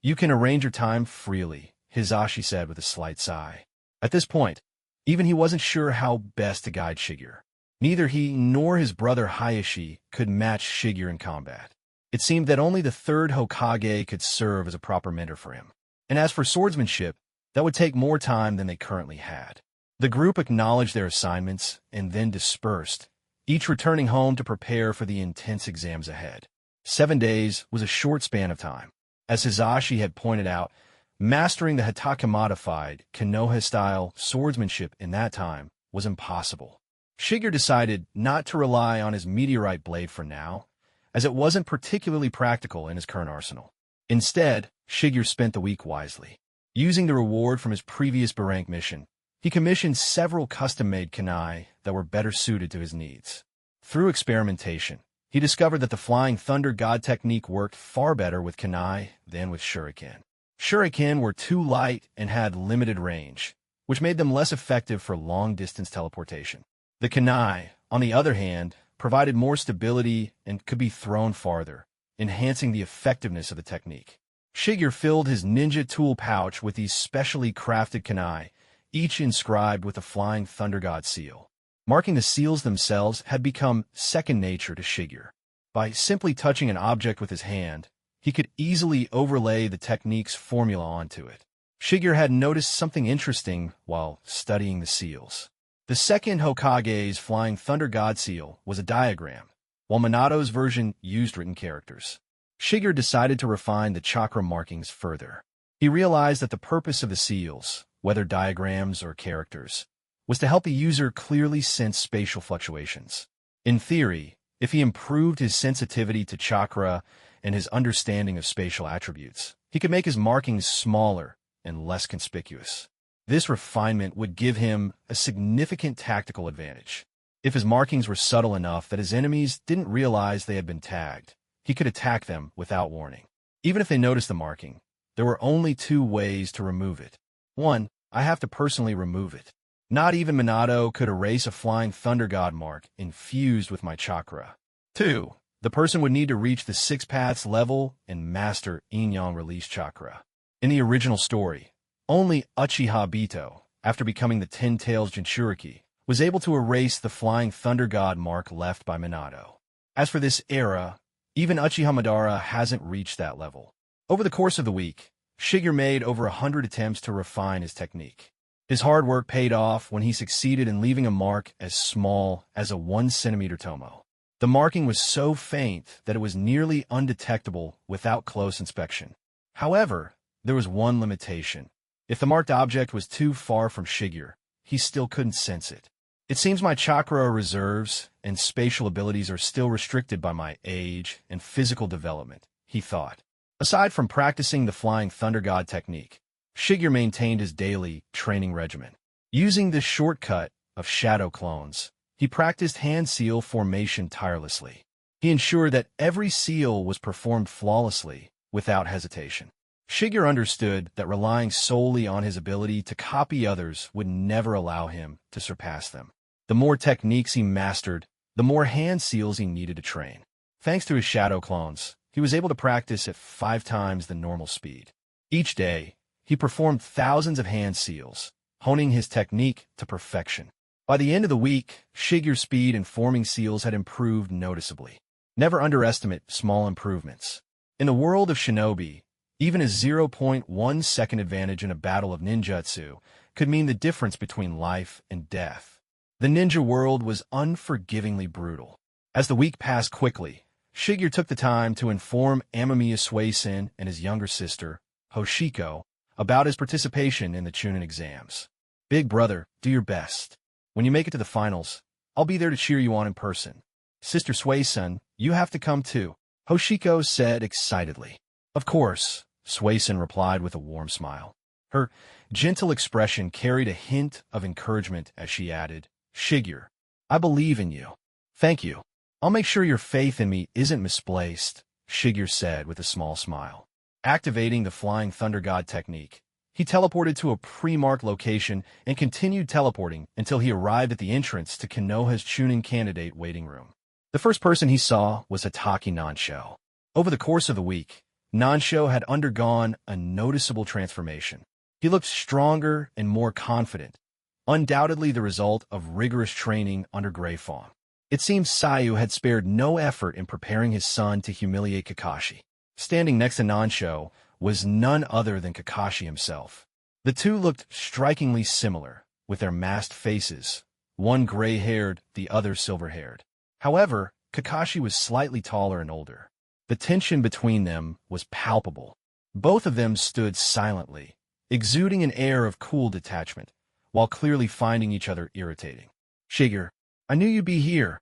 you can arrange your time freely, Hisashi said with a slight sigh. At this point, even he wasn't sure how best to guide Shigeru. Neither he nor his brother Hayashi could match Shigeru in combat. It seemed that only the third Hokage could serve as a proper mentor for him. And as for swordsmanship, that would take more time than they currently had. The group acknowledged their assignments and then dispersed, each returning home to prepare for the intense exams ahead. 7 days was a short span of time. As Hisashi had pointed out, mastering the Hatake-modified Konoha-style swordsmanship in that time was impossible. Shigeru decided not to rely on his meteorite blade for now, as it wasn't particularly practical in his current arsenal. Instead, Shigeru spent the week wisely. Using the reward from his previous B-rank mission, he commissioned several custom-made kunai that were better suited to his needs. Through experimentation, he discovered that the Flying Thunder God technique worked far better with kunai than with shuriken. Shuriken were too light and had limited range, which made them less effective for long-distance teleportation. The kunai, on the other hand, provided more stability and could be thrown farther, enhancing the effectiveness of the technique. Shigeru filled his ninja tool pouch with these specially crafted kunai, each inscribed with the Flying Thunder God seal. Marking the seals themselves had become second nature to Shigeru. By simply touching an object with his hand, he could easily overlay the technique's formula onto it. Shigeru had noticed something interesting while studying the seals. The second Hokage's Flying Thunder God seal was a diagram, while Minato's version used written characters. Shigeru decided to refine the chakra markings further. He realized that the purpose of the seals, whether diagrams or characters, was to help the user clearly sense spatial fluctuations. In theory, if he improved his sensitivity to chakra and his understanding of spatial attributes, he could make his markings smaller and less conspicuous. This refinement would give him a significant tactical advantage. If his markings were subtle enough that his enemies didn't realize they had been tagged, he could attack them without warning. Even if they noticed the marking, there were only two ways to remove it. 1. I have to personally remove it. Not even Minato could erase a Flying Thunder God mark infused with my chakra. 2. The person would need to reach the 6 paths level and master Inyan release chakra. In the original story, only Uchiha Bito, after becoming the Ten Tails Jinchuriki, was able to erase the Flying Thunder God mark left by Minato. As for this era, even Uchiha Madara hasn't reached that level. Over the course of the week, Shigeru made over 100 attempts to refine his technique. His hard work paid off when he succeeded in leaving a mark as small as a 1-centimeter tomo. The marking was so faint that it was nearly undetectable without close inspection. However, there was one limitation. If the marked object was too far from Shigeru, he still couldn't sense it. It seems my chakra reserves and spatial abilities are still restricted by my age and physical development, he thought. Aside from practicing the Flying Thunder God technique, Shigeru maintained his daily training regimen. Using this shortcut of shadow clones, he practiced hand seal formation tirelessly. He ensured that every seal was performed flawlessly, without hesitation. Shigeru understood that relying solely on his ability to copy others would never allow him to surpass them. The more techniques he mastered, the more hand seals he needed to train. Thanks to his shadow clones, he was able to practice at 5 times the normal speed. Each day, he performed thousands of hand seals, honing his technique to perfection. By the end of the week, Shigeru's speed in forming seals had improved noticeably. Never underestimate small improvements. In the world of Shinobi, even a 0.1 second advantage in a battle of ninjutsu could mean the difference between life and death. The ninja world was unforgivingly brutal. As the week passed quickly, Shigeru took the time to inform Amamiya Suisen and his younger sister, Hoshiko, about his participation in the Chunin exams. Big brother, do your best. When you make it to the finals, I'll be there to cheer you on in person. Sister Suisen, you have to come too, Hoshiko said excitedly. Of course, Suisen replied with a warm smile. Her gentle expression carried a hint of encouragement as she added, Shigeru, I believe in you. Thank you. I'll make sure your faith in me isn't misplaced, Shigeru said with a small smile. Activating the Flying Thunder God technique, he teleported to a pre-marked location and continued teleporting until he arrived at the entrance to Konoha's Chunin candidate waiting room. The first person he saw was Hataki Nansho. Over the course of the week, Nansho had undergone a noticeable transformation. He looked stronger and more confident, undoubtedly the result of rigorous training under Grey Fawn. It seems Sayu had spared no effort in preparing his son to humiliate Kakashi. Standing next to Nansho was none other than Kakashi himself. The two looked strikingly similar, with their masked faces, one gray-haired, the other silver-haired. However, Kakashi was slightly taller and older. The tension between them was palpable. Both of them stood silently, exuding an air of cool detachment, while clearly finding each other irritating. Shigeru, I knew you'd be here,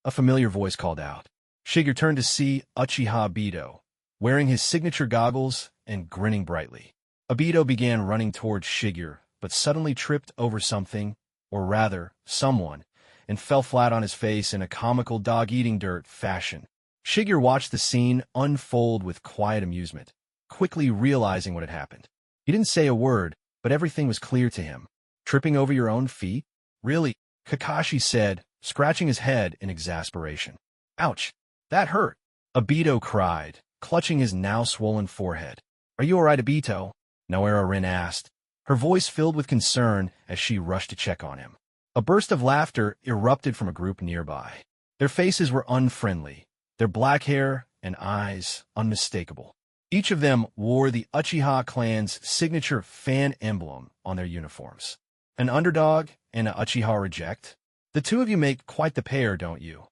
a familiar voice called out. Shigeru turned to see Uchiha Obito, wearing his signature goggles and grinning brightly. Obito began running towards Shigeru, but suddenly tripped over something, or rather, someone, and fell flat on his face in a comical dog-eating-dirt fashion. Shigeru watched the scene unfold with quiet amusement, quickly realizing what had happened. He didn't say a word, but everything was clear to him. Tripping over your own feet? Really? Kakashi said, scratching his head in exasperation. Ouch! That hurt! Obito cried, clutching his now-swollen forehead. Are you all right, Obito? Noara Rin asked, her voice filled with concern as she rushed to check on him. A burst of laughter erupted from a group nearby. Their faces were unfriendly, their black hair and eyes unmistakable. Each of them wore the Uchiha clan's signature fan emblem on their uniforms. An underdog and an Uchiha reject? The two of you make quite the pair, don't you?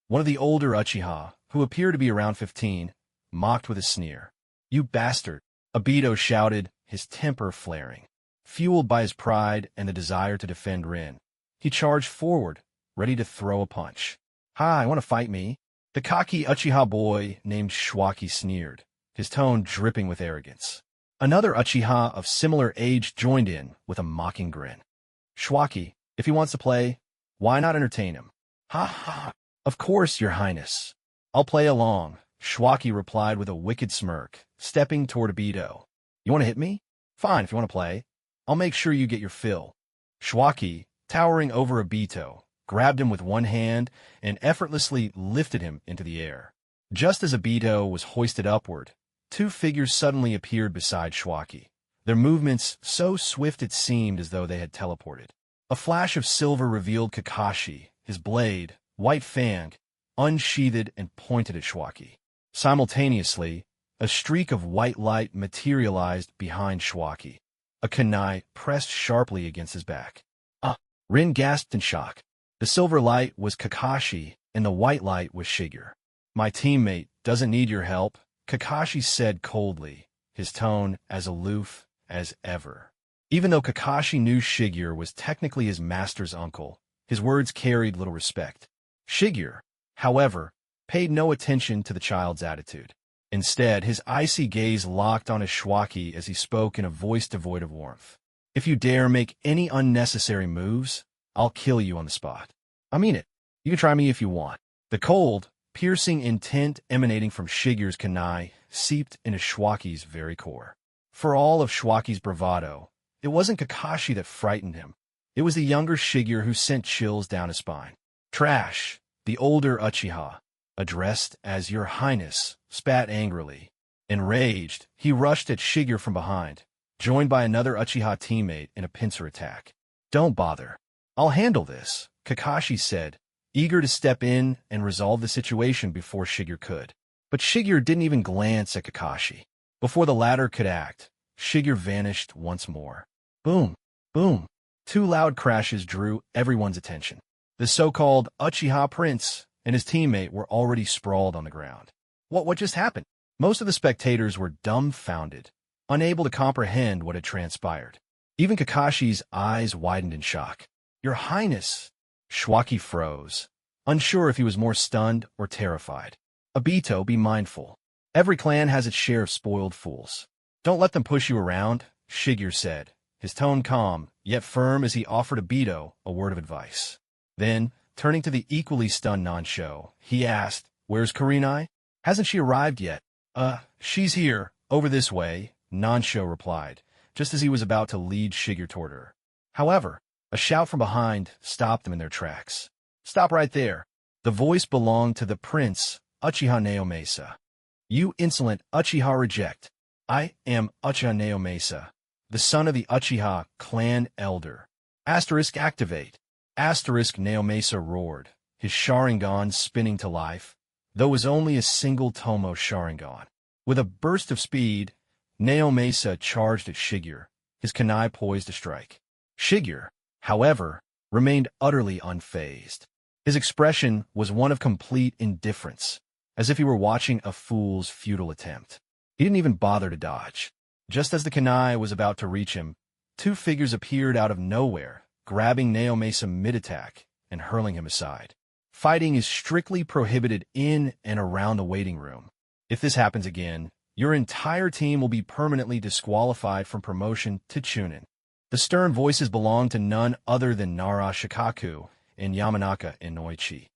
One of the older Uchiha, who appeared to be around 15, mocked with a sneer. You bastard! Obito shouted, his temper flaring. Fueled by his pride and the desire to defend Rin, he charged forward, ready to throw a punch. Hi, want to fight me? The cocky Uchiha boy named Shwaki sneered, his tone dripping with arrogance. Another Uchiha of similar age joined in with a mocking grin. Shwaki, if he wants to play, why not entertain him? Ha ha! Of course, your highness. I'll play along, Shwaki replied with a wicked smirk, stepping toward Obito. You want to hit me? Fine, if you want to play. I'll make sure you get your fill. Shwaki, towering over Obito, grabbed him with one hand and effortlessly lifted him into the air. Just as Obito was hoisted upward, two figures suddenly appeared beside Shwaki, their movements so swift it seemed as though they had teleported. A flash of silver revealed Kakashi, his blade, white fanged, unsheathed and pointed at Shwaki. Simultaneously, a streak of white light materialized behind Shwaki. A kunai pressed sharply against his back. Rin gasped in shock. The silver light was Kakashi, and the white light was Shigeru. My teammate doesn't need your help, Kakashi said coldly, his tone as aloof as ever. Even though Kakashi knew Shigeru was technically his master's uncle, his words carried little respect. Shigeru, however, paid no attention to the child's attitude. Instead, his icy gaze locked on his Shwaki as he spoke in a voice devoid of warmth. If you dare make any unnecessary moves, I'll kill you on the spot. I mean it. You can try me if you want. The cold, piercing intent emanating from Shigeru's kunai seeped into Shwaki's very core. For all of Shwaki's bravado, it wasn't Kakashi that frightened him. It was the younger Shigeru who sent chills down his spine. Trash, the older Uchiha, addressed as Your Highness, spat angrily. Enraged, he rushed at Shigeru from behind, joined by another Uchiha teammate in a pincer attack. Don't bother. I'll handle this, Kakashi said, eager to step in and resolve the situation before Shigeru could. But Shigeru didn't even glance at Kakashi. Before the latter could act, Shigeru vanished once more. Boom, boom. Two loud crashes drew everyone's attention. The so-called Uchiha Prince and his teammate were already sprawled on the ground. What just happened? Most of the spectators were dumbfounded, unable to comprehend what had transpired. Even Kakashi's eyes widened in shock. Your Highness! Shwaki froze, unsure if he was more stunned or terrified. Obito, be mindful. Every clan has its share of spoiled fools. Don't let them push you around, Shigeru said, his tone calm, yet firm as he offered Obito a word of advice. Then, turning to the equally stunned Nansho, he asked, Where's Kurenai? Hasn't she arrived yet? She's here, over this way, Nansho replied, just as he was about to lead Shigeru toward her. However, a shout from behind stopped them in their tracks. Stop right there. The voice belonged to the prince, Uchiha Naomasa. You insolent Uchiha reject. I am Uchiha Naomasa, the son of the Uchiha clan elder. Asterisk activate. Asterisk Naomasa roared, his Sharingan spinning to life, though it was only a single Tomo Sharingan. With a burst of speed, Naomasa charged at Shigeru, his kunai poised to strike. Shigeru, however, remained utterly unfazed. His expression was one of complete indifference, as if he were watching a fool's futile attempt. He didn't even bother to dodge. Just as the kunai was about to reach him, two figures appeared out of nowhere, grabbing Naomasa mid-attack and hurling him aside. Fighting is strictly prohibited in and around the waiting room. If this happens again, your entire team will be permanently disqualified from promotion to Chunin. The stern voices belong to none other than Nara Shikaku and Yamanaka Inoichi,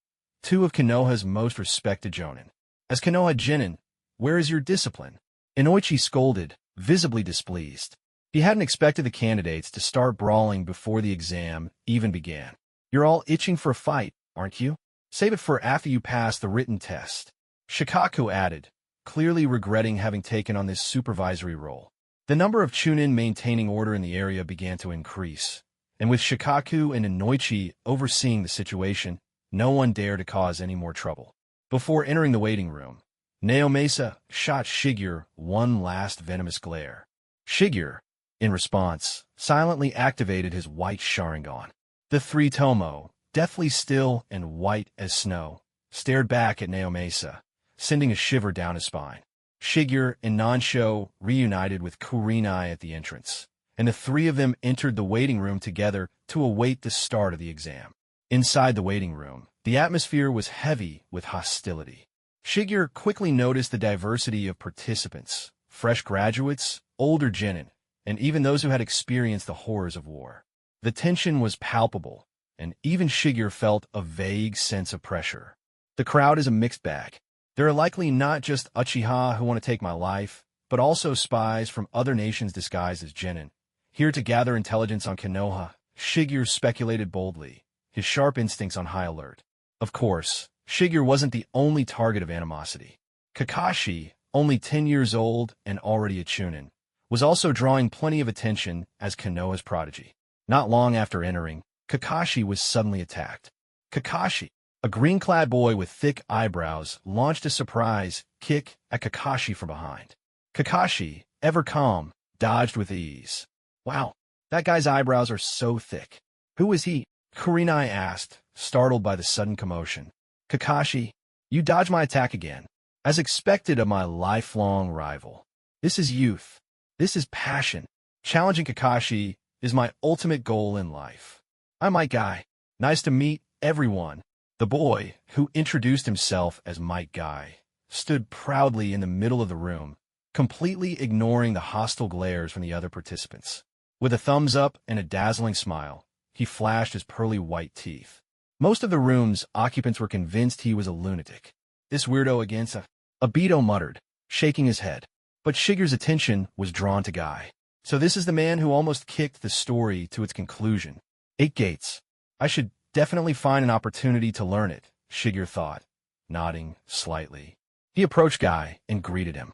two of Konoha's most respected jonin. As Konoha Genin, where is your discipline? Inoichi scolded, visibly displeased. He hadn't expected the candidates to start brawling before the exam even began. You're all itching for a fight, aren't you? Save it for after you pass the written test. Shikaku added, clearly regretting having taken on this supervisory role. The number of Chunin maintaining order in the area began to increase, and with Shikaku and Inoichi overseeing the situation, no one dared to cause any more trouble. Before entering the waiting room, Naomasa shot Shigeru one last venomous glare. Shigeru, in response, silently activated his white Sharingan. The three Tomo, deathly still and white as snow, stared back at Naomasa, sending a shiver down his spine. Shigeru and Nansho reunited with Kurenai at the entrance, and the three of them entered the waiting room together to await the start of the exam. Inside the waiting room, the atmosphere was heavy with hostility. Shigeru quickly noticed the diversity of participants, fresh graduates, older genin, and even those who had experienced the horrors of war. The tension was palpable, and even Shigeru felt a vague sense of pressure. The crowd is a mixed bag. There are likely not just Uchiha who want to take my life, but also spies from other nations disguised as genin, here to gather intelligence on Konoha. Shigeru speculated boldly, his sharp instincts on high alert. Of course, Shigeru wasn't the only target of animosity. Kakashi, only 10 years old and already a Chunin, was also drawing plenty of attention as Konoha's prodigy. Not long after entering, Kakashi was suddenly attacked. Kakashi, a green-clad boy with thick eyebrows, launched a surprise kick at Kakashi from behind. Kakashi, ever calm, dodged with ease. Wow, that guy's eyebrows are so thick. Who is he? Kurenai asked, startled by the sudden commotion. Kakashi, you dodged my attack again. As expected of my lifelong rival. This is youth. This is passion. Challenging Kakashi is my ultimate goal in life. I'm Mike Guy. Nice to meet everyone. The boy, who introduced himself as Mike Guy, stood proudly in the middle of the room, completely ignoring the hostile glares from the other participants. With a thumbs up and a dazzling smile, he flashed his pearly white teeth. Most of the room's occupants were convinced he was a lunatic. This weirdo against Obito muttered, shaking his head. But Shigeru's attention was drawn to Guy. So this is the man who almost kicked the story to its conclusion. 8 gates. I should definitely find an opportunity to learn it, Shigeru thought, nodding slightly. He approached Guy and greeted him.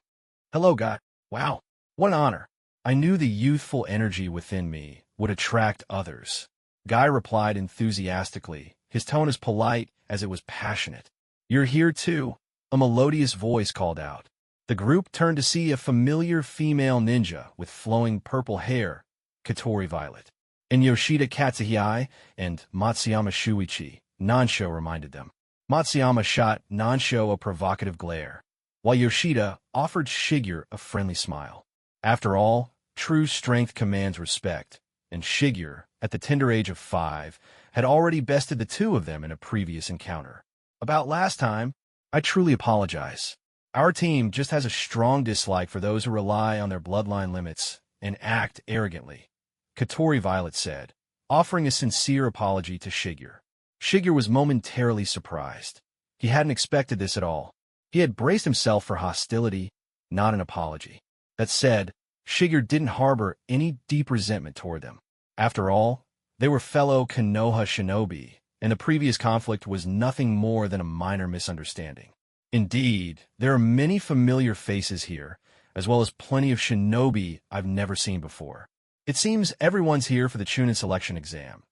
Hello, Guy. Wow, what an honor. I knew the youthful energy within me would attract others. Guy replied enthusiastically, his tone as polite as it was passionate. You're here too, a melodious voice called out. The group turned to see a familiar female ninja with flowing purple hair, Katori Violet. And Yoshida Katsuhei and Matsuyama Shuichi, Nansho reminded them. Matsuyama shot Nansho a provocative glare, while Yoshida offered Shigeru a friendly smile. After all, true strength commands respect, and Shigeru, at the tender age of 5, had already bested the two of them in a previous encounter. About last time, I truly apologize. Our team just has a strong dislike for those who rely on their bloodline limits and act arrogantly, Katori Violet said, offering a sincere apology to Shigeru. Shigeru was momentarily surprised. He hadn't expected this at all. He had braced himself for hostility, not an apology. That said, Shigeru didn't harbor any deep resentment toward them. After all, they were fellow Konoha shinobi, and the previous conflict was nothing more than a minor misunderstanding. Indeed, there are many familiar faces here, as well as plenty of shinobi I've never seen before. It seems everyone's here for the Chunin selection exam.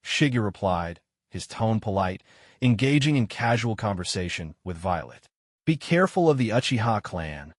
Shigeru replied, his tone polite, engaging in casual conversation with Violet. Be careful of the Uchiha clan.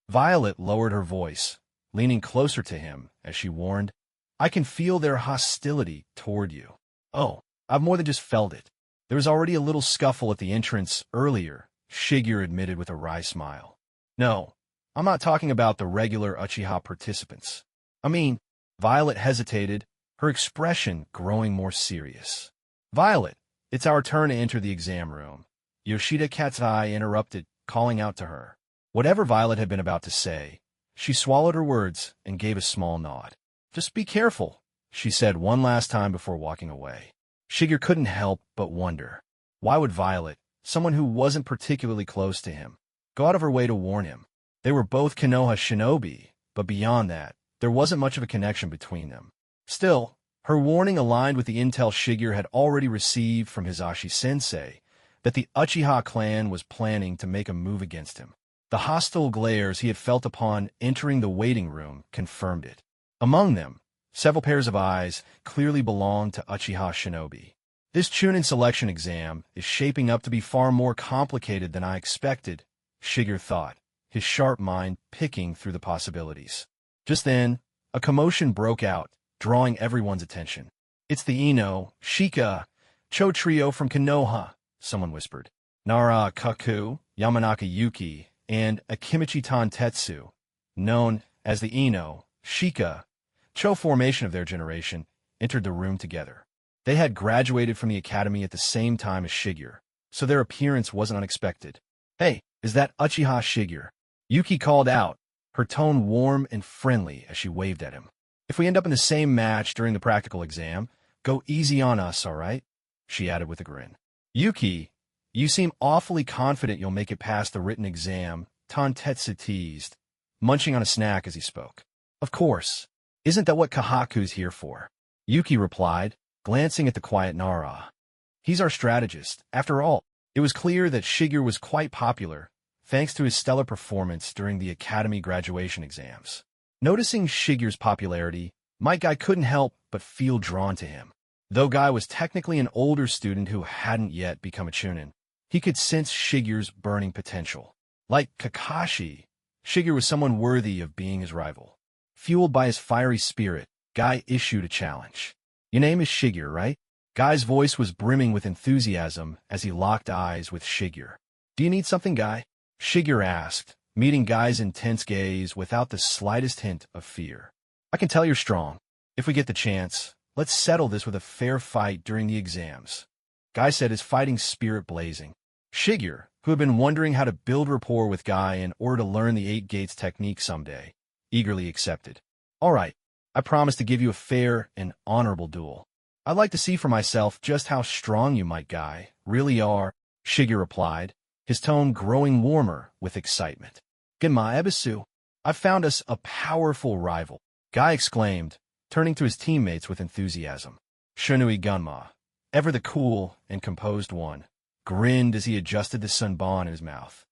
Violet lowered her voice, leaning closer to him as she warned, I can feel their hostility toward you. Oh, I've more than just felt it. There was already a little scuffle at the entrance earlier, Shigeru admitted with a wry smile. No, I'm not talking about the regular Uchiha participants. I mean, Violet hesitated, her expression growing more serious. Violet, it's our turn to enter the exam room. Yoshida Katsai interrupted, calling out to her. Whatever Violet had been about to say, she swallowed her words and gave a small nod. Just be careful, she said one last time before walking away. Shigeru couldn't help but wonder. Why would Violet, someone who wasn't particularly close to him, go out of her way to warn him? They were both Konoha shinobi, but beyond that, there wasn't much of a connection between them. Still, her warning aligned with the intel Shigeru had already received from Hisashi-sensei, that the Uchiha clan was planning to make a move against him. The hostile glares he had felt upon entering the waiting room confirmed it. Among them, several pairs of eyes clearly belonged to Uchiha shinobi. This Chunin selection exam is shaping up to be far more complicated than I expected, Shigeru thought, his sharp mind picking through the possibilities. Just then, a commotion broke out, drawing everyone's attention. It's the Ino, Shika, Cho trio from Konoha, someone whispered. Nara Kaku, Yamanaka Yuki, and Akimichi Tantetsu, known as the Ino, Shika, Cho formation of their generation, entered the room together. They had graduated from the academy at the same time as Shigeru, so their appearance wasn't unexpected. Hey, is that Uchiha Shigeru? Yuki called out, her tone warm and friendly as she waved at him. If we end up in the same match during the practical exam, go easy on us, all right? She added with a grin. Yuki, you seem awfully confident you'll make it past the written exam, Tantetsu teased, munching on a snack as he spoke. Of course. Isn't that what Kahaku's here for? Yuki replied, glancing at the quiet Nara. He's our strategist. After all, it was clear that Shigeru was quite popular, thanks to his stellar performance during the academy graduation exams. Noticing Shigeru's popularity, Might Guy couldn't help but feel drawn to him. Though Guy was technically an older student who hadn't yet become a Chunin, he could sense Shigeru's burning potential. Like Kakashi, Shigeru was someone worthy of being his rival. Fueled by his fiery spirit, Guy issued a challenge. Your name is Shigeru, right? Guy's voice was brimming with enthusiasm as he locked eyes with Shigeru. Do you need something, Guy? Shigeru asked, meeting Guy's intense gaze without the slightest hint of fear. I can tell you're strong. If we get the chance, let's settle this with a fair fight during the exams. Guy said, his fighting spirit blazing. Shigeru, who had been wondering how to build rapport with Guy in order to learn the 8 Gates technique someday, eagerly accepted. All right, I promise to give you a fair and honorable duel. I'd like to see for myself just how strong you, Might Guy, really are, Shigeru replied, his tone growing warmer with excitement. Genma Ebisu, I've found us a powerful rival, Guy exclaimed, turning to his teammates with enthusiasm. Shunui Gunma, ever the cool and composed one, grinned as he adjusted the sunbon in his mouth.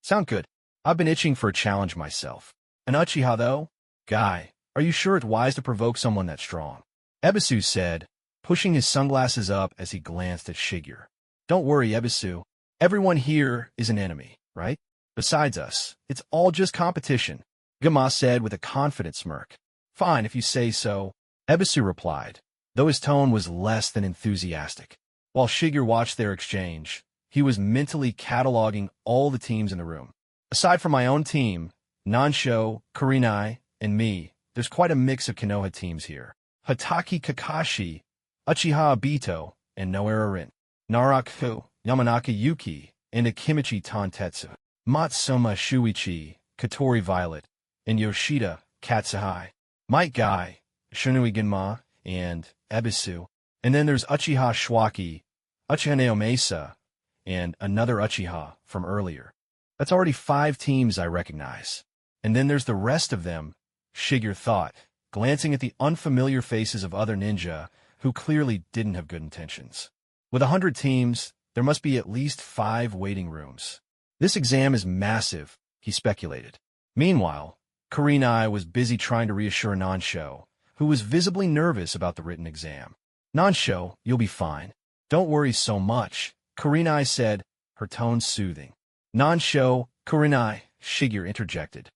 Sound good. I've been itching for a challenge myself. An Uchiha, though? Guy, are you sure it's wise to provoke someone that strong? Ebisu said, pushing his sunglasses up as he glanced at Shigeru. Don't worry, Ebisu. Everyone here is an enemy, right? Besides us, it's all just competition, Gama said with a confident smirk. Fine, if you say so, Ebisu replied, though his tone was less than enthusiastic. While Shigeru watched their exchange, he was mentally cataloging all the teams in the room. Aside from my own team, Nansho, Kurenai, and me, there's quite a mix of Konoha teams here. Hataki Kakashi, Uchiha Obito, and Noara Rin. Naraku, Yamanaka Yuki, and Akimichi Tantetsu. Matsuma Shuichi, Katori Violet, and Yoshida Katsuhai. Might Guy, Shunui Ginma, and Ebisu. And then there's Uchiha Shwaki, Uchiha Naomesa, and another Uchiha from earlier. That's already 5 teams I recognize. And then there's the rest of them, Shigeru thought, glancing at the unfamiliar faces of other ninja who clearly didn't have good intentions. With 100 teams, there must be at least 5 waiting rooms. This exam is massive, he speculated. Meanwhile, Kurenai was busy trying to reassure Nansho, who was visibly nervous about the written exam. Nansho, you'll be fine. Don't worry so much, Kurenai said, her tone soothing. Nansho, Kurenai, Shigeru interjected.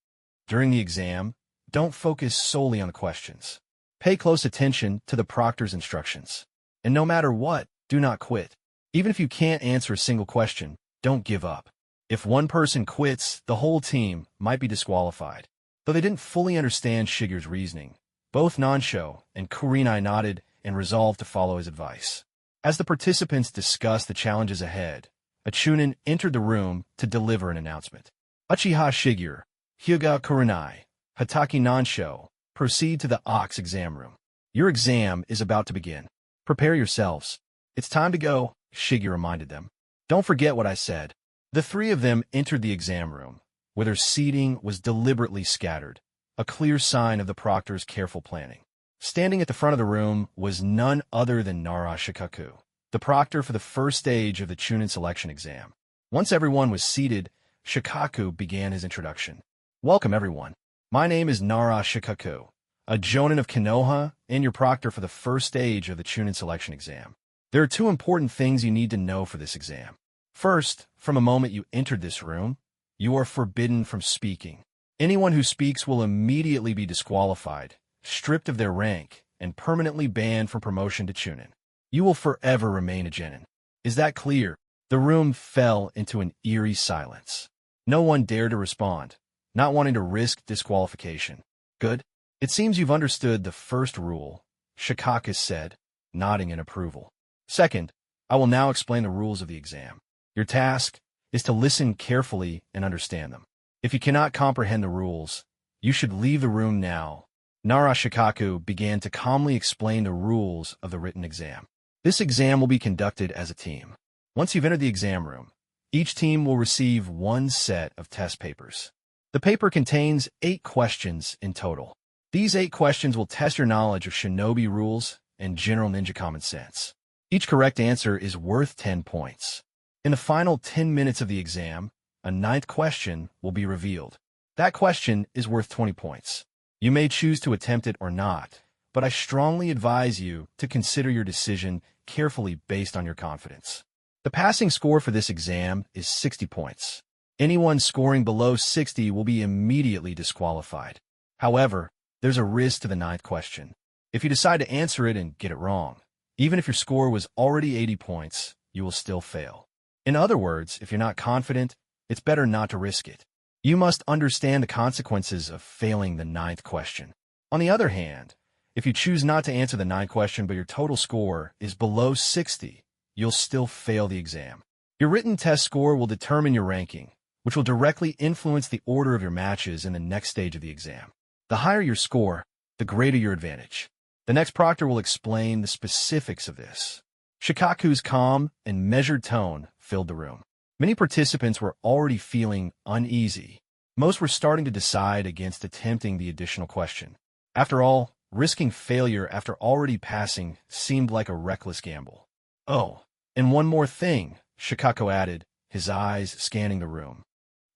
During the exam, don't focus solely on the questions. Pay close attention to the proctor's instructions. And no matter what, do not quit. Even if you can't answer a single question, don't give up. If one person quits, the whole team might be disqualified. Though they didn't fully understand Shigeru's reasoning, both Nansho and Kurenai nodded and resolved to follow his advice. As the participants discussed the challenges ahead, a chunin entered the room to deliver an announcement. Uchiha Shigeru, Hyuga Kurenai, Hataki Nansho, proceed to the OX exam room. Your exam is about to begin. Prepare yourselves. It's time to go, Shigeru reminded them. Don't forget what I said. The three of them entered the exam room, where their seating was deliberately scattered, a clear sign of the proctor's careful planning. Standing at the front of the room was none other than Nara Shikaku, the proctor for the first stage of the chunin selection exam. Once everyone was seated, Shikaku began his introduction. Welcome, everyone. My name is Nara Shikaku, a jonin of Konoha and your proctor for the first stage of the chunin selection exam. There are two important things you need to know for this exam. First, from the moment you entered this room, you are forbidden from speaking. Anyone who speaks will immediately be disqualified, stripped of their rank, and permanently banned from promotion to chunin. You will forever remain a genin. Is that clear? The room fell into an eerie silence. No one dared to respond, not wanting to risk disqualification. Good. It seems you've understood the first rule, Shikaku said, nodding in approval. Second, I will now explain the rules of the exam. Your task is to listen carefully and understand them. If you cannot comprehend the rules, you should leave the room now. Nara Shikaku began to calmly explain the rules of the written exam. This exam will be conducted as a team. Once you've entered the exam room, each team will receive one set of test papers. The paper contains 8 questions in total. These 8 questions will test your knowledge of Shinobi rules and general ninja common sense. Each correct answer is worth 10 points. In the final 10 minutes of the exam, a 9th question will be revealed. That question is worth 20 points. You may choose to attempt it or not, but I strongly advise you to consider your decision carefully based on your confidence. The passing score for this exam is 60 points. Anyone scoring below 60 will be immediately disqualified. However, there's a risk to the 9th question. If you decide to answer it and get it wrong, even if your score was already 80 points, you will still fail. In other words, if you're not confident, it's better not to risk it. You must understand the consequences of failing the 9th question. On the other hand, if you choose not to answer the 9th question but your total score is below 60, you'll still fail the exam. Your written test score will determine your ranking, which will directly influence the order of your matches in the next stage of the exam. The higher your score, the greater your advantage. The next proctor will explain the specifics of this. Shikaku's calm and measured tone filled the room. Many participants were already feeling uneasy. Most were starting to decide against attempting the additional question. After all, risking failure after already passing seemed like a reckless gamble. Oh, and one more thing, Shikaku added, his eyes scanning the room.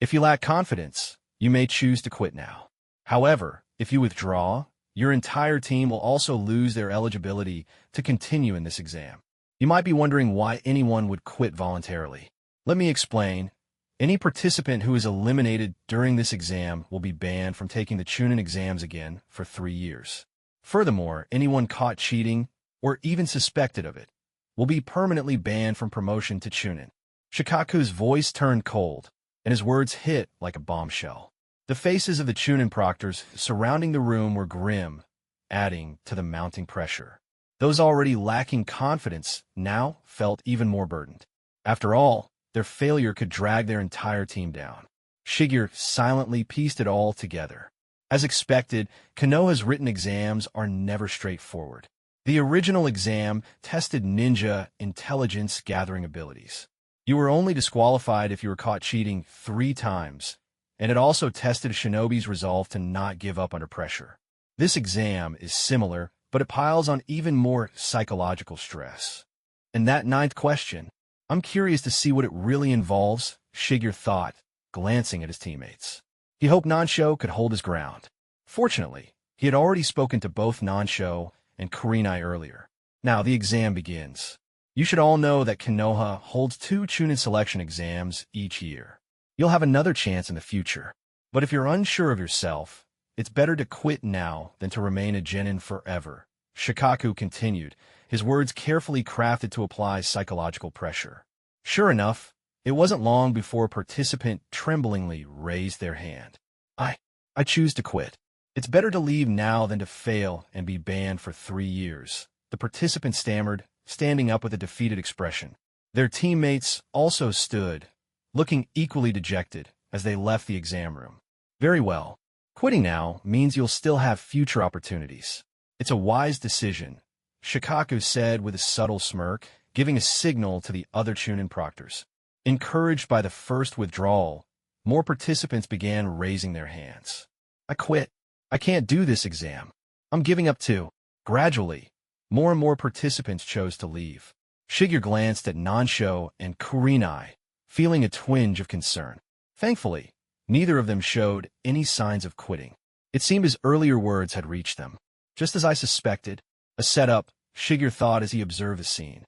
If you lack confidence, you may choose to quit now. However, if you withdraw, your entire team will also lose their eligibility to continue in this exam. You might be wondering why anyone would quit voluntarily. Let me explain. Any participant who is eliminated during this exam will be banned from taking the chunin exams again for 3 years. Furthermore, anyone caught cheating, or even suspected of it, will be permanently banned from promotion to chunin. Shikaku's voice turned cold, and his words hit like a bombshell. The faces of the chunin proctors surrounding the room were grim, adding to the mounting pressure. Those already lacking confidence now felt even more burdened. After all, their failure could drag their entire team down. Shigeru silently pieced it all together. As expected, Konoha's written exams are never straightforward. The original exam tested ninja intelligence gathering abilities. You were only disqualified if you were caught cheating 3 times, and it also tested a shinobi's resolve to not give up under pressure. This exam is similar, but it piles on even more psychological stress. And that 9th question, I'm curious to see what it really involves, Shigeru thought, glancing at his teammates. He hoped Nansho could hold his ground. Fortunately, he had already spoken to both Nansho and Kurenai earlier. Now the exam begins. You should all know that Konoha holds 2 chunin selection exams each year. You'll have another chance in the future. But if you're unsure of yourself, it's better to quit now than to remain a genin forever. Shikaku continued, his words carefully crafted to apply psychological pressure. Sure enough, it wasn't long before a participant tremblingly raised their hand. I choose to quit. It's better to leave now than to fail and be banned for 3 years. The participant stammered, standing up with a defeated expression. Their teammates also stood, looking equally dejected as they left the exam room. Very well. Quitting now means you'll still have future opportunities. It's a wise decision, Shikaku said with a subtle smirk, giving a signal to the other Chunin proctors. Encouraged by the first withdrawal, more participants began raising their hands. I quit. I can't do this exam. I'm giving up too. Gradually, more and more participants chose to leave. Shigeru glanced at Nansho and Kurenai, feeling a twinge of concern. Thankfully, neither of them showed any signs of quitting. It seemed his earlier words had reached them. Just as I suspected, a setup, Shigeru thought as he observed the scene.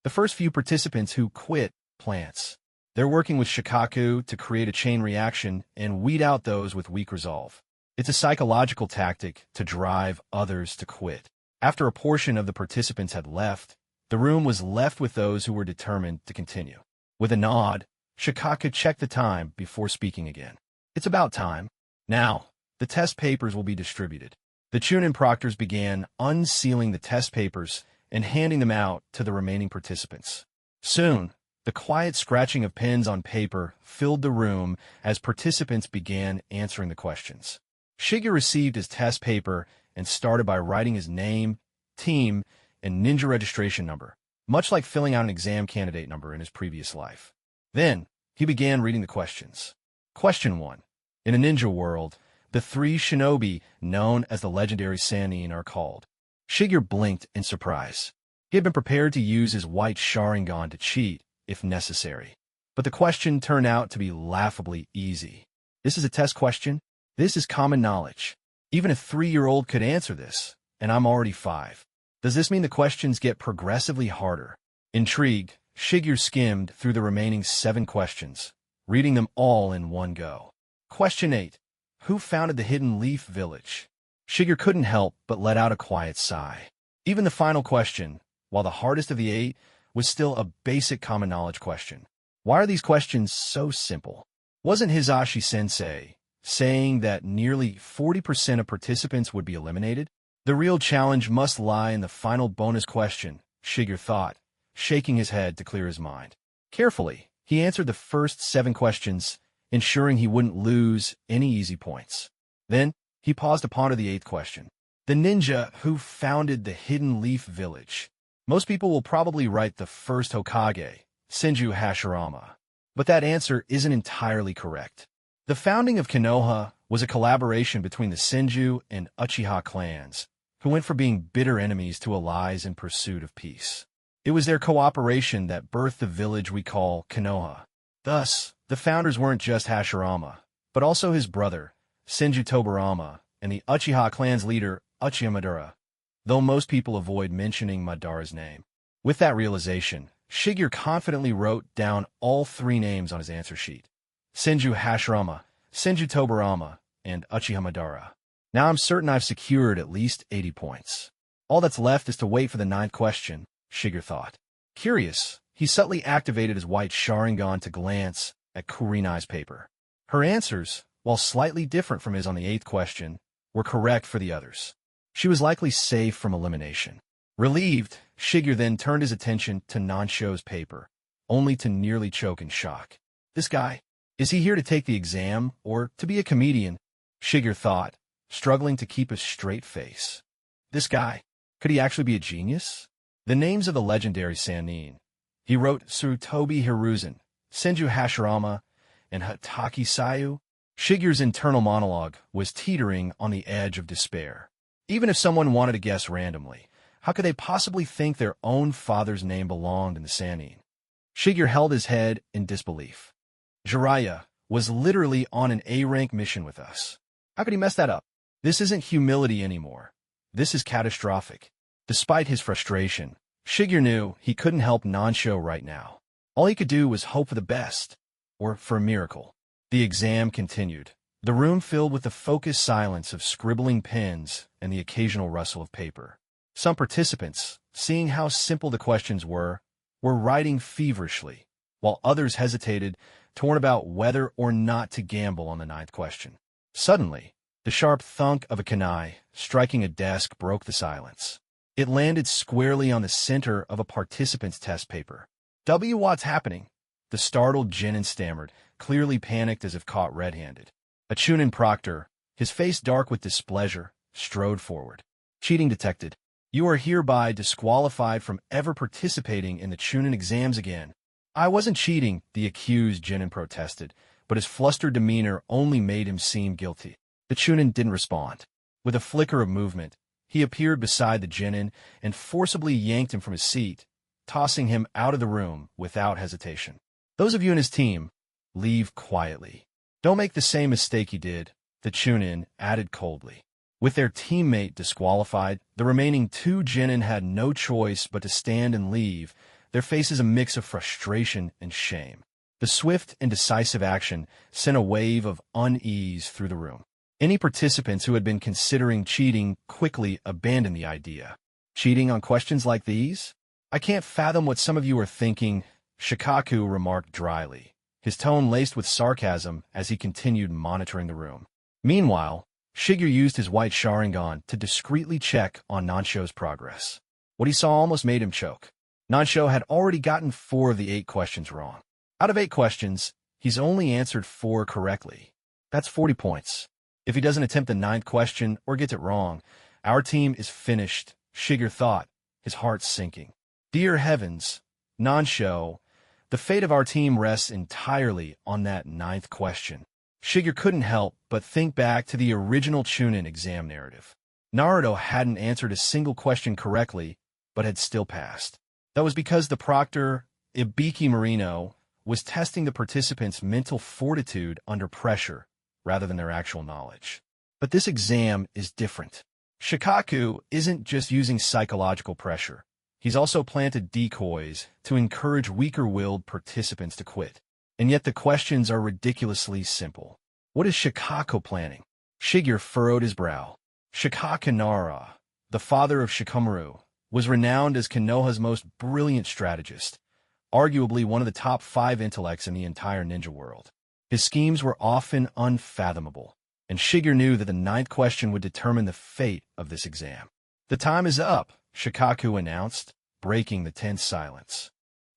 The first few participants who quit, plants. They're working with Shikaku to create a chain reaction and weed out those with weak resolve. It's a psychological tactic to drive others to quit. After a portion of the participants had left, the room was left with those who were determined to continue. With a nod, Shikaku checked the time before speaking again. It's about time. Now, the test papers will be distributed. The Chunin proctors began unsealing the test papers and handing them out to the remaining participants. Soon, the quiet scratching of pens on paper filled the room as participants began answering the questions. Shigeru received his test paper and started by writing his name, team, and ninja registration number, much like filling out an exam candidate number in his previous life. Then, he began reading the questions. Question 1. In a ninja world, the 3 shinobi known as the legendary Sannin are called. Shigeru blinked in surprise. He had been prepared to use his white Sharingan to cheat, if necessary. But the question turned out to be laughably easy. This is a test question. This is common knowledge. Even a 3-year-old could answer this, and I'm already 5. Does this mean the questions get progressively harder? Intrigued, Shigeru skimmed through the remaining 7 questions, reading them all in one go. Question 8. Who founded the Hidden Leaf Village? Shigeru couldn't help but let out a quiet sigh. Even the final question, while the hardest of the 8, was still a basic common knowledge question. Why are these questions so simple? Wasn't Hisashi-sensei saying that nearly 40% of participants would be eliminated? The real challenge must lie in the final bonus question, Shigeru thought, shaking his head to clear his mind. Carefully, he answered the first 7 questions, ensuring he wouldn't lose any easy points. Then, he paused to ponder the 8th question. The ninja who founded the Hidden Leaf Village. Most people will probably write the first Hokage, Senju Hashirama. But that answer isn't entirely correct. The founding of Konoha was a collaboration between the Senju and Uchiha clans, who went from being bitter enemies to allies in pursuit of peace. It was their cooperation that birthed the village we call Konoha. Thus, the founders weren't just Hashirama, but also his brother, Senju Tobirama, and the Uchiha clan's leader, Uchiha Madara, though most people avoid mentioning Madara's name. With that realization, Shigeru confidently wrote down all 3 names on his answer sheet. Senju Hashirama, Senju Tobirama, and Uchiha Madara. Now I'm certain I've secured at least 80 points. All that's left is to wait for the 9th question, Shigeru thought. Curious, he subtly activated his white Sharingan to glance at Kurenai's paper. Her answers, while slightly different from his on the 8th question, were correct for the others. She was likely safe from elimination. Relieved, Shigeru then turned his attention to Nansho's paper, only to nearly choke in shock. This guy, is he here to take the exam, or to be a comedian? Shigeru thought, struggling to keep a straight face. This guy, could he actually be a genius? The names of the legendary Sannin. He wrote Tsurutobi Hiruzen, Senju Hashirama, and Hataki Sayu. Shigeru's internal monologue was teetering on the edge of despair. Even if someone wanted to guess randomly, how could they possibly think their own father's name belonged in the Sannin? Shigeru held his head in disbelief. Jiraiya was literally on an A-rank mission with us. How could he mess that up? This isn't humility anymore. This is catastrophic. Despite his frustration, Shigeru knew he couldn't help Nansho right now. All he could do was hope for the best, or for a miracle. The exam continued. The room filled with the focused silence of scribbling pens and the occasional rustle of paper. Some participants, seeing how simple the questions were writing feverishly, while others hesitated, torn about whether or not to gamble on the 9th question. Suddenly, the sharp thunk of a kunai striking a desk broke the silence. It landed squarely on the center of a participant's test paper. What's happening? The startled Jinin stammered, clearly panicked as if caught red-handed. A Chunin proctor, his face dark with displeasure, strode forward. Cheating detected. You are hereby disqualified from ever participating in the Chunin exams again. I wasn't cheating, the accused Jinin protested, but his flustered demeanor only made him seem guilty. The Chunin didn't respond. With a flicker of movement, he appeared beside the Jinin and forcibly yanked him from his seat, tossing him out of the room without hesitation. Those of you in his team, leave quietly. Don't make the same mistake he did, the Chunin added coldly. With their teammate disqualified, the remaining two Jinin had no choice but to stand and leave, their faces a mix of frustration and shame. The swift and decisive action sent a wave of unease through the room. Any participants who had been considering cheating quickly abandoned the idea. Cheating on questions like these? I can't fathom what some of you are thinking, Shikaku remarked dryly, his tone laced with sarcasm as he continued monitoring the room. Meanwhile, Shigeru used his white Sharingan to discreetly check on Nansho's progress. What he saw almost made him choke. Nansho had already gotten 4 of the 8 questions wrong. Out of 8 questions, he's only answered 4 correctly. That's 40 points. If he doesn't attempt the 9th question or gets it wrong, our team is finished, Shigeru thought, his heart sinking. Dear heavens, Nansho, the fate of our team rests entirely on that 9th question. Shigeru couldn't help but think back to the original Chunin exam narrative. Naruto hadn't answered a single question correctly, but had still passed. That was because the proctor, Ibiki Marino, was testing the participants' mental fortitude under pressure rather than their actual knowledge. But this exam is different. Shikaku isn't just using psychological pressure. He's also planted decoys to encourage weaker-willed participants to quit. And yet the questions are ridiculously simple. What is Shikaku planning? Shigeru furrowed his brow. Shikaku Nara, the father of Shikamaru, was renowned as Konoha's most brilliant strategist, arguably one of the top 5 intellects in the entire ninja world. His schemes were often unfathomable, and Shigeru knew that the 9th question would determine the fate of this exam. The time is up, Shikaku announced, breaking the tense silence.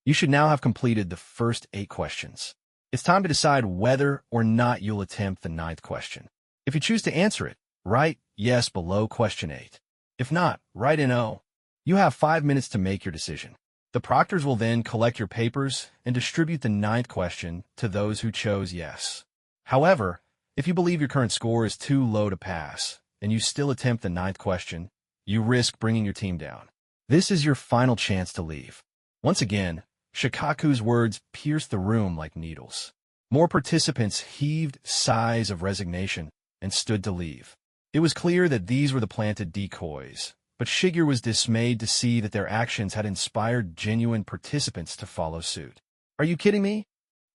You should now have completed the first 8 questions. It's time to decide whether or not you'll attempt the 9th question. If you choose to answer it, write yes below question 8. If not, write in O. You have 5 minutes to make your decision. The proctors will then collect your papers and distribute the 9th question to those who chose yes. However, if you believe your current score is too low to pass, and you still attempt the 9th question, you risk bringing your team down. This is your final chance to leave. Once again, Shikaku's words pierced the room like needles. More participants heaved sighs of resignation and stood to leave. It was clear that these were the planted decoys, but Shigeru was dismayed to see that their actions had inspired genuine participants to follow suit. Are you kidding me?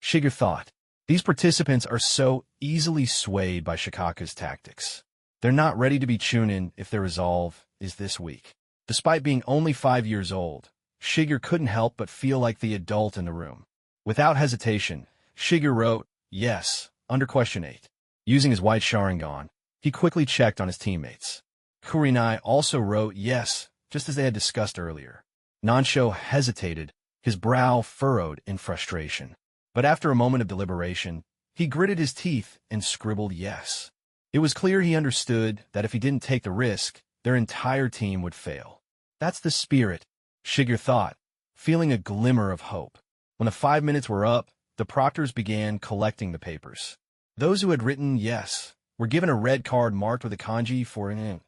Shigeru thought. These participants are so easily swayed by Shikaku's tactics. They're not ready to be Chunin if their resolve is this weak. Despite being only 5 years old, Shigeru couldn't help but feel like the adult in the room. Without hesitation, Shigeru wrote, yes, under question 8. Using his white Sharingan, he quickly checked on his teammates. Kurenai also wrote yes, just as they had discussed earlier. Nansho hesitated, his brow furrowed in frustration. But after a moment of deliberation, he gritted his teeth and scribbled yes. It was clear he understood that if he didn't take the risk, their entire team would fail. That's the spirit, Shigeru thought, feeling a glimmer of hope. When the 5 minutes were up, the proctors began collecting the papers. Those who had written yes were given a red card marked with a kanji for an in.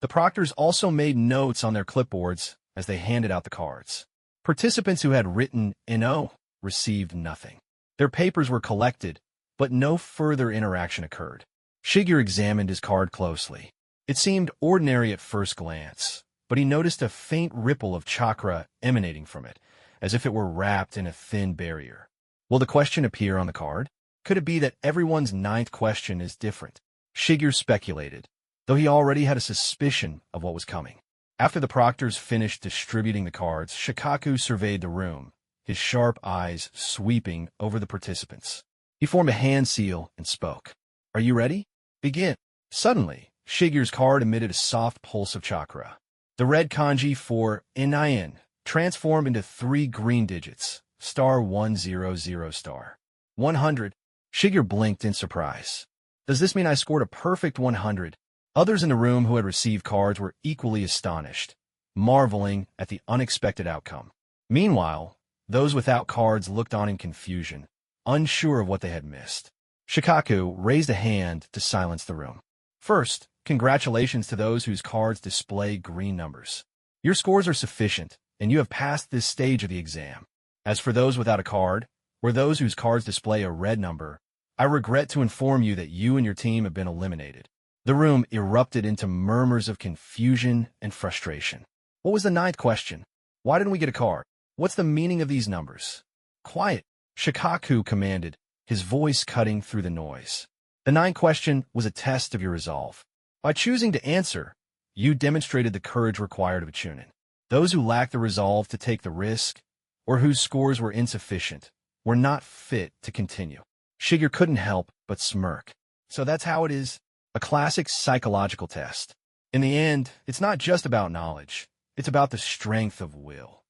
The proctors also made notes on their clipboards as they handed out the cards. Participants who had written "no" received nothing. Their papers were collected, but no further interaction occurred. Shigeru examined his card closely. It seemed ordinary at first glance, but he noticed a faint ripple of chakra emanating from it, as if it were wrapped in a thin barrier. Will the question appear on the card? Could it be that everyone's 9th question is different? Shigeru speculated, though he already had a suspicion of what was coming. After the proctors finished distributing the cards, Shikaku surveyed the room, his sharp eyes sweeping over the participants. He formed a hand seal and spoke. Are you ready? Begin. Suddenly, Shigeru's card emitted a soft pulse of chakra. The red kanji for nin transformed into 3 green digits, *100 100. Shigeru blinked in surprise. Does this mean I scored a perfect 100? Others in the room who had received cards were equally astonished, marveling at the unexpected outcome. Meanwhile, those without cards looked on in confusion, unsure of what they had missed. Shikaku raised a hand to silence the room. First, congratulations to those whose cards display green numbers. Your scores are sufficient, and you have passed this stage of the exam. As for those without a card, or those whose cards display a red number, I regret to inform you that you and your team have been eliminated. The room erupted into murmurs of confusion and frustration. What was the 9th question? Why didn't we get a card? What's the meaning of these numbers? Quiet, Shikaku commanded, his voice cutting through the noise. The 9th question was a test of your resolve. By choosing to answer, you demonstrated the courage required of a chunin. Those who lacked the resolve to take the risk, or whose scores were insufficient, were not fit to continue. Shigeru couldn't help but smirk. So that's how it is. A classic psychological test. In the end, it's not just about knowledge. It's about the strength of will.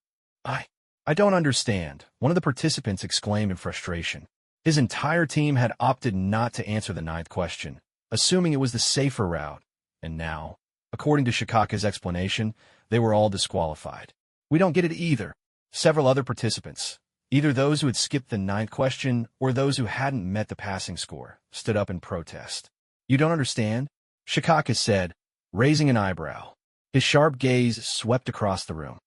I don't understand, one of the participants exclaimed in frustration. His entire team had opted not to answer the 9th question, assuming it was the safer route, and now, according to Shikaku's explanation, they were all disqualified. We don't get it either. Several other participants, either those who had skipped the 9th question or those who hadn't met the passing score, stood up in protest. You don't understand? Shikaku said, raising an eyebrow. His sharp gaze swept across the room.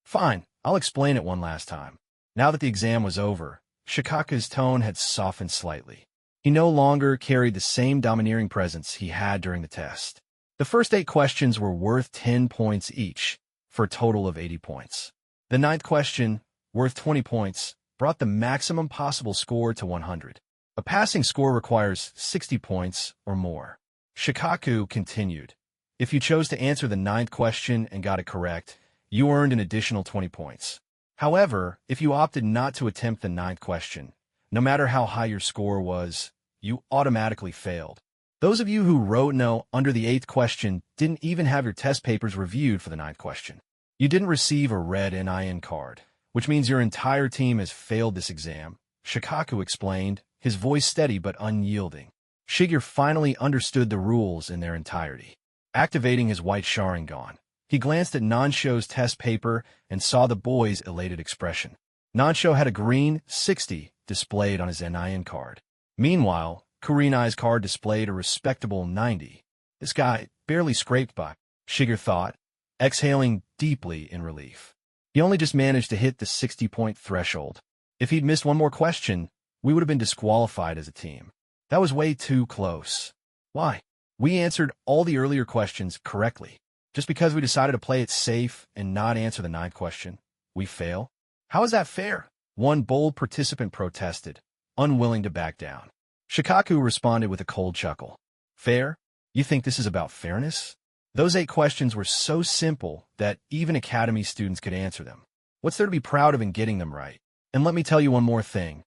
Fine, I'll explain it one last time. Now that the exam was over, Shikaku's tone had softened slightly. He no longer carried the same domineering presence he had during the test. The first 8 questions were worth 10 points each, for a total of 80 points. The 9th question, worth 20 points, brought the maximum possible score to 100. A passing score requires 60 points or more. Shikaku continued. If you chose to answer the 9th question and got it correct, you earned an additional 20 points. However, if you opted not to attempt the 9th question, no matter how high your score was, you automatically failed. Those of you who wrote no under the 8th question didn't even have your test papers reviewed for the 9th question. You didn't receive a red NIN card, which means your entire team has failed this exam, Shikaku explained, his voice steady but unyielding. Shigeru finally understood the rules in their entirety. Activating his white Sharingan, he glanced at Nansho's test paper and saw the boy's elated expression. Nansho had a green 60 displayed on his NIN card. Meanwhile, Kurenai's card displayed a respectable 90. This guy barely scraped by, Shigeru thought, exhaling deeply in relief. He only just managed to hit the 60-point threshold. If he'd missed one more question, we would have been disqualified as a team. That was way too close. Why? We answered all the earlier questions correctly. Just because we decided to play it safe and not answer the 9th question, we fail? How is that fair? One bold participant protested, unwilling to back down. Shikaku responded with a cold chuckle. Fair? You think this is about fairness? Those 8 questions were so simple that even Academy students could answer them. What's there to be proud of in getting them right? And let me tell you one more thing.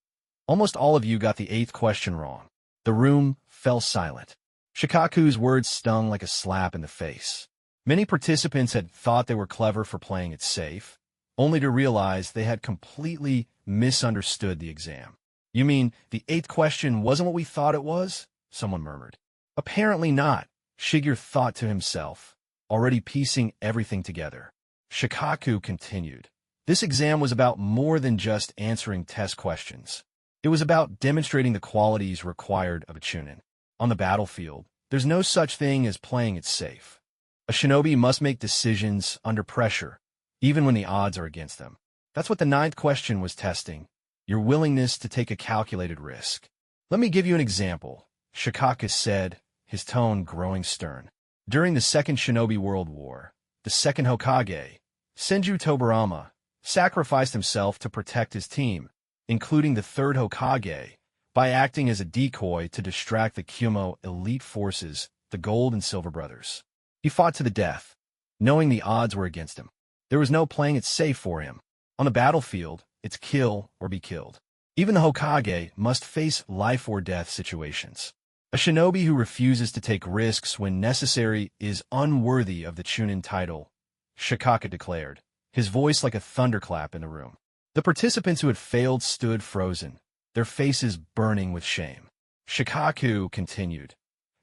Almost all of you got the 8th question wrong. The room fell silent. Shikaku's words stung like a slap in the face. Many participants had thought they were clever for playing it safe, only to realize they had completely misunderstood the exam. You mean the 8th question wasn't what we thought it was? Someone murmured. Apparently not, Shigeru thought to himself, already piecing everything together. Shikaku continued. This exam was about more than just answering test questions. It was about demonstrating the qualities required of a chunin. On the battlefield, there's no such thing as playing it safe. A shinobi must make decisions under pressure, even when the odds are against them. That's what the 9th question was testing, your willingness to take a calculated risk. Let me give you an example, Shikaku said, his tone growing stern. During the Second Shinobi World War, the second Hokage, Senju Tobarama, sacrificed himself to protect his team, including the third Hokage, by acting as a decoy to distract the Kyumo elite forces, the Gold and Silver Brothers. He fought to the death, knowing the odds were against him. There was no playing it safe for him. On the battlefield, it's kill or be killed. Even the Hokage must face life or death situations. A shinobi who refuses to take risks when necessary is unworthy of the chunin title, Shikaka declared, his voice like a thunderclap in the room. The participants who had failed stood frozen, their faces burning with shame. Shikaku continued,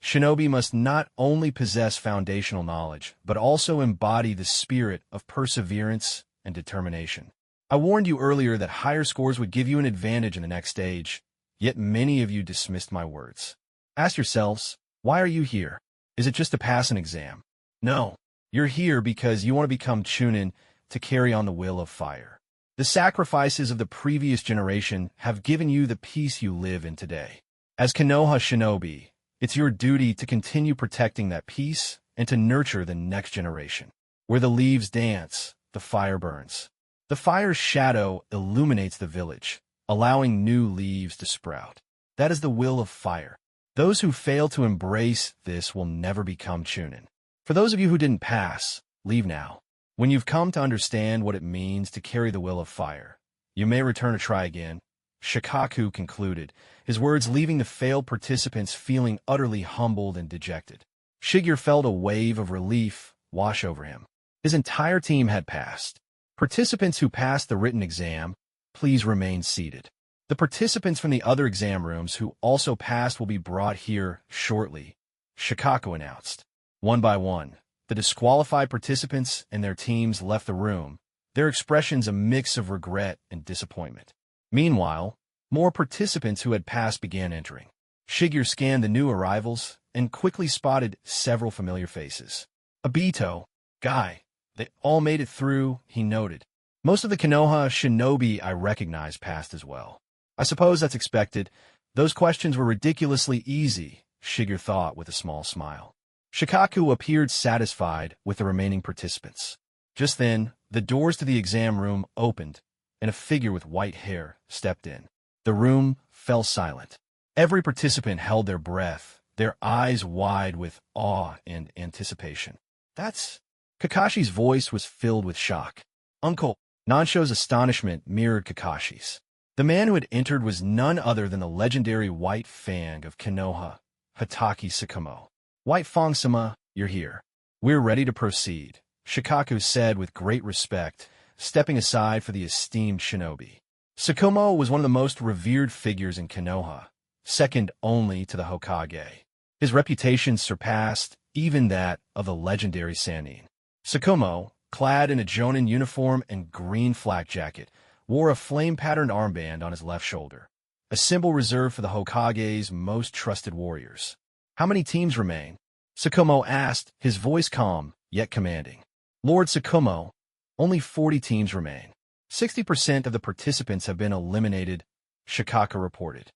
Shinobi must not only possess foundational knowledge, but also embody the spirit of perseverance and determination. I warned you earlier that higher scores would give you an advantage in the next stage, yet many of you dismissed my words. Ask yourselves, why are you here? Is it just to pass an exam? No, you're here because you want to become Chunin to carry on the will of fire. The sacrifices of the previous generation have given you the peace you live in today. As Konoha Shinobi, it's your duty to continue protecting that peace and to nurture the next generation. Where the leaves dance, the fire burns. The fire's shadow illuminates the village, allowing new leaves to sprout. That is the will of fire. Those who fail to embrace this will never become Chunin. For those of you who didn't pass, leave now. When you've come to understand what it means to carry the will of fire, you may return to try again. Shikaku concluded, his words leaving the failed participants feeling utterly humbled and dejected. Shigeru felt a wave of relief wash over him. His entire team had passed. Participants who passed the written exam, please remain seated. The participants from the other exam rooms who also passed will be brought here shortly, Shikaku announced. One by one, the disqualified participants and their teams left the room, their expressions a mix of regret and disappointment. Meanwhile, more participants who had passed began entering. Shigeru scanned the new arrivals and quickly spotted several familiar faces. Obito, Guy, they all made it through, he noted. Most of the Konoha Shinobi I recognized passed as well. I suppose that's expected. Those questions were ridiculously easy, Shigeru thought with a small smile. Shikaku appeared satisfied with the remaining participants. Just then, the doors to the exam room opened, and a figure with white hair stepped in. The room fell silent. Every participant held their breath, their eyes wide with awe and anticipation. That's... Kakashi's voice was filled with shock. Uncle! Nansho's astonishment mirrored Kakashi's. The man who had entered was none other than the legendary White Fang of Konoha, Hatake Tsukumo. White Fang-sama, you're here. We're ready to proceed, Shikaku said with great respect, stepping aside for the esteemed shinobi. Tsukumo was one of the most revered figures in Konoha, second only to the Hokage. His reputation surpassed even that of the legendary Sannin. Tsukumo, clad in a jonin uniform and green flak jacket, wore a flame-patterned armband on his left shoulder, a symbol reserved for the Hokage's most trusted warriors. How many teams remain? Tsukumo asked, his voice calm, yet commanding. Lord Tsukumo, only 40 teams remain. 60% of the participants have been eliminated, Shikaka reported.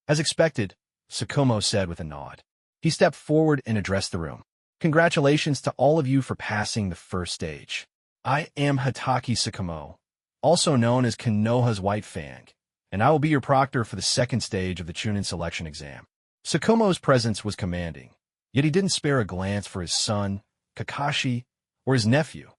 As expected, Tsukumo said with a nod. He stepped forward and addressed the room. Congratulations to all of you for passing the first stage. I am Hatake Tsukumo, also known as Konoha's White Fang, and I will be your proctor for the second stage of the Chunin selection exam. Tsukumo's presence was commanding, yet he didn't spare a glance for his son, Kakashi, or his nephew,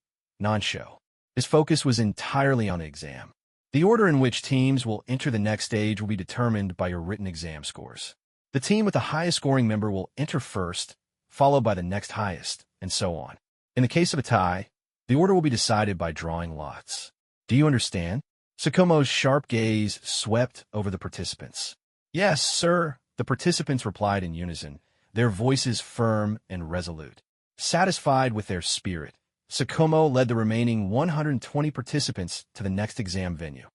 Nansho. His focus was entirely on the exam. The order in which teams will enter the next stage will be determined by your written exam scores. The team with the highest scoring member will enter first, followed by the next highest, and so on. In the case of a tie, the order will be decided by drawing lots. Do you understand? Tsukumo's sharp gaze swept over the participants. Yes, sir, the participants replied in unison, their voices firm and resolute. Satisfied with their spirit, Tsukumo led the remaining 120 participants to the next exam venue.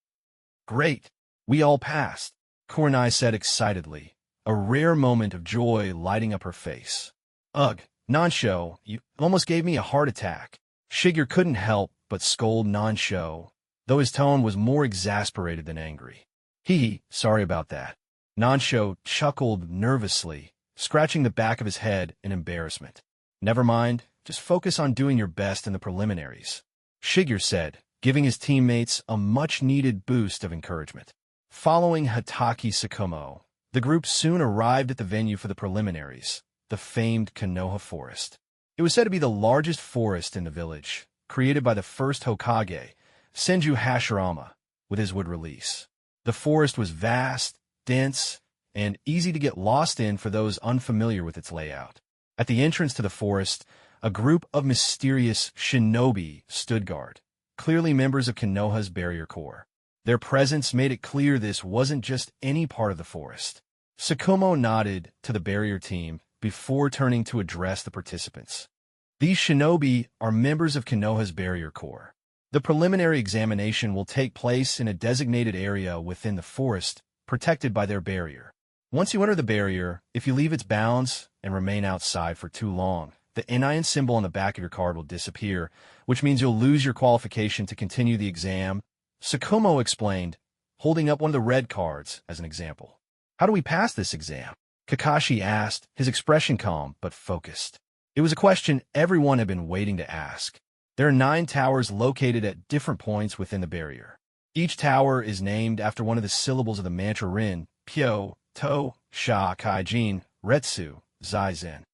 Great! We all passed, Kurenai said excitedly, a rare moment of joy lighting up her face. Ugh, Nansho, you almost gave me a heart attack. Shigeru couldn't help but scold Nansho, though his tone was more exasperated than angry. Sorry about that. Nansho chuckled nervously, scratching the back of his head in embarrassment. Never mind, just focus on doing your best in the preliminaries, Shigeru said, giving his teammates a much-needed boost of encouragement. Following Hatake Tsukumo, the group soon arrived at the venue for the preliminaries, the famed Konoha Forest. It was said to be the largest forest in the village, created by the first Hokage, Senju Hashirama, with his wood release. The forest was vast, dense, and easy to get lost in for those unfamiliar with its layout. At the entrance to the forest, A group of mysterious Shinobi stood guard, clearly members of Konoha's barrier corps. Their presence made it clear this wasn't just any part of the forest. Tsukumo nodded to the barrier team before turning to address the participants. These Shinobi are members of Konoha's barrier corps. The preliminary examination will take place in a designated area within the forest, protected by their barrier. Once you enter the barrier, if you leave its bounds and remain outside for too long, the Nin symbol on the back of your card will disappear, which means you'll lose your qualification to continue the exam. Tsukumo explained, holding up one of the red cards as an example. How do we pass this exam? Kakashi asked, his expression calm but focused. It was a question everyone had been waiting to ask. There are 9 towers located at different points within the barrier. Each tower is named after one of the syllables of the mantra Rin, Pyo, To, Sha, Kaijin, Retsu, Zaizen.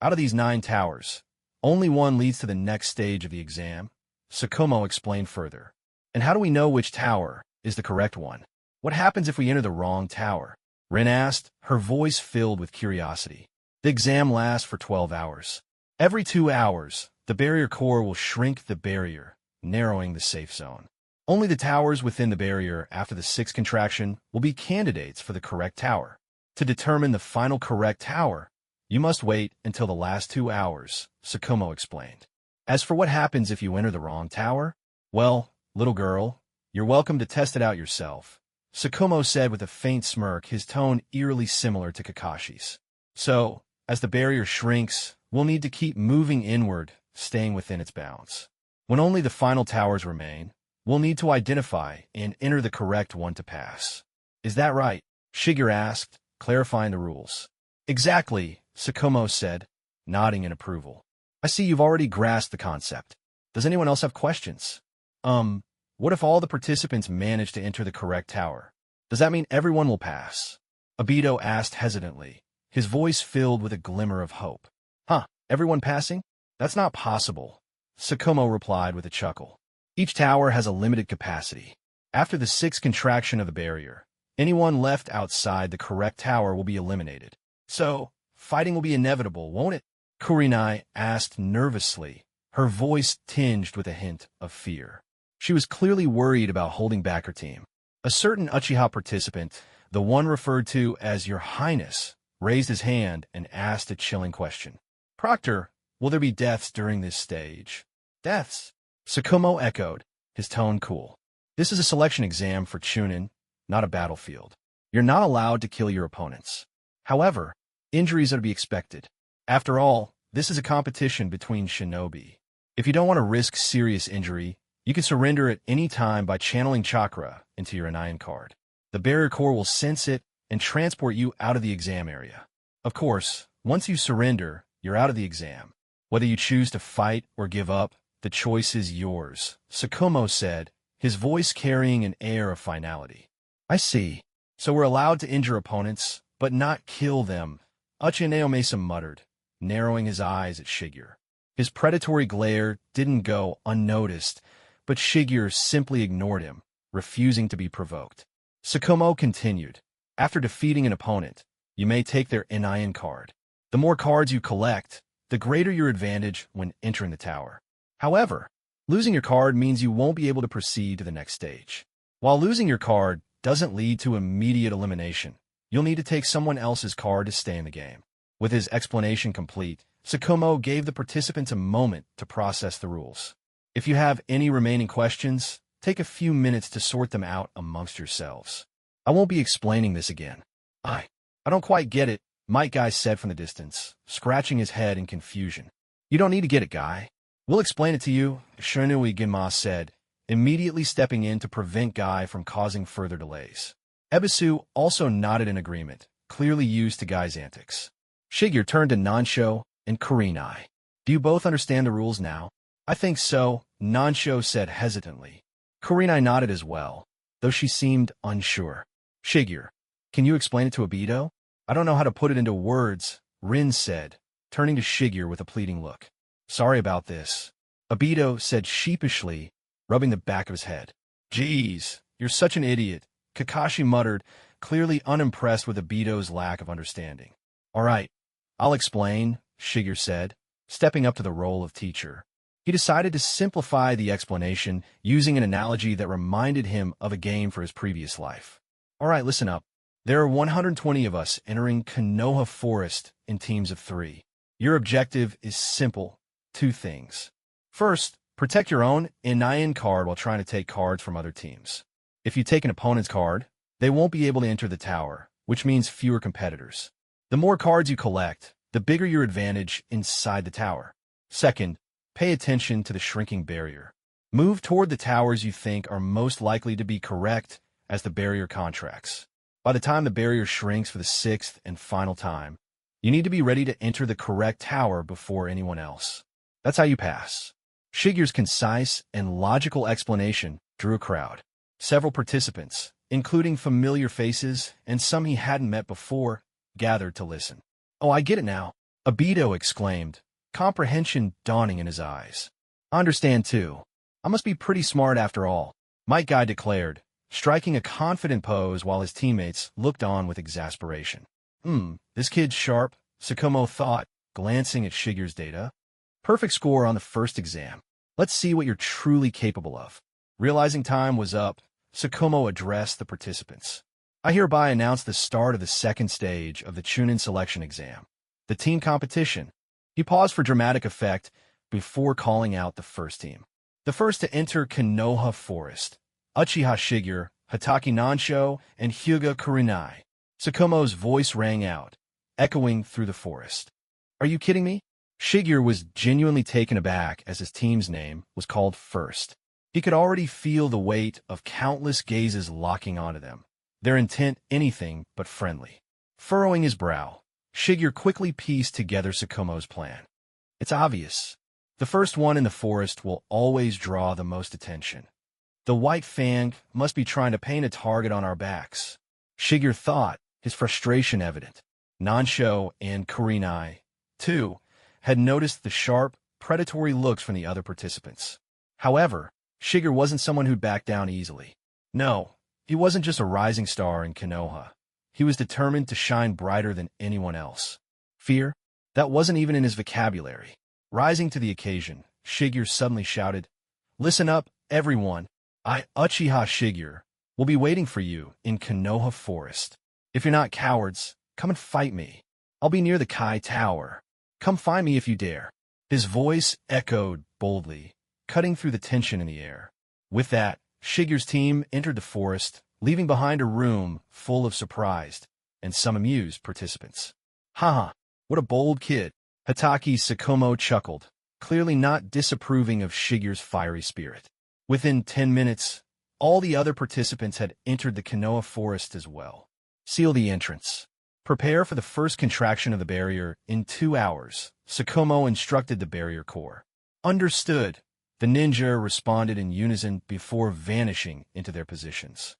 Out of these 9 towers, only one leads to the next stage of the exam, Tsukumo explained further. And how do we know which tower is the correct one? What happens if we enter the wrong tower? Rin asked, her voice filled with curiosity. The exam lasts for 12 hours. Every 2 hours, the barrier core will shrink the barrier, narrowing the safe zone. Only the towers within the barrier after the 6th contraction will be candidates for the correct tower. To determine the final correct tower, you must wait until the last 2 hours, Tsukumo explained. As for what happens if you enter the wrong tower, well, little girl, you're welcome to test it out yourself, Tsukumo said with a faint smirk, his tone eerily similar to Kakashi's. So, as the barrier shrinks, we'll need to keep moving inward, staying within its bounds. When only the final towers remain, we'll need to identify and enter the correct one to pass. Is that right? Shigeru asked, clarifying the rules. Exactly, Tsukumo said, nodding in approval. I see you've already grasped the concept. Does anyone else have questions? What if all the participants manage to enter the correct tower? Does that mean everyone will pass? Obito asked hesitantly, his voice filled with a glimmer of hope. Huh, everyone passing? That's not possible, Tsukumo replied with a chuckle. Each tower has a limited capacity. After the 6th contraction of the barrier, anyone left outside the correct tower will be eliminated. So, fighting will be inevitable, won't it? Kurenai asked nervously, her voice tinged with a hint of fear. She was clearly worried about holding back her team. A certain Uchiha participant, the one referred to as Your Highness, raised his hand and asked a chilling question. Proctor, will there be deaths during this stage? Deaths? Tsukumo echoed, his tone cool. This is a selection exam for Chunin, not a battlefield. You're not allowed to kill your opponents. However, injuries are to be expected. After all, this is a competition between shinobi. If you don't want to risk serious injury, you can surrender at any time by channeling chakra into your Anion card. The barrier core will sense it and transport you out of the exam area. Of course, once you surrender, you're out of the exam. Whether you choose to fight or give up, the choice is yours, Tsukumo said, his voice carrying an air of finality. I see. So we're allowed to injure opponents, but not kill them, Uchiha muttered, narrowing his eyes at Shigeru. His predatory glare didn't go unnoticed, but Shigeru simply ignored him, refusing to be provoked. Tsukumo continued, after defeating an opponent, you may take their Anion card. The more cards you collect, the greater your advantage when entering the tower. However, losing your card means you won't be able to proceed to the next stage. While losing your card doesn't lead to immediate elimination, you'll need to take someone else's card to stay in the game. With his explanation complete, Tsukumo gave the participants a moment to process the rules. If you have any remaining questions, take a few minutes to sort them out amongst yourselves. I won't be explaining this again. I don't quite get it, Might Guy said from the distance, scratching his head in confusion. You don't need to get it, Guy. We'll explain it to you, Shinobi Ginma said, immediately stepping in to prevent Guy from causing further delays. Ebisu also nodded in agreement, clearly used to Guy's antics. Shigeru turned to Nansho and Kurenai. Do you both understand the rules now? I think so, Nansho said hesitantly. Kurenai nodded as well, though she seemed unsure. Shigeru, can you explain it to Obito? I don't know how to put it into words, Rin said, turning to Shigeru with a pleading look. Sorry about this, Obito said sheepishly, rubbing the back of his head. Geez, you're such an idiot, Kakashi muttered, clearly unimpressed with Obito's lack of understanding. All right, I'll explain, Shigeru said, stepping up to the role of teacher. He decided to simplify the explanation using an analogy that reminded him of a game for his previous life. All right, listen up. There are 120 of us entering Konoha Forest in teams of 3. Your objective is simple. 2 things. First, protect your own in card while trying to take cards from other teams. If you take an opponent's card, they won't be able to enter the tower, which means fewer competitors. The more cards you collect, the bigger your advantage inside the tower. Second, pay attention to the shrinking barrier. Move toward the towers you think are most likely to be correct as the barrier contracts. By the time the barrier shrinks for the 6th and final time, you need to be ready to enter the correct tower before anyone else. That's how you pass. Shigeru's concise and logical explanation drew a crowd. Several participants, including familiar faces and some he hadn't met before, gathered to listen. "Oh, I get it now," Obito exclaimed, comprehension dawning in his eyes. "I understand too. I must be pretty smart after all," Might Guy declared, striking a confident pose while his teammates looked on with exasperation. This kid's sharp," Tsukumo thought, glancing at Shigeru's data. "Perfect score on the first exam. Let's see what you're truly capable of." Realizing time was up, Tsukumo addressed the participants. "I hereby announce the start of the 2nd stage of the Chunin selection exam, the team competition." He paused for dramatic effect before calling out the first team. The first to enter Konoha Forest: Uchiha Shigeru, Hatake Nansho, and Hyuga Kurenai. Tsukumo's voice rang out, echoing through the forest. "Are you kidding me?" Shigeru was genuinely taken aback as his team's name was called first. He could already feel the weight of countless gazes locking onto them, their intent anything but friendly. Furrowing his brow, Shigeru quickly pieced together Tsukumo's plan. "It's obvious. The first one in the forest will always draw the most attention. The White Fang must be trying to paint a target on our backs." Shigeru thought, his frustration evident. Nansho and Kurenai, too, had noticed the sharp, predatory looks from the other participants. However, Shigeru wasn't someone who'd back down easily. No, he wasn't just a rising star in Konoha. He was determined to shine brighter than anyone else. Fear? That wasn't even in his vocabulary. Rising to the occasion, Shigeru suddenly shouted, "Listen up, everyone. I, Uchiha Shigeru, will be waiting for you in Konoha Forest. If you're not cowards, come and fight me. I'll be near the Kai Tower. Come find me if you dare." His voice echoed boldly, cutting through the tension in the air. With that, Shigeru's team entered the forest, leaving behind a room full of surprised and some amused participants. "Haha, what a bold kid," Hatake Tsukumo chuckled, clearly not disapproving of Shigeru's fiery spirit. Within 10 minutes, all the other participants had entered the Konoha Forest as well. "Seal the entrance. Prepare for the first contraction of the barrier in 2 hours," Tsukumo instructed the barrier corps. "Understood," the ninja responded in unison before vanishing into their positions.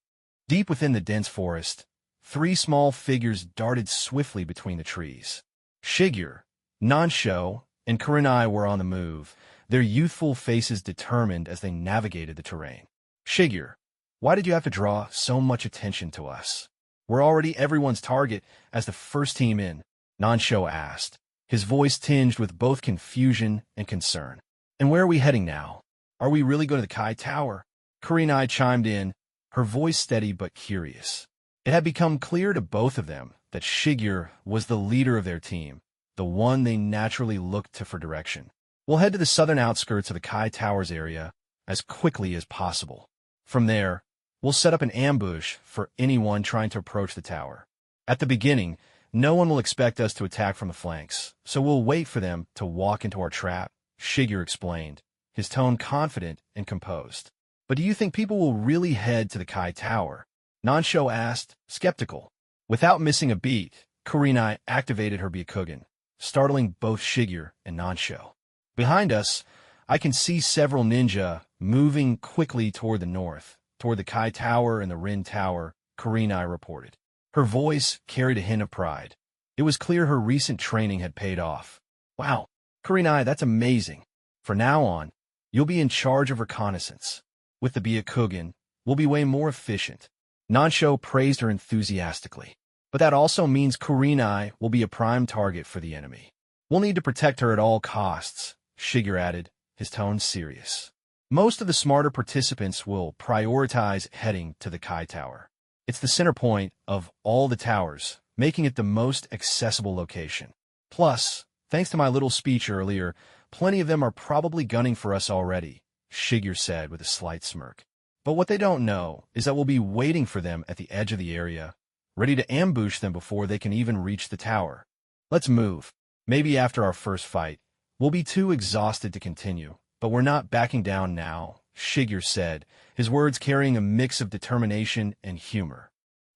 Deep within the dense forest, 3 small figures darted swiftly between the trees. Shigeru, Nansho, and Kurenai were on the move, their youthful faces determined as they navigated the terrain. "Shigeru, why did you have to draw so much attention to us? We're already everyone's target as the first team in," Nansho asked, his voice tinged with both confusion and concern. "And where are we heading now? Are we really going to the Kai Tower?" Kurenai chimed in, her voice steady but curious. It had become clear to both of them that Shigeru was the leader of their team, the one they naturally looked to for direction. "We'll head to the southern outskirts of the Kai Towers area as quickly as possible. From there, we'll set up an ambush for anyone trying to approach the tower. At the beginning, no one will expect us to attack from the flanks, so we'll wait for them to walk into our trap," Shigeru explained, his tone confident and composed. "But do you think people will really head to the Kai Tower?" Nansho asked, skeptical. Without missing a beat, Kurenai activated her Byakugan, startling both Shigeru and Nansho. "Behind us, I can see several ninja moving quickly toward the north, toward the Kai Tower and the Rin Tower," Kurenai reported. Her voice carried a hint of pride. It was clear her recent training had paid off. "Wow, Kurenai, that's amazing. From now on, you'll be in charge of reconnaissance. With the Byakugan, we'll be way more efficient." Nansho praised her enthusiastically. "But that also means Kurenai will be a prime target for the enemy. We'll need to protect her at all costs, Shigeru added, his tone serious. Most of the smarter participants will prioritize heading to the Kai Tower. It's the center point of all the towers, making it the most accessible location. Plus, thanks to my little speech earlier, plenty of them are probably gunning for us already, Shigeru said with a slight smirk. But what they don't know is that we'll be waiting for them at the edge of the area, ready to ambush them before they can even reach the tower. Let's move. Maybe after our first fight, we'll be too exhausted to continue, but we're not backing down now, Shigeru said, his words carrying a mix of determination and humor.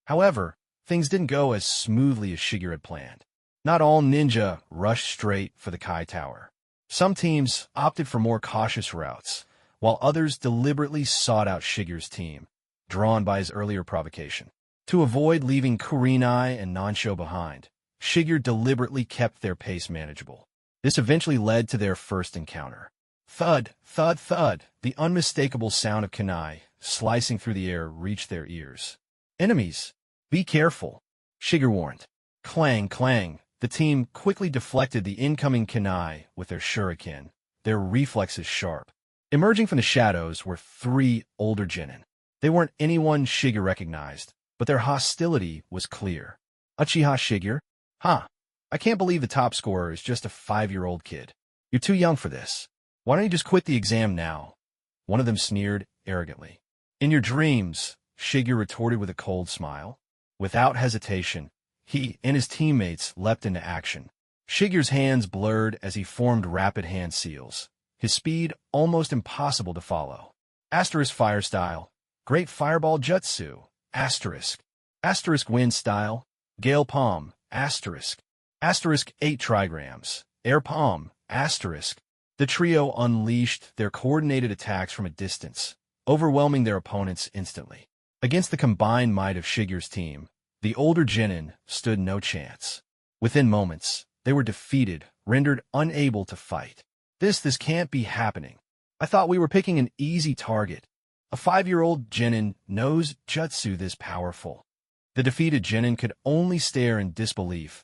However, things didn't go as smoothly as Shigeru had planned. Not all ninja rushed straight for the Kai Tower. Some teams opted for more cautious routes, while others deliberately sought out Shigeru's team, drawn by his earlier provocation. To avoid leaving Kurenai and Nansho behind, Shigeru deliberately kept their pace manageable. This eventually led to their first encounter. Thud, thud, thud, the unmistakable sound of kunai slicing through the air reached their ears. Enemies! Be careful, Shigeru warned. Clang, clang, the team quickly deflected the incoming kunai with their shuriken, their reflexes sharp. Emerging from the shadows were 3 older genin. They weren't anyone Shigeru recognized, but their hostility was clear. Uchiha Shigeru? Huh. I can't believe the top scorer is just a 5-year-old kid. You're too young for this. Why don't you just quit the exam now? One of them sneered arrogantly. In your dreams, Shigeru retorted with a cold smile. Without hesitation, he and his teammates leapt into action. Shigeru's hands blurred as he formed rapid hand seals, his speed almost impossible to follow. Asterisk fire style, great fireball jutsu, asterisk wind style, gale palm, asterisk 8 trigrams, air palm, asterisk. The trio unleashed their coordinated attacks from a distance, overwhelming their opponents instantly. Against the combined might of Shigeru's team, the older genin stood no chance. Within moments, they were defeated, rendered unable to fight. This can't be happening. I thought we were picking an easy target. A 5-year-old genin knows jutsu this powerful. The defeated genin could only stare in disbelief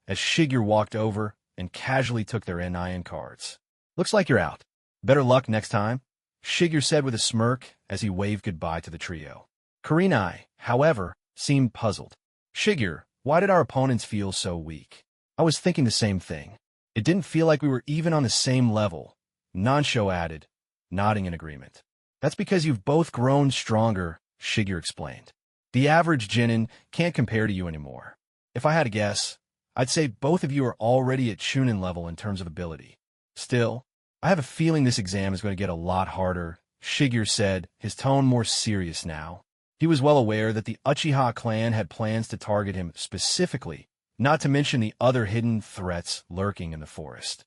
as Shigeru walked over and casually took their nin cards. Looks like you're out. Better luck next time, Shigeru said with a smirk as he waved goodbye to the trio. Kurenai, however, seemed puzzled. Shigeru, why did our opponents feel so weak? I was thinking the same thing. It didn't feel like we were even on the same level, Nansho added, nodding in agreement. That's because you've both grown stronger, Shigeru explained. The average genin can't compare to you anymore. If I had to guess, I'd say both of you are already at Chunin level in terms of ability. Still, I have a feeling this exam is going to get a lot harder, Shigeru said, his tone more serious now. He was well aware that the Uchiha clan had plans to target him specifically, not to mention the other hidden threats lurking in the forest.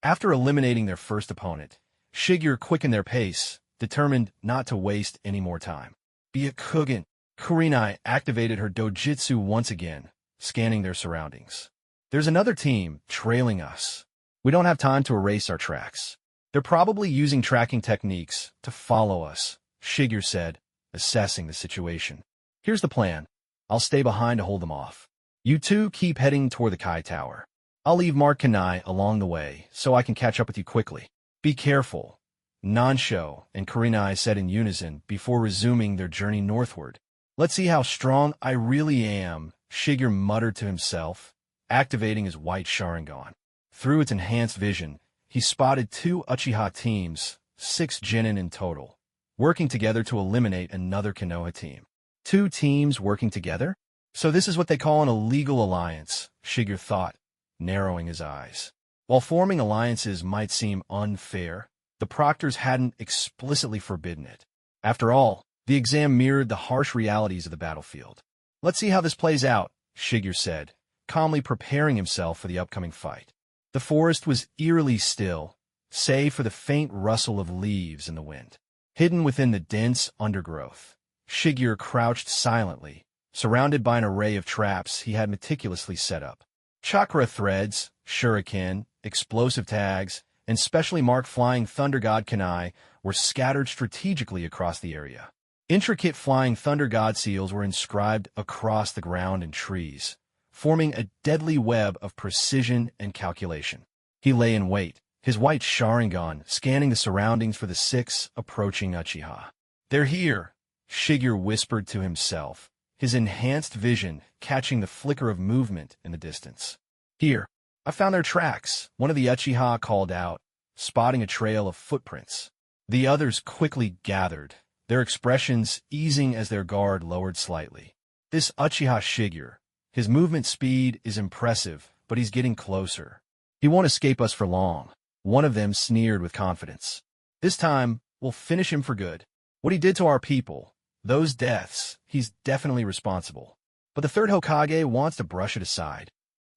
After eliminating their first opponent, Shigeru quickened their pace, determined not to waste any more time. Byakugan, Kurenai activated her dojutsu once again, scanning their surroundings. There's another team trailing us. We don't have time to erase our tracks. They're probably using tracking techniques to follow us, Shigeru said, assessing the situation. Here's the plan. I'll stay behind to hold them off. You two keep heading toward the Kai Tower. I'll leave Mark Kanai along the way so I can catch up with you quickly. Be careful, Nansho and Kurenai said in unison before resuming their journey northward. Let's see how strong I really am, Shigeru muttered to himself, activating his white Sharingan. Through its enhanced vision, he spotted 2 Uchiha teams, 6 genin in total, working together to eliminate another Konoha team. 2 teams working together? So this is what they call an illegal alliance, Shigeru thought, narrowing his eyes. While forming alliances might seem unfair, the proctors hadn't explicitly forbidden it. After all, the exam mirrored the harsh realities of the battlefield. Let's see how this plays out, Shigeru said, calmly preparing himself for the upcoming fight. The forest was eerily still, save for the faint rustle of leaves in the wind. Hidden within the dense undergrowth, Shigeru crouched silently, surrounded by an array of traps he had meticulously set up. Chakra threads, shuriken, explosive tags, and specially marked flying thunder god kunai were scattered strategically across the area. Intricate flying thunder god seals were inscribed across the ground and trees, forming a deadly web of precision and calculation. He lay in wait, his white Sharingan scanning the surroundings for the 6 approaching Uchiha. "They're here," Shigeru whispered to himself, his enhanced vision catching the flicker of movement in the distance. "Here, I found their tracks," one of the Uchiha called out, spotting a trail of footprints. The others quickly gathered, their expressions easing as their guard lowered slightly. "This Uchiha Shigeru, his movement speed is impressive, but he's getting closer. He won't escape us for long," one of them sneered with confidence. "This time, we'll finish him for good. What he did to our people, those deaths, he's definitely responsible. But the third Hokage wants to brush it aside.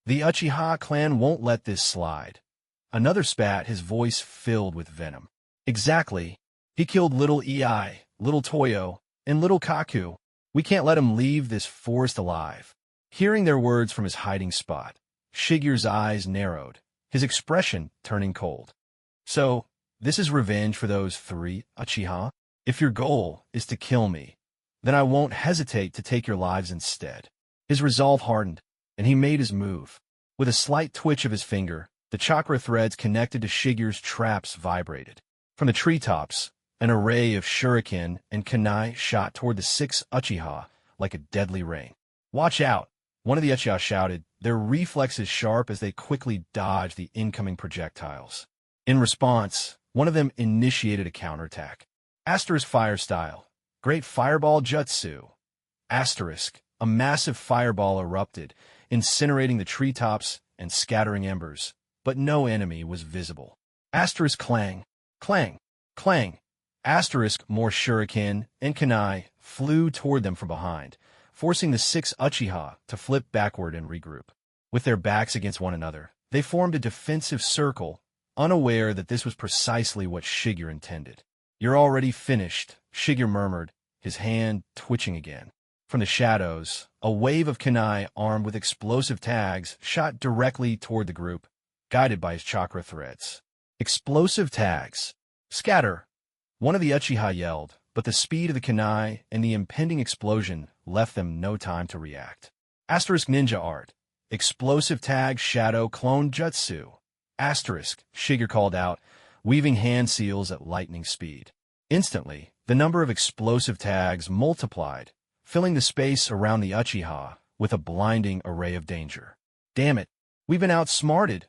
The Uchiha clan won't let this slide." Another spat, his voice filled with venom. "Exactly. He killed little Ei, little Toyo, and little Kaku. We can't let him leave this forest alive." Hearing their words from his hiding spot, Shigeru's eyes narrowed, his expression turning cold. "So, this is revenge for those 3 Uchiha? If your goal is to kill me, then I won't hesitate to take your lives instead." His resolve hardened, and he made his move. With a slight twitch of his finger, the chakra threads connected to Shigeru's traps vibrated. From the treetops, an array of shuriken and kunai shot toward the 6 Uchiha like a deadly rain. "Watch out!" one of the Uchiha shouted, their reflexes sharp as they quickly dodged the incoming projectiles. In response, one of them initiated a counterattack. Asterisk fire style. Great fireball jutsu. Asterisk. A massive fireball erupted, incinerating the treetops and scattering embers, but no enemy was visible. Asterisk clang. Clang. Clang. Asterisk more shuriken and kunai flew toward them from behind, forcing the 6 Uchiha to flip backward and regroup. With their backs against one another, they formed a defensive circle, unaware that this was precisely what Shigeru intended. "You're already finished," Shigeru murmured, his hand twitching again. From the shadows, a wave of kunai armed with explosive tags shot directly toward the group, guided by his chakra threads. Explosive tags. "Scatter!" one of the Uchiha yelled, but the speed of the kunai and the impending explosion left them no time to react. Asterisk ninja art. Explosive tag shadow clone jutsu. Asterisk, Shigeru called out, weaving hand seals at lightning speed. Instantly, the number of explosive tags multiplied, filling the space around the Uchiha with a blinding array of danger. "Damn it, we've been outsmarted!"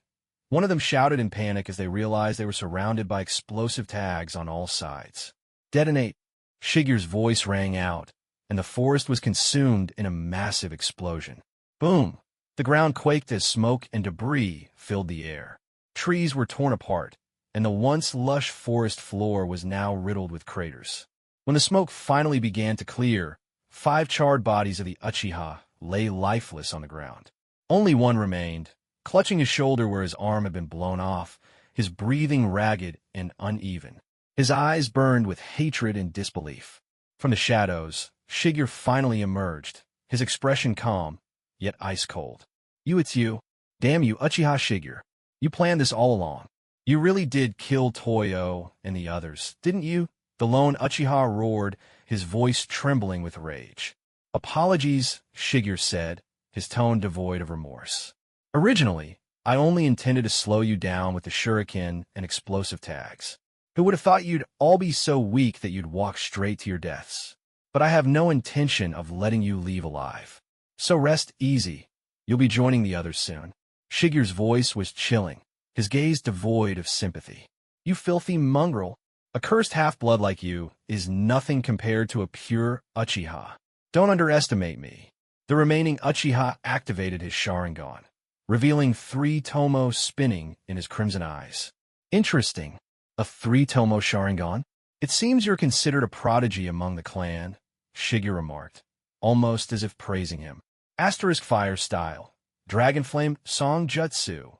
one of them shouted in panic as they realized they were surrounded by explosive tags on all sides. "Detonate!" Shigeru's voice rang out, and the forest was consumed in a massive explosion. Boom! The ground quaked as smoke and debris filled the air. Trees were torn apart, and the once lush forest floor was now riddled with craters. When the smoke finally began to clear, 5 charred bodies of the Uchiha lay lifeless on the ground. Only one remained, clutching his shoulder where his arm had been blown off, his breathing ragged and uneven. His eyes burned with hatred and disbelief. From the shadows, Shigeru finally emerged, his expression calm, yet ice-cold. It's you. Damn you, Uchiha Shigeru. You planned this all along. You really did kill Toyo and the others, didn't you?" The lone Uchiha roared, his voice trembling with rage. "Apologies," Shigeru said, his tone devoid of remorse. "Originally, I only intended to slow you down with the shuriken and explosive tags. Who would have thought you'd all be so weak that you'd walk straight to your deaths? But I have no intention of letting you leave alive. So rest easy. You'll be joining the others soon." Shigeru's voice was chilling, his gaze devoid of sympathy. "You filthy mongrel. A cursed half-blood like you is nothing compared to a pure Uchiha. Don't underestimate me." The remaining Uchiha activated his Sharingan, revealing 3 tomo spinning in his crimson eyes. "Interesting. A 3-tomo Sharingan? It seems you're considered a prodigy among the clan," Shigeru remarked, almost as if praising him. Asterisk fire style. Dragon flame song jutsu.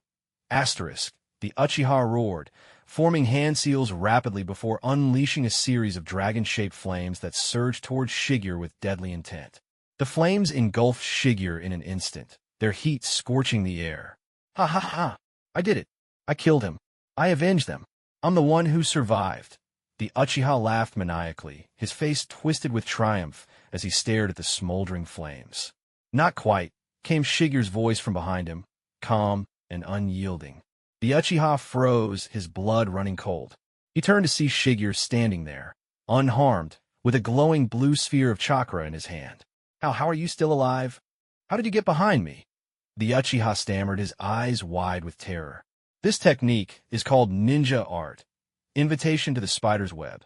Asterisk. The Uchiha roared, forming hand seals rapidly before unleashing a series of dragon-shaped flames that surged towards Shigeru with deadly intent. The flames engulfed Shigeru in an instant, their heat scorching the air. "Ha ha ha! I did it! I killed him! I avenged them! I'm the one who survived!" The Uchiha laughed maniacally, his face twisted with triumph as he stared at the smoldering flames. "Not quite," came Shigeru's voice from behind him, calm and unyielding. "The The Uchiha froze, his blood running cold. He turned to see Shigeru standing there, unharmed, with a glowing blue sphere of chakra in his hand. How are you still alive? How did you get behind me? The Uchiha stammered, his eyes wide with terror. This technique is called ninja art, invitation to the spider's web.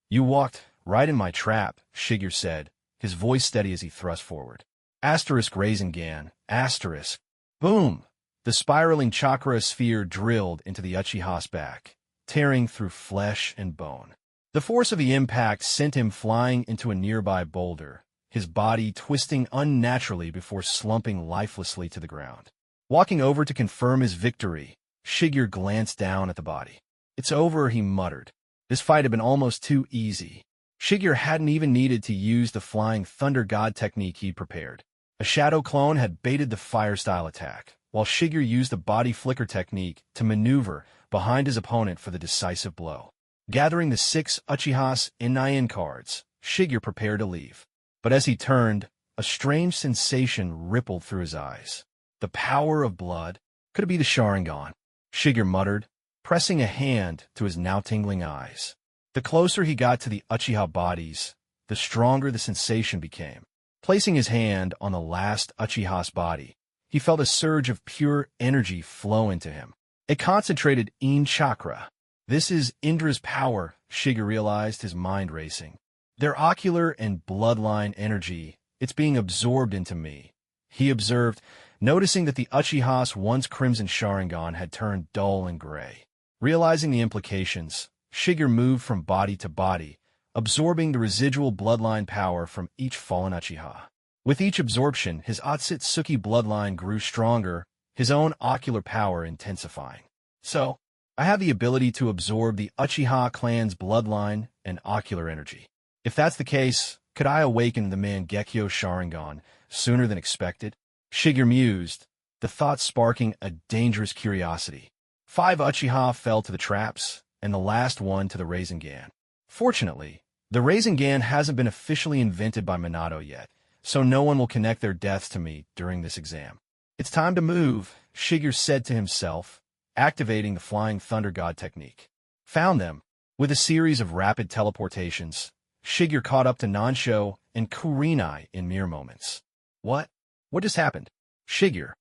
You walked right in my trap, Shigeru said, his voice steady as he thrust forward. Asterisk Rasengan, asterisk. Boom! The spiraling chakra sphere drilled into the Uchiha's back, tearing through flesh and bone. The force of the impact sent him flying into a nearby boulder, his body twisting unnaturally before slumping lifelessly to the ground. Walking over to confirm his victory, Shigeru glanced down at the body. It's over, he muttered. This fight had been almost too easy. Shigeru hadn't even needed to use the flying thunder god technique he'd prepared. A shadow clone had baited the fire-style attack, while Shigeru used the body flicker technique to maneuver behind his opponent for the decisive blow. Gathering the 6 Uchiha's in cards, Shigeru prepared to leave. But as he turned, a strange sensation rippled through his eyes. The power of blood. Could it be the Sharingan? Shigeru muttered, pressing a hand to his now tingling eyes. The closer he got to the Uchiha bodies, the stronger the sensation became. Placing his hand on the last Uchiha's body, he felt a surge of pure energy flow into him. A concentrated In chakra. This is Indra's power, Shigeru realized, his mind racing. Their ocular and bloodline energy, it's being absorbed into me, he observed, noticing that the Uchiha's once crimson Sharingan had turned dull and gray. Realizing the implications, Shigeru moved from body to body, absorbing the residual bloodline power from each fallen Uchiha. With each absorption, his Otsutsuki bloodline grew stronger, his own ocular power intensifying. So, I have the ability to absorb the Uchiha clan's bloodline and ocular energy. If that's the case, could I awaken the Mangekyo Sharingan sooner than expected? Shigeru mused, the thought sparking a dangerous curiosity. 5 Uchiha fell to the traps, and the last one to the Rasengan. Fortunately, the Rasengan hasn't been officially invented by Minato yet, so no one will connect their deaths to me during this exam. It's time to move, Shigeru said to himself, activating the Flying Thunder God technique. Found them. With a series of rapid teleportations, Shigeru caught up to Nansho and Kurenai in mere moments. What? What just happened? Shigeru,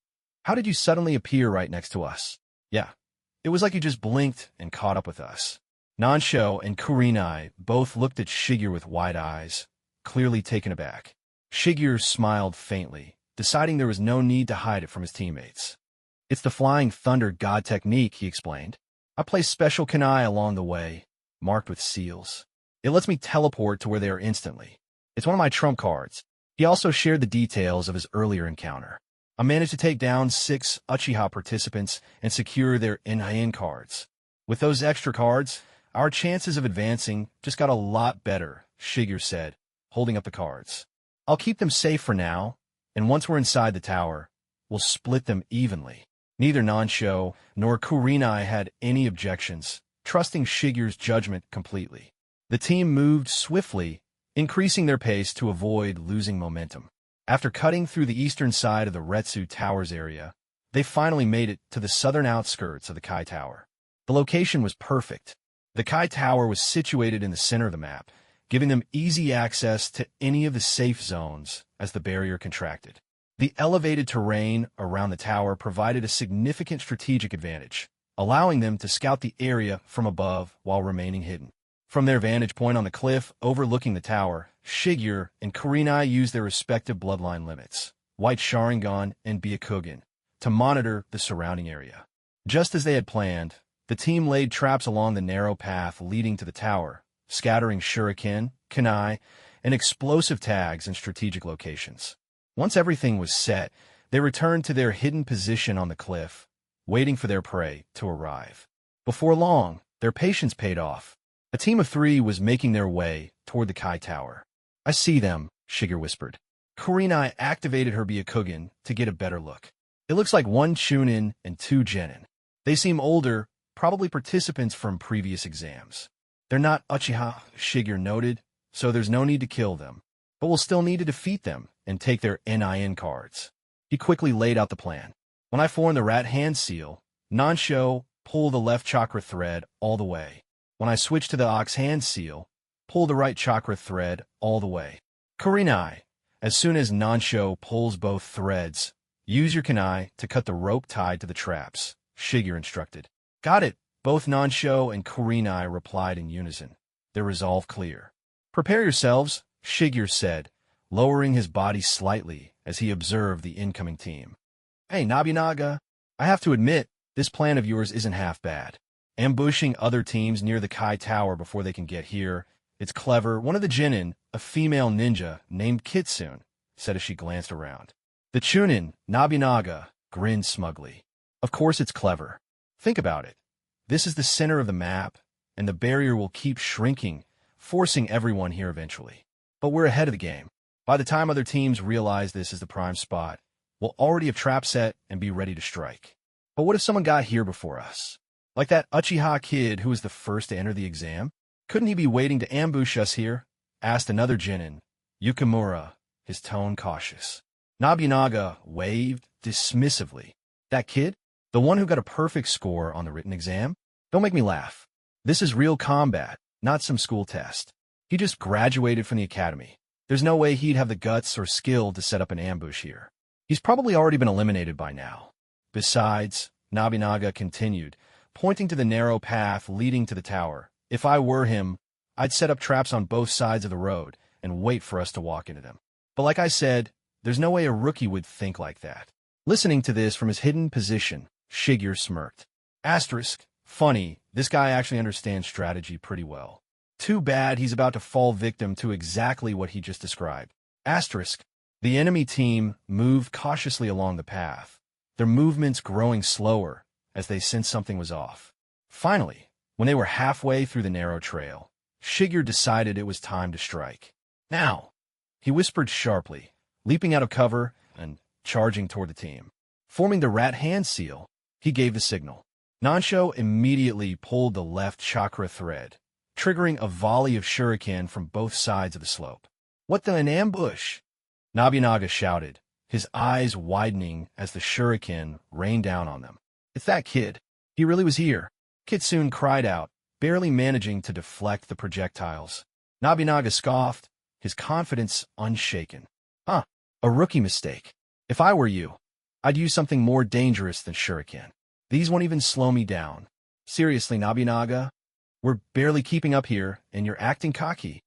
how did you suddenly appear right next to us? Yeah, it was like you just blinked and caught up with us. Nansho and Kurenai both looked at Shigeru with wide eyes, clearly taken aback. Shigeru smiled faintly, deciding there was no need to hide it from his teammates. It's the Flying Thunder God technique, he explained. I place special kunai along the way, marked with seals. It lets me teleport to where they are instantly. It's one of my trump cards. He also shared the details of his earlier encounter. I managed to take down 6 Uchiha participants and secure their in cards. With those extra cards, our chances of advancing just got a lot better, Shigeru said, holding up the cards. I'll keep them safe for now, and once we're inside the tower, we'll split them evenly. Neither Nansho nor Kurenai had any objections, trusting Shigeru's judgment completely. The team moved swiftly, increasing their pace to avoid losing momentum. After cutting through the eastern side of the Retsu Towers area, they finally made it to the southern outskirts of the Kai Tower. The location was perfect. The Kai Tower was situated in the center of the map, giving them easy access to any of the safe zones as the barrier contracted. The elevated terrain around the tower provided a significant strategic advantage, allowing them to scout the area from above while remaining hidden. From their vantage point on the cliff overlooking the tower, Shigeru and Kurenai used their respective bloodline limits, White Sharingan and Byakugan, to monitor the surrounding area. Just as they had planned, the team laid traps along the narrow path leading to the tower, scattering shuriken, kunai, and explosive tags in strategic locations. Once everything was set, they returned to their hidden position on the cliff, waiting for their prey to arrive. Before long, their patience paid off. A team of 3 was making their way toward the Kai Tower. I see them, Shigeru whispered. Kurenai activated her Byakugan to get a better look. It looks like 1 Chunin and 2 Genin. They seem older, probably participants from previous exams. They're not Uchiha, Shigeru noted, so there's no need to kill them. But we'll still need to defeat them and take their NIN cards. He quickly laid out the plan. When I form the Rat Hand Seal, Nansho pull the left chakra thread all the way. When I switch to the ox hand seal, pull the right chakra thread all the way. Kurenai. As soon as Nansho pulls both threads, use your kunai to cut the rope tied to the traps, Shigeru instructed. Got it, both Nansho and Kurenai replied in unison, their resolve clear. Prepare yourselves, Shigeru said, lowering his body slightly as he observed the incoming team. Hey, Nobunaga, I have to admit, this plan of yours isn't half bad. Ambushing other teams near the Kai Tower before they can get here. It's clever. One of the Jinin, a female ninja named Kitsune, said as she glanced around. The Chunin, Nobunaga, grinned smugly. Of course it's clever. Think about it. This is the center of the map, and the barrier will keep shrinking, forcing everyone here eventually. But we're ahead of the game. By the time other teams realize this is the prime spot, we'll already have trap set and be ready to strike. But what if someone got here before us? Like that Uchiha kid who was the first to enter the exam? Couldn't he be waiting to ambush us here? Asked another Jinin, Yukimura, his tone cautious. Nobunaga waved dismissively. That kid? The one who got a perfect score on the written exam? Don't make me laugh. This is real combat, not some school test. He just graduated from the academy. There's no way he'd have the guts or skill to set up an ambush here. He's probably already been eliminated by now. Besides, Nobunaga continued, pointing to the narrow path leading to the tower. If I were him, I'd set up traps on both sides of the road and wait for us to walk into them. But like I said, there's no way a rookie would think like that. Listening to this from his hidden position, Shigeru smirked. Asterisk, funny, this guy actually understands strategy pretty well. Too bad he's about to fall victim to exactly what he just described. Asterisk, the enemy team moved cautiously along the path, their movements growing slower as they sensed something was off. Finally, when they were halfway through the narrow trail, Shigeru decided it was time to strike. Now, he whispered sharply, leaping out of cover and charging toward the team. Forming the rat hand seal, he gave the signal. Nansho immediately pulled the left chakra thread, triggering a volley of shuriken from both sides of the slope. What the an ambush? Nobunaga shouted, his eyes widening as the shuriken rained down on them. It's that kid. He really was here. Kitsune cried out, barely managing to deflect the projectiles. Nobunaga scoffed, his confidence unshaken. Huh, a rookie mistake. If I were you, I'd use something more dangerous than shuriken. These won't even slow me down. Seriously, Nobunaga? We're barely keeping up here, and you're acting cocky.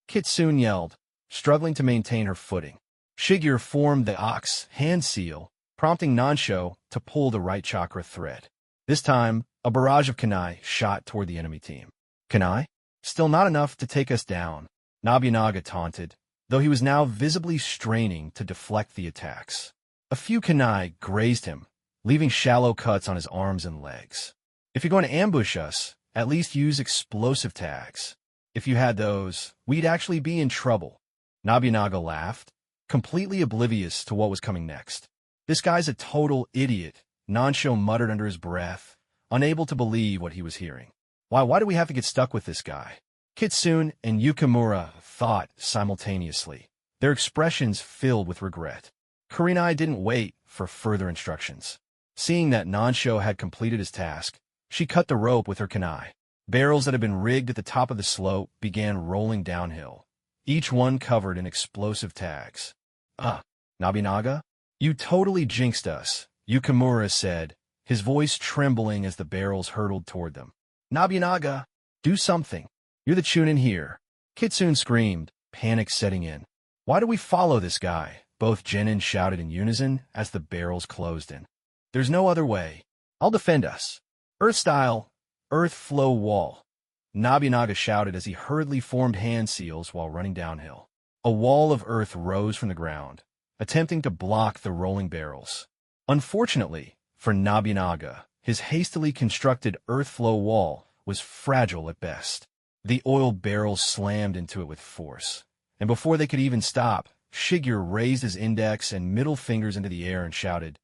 Kitsune yelled, struggling to maintain her footing. Shigeru formed the ox hand seal, prompting Nansho to pull the right chakra thread. This time, a barrage of kunai shot toward the enemy team. Kunai? Still not enough to take us down, Nobunaga taunted, though he was now visibly straining to deflect the attacks. A few kunai grazed him, leaving shallow cuts on his arms and legs. If you're going to ambush us, at least use explosive tags. If you had those, we'd actually be in trouble. Nobunaga laughed, completely oblivious to what was coming next. This guy's a total idiot, Nansho muttered under his breath, unable to believe what he was hearing. Why do we have to get stuck with this guy? Kitsune and Yukimura thought simultaneously, their expressions filled with regret. Kurenai didn't wait for further instructions. Seeing that Nansho had completed his task, she cut the rope with her kunai. Barrels that had been rigged at the top of the slope began rolling downhill, each one covered in explosive tags. Nobunaga? You totally jinxed us, Yukimura said, his voice trembling as the barrels hurtled toward them. Nobunaga, do something. You're the Chunin here. Kitsune screamed, panic setting in. Why do we follow this guy? Both Genin shouted in unison as the barrels closed in. There's no other way. I'll defend us. Earth style, earth flow wall. Nobunaga shouted as he hurriedly formed hand seals while running downhill. A wall of earth rose from the ground, attempting to block the rolling barrels. Unfortunately, for Nobunaga, his hastily constructed earth flow wall was fragile at best. The oil barrels slammed into it with force, and before they could even stop, Shigeru raised his index and middle fingers into the air and shouted,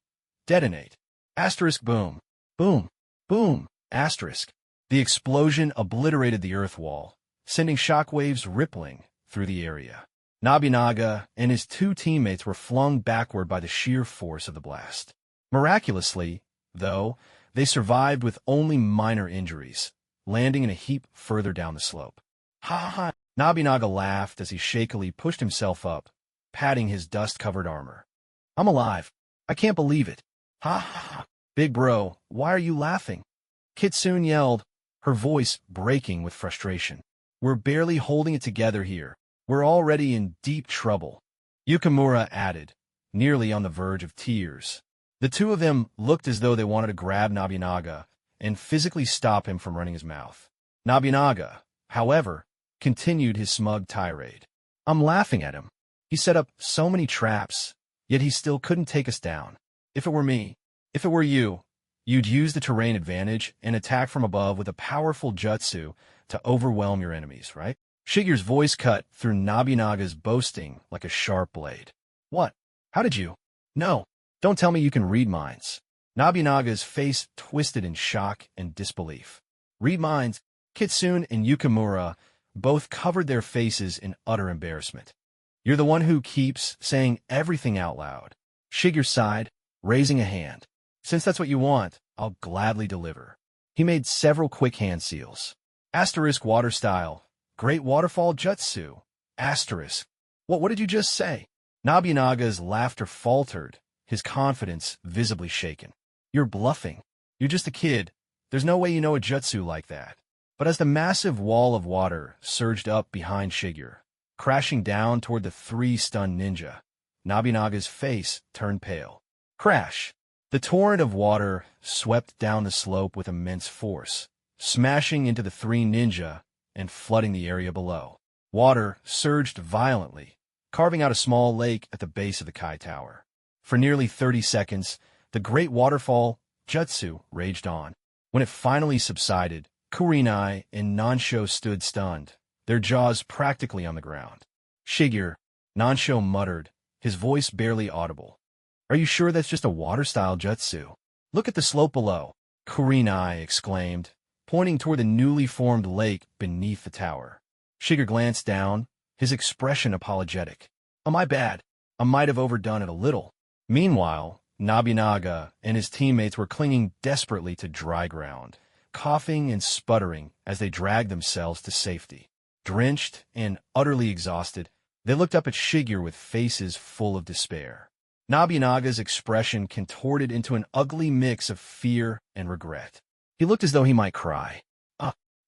"Detonate! Asterisk boom! Boom! Boom! Asterisk!" The explosion obliterated the earth wall, sending shockwaves rippling through the area. Nobunaga and his two teammates were flung backward by the sheer force of the blast. Miraculously, though, They survived with only minor injuries, landing in a heap further down the slope. Ha ha ha! Nobunaga laughed as he shakily pushed himself up, patting his dust-covered armor. I'm alive. I can't believe it. Ha ha ha! Big bro, why are you laughing? Kitsune yelled, her voice breaking with frustration. We're barely holding it together here. We're already in deep trouble. Yukimura added, nearly on the verge of tears. The two of them looked as though they wanted to grab Nobunaga and physically stop him from running his mouth. Nobunaga, however, continued his smug tirade. I'm laughing at him. He set up so many traps, yet he still couldn't take us down. If it were me, if it were you, you'd use the terrain advantage and attack from above with a powerful jutsu to overwhelm your enemies, right? Shigeru's voice cut through Nobunaga's boasting like a sharp blade. What? How did you? No, don't tell me you can read minds. Nobunaga's face twisted in shock and disbelief. Read minds? Kitsune and Yukimura both covered their faces in utter embarrassment. You're the one who keeps saying everything out loud. Shigeru sighed, raising a hand. Since that's what you want, I'll gladly deliver. He made several quick hand seals. Asterisk water style. Great waterfall jutsu. Asterisk. What did you just say? Nobunaga's laughter faltered, his confidence visibly shaken. You're bluffing. You're just a kid. There's no way you know a jutsu like that. But as the massive wall of water surged up behind Shigeru, crashing down toward the three stunned ninja, Nobunaga's face turned pale. Crash! The torrent of water swept down the slope with immense force, smashing into the three ninja and flooding the area below. Water surged violently, carving out a small lake at the base of the Kai Tower. For nearly 30 seconds, the great waterfall jutsu raged on. When it finally subsided, Kurenai and Nansho stood stunned, their jaws practically on the ground. Shigeru, Nansho muttered, his voice barely audible. Are you sure that's just a water-style jutsu? Look at the slope below, Kurenai exclaimed, pointing toward the newly formed lake beneath the tower. Shigeru glanced down, his expression apologetic. Oh, my bad. I might have overdone it a little. Meanwhile, Nobunaga and his teammates were clinging desperately to dry ground, coughing and sputtering as they dragged themselves to safety. Drenched and utterly exhausted, they looked up at Shigeru with faces full of despair. Nobunaga's expression contorted into an ugly mix of fear and regret. He looked as though he might cry.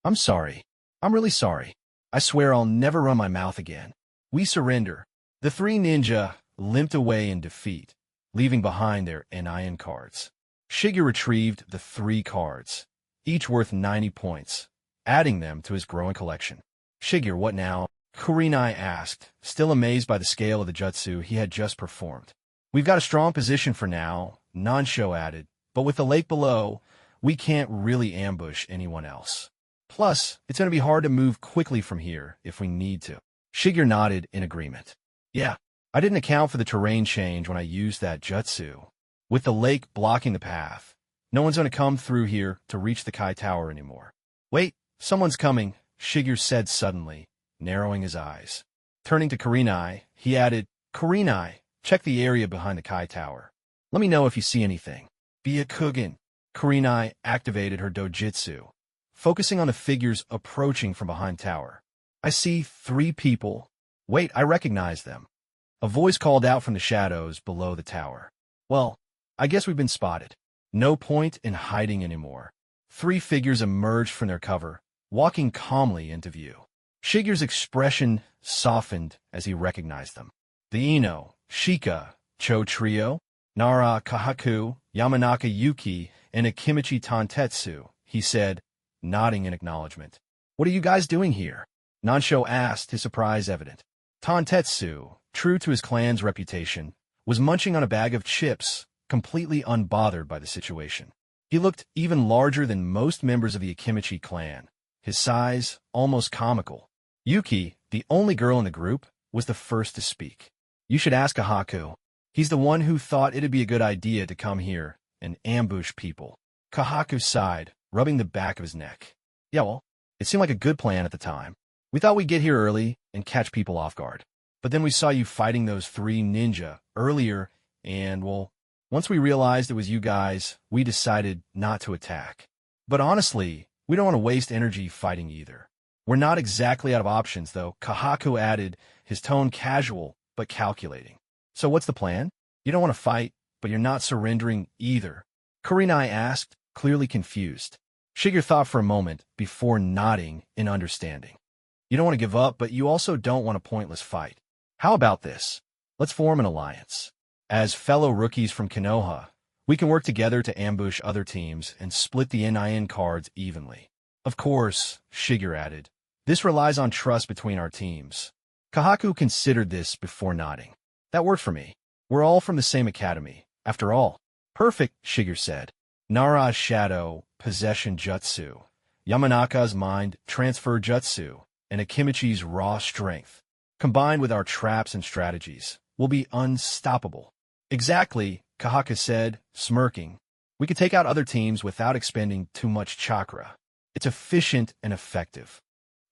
I'm sorry. I'm really sorry. I swear I'll never run my mouth again. We surrender. The three ninja limped away in defeat, leaving behind their Enion cards. Shigeru retrieved the 3 cards, each worth 90 points, adding them to his growing collection. Shigeru, what now? Kurenai asked, still amazed by the scale of the jutsu he had just performed. We've got a strong position for now, Nansho added, but with the lake below, we can't really ambush anyone else. Plus, it's going to be hard to move quickly from here if we need to. Shigeru nodded in agreement. Yeah, I didn't account for the terrain change when I used that jutsu. With the lake blocking the path, no one's going to come through here to reach the Kai Tower anymore. Wait, someone's coming, Shigeru said suddenly, narrowing his eyes. Turning to Kurenai, he added, Kurenai, check the area behind the Kai Tower. Let me know if you see anything. Byakugan. Kurenai activated her dojutsu, focusing on the figures approaching from behind tower. I see 3 people. Wait, I recognize them. A voice called out from the shadows below the tower. Well, I guess we've been spotted. No point in hiding anymore. 3 figures emerged from their cover, walking calmly into view. Shigeru's expression softened as he recognized them. The Ino, Shika, Cho Trio, Nara Kahaku, Yamanaka Yuki, and Akimichi Tantetsu, he said, nodding in acknowledgement. What are you guys doing here? Nansho asked, his surprise evident. Tantetsu, true to his clan's reputation, was munching on a bag of chips, completely unbothered by the situation. He looked even larger than most members of the Akimichi clan, his size almost comical. Yuki, the only girl in the group, was the first to speak. You should ask Kahaku. He's the one who thought it'd be a good idea to come here and ambush people. Kahaku sighed, rubbing the back of his neck. Yeah, well, it seemed like a good plan at the time. We thought we'd get here early and catch people off guard. But then we saw you fighting those 3 ninja earlier and, well, Once we realized it was you guys, we decided not to attack. But honestly, we don't want to waste energy fighting either. We're not exactly out of options, though, Kahaku added, his tone casual but calculating. So what's the plan? You don't want to fight, but you're not surrendering either. Kurenai asked, clearly confused. Shigeru thought for a moment before nodding in understanding. You don't want to give up, but you also don't want a pointless fight. How about this? Let's form an alliance. As fellow rookies from Konoha, we can work together to ambush other teams and split the NIN cards evenly. Of course, Shigeru added, this relies on trust between our teams. Kahaku considered this before nodding. That worked for me. We're all from the same academy, after all. Perfect, Shigeru said. Nara's shadow, possession jutsu, Yamanaka's mind transfer jutsu, and Akimichi's raw strength, combined with our traps and strategies, will be unstoppable. Exactly, Kahaku said, smirking. We can take out other teams without expending too much chakra. It's efficient and effective.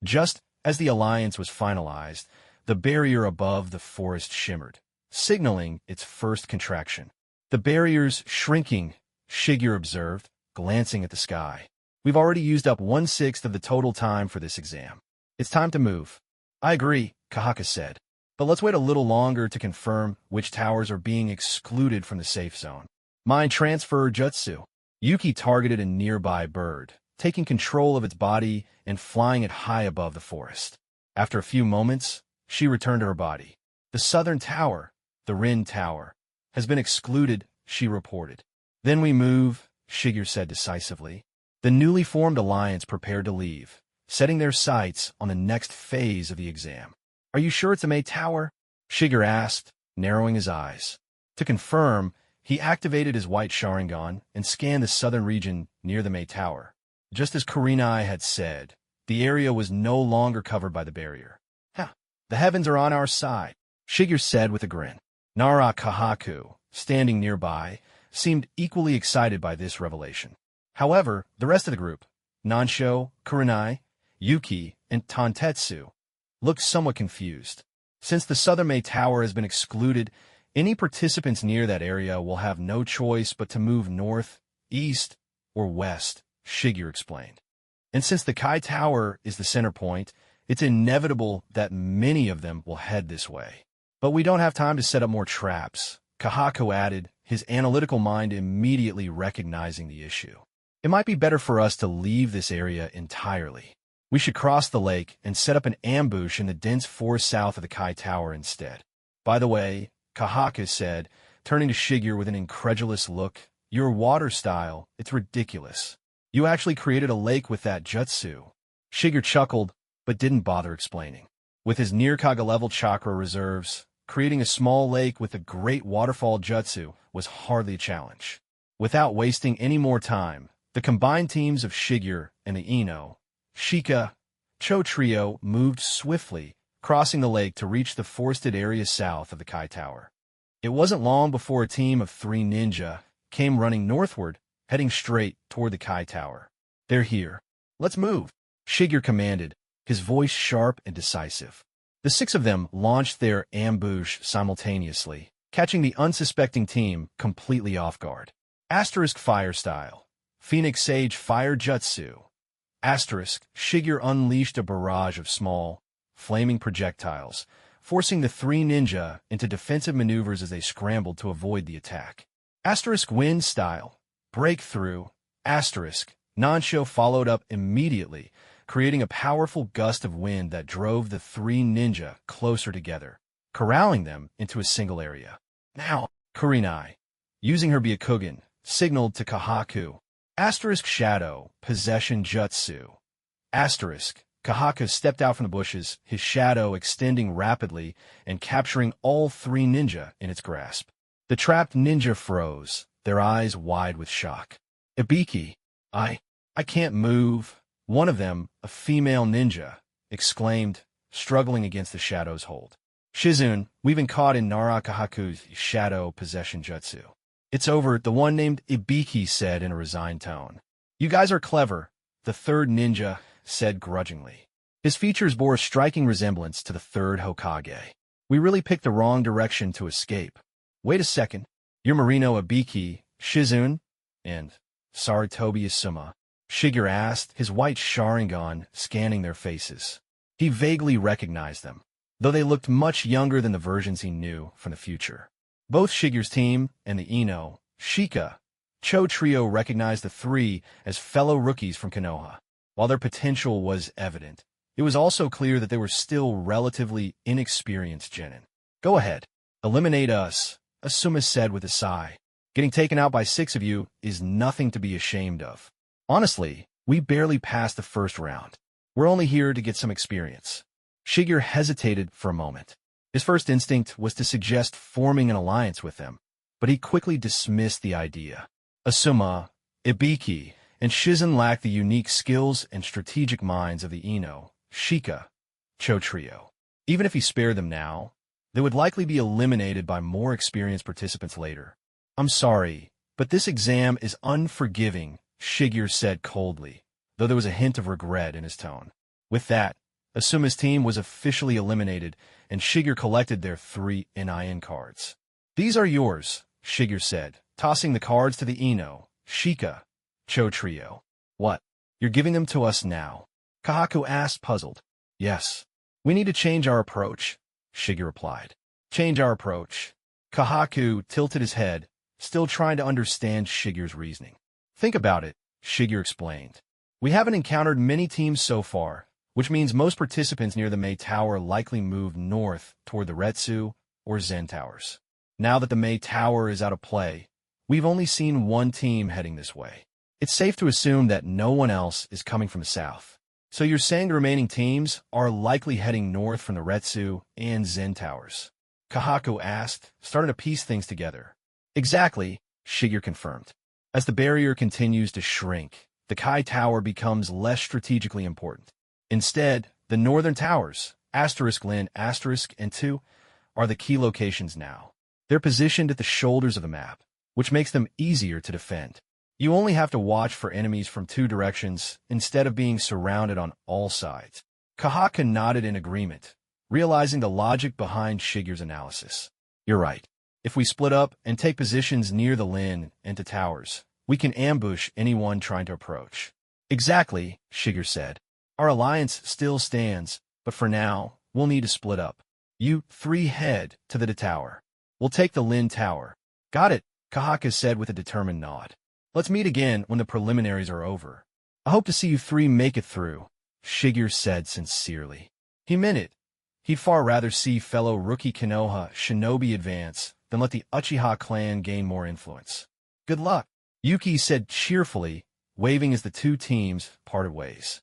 Just as the alliance was finalized, the barrier above the forest shimmered, signaling its first contraction. The barrier's shrinking, Shigeru observed, glancing at the sky. We've already used up 1/6 of the total time for this exam. It's time to move. I agree, Kahaku said. But let's wait a little longer to confirm which towers are being excluded from the safe zone. Mind transfer jutsu. Yuki targeted a nearby bird, taking control of its body and flying it high above the forest. After a few moments, she returned to her body. The southern tower, the Rin Tower, has been excluded, she reported. Then we move, Shigeru said decisively. The newly formed alliance prepared to leave, setting their sights on the next phase of the exam. Are you sure it's a Mei Tower? Shigeru asked, narrowing his eyes. To confirm, he activated his white Sharingan and scanned the southern region near the Mei Tower. Just as Kurenai had said, the area was no longer covered by the barrier. The heavens are on our side, Shigeru said with a grin. Nara Kahaku, standing nearby, seemed equally excited by this revelation. However, the rest of the group, Nansho, Kurenai, Yuki, and Tantetsu, looked somewhat confused. Since the southern Mei Tower has been excluded, any participants near that area will have no choice but to move north, east, or west, Shigeru explained. And since the Kai Tower is the center point, it's inevitable that many of them will head this way. But we don't have time to set up more traps, Kahaku added, his analytical mind immediately recognizing the issue. It might be better for us to leave this area entirely. We should cross the lake and set up an ambush in the dense forest south of the Kai Tower instead. By the way, Kahaku said, turning to Shigeru with an incredulous look, your water style, it's ridiculous. You actually created a lake with that jutsu. Shigeru chuckled, but didn't bother explaining. With his near-Kage-level chakra reserves, creating a small lake with a great waterfall jutsu was hardly a challenge. Without wasting any more time, the combined teams of Shigeru and the Ino, Shika, Cho trio moved swiftly, crossing the lake to reach the forested area south of the Kai Tower. It wasn't long before a team of 3 ninja came running northward, heading straight toward the Kai Tower. They're here. Let's move, Shigeru commanded, his voice sharp and decisive. The 6 of them launched their ambush simultaneously, catching the unsuspecting team completely off guard. Asterisk fire style. Phoenix Sage fire jutsu. Asterisk, Shigeru unleashed a barrage of small, flaming projectiles, forcing the 3 ninja into defensive maneuvers as they scrambled to avoid the attack. Asterisk wind style. Breakthrough. Asterisk, Nansho followed up immediately, creating a powerful gust of wind that drove the 3 ninja closer together, corralling them into a single area. Now, Kurenai, using her Byakugan, signaled to Kahaku. Asterisk shadow, possession jutsu. Asterisk, Kahaku stepped out from the bushes, his shadow extending rapidly and capturing all 3 ninja in its grasp. The trapped ninja froze, their eyes wide with shock. Ibiki, I can't move. One of them, a female ninja, exclaimed, struggling against the shadow's hold. Shizune, we've been caught in Nara Kahaku's shadow possession jutsu. It's over, the one named Ibiki said in a resigned tone. You guys are clever, the 3rd ninja said grudgingly. His features bore a striking resemblance to the 3rd Hokage. We really picked the wrong direction to escape. Wait a second. Yumarino Ibiki, Shizune, and Saritobi Isuma, Shigeru asked, his white Sharingan scanning their faces. He vaguely recognized them, though they looked much younger than the versions he knew from the future. Both Shigeru's team and the Ino, Shika, Cho trio recognized the three as fellow rookies from Konoha. While their potential was evident, it was also clear that they were still relatively inexperienced genin. Go ahead. Eliminate us, Asuma said with a sigh. Getting taken out by 6 of you is nothing to be ashamed of. Honestly, we barely passed the first round. We're only here to get some experience. Shigeru hesitated for a moment. His first instinct was to suggest forming an alliance with them, but he quickly dismissed the idea. Asuma, Ibiki, and Shizune lacked the unique skills and strategic minds of the Ino, Shika, Cho trio. Even if he spared them now, they would likely be eliminated by more experienced participants later. I'm sorry, but this exam is unforgiving, Shigeru said coldly, though there was a hint of regret in his tone. With that, Asuma's team was officially eliminated, and Shigeru collected their 3 NIN cards. These are yours, Shigeru said, tossing the cards to the Ino, Shika, Cho trio. What? You're giving them to us now? Kahaku asked, puzzled. Yes. We need to change our approach, Shigeru replied. Change our approach. Kahaku tilted his head, still trying to understand Shigeru's reasoning. Think about it, Shigeru explained. We haven't encountered many teams so far, which means most participants near the Mei Tower likely moved north toward the Retsu or Zen Towers. Now that the Mei Tower is out of play, we've only seen one team heading this way. It's safe to assume that no one else is coming from the south. So you're saying the remaining teams are likely heading north from the Retsu and Zen Towers? Kahaku asked, starting to piece things together. Exactly, Shigeru confirmed. As the barrier continues to shrink, the Kai Tower becomes less strategically important. Instead, the northern towers, *Lin*, and 2, are the key locations now. They're positioned at the shoulders of the map, which makes them easier to defend. You only have to watch for enemies from 2 directions instead of being surrounded on all sides. Kahaku nodded in agreement, realizing the logic behind Shigeru's analysis. You're right. If we split up and take positions near the Lin and to towers, we can ambush anyone trying to approach. Exactly, Shigeru said. Our alliance still stands, but for now, we'll need to split up. You 3 head to the tower. We'll take the Lin Tower. Got it, Kahaku said with a determined nod. Let's meet again when the preliminaries are over. I hope to see you 3 make it through, Shigeru said sincerely. He meant it. He'd far rather see fellow rookie Konoha Shinobi advance than let the Uchiha clan gain more influence. Good luck, Yuki said cheerfully, waving as the 2 teams parted ways.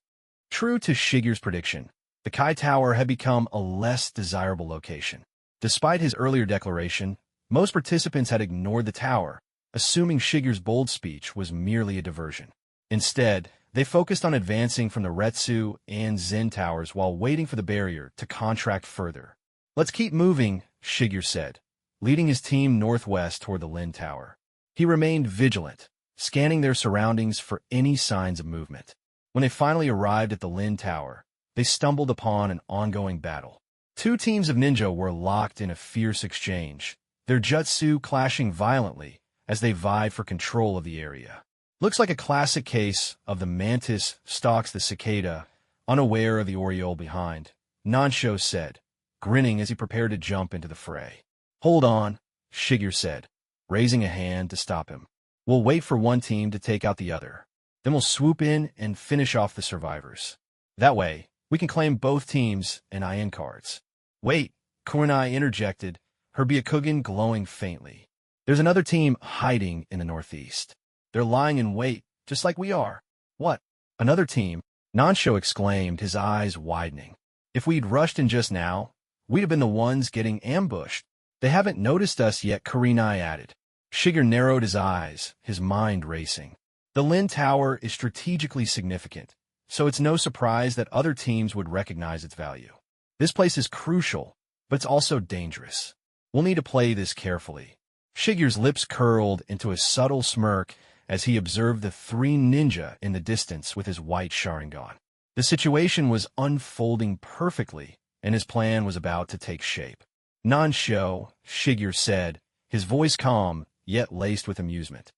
True to Shigeru's prediction, the Kai Tower had become a less desirable location. Despite his earlier declaration, most participants had ignored the tower, assuming Shigeru's bold speech was merely a diversion. Instead, they focused on advancing from the Retsu and Zen Towers while waiting for the barrier to contract further. Let's keep moving, Shigeru said, leading his team northwest toward the Lin Tower. He remained vigilant, scanning their surroundings for any signs of movement. When they finally arrived at the Lin Tower, they stumbled upon an ongoing battle. 2 teams of ninja were locked in a fierce exchange, their jutsu clashing violently as they vied for control of the area. Looks like a classic case of the mantis stalks the cicada, unaware of the oriole behind, Nansho said, grinning as he prepared to jump into the fray. Hold on, Shigeru said, raising a hand to stop him. We'll wait for one team to take out the other. Then we'll swoop in and finish off the survivors. That way, we can claim both teams and IN cards. Wait, Kurenai interjected, her Byakugan glowing faintly. There's another team hiding in the northeast. They're lying in wait, just like we are. What? Another team? Nansho exclaimed, his eyes widening. If we'd rushed in just now, we'd have been the ones getting ambushed. They haven't noticed us yet, Kurenai added. Shigeru narrowed his eyes, his mind racing. The Lin Tower is strategically significant, so it's no surprise that other teams would recognize its value. This place is crucial, but it's also dangerous. We'll need to play this carefully. Shigeru's lips curled into a subtle smirk as he observed the 3 ninja in the distance with his white Sharingan. The situation was unfolding perfectly, and his plan was about to take shape. Nansho, Shigeru said, his voice calm, yet laced with amusement.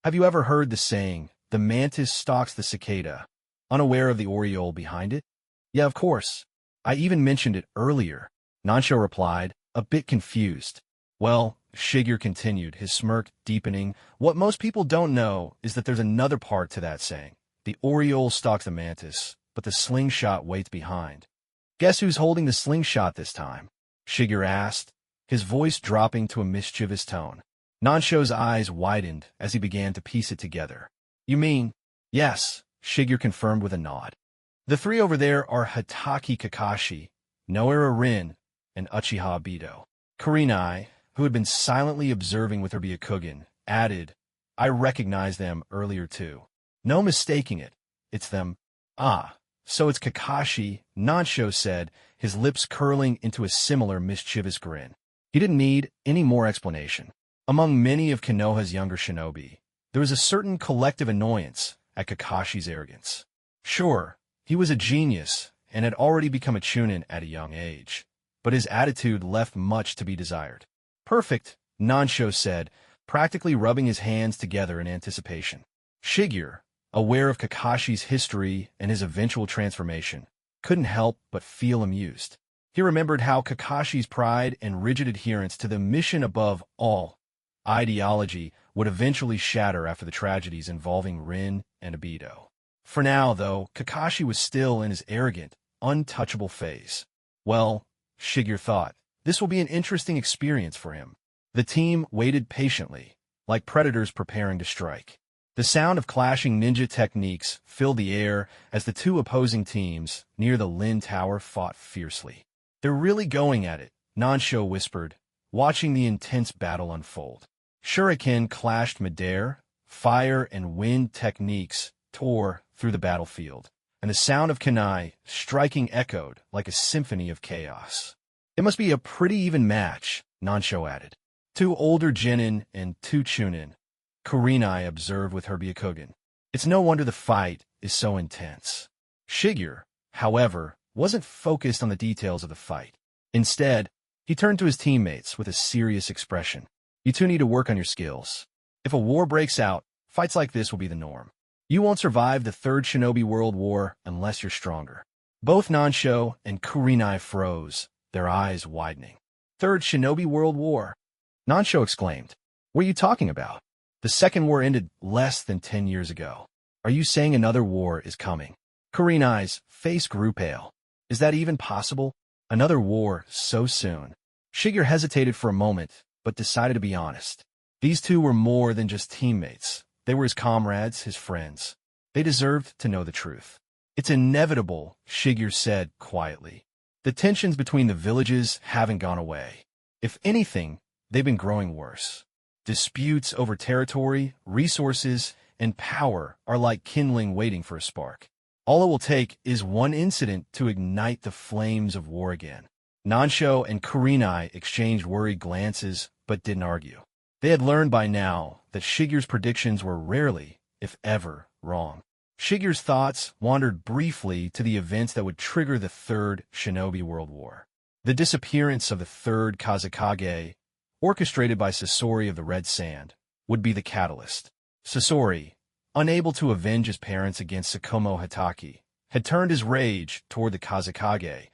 Have you ever heard the saying, "The mantis stalks the cicada," unaware of the oriole behind it? Yeah, of course. I even mentioned it earlier, Nansho replied, a bit confused. Well, Shigeru continued, his smirk deepening, what most people don't know is that there's another part to that saying. The oriole stalks the mantis, but the slingshot waits behind. Guess who's holding the slingshot this time? Shigeru asked, his voice dropping to a mischievous tone. Nansho's eyes widened as he began to piece it together. You mean? Yes, Shigeru confirmed with a nod. The three over there are Hatake Kakashi, Noara Rin, and Uchiha Obito. Kurenai, who had been silently observing with her Byakugan, added, I recognized them earlier too. No mistaking it. It's them. Ah, so it's Kakashi, Nansho said, his lips curling into a similar mischievous grin. He didn't need any more explanation. Among many of Konoha's younger shinobi, there was a certain collective annoyance at Kakashi's arrogance. Sure, he was a genius and had already become a chunin at a young age, but his attitude left much to be desired. Perfect, Nansho said, practically rubbing his hands together in anticipation. Shigeru, aware of Kakashi's history and his eventual transformation, couldn't help but feel amused. He remembered how Kakashi's pride and rigid adherence to the mission above all ideology would eventually shatter after the tragedies involving Rin and Obito. For now, though, Kakashi was still in his arrogant, untouchable phase. Well, Shigeru thought, this will be an interesting experience for him. The team waited patiently, like predators preparing to strike. The sound of clashing ninja techniques filled the air as the two opposing teams near the Lin Tower fought fiercely. They're really going at it, Nansho whispered, watching the intense battle unfold. Shuriken clashed midair, fire and wind techniques tore through the battlefield, and the sound of kunai striking echoed like a symphony of chaos. It must be a pretty even match, Nansho added. Two older genin and two chunin, Kurenai observed with her Byakugan. It's no wonder the fight is so intense. Shigeru, however, wasn't focused on the details of the fight. Instead, he turned to his teammates with a serious expression. You two need to work on your skills. If a war breaks out, fights like this will be the norm. You won't survive the Third Shinobi World War unless you're stronger. Both Nansho and Kurenai froze, their eyes widening. Third Shinobi World War? Nansho exclaimed. What are you talking about? The Second War ended less than 10 years ago. Are you saying another war is coming? Kurenai's face grew pale. Is that even possible? Another war so soon? Shigeru hesitated for a moment, but decided to be honest. These two were more than just teammates. They were his comrades, his friends. They deserved to know the truth. It's inevitable, Shigeru said quietly. The tensions between the villages haven't gone away. If anything, they've been growing worse. Disputes over territory, resources, and power are like kindling waiting for a spark. All it will take is one incident to ignite the flames of war again. Nansho and Kurenai exchanged worried glances, but didn't argue. They had learned by now that Shigeru's predictions were rarely, if ever, wrong. Shigeru's thoughts wandered briefly to the events that would trigger the Third Shinobi World War. The disappearance of the Third Kazekage, orchestrated by Sasori of the Red Sand, would be the catalyst. Sasori, unable to avenge his parents against Sakomo Hatake, had turned his rage toward the Kazekage,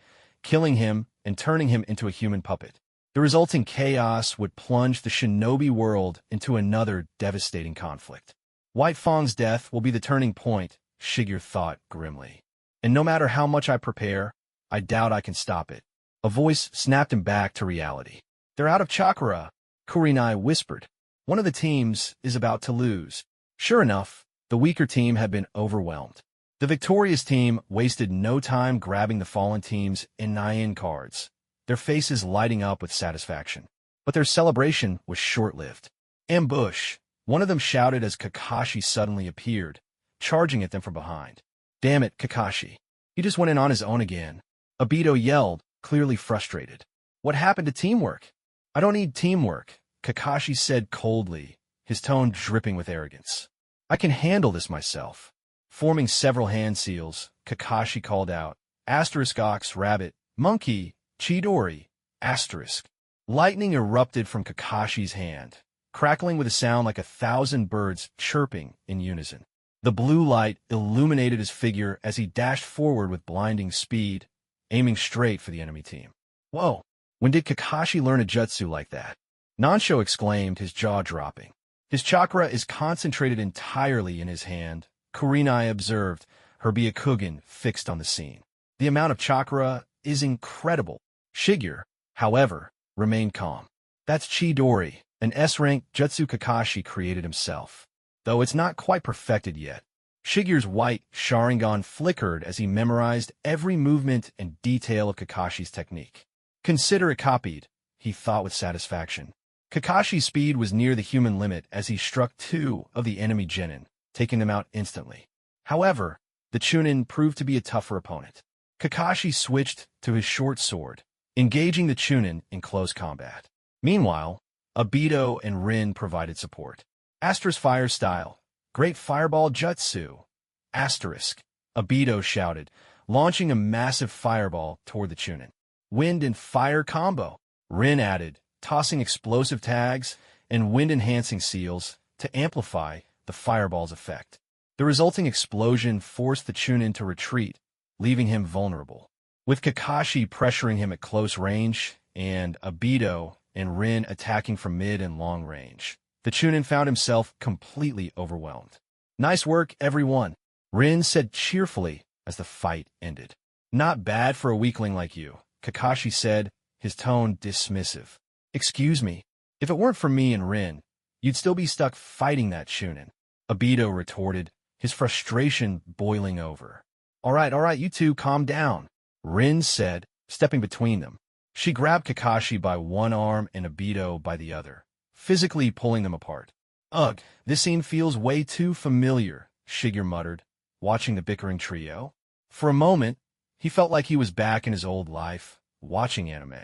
killing him and turning him into a human puppet. The resulting chaos would plunge the shinobi world into another devastating conflict. White Fang's death will be the turning point, Shigeru thought grimly. And no matter how much I prepare, I doubt I can stop it. A voice snapped him back to reality. They're out of chakra, Kurenai whispered. One of the teams is about to lose. Sure enough, the weaker team had been overwhelmed. The victorious team wasted no time grabbing the fallen team's Nyan cards, their faces lighting up with satisfaction. But their celebration was short-lived. Ambush! One of them shouted as Kakashi suddenly appeared, charging at them from behind. Damn it, Kakashi. He just went in on his own again. Obito yelled, clearly frustrated. What happened to teamwork? I don't need teamwork, Kakashi said coldly, his tone dripping with arrogance. I can handle this myself. Forming several hand seals, Kakashi called out, Asterisk ox, rabbit, monkey, Chidori, asterisk. Lightning erupted from Kakashi's hand, crackling with a sound like 1,000 birds chirping in unison. The blue light illuminated his figure as he dashed forward with blinding speed, aiming straight for the enemy team. Whoa! When did Kakashi learn a jutsu like that? Nansho exclaimed, his jaw dropping. His chakra is concentrated entirely in his hand, Kurenai observed, her Byakugan fixed on the scene. The amount of chakra is incredible. Shigeru, however, remained calm. That's Chidori, an S-rank jutsu Kakashi created himself, though it's not quite perfected yet. Shigeru's white Sharingan flickered as he memorized every movement and detail of Kakashi's technique. Consider it copied, he thought with satisfaction. Kakashi's speed was near the human limit as he struck two of the enemy genin, taking them out instantly. However, the Chunin proved to be a tougher opponent. Kakashi switched to his short sword, engaging the Chunin in close combat. Meanwhile, Obito and Rin provided support. Asterisk fire style. Great fireball jutsu. Asterisk. Obito shouted, launching a massive fireball toward the Chunin. Wind and fire combo. Rin added, tossing explosive tags and wind-enhancing seals to amplify the fireball's effect. The resulting explosion forced the Chunin to retreat, leaving him vulnerable. With Kakashi pressuring him at close range and Obito and Rin attacking from mid and long range, the Chunin found himself completely overwhelmed. Nice work, everyone, Rin said cheerfully as the fight ended. Not bad for a weakling like you, Kakashi said, his tone dismissive. Excuse me, if it weren't for me and Rin, you'd still be stuck fighting that Chunin, Obito retorted, his frustration boiling over. All right, you two calm down, Rin said, stepping between them. She grabbed Kakashi by one arm and Obito by the other, physically pulling them apart. Ugh, this scene feels way too familiar, Shigeru muttered, watching the bickering trio. For a moment, he felt like he was back in his old life, watching anime.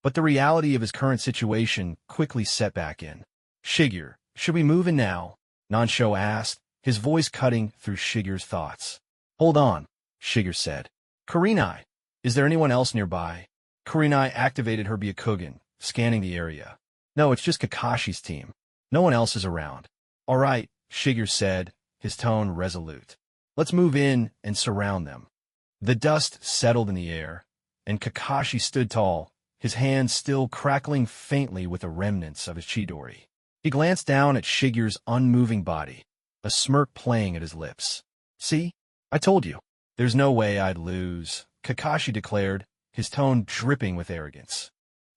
But the reality of his current situation quickly set back in. Shigeru, should we move in now? Nansho asked, his voice cutting through Shigeru's thoughts. Hold on, Shigeru said. Kurenai, is there anyone else nearby? Kurenai activated her Byakugan, scanning the area. No, it's just Kakashi's team. No one else is around. All right, Shigeru said, his tone resolute. Let's move in and surround them. The dust settled in the air, and Kakashi stood tall, his hands still crackling faintly with the remnants of his Chidori. He glanced down at Shigeru's unmoving body, a smirk playing at his lips. See? I told you. There's no way I'd lose, Kakashi declared, his tone dripping with arrogance.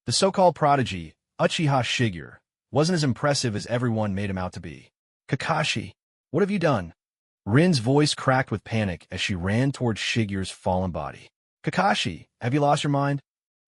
The so-called prodigy, Uchiha Shigeru, wasn't as impressive as everyone made him out to be. Kakashi, what have you done? Rin's voice cracked with panic as she ran towards Shigeru's fallen body. Kakashi, have you lost your mind?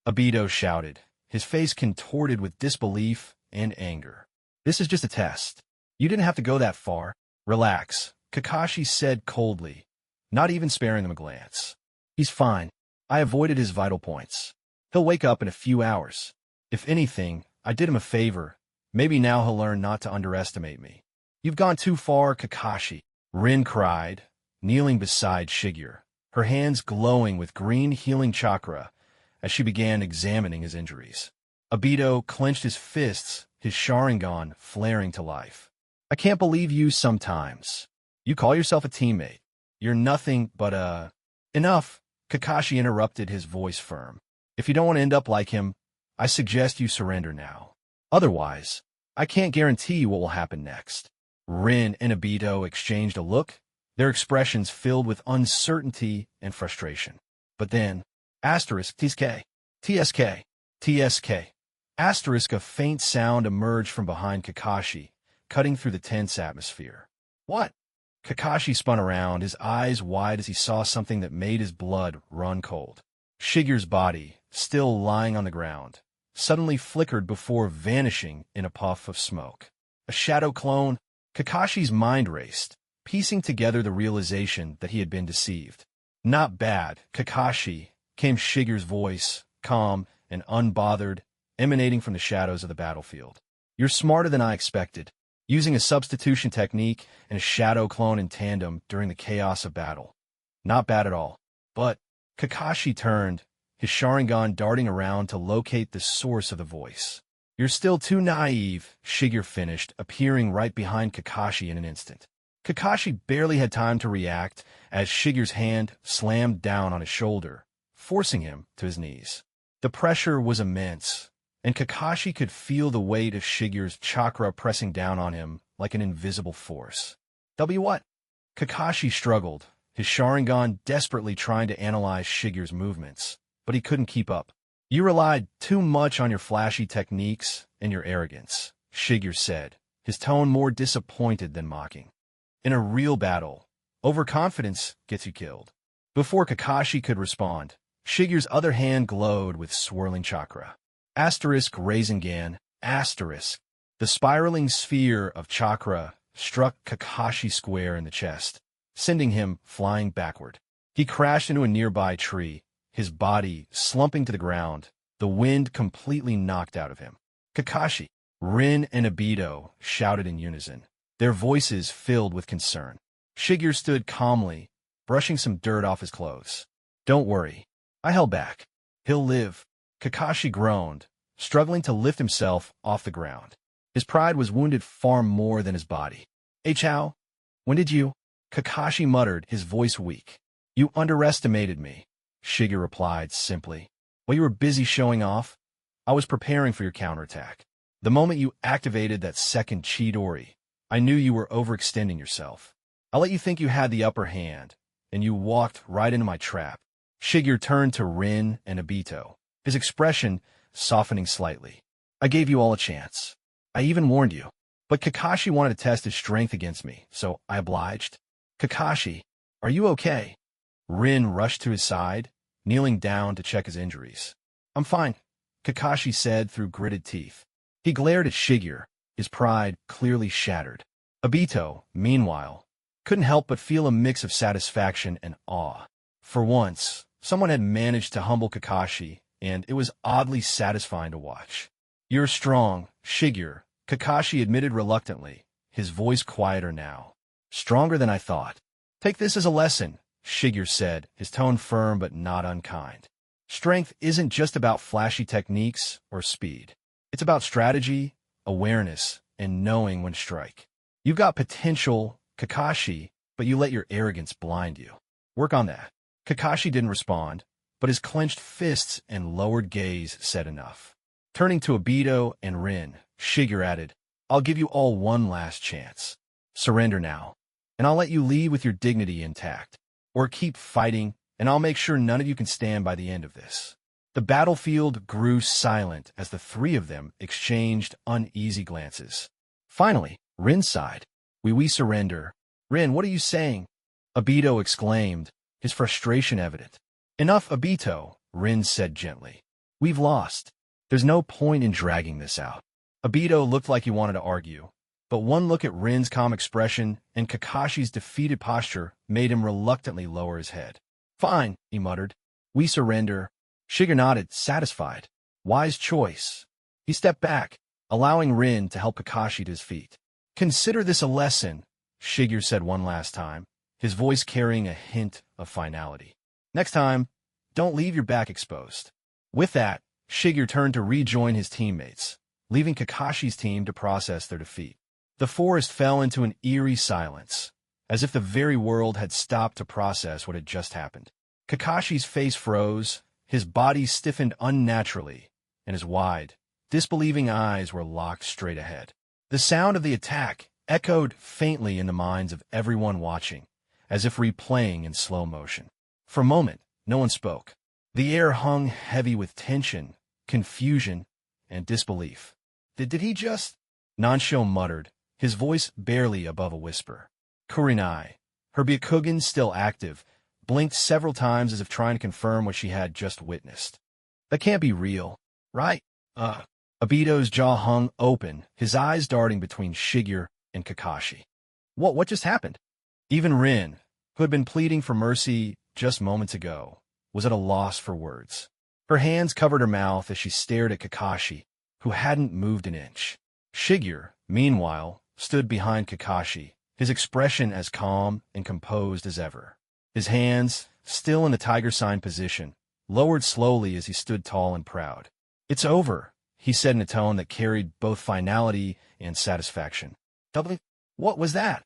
Obito shouted, his face contorted with disbelief and anger. This is just a test. You didn't have to go that far. Relax, Kakashi said coldly, not even sparing them a glance. He's fine. I avoided his vital points. He'll wake up in a few hours. If anything, I did him a favor. Maybe now he'll learn not to underestimate me. You've gone too far, Kakashi, Rin cried, kneeling beside Shigeru, her hands glowing with green healing chakra as she began examining his injuries. Obito clenched his fists, his Sharingan flaring to life. I can't believe you sometimes. You call yourself a teammate. You're nothing but Enough, Kakashi interrupted, his voice firm. If you don't want to end up like him, I suggest you surrender now. Otherwise, I can't guarantee what will happen next. Rin and Obito exchanged a look, their expressions filled with uncertainty and frustration. But then, TSK, a faint sound emerged from behind Kakashi, cutting through the tense atmosphere. What? Kakashi spun around, his eyes wide as he saw something that made his blood run cold. Shigeru's body, still lying on the ground, suddenly flickered before vanishing in a puff of smoke. A shadow clone? Kakashi's mind raced, piecing together the realization that he had been deceived. Not bad, Kakashi, came Shigeru's voice, calm and unbothered, emanating from the shadows of the battlefield. You're smarter than I expected, using a substitution technique and a shadow clone in tandem during the chaos of battle. Not bad at all. But Kakashi turned, his Sharingan darting around to locate the source of the voice. You're still too naive, Shigeru finished, appearing right behind Kakashi in an instant. Kakashi barely had time to react as Shigeru's hand slammed down on his shoulder, forcing him to his knees. The pressure was immense, and Kakashi could feel the weight of Shigeru's chakra pressing down on him like an invisible force. What? Kakashi struggled, his Sharingan desperately trying to analyze Shigeru's movements, but he couldn't keep up. You relied too much on your flashy techniques and your arrogance, Shigeru said, his tone more disappointed than mocking. In a real battle, overconfidence gets you killed. Before Kakashi could respond, Shigeru's other hand glowed with swirling chakra. Rasengan, asterisk. The spiraling sphere of chakra struck Kakashi square in the chest, sending him flying backward. He crashed into a nearby tree, his body slumping to the ground, the wind completely knocked out of him. Kakashi, Rin, and Obito shouted in unison, their voices filled with concern. Shigeru stood calmly, brushing some dirt off his clothes. Don't worry. I held back. He'll live. Kakashi groaned, struggling to lift himself off the ground. His pride was wounded far more than his body. Chao? When did you? Kakashi muttered, his voice weak. You underestimated me, Shigeru replied simply. While you were busy showing off, I was preparing for your counterattack. The moment you activated that second Chidori, I knew you were overextending yourself. I let you think you had the upper hand, and you walked right into my trap. Shigeru turned to Rin and Obito, his expression softening slightly. I gave you all a chance. I even warned you. But Kakashi wanted to test his strength against me, so I obliged. Kakashi, are you okay? Rin rushed to his side, kneeling down to check his injuries. I'm fine, Kakashi said through gritted teeth. He glared at Shigeru, his pride clearly shattered. Obito, meanwhile, couldn't help but feel a mix of satisfaction and awe. For once, someone had managed to humble Kakashi, and it was oddly satisfying to watch. You're strong, Shigeru, Kakashi admitted reluctantly, his voice quieter now. Stronger than I thought. Take this as a lesson, Shigeru said, his tone firm but not unkind. Strength isn't just about flashy techniques or speed. It's about strategy, awareness, and knowing when to strike. You've got potential, Kakashi, but you let your arrogance blind you. Work on that. Kakashi didn't respond, but his clenched fists and lowered gaze said enough. Turning to Obito and Rin, Shigeru added, I'll give you all one last chance. Surrender now, and I'll let you leave with your dignity intact. Or keep fighting, and I'll make sure none of you can stand by the end of this. The battlefield grew silent as the three of them exchanged uneasy glances. Finally, Rin sighed. We surrender. Rin, what are you saying? Obito exclaimed, his frustration evident. Enough, Obito, Rin said gently. We've lost. There's no point in dragging this out. Obito looked like he wanted to argue, but one look at Rin's calm expression and Kakashi's defeated posture made him reluctantly lower his head. Fine, he muttered. We surrender. Shigeru nodded, satisfied. Wise choice. He stepped back, allowing Rin to help Kakashi to his feet. Consider this a lesson, Shigeru said one last time, his voice carrying a hint of finality. Next time, don't leave your back exposed. With that, Shigeru turned to rejoin his teammates, leaving Kakashi's team to process their defeat. The forest fell into an eerie silence, as if the very world had stopped to process what had just happened. Kakashi's face froze, his body stiffened unnaturally, and his wide, disbelieving eyes were locked straight ahead. The sound of the attack echoed faintly in the minds of everyone watching, as if replaying in slow motion. For a moment, no one spoke. The air hung heavy with tension, confusion, and disbelief. Did he just? Nansho muttered, his voice barely above a whisper. Kurenai, her Byakugan still active, blinked several times as if trying to confirm what she had just witnessed. That can't be real, right? Obito's jaw hung open, his eyes darting between Shigeru and Kakashi. What just happened? Even Rin, who had been pleading for mercy just moments ago, was at a loss for words. Her hands covered her mouth as she stared at Kakashi, who hadn't moved an inch. Shigeru, meanwhile, stood behind Kakashi, his expression as calm and composed as ever. His hands, still in the tiger sign position, lowered slowly as he stood tall and proud. It's over, he said in a tone that carried both finality and satisfaction. What was that?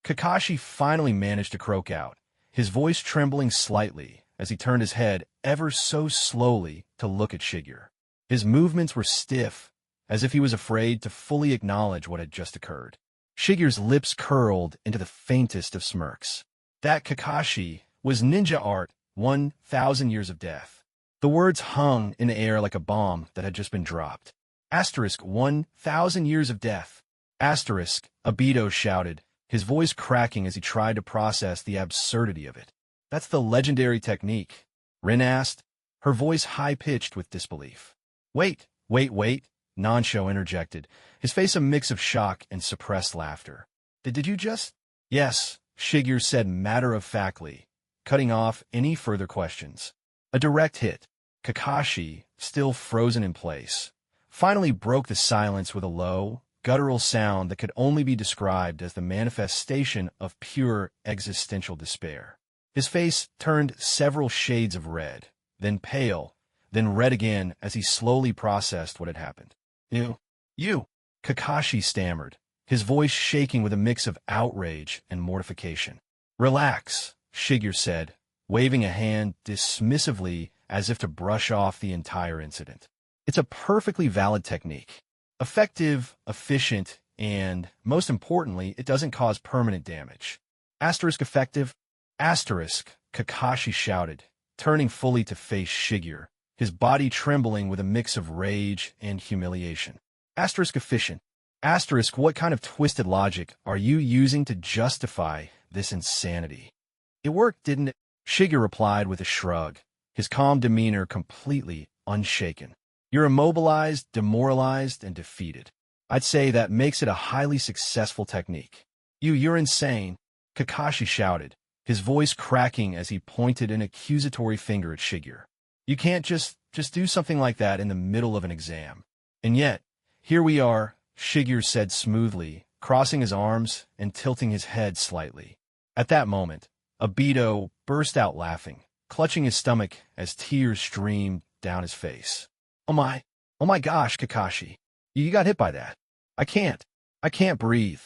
Kakashi finally managed to croak out, his voice trembling slightly as he turned his head ever so slowly to look at Shigeru. His movements were stiff, as if he was afraid to fully acknowledge what had just occurred. Shigeru's lips curled into the faintest of smirks. That Kakashi was ninja art 1,000 years of death. The words hung in the air like a bomb that had just been dropped. Asterisk 1,000 years of death. Asterisk, Obito shouted, his voice cracking as he tried to process the absurdity of it. That's the legendary technique, Rin asked, her voice high-pitched with disbelief. Wait, Nansho interjected, his face a mix of shock and suppressed laughter. Did you just? Yes, Shigeru said matter-of-factly, cutting off any further questions. A direct hit. Kakashi, still frozen in place, finally broke the silence with a low, guttural sound that could only be described as the manifestation of pure existential despair. His face turned several shades of red, then pale, then red again as he slowly processed what had happened. You, Kakashi stammered, his voice shaking with a mix of outrage and mortification. Relax, Shigeru said, waving a hand dismissively as if to brush off the entire incident. It's a perfectly valid technique. Effective, efficient, and, most importantly, it doesn't cause permanent damage. Asterisk effective? Asterisk, Kakashi shouted, turning fully to face Shigeru, his body trembling with a mix of rage and humiliation. Asterisk efficient. Asterisk, what kind of twisted logic are you using to justify this insanity? It worked, didn't it? Shigeru replied with a shrug, his calm demeanor completely unshaken. You're immobilized, demoralized, and defeated. I'd say that makes it a highly successful technique. You're insane, Kakashi shouted, his voice cracking as he pointed an accusatory finger at Shigeru. You can't just do something like that in the middle of an exam. And yet, here we are, Shigeru said smoothly, crossing his arms and tilting his head slightly. At that moment, Obito burst out laughing, clutching his stomach as tears streamed down his face. Oh my gosh, Kakashi. You got hit by that. I can't breathe.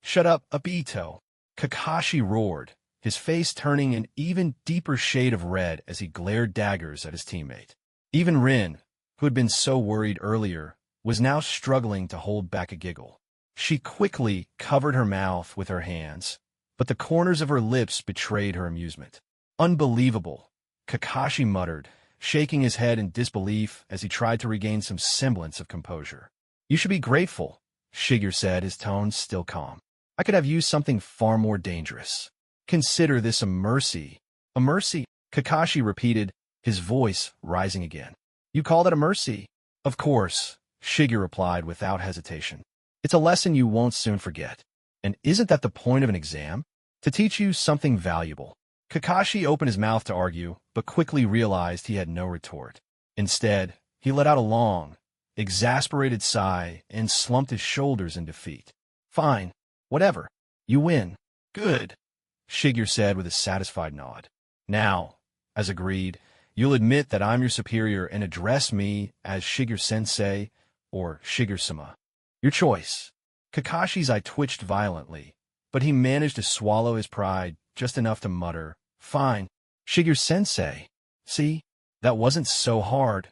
Shut up, Obito. Kakashi roared, his face turning an even deeper shade of red as he glared daggers at his teammate. Even Rin, who had been so worried earlier, was now struggling to hold back a giggle. She quickly covered her mouth with her hands, but the corners of her lips betrayed her amusement. Unbelievable, Kakashi muttered, shaking his head in disbelief as he tried to regain some semblance of composure. You should be grateful, Shigeru said, his tone still calm. I could have used something far more dangerous. Consider this a mercy. A mercy? Kakashi repeated, his voice rising again. You call that a mercy? Of course, Shigeru replied without hesitation. It's a lesson you won't soon forget. And isn't that the point of an exam? To teach you something valuable. Kakashi opened his mouth to argue, but quickly realized he had no retort. Instead, he let out a long, exasperated sigh and slumped his shoulders in defeat. Fine. Whatever. You win. Good, Shigeru said with a satisfied nod. Now, as agreed, you'll admit that I'm your superior and address me as Shigeru-sensei or Shigeru-sama. Your choice. Kakashi's eye twitched violently, but he managed to swallow his pride just enough to mutter, Fine, Shigeru-sensei. See, that wasn't so hard,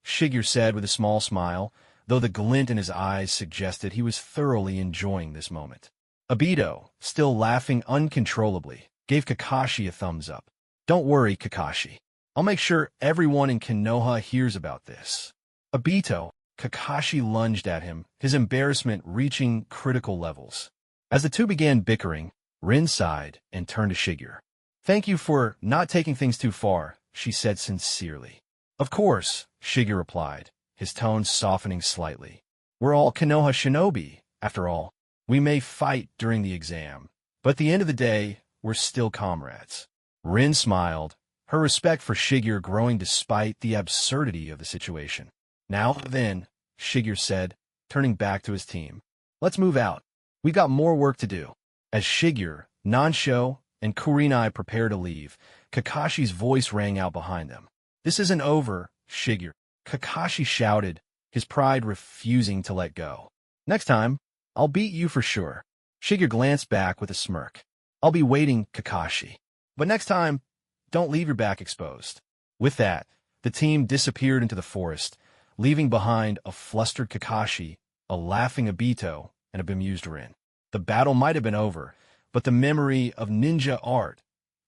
Shigeru said with a small smile, though the glint in his eyes suggested he was thoroughly enjoying this moment. Obito, still laughing uncontrollably, gave Kakashi a thumbs up. Don't worry, Kakashi. I'll make sure everyone in Konoha hears about this. Obito, Kakashi lunged at him, his embarrassment reaching critical levels. As the two began bickering, Rin sighed and turned to Shigeru. Thank you for not taking things too far, she said sincerely. Of course, Shigeru replied, his tone softening slightly. We're all Konoha shinobi, after all. We may fight during the exam, but at the end of the day, we're still comrades. Rin smiled, her respect for Shigeru growing despite the absurdity of the situation. Now then, Shigeru said, turning back to his team. Let's move out. We've got more work to do. As Shigeru, Nansho, and Kurenai prepare to leave, Kakashi's voice rang out behind them. This isn't over, Shigeru. Kakashi shouted, his pride refusing to let go. Next time, I'll beat you for sure. Shigeru glanced back with a smirk. I'll be waiting, Kakashi. But next time, don't leave your back exposed. With that, the team disappeared into the forest, leaving behind a flustered Kakashi, a laughing Obito, and a bemused Rin. The battle might have been over, but the memory of ninja art,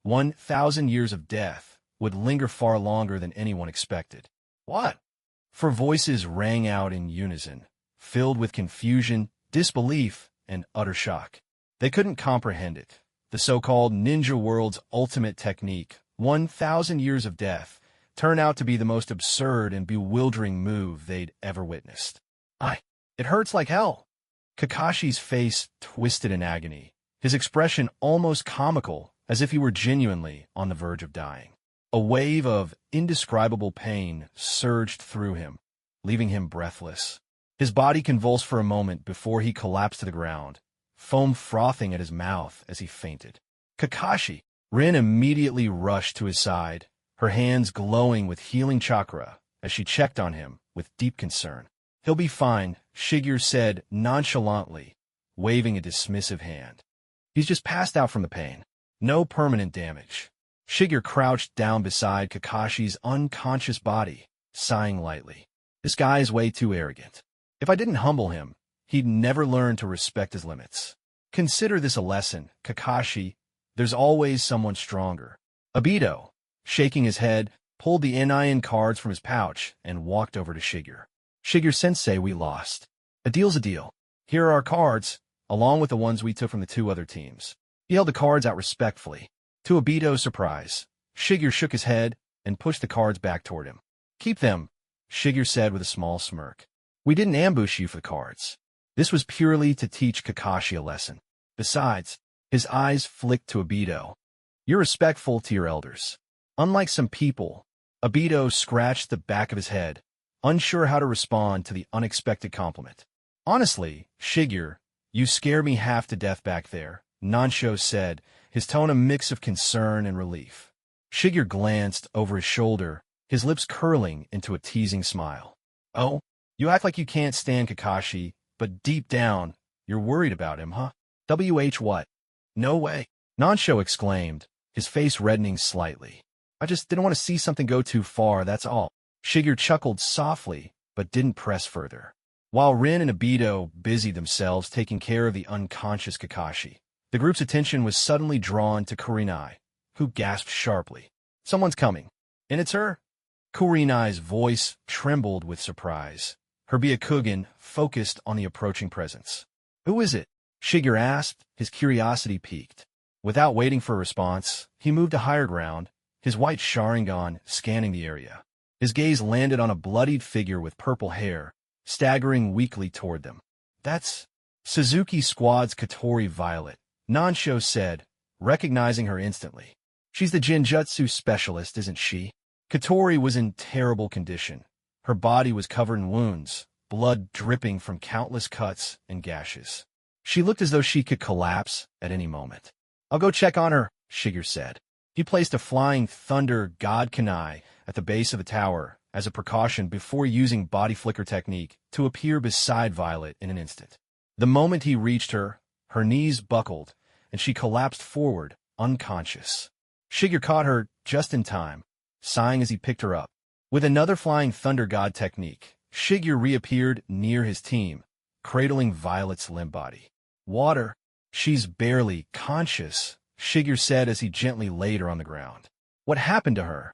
1,000 years of death, would linger far longer than anyone expected. What? For voices rang out in unison, filled with confusion, disbelief, and utter shock. They couldn't comprehend it. The so-called ninja world's ultimate technique, 1,000 years of death, turned out to be the most absurd and bewildering move they'd ever witnessed. It hurts like hell. Kakashi's face twisted in agony, his expression almost comical, as if he were genuinely on the verge of dying. A wave of indescribable pain surged through him, leaving him breathless. His body convulsed for a moment before he collapsed to the ground, foam frothing at his mouth as he fainted. Kakashi! Rin immediately rushed to his side, her hands glowing with healing chakra as she checked on him with deep concern. He'll be fine, Shigeru said nonchalantly, waving a dismissive hand. He's just passed out from the pain. No permanent damage. Shigeru crouched down beside Kakashi's unconscious body, sighing lightly. This guy is way too arrogant. If I didn't humble him, he'd never learn to respect his limits. Consider this a lesson, Kakashi. There's always someone stronger. Obito, shaking his head, pulled the Nin cards from his pouch and walked over to Shigeru. Shigeru-sensei, we lost. A deal's a deal. Here are our cards, along with the ones we took from the two other teams. He held the cards out respectfully. To Obito's surprise, Shigeru shook his head and pushed the cards back toward him. Keep them, Shigeru said with a small smirk. We didn't ambush you for the cards. This was purely to teach Kakashi a lesson. Besides, his eyes flicked to Obito. You're respectful to your elders. Unlike some people, Obito scratched the back of his head, unsure how to respond to the unexpected compliment. Honestly, Shigeru, you scare me half to death back there, Nansho said, his tone a mix of concern and relief. Shigeru glanced over his shoulder, his lips curling into a teasing smile. Oh, you act like you can't stand Kakashi, but deep down, you're worried about him, huh? What? No way, Nansho exclaimed, his face reddening slightly. I just didn't want to see something go too far, that's all. Shigeru chuckled softly, but didn't press further. While Rin and Obito busied themselves taking care of the unconscious Kakashi, the group's attention was suddenly drawn to Kurenai, who gasped sharply. Someone's coming. And it's her. Kurenai's voice trembled with surprise. Her Byakugan focused on the approaching presence. Who is it? Shigeru asked, his curiosity piqued. Without waiting for a response, he moved to higher ground, his white Sharingan scanning the area. His gaze landed on a bloodied figure with purple hair, staggering weakly toward them. That's Suzuki Squad's Katori Violet, Nansho said, recognizing her instantly. She's the Genjutsu specialist, isn't she? Katori was in terrible condition. Her body was covered in wounds, blood dripping from countless cuts and gashes. She looked as though she could collapse at any moment. I'll go check on her, Shigeru said. He placed a flying thunder god kunai at the base of the tower as a precaution before using body flicker technique to appear beside Violet in an instant. The moment he reached her, her knees buckled, and she collapsed forward, unconscious. Shigeru caught her just in time, sighing as he picked her up. With another flying thunder god technique, Shigeru reappeared near his team, cradling Violet's limp body. Water. She's barely conscious, Shigeru said as he gently laid her on the ground. What happened to her?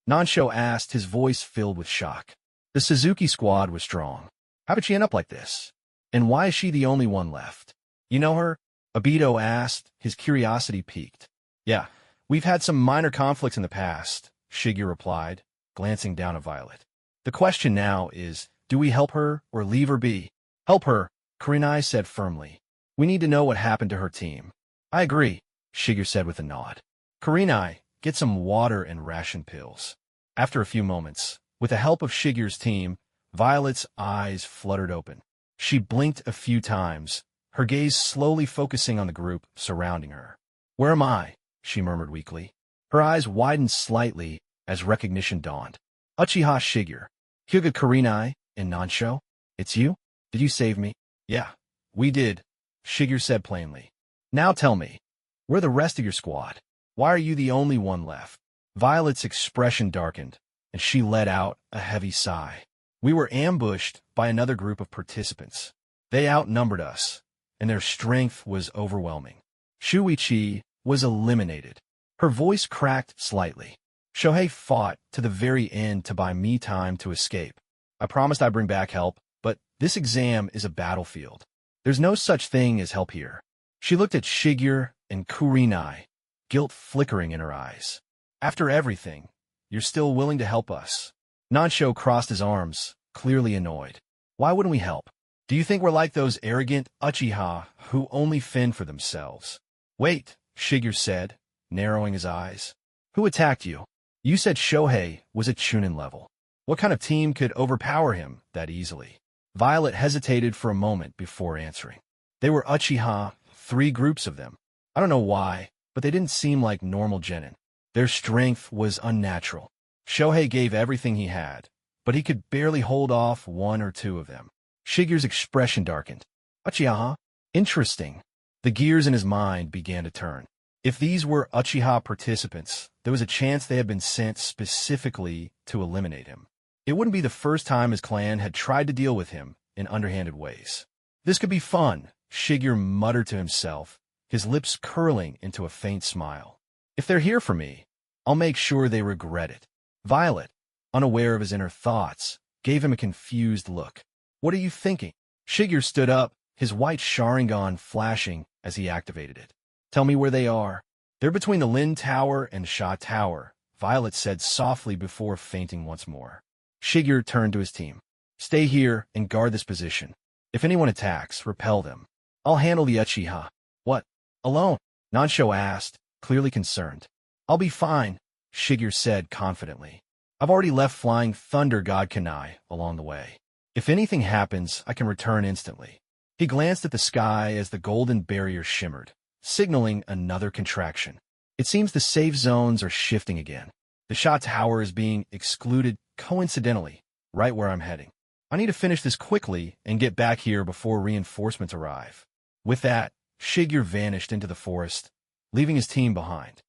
Nansho asked, his voice filled with shock. The Suzuki Squad was strong. How did she end up like this? And why is she the only one left? You know her? Obito asked, his curiosity piqued. Yeah, we've had some minor conflicts in the past, Shigeru replied, glancing down at Violet. The question now is, do we help her or leave her be? Help her, Kurenai said firmly. We need to know what happened to her team. I agree, Shigeru said with a nod. Kurenai, get some water and ration pills. After a few moments, with the help of Shigeru's team, Violet's eyes fluttered open. She blinked a few times, her gaze slowly focusing on the group surrounding her. Where am I? She murmured weakly. Her eyes widened slightly as recognition dawned. Uchiha Shigeru. Hyuga Kurenai, In Nansho? It's you? Did you save me? Yeah, we did, Shigeru said plainly. Now tell me, where the rest of your squad? Why are you the only one left? Violet's expression darkened, and she let out a heavy sigh. We were ambushed by another group of participants. They outnumbered us, and their strength was overwhelming. Shuichi was eliminated. Her voice cracked slightly. Shohei fought to the very end to buy me time to escape. I promised I'd bring back help, but this exam is a battlefield. There's no such thing as help here. She looked at Shigeru and Kurenai, guilt flickering in her eyes. After everything, you're still willing to help us. Nansho crossed his arms, clearly annoyed. Why wouldn't we help? Do you think we're like those arrogant Uchiha who only fend for themselves? Wait, Shigeru said, narrowing his eyes. Who attacked you? You said Shohei was at Chunin level. What kind of team could overpower him that easily? Violet hesitated for a moment before answering. They were Uchiha, 3 groups of them. I don't know why, but they didn't seem like normal genin. Their strength was unnatural. Shohei gave everything he had, but he could barely hold off 1 or 2 of them. Shigeru's expression darkened. Uchiha? Interesting. The gears in his mind began to turn. If these were Uchiha participants, there was a chance they had been sent specifically to eliminate him. It wouldn't be the first time his clan had tried to deal with him in underhanded ways. This could be fun, Shigeru muttered to himself, his lips curling into a faint smile. If they're here for me, I'll make sure they regret it. Violet, unaware of his inner thoughts, gave him a confused look. What are you thinking? Shigeru stood up, his white Sharingan flashing as he activated it. Tell me where they are. They're between the Lin Tower and Sha Tower, Violet said softly before fainting once more. Shigeru turned to his team. Stay here and guard this position. If anyone attacks, repel them. I'll handle the Uchiha. What? Alone? Nansho asked, clearly concerned. I'll be fine, Shigeru said confidently. I've already left Flying Thunder God Kanai along the way. If anything happens, I can return instantly. He glanced at the sky as the golden barrier shimmered, signaling another contraction. It seems the safe zones are shifting again. The Sha Tower is being excluded coincidentally, right where I'm heading. I need to finish this quickly and get back here before reinforcements arrive. With that, Shigeru vanished into the forest, leaving his team behind.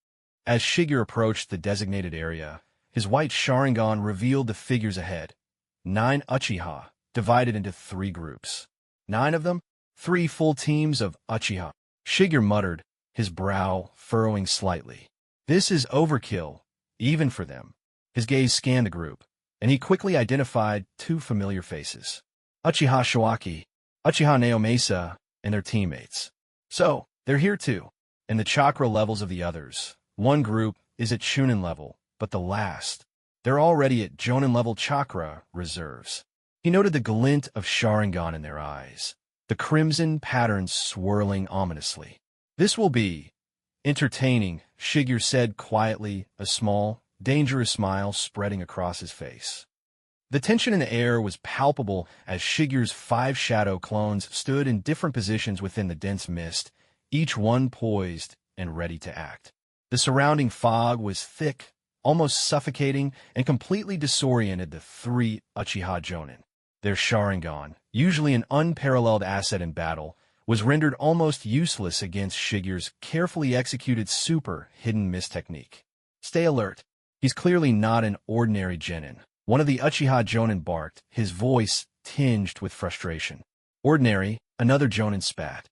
As Shigeru approached the designated area, his white Sharingan revealed the figures ahead. 9 Uchiha, divided into 3 groups. 9 of them, 3 full teams of Uchiha. Shigeru muttered, his brow furrowing slightly. This is overkill, even for them. His gaze scanned the group, and he quickly identified 2 familiar faces. Uchiha Shoaki, Uchiha Naomasa, and their teammates. So, they're here too, and the chakra levels of the others. One group is at Chunin level, but the last, they're already at Jonin level chakra reserves. He noted the glint of Sharingan in their eyes, the crimson patterns swirling ominously. This will be entertaining, Shigeru said quietly, a small, dangerous smile spreading across his face. The tension in the air was palpable as Shigeru's 5 shadow clones stood in different positions within the dense mist, each one poised and ready to act. The surrounding fog was thick, almost suffocating, and completely disoriented the 3 Uchiha Jonin. Their Sharingan, usually an unparalleled asset in battle, was rendered almost useless against Shigeru's carefully executed super hidden mist technique. Stay alert. He's clearly not an ordinary genin. One of the Uchiha Jonin barked, his voice tinged with frustration. Ordinary, another Jonin spat.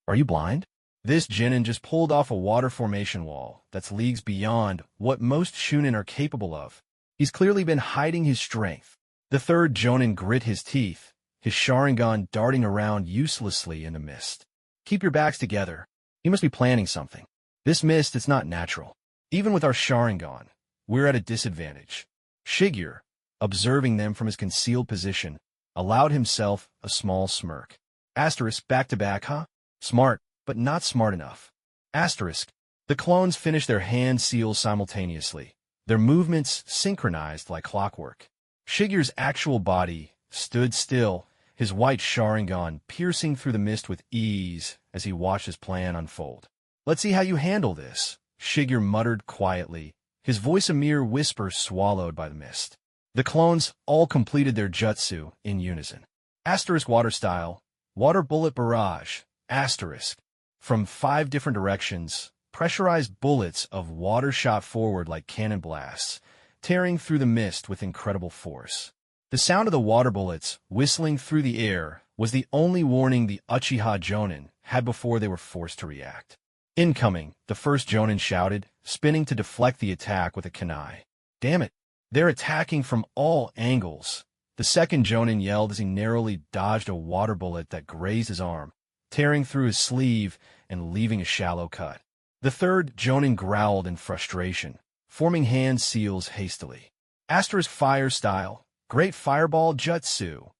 Are you blind? This genin just pulled off a water formation wall that's leagues beyond what most Chunin are capable of. He's clearly been hiding his strength. The 3rd Jonin grit his teeth, his Sharingan darting around uselessly in the mist. Keep your backs together. He must be planning something. This mist is not natural. Even with our Sharingan, we're at a disadvantage. Shigeru, observing them from his concealed position, allowed himself a small smirk. Asterisk back-to-back, huh? Smart, but not smart enough. Asterisk. The clones finished their hand seals simultaneously, their movements synchronized like clockwork. Shigeru's actual body stood still, his white Sharingan piercing through the mist with ease as he watched his plan unfold. Let's see how you handle this, Shigeru muttered quietly, his voice a mere whisper swallowed by the mist. The clones all completed their jutsu in unison. Asterisk water style, water bullet barrage, asterisk. From 5 different directions, pressurized bullets of water shot forward like cannon blasts, tearing through the mist with incredible force. The sound of the water bullets whistling through the air was the only warning the Uchiha Jonin had before they were forced to react. Incoming, the first Jonin shouted, spinning to deflect the attack with a kunai. Damn it! They're attacking from all angles. The second Jonin yelled as he narrowly dodged a water bullet that grazed his arm, tearing through his sleeve and leaving a shallow cut. The third Jonin growled in frustration, forming hand seals hastily. Asterisk fire style, great fireball jutsu.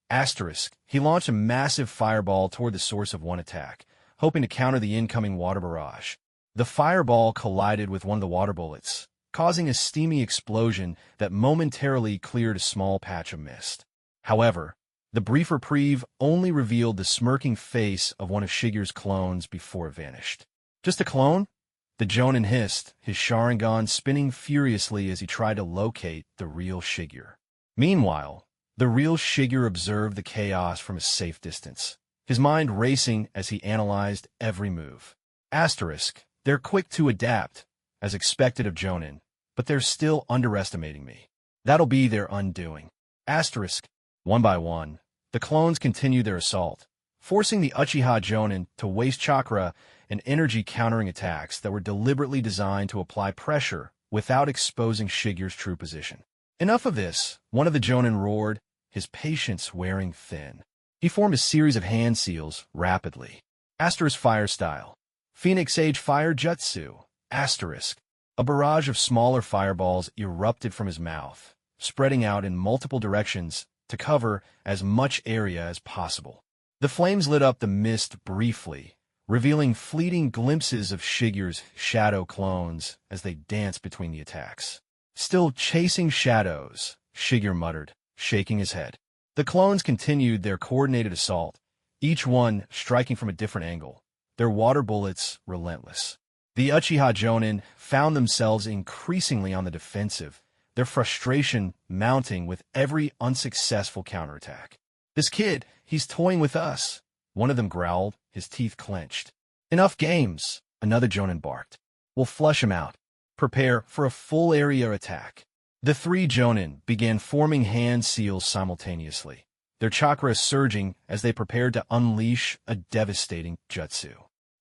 Asterisk, he launched a massive fireball toward the source of one attack, hoping to counter the incoming water barrage. The fireball collided with one of the water bullets, causing a steamy explosion that momentarily cleared a small patch of mist. However, the brief reprieve only revealed the smirking face of one of Shigeru's clones before it vanished. Just a clone? The Jonin hissed, his Sharingan spinning furiously as he tried to locate the real Shigeru. Meanwhile, the real Shigeru observed the chaos from a safe distance, his mind racing as he analyzed every move. Asterisk, they're quick to adapt, as expected of Jonin, but they're still underestimating me. That'll be their undoing. Asterisk, one by one, the clones continued their assault, forcing the Uchiha Jonin to waste chakra and energy countering attacks that were deliberately designed to apply pressure without exposing Shigeru's true position. Enough of this, one of the Jonin roared, his patience wearing thin. He formed a series of hand seals rapidly. Asterisk fire style. Phoenix Age fire jutsu. Asterisk. A barrage of smaller fireballs erupted from his mouth, spreading out in multiple directions to cover as much area as possible. The flames lit up the mist briefly, revealing fleeting glimpses of Shigeru's shadow clones as they danced between the attacks. Still chasing shadows, Shigeru muttered, shaking his head. The clones continued their coordinated assault, each one striking from a different angle, their water bullets relentless. The Uchiha Jonin found themselves increasingly on the defensive, their frustration mounting with every unsuccessful counterattack. This kid, he's toying with us, one of them growled, his teeth clenched. Enough games, another Jonin barked. We'll flush him out. Prepare for a full area attack. The 3 Jonin began forming hand seals simultaneously, their chakra surging as they prepared to unleash a devastating jutsu.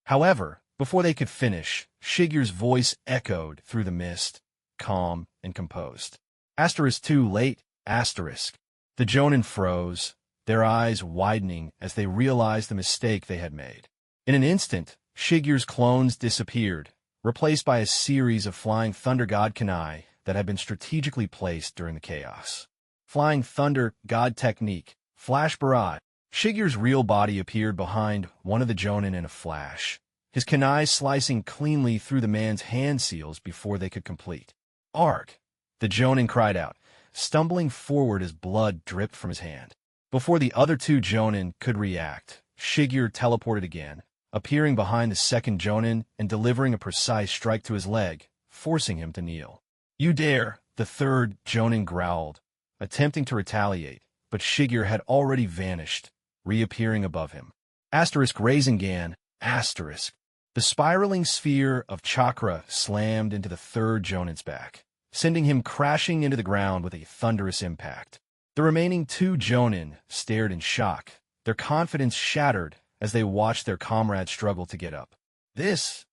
However, before they could finish, Shigeru's voice echoed through the mist, calm and composed. Asterisk too late, asterisk. The Jonin froze, their eyes widening as they realized the mistake they had made. In an instant, Shigeru's clones disappeared, replaced by a series of flying thunder god kunai that had been strategically placed during the chaos. Flying thunder god technique, flash barrage. Shigeru's real body appeared behind one of the Jonin in a flash, his kunai slicing cleanly through the man's hand seals before they could complete. Arg! The Jonin cried out, stumbling forward as blood dripped from his hand. Before the other 2 Jonin could react, Shigeru teleported again, appearing behind the second Jonin and delivering a precise strike to his leg, forcing him to kneel. You dare, the third Jonin growled, attempting to retaliate, but Shigeru had already vanished, reappearing above him. Asterisk Rasengan, asterisk. The spiraling sphere of chakra slammed into the third Jonin's back, sending him crashing into the ground with a thunderous impact. The remaining 2 Jonin stared in shock, their confidence shattered as they watched their comrade struggle to get up. This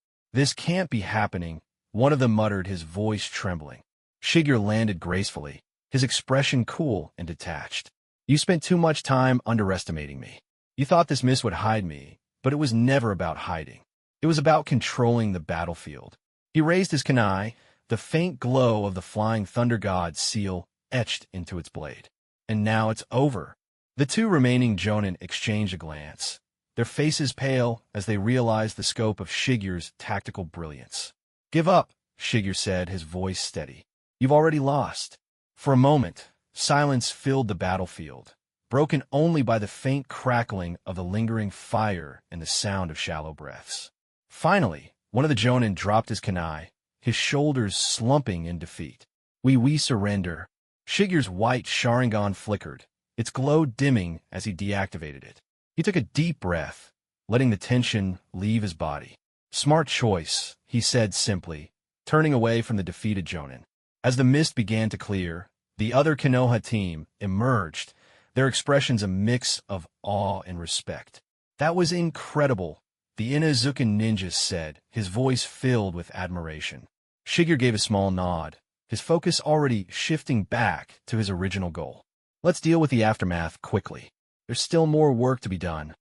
can't be happening, one of them muttered, his voice trembling. Shigeru landed gracefully, his expression cool and detached. You spent too much time underestimating me. You thought this miss would hide me, but it was never about hiding. It was about controlling the battlefield. He raised his kunai, the faint glow of the flying thunder god's seal etched into its blade. And now it's over. The 2 remaining Jonin exchanged a glance, their faces pale as they realized the scope of Shigeru's tactical brilliance. Give up, Shigeru said, his voice steady. You've already lost. For a moment, silence filled the battlefield, broken only by the faint crackling of the lingering fire and the sound of shallow breaths. Finally, one of the Jonin dropped his kunai, his shoulders slumping in defeat. We surrender. Shigeru's white Sharingan flickered, its glow dimming as he deactivated it. He took a deep breath, letting the tension leave his body. "Smart choice," he said simply, turning away from the defeated Jonin. As the mist began to clear, the other Konoha team emerged, their expressions a mix of awe and respect. "That was incredible," the Inuzuka ninja said, his voice filled with admiration. Shigeru gave a small nod, his focus already shifting back to his original goal. "Let's deal with the aftermath quickly. There's still more work to be done."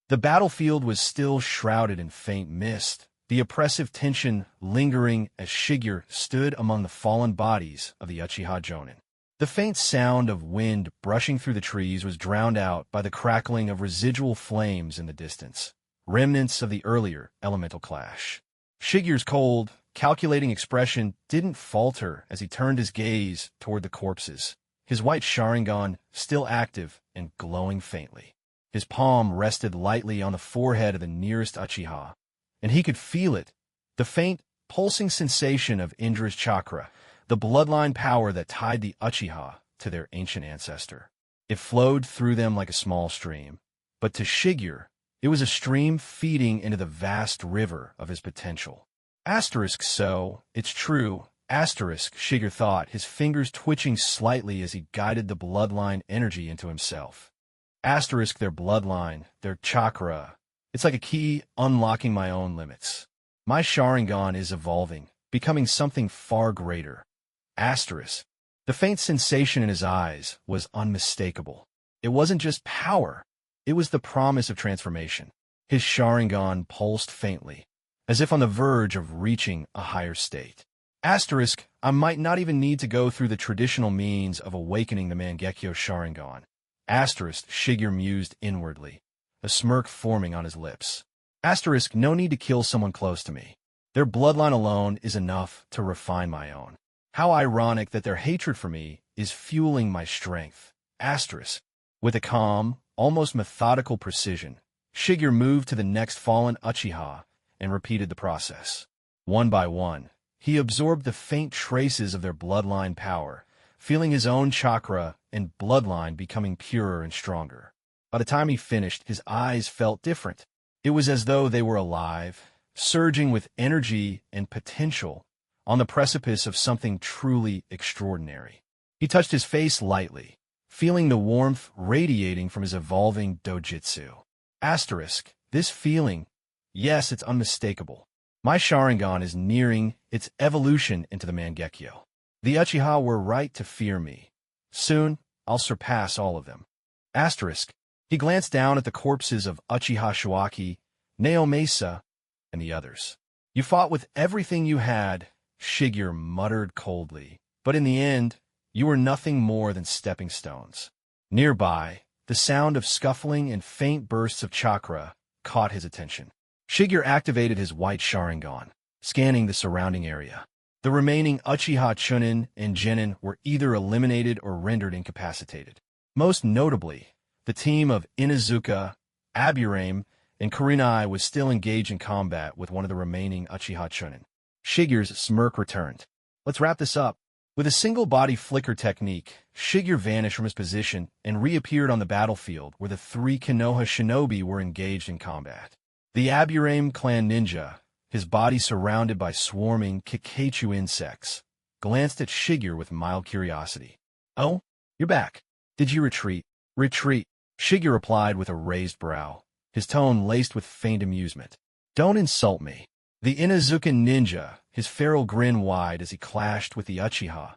The battlefield was still shrouded in faint mist, the oppressive tension lingering as Shigeru stood among the fallen bodies of the Uchiha Jonin. The faint sound of wind brushing through the trees was drowned out by the crackling of residual flames in the distance, remnants of the earlier elemental clash. Shigeru's cold, calculating expression didn't falter as he turned his gaze toward the corpses, his white Sharingan still active and glowing faintly. His palm rested lightly on the forehead of the nearest Uchiha, and he could feel it, the faint, pulsing sensation of Indra's chakra, the bloodline power that tied the Uchiha to their ancient ancestor. It flowed through them like a small stream, but to Shigeru, it was a stream feeding into the vast river of his potential. So, it's true, Shigeru thought, his fingers twitching slightly as he guided the bloodline energy into himself. Their bloodline, their chakra. It's like a key unlocking my own limits. My Sharingan is evolving, becoming something far greater. The faint sensation in his eyes was unmistakable. It wasn't just power, it was the promise of transformation. His Sharingan pulsed faintly, as if on the verge of reaching a higher state. I might not even need to go through the traditional means of awakening the Mangekyo Sharingan. Shigeru mused inwardly, a smirk forming on his lips. No need to kill someone close to me. Their bloodline alone is enough to refine my own. How ironic that their hatred for me is fueling my strength. With a calm, almost methodical precision, Shigeru moved to the next fallen Uchiha and repeated the process. One by one, he absorbed the faint traces of their bloodline power, feeling his own chakra and bloodline becoming purer and stronger. By the time he finished, his eyes felt different. It was as though they were alive, surging with energy and potential, on the precipice of something truly extraordinary. He touched his face lightly, feeling the warmth radiating from his evolving dojutsu. This feeling, yes, it's unmistakable. My Sharingan is nearing its evolution into the Mangekyo. The Uchiha were right to fear me. Soon, I'll surpass all of them. He glanced down at the corpses of Uchiha Shuaki, Naomasa, and the others. You fought with everything you had, Shigeru muttered coldly, but in the end, you were nothing more than stepping stones. Nearby, the sound of scuffling and faint bursts of chakra caught his attention. Shigeru activated his white Sharingan, scanning the surrounding area. The remaining Uchiha Chunin and Genin were either eliminated or rendered incapacitated. Most notably, the team of Inuzuka, Aburame, and Kurenai was still engaged in combat with one of the remaining Uchiha Chunin. Shigeru's smirk returned. Let's wrap this up. With a single body flicker technique, Shigeru vanished from his position and reappeared on the battlefield where the three Konoha shinobi were engaged in combat. The Aburame clan ninja, his body surrounded by swarming Kikaichu insects, glanced at Shigeru with mild curiosity. "Oh, you're back. Did you retreat?" "Retreat," Shigeru replied with a raised brow, his tone laced with faint amusement. "Don't insult me." The Inuzuka ninja, his feral grin wide as he clashed with the Uchiha,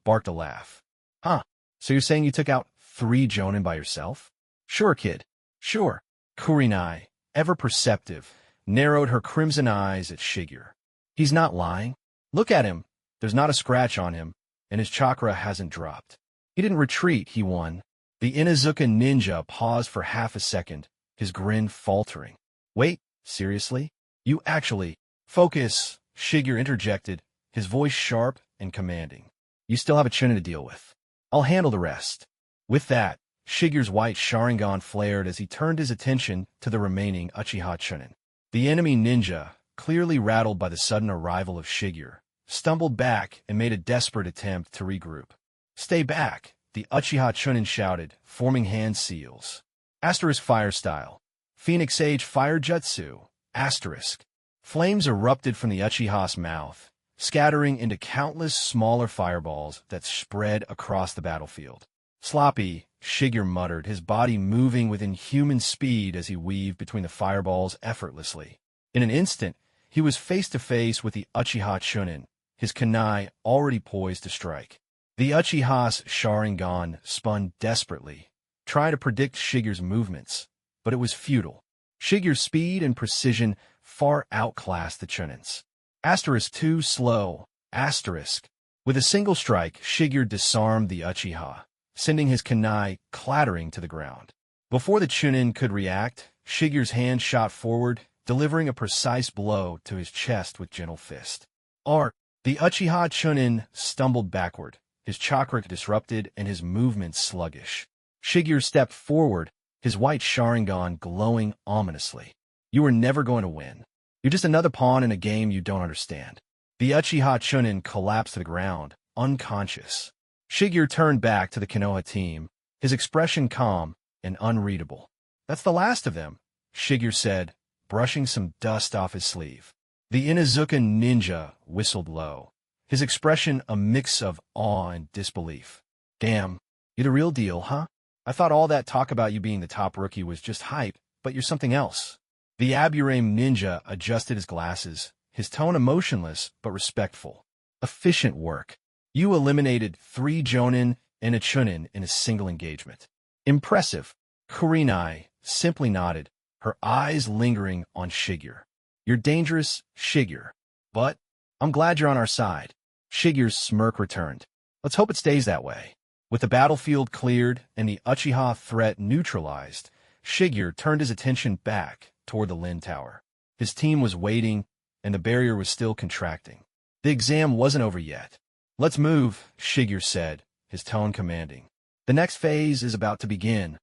barked a laugh. "Huh, so you're saying you took out 3 Jonin by yourself?" "Sure, kid. Sure." Kurenai, ever perceptive, narrowed her crimson eyes at Shigeru. "He's not lying. Look at him. There's not a scratch on him, and his chakra hasn't dropped. He didn't retreat, he won." The Inuzuka ninja paused for half a second, his grin faltering. "Wait, seriously? You actually—" "Focus," Shigeru interjected, his voice sharp and commanding. "You still have a Chunin to deal with. I'll handle the rest." With that, Shigeru's white Sharingan flared as he turned his attention to the remaining Uchiha Chunin. The enemy ninja, clearly rattled by the sudden arrival of Shigeru, stumbled back and made a desperate attempt to regroup. Stay back, the Uchiha Chunin shouted, forming hand seals. Asterisk fire style. Phoenix Age fire jutsu. Asterisk. Flames erupted from the Uchiha's mouth, scattering into countless smaller fireballs that spread across the battlefield. Sloppy, Shigeru muttered, his body moving with inhuman speed as he weaved between the fireballs effortlessly. In an instant, he was face to face with the Uchiha Chunin, his kunai already poised to strike. The Uchiha's Sharingan spun desperately, trying to predict Shigeru's movements, but it was futile. Shigeru's speed and precision far outclassed the Chunin's. Asterisk too slow. Asterisk. With a single strike, Shigeru disarmed the Uchiha, sending his kunai clattering to the ground. Before the Chunin could react, Shigeru's hand shot forward, delivering a precise blow to his chest with gentle fist. The Uchiha Chunin stumbled backward, his chakra disrupted and his movements sluggish. Shigeru stepped forward, his white Sharingan glowing ominously. You were never going to win. You're just another pawn in a game you don't understand. The Uchiha Chunin collapsed to the ground, unconscious. Shigeru turned back to the Konoha team, his expression calm and unreadable. That's the last of them, Shigeru said, brushing some dust off his sleeve. The Inuzuka ninja whistled low, his expression a mix of awe and disbelief. Damn, you're the real deal, huh? I thought all that talk about you being the top rookie was just hype, but you're something else. The Aburame ninja adjusted his glasses, his tone emotionless but respectful. Efficient work. You eliminated 3 Jonin and a Chunin in a single engagement. Impressive. Kurenai simply nodded, her eyes lingering on Shigeru. You're dangerous, Shigeru. But I'm glad you're on our side. Shigeru's smirk returned. Let's hope it stays that way. With the battlefield cleared and the Uchiha threat neutralized, Shigeru turned his attention back toward the Lin Tower. His team was waiting, and the barrier was still contracting. The exam wasn't over yet. Let's move, Shigeru said, his tone commanding. The next phase is about to begin.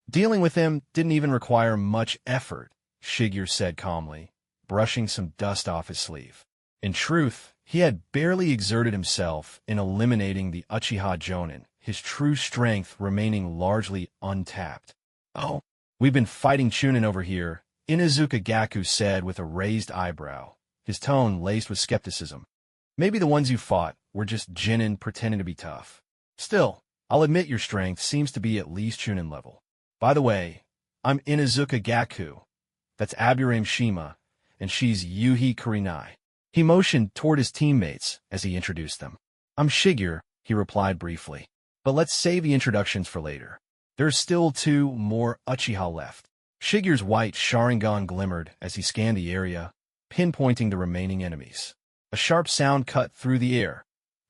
Dealing with him didn't even require much effort, Shigeru said calmly, brushing some dust off his sleeve. In truth, he had barely exerted himself in eliminating the Uchiha Jonin, his true strength remaining largely untapped. Oh, we've been fighting Chunin over here, Inuzuka Gaku said with a raised eyebrow, his tone laced with skepticism. Maybe the ones you fought were just Jinin pretending to be tough. Still, I'll admit your strength seems to be at least Chunin level. By the way, I'm Inuzuka Gaku. That's Aburame Shima, and she's Yuhi Kurenai. He motioned toward his teammates as he introduced them. I'm Shigeru, he replied briefly. But let's save the introductions for later. There's still 2 more Uchiha left. Shigeru's white Sharingan glimmered as he scanned the area, pinpointing the remaining enemies. A sharp sound cut through the air.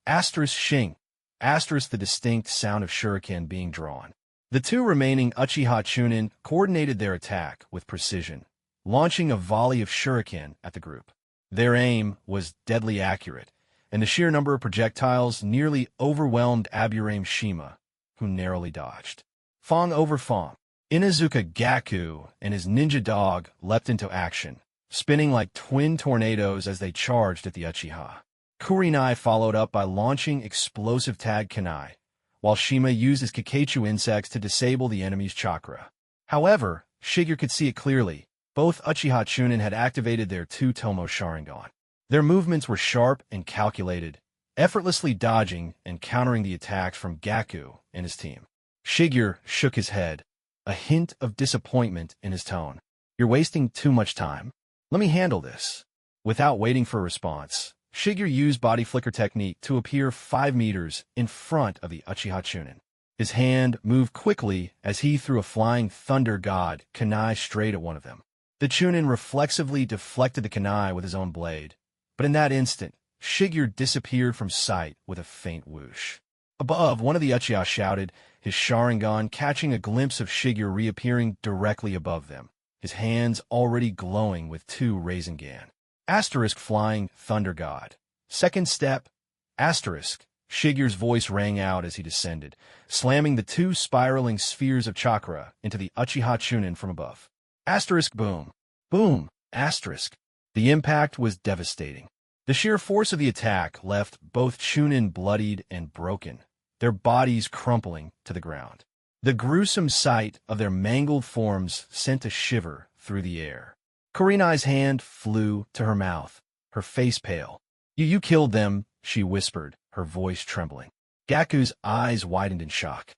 Asterisk shing. Asterisk the distinct sound of shuriken being drawn. The 2 remaining Uchiha Chunin coordinated their attack with precision, launching a volley of shuriken at the group. Their aim was deadly accurate, and the sheer number of projectiles nearly overwhelmed Aburame Shima, who narrowly dodged. Fong over Fong. Inuzuka Gaku and his ninja dog leapt into action, spinning like twin tornadoes as they charged at the Uchiha. Kurenai followed up by launching explosive tag kunai, while Shima used his Kikeichu insects to disable the enemy's chakra. However, Shigeru could see it clearly. Both Uchiha Chunin had activated their 2 Tomo Sharingan. Their movements were sharp and calculated, effortlessly dodging and countering the attacks from Gaku and his team. Shigeru shook his head, a hint of disappointment in his tone. You're wasting too much time. Let me handle this. Without waiting for a response, Shigeru used body flicker technique to appear 5 meters in front of the Uchiha Chunin. His hand moved quickly as he threw a flying thunder god kunai straight at one of them. The Chunin reflexively deflected the kunai with his own blade, but in that instant, Shigeru disappeared from sight with a faint whoosh. Above, one of the Uchiha shouted, his Sharingan catching a glimpse of Shigeru reappearing directly above them, his hands already glowing with 2 Rasengan. Asterisk flying thunder god. Second step, asterisk. Shigeru's voice rang out as he descended, slamming the 2 spiraling spheres of chakra into the Uchiha Chunin from above. Asterisk boom. Boom. Asterisk. The impact was devastating. The sheer force of the attack left both Chunin bloodied and broken, their bodies crumpling to the ground. The gruesome sight of their mangled forms sent a shiver through the air. Kurenai's hand flew to her mouth, her face pale. You killed them, she whispered, her voice trembling. Gaku's eyes widened in shock.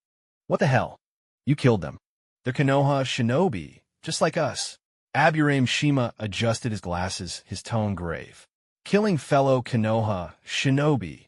What the hell? You killed them. They're Konoha Shinobi, just like us. Aburame Shima adjusted his glasses, his tone grave. Killing fellow Konoha Shinobi,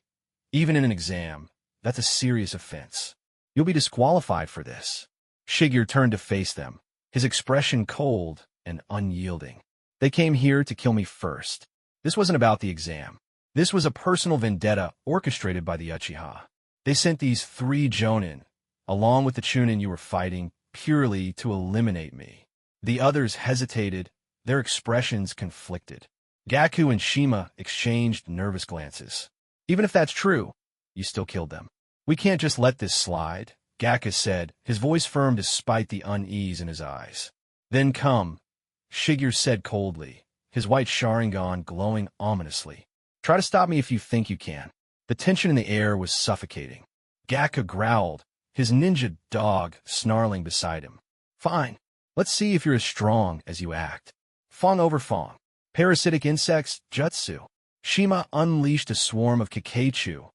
even in an exam, that's a serious offense. You'll be disqualified for this. Shigeru turned to face them, his expression cold and unyielding. They came here to kill me first. This wasn't about the exam. This was a personal vendetta orchestrated by the Uchiha. They sent these 3 jonin, along with the chunin you were fighting, purely to eliminate me. The others hesitated, their expressions conflicted. Gaku and Shima exchanged nervous glances. Even if that's true, you still killed them. We can't just let this slide, Gaku said, his voice firm despite the unease in his eyes. Then come, Shigeru said coldly, his white Sharingan glowing ominously. Try to stop me if you think you can. The tension in the air was suffocating. Gaku growled, his ninja dog snarling beside him. Fine. Let's see if you're as strong as you act. Fong over Fong. Parasitic insects, jutsu. Shima unleashed a swarm of Kikeichu,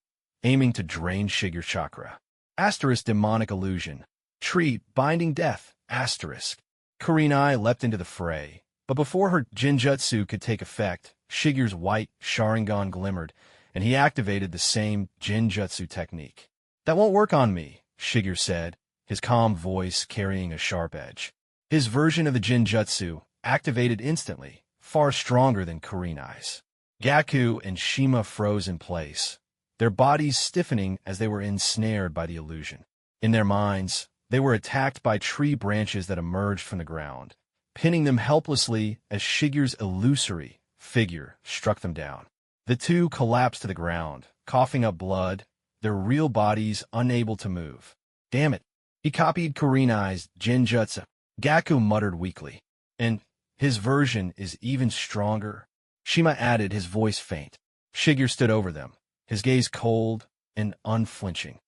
aiming to drain Shigeru's chakra. Asterisk demonic illusion. Tree binding death. Asterisk. Kurenai leapt into the fray, but before her Jinjutsu could take effect, Shigeru's white Sharingan glimmered, and he activated the same Jinjutsu technique. That won't work on me, Shigeru said, his calm voice carrying a sharp edge. His version of the Jinjutsu activated instantly, far stronger than Kurenai's. Gaku and Shima froze in place, their bodies stiffening as they were ensnared by the illusion. In their minds, they were attacked by tree branches that emerged from the ground, pinning them helplessly as Shigeru's illusory figure struck them down. The 2 collapsed to the ground, coughing up blood, their real bodies unable to move. Damn it. He copied Kurenai's Jinjutsu, Gaku muttered weakly. And his version is even stronger, Shima added, his voice faint. Shigeru stood over them, his gaze cold and unflinching.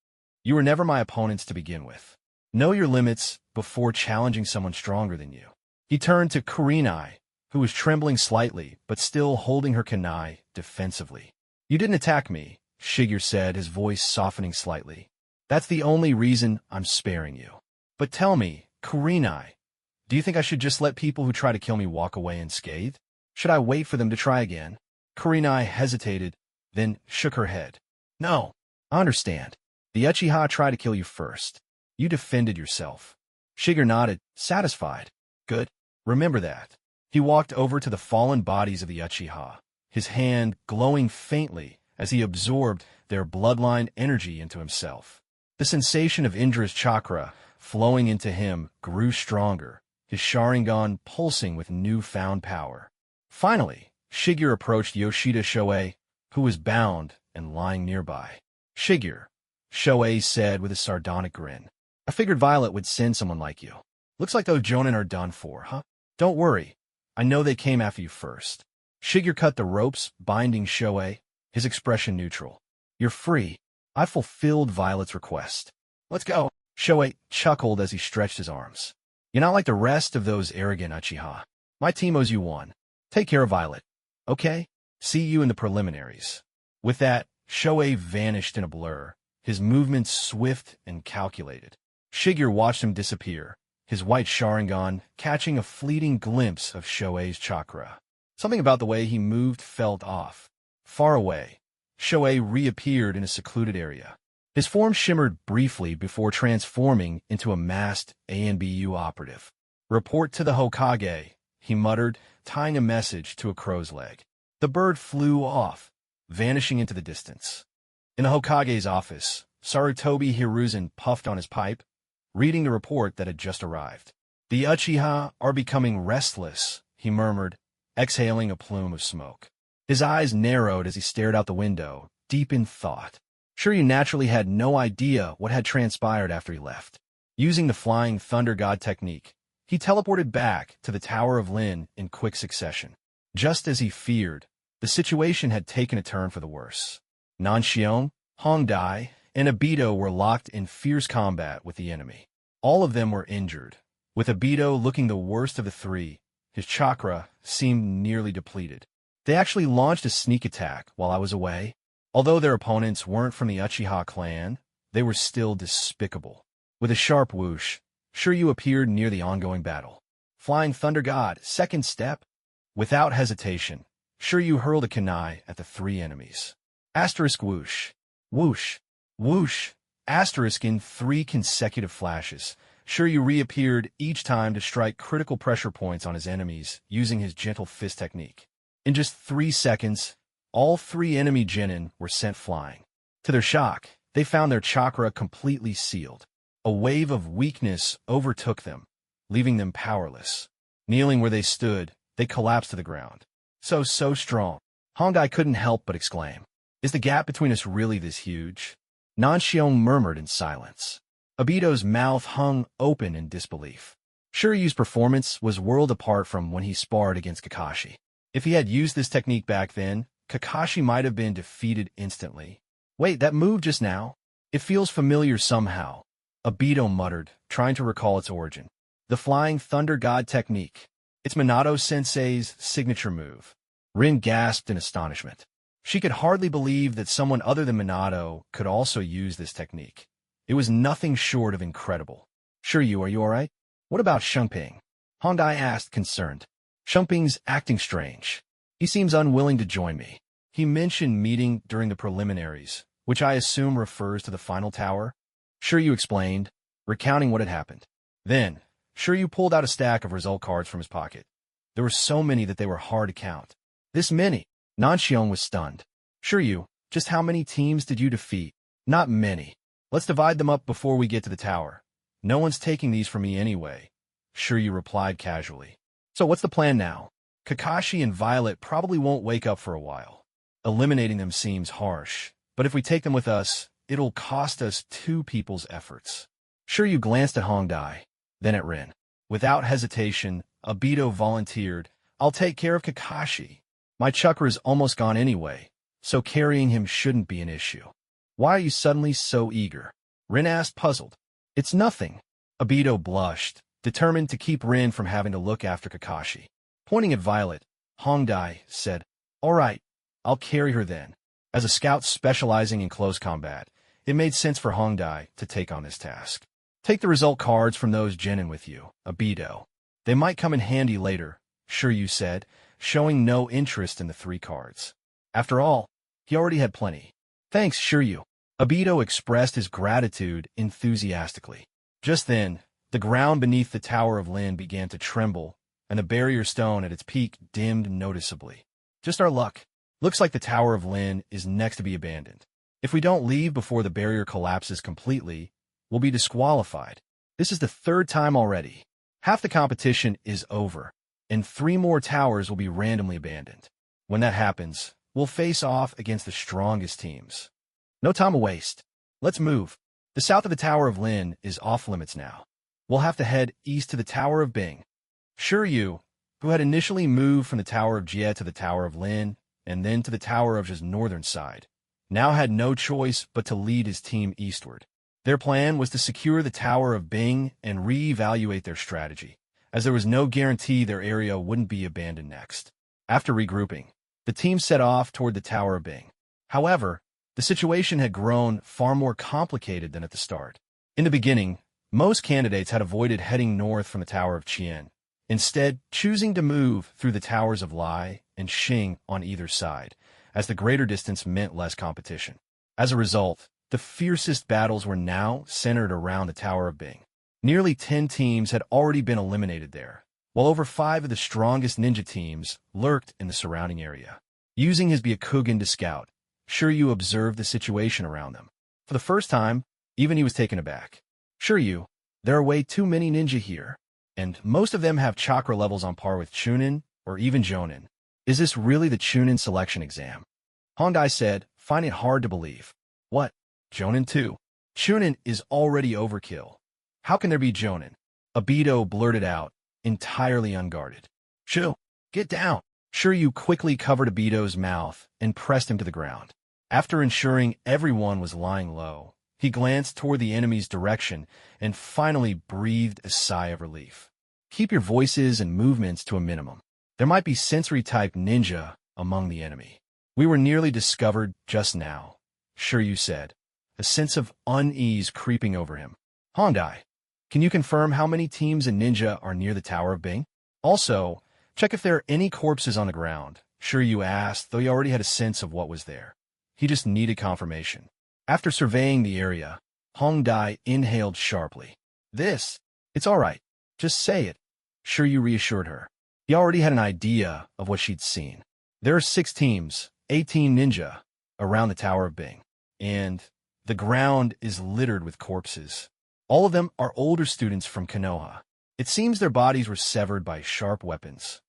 You were never my opponents to begin with. Know your limits before challenging someone stronger than you. He turned to Kurenai, who was trembling slightly but still holding her kunai defensively. You didn't attack me, Shigeru said, his voice softening slightly. That's the only reason I'm sparing you. But tell me, Kurenai, do you think I should just let people who try to kill me walk away unscathed? Should I wait for them to try again? Kurenai hesitated, then shook her head. No, I understand. The Uchiha tried to kill you first. You defended yourself. Shigeru nodded, satisfied. Good. Remember that. He walked over to the fallen bodies of the Uchiha, his hand glowing faintly as he absorbed their bloodline energy into himself. The sensation of Indra's chakra flowing into him grew stronger, his Sharingan pulsing with newfound power. Finally, Shigeru approached Yoshida Shoei, who was bound and lying nearby. Shigeru, Shoei said with a sardonic grin. I figured Violet would send someone like you. Looks like those jonin are done for, huh? Don't worry. I know they came after you first. Shigeru cut the ropes binding Shoei, his expression neutral. You're free. I fulfilled Violet's request. Let's go. Shoei chuckled as he stretched his arms. You're not like the rest of those arrogant Uchiha. My team owes you one. Take care of Violet. Okay? See you in the preliminaries. With that, Shoei vanished in a blur, his movements swift and calculated. Shigeru watched him disappear, his white Sharingan catching a fleeting glimpse of Shoei's chakra. Something about the way he moved felt off. Far away, Shoei reappeared in a secluded area. His form shimmered briefly before transforming into a masked ANBU operative. Report to the Hokage, he muttered, tying a message to a crow's leg. The bird flew off, vanishing into the distance. In the Hokage's office, Sarutobi Hiruzen puffed on his pipe, reading the report that had just arrived. The Uchiha are becoming restless, he murmured, exhaling a plume of smoke. His eyes narrowed as he stared out the window, deep in thought. Sure, you naturally had no idea what had transpired after he left. Using the Flying Thunder God technique, he teleported back to the Tower of Lin in quick succession. Just as he feared, the situation had taken a turn for the worse. Nanxiong, Hongdai, and Obito were locked in fierce combat with the enemy. All of them were injured, with Obito looking the worst of the three. His chakra seemed nearly depleted. They actually launched a sneak attack while I was away. Although their opponents weren't from the Uchiha clan, they were still despicable. With a sharp whoosh, Shiryu appeared near the ongoing battle. Flying Thunder God, second step. Without hesitation, Shiryu hurled a kunai at the three enemies. Asterisk whoosh, whoosh, whoosh, asterisk in 3 consecutive flashes. Shiryu reappeared each time to strike critical pressure points on his enemies using his gentle fist technique. In just 3 seconds, all 3 enemy genin were sent flying. To their shock, they found their chakra completely sealed. A wave of weakness overtook them, leaving them powerless. Kneeling where they stood, they collapsed to the ground. So strong. Hongai couldn't help but exclaim, "Is the gap between us really this huge?" Nanshiong murmured in silence. Obito's mouth hung open in disbelief. Shiryu's performance was worlds apart from when he sparred against Kakashi. If he had used this technique back then, Kakashi might have been defeated instantly. "Wait, that move just now? It feels familiar somehow," Obito muttered, trying to recall its origin. "The Flying Thunder God technique. It's Minato-sensei's signature move." Rin gasped in astonishment. She could hardly believe that someone other than Minato could also use this technique. It was nothing short of incredible. "Shiryu, are you all right? What about Shunping?" Hongai asked, concerned. "Shunping's acting strange. He seems unwilling to join me. He mentioned meeting during the preliminaries, which I assume refers to the final tower." Shiryu explained, recounting what had happened. Then, Shiryu pulled out a stack of result cards from his pocket. There were so many that they were hard to count. "This many?" Nanshiong was stunned. "Shiryu, just how many teams did you defeat?" "Not many. Let's divide them up before we get to the tower. No one's taking these from me anyway," Shiryu replied casually. "So what's the plan now? Kakashi and Violet probably won't wake up for a while. Eliminating them seems harsh, but if we take them with us, it'll cost us 2 people's efforts." Shiryu glanced at Hongdai, then at Rin. Without hesitation, Obito volunteered, "I'll take care of Kakashi. My chakra's almost gone anyway, so carrying him shouldn't be an issue." "Why are you suddenly so eager?" Rin asked, puzzled. "It's nothing." Obito blushed, determined to keep Rin from having to look after Kakashi. Pointing at Violet, Hongdai said, "All right, I'll carry her then." As a scout specializing in close combat, it made sense for Hongdai to take on this task. "Take the result cards from those genin with you, Obito. They might come in handy later," Shiryu said, showing no interest in the 3 cards. After all, he already had plenty. "Thanks, Shiryu." Obito expressed his gratitude enthusiastically. Just then, the ground beneath the Tower of Lin began to tremble, and the barrier stone at its peak dimmed noticeably. "Just our luck. Looks like the Tower of Lin is next to be abandoned. If we don't leave before the barrier collapses completely, we'll be disqualified. This is the 3rd time already. Half the competition is over, and 3 more towers will be randomly abandoned. When that happens, we'll face off against the strongest teams. No time to waste. Let's move. The south of the Tower of Lin is off limits now. We'll have to head east to the Tower of Bing." Shiryu, who had initially moved from the Tower of Jie to the Tower of Lin, and then to the Tower of Jia's northern side, now had no choice but to lead his team eastward. Their plan was to secure the Tower of Bing and re-evaluate their strategy, as there was no guarantee their area wouldn't be abandoned next. After regrouping, the team set off toward the Tower of Bing. However, the situation had grown far more complicated than at the start. In the beginning, most candidates had avoided heading north from the Tower of Qian, instead choosing to move through the Towers of Lai and Xing on either side, as the greater distance meant less competition. As a result, the fiercest battles were now centered around the Tower of Bing. Nearly 10 teams had already been eliminated there, while over 5 of the strongest ninja teams lurked in the surrounding area. Using his Byakugan to scout, Shiryu observed the situation around them. For the first time, even he was taken aback. "Shiryu, there are way too many ninja here, and most of them have chakra levels on par with Chunin or even Jonin. Is this really the Chunin selection exam?" Hongdai said, finding it hard to believe. "What? Jonin too? Chunin is already overkill. How can there be Jonin?" Obito blurted out, entirely unguarded. "Shu, get down." Shiryu quickly covered Obito's mouth and pressed him to the ground. After ensuring everyone was lying low, He glanced toward the enemy's direction and finally breathed a sigh of relief. Keep your voices and movements to a minimum. There might be sensory-type ninja among the enemy. We were nearly discovered just now, Shiryu said, a sense of unease creeping over him. Hondai, can you confirm how many teams and ninja are near the Tower of Bing? Also, check if there are any corpses on the ground, Shiryu asked, though he already had a sense of what was there. He just needed confirmation. After surveying the area, Hongdai inhaled sharply. It's all right. Just say it, Shiryu reassured her. He already had an idea of what she'd seen. There are 6 teams, 18 ninja, around the Tower of Bing, and the ground is littered with corpses. All of them are older students from Konoha. It seems their bodies were severed by sharp weapons.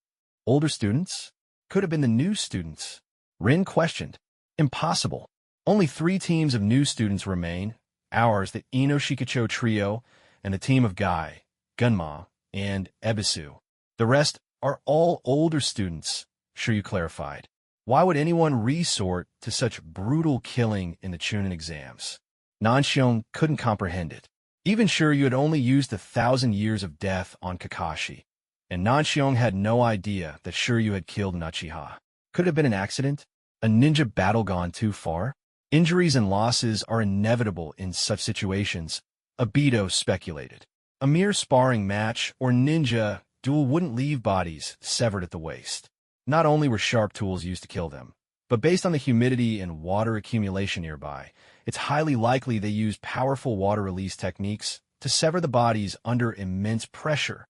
Older students? Could have been the new students. Rin questioned. Impossible. Only 3 teams of new students remain, ours, the Ino Shikacho Trio, and the team of Gai, Gunma, and Ebisu. The rest are all older students, Shiryu clarified. Why would anyone resort to such brutal killing in the Chunin exams? Nanshion couldn't comprehend it. Even Shiryu had only used 1,000 years of death on Kakashi, and Nanshion had no idea that Shiryu had killed Uchiha. Could it have been an accident? A ninja battle gone too far? Injuries and losses are inevitable in such situations, Obito speculated. A mere sparring match or ninja duel wouldn't leave bodies severed at the waist. Not only were sharp tools used to kill them, but based on the humidity and water accumulation nearby, it's highly likely they used powerful water release techniques to sever the bodies under immense pressure.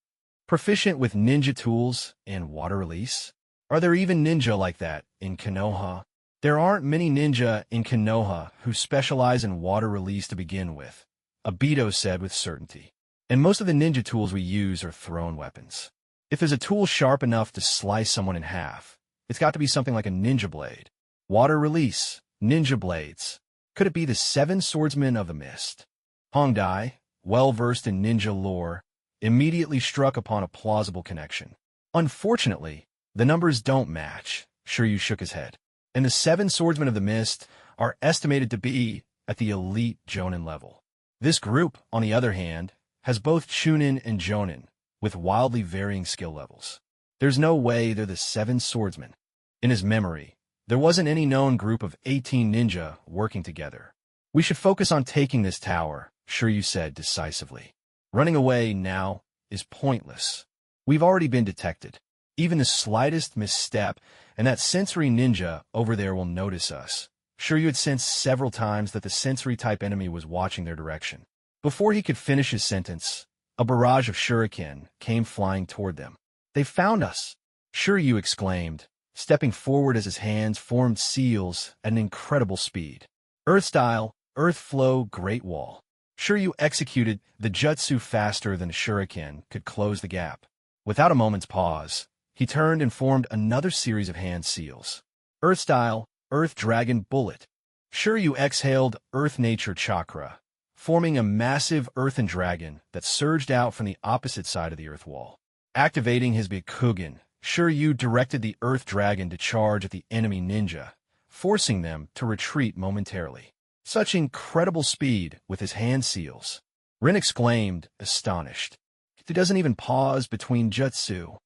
Proficient with ninja tools and water release? Are there even ninja like that in Konoha? There aren't many ninja in Konoha who specialize in water release to begin with, Obito said with certainty. And most of the ninja tools we use are thrown weapons. If there's a tool sharp enough to slice someone in half, it's got to be something like a ninja blade. Water release, ninja blades. Could it be the 7 swordsmen of the mist? Hongdai, well-versed in ninja lore, immediately struck upon a plausible connection. Unfortunately, the numbers don't match, Shiryu shook his head. And the 7 swordsmen of the mist are estimated to be at the elite Jonin level. This group, on the other hand, has both Chunin and Jonin, with wildly varying skill levels. There's no way they're the 7 swordsmen. In his memory, there wasn't any known group of 18 ninja working together. We should focus on taking this tower, Shiryu said decisively. Running away now is pointless. We've already been detected. Even the slightest misstep, and that sensory ninja over there will notice us. Shiryu had sensed several times that the sensory-type enemy was watching their direction. Before he could finish his sentence, a barrage of shuriken came flying toward them. They found us! Shiryu exclaimed, stepping forward as his hands formed seals at an incredible speed. Earth style, earth flow, great wall. Shiryu executed the jutsu faster than a shuriken could close the gap. Without a moment's pause, he turned and formed another series of hand seals. Earth style, earth dragon bullet. Shiryu exhaled earth nature chakra, forming a massive earthen dragon that surged out from the opposite side of the earth wall. Activating his Byakugan, Shiryu directed the earth dragon to charge at the enemy ninja, forcing them to retreat momentarily. Such incredible speed with his hand seals. Rin exclaimed, astonished. He doesn't even pause between jutsu.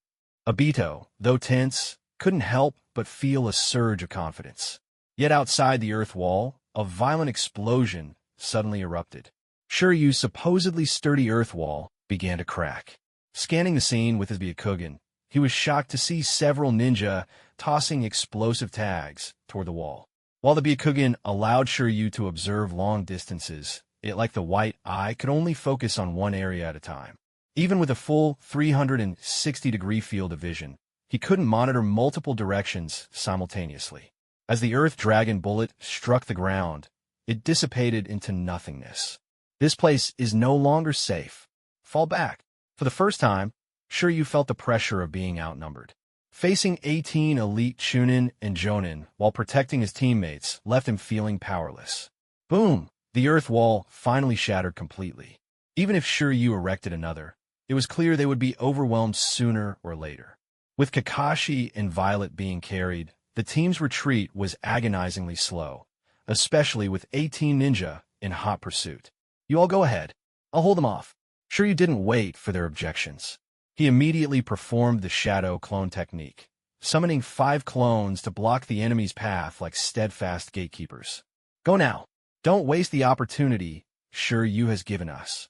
Obito, though tense, couldn't help but feel a surge of confidence. Yet outside the earth wall, a violent explosion suddenly erupted. Shiryu's supposedly sturdy earth wall began to crack. Scanning the scene with his Byakugan, he was shocked to see several ninja tossing explosive tags toward the wall. While the Byakugan allowed Shiryu to observe long distances, it, like the white eye, could only focus on one area at a time. Even with a full 360-degree field of vision, he couldn't monitor multiple directions simultaneously. As the earth dragon bullet struck the ground, it dissipated into nothingness. This place is no longer safe. Fall back. For the first time, Shiryu felt the pressure of being outnumbered. Facing 18 elite Chunin and Jonin while protecting his teammates left him feeling powerless. Boom! The earth wall finally shattered completely. Even if Shiryu erected another, it was clear they would be overwhelmed sooner or later. With Kakashi and Violet being carried, the team's retreat was agonizingly slow, especially with 18 ninja in hot pursuit. You all go ahead. I'll hold them off. Shiryu didn't wait for their objections. He immediately performed the shadow clone technique, summoning 5 clones to block the enemy's path like steadfast gatekeepers. Go now. Don't waste the opportunity Shiryu has given us.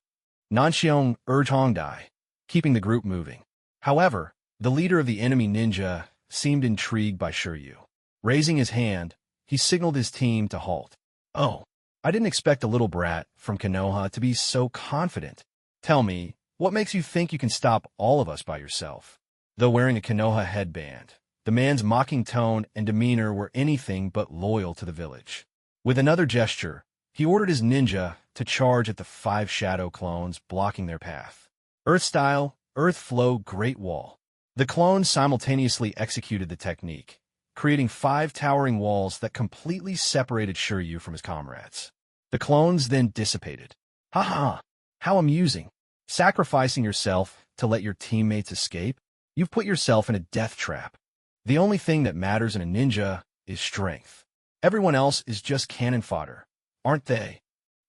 Nanxiong urged Hongdai, keeping the group moving. However, the leader of the enemy ninja seemed intrigued by Shiryu. Raising his hand, he signaled his team to halt. Oh, I didn't expect a little brat from Konoha to be so confident. Tell me, what makes you think you can stop all of us by yourself? Though wearing a Konoha headband, the man's mocking tone and demeanor were anything but loyal to the village. With another gesture, he ordered his ninja to charge at the 5 shadow clones blocking their path. Earth Style, Earth Flow, Great Wall. The clones simultaneously executed the technique, creating 5 towering walls that completely separated Shiryu from his comrades. The clones then dissipated. Ha! How amusing. Sacrificing yourself to let your teammates escape? You've put yourself in a death trap. The only thing that matters in a ninja is strength. Everyone else is just cannon fodder, aren't they?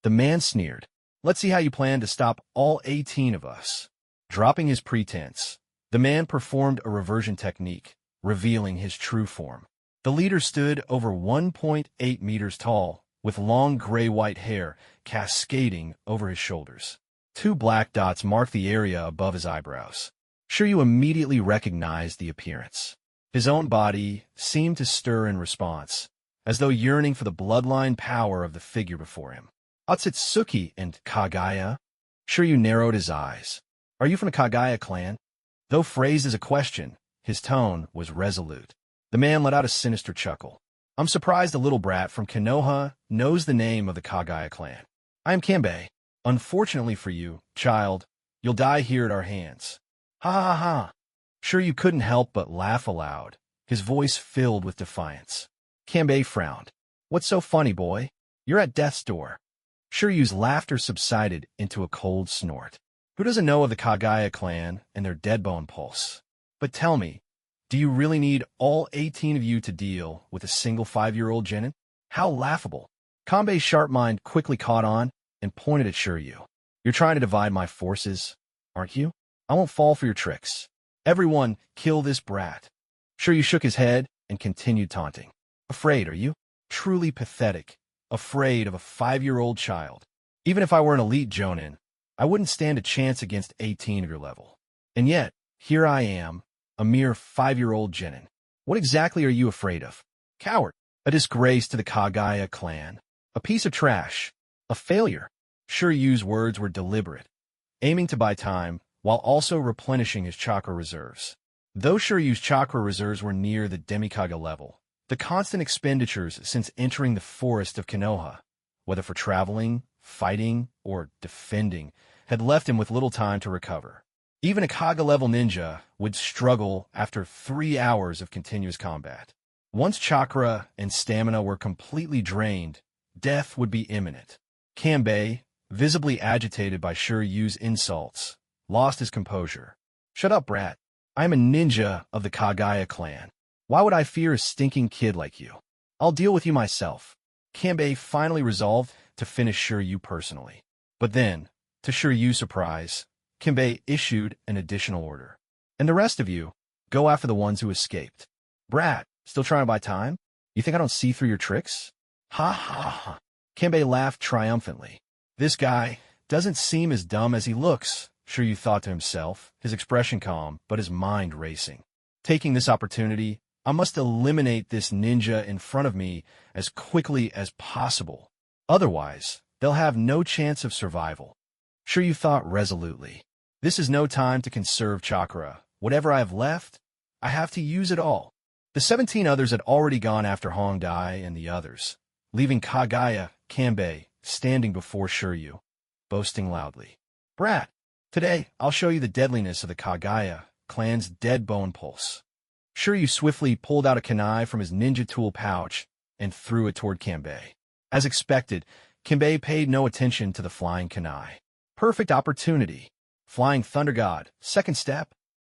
The man sneered. Let's see how you plan to stop all 18 of us. Dropping his pretense, the man performed a reversion technique, revealing his true form. The leader stood over 1.8 meters tall, with long gray-white hair cascading over his shoulders. 2 black dots marked the area above his eyebrows. Shiryu immediately recognized the appearance. His own body seemed to stir in response, as though yearning for the bloodline power of the figure before him. Otsutsuki and Kagaya? Shiryu narrowed his eyes. Are you from the Kagaya clan? Though phrased as a question, his tone was resolute. The man let out a sinister chuckle. I'm surprised a little brat from Konoha knows the name of the Kagaya clan. I am Kanbei. Unfortunately for you, child, you'll die here at our hands. Ha! Shiryu couldn't help but laugh aloud, his voice filled with defiance. Kanbei frowned. What's so funny, boy? You're at death's door. Shiryu's laughter subsided into a cold snort. Who doesn't know of the Kagaya clan and their deadbone pulse? But tell me, do you really need all 18 of you to deal with a single 5-year-old genin? How laughable. Kanbei's sharp mind quickly caught on and pointed at Shiryu. You're trying to divide my forces, aren't you? I won't fall for your tricks. Everyone, kill this brat. Shiryu shook his head and continued taunting. Afraid, are you? Truly pathetic. Afraid of a 5-year-old child. Even if I were an elite jonin, I wouldn't stand a chance against 18 of your level. And yet, here I am, a mere 5-year-old genin. What exactly are you afraid of? Coward. A disgrace to the Kagaya clan. A piece of trash. A failure. Shiryu's words were deliberate, aiming to buy time while also replenishing his chakra reserves. Though Shiryu's chakra reserves were near the Demikage level, the constant expenditures since entering the forest of Konoha, whether for traveling, fighting, or defending, had left him with little time to recover. Even a Kage-level ninja would struggle after 3 hours of continuous combat. Once chakra and stamina were completely drained, death would be imminent. Kanbei, visibly agitated by Shiryu's insults, lost his composure. Shut up, brat. I am a ninja of the Kagaya clan. Why would I fear a stinking kid like you? I'll deal with you myself. Kanbei finally resolved to finish Shiryu personally. But then, to Shiryu's surprise, Kanbei issued an additional order. And the rest of you, go after the ones who escaped. Brat, still trying to buy time? You think I don't see through your tricks? Ha! Kanbei laughed triumphantly. This guy doesn't seem as dumb as he looks, Shiryu thought to himself, his expression calm, but his mind racing. Taking this opportunity, I must eliminate this ninja in front of me as quickly as possible. Otherwise, they'll have no chance of survival. Shiryu thought resolutely. This is no time to conserve chakra. Whatever I have left, I have to use it all. The 17 others had already gone after Hongdai and the others, leaving Kagaya, Kanbei, standing before Shiryu, boasting loudly. Brat, today I'll show you the deadliness of the Kagaya clan's dead bone pulse. Shiryu swiftly pulled out a kunai from his ninja tool pouch and threw it toward Kanbei. As expected, Kanbei paid no attention to the flying kunai. Perfect opportunity. Flying Thunder God, second step.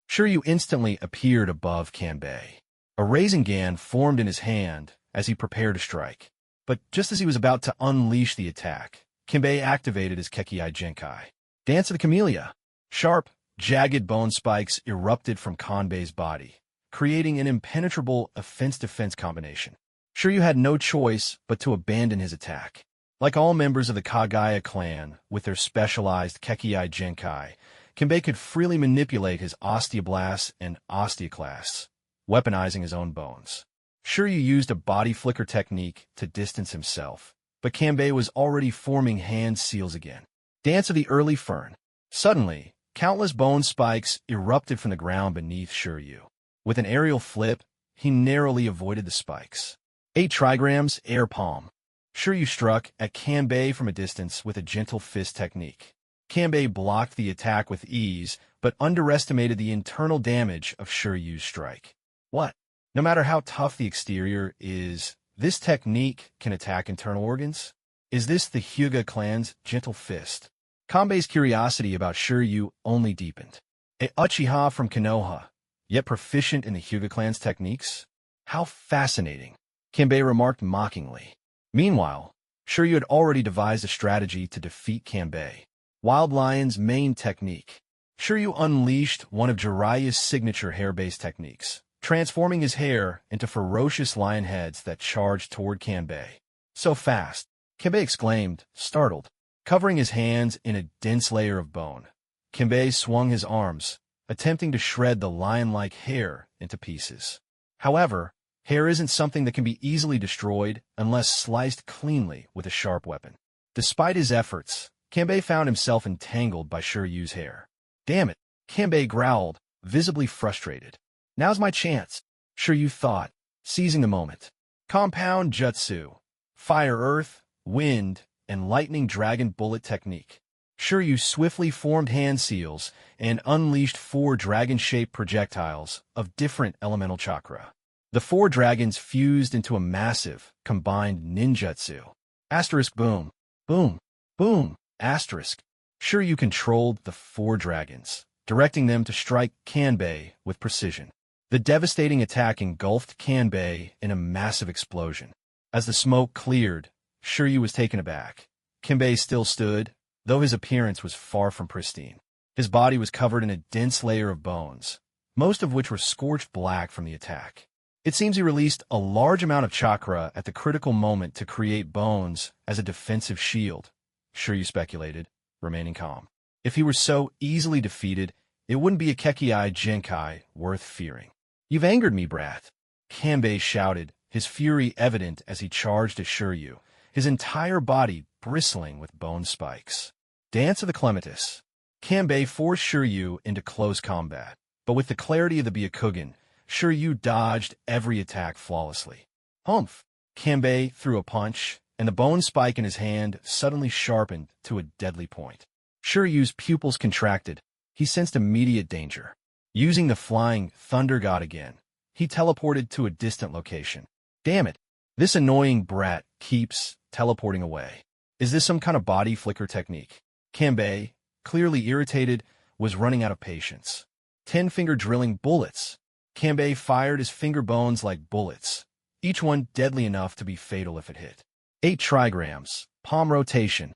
Shiryu instantly appeared above Kanbei. A Rasengan formed in his hand as he prepared to strike. But just as he was about to unleash the attack, Kanbei activated his Kekii Genkai. Dance of the Camellia. Sharp, jagged bone spikes erupted from Kanbei's body, creating an impenetrable offense-defense combination. Shiryu had no choice but to abandon his attack. Like all members of the Kagaya clan, with their specialized Kekii Genkai, Kanbei could freely manipulate his osteoblasts and osteoclasts, weaponizing his own bones. Shiryu used a body flicker technique to distance himself, but Kanbei was already forming hand seals again. Dance of the Early Fern. Suddenly, countless bone spikes erupted from the ground beneath Shiryu. With an aerial flip, he narrowly avoided the spikes. 8 trigrams, air palm. Shiryu struck at Kanbei from a distance with a gentle fist technique. Kanbei blocked the attack with ease, but underestimated the internal damage of Shiryu's strike. What? No matter how tough the exterior is, this technique can attack internal organs? Is this the Hyuga clan's gentle fist? Kanbei's curiosity about Shiryu only deepened. A Uchiha from Konoha, yet proficient in the Hyuga clan's techniques? How fascinating, Kanbei remarked mockingly. Meanwhile, Shiryu had already devised a strategy to defeat Kanbei. Wild Lion's main technique. Shiryu unleashed one of Jiraiya's signature hair-based techniques, transforming his hair into ferocious lion heads that charged toward Kanbei. So fast, Kanbei exclaimed, startled. Covering his hands in a dense layer of bone, Kanbei swung his arms, attempting to shred the lion-like hair into pieces. However, hair isn't something that can be easily destroyed unless sliced cleanly with a sharp weapon. Despite his efforts, Kanbei found himself entangled by Shiryu's hair. Damn it, Kanbei growled, visibly frustrated. Now's my chance, Shiryu thought, seizing the moment. Compound Jutsu. Fire Earth, Wind, and Lightning Dragon Bullet Technique. Shiryu swiftly formed hand seals and unleashed 4 dragon-shaped projectiles of different elemental chakra. The 4 dragons fused into a massive, combined ninjutsu. Asterisk boom, boom, boom, asterisk. Shiryu controlled the 4 dragons, directing them to strike Kanbei with precision. The devastating attack engulfed Kanbei in a massive explosion. As the smoke cleared, Shiryu was taken aback. Kanbei still stood, though his appearance was far from pristine. His body was covered in a dense layer of bones, most of which were scorched black from the attack. It seems he released a large amount of chakra at the critical moment to create bones as a defensive shield, Shiryu speculated, remaining calm. If he were so easily defeated, it wouldn't be a Kekii Genkai worth fearing. You've angered me, brat, Kanbei shouted, his fury evident as he charged at Shiryu, his entire body bristling with bone spikes. Dance of the Clematis. Kanbei forced Shiryu into close combat, but with the clarity of the Byakugan, Shiryu dodged every attack flawlessly. Humph! Kanbei threw a punch, and the bone spike in his hand suddenly sharpened to a deadly point. Shiryu's pupils contracted. He sensed immediate danger. Using the flying Thunder God again, he teleported to a distant location. Damn it! This annoying brat keeps teleporting away. Is this some kind of body flicker technique? Kanbei, clearly irritated, was running out of patience. 10-finger drilling bullets. Kanbei fired his finger bones like bullets, each one deadly enough to be fatal if it hit. 8 trigrams, palm rotation.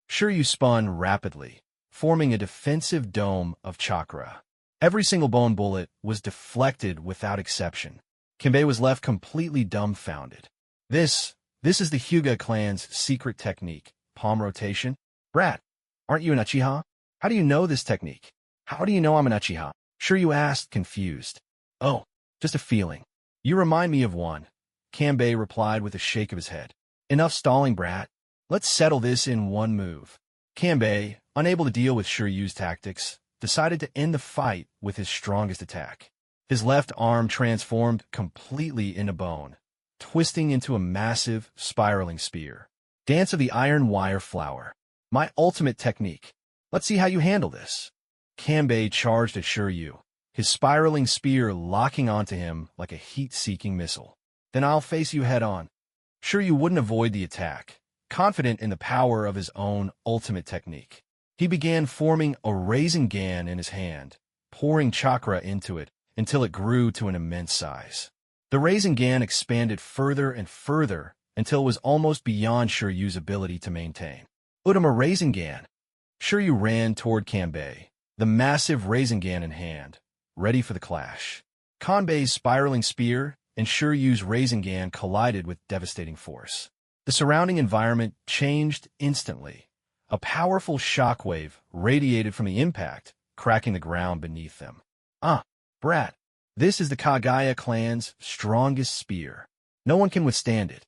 Shiryu spun rapidly, forming a defensive dome of chakra. Every single bone bullet was deflected without exception. Kanbei was left completely dumbfounded. This is the Hyuga clan's secret technique, palm rotation. Brat, aren't you an Uchiha? How do you know this technique? How do you know I'm an Uchiha? Shiryu asked, confused. Oh, just a feeling. You remind me of one, Kanbei replied with a shake of his head. Enough stalling, brat. Let's settle this in one move. Kanbei, unable to deal with Shiryu's tactics, decided to end the fight with his strongest attack. His left arm transformed completely into bone, twisting into a massive, spiraling spear. Dance of the Iron Wire Flower. My ultimate technique. Let's see how you handle this. Kanbei charged at Shiryu, his spiraling spear locking onto him like a heat-seeking missile. Then I'll face you head-on. Shiryu wouldn't avoid the attack, confident in the power of his own ultimate technique. He began forming a Rasengan in his hand, pouring chakra into it until it grew to an immense size. The Rasengan expanded further and further until it was almost beyond Shiryu's ability to maintain. Utama Rasengan. Shiryu ran toward Kanbei, the massive Rasengan in hand, ready for the clash. Kanbei's spiraling spear and Shiryu's Rasengan collided with devastating force. The surrounding environment changed instantly. A powerful shockwave radiated from the impact, cracking the ground beneath them. Brat, this is the Kagaya clan's strongest spear. No one can withstand it.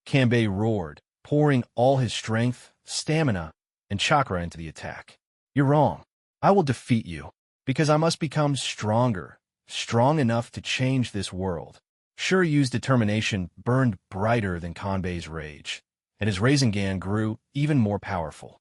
Kanbei roared, pouring all his strength, stamina, and chakra into the attack. You're wrong. I will defeat you, because I must become stronger, strong enough to change this world. Shiryu's determination burned brighter than Kanbei's rage, and his Rasengan grew even more powerful.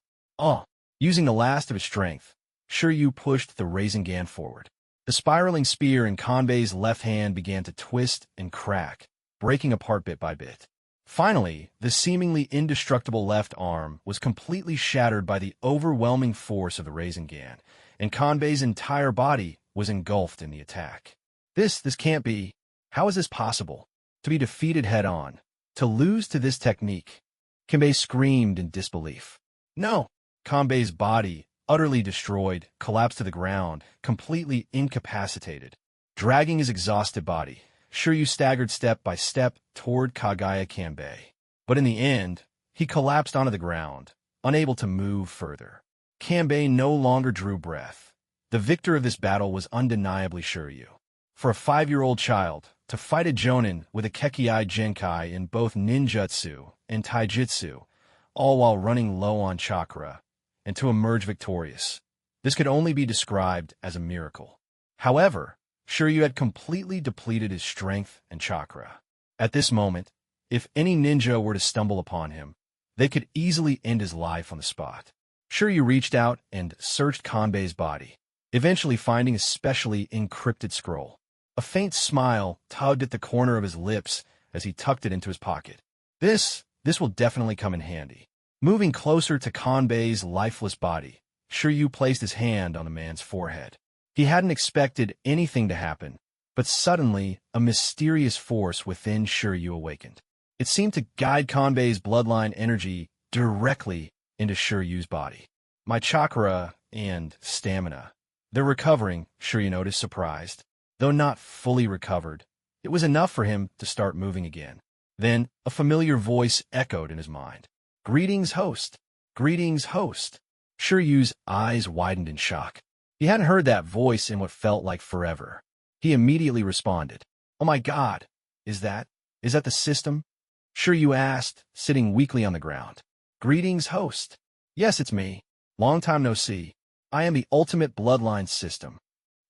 Using the last of his strength, Shiryu pushed the Rasengan forward. The spiraling spear in Kanbei's left hand began to twist and crack, breaking apart bit by bit. Finally, the seemingly indestructible left arm was completely shattered by the overwhelming force of the Rasengan, and Kanbei's entire body was engulfed in the attack. This can't be. How is this possible? To be defeated head-on, to lose to this technique? Kanbei screamed in disbelief. No! Kanbei's body, utterly destroyed, collapsed to the ground, completely incapacitated. Dragging his exhausted body, Shiryu staggered step by step toward Kagaya Kanbei. But in the end, he collapsed onto the ground, unable to move further. Kanbei no longer drew breath. The victor of this battle was undeniably Shiryu. For a 5-year-old child, to fight a jonin with a Kekkei Genkai in both ninjutsu and taijutsu, all while running low on chakra, and to emerge victorious, this could only be described as a miracle. However, Shiryu had completely depleted his strength and chakra. At this moment, if any ninja were to stumble upon him, they could easily end his life on the spot. Shiryu reached out and searched Kanbei's body, eventually finding a specially encrypted scroll. A faint smile tugged at the corner of his lips as he tucked it into his pocket. This will definitely come in handy. Moving closer to Kanbei's lifeless body, Shiryu placed his hand on the man's forehead. He hadn't expected anything to happen, but suddenly a mysterious force within Shiryu awakened. It seemed to guide Kanbei's bloodline energy directly into Shiryu's body. My chakra and stamina. They're recovering, Shiryu noticed, surprised. Though not fully recovered, it was enough for him to start moving again. Then a familiar voice echoed in his mind. Greetings, host. Greetings, host. Shiryu's eyes widened in shock. He hadn't heard that voice in what felt like forever. He immediately responded. Oh my God, is that the system? Shiryu asked, sitting weakly on the ground. Greetings, host. Yes, it's me. Long time no see. I am the ultimate bloodline system.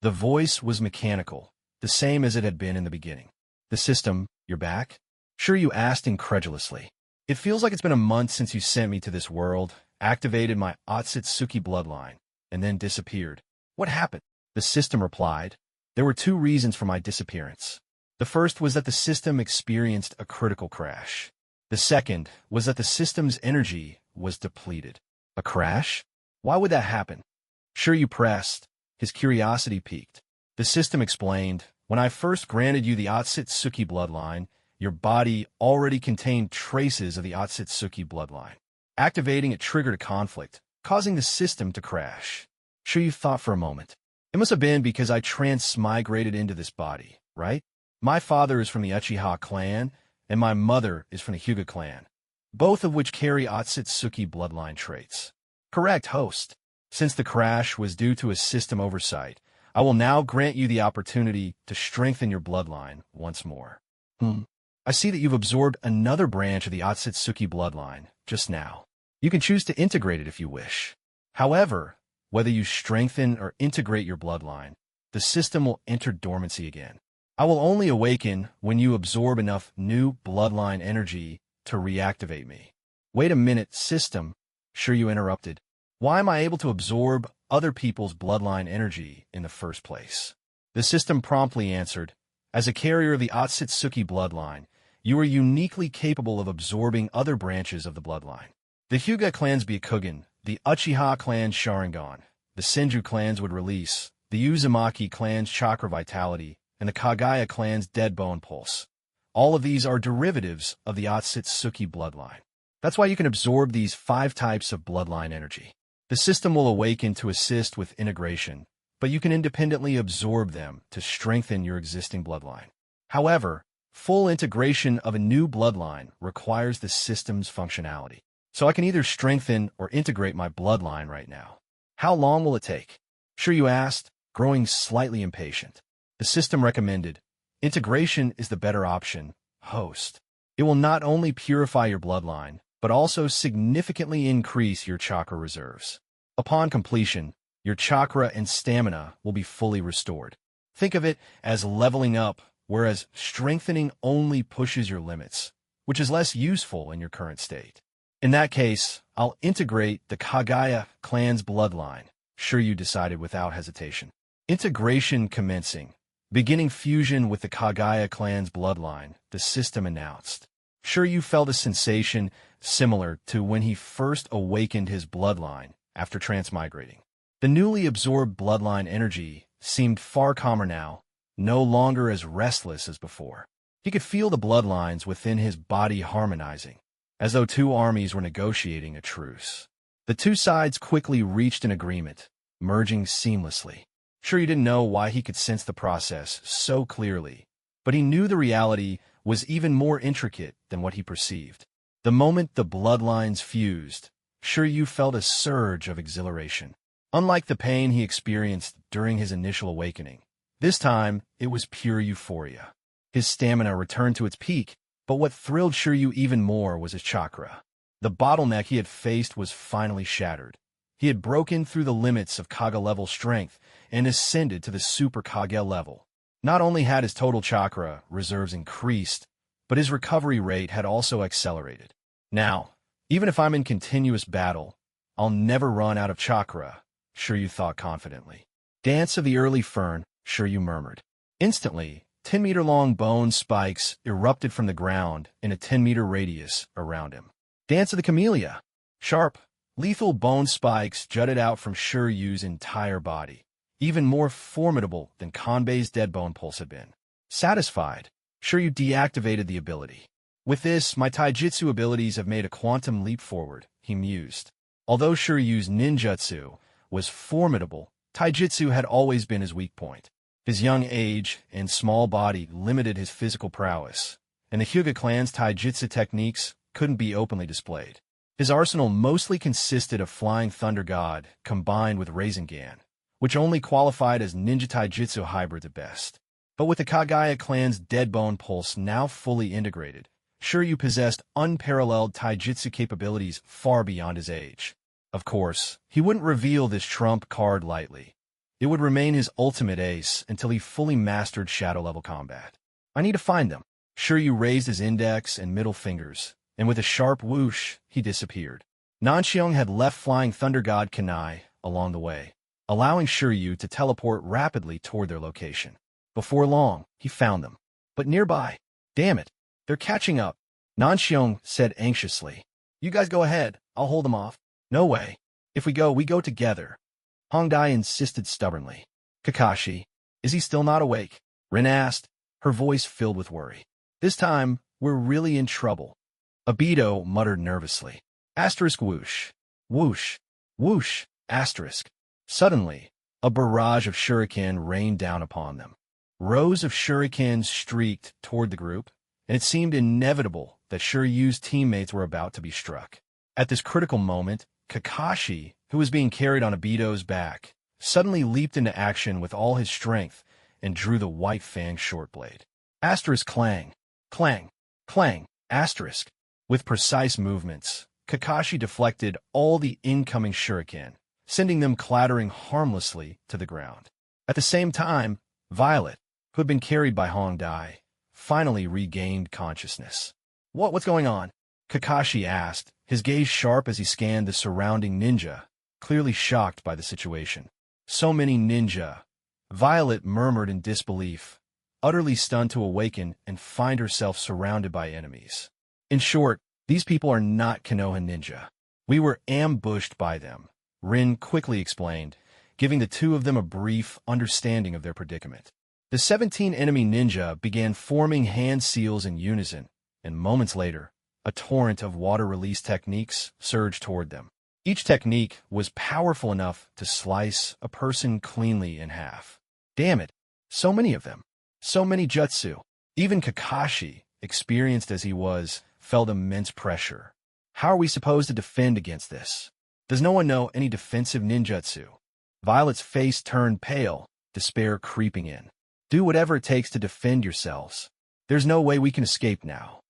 The voice was mechanical, the same as it had been in the beginning. The system, you're back? Shiryu asked incredulously. It feels like it's been a month since you sent me to this world, activated my Otsutsuki bloodline, and then disappeared. What happened? The system replied. There were 2 reasons for my disappearance. The first was that the system experienced a critical crash. The second was that the system's energy was depleted. A crash? Why would that happen? Shiryu pressed. His curiosity piqued. The system explained, when I first granted you the Otsutsuki bloodline, your body already contained traces of the Otsutsuki bloodline. Activating it triggered a conflict, causing the system to crash. Shiryu thought for a moment. It must have been because I transmigrated into this body, right? My father is from the Uchiha clan, and my mother is from the Hyuga clan, both of which carry Otsutsuki bloodline traits. Correct, host. Since the crash was due to a system oversight, I will now grant you the opportunity to strengthen your bloodline once more. I see that you've absorbed another branch of the Otsutsuki bloodline just now. You can choose to integrate it if you wish. However, whether you strengthen or integrate your bloodline, the system will enter dormancy again. I will only awaken when you absorb enough new bloodline energy to reactivate me. Wait a minute, system, Shiryu interrupted. Why am I able to absorb other people's bloodline energy in the first place? The system promptly answered, as a carrier of the Otsutsuki bloodline, you are uniquely capable of absorbing other branches of the bloodline. The Hyuga clan's Byakugan, the Uchiha clan's Sharingan, the Senju clans would release, the Uzumaki clan's Chakra Vitality, and the Kagaya clan's Dead Bone Pulse. All of these are derivatives of the Otsutsuki bloodline. That's why you can absorb these 5 types of bloodline energy. The system will awaken to assist with integration, but you can independently absorb them to strengthen your existing bloodline. However, full integration of a new bloodline requires the system's functionality. So I can either strengthen or integrate my bloodline right now. How long will it take? Sure, you asked, growing slightly impatient. The system recommended, integration is the better option, host. It will not only purify your bloodline, but also significantly increase your chakra reserves. Upon completion, your chakra and stamina will be fully restored. Think of it as leveling up, whereas strengthening only pushes your limits, which is less useful in your current state. In that case, I'll integrate the Kagaya clan's bloodline, Shiryu decided without hesitation. Integration commencing. Beginning fusion with the Kagaya clan's bloodline, the system announced. Shiryu felt a sensation similar to when he first awakened his bloodline after transmigrating. The newly absorbed bloodline energy seemed far calmer now, no longer as restless as before. He could feel the bloodlines within his body harmonizing, as though 2 armies were negotiating a truce. The 2 sides quickly reached an agreement, merging seamlessly. Shiryu didn't know why he could sense the process so clearly, but he knew the reality was even more intricate than what he perceived. The moment the bloodlines fused, Shiryu felt a surge of exhilaration. Unlike the pain he experienced during his initial awakening, this time it was pure euphoria. His stamina returned to its peak, but what thrilled Shiryu even more was his chakra. The bottleneck he had faced was finally shattered. He had broken through the limits of Kaga-level strength and ascended to the Super Kage level. Not only had his total chakra reserves increased, but his recovery rate had also accelerated. Now, even if I'm in continuous battle, I'll never run out of chakra, Shiryu thought confidently. Dance of the early fern, Shiryu murmured. Instantly, 10-meter-long bone spikes erupted from the ground in a 10-meter radius around him. Dance of the camellia. Sharp, lethal bone spikes jutted out from Shiryu's entire body, even more formidable than Kanbei's dead bone pulse had been. Satisfied, Shiryu deactivated the ability. With this, my taijutsu abilities have made a quantum leap forward, he mused. Although Shiryu's ninjutsu was formidable, taijutsu had always been his weak point. His young age and small body limited his physical prowess, and the Hyuga clan's taijutsu techniques couldn't be openly displayed. His arsenal mostly consisted of Flying Thunder God combined with Rasengan, which only qualified as ninja taijutsu hybrids at best. But with the Kagaya clan's dead bone pulse now fully integrated, Shiryu possessed unparalleled taijutsu capabilities far beyond his age. Of course, he wouldn't reveal this trump card lightly. It would remain his ultimate ace until he fully mastered shadow-level combat. I need to find them. Shiryu raised his index and middle fingers, and with a sharp whoosh, he disappeared. Nanxiong had left Flying Thunder God Kanai along the way, allowing Shiryu to teleport rapidly toward their location. Before long, he found them. But nearby, damn it, they're catching up, Nanxiong said anxiously. You guys go ahead, I'll hold them off. No way. If we go together. Hongdai insisted stubbornly. Kakashi, is he still not awake? Rin asked, her voice filled with worry. This time, we're really in trouble. Obito muttered nervously. Asterisk whoosh. Whoosh. Whoosh. Asterisk. Suddenly, a barrage of shuriken rained down upon them. Rows of shurikens streaked toward the group, and it seemed inevitable that Shiryu's teammates were about to be struck. At this critical moment, Kakashi, who was being carried on Obito's back, suddenly leaped into action with all his strength and drew the white fang short blade. Asterisk clang. Clang. Clang. Asterisk. With precise movements, Kakashi deflected all the incoming shuriken, sending them clattering harmlessly to the ground. At the same time, Violet, who had been carried by Hongdai, finally regained consciousness. What's going on? Kakashi asked, his gaze sharp as he scanned the surrounding ninja, clearly shocked by the situation. So many ninja. Violet murmured in disbelief, utterly stunned to awaken and find herself surrounded by enemies. In short, these people are not Konoha ninja. We were ambushed by them, Rin quickly explained, giving the 2 of them a brief understanding of their predicament. The 17 enemy ninja began forming hand seals in unison, and moments later, a torrent of water release techniques surged toward them. Each technique was powerful enough to slice a person cleanly in half. Damn it, so many of them. So many jutsu. Even Kakashi, experienced as he was, felt immense pressure. How are we supposed to defend against this? Does no one know any defensive ninjutsu? Violet's face turned pale, despair creeping in. Do whatever it takes to defend yourselves. There's no way we can escape now.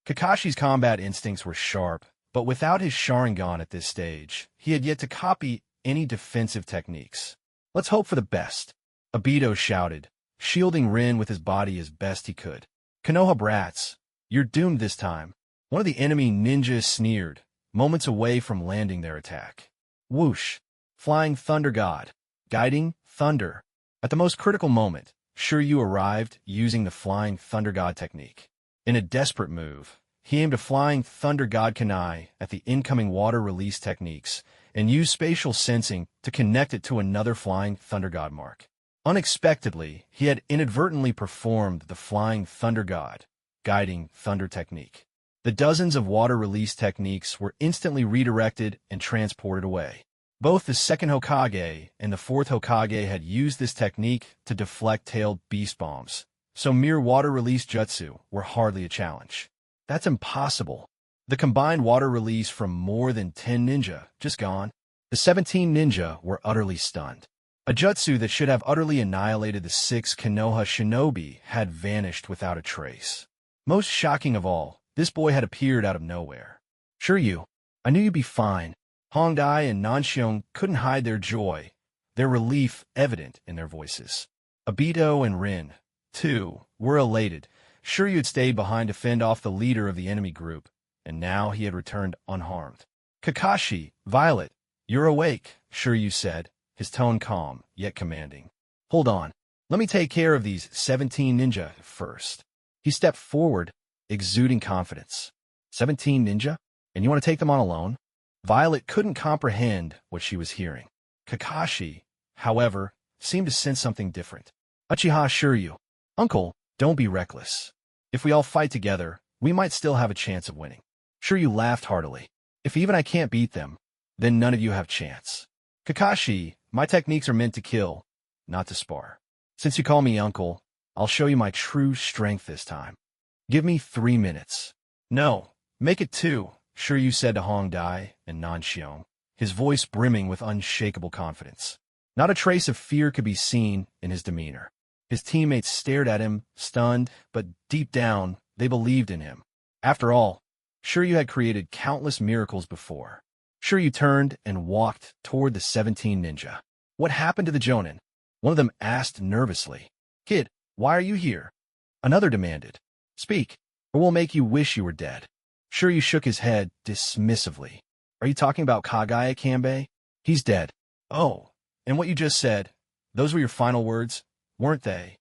Kakashi's combat instincts were sharp, but without his Sharingan at this stage, he had yet to copy any defensive techniques. Let's hope for the best. Obito shouted, shielding Rin with his body as best he could. Konoha brats, you're doomed this time. One of the enemy ninjas sneered, moments away from landing their attack. Whoosh! Flying Thunder God. Guiding Thunder. At the most critical moment, Shiryu arrived using the Flying Thunder God technique. In a desperate move, he aimed a Flying Thunder God kunai at the incoming water release techniques and used spatial sensing to connect it to another Flying Thunder God mark. Unexpectedly, he had inadvertently performed the Flying Thunder God, Guiding Thunder technique. The dozens of water release techniques were instantly redirected and transported away. Both the second Hokage and the fourth Hokage had used this technique to deflect tailed beast bombs, so mere water release jutsu were hardly a challenge. That's impossible. The combined water release from more than 10 ninja just gone. The 17 ninja were utterly stunned. A jutsu that should have utterly annihilated the 6 Konoha Shinobi had vanished without a trace. Most shocking of all, this boy had appeared out of nowhere. Shiryu, I knew you'd be fine. Hongdai and Nanshion couldn't hide their joy, their relief evident in their voices. Obito and Rin, too, were elated. Shiryu had stayed behind to fend off the leader of the enemy group, and now he had returned unharmed. Kakashi, Violet, you're awake, Shiryu said, his tone calm, yet commanding. Hold on, let me take care of these 17 ninja first. He stepped forward, exuding confidence. 17 ninja? And you want to take them on alone? Violet couldn't comprehend what she was hearing. Kakashi, however, seemed to sense something different. Uchiha Shiryu, Uncle, don't be reckless. If we all fight together, we might still have a chance of winning. Shiryu laughed heartily. If even I can't beat them, then none of you have chance. Kakashi, my techniques are meant to kill, not to spar. Since you call me uncle, I'll show you my true strength this time. Give me 3 minutes. No, make it 2, Shiryu said to Hongdai and Nanshion, his voice brimming with unshakable confidence. Not a trace of fear could be seen in his demeanor. His teammates stared at him, stunned, but deep down, they believed in him. After all, Shiryu had created countless miracles before. Shiryu turned and walked toward the 17 ninja. What happened to the Jonin? One of them asked nervously. Kid, why are you here? Another demanded. Speak, or we'll make you wish you were dead. Shiryu shook his head dismissively. Are you talking about Kagaya Kanbei? He's dead. Oh, and what you just said, those were your final words, weren't they?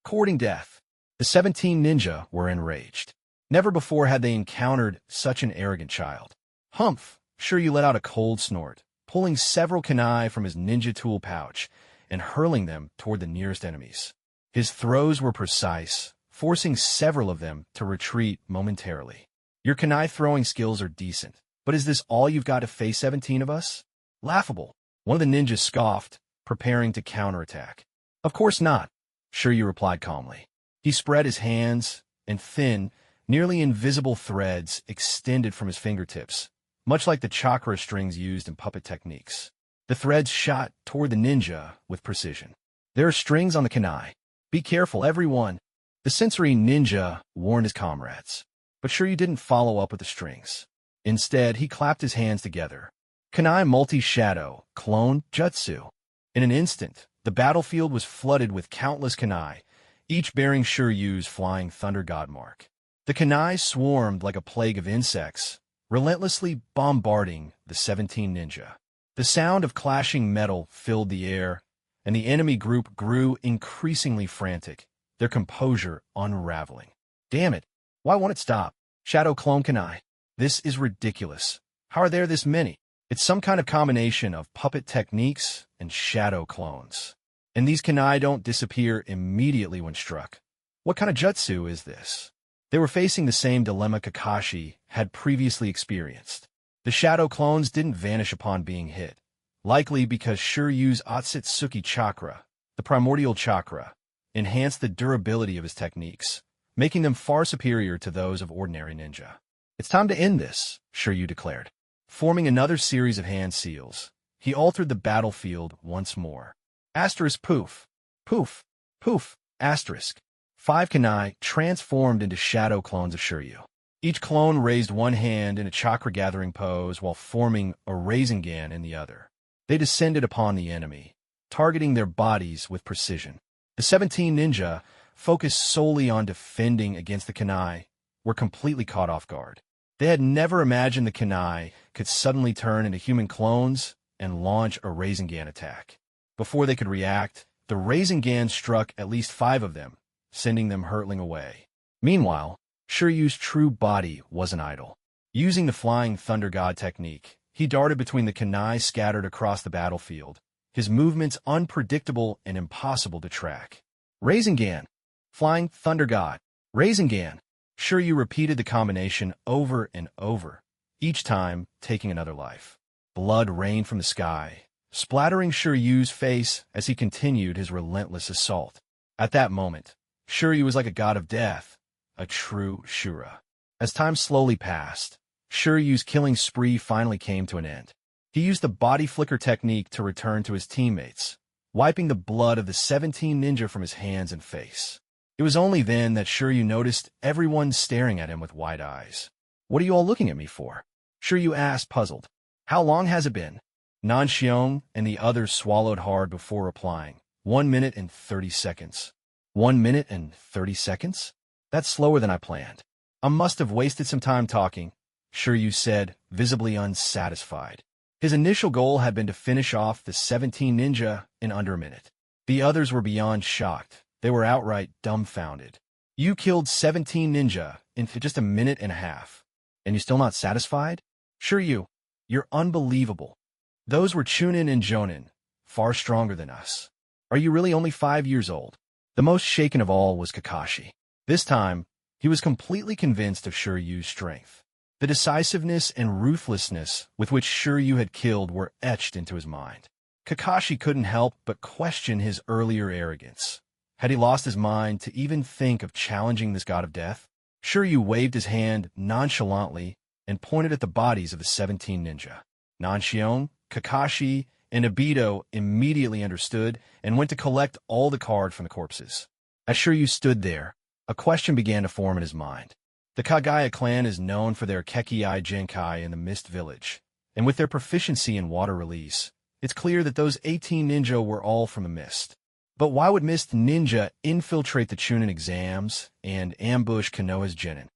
Courting death. The 17 ninja were enraged. Never before had they encountered such an arrogant child. Humph! Shiryu let out a cold snort, pulling several kunai from his ninja tool pouch and hurling them toward the nearest enemies. His throws were precise, forcing several of them to retreat momentarily. Your kunai throwing skills are decent, but is this all you've got to face 17 of us? Laughable. One of the ninjas scoffed, preparing to counterattack. Of course not, Shiryu replied calmly. He spread his hands, and thin, nearly invisible threads extended from his fingertips, much like the chakra strings used in puppet techniques. The threads shot toward the ninja with precision. There are strings on the kunai. Be careful, everyone. The sensory ninja warned his comrades. But Shiryu didn't follow up with the strings. Instead, he clapped his hands together. Kunai multi-shadow, clone, jutsu. In an instant, the battlefield was flooded with countless kunai, each bearing Shiryu's Flying Thunder God mark. The kunai swarmed like a plague of insects, relentlessly bombarding the 17 ninja. The sound of clashing metal filled the air, and the enemy group grew increasingly frantic, their composure unraveling. Damn it! Why won't it stop? Shadow clone kunai. This is ridiculous. How are there this many? It's some kind of combination of puppet techniques and shadow clones. And these kunai don't disappear immediately when struck. What kind of jutsu is this? They were facing the same dilemma Kakashi had previously experienced. The shadow clones didn't vanish upon being hit, likely because Shiryu's Otsutsuki chakra, the primordial chakra, enhanced the durability of his techniques, making them far superior to those of ordinary ninja. "It's time to end this," Shiryu declared. Forming another series of hand seals, he altered the battlefield once more. Asterisk poof, poof, poof, asterisk. 5 kunai transformed into shadow clones of Shiryu. Each clone raised one hand in a chakra-gathering pose while forming a Rasengan in the other. They descended upon the enemy, targeting their bodies with precision. The 17 ninja, focused solely on defending against the kunai, were completely caught off guard. They had never imagined the kunai could suddenly turn into human clones and launch a Rasengan attack. Before they could react, the Rasengan struck at least 5 of them, sending them hurtling away. Meanwhile, Shiryu's true body wasn't idle. Using the Flying Thunder God technique, he darted between the kunai scattered across the battlefield, his movements unpredictable and impossible to track. Rasengan! Flying Thunder God! Rasengan! Shiryu repeated the combination over and over, each time taking another life. Blood rained from the sky, splattering Shiryu's face as he continued his relentless assault. At that moment, Shiryu was like a god of death, a true Shura. As time slowly passed, Shiryu's killing spree finally came to an end. He used the body flicker technique to return to his teammates, wiping the blood of the 17 ninja from his hands and face. It was only then that Shiryu noticed everyone staring at him with wide eyes. "What are you all looking at me for?" Shiryu asked, puzzled. "How long has it been?" Nanxiong and the others swallowed hard before replying. 1 minute and 30 seconds. 1 minute and 30 seconds? That's slower than I planned. I must have wasted some time talking, Shiryu said, visibly unsatisfied. His initial goal had been to finish off the 17 ninja in under a minute. The others were beyond shocked. They were outright dumbfounded. "You killed 17 ninja in just a minute and a half, and you're still not satisfied? Shiryu, you're unbelievable. Those were Chunin and Jonin, far stronger than us. Are you really only 5 years old?" The most shaken of all was Kakashi. This time, he was completely convinced of Shiryu's strength. The decisiveness and ruthlessness with which Shiryu had killed were etched into his mind. Kakashi couldn't help but question his earlier arrogance. Had he lost his mind to even think of challenging this god of death? Shiryu waved his hand nonchalantly and pointed at the bodies of the 17 ninja. Nanxiong, Kakashi, and Obito immediately understood and went to collect all the cards from the corpses. As Shiryu stood there, a question began to form in his mind. The Kagaya clan is known for their Kekii Genkai in the Mist Village, and with their proficiency in water release, it's clear that those 18 ninja were all from the Mist. But why would Mist Ninja infiltrate the Chunin exams and ambush Konoha's genin?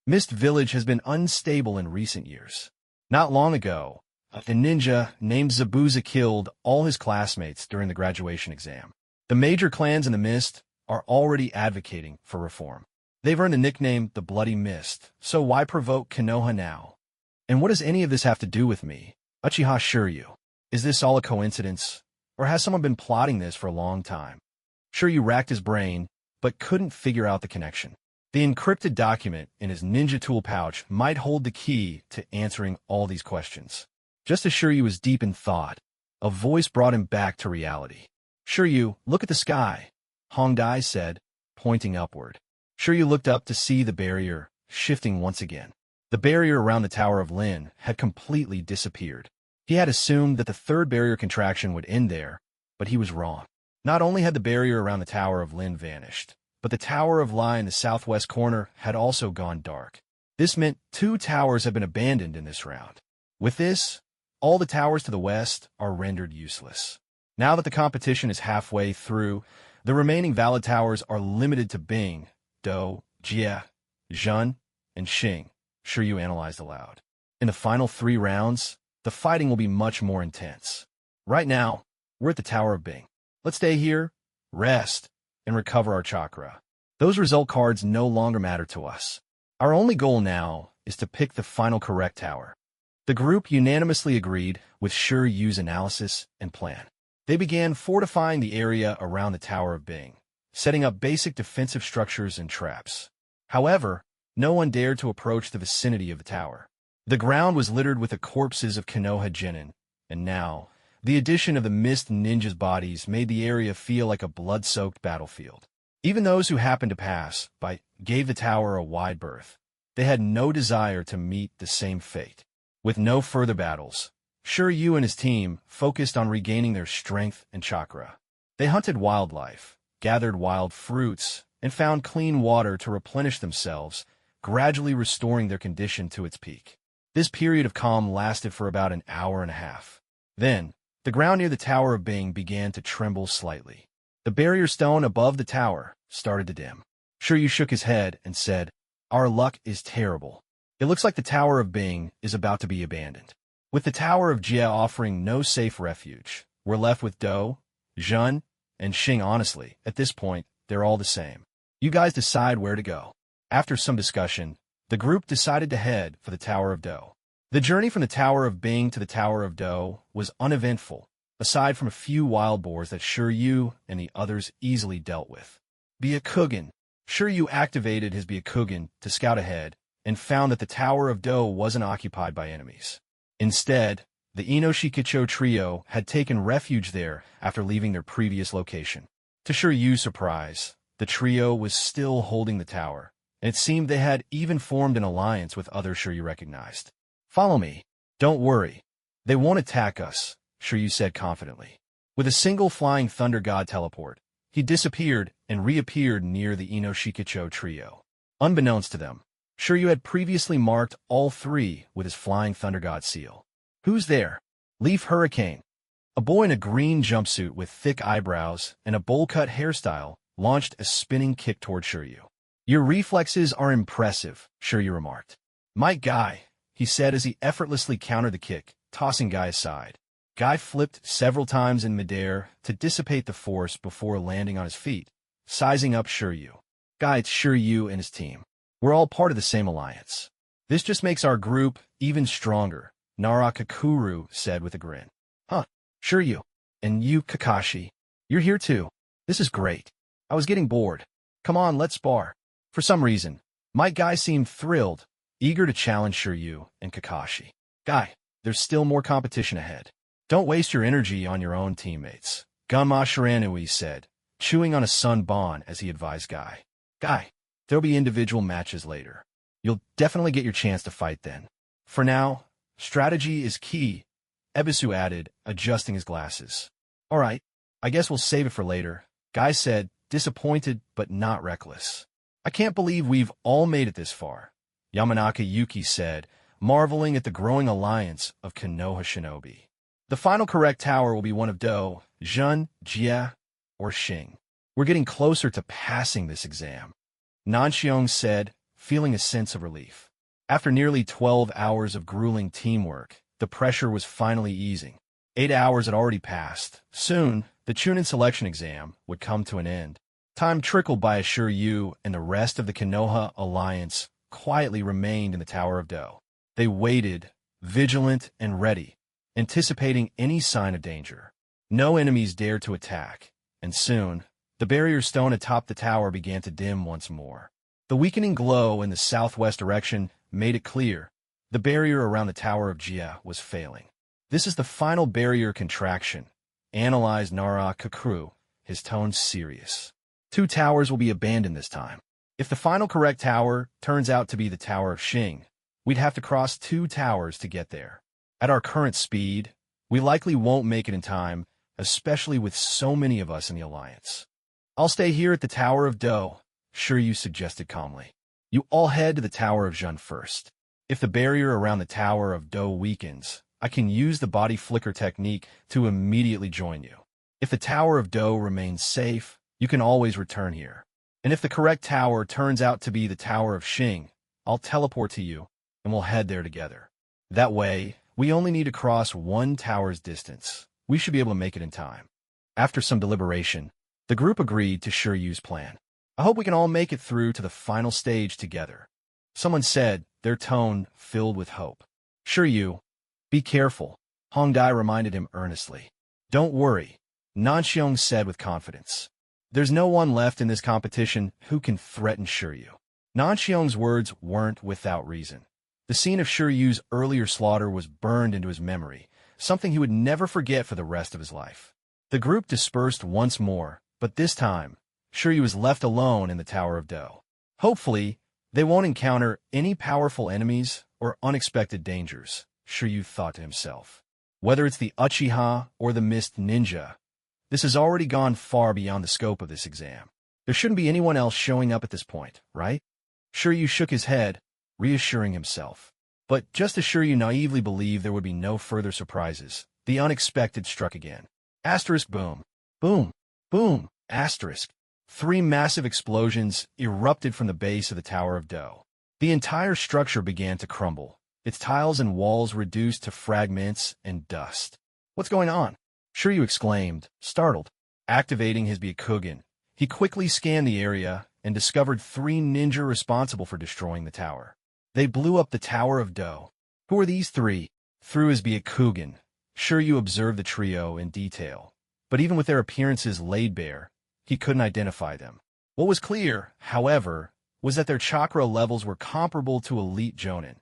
Mist Village has been unstable in recent years. Not long ago, a ninja named Zabuza killed all his classmates during the graduation exam. The major clans in the Mist are already advocating for reform. They've earned the nickname the Bloody Mist, so why provoke Konoha now? And what does any of this have to do with me, Uchiha Shiryu? Is this all a coincidence, or has someone been plotting this for a long time? Shiryu racked his brain, but couldn't figure out the connection. The encrypted document in his ninja tool pouch might hold the key to answering all these questions. Just as Shiryu was deep in thought, a voice brought him back to reality. "Shiryu, look at the sky," Hong Dai said, pointing upward. Shiryu looked up to see the barrier shifting once again. The barrier around the Tower of Lin had completely disappeared. He had assumed that the third barrier contraction would end there, but he was wrong. Not only had the barrier around the Tower of Lin vanished, but the Tower of Lai in the southwest corner had also gone dark. This meant 2 towers had been abandoned in this round. With this, all the towers to the west are rendered useless. Now that the competition is halfway through, the remaining valid towers are limited to Bing, Do, Jie, Zhun, and Xing, Shiryu analyzed aloud. In the final 3 rounds, the fighting will be much more intense. Right now, we're at the Tower of Bing. Let's stay here, rest, and recover our chakra. Those result cards no longer matter to us. Our only goal now is to pick the final correct tower. The group unanimously agreed with Shiryu's analysis and plan. They began fortifying the area around the Tower of Bing, setting up basic defensive structures and traps. However, No one dared to approach the vicinity of the tower. The ground was littered with the corpses of Konoha genin, and now, the addition of the mist ninjas' bodies made the area feel like a blood-soaked battlefield. Even those who happened to pass by gave the tower a wide berth. They had no desire to meet the same fate. With no further battles, Shiryu and his team focused on regaining their strength and chakra. They hunted wildlife, gathered wild fruits, and found clean water to replenish themselves, gradually restoring their condition to its peak. This period of calm lasted for about an hour and a half. Then, the ground near the Tower of Bing began to tremble slightly. The barrier stone above the tower started to dim. Shiryu shook his head and said, "Our luck is terrible. It looks like the Tower of Bing is about to be abandoned. With the Tower of Jia offering no safe refuge, we're left with Do, Jun, and Xing. Honestly, at this point, they're all the same. You guys decide where to go." After some discussion, the group decided to head for the Tower of Do. The journey from the Tower of Bing to the Tower of Do was uneventful, aside from a few wild boars that Shiryu and the others easily dealt with. Byakugan. Shiryu activated his Byakugan to scout ahead and found that the Tower of Do wasn't occupied by enemies. Instead, the Inoshikicho trio had taken refuge there after leaving their previous location. To Shiryu's surprise, the trio was still holding the tower, and it seemed they had even formed an alliance with others Shiryu recognized. "Follow me. Don't worry. They won't attack us," Shiryu said confidently. With a single flying thunder god teleport, he disappeared and reappeared near the Inoshikicho trio. Unbeknownst to them, Shiryu had previously marked all three with his flying thunder god seal. "Who's there?" Leaf Hurricane. A boy in a green jumpsuit with thick eyebrows and a bowl-cut hairstyle launched a spinning kick toward Shiryu. "Your reflexes are impressive," Shiryu remarked. "My Guy," he said as he effortlessly countered the kick, tossing Guy aside. Guy flipped several times in midair to dissipate the force before landing on his feet, sizing up Shiryu. "Guy, it's Shiryu and his team. We're all part of the same alliance. This just makes our group even stronger," Narakakuru said with a grin. "Huh, Shiryu. And you, Kakashi. You're here too. This is great. I was getting bored. Come on, let's spar." For some reason, my Guy seemed thrilled, eager to challenge Shiryu and Kakashi. "Guy, there's still more competition ahead. Don't waste your energy on your own teammates," Gunma Shiranui said, chewing on a sun bon as he advised Guy. "Guy, there'll be individual matches later. You'll definitely get your chance to fight then. For now, strategy is key," Ebisu added, adjusting his glasses. "All right, I guess we'll save it for later," Guy said, disappointed but not reckless. "I can't believe we've all made it this far," Yamanaka Yuki said, marveling at the growing alliance of Konoha Shinobi. "The final correct tower will be one of Do, Jun, Jia, or Xing. We're getting closer to passing this exam," Nanxiong said, feeling a sense of relief. After nearly 12 hours of grueling teamwork, the pressure was finally easing. 8 hours had already passed. Soon, the Chunin selection exam would come to an end. Time trickled by as Shiryu and the rest of the Konoha alliance quietly remained in the Tower of Do. They waited, vigilant and ready, anticipating any sign of danger. No enemies dared to attack, and soon, the barrier stone atop the tower began to dim once more. The weakening glow in the southwest direction made it clear the barrier around the Tower of Jia was failing. "This is the final barrier contraction," analyzed Nara Kakru, his tone serious. "2 towers will be abandoned this time. If the final correct tower turns out to be the Tower of Xing, we'd have to cross 2 towers to get there. At our current speed, we likely won't make it in time, especially with so many of us in the alliance." "I'll stay here at the Tower of Do," Shiryu suggested calmly. "You all head to the Tower of Jun first. If the barrier around the Tower of Do weakens, I can use the body flicker technique to immediately join you. If the Tower of Do remains safe, you can always return here. And if the correct tower turns out to be the Tower of Xing, I'll teleport to you, and we'll head there together. That way, we only need to cross 1 tower's distance. We should be able to make it in time." After some deliberation, the group agreed to Shiryu's plan. "I hope we can all make it through to the final stage together," someone said, their tone filled with hope. "Shiryu, be careful," Hongdai reminded him earnestly. "Don't worry," Nanxiong said with confidence. "There's no one left in this competition who can threaten Shiryu." Nanxiong's words weren't without reason. The scene of Shiryu's earlier slaughter was burned into his memory, something he would never forget for the rest of his life. The group dispersed once more, but this time, Shiryu was left alone in the Tower of Do. Hopefully, they won't encounter any powerful enemies or unexpected dangers, Shiryu thought to himself. Whether it's the Uchiha or the Mist Ninja, this has already gone far beyond the scope of this exam. There shouldn't be anyone else showing up at this point, right? Shiryu shook his head, reassuring himself. But just as Shiryu naively believed there would be no further surprises, the unexpected struck again. Asterisk boom. Boom. Boom. Asterisk. 3 massive explosions erupted from the base of the Tower of Do. The entire structure began to crumble, its tiles and walls reduced to fragments and dust. What's going on? Shiryu exclaimed, startled. Activating his Byakugan, he quickly scanned the area and discovered 3 ninja responsible for destroying the tower. They blew up the Tower of Do. Who are these 3? Through his Byakugan, Shiryu observed the trio in detail, but even with their appearances laid bare, he couldn't identify them. What was clear, however, was that their chakra levels were comparable to elite jonin,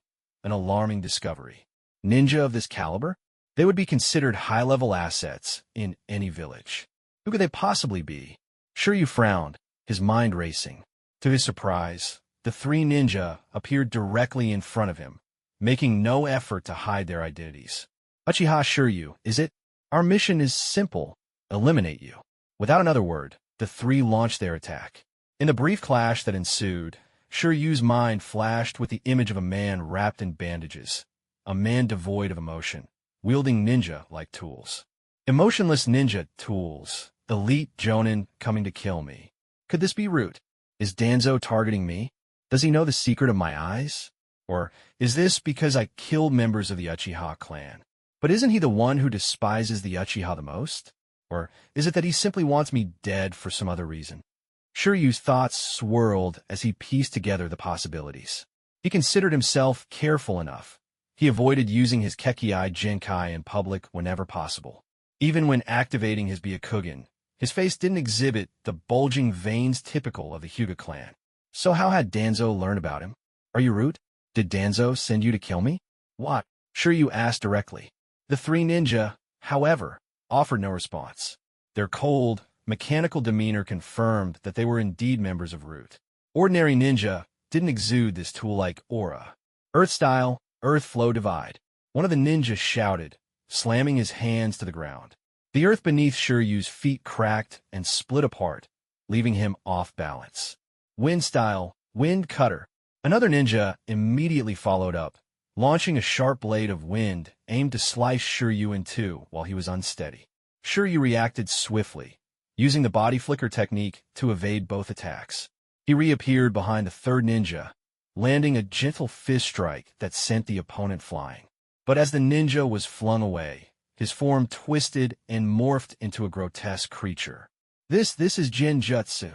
an alarming discovery. Ninja of this caliber? They would be considered high-level assets in any village. Who could they possibly be? Shiryu frowned, his mind racing. To his surprise, the 3 ninja appeared directly in front of him, making no effort to hide their identities. Uchiha Shiryu, is it? Our mission is simple. Eliminate you. Without another word, the 3 launched their attack. In the brief clash that ensued, Shiryu's mind flashed with the image of a man wrapped in bandages, a man devoid of emotion, wielding ninja-like tools. Emotionless ninja tools, elite jonin coming to kill me. Could this be Root? Is Danzo targeting me? Does he know the secret of my eyes? Or is this because I killed members of the Uchiha clan? But isn't he the one who despises the Uchiha the most? Or is it that he simply wants me dead for some other reason? Shiryu's thoughts swirled as he pieced together the possibilities. He considered himself careful enough. He avoided using his Kekkei Genkai in public whenever possible. Even when activating his Byakugan, his face didn't exhibit the bulging veins typical of the Hyuga clan. So how had Danzo learned about him? Are you Root? Did Danzo send you to kill me? What? Shiryu asked directly. The 3 ninja, however, offered no response. Their cold, mechanical demeanor confirmed that they were indeed members of Root. Ordinary ninja didn't exude this tool-like aura. Earth style, earth flow divide. One of the ninjas shouted, slamming his hands to the ground. The earth beneath Shiryu's feet cracked and split apart, leaving him off balance. Wind style, wind cutter. Another ninja immediately followed up, launching a sharp blade of wind aimed to slice Shiryu in 2 while he was unsteady. Shiryu reacted swiftly, using the body flicker technique to evade both attacks. He reappeared behind the 3rd ninja, landing a gentle fist strike that sent the opponent flying. But as the ninja was flung away, his form twisted and morphed into a grotesque creature. This is Genjutsu.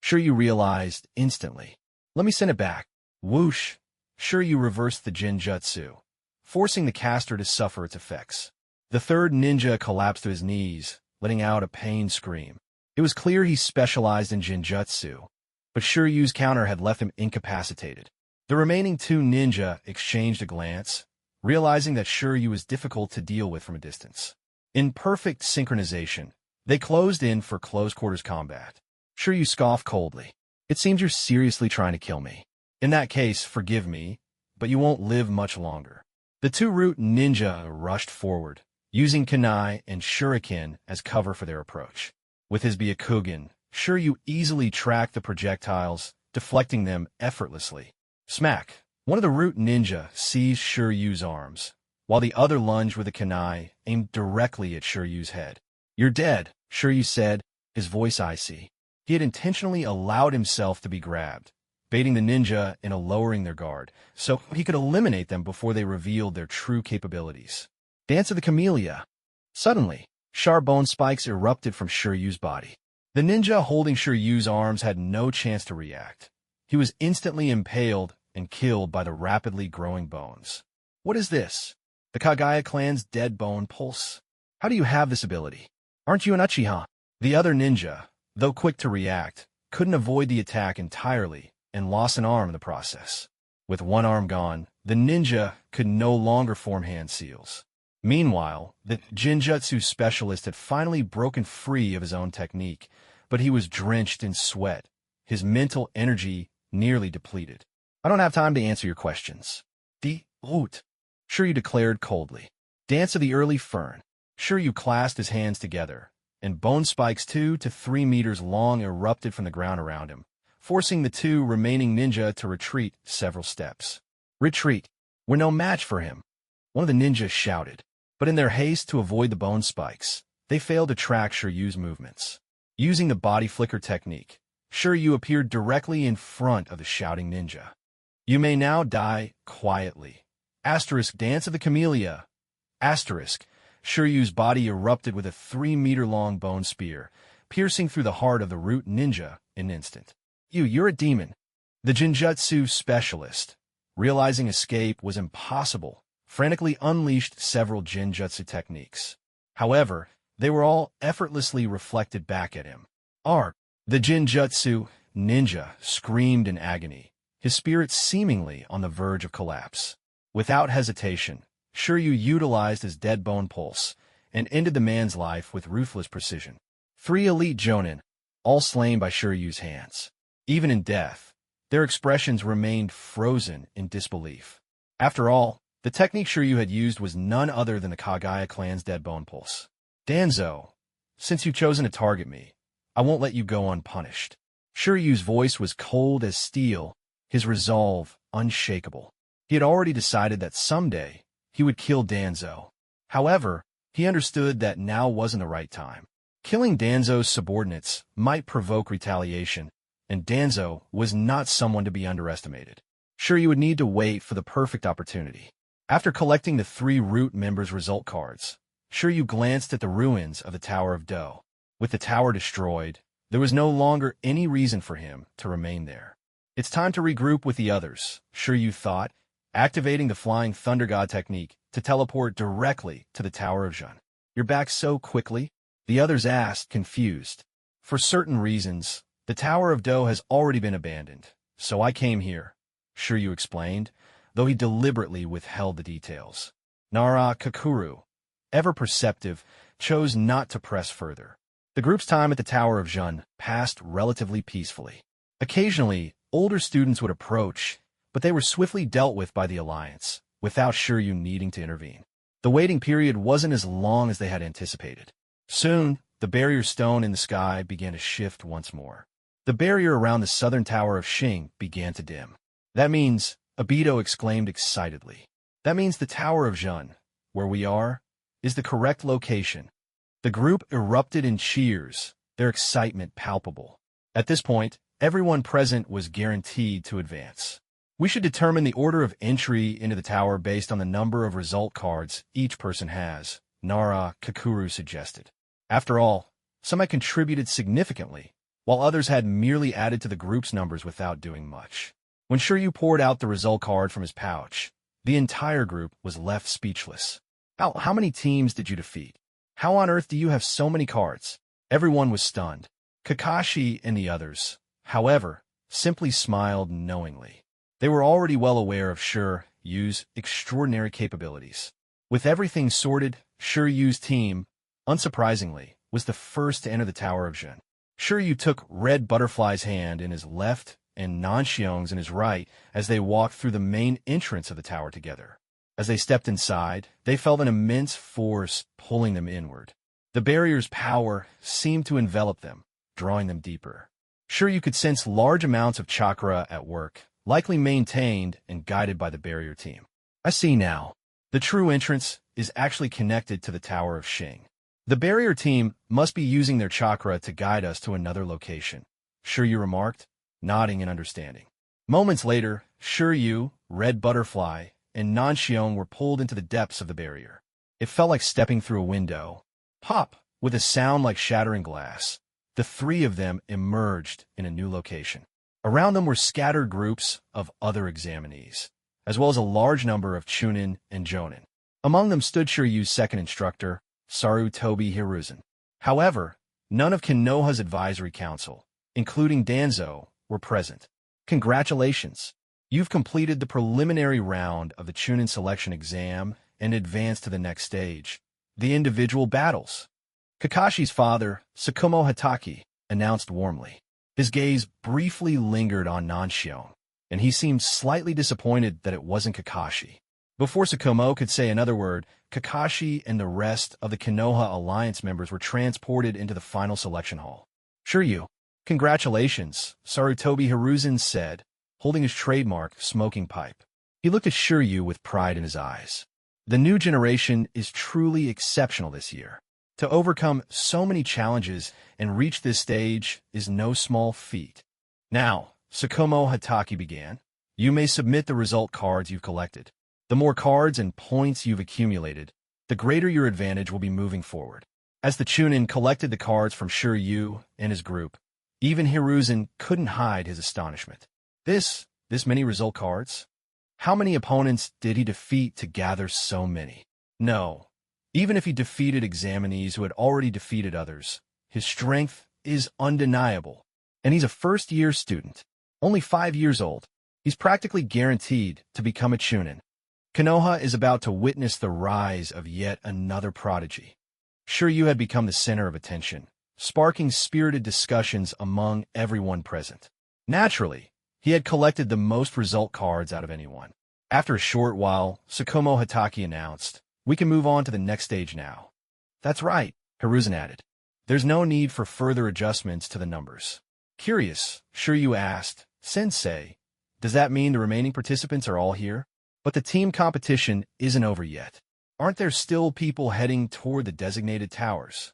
Shiryu realized instantly. Let me send it back. Whoosh. Shiryu reversed the Genjutsu, forcing the caster to suffer its effects. The 3rd ninja collapsed to his knees, letting out a pained scream. It was clear he specialized in Genjutsu, but Shiryu's counter had left him incapacitated. The remaining 2 ninja exchanged a glance, realizing that Shiryu was difficult to deal with from a distance. In perfect synchronization, they closed in for close-quarters combat. Shiryu scoffed coldly. It seems you're seriously trying to kill me. In that case, forgive me, but you won't live much longer. The 2 Root ninja rushed forward, using kunai and shuriken as cover for their approach. With his Byakugan, Shiryu easily tracked the projectiles, deflecting them effortlessly. Smack! One of the Root ninja seized Shiryu's arms, while the other lunged with a kunai aimed directly at Shiryu's head. You're dead, Shiryu said, his voice icy. He had intentionally allowed himself to be grabbed, baiting the ninja into lowering their guard, so he could eliminate them before they revealed their true capabilities. Dance of the Camellia. Suddenly, sharp bone spikes erupted from Shiryu's body. The ninja holding Shiryu's arms had no chance to react. He was instantly impaled and killed by the rapidly growing bones. What is this? The Kagaya clan's dead bone pulse. How do you have this ability? Aren't you an Uchiha? The other ninja, though quick to react, couldn't avoid the attack entirely, and lost an arm in the process. With one arm gone, the ninja could no longer form hand seals. Meanwhile, the Jinjutsu specialist had finally broken free of his own technique, but he was drenched in sweat, his mental energy nearly depleted. "I don't have time to answer your questions." "The Root," Shiryu declared coldly. "Dance of the Early Fern." Shiryu clasped his hands together, and bone spikes 2 to 3 meters long erupted from the ground around him, forcing the 2 remaining ninja to retreat several steps. "Retreat! We're no match for him," one of the ninjas shouted. But in their haste to avoid the bone spikes, they failed to track Shiryu's movements. Using the body flicker technique, Shiryu appeared directly in front of the shouting ninja. "You may now die quietly." Asterisk Dance of the Camellia. Asterisk. Shiryu's body erupted with a 3-meter-long bone spear, piercing through the heart of the root ninja in an instant. You're a demon." The Jinjutsu specialist, realizing escape was impossible, frantically unleashed several Jinjutsu techniques. However, they were all effortlessly reflected back at him. "Arg!" The Jinjutsu ninja screamed in agony, his spirit seemingly on the verge of collapse. Without hesitation, Shiryu utilized his dead bone pulse and ended the man's life with ruthless precision. 3 elite jonin, all slain by Shiryu's hands. Even in death, their expressions remained frozen in disbelief. After all, the technique Shiryu had used was none other than the Kagaya clan's dead bone pulse. "Danzo, since you've chosen to target me, I won't let you go unpunished." Shiryu's voice was cold as steel, his resolve unshakable. He had already decided that someday he would kill Danzo. However, he understood that now wasn't the right time. Killing Danzo's subordinates might provoke retaliation, and Danzo was not someone to be underestimated. Shiryu would need to wait for the perfect opportunity. After collecting the 3 root members' result cards, Shiryu glanced at the ruins of the Tower of Do. With the tower destroyed, there was no longer any reason for him to remain there. "It's time to regroup with the others," Shiryu thought, activating the Flying Thunder God technique to teleport directly to the Tower of Jun. "You're back so quickly?" the others asked, confused. "For certain reasons, the Tower of Do has already been abandoned, so I came here," Shiryu explained, though he deliberately withheld the details. Nara Kakuru, ever perceptive, chose not to press further. The group's time at the Tower of Jun passed relatively peacefully. Occasionally, older students would approach, but they were swiftly dealt with by the Alliance, without Shiryu needing to intervene. The waiting period wasn't as long as they had anticipated. Soon, the barrier stone in the sky began to shift once more. The barrier around the southern tower of Shing began to dim. "That means," Obito exclaimed excitedly, "that means the Tower of Jun, where we are, is the correct location." The group erupted in cheers, their excitement palpable. At this point, everyone present was guaranteed to advance. "We should determine the order of entry into the tower based on the number of result cards each person has," Nara Kakuru suggested. After all, some had contributed significantly, while others had merely added to the group's numbers without doing much. When Shiryu poured out the result card from his pouch, the entire group was left speechless. How many teams did you defeat? How on earth do you have so many cards?" Everyone was stunned. Kakashi and the others, however, simply smiled knowingly. They were already well aware of Shiryu's extraordinary capabilities. With everything sorted, Shiryu's team, unsurprisingly, was the first to enter the Tower of Jun. Shiryu took Red Butterfly's hand in his left and Nanxiong's in his right as they walked through the main entrance of the tower together. As they stepped inside, they felt an immense force pulling them inward. The barrier's power seemed to envelop them, drawing them deeper. Shiryu could sense large amounts of chakra at work, likely maintained and guided by the barrier team. "I see now. The true entrance is actually connected to the Tower of Shing. The barrier team must be using their chakra to guide us to another location," Shiryu remarked, nodding in understanding. Moments later, Shiryu, Red Butterfly, and Nanxiong were pulled into the depths of the barrier. It felt like stepping through a window. Pop! With a sound like shattering glass, the 3 of them emerged in a new location. Around them were scattered groups of other examinees, as well as a large number of Chunin and Jonin. Among them stood Shiryu's second instructor, Sarutobi Hiruzen. However, none of Konoha's advisory council, including Danzo, were present. Congratulations! You've completed the preliminary round of the Chunin selection exam and advanced to the next stage, the individual battles. Kakashi's father, Tsukumo Hatake, announced warmly. His gaze briefly lingered on Nanshion, and he seemed slightly disappointed that it wasn't Kakashi. Before Tsukumo could say another word, Kakashi and the rest of the Konoha Alliance members were transported into the final selection hall. Shiryu, congratulations, Sarutobi Hiruzen said, holding his trademark smoking pipe. He looked at Shiryu with pride in his eyes. The new generation is truly exceptional this year. To overcome so many challenges and reach this stage is no small feat. Now, Tsukumo Hatake began. You may submit the result cards you've collected. The more cards and points you've accumulated, the greater your advantage will be moving forward. As the Chunin collected the cards from Shiryu and his group, even Hiruzen couldn't hide his astonishment. This many result cards? How many opponents did he defeat to gather so many? No. Even if he defeated examinees who had already defeated others, his strength is undeniable. And he's a first-year student, only 5 years old. He's practically guaranteed to become a Chunin. Konoha is about to witness the rise of yet another prodigy. Shiryu had become the center of attention, sparking spirited discussions among everyone present. Naturally, he had collected the most result cards out of anyone. After a short while, Tsukumo Hatake announced, "We can move on to the next stage now." "That's right," Hiruzen added. "There's no need for further adjustments to the numbers." Curious, Shiryu asked, "Sensei, does that mean the remaining participants are all here?" But the team competition isn't over yet. Aren't there still people heading toward the designated towers?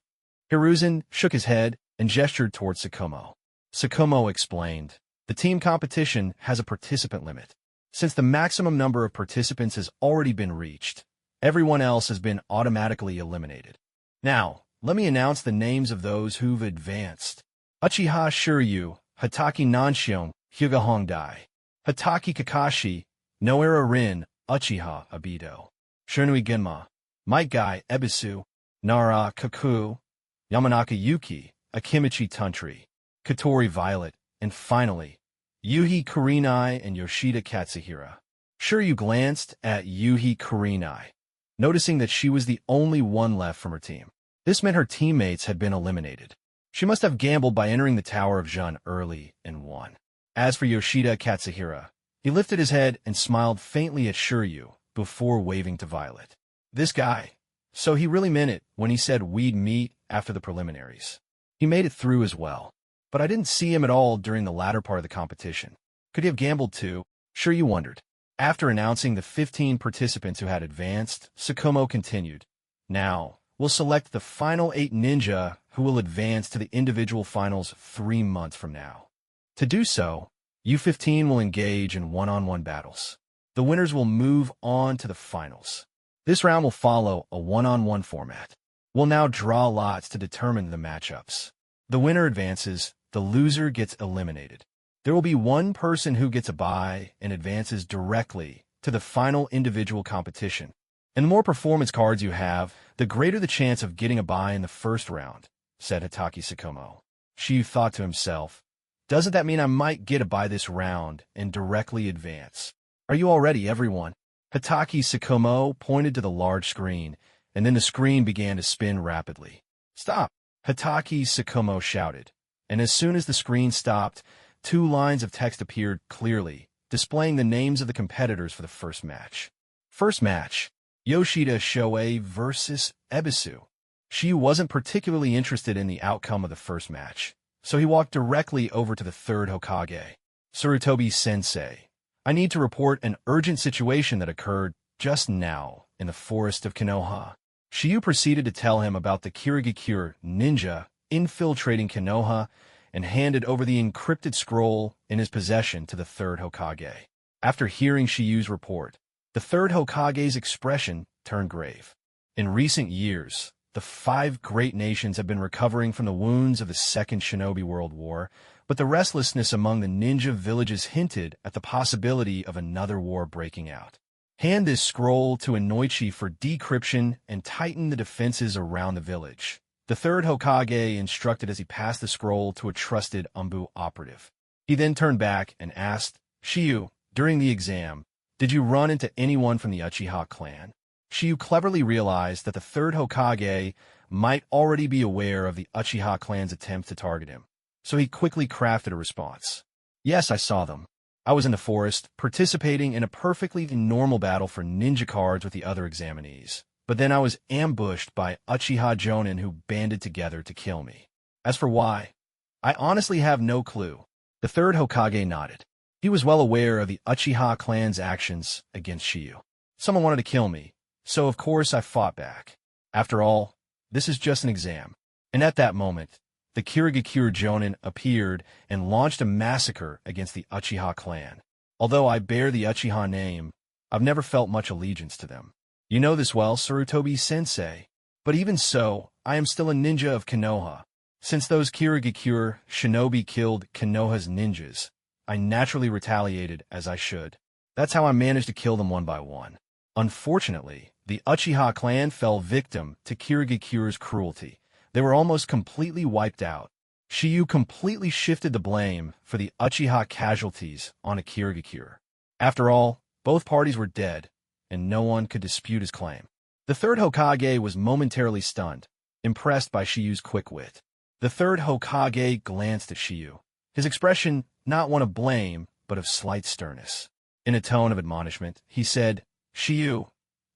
Hiruzen shook his head and gestured toward Tsukumo. Tsukumo explained, "The team competition has a participant limit. Since the maximum number of participants has already been reached, everyone else has been automatically eliminated. Now, let me announce the names of those who've advanced. Uchiha Shiryu, Hatake Nanshion, Hyuga Hongdai. Hatake Kakashi, Noera Rin, Uchiha Obito. Shunui Genma, Might Guy Ebisu, Nara Kaku, Yamanaka Yuki, Akimichi Tuntri, Katori Violet, and finally, Yuhi Kurenai and Yoshida Katsuhira." Shiryu glanced at Yuhi Kurenai, noticing that she was the only one left from her team. This meant her teammates had been eliminated. She must have gambled by entering the Tower of Jun early and won. As for Yoshida Katsuhira, he lifted his head and smiled faintly at Shiryu before waving to Violet. This guy. So he really meant it when he said we'd meet after the preliminaries. He made it through as well. But I didn't see him at all during the latter part of the competition. Could he have gambled too? Shiryu wondered. After announcing the 15 participants who had advanced, Tsukumo continued. Now, we'll select the final 8 ninja who will advance to the individual finals 3 months from now. To do so, U15 will engage in one-on-one battles. The winners will move on to the finals. This round will follow a one-on-one format. We'll now draw lots to determine the matchups. The winner advances, the loser gets eliminated. There will be one person who gets a bye and advances directly to the final individual competition. And the more performance cards you have, the greater the chance of getting a bye in the first round, said Hatake Tsukumo. Shiryu thought to himself, doesn't that mean I might get a bye this round and directly advance? Are you all ready, everyone? Hatake Tsukumo pointed to the large screen, and then the screen began to spin rapidly. Stop! Hatake Tsukumo shouted, and as soon as the screen stopped, 2 lines of text appeared clearly, displaying the names of the competitors for the first match. First match, Yoshida Shoei versus Ebisu. Shiryu wasn't particularly interested in the outcome of the first match, so he walked directly over to the third Hokage. Sarutobi-sensei, I need to report an urgent situation that occurred just now in the forest of Konoha. Shiryu proceeded to tell him about the Kirigakure ninja infiltrating Konoha and handed over the encrypted scroll in his possession to the third Hokage. After hearing Shiryu's report, the third Hokage's expression turned grave. In recent years, the 5 great nations have been recovering from the wounds of the Second Shinobi World War, but the restlessness among the ninja villages hinted at the possibility of another war breaking out. Hand this scroll to Inoichi for decryption and tighten the defenses around the village. The third Hokage instructed as he passed the scroll to a trusted Umbu operative. He then turned back and asked, Shiyu, during the exam, did you run into anyone from the Uchiha clan? Shiyu cleverly realized that the third Hokage might already be aware of the Uchiha clan's attempt to target him, so he quickly crafted a response. Yes, I saw them. I was in the forest, participating in a perfectly normal battle for ninja cards with the other examinees. But then I was ambushed by Uchiha Jonin who banded together to kill me. As for why, I honestly have no clue. The third Hokage nodded. He was well aware of the Uchiha clan's actions against Shiyu. Someone wanted to kill me, so of course I fought back. After all, this is just an exam. And at that moment, the Kirigakure Jonin appeared and launched a massacre against the Uchiha clan. Although I bear the Uchiha name, I've never felt much allegiance to them. You know this well, Sarutobi-sensei. But even so, I am still a ninja of Konoha. Since those Kirigakure Shinobi killed Konoha's ninjas, I naturally retaliated as I should. That's how I managed to kill them one by one. Unfortunately, the Uchiha clan fell victim to Kirigakure's cruelty. They were almost completely wiped out. Shiyu completely shifted the blame for the Uchiha casualties on a Kirigakure. After all, both parties were dead, and no one could dispute his claim. The third Hokage was momentarily stunned, impressed by Shiyu's quick wit. The third Hokage glanced at Shiyu, his expression not one of blame, but of slight sternness. In a tone of admonishment, he said, Shiyu,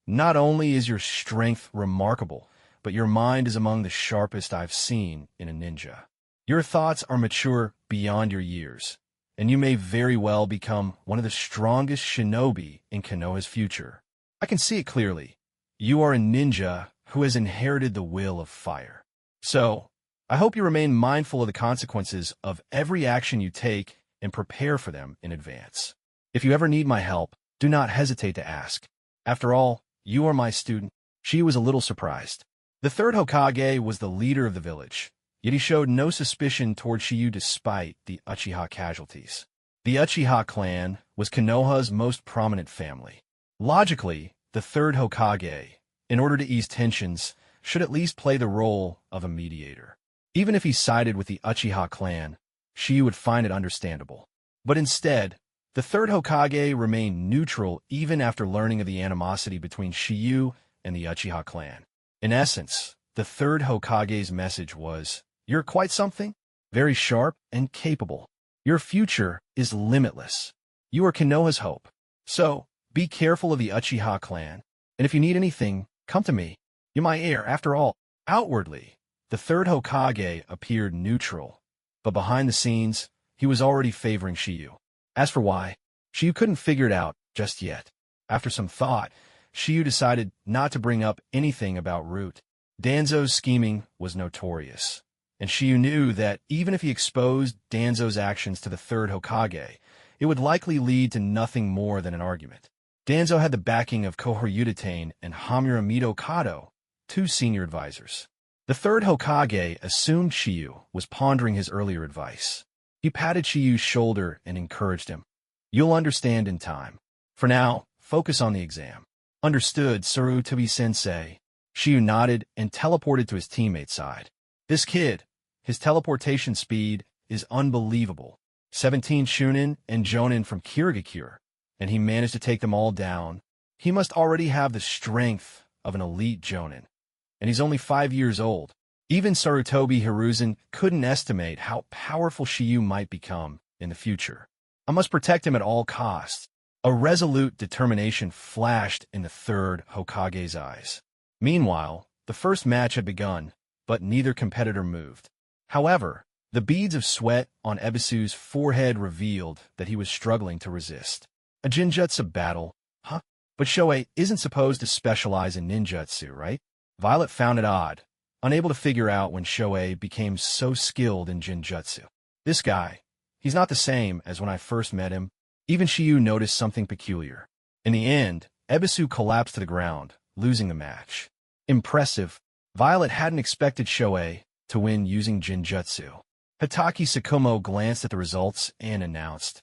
not only is your strength remarkable, but your mind is among the sharpest I've seen in a ninja. Your thoughts are mature beyond your years, and you may very well become one of the strongest shinobi in Konoha's future. I can see it clearly. You are a ninja who has inherited the will of fire. So, I hope you remain mindful of the consequences of every action you take and prepare for them in advance. If you ever need my help, do not hesitate to ask. After all, you are my student. She was a little surprised. The third Hokage was the leader of the village, yet he showed no suspicion toward Shiyu despite the Uchiha casualties. The Uchiha clan was Konoha's most prominent family. Logically, the third Hokage, in order to ease tensions, should at least play the role of a mediator. Even if he sided with the Uchiha clan, Shiyu would find it understandable. But instead, the third Hokage remained neutral even after learning of the animosity between Shiyu and the Uchiha clan. In essence, the third Hokage's message was, you're quite something, very sharp and capable. Your future is limitless. You are Konoha's hope. So, be careful of the Uchiha clan, and if you need anything, come to me. You're my heir, after all. Outwardly, the third Hokage appeared neutral, but behind the scenes, he was already favoring Shiyu. As for why, Shiyu couldn't figure it out just yet. After some thought, Shiyu decided not to bring up anything about Root. Danzo's scheming was notorious, and Shiyu knew that even if he exposed Danzo's actions to the third Hokage, it would likely lead to nothing more than an argument. Danzo had the backing of Kohoryudatane and Hamura Mido Kato, two senior advisors. The third Hokage assumed Shiyu was pondering his earlier advice. He patted Shiyu's shoulder and encouraged him. You'll understand in time. For now, focus on the exam. Understood, Sarutobi-sensei. Shiyu nodded and teleported to his teammate's side. This kid, his teleportation speed is unbelievable. 17 Shunin and Jonin from Kirigakure, and he managed to take them all down. He must already have the strength of an elite Jonin. And he's only 5 years old. Even Sarutobi Hiruzen couldn't estimate how powerful Shiyu might become in the future. I must protect him at all costs. A resolute determination flashed in the third Hokage's eyes. Meanwhile, the first match had begun, but neither competitor moved. However, the beads of sweat on Ebisu's forehead revealed that he was struggling to resist. A Jinjutsu battle? Huh? But Shoei isn't supposed to specialize in ninjutsu, right? Violet found it odd, unable to figure out when Shoei became so skilled in Jinjutsu. This guy, he's not the same as when I first met him. Even Shiyu noticed something peculiar. In the end, Ebisu collapsed to the ground, losing the match. Impressive. Violet hadn't expected Shoei to win using Jinjutsu. Hitaki Sakumo glanced at the results and announced,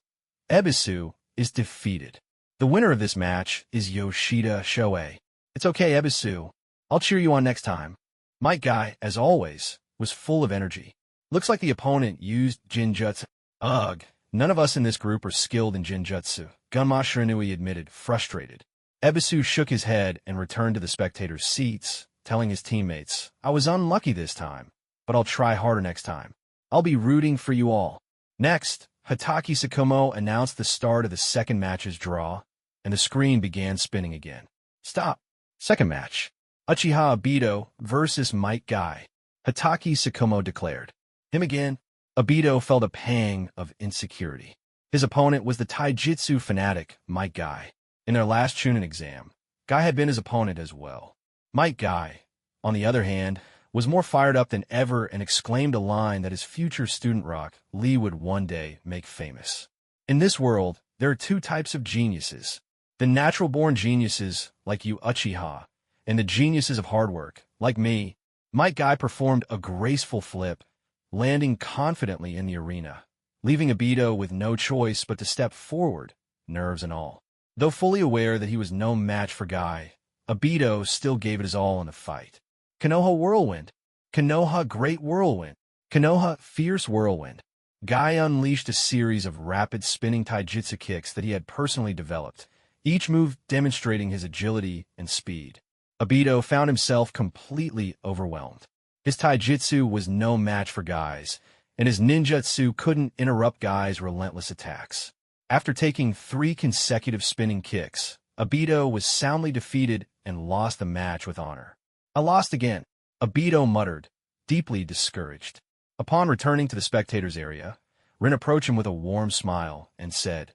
Ebisu is defeated. The winner of this match is Yoshida Shoei. It's okay, Ebisu. I'll cheer you on next time. Might Guy, as always, was full of energy. Looks like the opponent used Jinjutsu. Ugh, None of us in this group are skilled in Jinjutsu, Gunma Shiranui admitted, frustrated. Ebisu shook his head and returned to the spectators' seats, telling his teammates, I was unlucky this time, but I'll try harder next time. I'll be rooting for you all. Next, Hatake Tsukumo announced the start of the second match's draw, and the screen began spinning again. Stop. Second match. Uchiha Obito versus Might Guy. Hatake Tsukumo declared. Him again? Obito felt a pang of insecurity. His opponent was the taijutsu fanatic, Might Guy. In their last Chunin exam, Guy had been his opponent as well. Might Guy, on the other hand, was more fired up than ever and exclaimed a line that his future student rock, Lee, would one day make famous. In this world, there are two types of geniuses. The natural-born geniuses, like you Uchiha, and the geniuses of hard work, like me. Might Guy performed a graceful flip, landing confidently in the arena, leaving Obito with no choice but to step forward, nerves and all. Though fully aware that he was no match for Guy, Obito still gave it his all in the fight. Konoha Whirlwind. Konoha Great Whirlwind. Konoha Fierce Whirlwind. Guy unleashed a series of rapid spinning taijutsu kicks that he had personally developed, each move demonstrating his agility and speed. Obito found himself completely overwhelmed. His taijutsu was no match for Guy's, and his ninjutsu couldn't interrupt Guy's relentless attacks. After taking 3 consecutive spinning kicks, Obito was soundly defeated and lost the match with honor. I lost again, Obito muttered, deeply discouraged. Upon returning to the spectators' area, Rin approached him with a warm smile and said,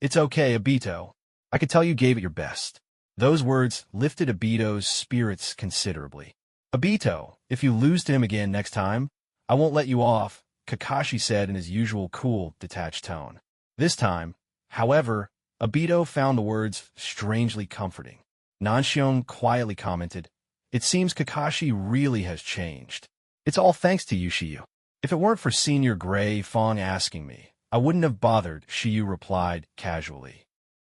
It's okay, Obito. I could tell you gave it your best. Those words lifted Obito's spirits considerably. Obito, if you lose to him again next time, I won't let you off, Kakashi said in his usual cool, detached tone. This time, however, Obito found the words strangely comforting. Nanshion quietly commented, It seems Kakashi really has changed. It's all thanks to you, Shiyu. If it weren't for Senior Gray Fong asking me, I wouldn't have bothered, Shiyu replied casually.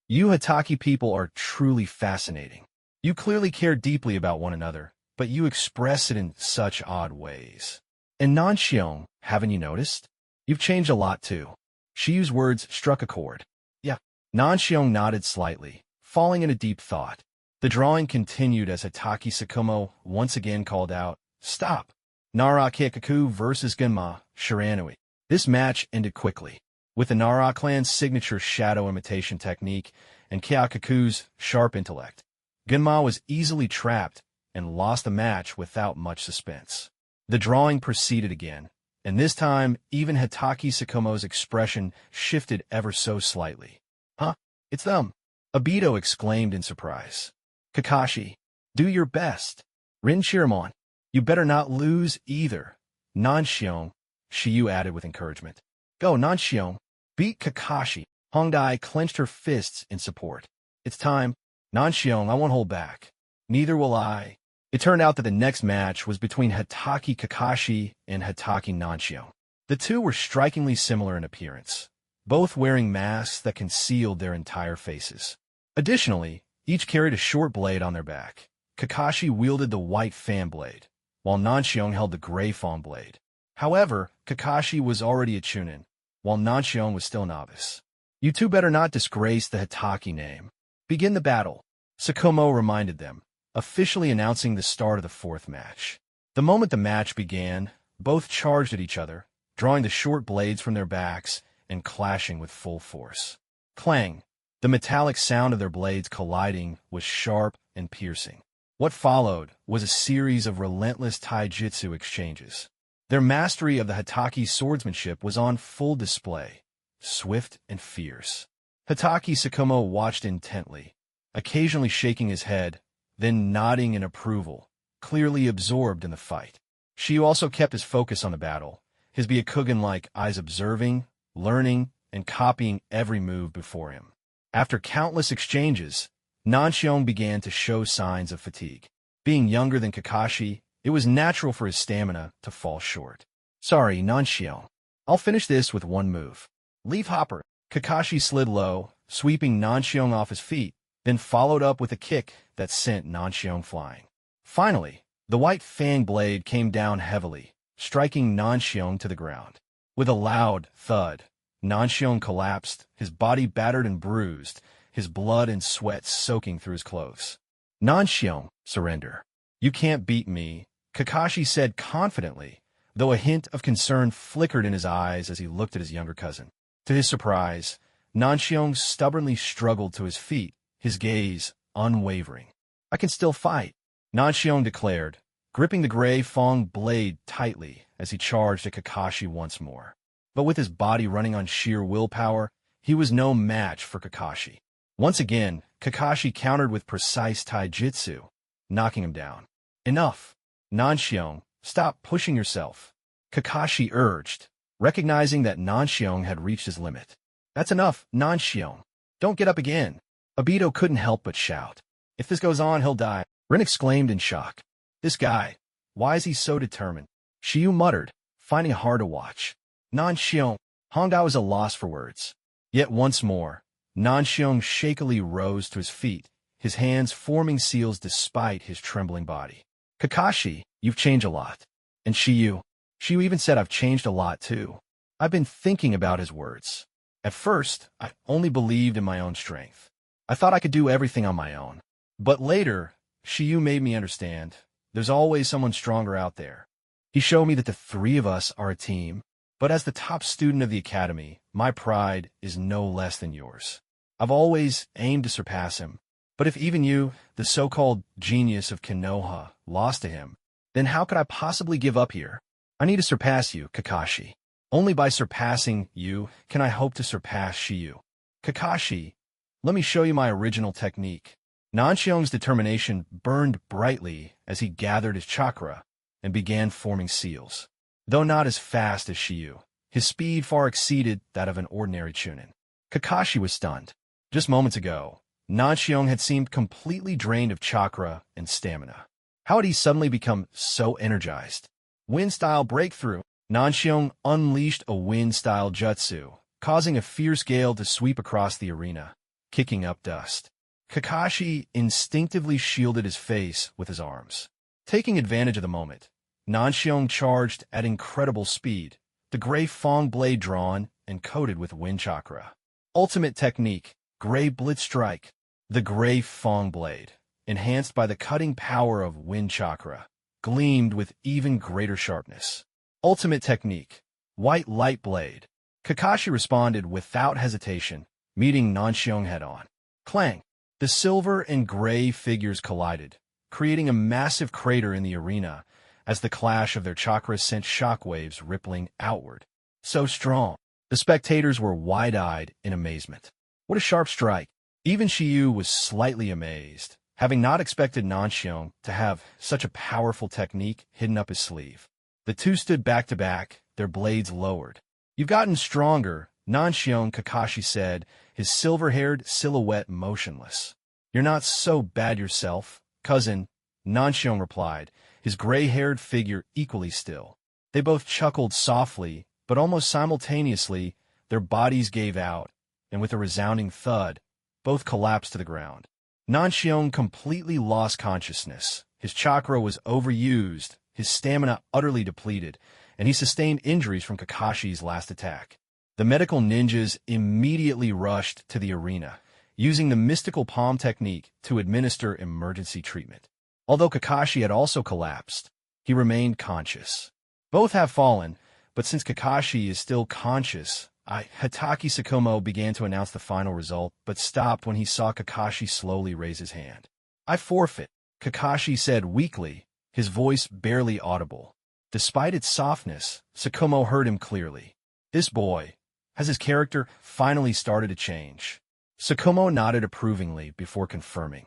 You Hatake people are truly fascinating. You clearly care deeply about one another, but you express it in such odd ways. And Nanshion, haven't you noticed? You've changed a lot too. Shiyu's words struck a chord. Yeah. Nanshion nodded slightly, falling in a deep thought. The drawing continued as Hatake Tsukumo once again called out, Stop! Nara Kikaku versus Gunma Shiranui. This match ended quickly, with the Nara clan's signature shadow imitation technique and Kikaku's sharp intellect. Gunma was easily trapped and lost the match without much suspense. The drawing proceeded again, and this time even Hatake Tsukumo's expression shifted ever so slightly. Huh? It's them! Obito exclaimed in surprise. Kakashi, do your best. Rin Chiramon, you better not lose either. Nanshion, Shiyu added with encouragement. Go, Nanshion. Beat Kakashi. Hongdai clenched her fists in support. It's time. Nanshion, I won't hold back. Neither will I. It turned out that the next match was between Hatake Kakashi and Hatake Nanshion. The two were strikingly similar in appearance, both wearing masks that concealed their entire faces. Additionally, each carried a short blade on their back. Kakashi wielded the white fan blade, while Nanshion held the gray fawn blade. However, Kakashi was already a Chunin, while Nanshion was still novice. You two better not disgrace the Hatake name. Begin the battle, Tsukumo reminded them, officially announcing the start of the fourth match. The moment the match began, both charged at each other, drawing the short blades from their backs and clashing with full force. Clang! The metallic sound of their blades colliding was sharp and piercing. What followed was a series of relentless taijutsu exchanges. Their mastery of the Hatake swordsmanship was on full display, swift and fierce. Hatake Tsukumo watched intently, occasionally shaking his head, then nodding in approval, clearly absorbed in the fight. Shiyu also kept his focus on the battle, his Byakugan-like eyes observing, learning, and copying every move before him. After countless exchanges, Nanshion began to show signs of fatigue. Being younger than Kakashi, it was natural for his stamina to fall short. Sorry, Nanshion. I'll finish this with one move. Leaf Hopper. Kakashi slid low, sweeping Nanshion off his feet, then followed up with a kick that sent Nanshion flying. Finally, the white fang blade came down heavily, striking Nanshion to the ground. With a loud thud, Nanshion collapsed, his body battered and bruised, his blood and sweat soaking through his clothes. Nanshion, surrender. You can't beat me, Kakashi said confidently, though a hint of concern flickered in his eyes as he looked at his younger cousin. To his surprise, Nanshion stubbornly struggled to his feet, his gaze unwavering. I can still fight, Nanshion declared, gripping the gray Fong blade tightly as he charged at Kakashi once more. But with his body running on sheer willpower, he was no match for Kakashi. Once again, Kakashi countered with precise taijutsu, knocking him down. Enough, Nanshion, stop pushing yourself, Kakashi urged, recognizing that Nanshion had reached his limit. That's enough, Nanshion. Don't get up again. Obito couldn't help but shout. If this goes on, he'll die, Rin exclaimed in shock. This guy, why is he so determined? Shiyu muttered, finding it hard to watch. Nanshion, Hongdao was a loss for words. Yet once more, Nanshion shakily rose to his feet, his hands forming seals despite his trembling body. Kakashi, you've changed a lot. And Shiyu even said I've changed a lot too. I've been thinking about his words. At first, I only believed in my own strength. I thought I could do everything on my own. But later, Shiyu made me understand, there's always someone stronger out there. He showed me that the three of us are a team, but as the top student of the academy, my pride is no less than yours. I've always aimed to surpass him, but if even you, the so-called genius of Konoha, lost to him, then how could I possibly give up here? I need to surpass you, Kakashi. Only by surpassing you can I hope to surpass Shiyu. Kakashi, let me show you my original technique. Nanshion's determination burned brightly as he gathered his chakra and began forming seals. Though not as fast as Shiyu, his speed far exceeded that of an ordinary chunin. Kakashi was stunned. Just moments ago, Nanshion had seemed completely drained of chakra and stamina. How had he suddenly become so energized? Wind-style breakthrough. Nanshion unleashed a wind-style jutsu, causing a fierce gale to sweep across the arena, kicking up dust. Kakashi instinctively shielded his face with his arms. Taking advantage of the moment, Nanshion charged at incredible speed, the gray Fong blade drawn and coated with wind chakra. Ultimate technique, Gray Blitz Strike. The gray Fong blade, enhanced by the cutting power of wind chakra, gleamed with even greater sharpness. Ultimate technique, White Light Blade. Kakashi responded without hesitation, meeting Nanshion head-on. Clang! The silver and gray figures collided, creating a massive crater in the arena as the clash of their chakras sent shockwaves rippling outward. So strong, the spectators were wide-eyed in amazement. What a sharp strike! Even Shiyu was slightly amazed, having not expected Nanshion to have such a powerful technique hidden up his sleeve. The two stood back to back, their blades lowered. You've gotten stronger, Nanshion, Kakashi said, his silver-haired silhouette motionless. You're not so bad yourself, cousin, Nanshion replied, his gray-haired figure equally still. They both chuckled softly, but almost simultaneously, their bodies gave out, and with a resounding thud, both collapsed to the ground. Nanshion completely lost consciousness. His chakra was overused, his stamina utterly depleted, and he sustained injuries from Kakashi's last attack. The medical ninjas immediately rushed to the arena, using the mystical palm technique to administer emergency treatment. Although Kakashi had also collapsed, he remained conscious. Both have fallen, but since Kakashi is still conscious, Hatake Tsukumo began to announce the final result, but stopped when he saw Kakashi slowly raise his hand. I forfeit, Kakashi said weakly, his voice barely audible. Despite its softness, Tsukumo heard him clearly. This boy, has his character finally started to change? Tsukumo nodded approvingly before confirming.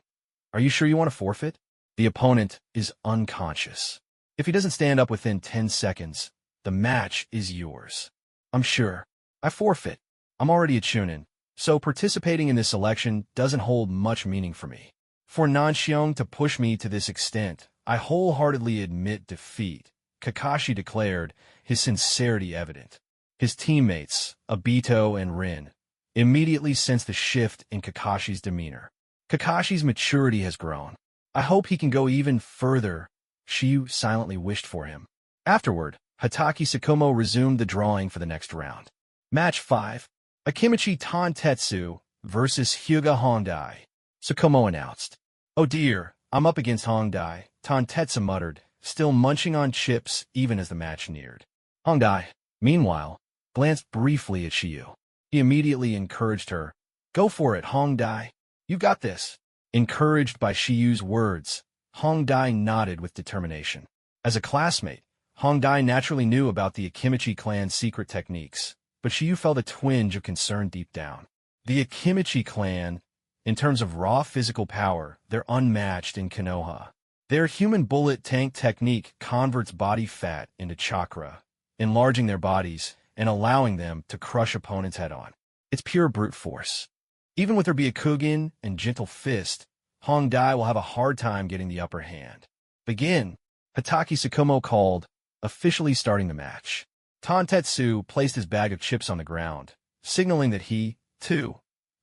Are you sure you want to forfeit? The opponent is unconscious. If he doesn't stand up within 10 seconds, the match is yours. I'm sure. I forfeit. I'm already a chunin, so participating in this election doesn't hold much meaning for me. For Nanshion to push me to this extent, I wholeheartedly admit defeat, Kakashi declared, his sincerity evident. His teammates, Obito and Rin, immediately sensed the shift in Kakashi's demeanor. Kakashi's maturity has grown. I hope he can go even further. Shiyu silently wished for him. Afterward, Hatake Tsukumo resumed the drawing for the next round. Match 5. Akimichi Tantetsu versus Hyuga Hongdai. Tsukumo announced. Oh dear, I'm up against Hongdai, Tantetsu muttered, still munching on chips even as the match neared. Hongdai, meanwhile, glanced briefly at Shiyu. He immediately encouraged her. Go for it, Hongdai. You've got this. Encouraged by Shiyu's words, Hongdai nodded with determination. As a classmate, Hongdai naturally knew about the Akimichi clan's secret techniques, but Shiyu felt a twinge of concern deep down. The Akimichi clan, in terms of raw physical power, they're unmatched in Konoha. Their human bullet tank technique converts body fat into chakra, enlarging their bodies and allowing them to crush opponents head-on. It's pure brute force. Even with her Byakugan and gentle fist, Hongdai will have a hard time getting the upper hand. Begin, Hatake Tsukumo called, officially starting the match. Tantetsu placed his bag of chips on the ground, signaling that he, too,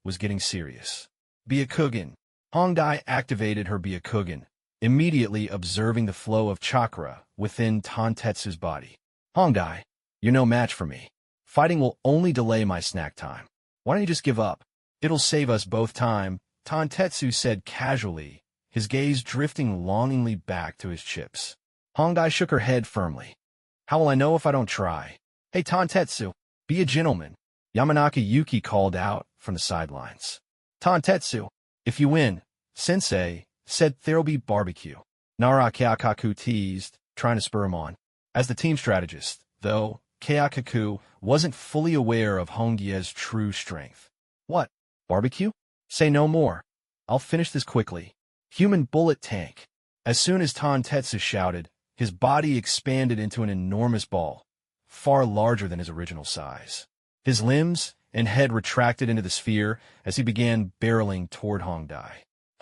was getting serious. Byakugan. Hongdai activated her Byakugan, immediately observing the flow of chakra within Tantetsu's body. Hongdai, you're no match for me. Fighting will only delay my snack time. Why don't you just give up? It'll save us both time, Tantetsu said casually, his gaze drifting longingly back to his chips. Hongdai shook her head firmly. How will I know if I don't try? Hey Tantetsu, be a gentleman, Yamanaka Yuki called out from the sidelines. Tantetsu, if you win, Sensei, said there'll be barbecue. Nara Kayakaku teased, trying to spur him on. As the team strategist, though, Kayakaku wasn't fully aware of Hongye's true strength. What? Barbecue? Say no more. I'll finish this quickly. Human bullet tank. As soon as Tantetsu shouted, his body expanded into an enormous ball, far larger than his original size. His limbs and head retracted into the sphere as he began barreling toward Hongdai.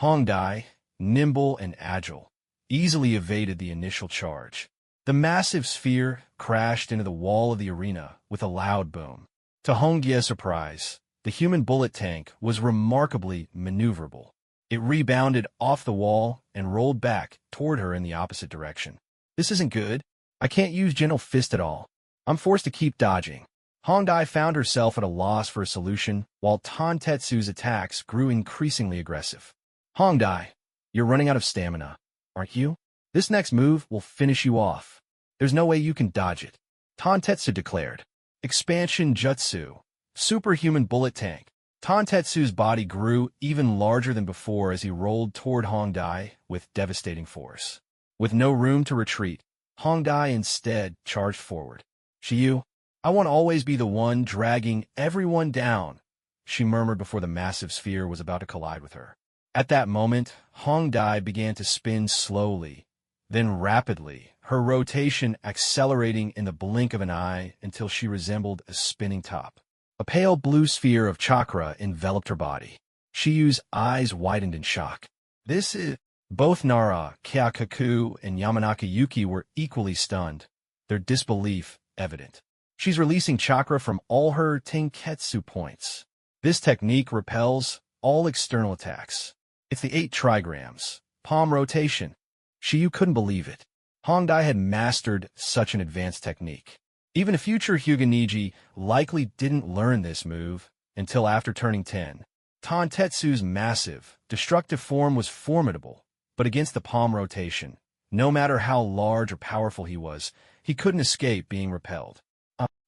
Hongdai, nimble and agile, easily evaded the initial charge. The massive sphere crashed into the wall of the arena with a loud boom. To Hongye's surprise, the human bullet tank was remarkably maneuverable. It rebounded off the wall and rolled back toward her in the opposite direction. This isn't good. I can't use gentle fist at all. I'm forced to keep dodging. Hongdai found herself at a loss for a solution, while Tantetsu's attacks grew increasingly aggressive. Hongdai, you're running out of stamina, aren't you? This next move will finish you off. There's no way you can dodge it. Tantetsu declared. Expansion Jutsu. Superhuman bullet tank. Tantetsu's body grew even larger than before as he rolled toward Hongdai with devastating force. With no room to retreat, Hongdai instead charged forward. Shiyu, I won't always be the one dragging everyone down, she murmured before the massive sphere was about to collide with her. At that moment, Hongdai began to spin slowly, then rapidly, her rotation accelerating in the blink of an eye until she resembled a spinning top. A pale blue sphere of chakra enveloped her body. Shiyu's eyes widened in shock. This is... Both Nara, Kayakaku, and Yamanaka Yuki were equally stunned, their disbelief evident. She's releasing chakra from all her Tenketsu points. This technique repels all external attacks. It's the 8 trigrams, palm rotation. Shiyu couldn't believe it. Hongdai had mastered such an advanced technique. Even a future Hyuga likely didn't learn this move until after turning 10. Tantetsu's massive, destructive form was formidable, but against the palm rotation, no matter how large or powerful he was, he couldn't escape being repelled.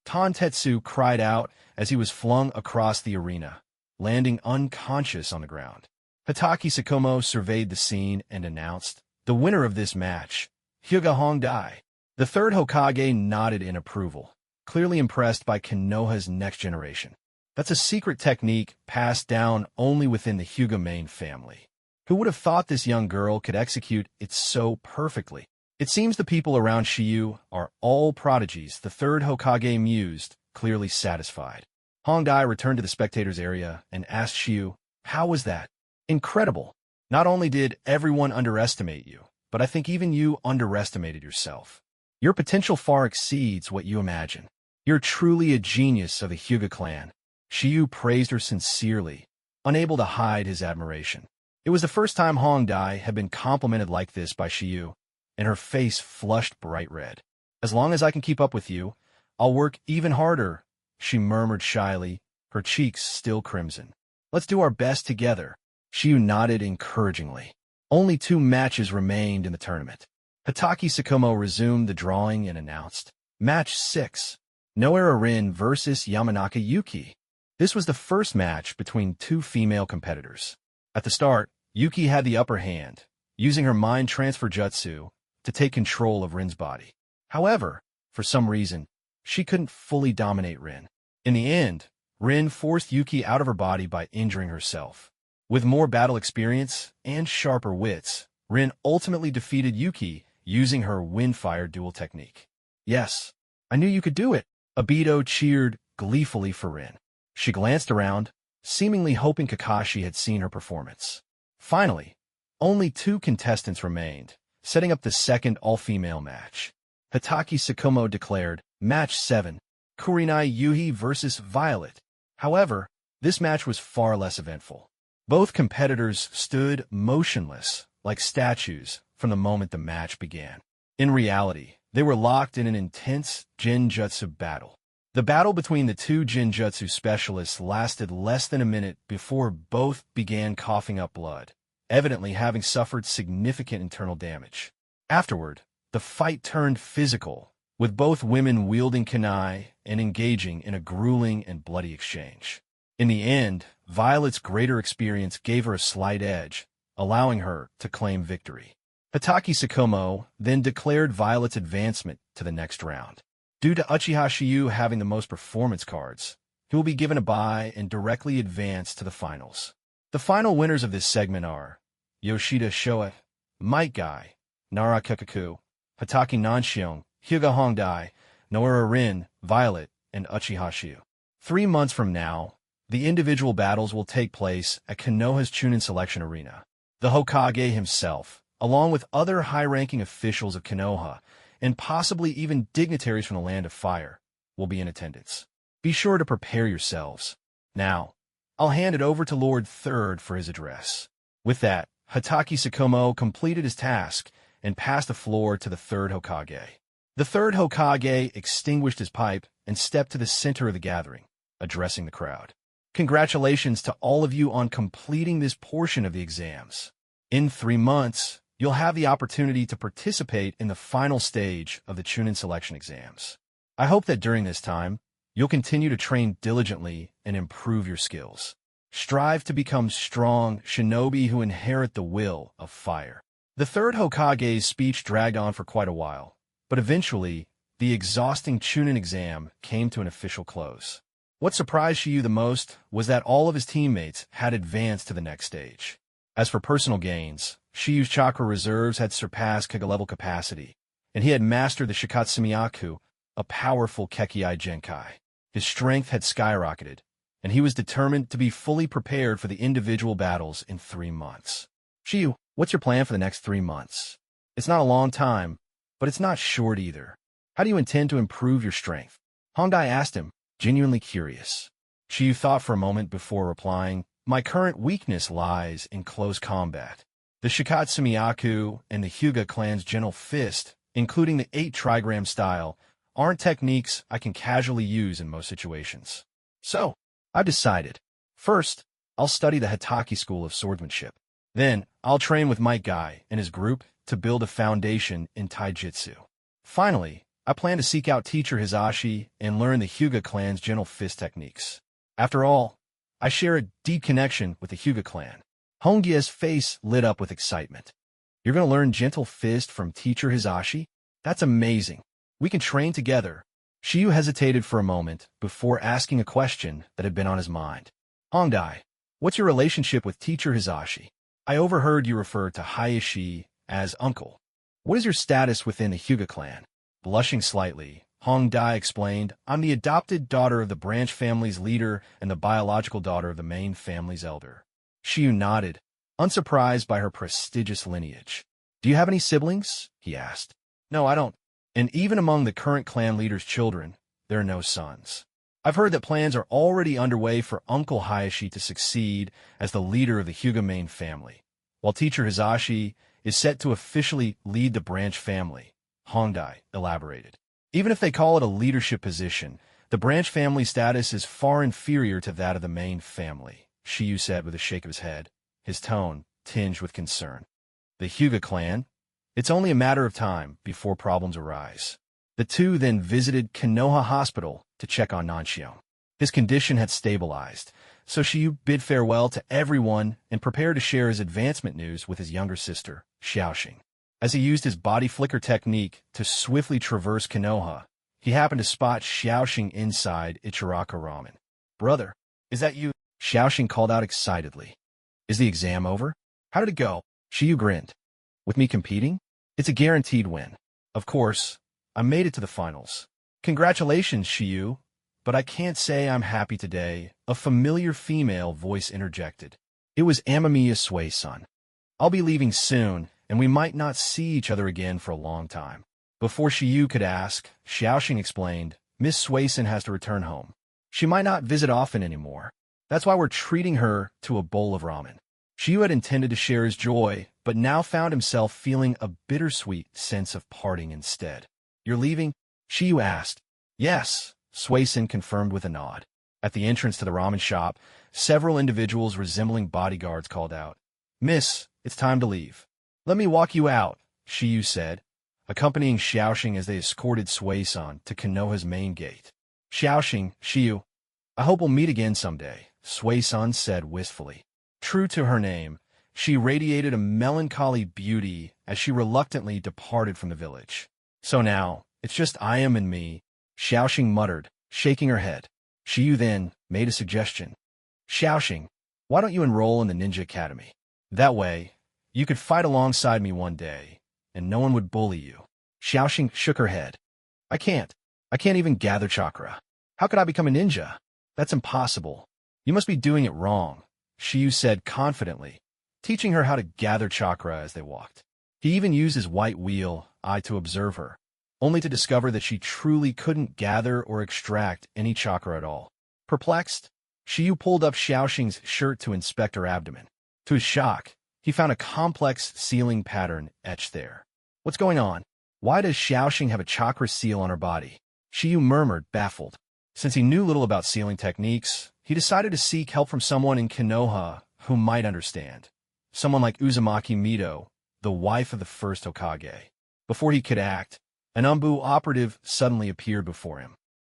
Tantetsu cried out as he was flung across the arena, landing unconscious on the ground. Hatake Tsukumo surveyed the scene and announced, the winner of this match, Hyuga Hongdai. The third Hokage nodded in approval, clearly impressed by Konoha's next generation. That's a secret technique passed down only within the Hyuga main family. Who would have thought this young girl could execute it so perfectly? It seems the people around Shiyu are all prodigies, the third Hokage mused, clearly satisfied. Hongdai returned to the spectators area and asked Shiyu, how was that? Incredible. Not only did everyone underestimate you, but I think even you underestimated yourself. Your potential far exceeds what you imagine. You're truly a genius of the Hyuga clan. Shiyu praised her sincerely, unable to hide his admiration. It was the first time Hongdai had been complimented like this by Shiyu, and her face flushed bright red. As long as I can keep up with you, I'll work even harder, she murmured shyly, her cheeks still crimson. Let's do our best together. Shiyu nodded encouragingly. Only 2 matches remained in the tournament. Hitaki Tsukumo resumed the drawing and announced, Match 6, Noera Rin versus Yamanaka Yuki. This was the first match between 2 female competitors. At the start, Yuki had the upper hand, using her mind transfer jutsu to take control of Rin's body. However, for some reason, she couldn't fully dominate Rin. In the end, Rin forced Yuki out of her body by injuring herself. With more battle experience and sharper wits, Rin ultimately defeated Yuki using her Windfire duel technique. Yes, I knew you could do it. Obito cheered gleefully for Rin. She glanced around, seemingly hoping Kakashi had seen her performance. Finally, only 2 contestants remained, setting up the second all-female match. Hitaki Tsukumo declared, Match 7, Kurenai Yuhi versus Violet. However, this match was far less eventful. Both competitors stood motionless, like statues, from the moment the match began. In reality, they were locked in an intense Jinjutsu battle. The battle between the 2 Jinjutsu specialists lasted less than a minute before both began coughing up blood, evidently having suffered significant internal damage. Afterward, the fight turned physical, with both women wielding kunai and engaging in a grueling and bloody exchange. In the end, Violet's greater experience gave her a slight edge, allowing her to claim victory. Hitaki Tsukumo then declared Violet's advancement to the next round. Due to Uchiha Shiyu having the most performance cards, he will be given a bye and directly advance to the finals. The final winners of this segment are Yoshida Showa, Might Guy, Nara Kakaku, Hitaki Nanshion, Hyuga Hongdai, Noera Rin, Violet, and Uchiha Shiyu. 3 months from now, the individual battles will take place at Konoha's Chunin Selection Arena. The Hokage himself, along with other high-ranking officials of Konoha, and possibly even dignitaries from the Land of Fire, will be in attendance. Be sure to prepare yourselves. Now, I'll hand it over to Lord Third for his address. With that, Hitaki Tsukumo completed his task and passed the floor to the 3rd Hokage. The 3rd Hokage extinguished his pipe and stepped to the center of the gathering, addressing the crowd. Congratulations to all of you on completing this portion of the exams. In 3 months, you'll have the opportunity to participate in the final stage of the Chunin selection exams. I hope that during this time, you'll continue to train diligently and improve your skills. Strive to become strong shinobi who inherit the will of fire. The 3rd Hokage's speech dragged on for quite a while, but eventually, the exhausting Chunin exam came to an official close. What surprised Shiyu the most was that all of his teammates had advanced to the next stage. As for personal gains, Shiyu's chakra reserves had surpassed Kage-level capacity, and he had mastered the Shikatsumiyaku, a powerful Kekkei Genkai. His strength had skyrocketed, and he was determined to be fully prepared for the individual battles in 3 months. Shiyu, what's your plan for the next 3 months? It's not a long time, but it's not short either. How do you intend to improve your strength? Hongdai asked him, genuinely curious. Shiyu thought for a moment before replying, My current weakness lies in close combat. The Shikatsumiyaku and the Hyuga clan's gentle fist, including the 8 trigram style, aren't techniques I can casually use in most situations. So, I've decided. First, I'll study the Hitaki school of swordsmanship. Then, I'll train with Might Guy and his group to build a foundation in taijutsu. Finally, I plan to seek out teacher Hisashi and learn the Hyuga clan's gentle fist techniques. After all, I share a deep connection with the Hyuga clan. Hongya's face lit up with excitement. You're going to learn gentle fist from teacher Hisashi? That's amazing. We can train together. Shiyu hesitated for a moment before asking a question that had been on his mind. Hongdai, what's your relationship with teacher Hisashi? I overheard you refer to Hayashi as uncle. What is your status within the Hyuga clan? Blushing slightly, Hongdai explained, I'm the adopted daughter of the branch family's leader and the biological daughter of the main family's elder. Shiyu nodded, unsurprised by her prestigious lineage. Do you have any siblings? He asked. No, I don't. And even among the current clan leader's children, there are no sons. I've heard that plans are already underway for Uncle Hayashi to succeed as the leader of the Hyuga main family, while teacher Hisashi is set to officially lead the branch family, Hongdai elaborated. Even if they call it a leadership position, The branch family status is far inferior to that of the main family, Shiyu said with a shake of his head, his tone tinged with concern. The Hyuga clan? It's only a matter of time before problems arise. The two then visited Konoha Hospital to check on Nanshio. His condition had stabilized, so Shiyu bid farewell to everyone and prepared to share his advancement news with his younger sister, Xiaoxing. As he used his body flicker technique to swiftly traverse Konoha, he happened to spot Xiaoxing inside Ichiraka Ramen. "Brother, is that you?" Xiaoxing called out excitedly. "Is the exam over? How did it go?" Shiyu grinned. "With me competing? It's a guaranteed win. Of course, I made it to the finals." "Congratulations, Shiyu, but I can't say I'm happy today," a familiar female voice interjected. It was Amamiya Sui-san. "I'll be leaving soon, and we might not see each other again for a long time." Before Shiyu could ask, Xiaoxing explained, "Miss Sui-san has to return home. She might not visit often anymore. That's why we're treating her to a bowl of ramen." Shiyu had intended to share his joy, but now found himself feeling a bittersweet sense of parting instead. "You're leaving?" Shiyu asked. "Yes," Sui-san confirmed with a nod. At the entrance to the ramen shop, several individuals resembling bodyguards called out, "Miss, it's time to leave." "Let me walk you out," Shiyu said, accompanying Xiaoxing as they escorted Sui-san to Konoha's main gate. "Xiaoxing, Shiyu, I hope we'll meet again someday," Sui-san said wistfully. True to her name, she radiated a melancholy beauty as she reluctantly departed from the village. "So now, it's just I am and me," Xiaoxing muttered, shaking her head. Shiyu then made a suggestion. "Xiaoxing, why don't you enroll in the Ninja Academy? That way, you could fight alongside me one day, and no one would bully you." Xiaoxing shook her head. I can't even gather chakra. How could I become a ninja? That's impossible. You must be doing it wrong," Shiyu said confidently, teaching her how to gather chakra as they walked. He even used his white wheel eye to observe her, only to discover that she truly couldn't gather or extract any chakra at all. Perplexed, Shiyu pulled up Xiaoxing's shirt to inspect her abdomen. To his shock, he found a complex sealing pattern etched there. "What's going on? Why does Xiaoxing have a chakra seal on her body?" Shiyu murmured, baffled. Since he knew little about sealing techniques, he decided to seek help from someone in Konoha who might understand. Someone like Uzumaki Mito, the wife of the first Hokage. Before he could act, an Umbu operative suddenly appeared before him.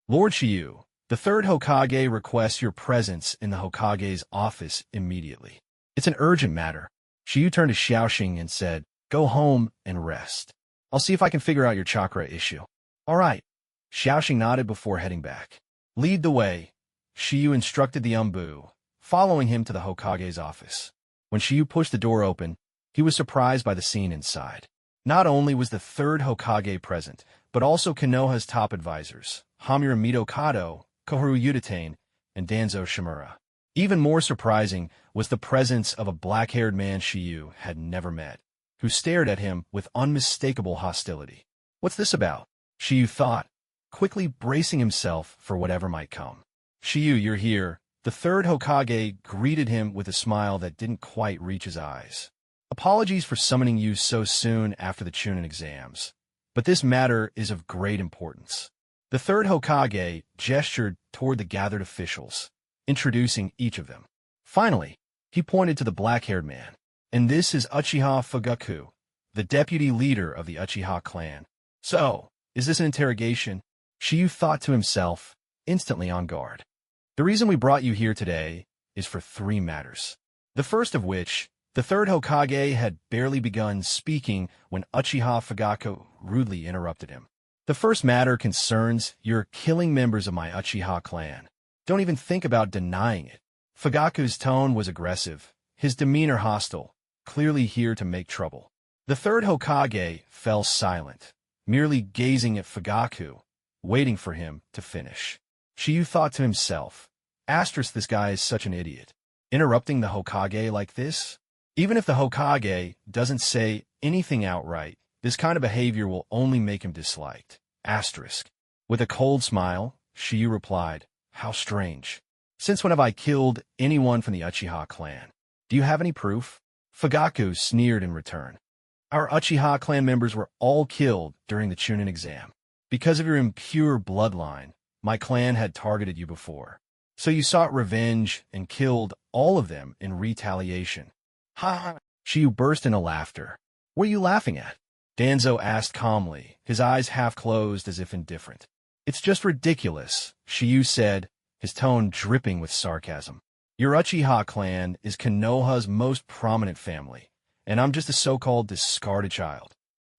"Lord Shiyu, the third Hokage requests your presence in the Hokage's office immediately. It's an urgent matter." Shiyu turned to Xiaoxing and said, "Go home and rest. I'll see if I can figure out your chakra issue." "All right." Xiaoxing nodded before heading back. "Lead the way," Shiyu instructed the Umbu, following him to the Hokage's office. When Shiyu pushed the door open, he was surprised by the scene inside. Not only was the third Hokage present, but also Konoha's top advisors, Hamura Mitokado, Koharu Yuditane, and Danzo Shimura. Even more surprising was the presence of a black-haired man Shiyu had never met, who stared at him with unmistakable hostility. "What's this about?" Shiyu thought, quickly bracing himself for whatever might come. "Shiyu, you're here." The third Hokage greeted him with a smile that didn't quite reach his eyes. "Apologies for summoning you so soon after the Chunin exams, but this matter is of great importance." The third Hokage gestured toward the gathered officials, introducing each of them. Finally, he pointed to the black-haired man. "And this is Uchiha Fugaku, the deputy leader of the Uchiha clan." "So, is this an interrogation?" Shiyu thought to himself, instantly on guard. "The reason we brought you here today is for 3 matters. The first of which, the third Hokage had barely begun speaking when Uchiha Fugaku rudely interrupted him. The first matter concerns your killing members of my Uchiha clan. Don't even think about denying it." Fugaku's tone was aggressive, his demeanor hostile, clearly here to make trouble. The third Hokage fell silent, merely gazing at Fugaku, waiting for him to finish. Shiyu thought to himself, this guy is such an idiot. Interrupting the Hokage like this? Even if the Hokage doesn't say anything outright, this kind of behavior will only make him disliked. With a cold smile, Shiyu replied, "How strange. Since when have I killed anyone from the Uchiha clan? Do you have any proof?" Fugaku sneered in return. "Our Uchiha clan members were all killed during the Chunin exam. Because of your impure bloodline, My clan had targeted you before. So you sought revenge and killed all of them in retaliation. Ha ha! Shiyu burst into laughter. What are you laughing at? Danzo asked calmly, his eyes half closed as if indifferent. It's just ridiculous, Shiyu said, his tone dripping with sarcasm. Your Uchiha clan is Konoha's most prominent family, and I'm just a so-called discarded child.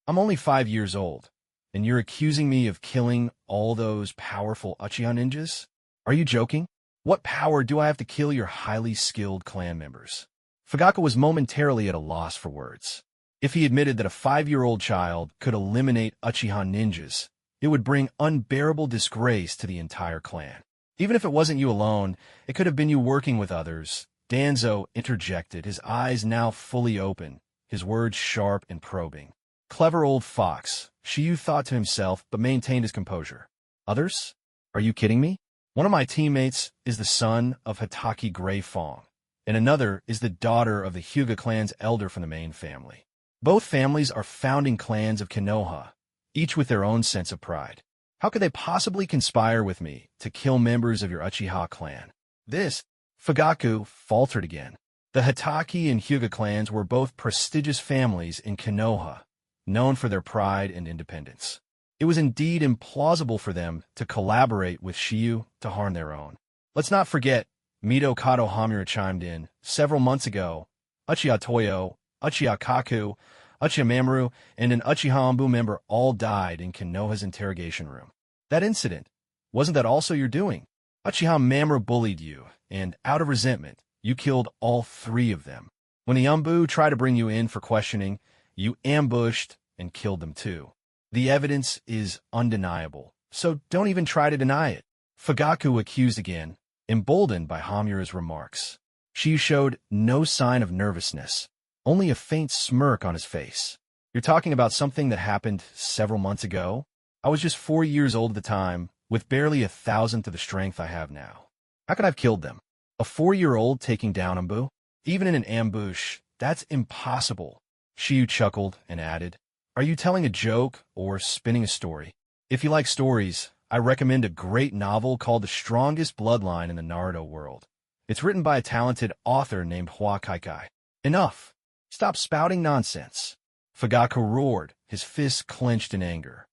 I'm only 5 years old, and you're accusing me of killing all those powerful Uchiha ninjas? Are you joking? What power do I have to kill your highly skilled clan members? Fugaku was momentarily at a loss for words. If he admitted that a 5-year-old child could eliminate Uchiha ninjas, it would bring unbearable disgrace to the entire clan. Even if it wasn't you alone, it could have been you working with others. Danzo interjected, his eyes now fully open, his words sharp and probing. Clever old fox, Shiyu thought to himself, but maintained his composure. Others? Are you kidding me? One of my teammates is the son of Hatake Grey Fong, and another is the daughter of the Hyuga clan's elder from the main family. Both families are founding clans of Konoha, each with their own sense of pride. How could they possibly conspire with me to kill members of your Uchiha clan? This, Fugaku faltered again. The Hatake and Hyuga clans were both prestigious families in Konoha, known for their pride and independence. It was indeed implausible for them to collaborate with Shiyu to harm their own. Let's not forget, Mito Kato Hamura chimed in, several months ago, Uchiha Toyo, Uchiha Kaku, Uchiha Mamoru, and an Uchiha Anbu member all died in Konoha's interrogation room. That incident, wasn't that also your doing? Uchiha Mamoru bullied you, and out of resentment, you killed all 3 of them. When the Anbu tried to bring you in for questioning, you ambushed and killed them too. The evidence is undeniable, so don't even try to deny it. Fugaku accused again, emboldened by Hamura's remarks. Shiyu showed no sign of nervousness, only a faint smirk on his face. You're talking about something that happened several months ago? I was just 4 years old at the time, with barely 1,000th of the strength I have now. How could I have killed them? A 4-year-old taking down Anbu? Even in an ambush, that's impossible. Shiyu chuckled and added, Are you telling a joke or spinning a story? If you like stories, I recommend a great novel called The Strongest Bloodline in the Naruto World. It's written by a talented author named Hua Kaikai. Enough. Stop spouting nonsense. Fugaku roared, his fists clenched in anger.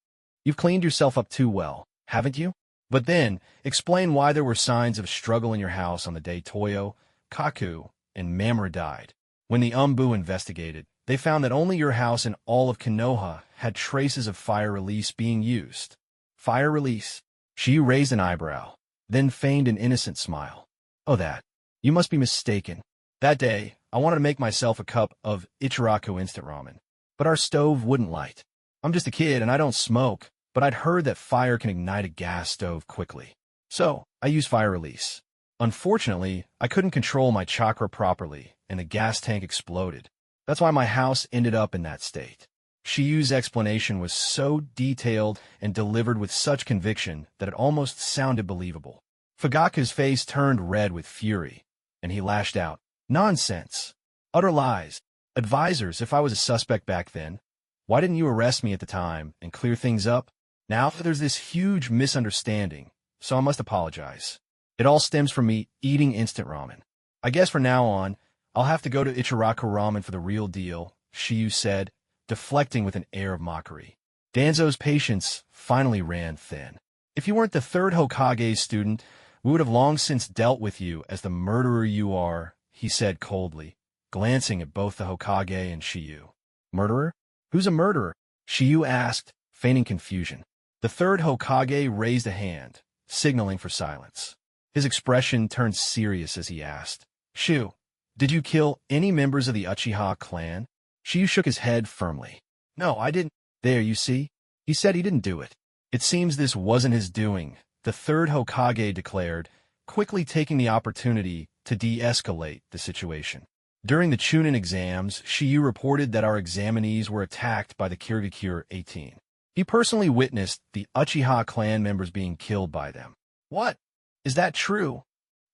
You've cleaned yourself up too well, haven't you? But then, explain why there were signs of struggle in your house on the day Toyo, Kaku, and Mamoru died. When the Anbu investigated, they found that only your house and all of Konoha had traces of fire release being used. Fire release? Shiyu raised an eyebrow, then feigned an innocent smile. Oh, that. You must be mistaken. That day, I wanted to make myself a cup of Ichiraku instant ramen, but our stove wouldn't light. I'm just a kid and I don't smoke, but I'd heard that fire can ignite a gas stove quickly. So, I used fire release. Unfortunately, I couldn't control my chakra properly, and the gas tank exploded. That's why my house ended up in that state. Shiyu's explanation was so detailed and delivered with such conviction that it almost sounded believable. Fugaku's face turned red with fury, and he lashed out. Nonsense. Utter lies. Advisors, if I was a suspect back then, why didn't you arrest me at the time and clear things up? Now there's this huge misunderstanding, so I must apologize. It all stems from me eating instant ramen. I guess from now on, I'll have to go to Ichiraku Ramen for the real deal, Shiyu said, deflecting with an air of mockery. Danzo's patience finally ran thin. If you weren't the 3rd Hokage's student, we would have long since dealt with you as the murderer you are, he said coldly, glancing at both the Hokage and Shiyu. Murderer? Who's a murderer? Shiyu asked, feigning confusion. The 3rd Hokage raised a hand, signaling for silence. His expression turned serious as he asked, Shu, did you kill any members of the Uchiha clan? Shiyu shook his head firmly. No, I didn't. There, you see? He said he didn't do it. It seems this wasn't his doing, the 3rd Hokage declared, quickly taking the opportunity to de-escalate the situation. During the Chunin exams, Shiyu reported that our examinees were attacked by the Kirigakure 18. He personally witnessed the Uchiha clan members being killed by them. What? Is that true?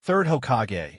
3rd Hokage,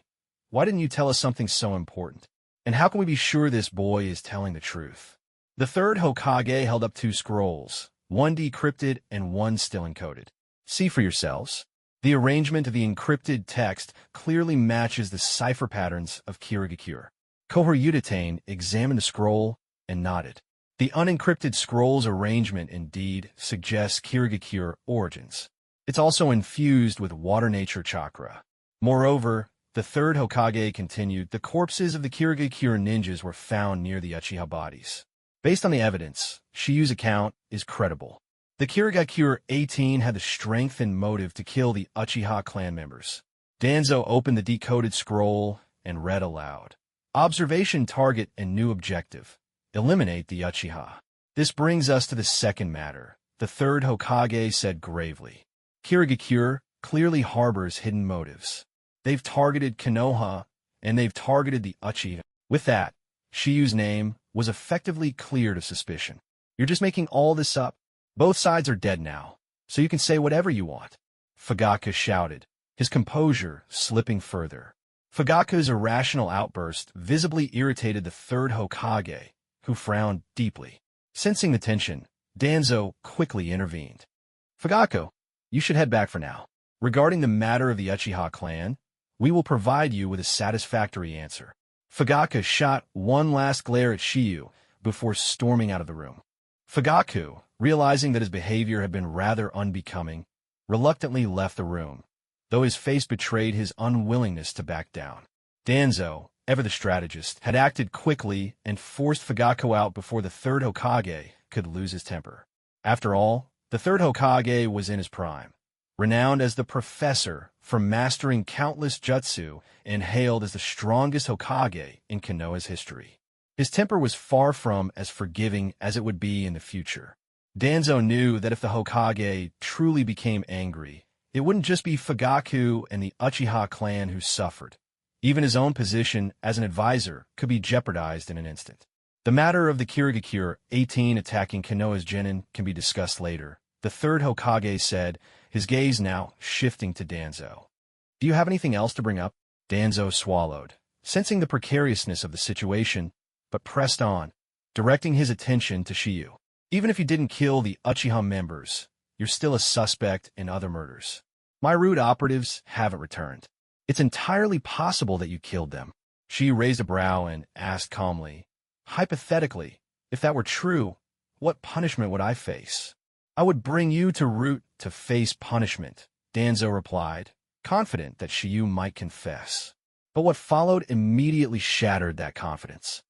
why didn't you tell us something so important? And how can we be sure this boy is telling the truth? The 3rd Hokage held up 2 scrolls, one decrypted and one still encoded. See for yourselves. The arrangement of the encrypted text clearly matches the cipher patterns of Kirigakure. Kohoryudatane examined the scroll and nodded. The unencrypted scroll's arrangement indeed suggests Kirigakure origins. It's also infused with water nature chakra. Moreover, the third Hokage continued, the corpses of the Kirigakure ninjas were found near the Uchiha bodies. Based on the evidence, Shiyu's account is credible. The Kirigakure 18 had the strength and motive to kill the Uchiha clan members. Danzo opened the decoded scroll and read aloud. Observation target and new objective. Eliminate the Uchiha. This brings us to the second matter. The third Hokage said gravely. Kirigakure clearly harbors hidden motives. They've targeted Konoha, and they've targeted the Uchiha. With that, Shiyu's name was effectively cleared of suspicion. You're just making all this up? Both sides are dead now, so you can say whatever you want. Fugaka shouted, his composure slipping further. Fugaka's irrational outburst visibly irritated the third Hokage, who frowned deeply. Sensing the tension, Danzo quickly intervened. Fugako, you should head back for now. Regarding the matter of the Uchiha clan, we will provide you with a satisfactory answer. Fugaka shot one last glare at Shiyu before storming out of the room. Fugaku, realizing that his behavior had been rather unbecoming, reluctantly left the room, though his face betrayed his unwillingness to back down. Danzo, ever the strategist, had acted quickly and forced Fugaku out before the third Hokage could lose his temper. After all, the third Hokage was in his prime, renowned as the professor for mastering countless jutsu and hailed as the strongest Hokage in Konoha's history. His temper was far from as forgiving as it would be in the future. Danzo knew that if the Hokage truly became angry, it wouldn't just be Fugaku and the Uchiha clan who suffered. Even his own position as an advisor could be jeopardized in an instant. The matter of the Kirigakure 18 attacking Konoha's genin can be discussed later, the third Hokage said, his gaze now shifting to Danzo. Do you have anything else to bring up? Danzo swallowed, sensing the precariousness of the situation, but pressed on, directing his attention to Shiyu. Even if you didn't kill the Uchiha members, you're still a suspect in other murders. My root operatives haven't returned. It's entirely possible that you killed them. Shiyu raised a brow and asked calmly, hypothetically, if that were true, what punishment would I face? I would bring you to Root to face punishment, Danzo replied, confident that Shiyu might confess. But what followed immediately shattered that confidence.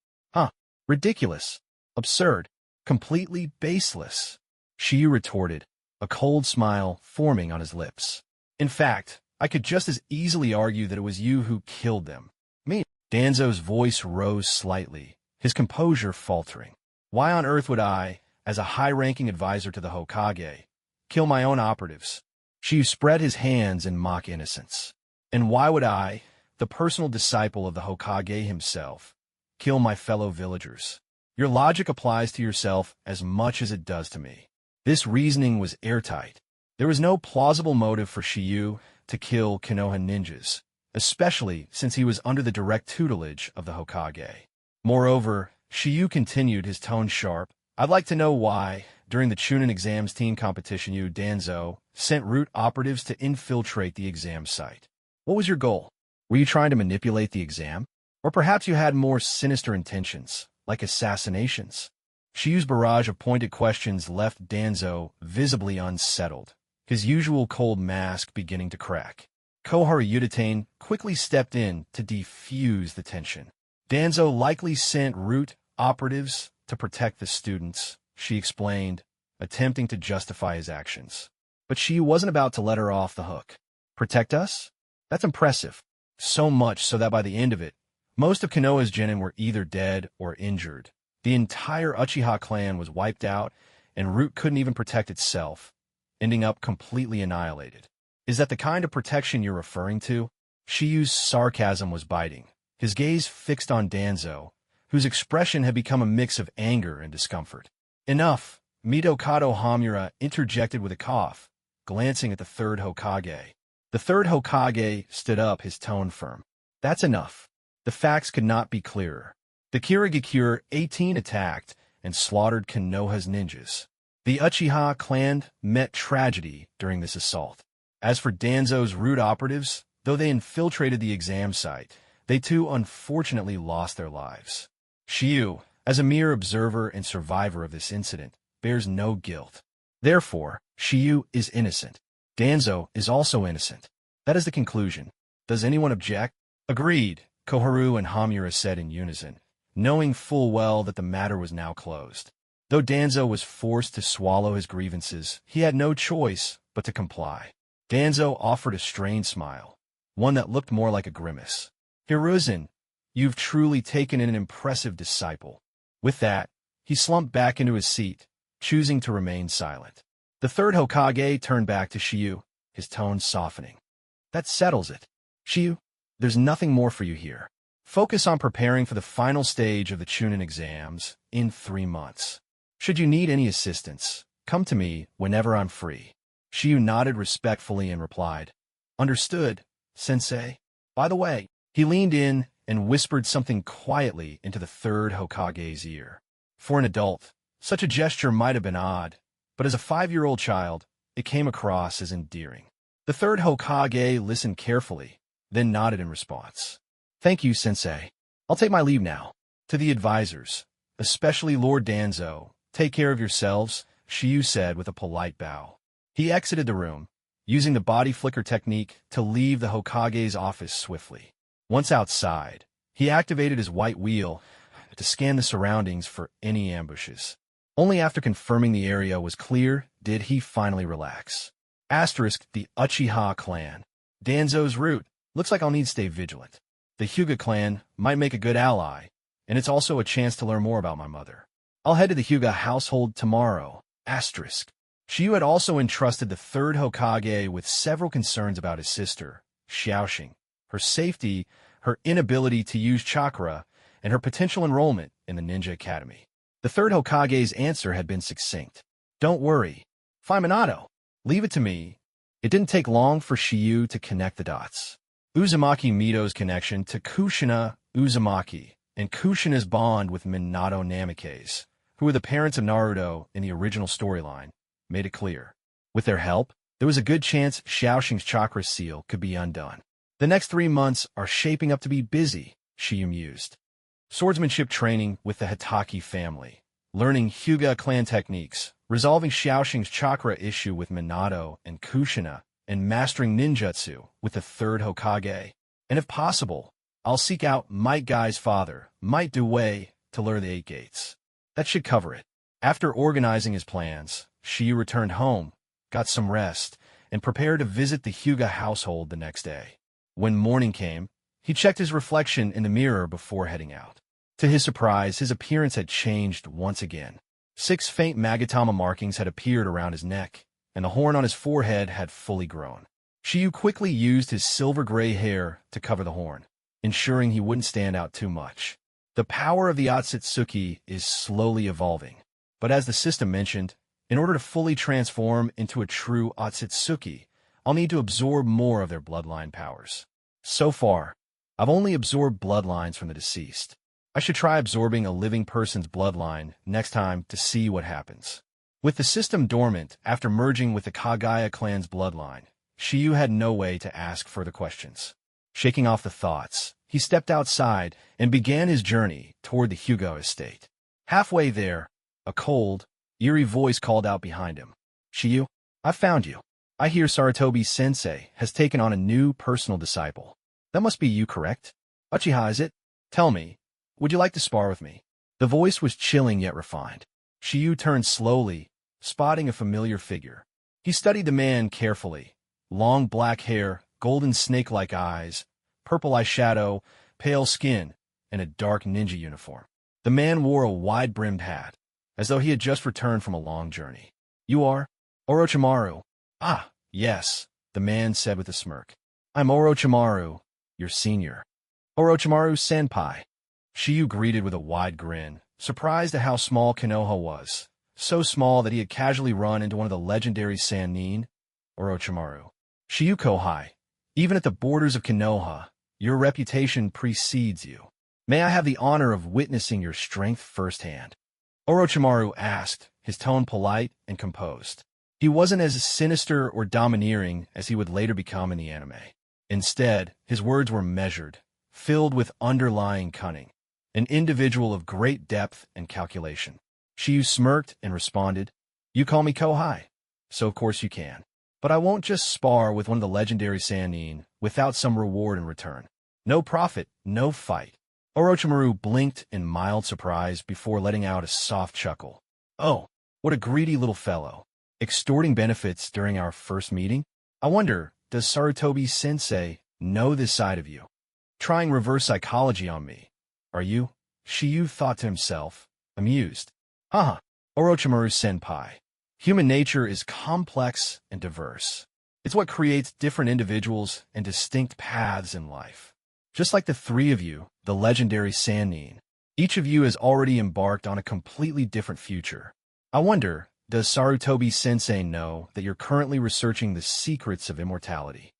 Ridiculous, absurd, completely baseless, Shiyu retorted, a cold smile forming on his lips. In fact, I could just as easily argue that it was you who killed them. Me. Danzo's voice rose slightly, his composure faltering. Why on earth would I, as a high-ranking advisor to the Hokage, kill my own operatives? Shiyu spread his hands in mock innocence. And why would I, the personal disciple of the Hokage himself, kill my fellow villagers? Your logic applies to yourself as much as it does to me. This reasoning was airtight. There was no plausible motive for Shiyu to kill Konoha ninjas, especially since he was under the direct tutelage of the Hokage. Moreover, Shiyu continued, his tone sharp, I'd like to know why, during the Chunin exams team competition, you, Danzo, sent Root operatives to infiltrate the exam site. What was your goal? Were you trying to manipulate the exam? Or perhaps you had more sinister intentions, like assassinations? Shiyu's barrage of pointed questions left Danzo visibly unsettled, his usual cold mask beginning to crack. Kohoryudatane quickly stepped in to defuse the tension. Danzo likely sent Root operatives to protect the students, she explained, attempting to justify his actions. But she wasn't about to let her off the hook. Protect us? That's impressive. So much so that by the end of it, most of Konoha's genin were either dead or injured. The entire Uchiha clan was wiped out, and Root couldn't even protect itself, ending up completely annihilated. Is that the kind of protection you're referring to? Shiyu's sarcasm was biting, his gaze fixed on Danzo, whose expression had become a mix of anger and discomfort. Enough, Mitokado Hamura interjected with a cough, glancing at the third Hokage. The third Hokage stood up, his tone firm. That's enough. The facts could not be clearer. The Kirigakure 18 attacked and slaughtered Konoha's ninjas. The Uchiha clan met tragedy during this assault. As for Danzo's root operatives, though they infiltrated the exam site, they too unfortunately lost their lives. Shiyu, as a mere observer and survivor of this incident, bears no guilt. Therefore, Shiyu is innocent. Danzo is also innocent. That is the conclusion. Does anyone object? Agreed, Koharu and Hamura said in unison, knowing full well that the matter was now closed. Though Danzo was forced to swallow his grievances, he had no choice but to comply. Danzo offered a strained smile, one that looked more like a grimace. Hiruzen, you've truly taken in an impressive disciple. With that, he slumped back into his seat, choosing to remain silent. The third Hokage turned back to Shiyu, his tone softening. That settles it. Shiyu, there's nothing more for you here. Focus on preparing for the final stage of the Chunin exams in 3 months. Should you need any assistance, come to me whenever I'm free. Shiyu nodded respectfully and replied, Understood, sensei. By the way, he leaned in and whispered something quietly into the third Hokage's ear. For an adult, such a gesture might have been odd, but as a 5-year-old child, it came across as endearing. The third Hokage listened carefully, then nodded in response. Thank you, sensei. I'll take my leave now. To the advisors, especially Lord Danzo, take care of yourselves, Shiyu said with a polite bow. He exited the room, using the body flicker technique to leave the Hokage's office swiftly. Once outside, he activated his white wheel to scan the surroundings for any ambushes. Only after confirming the area was clear did he finally relax. Asterisk the Uchiha clan. Danzo's route. Looks like I'll need to stay vigilant. The Hyuga clan might make a good ally, and it's also a chance to learn more about my mother. I'll head to the Hyuga household tomorrow. Asterisk. Shiyu had also entrusted the third Hokage with several concerns about his sister, Xiaoxing, her safety, her inability to use chakra, and her potential enrollment in the Ninja Academy. The third Hokage's answer had been succinct. Don't worry. Minato, leave it to me. It didn't take long for Shiyu to connect the dots. Uzumaki Mito's connection to Kushina Uzumaki and Kushina's bond with Minato Namikaze, who were the parents of Naruto in the original storyline, made it clear. With their help, there was a good chance Xiaoxing's chakra seal could be undone. The next 3 months are shaping up to be busy, Shiyu mused. Swordsmanship training with the Hitaki family, learning Hyuga clan techniques, resolving Xiaoxing's chakra issue with Minato and Kushina, and mastering ninjutsu with the third Hokage. And if possible, I'll seek out Might Guy's father, Might Due, to learn the 8 gates. That should cover it. After organizing his plans, Shiyu returned home, got some rest, and prepared to visit the Hyuga household the next day. When morning came, he checked his reflection in the mirror before heading out. To his surprise, his appearance had changed once again. 6 faint Magatama markings had appeared around his neck, and the horn on his forehead had fully grown. Shiyu quickly used his silver-gray hair to cover the horn, ensuring he wouldn't stand out too much. The power of the Otsutsuki is slowly evolving, but as the system mentioned, in order to fully transform into a true Otsutsuki, I'll need to absorb more of their bloodline powers. So far, I've only absorbed bloodlines from the deceased. I should try absorbing a living person's bloodline next time to see what happens. With the system dormant after merging with the Kagaya clan's bloodline, Shiyu had no way to ask further questions. Shaking off the thoughts, he stepped outside and began his journey toward the Hyuga estate. Halfway there, a cold, eerie voice called out behind him. Shiyu, I found you. I hear Sarutobi-sensei has taken on a new personal disciple. That must be you, correct? Uchiha, is it? Tell me, would you like to spar with me? The voice was chilling yet refined. Shiyu turned slowly, spotting a familiar figure. He studied the man carefully. Long black hair, golden snake-like eyes, purple eyeshadow, pale skin, and a dark ninja uniform. The man wore a wide-brimmed hat, as though he had just returned from a long journey. You are? Orochimaru. Ah, yes, the man said with a smirk. I'm Orochimaru, your senior. Orochimaru-senpai. Shiyu greeted with a wide grin, surprised at how small Konoha was. So small that he had casually run into one of the legendary Sannin, Orochimaru. Shiyu Kohai, even at the borders of Konoha, your reputation precedes you. May I have the honor of witnessing your strength firsthand? Orochimaru asked, his tone polite and composed. He wasn't as sinister or domineering as he would later become in the anime. Instead, his words were measured, filled with underlying cunning, an individual of great depth and calculation. Shiyu smirked and responded, "You call me Kohai, so of course you can. But I won't just spar with one of the legendary Sannin without some reward in return. No profit, no fight." Orochimaru blinked in mild surprise before letting out a soft chuckle. "Oh, what a greedy little fellow. Extorting benefits during our first meeting? I wonder, does Sarutobi-sensei know this side of you? Trying reverse psychology on me, are you?" Shiyu thought to himself, amused. Haha, Orochimaru-senpai. Human nature is complex and diverse. It's what creates different individuals and distinct paths in life. Just like the three of you, the legendary Sannin, each of you has already embarked on a completely different future. I wonder, does Sarutobi-sensei know that you're currently researching the secrets of immortality?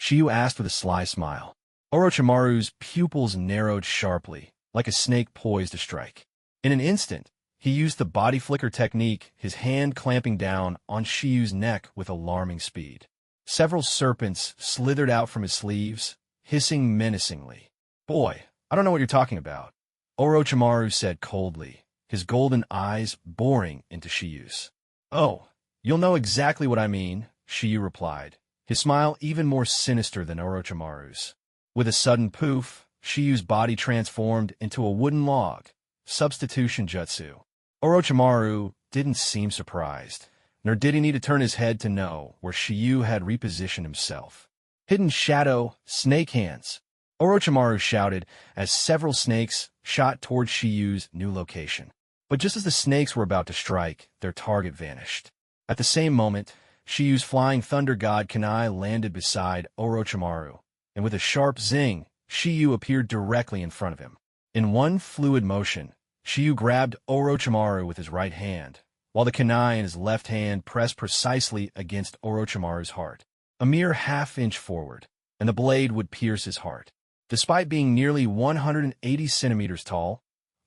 Shiyu asked with a sly smile. Orochimaru's pupils narrowed sharply, like a snake poised to strike. In an instant, he used the body flicker technique, his hand clamping down on Shiyu's neck with alarming speed. Several serpents slithered out from his sleeves, hissing menacingly. "Boy, I don't know what you're talking about," Orochimaru said coldly, his golden eyes boring into Shiyu's. "Oh, you'll know exactly what I mean," Shiyu replied, his smile even more sinister than Orochimaru's. With a sudden poof, Shiyu's body transformed into a wooden log, substitution jutsu. Orochimaru didn't seem surprised, nor did he need to turn his head to know where Shiyu had repositioned himself. "Hidden shadow, snake hands," Orochimaru shouted as several snakes shot toward Shiyu's new location. But just as the snakes were about to strike, their target vanished. At the same moment, Shiyu's flying thunder god kunai landed beside Orochimaru, and with a sharp zing, Shiyu appeared directly in front of him. In one fluid motion, Shiyu grabbed Orochimaru with his right hand, while the kunai in his left hand pressed precisely against Orochimaru's heart. A mere half-inch forward, and the blade would pierce his heart. Despite being nearly 180 centimeters tall,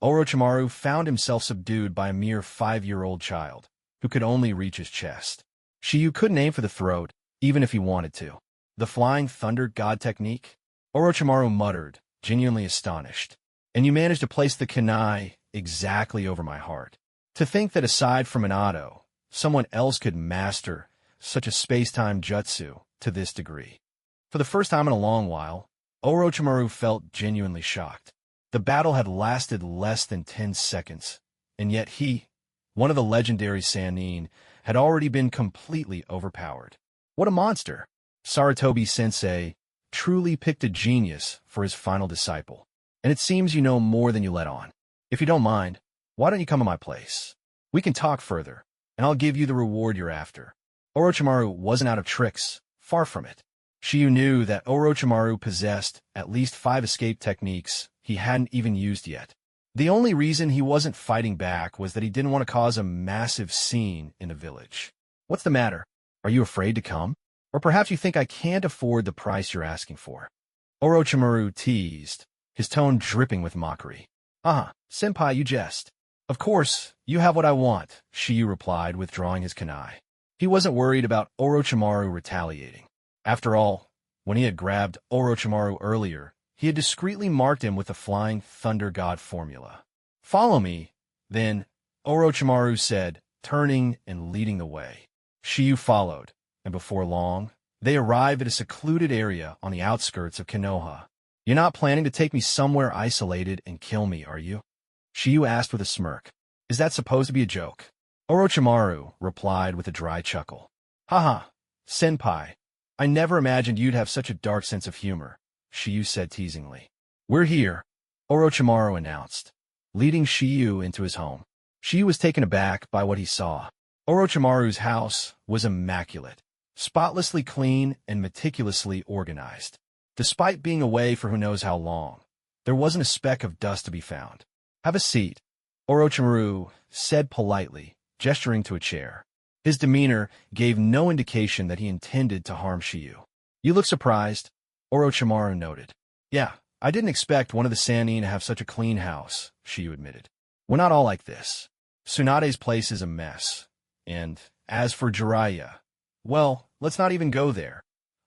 Orochimaru found himself subdued by a mere 5-year-old child, who could only reach his chest. Shiyu couldn't aim for the throat, even if he wanted to. "The flying thunder god technique?" Orochimaru muttered, genuinely astonished. "And you managed to place the kunai exactly over my heart. To think that aside from Minato, someone else could master such a space-time jutsu to this degree." For the first time in a long while, Orochimaru felt genuinely shocked. The battle had lasted less than 10 seconds, and yet he, one of the legendary Sannin, had already been completely overpowered. What a monster! Sarutobi-sensei truly picked a genius for his final disciple. And it seems you know more than you let on. If you don't mind, why don't you come to my place? We can talk further, and I'll give you the reward you're after. Orochimaru wasn't out of tricks, far from it. Shiyu knew that Orochimaru possessed at least 5 escape techniques he hadn't even used yet. The only reason he wasn't fighting back was that he didn't want to cause a massive scene in the village. "What's the matter? Are you afraid to come? Or perhaps you think I can't afford the price you're asking for?" Orochimaru teased, his tone dripping with mockery. Senpai, you jest. "Of course, you have what I want," Shiyu replied, withdrawing his kunai. He wasn't worried about Orochimaru retaliating. After all, when he had grabbed Orochimaru earlier, he had discreetly marked him with the flying thunder god formula. "Follow me," then Orochimaru said, turning and leading the way. Shiyu followed, and before long, they arrived at a secluded area on the outskirts of Konoha. "You're not planning to take me somewhere isolated and kill me, are you?" Shiyu asked with a smirk. "Is that supposed to be a joke?" Orochimaru replied with a dry chuckle. "Haha, senpai, I never imagined you'd have such a dark sense of humor," Shiyu said teasingly. "We're here," Orochimaru announced, leading Shiyu into his home. Shiyu was taken aback by what he saw. Orochimaru's house was immaculate, spotlessly clean and meticulously organized. Despite being away for who knows how long, there wasn't a speck of dust to be found. "Have a seat," Orochimaru said politely, gesturing to a chair. His demeanor gave no indication that he intended to harm Shiyu. "You look surprised," Orochimaru noted. "Yeah, I didn't expect one of the Sannin to have such a clean house," Shiyu admitted. "We're not all like this. Tsunade's place is a mess, and, as for Jiraiya, well, let's not even go there,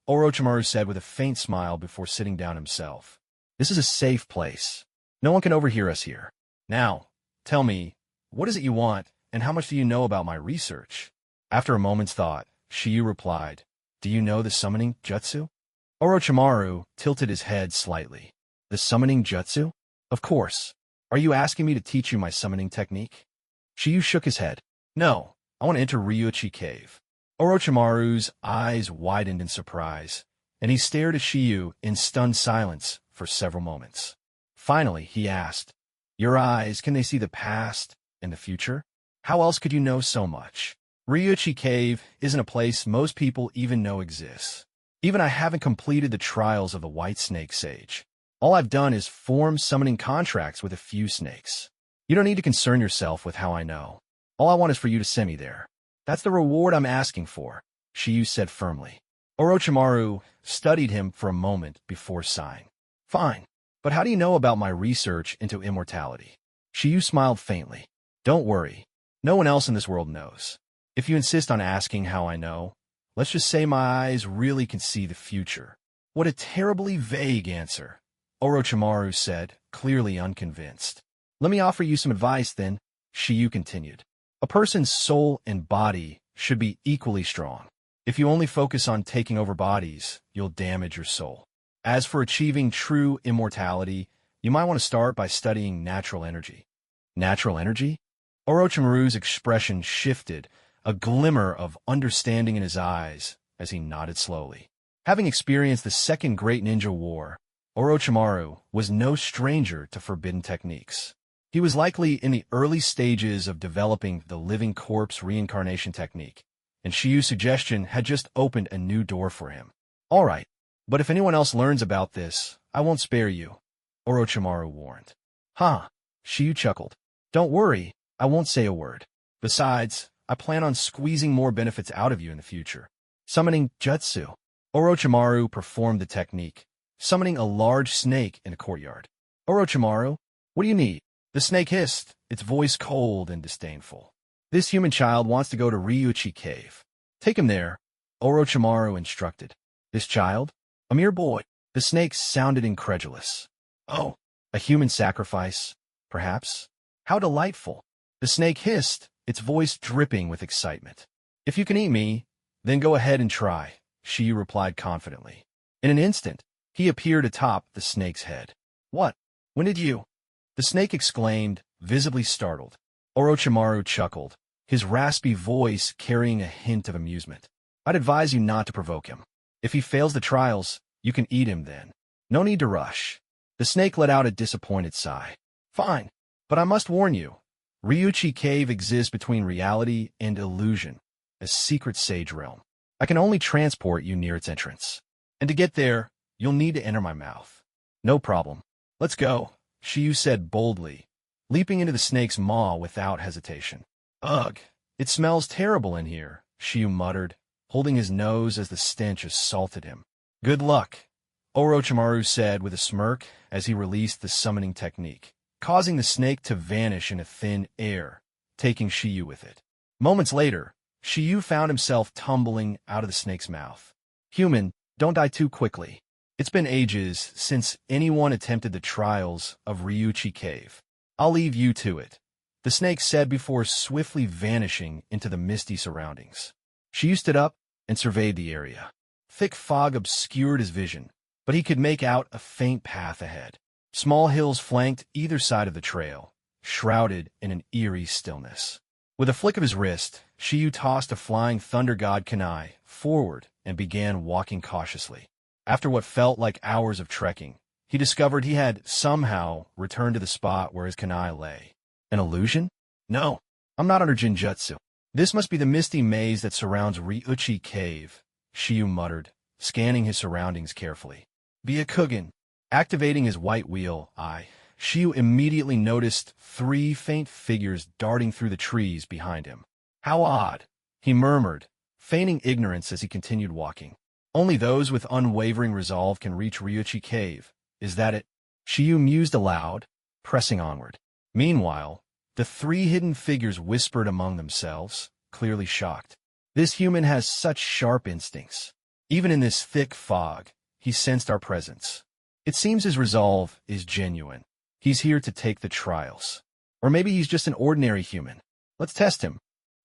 Orochimaru said with a faint smile before sitting down himself. This is a safe place. No one can overhear us here. Now, tell me, what is it you want, and how much do you know about my research? After a moment's thought, Shiyu replied, Do you know the summoning jutsu? Orochimaru tilted his head slightly. The summoning jutsu? Of course. Are you asking me to teach you my summoning technique? Shiyu shook his head. No, I want to enter Ryuchi Cave. Orochimaru's eyes widened in surprise, and he stared at Shiyu in stunned silence for several moments. Finally, he asked, Your eyes, can they see the past and the future? How else could you know so much? Ryuchi Cave isn't a place most people even know exists. Even I haven't completed the trials of the White Snake Sage. All I've done is form summoning contracts with a few snakes. You don't need to concern yourself with how I know. All I want is for you to send me there. That's the reward I'm asking for, Shiyu said firmly. Orochimaru studied him for a moment before sighing. Fine, but how do you know about my research into immortality? Shiyu smiled faintly. Don't worry, no one else in this world knows. If you insist on asking how I know, let's just say my eyes really can see the future. What a terribly vague answer, Orochimaru said, clearly unconvinced. Let me offer you some advice then, Shiyu continued. A person's soul and body should be equally strong. If you only focus on taking over bodies, you'll damage your soul. As for achieving true immortality, you might want to start by studying natural energy. Natural energy? Orochimaru's expression shifted, a glimmer of understanding in his eyes as he nodded slowly. Having experienced the Second Great Ninja War, Orochimaru was no stranger to forbidden techniques. He was likely in the early stages of developing the living corpse reincarnation technique, and Shiyu's suggestion had just opened a new door for him. All right, but if anyone else learns about this, I won't spare you, Orochimaru warned. Huh, Shiyu chuckled. Don't worry, I won't say a word. Besides, I plan on squeezing more benefits out of you in the future. Summoning jutsu. Orochimaru performed the technique, summoning a large snake in a courtyard. Orochimaru, what do you need? The snake hissed, its voice cold and disdainful. This human child wants to go to Ryuchi Cave. Take him there, Orochimaru instructed. This child? A mere boy. The snake sounded incredulous. Oh, a human sacrifice, perhaps? How delightful. The snake hissed, its voice dripping with excitement. If you can eat me, then go ahead and try, Shiyu replied confidently. In an instant, he appeared atop the snake's head. What? When did you? The snake exclaimed, visibly startled. Orochimaru chuckled, his raspy voice carrying a hint of amusement. I'd advise you not to provoke him. If he fails the trials, you can eat him then. No need to rush. The snake let out a disappointed sigh. Fine, but I must warn you. Ryuchi Cave exists between reality and illusion, a secret sage realm. I can only transport you near its entrance. And to get there, you'll need to enter my mouth. No problem. Let's go, Shiyu said boldly, leaping into the snake's maw without hesitation. Ugh, it smells terrible in here, Shiyu muttered, holding his nose as the stench assaulted him. Good luck, Orochimaru said with a smirk as he released the summoning technique, causing the snake to vanish in a thin air, taking Shiyu with it. Moments later, Shiyu found himself tumbling out of the snake's mouth. Human, don't die too quickly. It's been ages since anyone attempted the trials of Ryuchi Cave. I'll leave you to it, the snake said before swiftly vanishing into the misty surroundings. Shiyu stood up and surveyed the area. Thick fog obscured his vision, but he could make out a faint path ahead. Small hills flanked either side of the trail, shrouded in an eerie stillness. With a flick of his wrist, Shiyu tossed a flying thunder god kunai forward and began walking cautiously. After what felt like hours of trekking, he discovered he had somehow returned to the spot where his kunai lay. An illusion? No, I'm not under Jinjutsu. This must be the misty maze that surrounds Ryuchi Cave, Shiyu muttered, scanning his surroundings carefully. Byakugan. Activating his white wheel eye, Shiyu immediately noticed 3 faint figures darting through the trees behind him. How odd, he murmured, feigning ignorance as he continued walking. Only those with unwavering resolve can reach Ryuchi Cave. Is that it? Shiyu mused aloud, pressing onward. Meanwhile, the 3 hidden figures whispered among themselves, clearly shocked. This human has such sharp instincts. Even in this thick fog, he sensed our presence. It seems his resolve is genuine. He's here to take the trials. Or maybe he's just an ordinary human. Let's test him.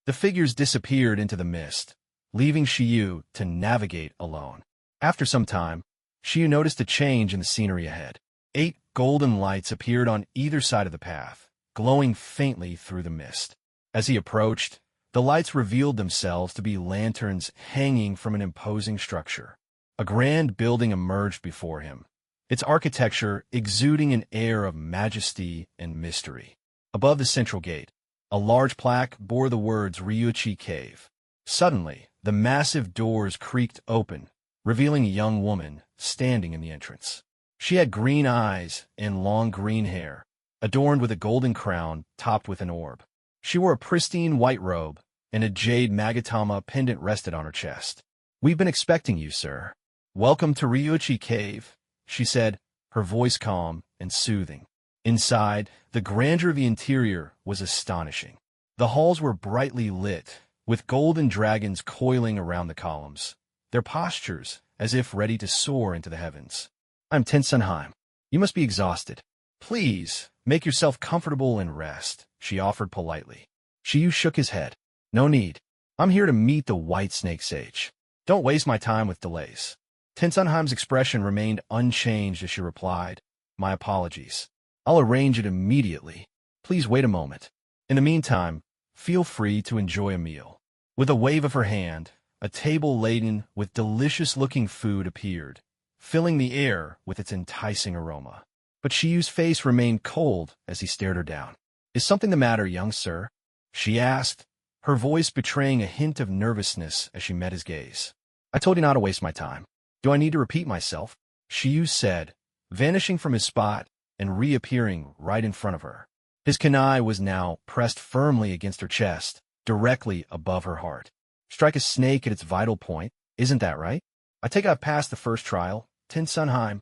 The figures disappeared into the mist, leaving Shiyu to navigate alone. After some time, Shiyu noticed a change in the scenery ahead. 8 golden lights appeared on either side of the path, glowing faintly through the mist. As he approached, the lights revealed themselves to be lanterns hanging from an imposing structure. A grand building emerged before him, its architecture exuding an air of majesty and mystery. Above the central gate, a large plaque bore the words Ryuichi Cave. Suddenly, the massive doors creaked open, revealing a young woman standing in the entrance. She had green eyes and long green hair, adorned with a golden crown topped with an orb. She wore a pristine white robe, and a jade magatama pendant rested on her chest. "We've been expecting you, sir. Welcome to Ryuichi Cave," she said, her voice calm and soothing. Inside, the grandeur of the interior was astonishing. The halls were brightly lit, with golden dragons coiling around the columns, their postures as if ready to soar into the heavens. "I'm Tensunheim. You must be exhausted. Please, make yourself comfortable and rest," she offered politely. Shiyu shook his head. "No need. I'm here to meet the White Snake Sage. Don't waste my time with delays." Tensunheim's expression remained unchanged as she replied, "My apologies. I'll arrange it immediately. Please wait a moment. In the meantime, feel free to enjoy a meal." With a wave of her hand, a table laden with delicious-looking food appeared, filling the air with its enticing aroma. But Shiyu's face remained cold as he stared her down. "Is something the matter, young sir?" she asked, her voice betraying a hint of nervousness as she met his gaze. "I told you not to waste my time. Do I need to repeat myself?" Shiyu said, vanishing from his spot and reappearing right in front of her. His kunai was now pressed firmly against her chest, directly above her heart. "Strike a snake at its vital point, isn't that right? I take I've passed the first trial, Tensunheim."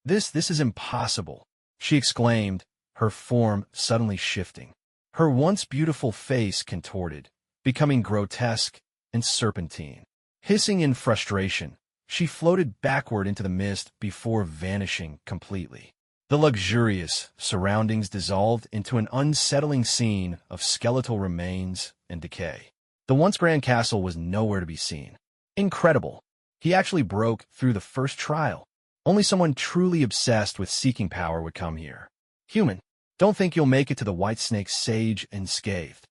This is impossible," she exclaimed, her form suddenly shifting. Her once beautiful face contorted, becoming grotesque and serpentine. Hissing in frustration, she floated backward into the mist before vanishing completely. The luxurious surroundings dissolved into an unsettling scene of skeletal remains and decay. The once grand castle was nowhere to be seen. Incredible. He actually broke through the first trial. Only someone truly obsessed with seeking power would come here. "Human, don't think you'll make it to the White Snake Sage unscathed."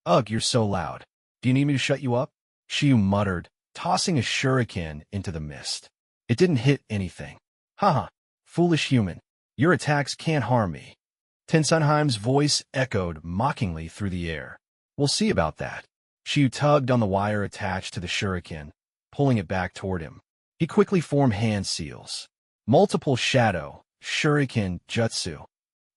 "Ugh, you're so loud. Do you need me to shut you up?" Shiyu muttered, tossing a shuriken into the mist. It didn't hit anything. "Haha, foolish human. Your attacks can't harm me." Tensunheim's voice echoed mockingly through the air. "We'll see about that." Shiyu tugged on the wire attached to the shuriken, pulling it back toward him. He quickly formed hand seals. Multiple shadow, shuriken jutsu.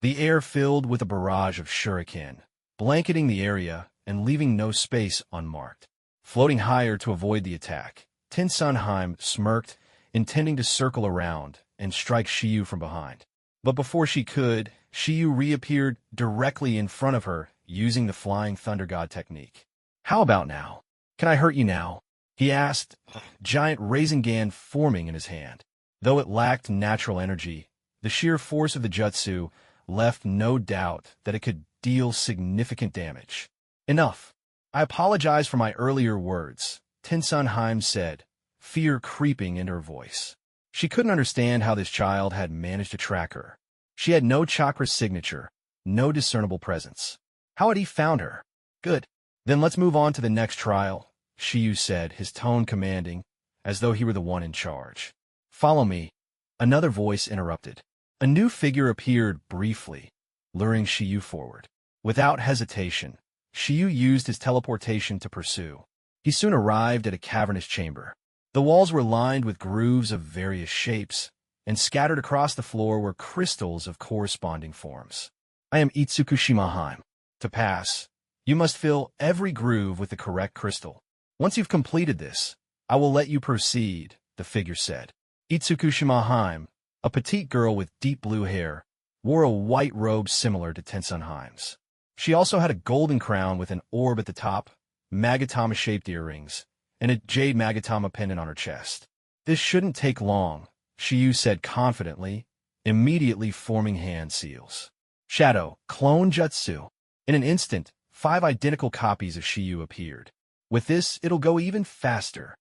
The air filled with a barrage of shuriken, blanketing the area and leaving no space unmarked. Floating higher to avoid the attack, Tensunheim smirked, intending to circle around and strike Shiyu from behind. But before she could, Shiyu reappeared directly in front of her using the Flying Thunder God technique. "How about now? Can I hurt you now?" he asked, giant Rasengan forming in his hand. Though it lacked natural energy, the sheer force of the jutsu left no doubt that it could deal significant damage. "Enough. I apologize for my earlier words," Tensunheim said, fear creeping into her voice. She couldn't understand how this child had managed to track her. She had no chakra signature, no discernible presence. How had he found her? "Good. Then let's move on to the next trial," Shiyu said, his tone commanding, as though he were the one in charge. "Follow me." Another voice interrupted. A new figure appeared briefly, luring Shiyu forward. Without hesitation, Shiyu used his teleportation to pursue. He soon arrived at a cavernous chamber. The walls were lined with grooves of various shapes, and scattered across the floor were crystals of corresponding forms. "I am Itsukushimaheim. To pass, you must fill every groove with the correct crystal. Once you've completed this, I will let you proceed," the figure said. Itsukushimaheim, a petite girl with deep blue hair, wore a white robe similar to Tensunheim's. She also had a golden crown with an orb at the top, magatama-shaped earrings, and a jade magatama pendant on her chest. This shouldn't take long, Shiyu said confidently, immediately forming hand seals. Shadow, clone jutsu. In an instant, 5 identical copies of Shiyu appeared. With this, it'll go even faster,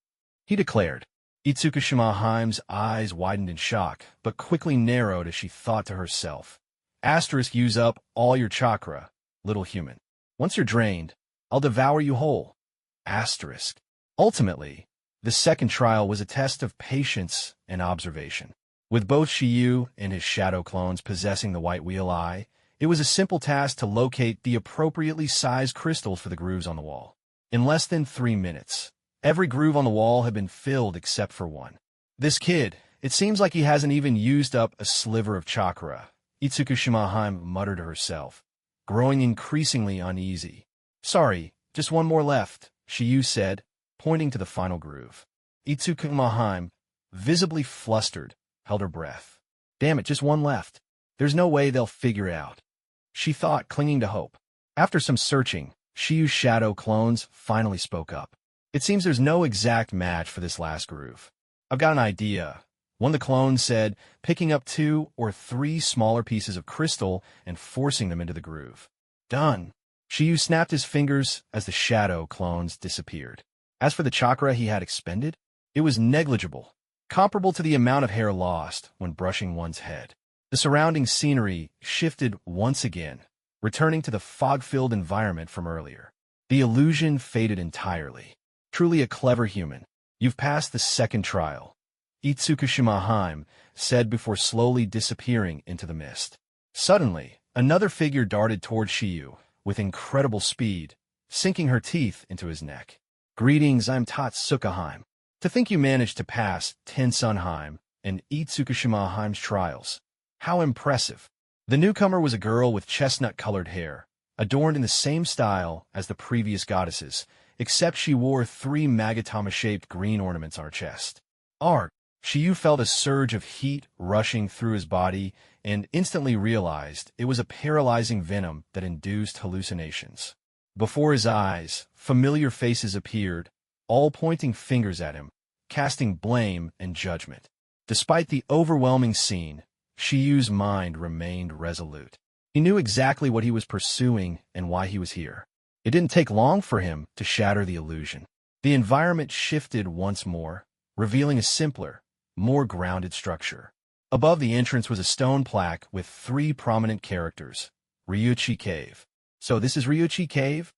he declared. Itsukushima Haime's eyes widened in shock, but quickly narrowed as she thought to herself. Asterisk, use up all your chakra, little human. Once you're drained, I'll devour you whole. Asterisk. Ultimately, the second trial was a test of patience and observation. With both Shiyu and his shadow clones possessing the white wheel eye, it was a simple task to locate the appropriately sized crystals for the grooves on the wall. In less than 3 minutes, every groove on the wall had been filled except for one. This kid, it seems like he hasn't even used up a sliver of chakra, Itsukushima Haime muttered to herself, growing increasingly uneasy. Sorry, just one more left, Shiyu said, pointing to the final groove. Itsukushima Haime, visibly flustered, held her breath. Damn it, just one left. There's no way they'll figure it out, she thought, clinging to hope. After some searching, Shiyu's shadow clones finally spoke up. It seems there's no exact match for this last groove. I've got an idea, one of the clones said, picking up 2 or 3 smaller pieces of crystal and forcing them into the groove. Done. Shiyu snapped his fingers as the shadow clones disappeared. As for the chakra he had expended, it was negligible, comparable to the amount of hair lost when brushing one's head. The surrounding scenery shifted once again, returning to the fog-filled environment from earlier. The illusion faded entirely. Truly a clever human. You've passed the second trial, Itsukushima Haime said before slowly disappearing into the mist. Suddenly, another figure darted toward Shiyu with incredible speed, sinking her teeth into his neck. Greetings, I'm Otsutsuki Haime. To think you managed to pass Tensun Haime and Itsukushima Haime's trials. How impressive. The newcomer was a girl with chestnut-colored hair, adorned in the same style as the previous goddesses, except she wore 3 magatama-shaped green ornaments on her chest. Arg! Shiyu felt a surge of heat rushing through his body and instantly realized it was a paralyzing venom that induced hallucinations. Before his eyes, familiar faces appeared, all pointing fingers at him, casting blame and judgment. Despite the overwhelming scene, Shiyu's mind remained resolute. He knew exactly what he was pursuing and why he was here. It didn't take long for him to shatter the illusion. The environment shifted once more, revealing a simpler, more grounded structure. Above the entrance was a stone plaque with 3 prominent characters, Ryuchi Cave. So this is Ryuchi Cave?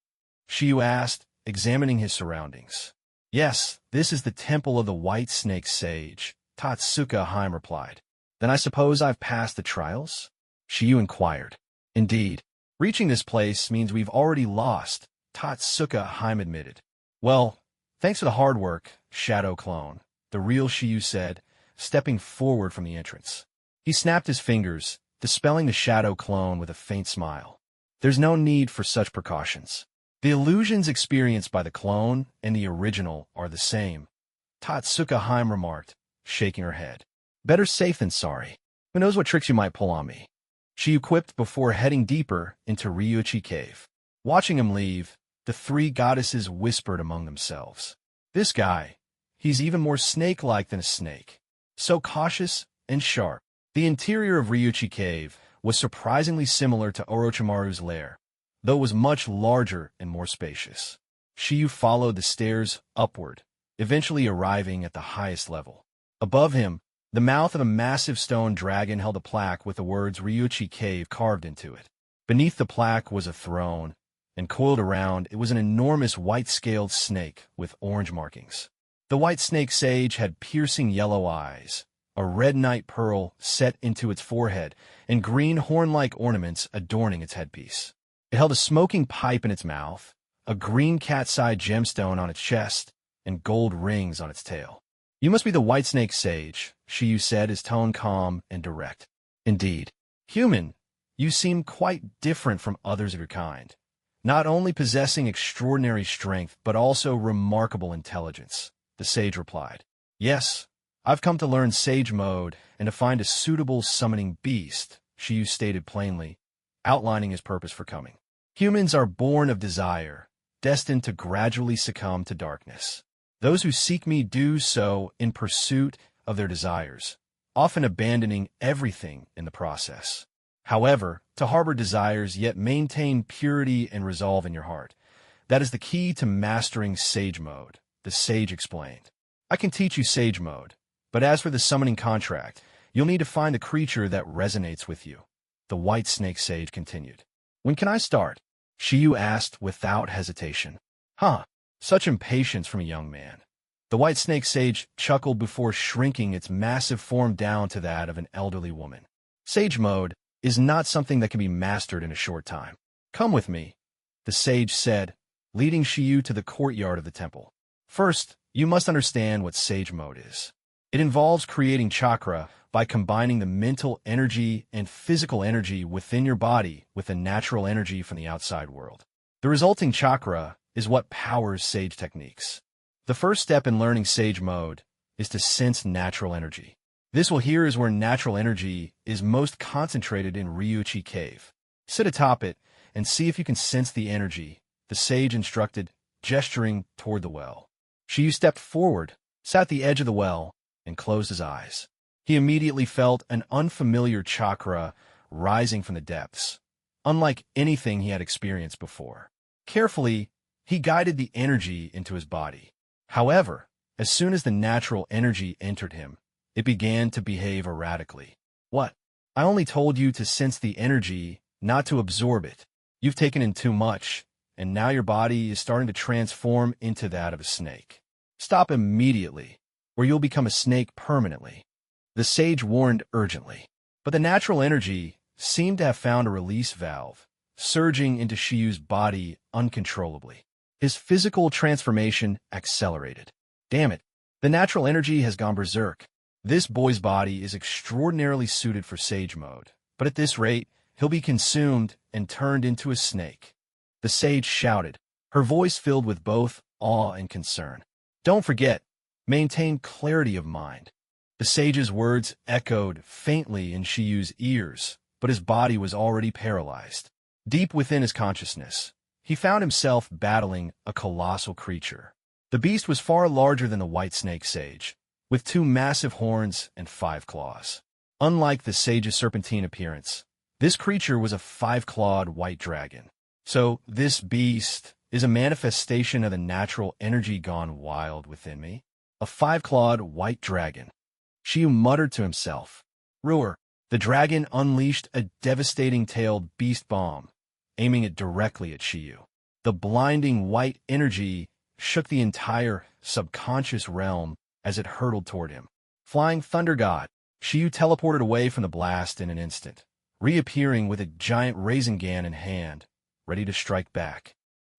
Shiyu asked, examining his surroundings. Yes, this is the Temple of the White Snake Sage, Otsutsuki Haime replied. Then I suppose I've passed the trials? Shiyu inquired. Indeed. Reaching this place means we've already lost, Otsutsuki Haime admitted. Well, thanks for the hard work, Shadow Clone, the real Shiyu said, stepping forward from the entrance. He snapped his fingers, dispelling the Shadow Clone with a faint smile. There's no need for such precautions. The illusions experienced by the clone and the original are the same, Otsutsuki Haime remarked, shaking her head. Better safe than sorry. Who knows what tricks you might pull on me? She quipped before heading deeper into Ryuchi Cave. Watching him leave, the 3 goddesses whispered among themselves. This guy, he's even more snake-like than a snake. So cautious and sharp. The interior of Ryuchi Cave was surprisingly similar to Orochimaru's lair, though it was much larger and more spacious. Shiyu followed the stairs upward, eventually arriving at the highest level. Above him, the mouth of a massive stone dragon held a plaque with the words Ryuchi Cave carved into it. Beneath the plaque was a throne, and coiled around it was an enormous white-scaled snake with orange markings. The white snake sage had piercing yellow eyes, a red night pearl set into its forehead, and green horn-like ornaments adorning its headpiece. It held a smoking pipe in its mouth, a green cat's-eye gemstone on its chest, and gold rings on its tail. You must be the white snake sage, Shiyu said, his tone calm and direct. Indeed. Human, you seem quite different from others of your kind, not only possessing extraordinary strength but also remarkable intelligence, the sage replied. Yes, I've come to learn sage mode and to find a suitable summoning beast, Shiyu stated plainly, outlining his purpose for coming. Humans are born of desire, destined to gradually succumb to darkness. Those who seek me do so in pursuit of their desires, often abandoning everything in the process. However, to harbor desires yet maintain purity and resolve in your heart, that is the key to mastering Sage Mode, the sage explained. I can teach you Sage Mode, but as for the summoning contract, you'll need to find the creature that resonates with you. The White Snake Sage continued. When can I start? Shiyu asked without hesitation. Huh, such impatience from a young man. The White Snake Sage chuckled before shrinking its massive form down to that of an elderly woman. Sage Mode is not something that can be mastered in a short time. Come with me, the sage said, leading Shiyu to the courtyard of the temple. First, you must understand what Sage Mode is. It involves creating chakra by combining the mental energy and physical energy within your body with the natural energy from the outside world. The resulting chakra is what powers sage techniques. The first step in learning Sage Mode is to sense natural energy. This here is where natural energy is most concentrated in Ryuchi Cave. Sit atop it and see if you can sense the energy, the sage instructed, gesturing toward the well. Shiyu stepped forward, sat at the edge of the well, and closed his eyes. He immediately felt an unfamiliar chakra rising from the depths, unlike anything he had experienced before. Carefully, he guided the energy into his body. However, as soon as the natural energy entered him, it began to behave erratically. What? I only told you to sense the energy, not to absorb it. You've taken in too much, and now your body is starting to transform into that of a snake. Stop immediately, or you'll become a snake permanently. The sage warned urgently. But the natural energy seemed to have found a release valve, surging into Shiyu's body uncontrollably. His physical transformation accelerated. Damn it, the natural energy has gone berserk. This boy's body is extraordinarily suited for Sage Mode, but at this rate, he'll be consumed and turned into a snake. The sage shouted, her voice filled with both awe and concern. Don't forget, maintain clarity of mind. The sage's words echoed faintly in Shiyu's ears, but his body was already paralyzed. Deep within his consciousness, he found himself battling a colossal creature. The beast was far larger than the White Snake Sage, with 2 massive horns and 5 claws. Unlike the sage's serpentine appearance, this creature was a 5-clawed white dragon. So this beast is a manifestation of the natural energy gone wild within me. A 5-clawed white dragon. Shiyu muttered to himself. Roar! The dragon unleashed a devastating tailed beast bomb, aiming it directly at Shiyu. The blinding white energy shook the entire subconscious realm as it hurtled toward him. Flying Thunder God, Shiyu teleported away from the blast in an instant, reappearing with a giant Rasengan in hand, ready to strike back.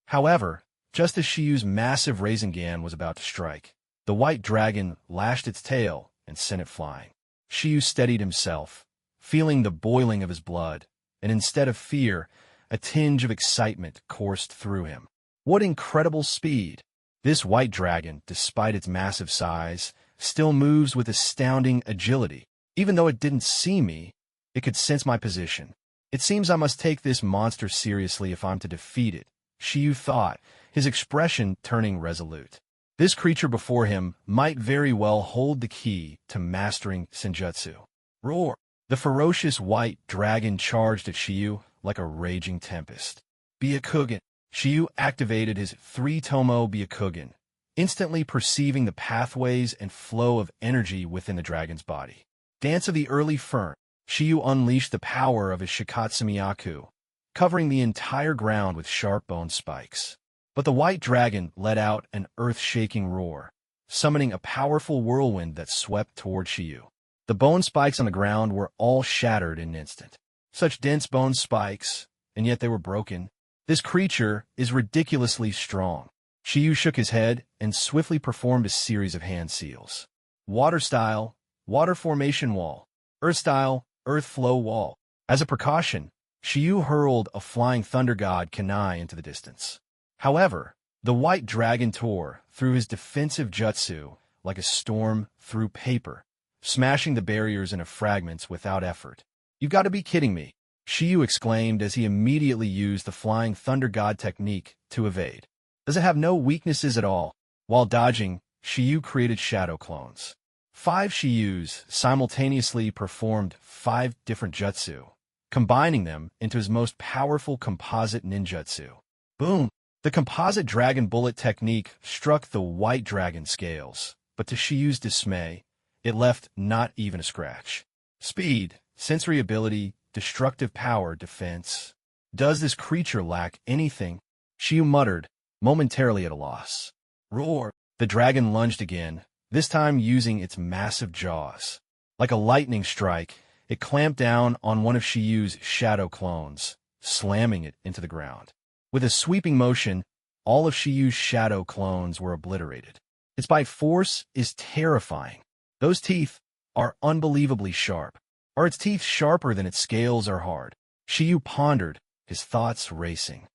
However, just as Shiyu's massive Rasengan was about to strike, the white dragon lashed its tail and sent it flying. Shiyu steadied himself, feeling the boiling of his blood, and instead of fear, a tinge of excitement coursed through him. What incredible speed! This white dragon, despite its massive size, still moves with astounding agility. Even though it didn't see me, it could sense my position. It seems I must take this monster seriously if I'm to defeat it, Shiyu thought, his expression turning resolute. This creature before him might very well hold the key to mastering Senjutsu. Roar! The ferocious white dragon charged at Shiyu like a raging tempest. Byakugan! Shiyu activated his 3-tomo Byakugan, instantly perceiving the pathways and flow of energy within the dragon's body. Dance of the Early Fern! Shiyu unleashed the power of his Shikatsumiyaku, covering the entire ground with sharp bone spikes. But the white dragon let out an earth-shaking roar, summoning a powerful whirlwind that swept toward Shiyu. The bone spikes on the ground were all shattered in an instant. Such dense bone spikes, and yet they were broken. This creature is ridiculously strong. Shiyu shook his head and swiftly performed a series of hand seals. Water style, water formation wall. Earth style, earth flow wall. As a precaution, Shiyu hurled a flying thunder god Kanai into the distance. However, the white dragon tore through his defensive jutsu like a storm through paper, smashing the barriers into fragments without effort. You've got to be kidding me, Shiyu exclaimed as he immediately used the flying thunder god technique to evade. Does it have no weaknesses at all? While dodging, Shiyu created shadow clones. 5 Shiyus simultaneously performed 5 different jutsu, combining them into his most powerful composite ninjutsu. Boom! The composite dragon bullet technique struck the white dragon scales, but to Shiyu's dismay, it left not even a scratch. Speed, sensory ability, destructive power, defense. Does this creature lack anything? Shiyu muttered, momentarily at a loss. Roar! The dragon lunged again, this time using its massive jaws. Like a lightning strike, it clamped down on one of Shiyu's shadow clones, slamming it into the ground. With a sweeping motion, all of Shiyu's shadow clones were obliterated. Its bite force is terrifying. Those teeth are unbelievably sharp. Are its teeth sharper than its scales are hard? Shiyu pondered, his thoughts racing.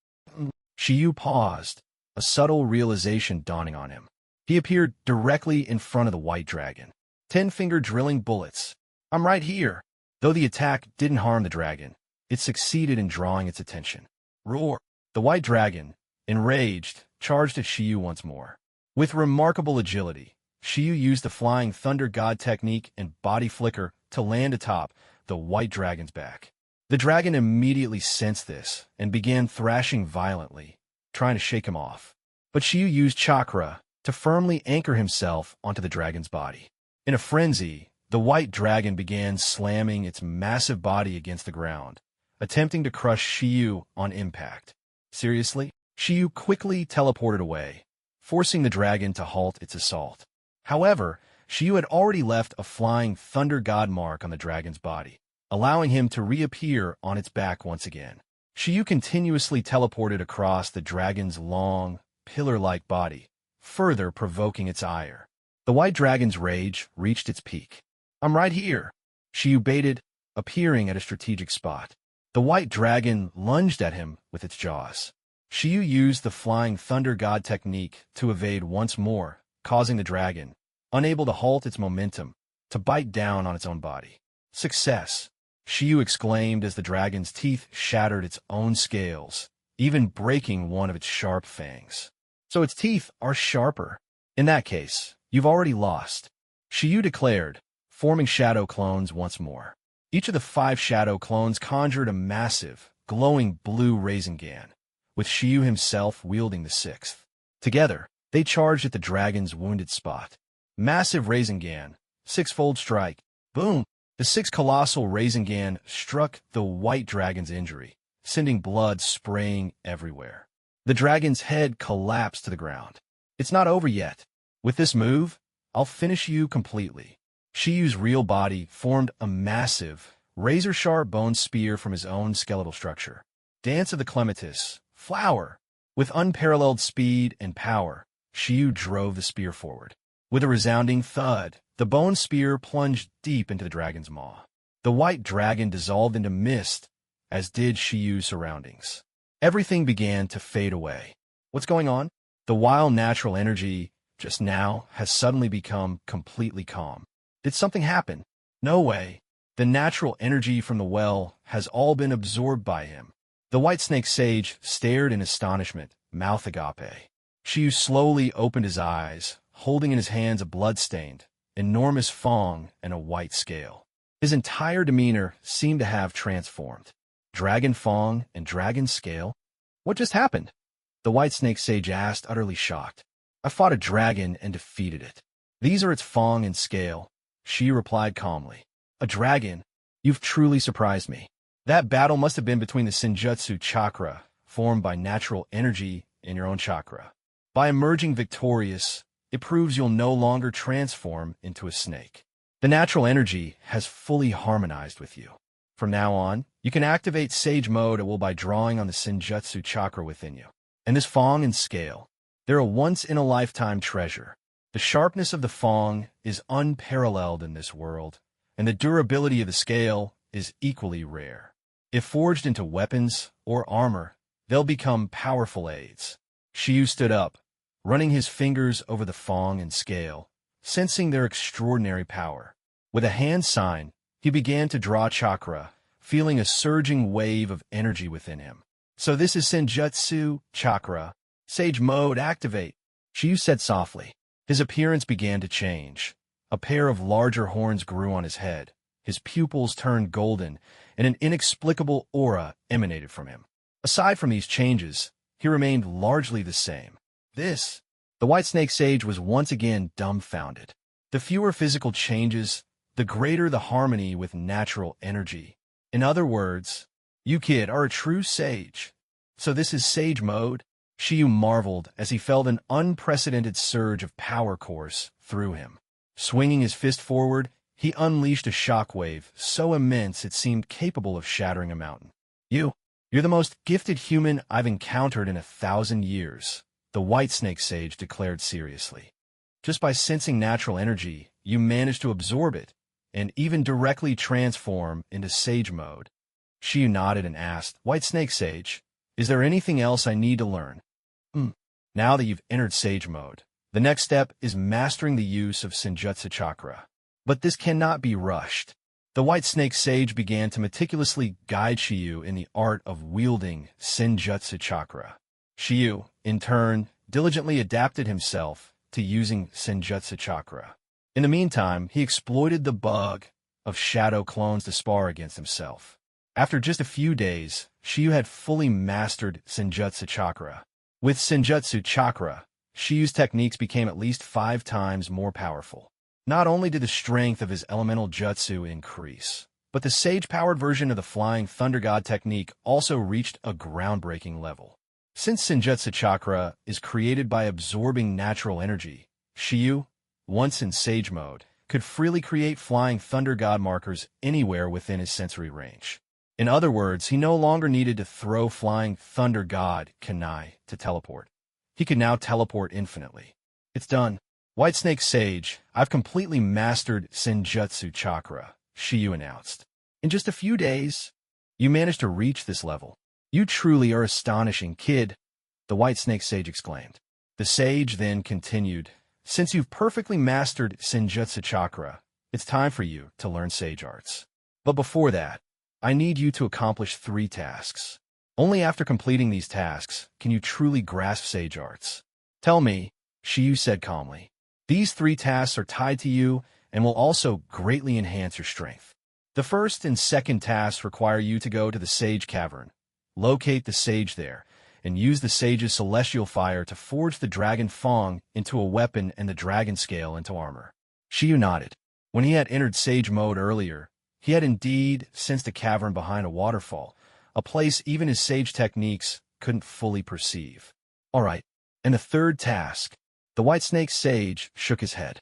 Shiyu paused, a subtle realization dawning on him. He appeared directly in front of the white dragon. 10-finger drilling bullets. I'm right here. Though the attack didn't harm the dragon, it succeeded in drawing its attention. Roar! The white dragon, enraged, charged at Shiyu once more. With remarkable agility, Shiyu used the flying thunder god technique and body flicker to land atop the white dragon's back. The dragon immediately sensed this and began thrashing violently, trying to shake him off. But Shiyu used chakra to firmly anchor himself onto the dragon's body. In a frenzy, the white dragon began slamming its massive body against the ground, attempting to crush Shiyu on impact. Seriously? Shiyu quickly teleported away, forcing the dragon to halt its assault. However, Shiyu had already left a flying thunder god mark on the dragon's body, allowing him to reappear on its back once again. Shiyu continuously teleported across the dragon's long, pillar-like body, further provoking its ire. The white dragon's rage reached its peak. I'm right here, Shiyu baited, appearing at a strategic spot. The white dragon lunged at him with its jaws. Shiyu used the flying thunder god technique to evade once more, causing the dragon, unable to halt its momentum, to bite down on its own body. Success! Shiyu exclaimed as the dragon's teeth shattered its own scales, even breaking one of its sharp fangs. So its teeth are sharper. In that case, you've already lost, Shiyu declared, forming shadow clones once more. Each of the 5 shadow clones conjured a massive, glowing blue Rasengan, with Shiyu himself wielding the 6th. Together, they charged at the dragon's wounded spot. Massive Rasengan, 6-fold strike, boom! The 6 colossal Rasengan struck the white dragon's injury, sending blood spraying everywhere. The dragon's head collapsed to the ground. It's not over yet. With this move, I'll finish you completely. Shiyu's real body formed a massive, razor-sharp bone spear from his own skeletal structure. Dance of the Clematis, flower! With unparalleled speed and power, Shiyu drove the spear forward. With a resounding thud, the bone spear plunged deep into the dragon's maw. The white dragon dissolved into mist, as did Shiyu's surroundings. Everything began to fade away. What's going on? The wild natural energy, just now, has suddenly become completely calm. Did something happen? No way. The natural energy from the well has all been absorbed by him. The white snake sage stared in astonishment, mouth agape. Shiyu slowly opened his eyes, holding in his hands a blood-stained, enormous fong and a white scale. His entire demeanor seemed to have transformed. Dragon fong and dragon scale? What just happened? The white snake sage asked, utterly shocked. I fought a dragon and defeated it. These are its fong and scale, Shiyu replied calmly. A dragon? You've truly surprised me. That battle must have been between the Senjutsu chakra, formed by natural energy in your own chakra. By emerging victorious, it proves you'll no longer transform into a snake. The natural energy has fully harmonized with you. From now on, you can activate Sage Mode by drawing on the Senjutsu chakra within you. And this fong and scale, they're a once-in-a-lifetime treasure. The sharpness of the fong is unparalleled in this world, and the durability of the scale is equally rare. If forged into weapons or armor, they'll become powerful aids. Shiyu stood up, running his fingers over the fong and scale, sensing their extraordinary power. With a hand sign, he began to draw chakra, feeling a surging wave of energy within him. So this is Senjutsu chakra. Sage Mode activate, Shiyu said softly. His appearance began to change. A pair of larger horns grew on his head, his pupils turned golden, and an inexplicable aura emanated from him. Aside from these changes, he remained largely the same. The Whitesnake Sage was once again dumbfounded. The fewer physical changes, the greater the harmony with natural energy. In other words, you kid are a true sage. So this is sage mode? Shiyu marveled as he felt an unprecedented surge of power course through him. Swinging his fist forward, he unleashed a shockwave so immense it seemed capable of shattering a mountain. You're the most gifted human I've encountered in 1,000 years, the Whitesnake Sage declared seriously. Just by sensing natural energy, you managed to absorb it, and even directly transform into sage mode. Shiyu nodded and asked, Whitesnake Sage, is there anything else I need to learn? Now that you've entered sage mode, the next step is mastering the use of Senjutsu chakra. But this cannot be rushed. The Whitesnake Sage began to meticulously guide Shiyu in the art of wielding Senjutsu chakra. Shiyu, in turn, diligently adapted himself to using Senjutsu chakra. In the meantime, he exploited the bug of shadow clones to spar against himself. After just a few days, Shiyu had fully mastered Senjutsu chakra. With Senjutsu chakra, Shiyu's techniques became at least 5 times more powerful. Not only did the strength of his elemental jutsu increase, but the sage-powered version of the Flying Thunder God technique also reached a groundbreaking level. Since Senjutsu chakra is created by absorbing natural energy, Shiyu, once in sage mode, could freely create Flying Thunder God markers anywhere within his sensory range. In other words, he no longer needed to throw Flying Thunder God kunai to teleport. He could now teleport infinitely. It's done. Whitesnake Sage, I've completely mastered Senjutsu chakra, Shiyu announced. In just a few days, you managed to reach this level. You truly are astonishing, kid, the Whitesnake Sage exclaimed. The sage then continued, since you've perfectly mastered Senjutsu chakra, it's time for you to learn sage arts. But before that, I need you to accomplish 3 tasks. Only after completing these tasks can you truly grasp sage arts. Tell me, Shiyu said calmly. These 3 tasks are tied to you and will also greatly enhance your strength. The first and second tasks require you to go to the Sage Cavern, locate the sage there, and use the sage's celestial fire to forge the dragon Fong into a weapon and the dragon scale into armor. Shiyu nodded. When he had entered sage mode earlier, he had indeed sensed a cavern behind a waterfall, a place even his sage techniques couldn't fully perceive. All right, and the third task. The Whitesnake Sage shook his head.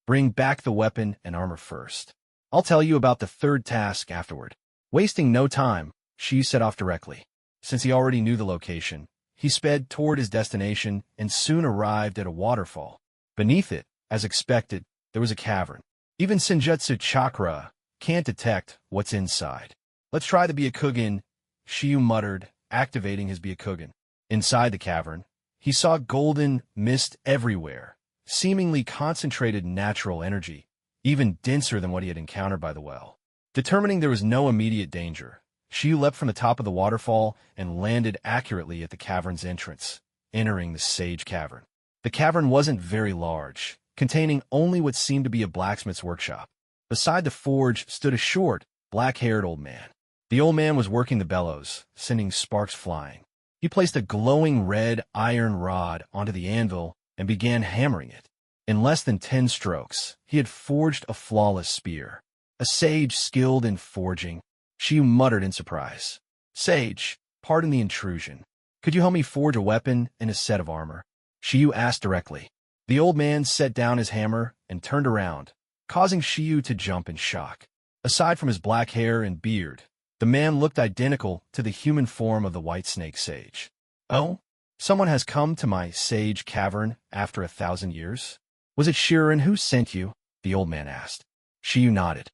Bring back the weapon and armor first. I'll tell you about the third task afterward. Wasting no time, Shiyu set off directly. Since he already knew the location, he sped toward his destination and soon arrived at a waterfall. Beneath it, as expected, there was a cavern. Even Senjutsu chakra can't detect what's inside. Let's try the Byakugan, Shiyu muttered, activating his Byakugan. Inside the cavern, he saw golden mist everywhere, seemingly concentrated natural energy, even denser than what he had encountered by the well. Determining there was no immediate danger, Shiyu leapt from the top of the waterfall and landed accurately at the cavern's entrance, entering the Sage Cavern. The cavern wasn't very large, containing only what seemed to be a blacksmith's workshop. Beside the forge stood a short, black-haired old man. The old man was working the bellows, sending sparks flying. He placed a glowing red iron rod onto the anvil and began hammering it. In less than 10 strokes, he had forged a flawless spear. A sage skilled in forging, Shiyu muttered in surprise. Sage, pardon the intrusion. Could you help me forge a weapon and a set of armor? Shiyu asked directly. The old man set down his hammer and turned around, causing Shiyu to jump in shock. Aside from his black hair and beard, the man looked identical to the human form of the Whitesnake Sage. Oh? Someone has come to my Sage Cavern after 1,000 years? Was it Shirin who sent you? The old man asked. Shiyu nodded.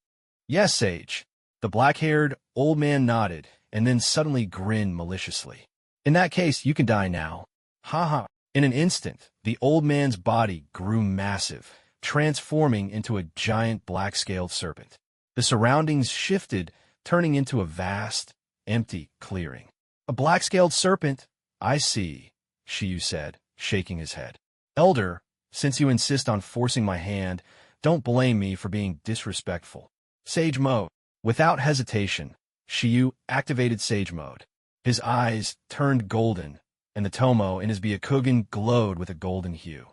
Yes, Sage. The black-haired old man nodded and then suddenly grinned maliciously. In that case, you can die now. Ha ha. In an instant, the old man's body grew massive, transforming into a giant black-scaled serpent. The surroundings shifted, turning into a vast, empty clearing. A black-scaled serpent? I see, Shiyu said, shaking his head. Elder, Since you insist on forcing my hand, don't blame me for being disrespectful. Sage Mode. Without hesitation, Shiyu activated Sage Mode. His eyes turned golden, and the tomo in his Byakugan glowed with a golden hue.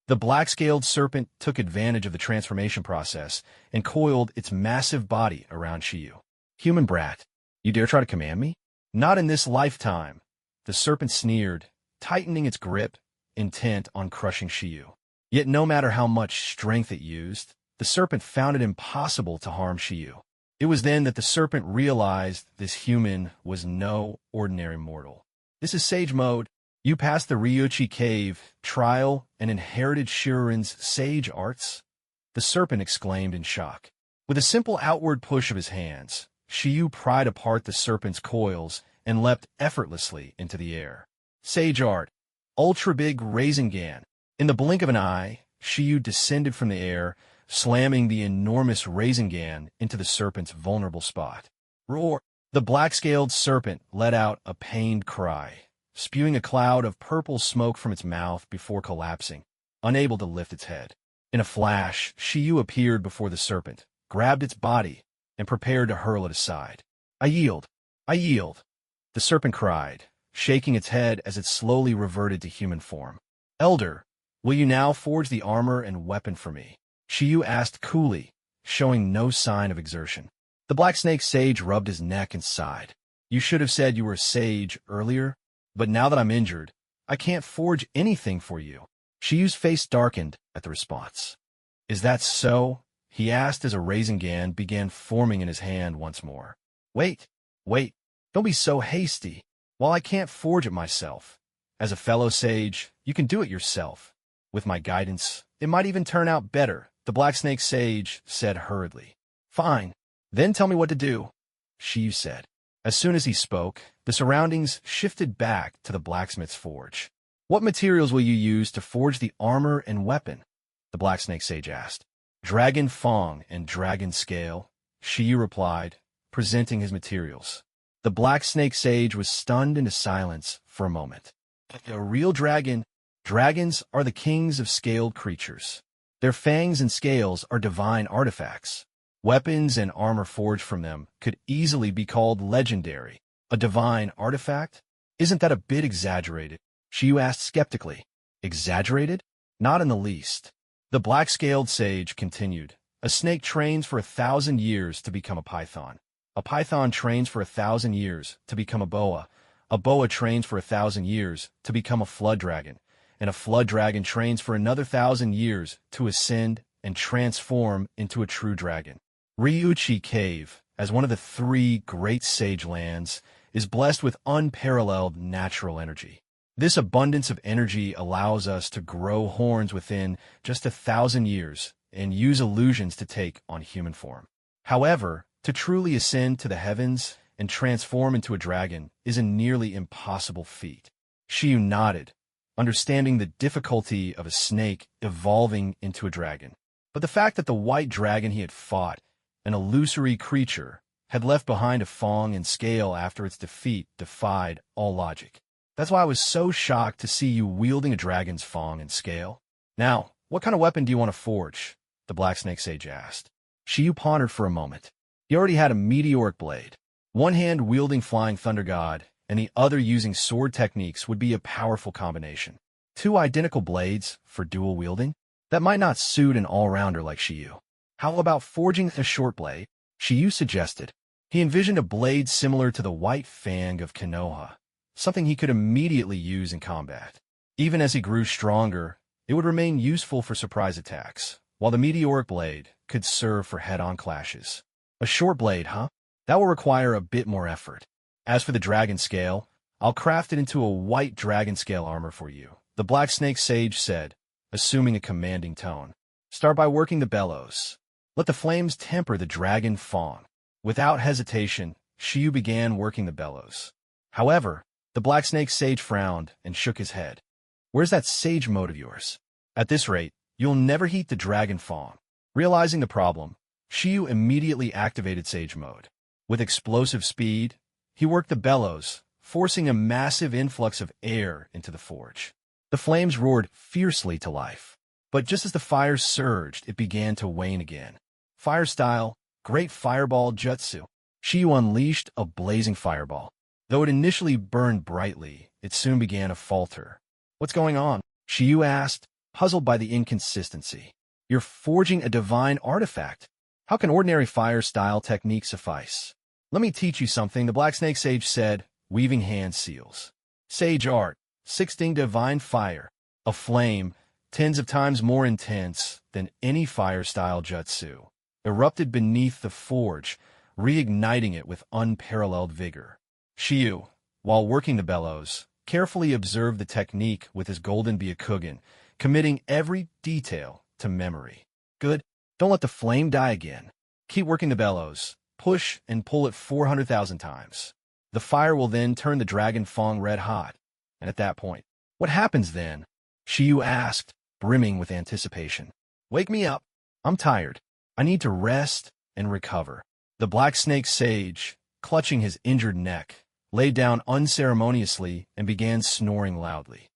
The black-scaled serpent took advantage of the transformation process and coiled its massive body around Shiyu. Human brat, you dare try to command me? Not in this lifetime. The serpent sneered, tightening its grip, intent on crushing Shiyu. Yet no matter how much strength it used, the serpent found it impossible to harm Shiyu. It was then that the serpent realized this human was no ordinary mortal. This is Sage Mode. You passed the Ryuchi Cave trial and inherited Shirurin's sage arts? The serpent exclaimed in shock. With a simple outward push of his hands, Shiyu pried apart the serpent's coils and leapt effortlessly into the air. Sage art. Ultra big Rasengan. In the blink of an eye, Shiyu descended from the air, slamming the enormous Rasengan into the serpent's vulnerable spot. Roar! The black-scaled serpent let out a pained cry, spewing a cloud of purple smoke from its mouth before collapsing, unable to lift its head. In a flash, Shiyu appeared before the serpent, grabbed its body, and prepared to hurl it aside. I yield! I yield! The serpent cried, shaking its head as it slowly reverted to human form. Elder, will you now forge the armor and weapon for me? Shiyu asked coolly, showing no sign of exertion. The black snake sage rubbed his neck and sighed. You should have said you were a sage earlier, but now that I'm injured, I can't forge anything for you. Shiyu's face darkened at the response. Is that so? He asked as a Rasengan began forming in his hand once more. Wait, don't be so hasty. While I can't forge it myself, as a fellow sage, you can do it yourself. With my guidance, it might even turn out better, the black snake sage said hurriedly. Fine, then tell me what to do, Shiyu said. As soon as he spoke, the surroundings shifted back to the blacksmith's forge. What materials will you use to forge the armor and weapon? The black snake sage asked. Dragon fang and dragon scale, Shiyu replied, presenting his materials. The black snake sage was stunned into silence for a moment. A real dragon? Dragons are the kings of scaled creatures. Their fangs and scales are divine artifacts. Weapons and armor forged from them could easily be called legendary. A divine artifact? Isn't that a bit exaggerated? Shiyu asked skeptically. Exaggerated? Not in the least. The black-scaled sage continued. A snake trains for 1,000 years to become a python. A python trains for 1,000 years to become a boa. A boa trains for 1,000 years to become a flood dragon. And a flood dragon trains for another 1,000 years to ascend and transform into a true dragon. Ryuchi Cave, as one of the 3 great sage lands, is blessed with unparalleled natural energy. This abundance of energy allows us to grow horns within just 1,000 years and use illusions to take on human form. However, to truly ascend to the heavens and transform into a dragon is a nearly impossible feat. Shiyu nodded, understanding the difficulty of a snake evolving into a dragon. But the fact that the white dragon he had fought, an illusory creature, had left behind a fang and scale after its defeat defied all logic. That's why I was so shocked to see you wielding a dragon's fang and scale. Now, what kind of weapon do you want to forge? The black snake sage asked. Shiyu pondered for a moment. He already had a meteoric blade. One hand wielding Flying Thunder God, and the other using sword techniques would be a powerful combination. 2 identical blades for dual wielding? That might not suit an all-rounder like Shiyu. How about forging a short blade? Shiyu suggested. He envisioned a blade similar to the white fang of Konoha, something he could immediately use in combat. Even as he grew stronger, it would remain useful for surprise attacks, while the meteoric blade could serve for head-on clashes. A short blade, huh? That will require a bit more effort. As for the dragon scale, I'll craft it into a white dragon scale armor for you, the black snake sage said, assuming a commanding tone. Start by working the bellows. Let the flames temper the dragon fang. Without hesitation, Shiyu began working the bellows. However, the black snake sage frowned and shook his head. Where's that sage mode of yours? At this rate, you'll never heat the dragon fang. Realizing the problem, Shiyu immediately activated sage mode. With explosive speed, he worked the bellows, forcing a massive influx of air into the forge. The flames roared fiercely to life. But just as the fire surged, it began to wane again. Fire style, great fireball jutsu. Shiyu unleashed a blazing fireball. Though it initially burned brightly, it soon began to falter. What's going on? Shiyu asked, puzzled by the inconsistency. You're forging a divine artifact. How can ordinary fire-style technique suffice? Let me teach you something, the Black Snake Sage said, weaving hand seals. Sage art, 16 divine fire. A flame, tens of times more intense than any fire-style jutsu, erupted beneath the forge, reigniting it with unparalleled vigor. Shiyu, while working the bellows, carefully observed the technique with his golden Byakugan, committing every detail to memory. Good. Don't let the flame die again. Keep working the bellows. Push and pull it 400,000 times. The fire will then turn the dragon fang red hot. And at that point, what happens then? Shiyu asked, brimming with anticipation. Wake me up. I'm tired. I need to rest and recover. The Black Snake Sage, clutching his injured neck, lay down unceremoniously and began snoring loudly.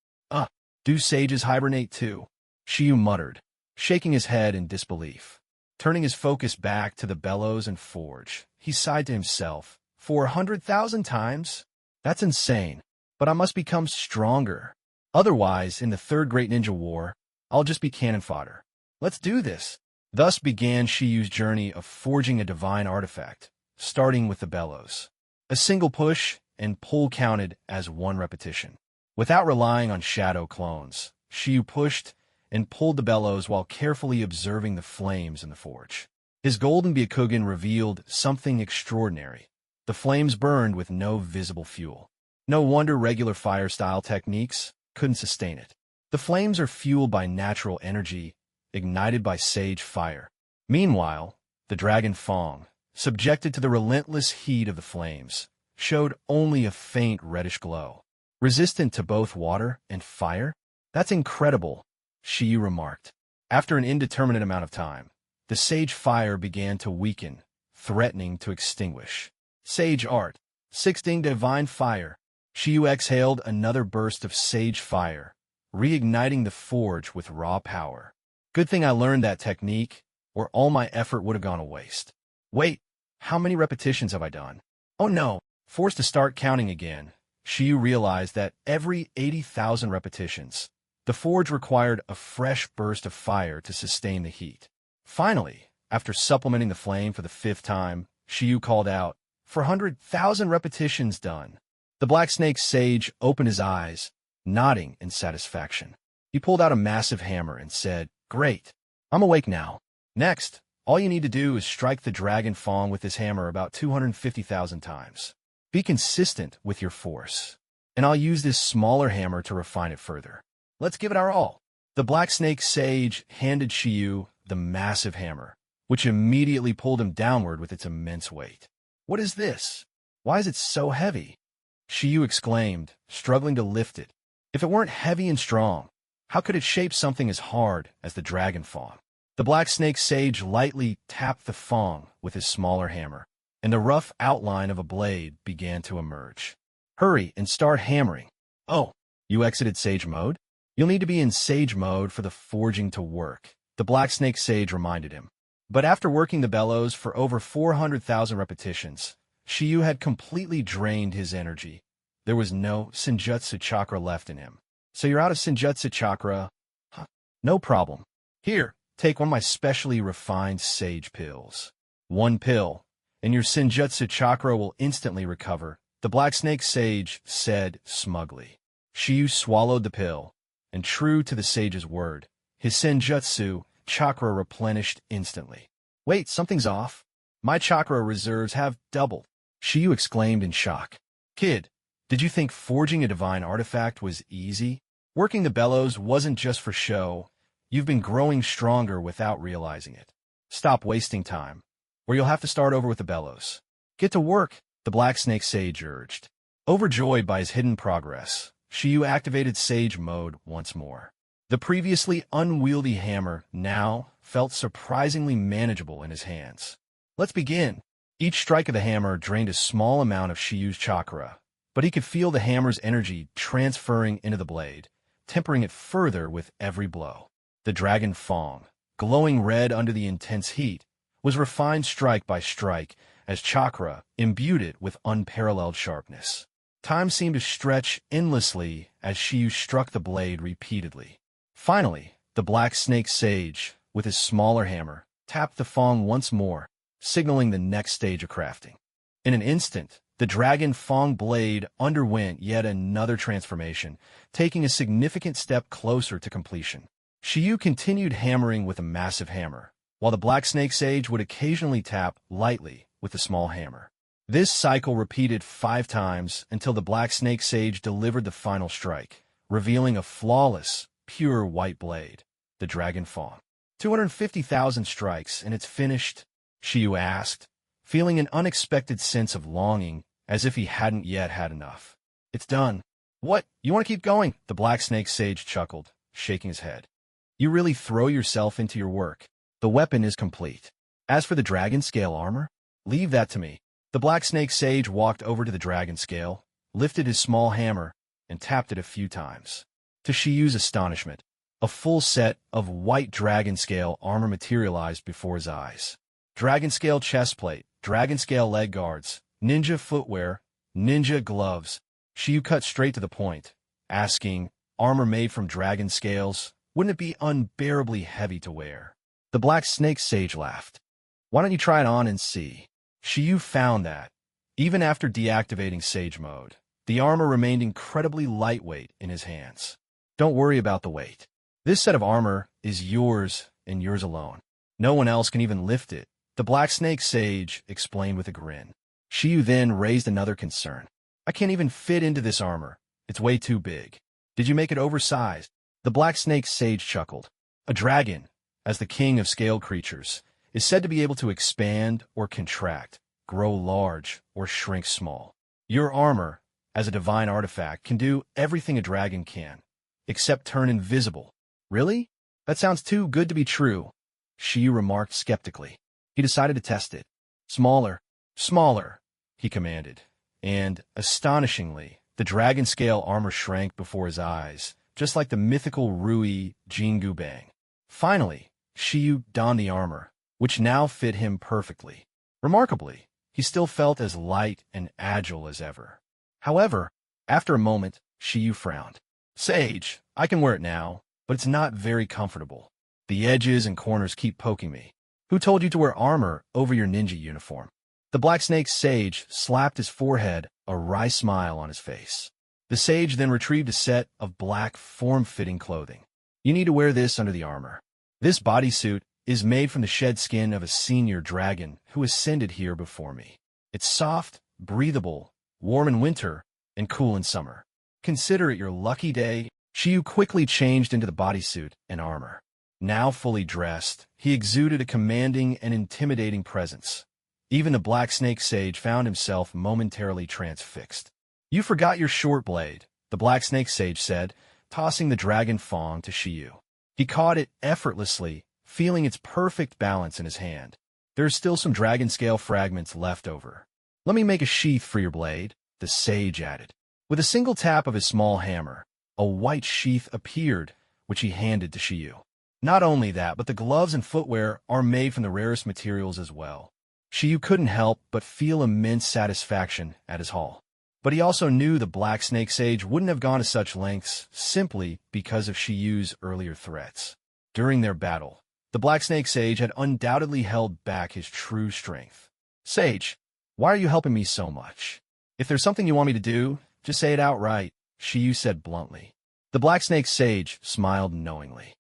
Do sages hibernate too? Shiyu muttered, shaking his head in disbelief. Turning his focus back to the bellows and forge, he sighed to himself. 400,000 times? That's insane. But I must become stronger. Otherwise, in the Third Great Ninja War, I'll just be cannon fodder. Let's do this. Thus began Shiyu's journey of forging a divine artifact, starting with the bellows. A single push and pull counted as one repetition. Without relying on shadow clones, Shiyu pushed and pulled the bellows while carefully observing the flames in the forge. His golden Byakugan revealed something extraordinary. The flames burned with no visible fuel. No wonder regular fire-style techniques couldn't sustain it. The flames are fueled by natural energy, ignited by sage fire. Meanwhile, the dragon fang, subjected to the relentless heat of the flames, showed only a faint reddish glow. Resistant to both water and fire? That's incredible, Shiyu remarked. After an indeterminate amount of time, the sage fire began to weaken, threatening to extinguish. Sage art, 16 divine fire. Shiyu exhaled another burst of sage fire, reigniting the forge with raw power. Good thing I learned that technique, or all my effort would have gone to waste. Wait, how many repetitions have I done? Oh no, forced to start counting again. Shiyu realized that every 80,000 repetitions, the forge required a fresh burst of fire to sustain the heat. Finally, after supplementing the flame for the 5th time, Shiyu called out, 400,000 repetitions done. The Black Snake Sage opened his eyes, nodding in satisfaction. He pulled out a massive hammer and said, Great, I'm awake now. Next, all you need to do is strike the dragon fang with this hammer about 250,000 times. Be consistent with your force, and I'll use this smaller hammer to refine it further. Let's give it our all. The Black Snake Sage handed Shiyu the massive hammer, which immediately pulled him downward with its immense weight. What is this? Why is it so heavy? Shiyu exclaimed, struggling to lift it. If it weren't heavy and strong, how could it shape something as hard as the dragon fang? The Black Snake Sage lightly tapped the fang with his smaller hammer, and the rough outline of a blade began to emerge. Hurry and start hammering. Oh, you exited Sage mode? You'll need to be in Sage mode for the forging to work, the Black Snake Sage reminded him. But after working the bellows for over 400,000 repetitions, Shiyu had completely drained his energy. There was no Senjutsu chakra left in him. So you're out of Senjutsu chakra? Huh. No problem. Here, take one of my specially refined sage pills. One pill, and your Senjutsu chakra will instantly recover, the Black Snake Sage said smugly. Shiyu swallowed the pill, and true to the sage's word, his Senjutsu chakra replenished instantly. Wait, something's off. My chakra reserves have doubled. Shiyu exclaimed in shock. Kid, did you think forging a divine artifact was easy? Working the bellows wasn't just for show. You've been growing stronger without realizing it. Stop wasting time, or you'll have to start over with the bellows. Get to work, the Black Snake Sage urged. Overjoyed by his hidden progress, Shiyu activated Sage mode once more. The previously unwieldy hammer now felt surprisingly manageable in his hands. Let's begin. Each strike of the hammer drained a small amount of Shiyu's chakra, but he could feel the hammer's energy transferring into the blade, tempering it further with every blow. The dragon Fong, glowing red under the intense heat, was refined strike by strike as chakra imbued it with unparalleled sharpness. Time seemed to stretch endlessly as Shiyu struck the blade repeatedly. Finally, the Black Snake Sage, with his smaller hammer, tapped the Fong once more, signaling the next stage of crafting. In an instant, the dragon Fong blade underwent yet another transformation, taking a significant step closer to completion. Shiyu continued hammering with a massive hammer, while the Black Snake Sage would occasionally tap lightly with a small hammer. This cycle repeated 5 times until the Black Snake Sage delivered the final strike, revealing a flawless, pure white blade, the Dragon Fong. 250,000 strikes, and it's finished? Shiyu asked, feeling an unexpected sense of longing, as if he hadn't yet had enough. It's done. What? You want to keep going? The Black Snake Sage chuckled, shaking his head. You really throw yourself into your work. The weapon is complete. As for the dragon scale armor, leave that to me. The Black Snake Sage walked over to the dragon scale, lifted his small hammer, and tapped it a few times. To Shiyu's astonishment, a full set of white dragon scale armor materialized before his eyes. Dragon scale chestplate, dragon scale leg guards, ninja footwear, ninja gloves. Shiyu cut straight to the point, asking, armor made from dragon scales, wouldn't it be unbearably heavy to wear? The Black Snake Sage laughed. Why don't you try it on and see? Shiyu found that, even after deactivating Sage Mode, the armor remained incredibly lightweight in his hands. Don't worry about the weight. This set of armor is yours and yours alone. No one else can even lift it, the Black Snake Sage explained with a grin. Shiyu then raised another concern. I can't even fit into this armor. It's way too big. Did you make it oversized? The Black Snake Sage chuckled. A dragon, as the king of scaled creatures, is said to be able to expand or contract, grow large or shrink small. Your armor, as a divine artifact, can do everything a dragon can, except turn invisible. Really? That sounds too good to be true, Shiyu remarked skeptically. He decided to test it. Smaller, smaller, he commanded, and, astonishingly, the dragon scale armor shrank before his eyes, just like the mythical Rui Jingu Bang. Finally, Shiyu donned the armor, which now fit him perfectly. Remarkably, he still felt as light and agile as ever. However, after a moment, Shiyu frowned. Sage, I can wear it now, but it's not very comfortable. The edges and corners keep poking me. Who told you to wear armor over your ninja uniform? The Black Snake Sage slapped his forehead, a wry smile on his face. The sage then retrieved a set of black, form-fitting clothing. You need to wear this under the armor. This bodysuit is made from the shed skin of a senior dragon who ascended here before me. It's soft, breathable, warm in winter, and cool in summer. Consider it your lucky day. Shiyu quickly changed into the bodysuit and armor. Now fully dressed, he exuded a commanding and intimidating presence. Even the Black Snake Sage found himself momentarily transfixed. You forgot your short blade, the Black Snake Sage said, tossing the dragon Fong to Shiyu. He caught it effortlessly, feeling its perfect balance in his hand. There's still some dragon scale fragments left over. Let me make a sheath for your blade, the sage added. With a single tap of his small hammer, a white sheath appeared, which he handed to Shiyu. Not only that, but the gloves and footwear are made from the rarest materials as well. Shiyu couldn't help but feel immense satisfaction at his haul. But he also knew the Black Snake Sage wouldn't have gone to such lengths simply because of Shiyu's earlier threats. During their battle, the Black Snake Sage had undoubtedly held back his true strength. Sage, why are you helping me so much? If there's something you want me to do, just say it outright, Shiyu said bluntly. The Black Snake Sage smiled knowingly.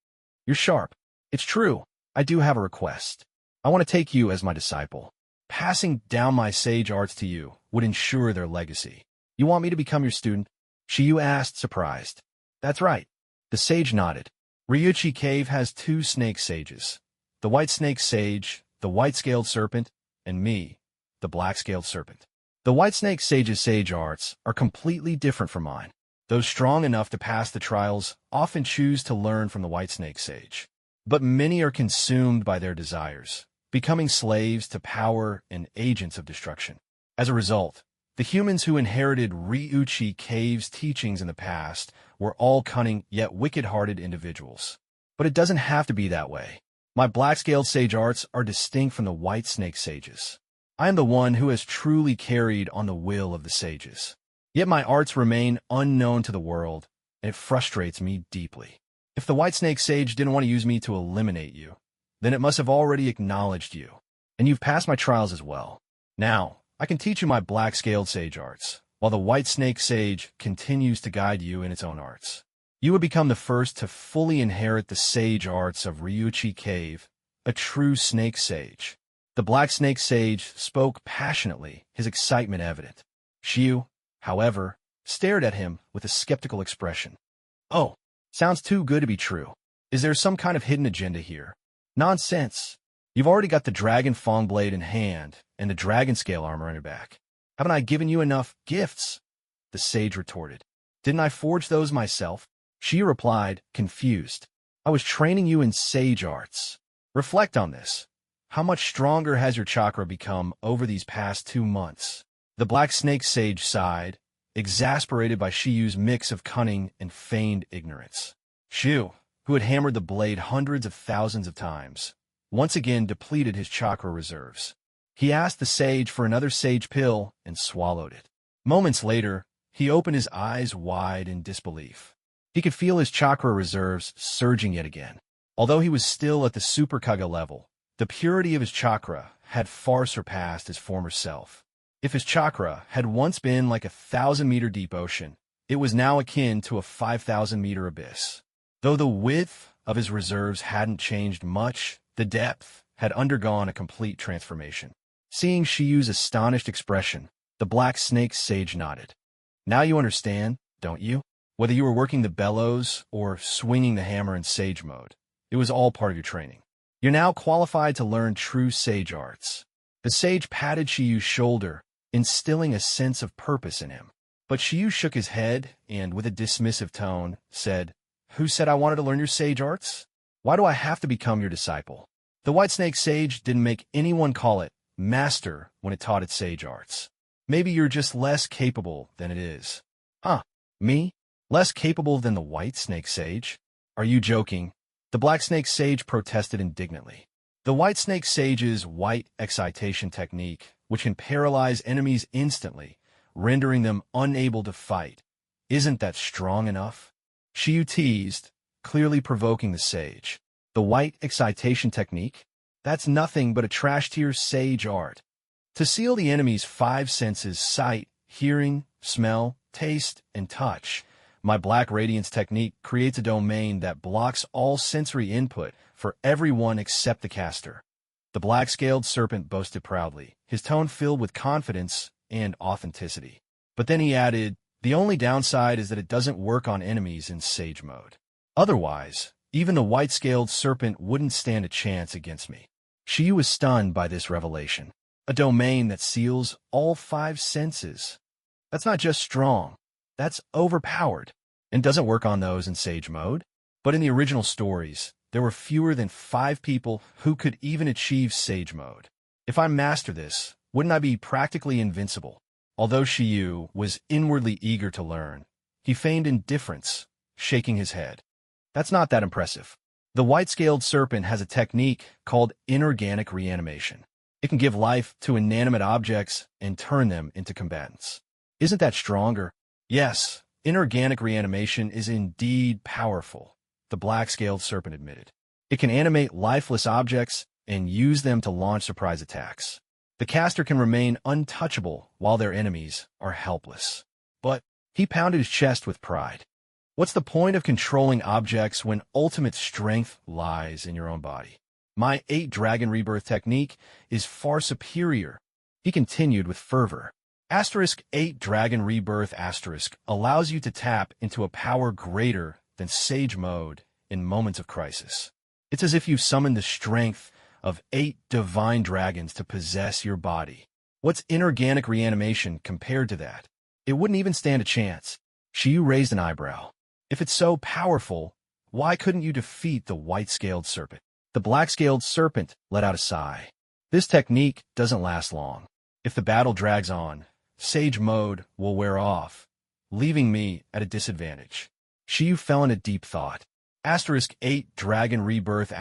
You're sharp. It's true. I do have a request. I want to take you as my disciple. Passing down my sage arts to you would ensure their legacy. You want me to become your student? Shiyu asked, surprised. That's right. The sage nodded. Ryuchi Cave has 2 snake sages. The white snake sage, the white-scaled serpent, and me, the black-scaled serpent. The white snake sage's sage arts are completely different from mine. Those strong enough to pass the trials often choose to learn from the white snake sage. But many are consumed by their desires, becoming slaves to power and agents of destruction. As a result, the humans who inherited Ryuchi Cave's teachings in the past were all cunning yet wicked-hearted individuals. But it doesn't have to be that way. My black-scaled sage arts are distinct from the white snake sages. I am the one who has truly carried on the will of the sages. Yet my arts remain unknown to the world, and it frustrates me deeply. If the white snake sage didn't want to use me to eliminate you, then it must have already acknowledged you, and you've passed my trials as well. Now, I can teach you my black-scaled sage arts, while the white snake sage continues to guide you in its own arts. You would become the first to fully inherit the sage arts of Ryuchi Cave, a true snake sage. The black snake sage spoke passionately, his excitement evident. Shiyu, however, stared at him with a skeptical expression. Oh, sounds too good to be true. Is there some kind of hidden agenda here? Nonsense. You've already got the dragon fang blade in hand and the dragon scale armor on your back. Haven't I given you enough gifts? The sage retorted. Didn't I forge those myself? She replied, confused. I was training you in sage arts. Reflect on this. How much stronger has your chakra become over these past 2 months? The black snake sage sighed, exasperated by Shiyu's mix of cunning and feigned ignorance. Shiyu, who had hammered the blade hundreds of thousands of times, once again depleted his chakra reserves. He asked the sage for another sage pill and swallowed it. Moments later, he opened his eyes wide in disbelief. He could feel his chakra reserves surging yet again. Although he was still at the Superkage level, the purity of his chakra had far surpassed his former self. If his chakra had once been like a 1,000-meter deep ocean, it was now akin to a 5,000-meter abyss. Though the width of his reserves hadn't changed much, the depth had undergone a complete transformation. Seeing Shiyu's astonished expression, the black snake sage nodded. Now you understand, don't you? Whether you were working the bellows or swinging the hammer in sage mode, it was all part of your training. You're now qualified to learn true sage arts. The sage patted Shiyu's shoulder, instilling a sense of purpose in him. But Shiyu shook his head and, with a dismissive tone, said, Who said I wanted to learn your sage arts? Why do I have to become your disciple? The white snake sage didn't make anyone call it master when it taught its sage arts. Maybe you're just less capable than it is. Huh, me? Less capable than the white snake sage? Are you joking? The black snake sage protested indignantly. The white snake sage's white excitation technique, which can paralyze enemies instantly, rendering them unable to fight, isn't that strong enough? Shiyu teased, clearly provoking the sage. The white excitation technique? That's nothing but a trash-tier sage art. To seal the enemy's 5 senses, sight, hearing, smell, taste, and touch, my Black Radiance technique creates a domain that blocks all sensory input for everyone except the caster. The black-scaled serpent boasted proudly, his tone filled with confidence and authenticity. But then he added, the only downside is that it doesn't work on enemies in sage mode. Otherwise, even the white-scaled serpent wouldn't stand a chance against me. Shiyu was stunned by this revelation. A domain that seals all 5 senses. That's not just strong. That's overpowered, and doesn't work on those in sage mode. But in the original stories, there were fewer than 5 people who could even achieve sage mode. If I master this, wouldn't I be practically invincible? Although Shiyu was inwardly eager to learn, he feigned indifference, shaking his head. That's not that impressive. The white-scaled serpent has a technique called inorganic reanimation. It can give life to inanimate objects and turn them into combatants. Isn't that stronger? Yes, inorganic reanimation is indeed powerful, the black-scaled serpent admitted. It can animate lifeless objects and use them to launch surprise attacks. The caster can remain untouchable while their enemies are helpless. But he pounded his chest with pride. What's the point of controlling objects when ultimate strength lies in your own body? My 8 Dragon Rebirth technique is far superior, he continued with fervor. *8 Dragon Rebirth allows you to tap into a power greater than sage mode in moments of crisis. It's as if you summoned the strength of 8 divine dragons to possess your body. What's inorganic reanimation compared to that? It wouldn't even stand a chance. Shiyu raised an eyebrow. If it's so powerful, why couldn't you defeat the white-scaled serpent? The black-scaled serpent let out a sigh. This technique doesn't last long. If the battle drags on, sage mode will wear off, leaving me at a disadvantage. Shiyu fell into deep thought. *8 Dragon Rebirth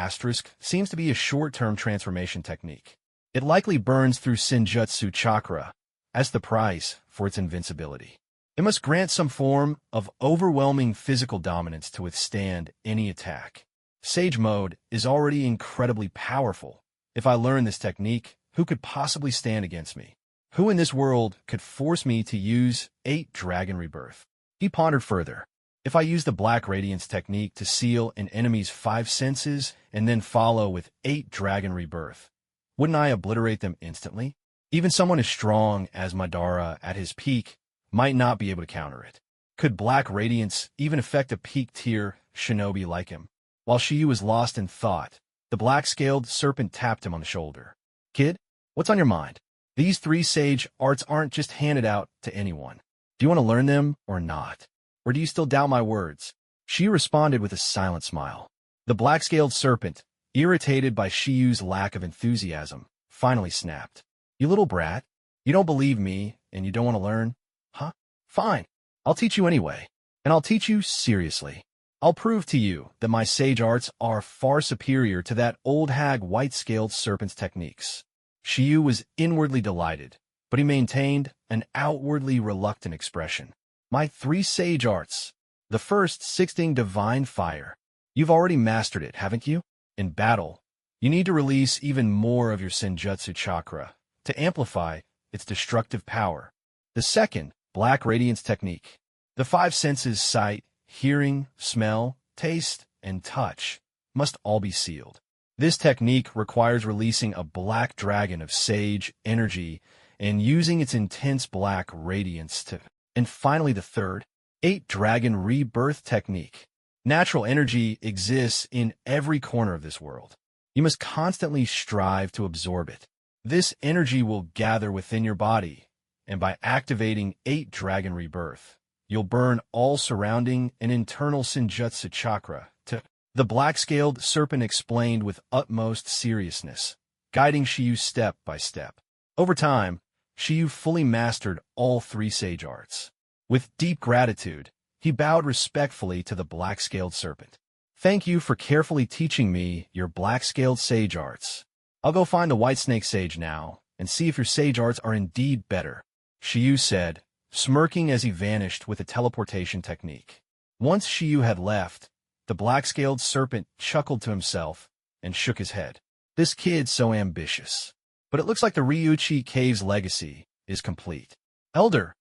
seems to be a short-term transformation technique. It likely burns through Senjutsu chakra as the price for its invincibility. It must grant some form of overwhelming physical dominance to withstand any attack. Sage mode is already incredibly powerful. If I learn this technique, who could possibly stand against me? Who in this world could force me to use 8 Dragon Rebirth? He pondered further. If I use the Black Radiance technique to seal an enemy's 5 senses and then follow with 8 Dragon Rebirth, wouldn't I obliterate them instantly? Even someone as strong as Madara at his peak might not be able to counter it. Could Black Radiance even affect a peak-tier shinobi like him? While Shiyu was lost in thought, the black-scaled serpent tapped him on the shoulder. "Kid, what's on your mind? These 3 sage arts aren't just handed out to anyone. Do you want to learn them or not? Or do you still doubt my words?" Shiyu responded with a silent smile. The black-scaled serpent, irritated by Shiyu's lack of enthusiasm, finally snapped. "You little brat, you don't believe me and you don't want to learn? Huh? Fine. I'll teach you anyway. And I'll teach you seriously. I'll prove to you that my sage arts are far superior to that old hag white-scaled serpent's techniques." Shiyu was inwardly delighted, but he maintained an outwardly reluctant expression. "My 3 sage arts. The first, Sixting Divine Fire. You've already mastered it, haven't you? In battle, you need to release even more of your Senjutsu chakra to amplify its destructive power. The second, Black Radiance technique. The 5 senses, sight, hearing, smell, taste, and touch, must all be sealed. This technique requires releasing a black dragon of sage energy and using its intense black radiance to... And finally, the third, 8 Dragon Rebirth technique. Natural energy exists in every corner of this world. You must constantly strive to absorb it. This energy will gather within your body, and by activating 8 Dragon Rebirth, you'll burn all surrounding and internal Senjutsu chakra to..." The black-scaled serpent explained with utmost seriousness, guiding Shiyu step by step. Over time, Shiyu fully mastered all 3 sage arts. With deep gratitude, he bowed respectfully to the black-scaled serpent. "Thank you for carefully teaching me your black-scaled sage arts. I'll go find the white snake sage now and see if your sage arts are indeed better," Shiyu said, smirking as he vanished with a teleportation technique. Once Shiyu had left, the black-scaled serpent chuckled to himself and shook his head. "This kid's so ambitious. But it looks like the Ryuchi Cave's legacy is complete. Elder,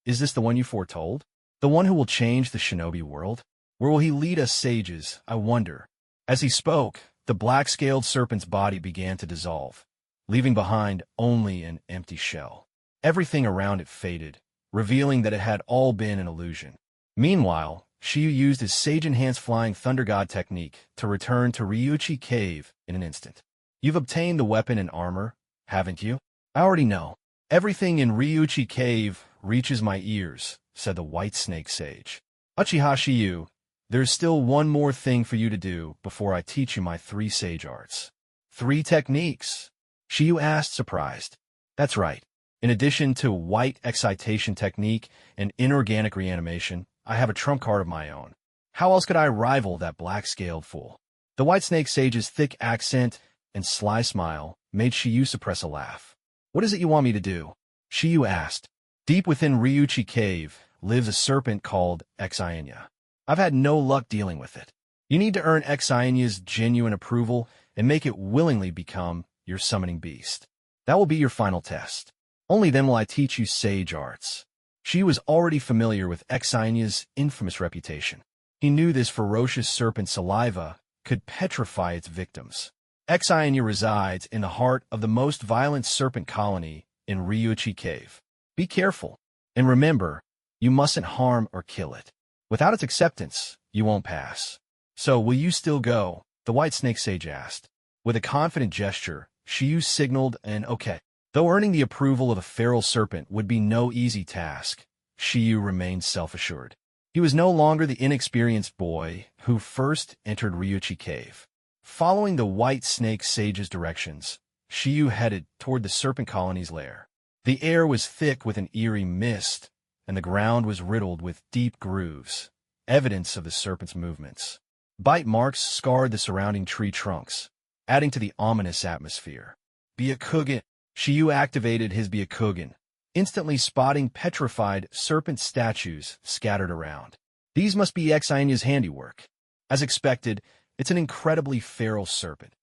is this the one you foretold? The one who will change the shinobi world? Where will he lead us sages, I wonder?" As he spoke, the black-scaled serpent's body began to dissolve, leaving behind only an empty shell. Everything around it faded, revealing that it had all been an illusion. Meanwhile, Shiyu used his sage-enhanced flying thunder god technique to return to Ryuchi Cave in an instant. "You've obtained the weapon and armor, haven't you?" "I already know. Everything in Ryuchi Cave reaches my ears," said the white snake sage. "Uchiha Shiyu, there's still one more thing for you to do before I teach you my 3 sage arts." "3 techniques?" Shiyu asked, surprised. "That's right. In addition to white excitation technique and inorganic reanimation, I have a trump card of my own. How else could I rival that black-scaled fool?" The white snake sage's thick accent and sly smile made Shiyu suppress a laugh. "What is it you want me to do?" Shiyu asked. "Deep within Ryuchi Cave lives a serpent called Xianya. I've had no luck dealing with it. You need to earn Xianya's genuine approval and make it willingly become your summoning beast. That will be your final test. Only then will I teach you sage arts." She was already familiar with Xianya's infamous reputation. He knew this ferocious serpent's saliva could petrify its victims. Xianya resides in the heart of the most violent serpent colony in Ryuchi Cave. Be careful, and remember, you mustn't harm or kill it. Without its acceptance, you won't pass. "So, will you still go?" the white snake sage asked. With a confident gesture, Shiyu signaled an okay. Though earning the approval of a feral serpent would be no easy task, Shiyu remained self-assured. He was no longer the inexperienced boy who first entered Ryuchi Cave. Following the white snake sage's directions, Shiyu headed toward the serpent colony's lair. The air was thick with an eerie mist, and the ground was riddled with deep grooves, evidence of the serpent's movements. Bite marks scarred the surrounding tree trunks, adding to the ominous atmosphere. Byakugan. Shiyu activated his Byakugan, instantly spotting petrified serpent statues scattered around. These must be Xainya's handiwork. As expected, it's an incredibly feral serpent.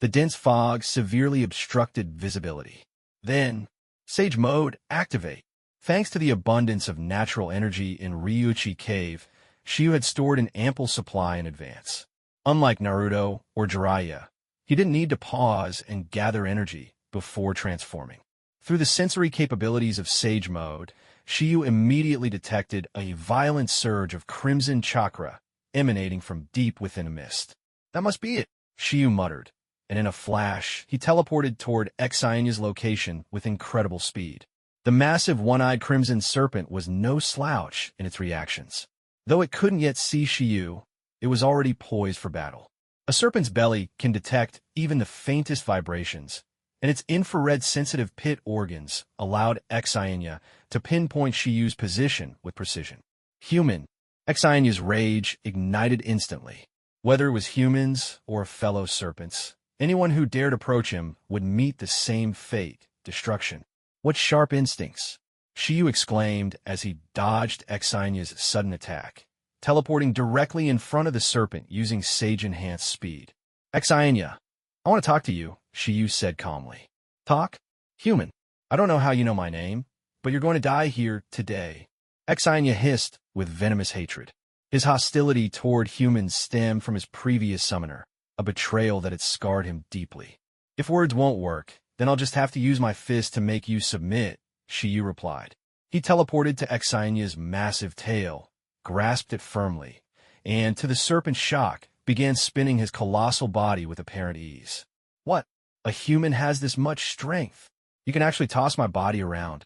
The dense fog severely obstructed visibility. Then, Sage Mode activate. Thanks to the abundance of natural energy in Ryuchi Cave, Shiyu had stored an ample supply in advance. Unlike Naruto or Jiraiya, he didn't need to pause and gather energy before transforming. Through the sensory capabilities of Sage Mode, Shiyu immediately detected a violent surge of crimson chakra emanating from deep within a mist. That must be it, Shiyu muttered, and in a flash, he teleported toward Xainya's location with incredible speed. The massive one-eyed crimson serpent was no slouch in its reactions. Though it couldn't yet see Shiyu, it was already poised for battle. A serpent's belly can detect even the faintest vibrations, and its infrared-sensitive pit organs allowed Xainya to pinpoint Shiyu's position with precision. Human. Xainya's rage ignited instantly. Whether it was humans or fellow serpents, anyone who dared approach him would meet the same fate, destruction. What sharp instincts! Shiyu exclaimed as he dodged Xainya's sudden attack, teleporting directly in front of the serpent using Sage-enhanced speed. Xainya, I want to talk to you, Shiyu said calmly. Talk? Human. I don't know how you know my name, but you're going to die here today. Xainya hissed with venomous hatred. His hostility toward humans stemmed from his previous summoner, a betrayal that had scarred him deeply. If words won't work, then I'll just have to use my fist to make you submit, Shiyu replied. He teleported to Xainya's massive tail, grasped it firmly, and, to the serpent's shock, began spinning his colossal body with apparent ease. What? A human has this much strength? You can actually toss my body around.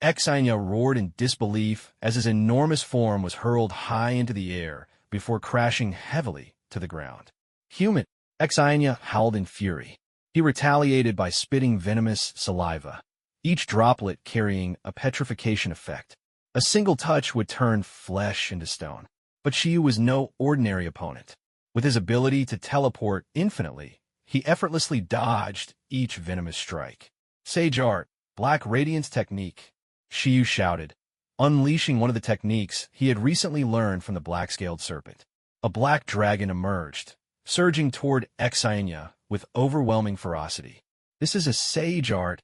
Xainya roared in disbelief as his enormous form was hurled high into the air before crashing heavily to the ground. Human! Xainya howled in fury. He retaliated by spitting venomous saliva, each droplet carrying a petrification effect. A single touch would turn flesh into stone. But Shiyu was no ordinary opponent. With his ability to teleport infinitely, he effortlessly dodged each venomous strike. Sage Art, Black Radiance Technique, Shiyu shouted, unleashing one of the techniques he had recently learned from the black-scaled serpent. A black dragon emerged, surging toward Xainya with overwhelming ferocity. This is a Sage Art,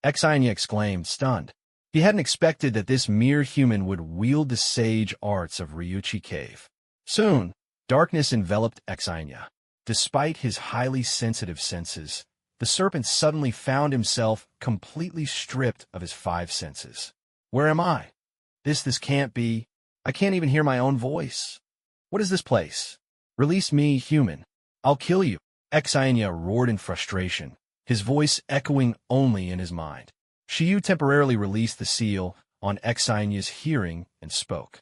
Xainya exclaimed, stunned. He hadn't expected that this mere human would wield the sage arts of Ryuchi Cave. Soon, darkness enveloped Xainya. Despite his highly sensitive senses, the serpent suddenly found himself completely stripped of his 5 senses. Where am I? This can't be. I can't even hear my own voice. What is this place? Release me, human. I'll kill you. Xainya roared in frustration, his voice echoing only in his mind. Shiyu temporarily released the seal on Xainya's hearing and spoke.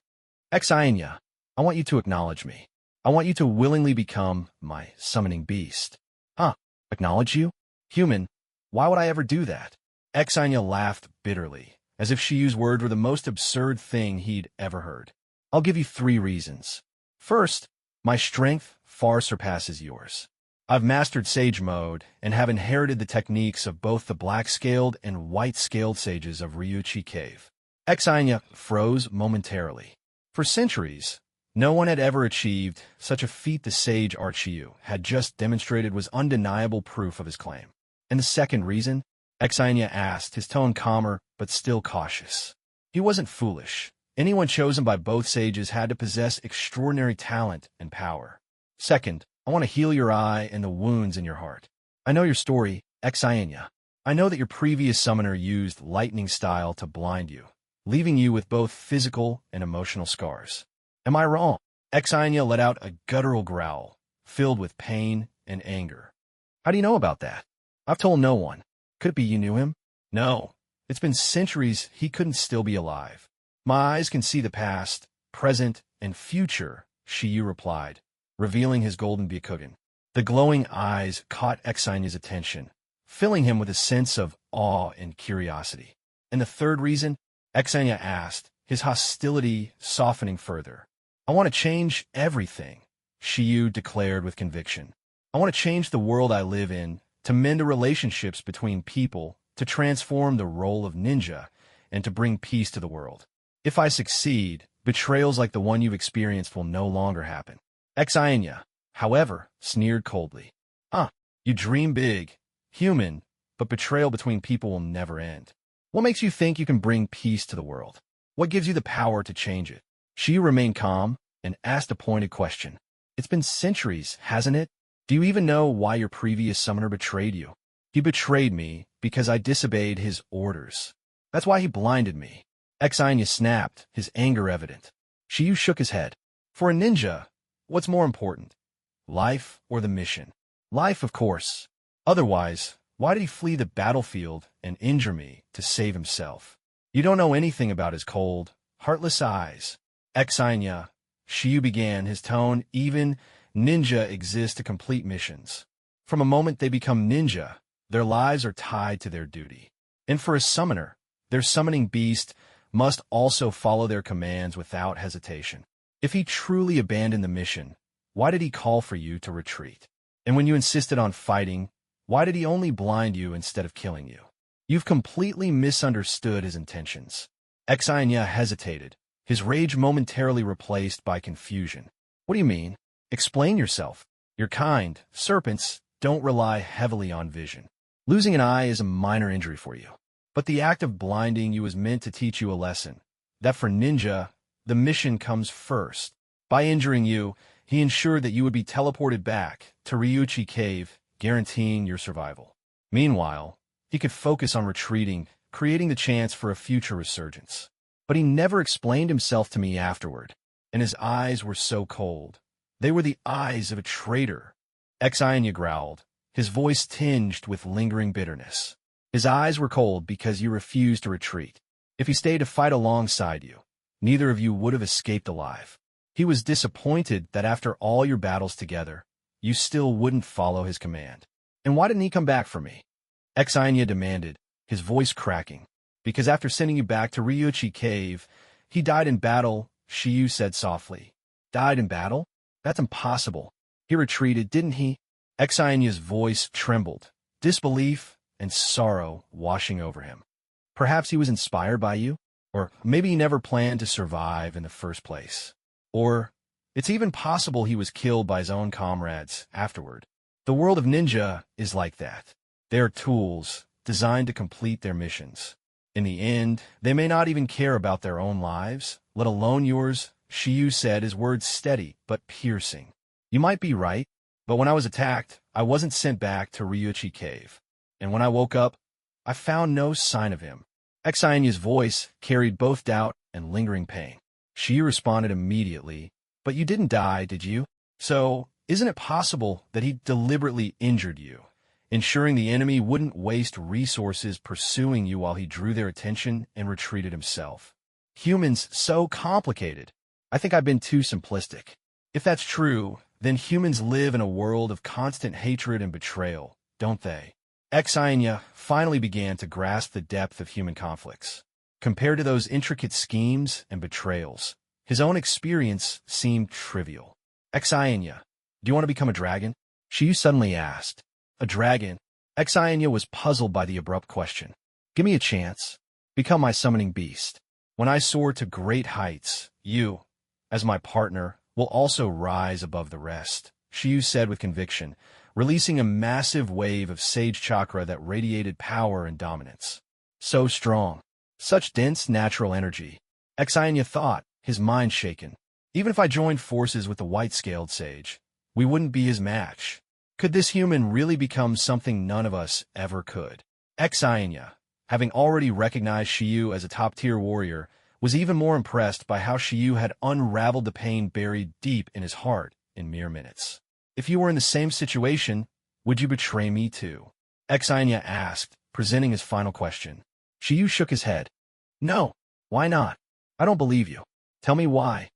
Xainya, I want you to acknowledge me. I want you to willingly become my summoning beast. Huh? Acknowledge you? Human, why would I ever do that? Xainya laughed bitterly, as if Shiyu's words were the most absurd thing he'd ever heard. I'll give you 3 reasons. First, my strength far surpasses yours. I've mastered Sage Mode and have inherited the techniques of both the black-scaled and white-scaled sages of Ryuchi Cave. Xainya froze momentarily. For centuries, no one had ever achieved such a feat. The Sage Art Shiyu had just demonstrated was undeniable proof of his claim. And the second reason? Xainya asked, his tone calmer but still cautious. He wasn't foolish. Anyone chosen by both sages had to possess extraordinary talent and power. Second, I want to heal your eye and the wounds in your heart. I know your story, Xainya. I know that your previous summoner used lightning style to blind you, leaving you with both physical and emotional scars. Am I wrong? Xainya let out a guttural growl, filled with pain and anger. How do you know about that? I've told no one. Could it be you knew him? No. It's been centuries he couldn't still be alive. My eyes can see the past, present, and future, Shiyu replied, revealing his golden Byakugan. The glowing eyes caught Xainya's attention, filling him with a sense of awe and curiosity. And the third reason? Xainya asked, his hostility softening further. I want to change everything, Shiyu declared with conviction. I want to change the world I live in, to mend the relationships between people, to transform the role of ninja, and to bring peace to the world. If I succeed, betrayals like the one you've experienced will no longer happen. Xianya, however, sneered coldly. You dream big, human, but betrayal between people will never end. What makes you think you can bring peace to the world? What gives you the power to change it? She remained calm and asked a pointed question. It's been centuries, hasn't it? Do you even know why your previous summoner betrayed you? He betrayed me because I disobeyed his orders. That's why he blinded me. Xianya snapped, his anger evident. Shiyu shook his head. For a ninja, what's more important? Life or the mission? Life, of course. Otherwise, why did he flee the battlefield and injure me to save himself? You don't know anything about his cold, heartless eyes. Xianya, Shiyu began, his tone even. Ninja exist to complete missions. From a moment they become ninja, their lives are tied to their duty. And for a summoner, their summoning beast must also follow their commands without hesitation. If he truly abandoned the mission, why did he call for you to retreat? And when you insisted on fighting, why did he only blind you instead of killing you? You've completely misunderstood his intentions. Xianya hesitated, his rage momentarily replaced by confusion. What do you mean? Explain yourself. You're kind. Serpents don't rely heavily on vision. Losing an eye is a minor injury for you. But the act of blinding you is meant to teach you a lesson. That for ninja, the mission comes first. By injuring you, he ensured that you would be teleported back to Ryuchi Cave, guaranteeing your survival. Meanwhile, he could focus on retreating, creating the chance for a future resurgence. But he never explained himself to me afterward, and his eyes were so cold. They were the eyes of a traitor. Xianya growled, his voice tinged with lingering bitterness. His eyes were cold because you refused to retreat. If he stayed to fight alongside you, neither of you would have escaped alive. He was disappointed that after all your battles together, you still wouldn't follow his command. And why didn't he come back for me? Xianya demanded, his voice cracking. Because after sending you back to Ryuchi Cave, he died in battle, Shiyu said softly. Died in battle? That's impossible. He retreated, didn't he? Xianya's voice trembled, disbelief and sorrow washing over him. Perhaps he was inspired by you? Or maybe he never planned to survive in the first place. Or it's even possible he was killed by his own comrades afterward. The world of ninja is like that. They are tools designed to complete their missions. In the end, they may not even care about their own lives, let alone yours, Shiyu said, his words steady but piercing. You might be right, but when I was attacked, I wasn't sent back to Ryuchi Cave. And when I woke up, I found no sign of him. Xianya's voice carried both doubt and lingering pain. Shiyu responded immediately, but you didn't die, did you? So, isn't it possible that he deliberately injured you, ensuring the enemy wouldn't waste resources pursuing you while he drew their attention and retreated himself? Humans so complicated. I think I've been too simplistic. If that's true, then humans live in a world of constant hatred and betrayal, don't they? Xianya finally began to grasp the depth of human conflicts. Compared to those intricate schemes and betrayals, his own experience seemed trivial. Xianya, do you want to become a dragon? Shiyu suddenly asked. A dragon? Xianya was puzzled by the abrupt question. Give me a chance. Become my summoning beast. When I soar to great heights, you, as my partner, will also rise above the rest, Shiyu said with conviction, releasing a massive wave of sage chakra that radiated power and dominance. So strong. Such dense natural energy. Xianya thought, his mind shaken. Even if I joined forces with the white-scaled sage, we wouldn't be his match. Could this human really become something none of us ever could? Xianya, having already recognized Shiyu as a top-tier warrior, was even more impressed by how Shiyu had unraveled the pain buried deep in his heart in mere minutes. If you were in the same situation, would you betray me too? Xianya asked, presenting his final question. Shiyu shook his head. No. Why not? I don't believe you. Tell me why.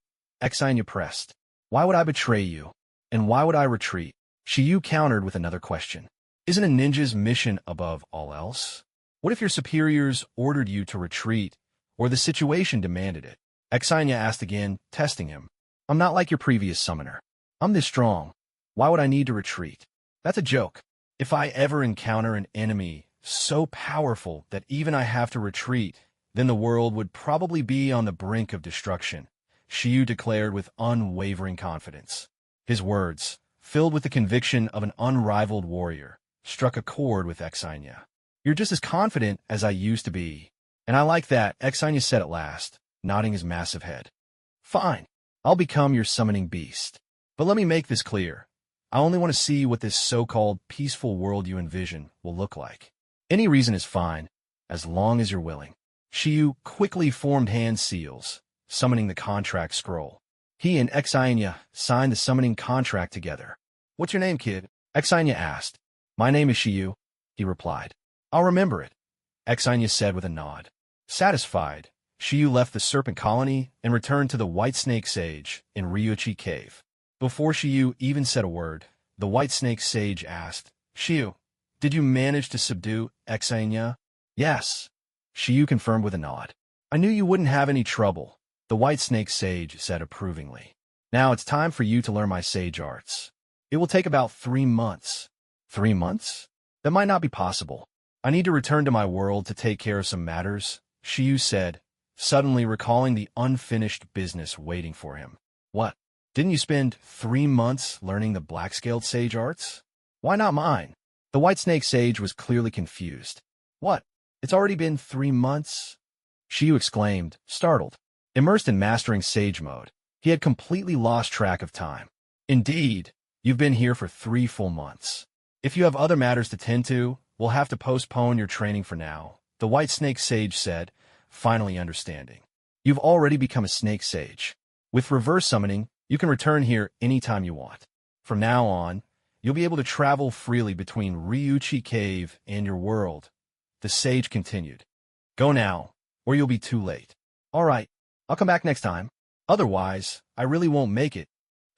Xianya pressed. Why would I betray you? And why would I retreat? Shiyu countered with another question. Isn't a ninja's mission above all else? What if your superiors ordered you to retreat, or the situation demanded it? Xianya asked again, testing him. I'm not like your previous summoner. I'm this strong. Why would I need to retreat? That's a joke. If I ever encounter an enemy so powerful that even I have to retreat, then the world would probably be on the brink of destruction, Shiyu declared with unwavering confidence. His words, filled with the conviction of an unrivaled warrior, struck a chord with Exainia. You're just as confident as I used to be. And I like that, Exainia said at last, nodding his massive head. Fine, I'll become your summoning beast. But let me make this clear. I only want to see what this so-called peaceful world you envision will look like. Any reason is fine, as long as you're willing. Shiyu quickly formed hand seals, summoning the contract scroll. He and Exainia signed the summoning contract together. What's your name, kid? Exainia asked. My name is Shiyu, he replied. I'll remember it, Exainia said with a nod. Satisfied, Shiyu left the serpent colony and returned to the White Snake Sage in Ryuchi Cave. Before Shiyu even said a word, the White Snake Sage asked, Shiyu, did you manage to subdue Exainia? Yes, Shiyu confirmed with a nod. I knew you wouldn't have any trouble, the White Snake Sage said approvingly. Now it's time for you to learn my sage arts. It will take about 3 months. 3 months? That might not be possible. I need to return to my world to take care of some matters, Shiyu said, suddenly recalling the unfinished business waiting for him. What? Didn't you spend 3 months learning the black-scaled sage arts? Why not mine? The White Snake Sage was clearly confused. What? It's already been 3 months? Shiyu exclaimed, startled. Immersed in mastering sage mode, he had completely lost track of time. Indeed, you've been here for 3 full months. If you have other matters to tend to, we'll have to postpone your training for now, the White Snake Sage said, finally understanding. You've already become a Snake Sage. With reverse summoning, you can return here anytime you want. From now on, you'll be able to travel freely between Ryuchi Cave and your world. The sage continued. Go now, or you'll be too late. All right, I'll come back next time. Otherwise, I really won't make it,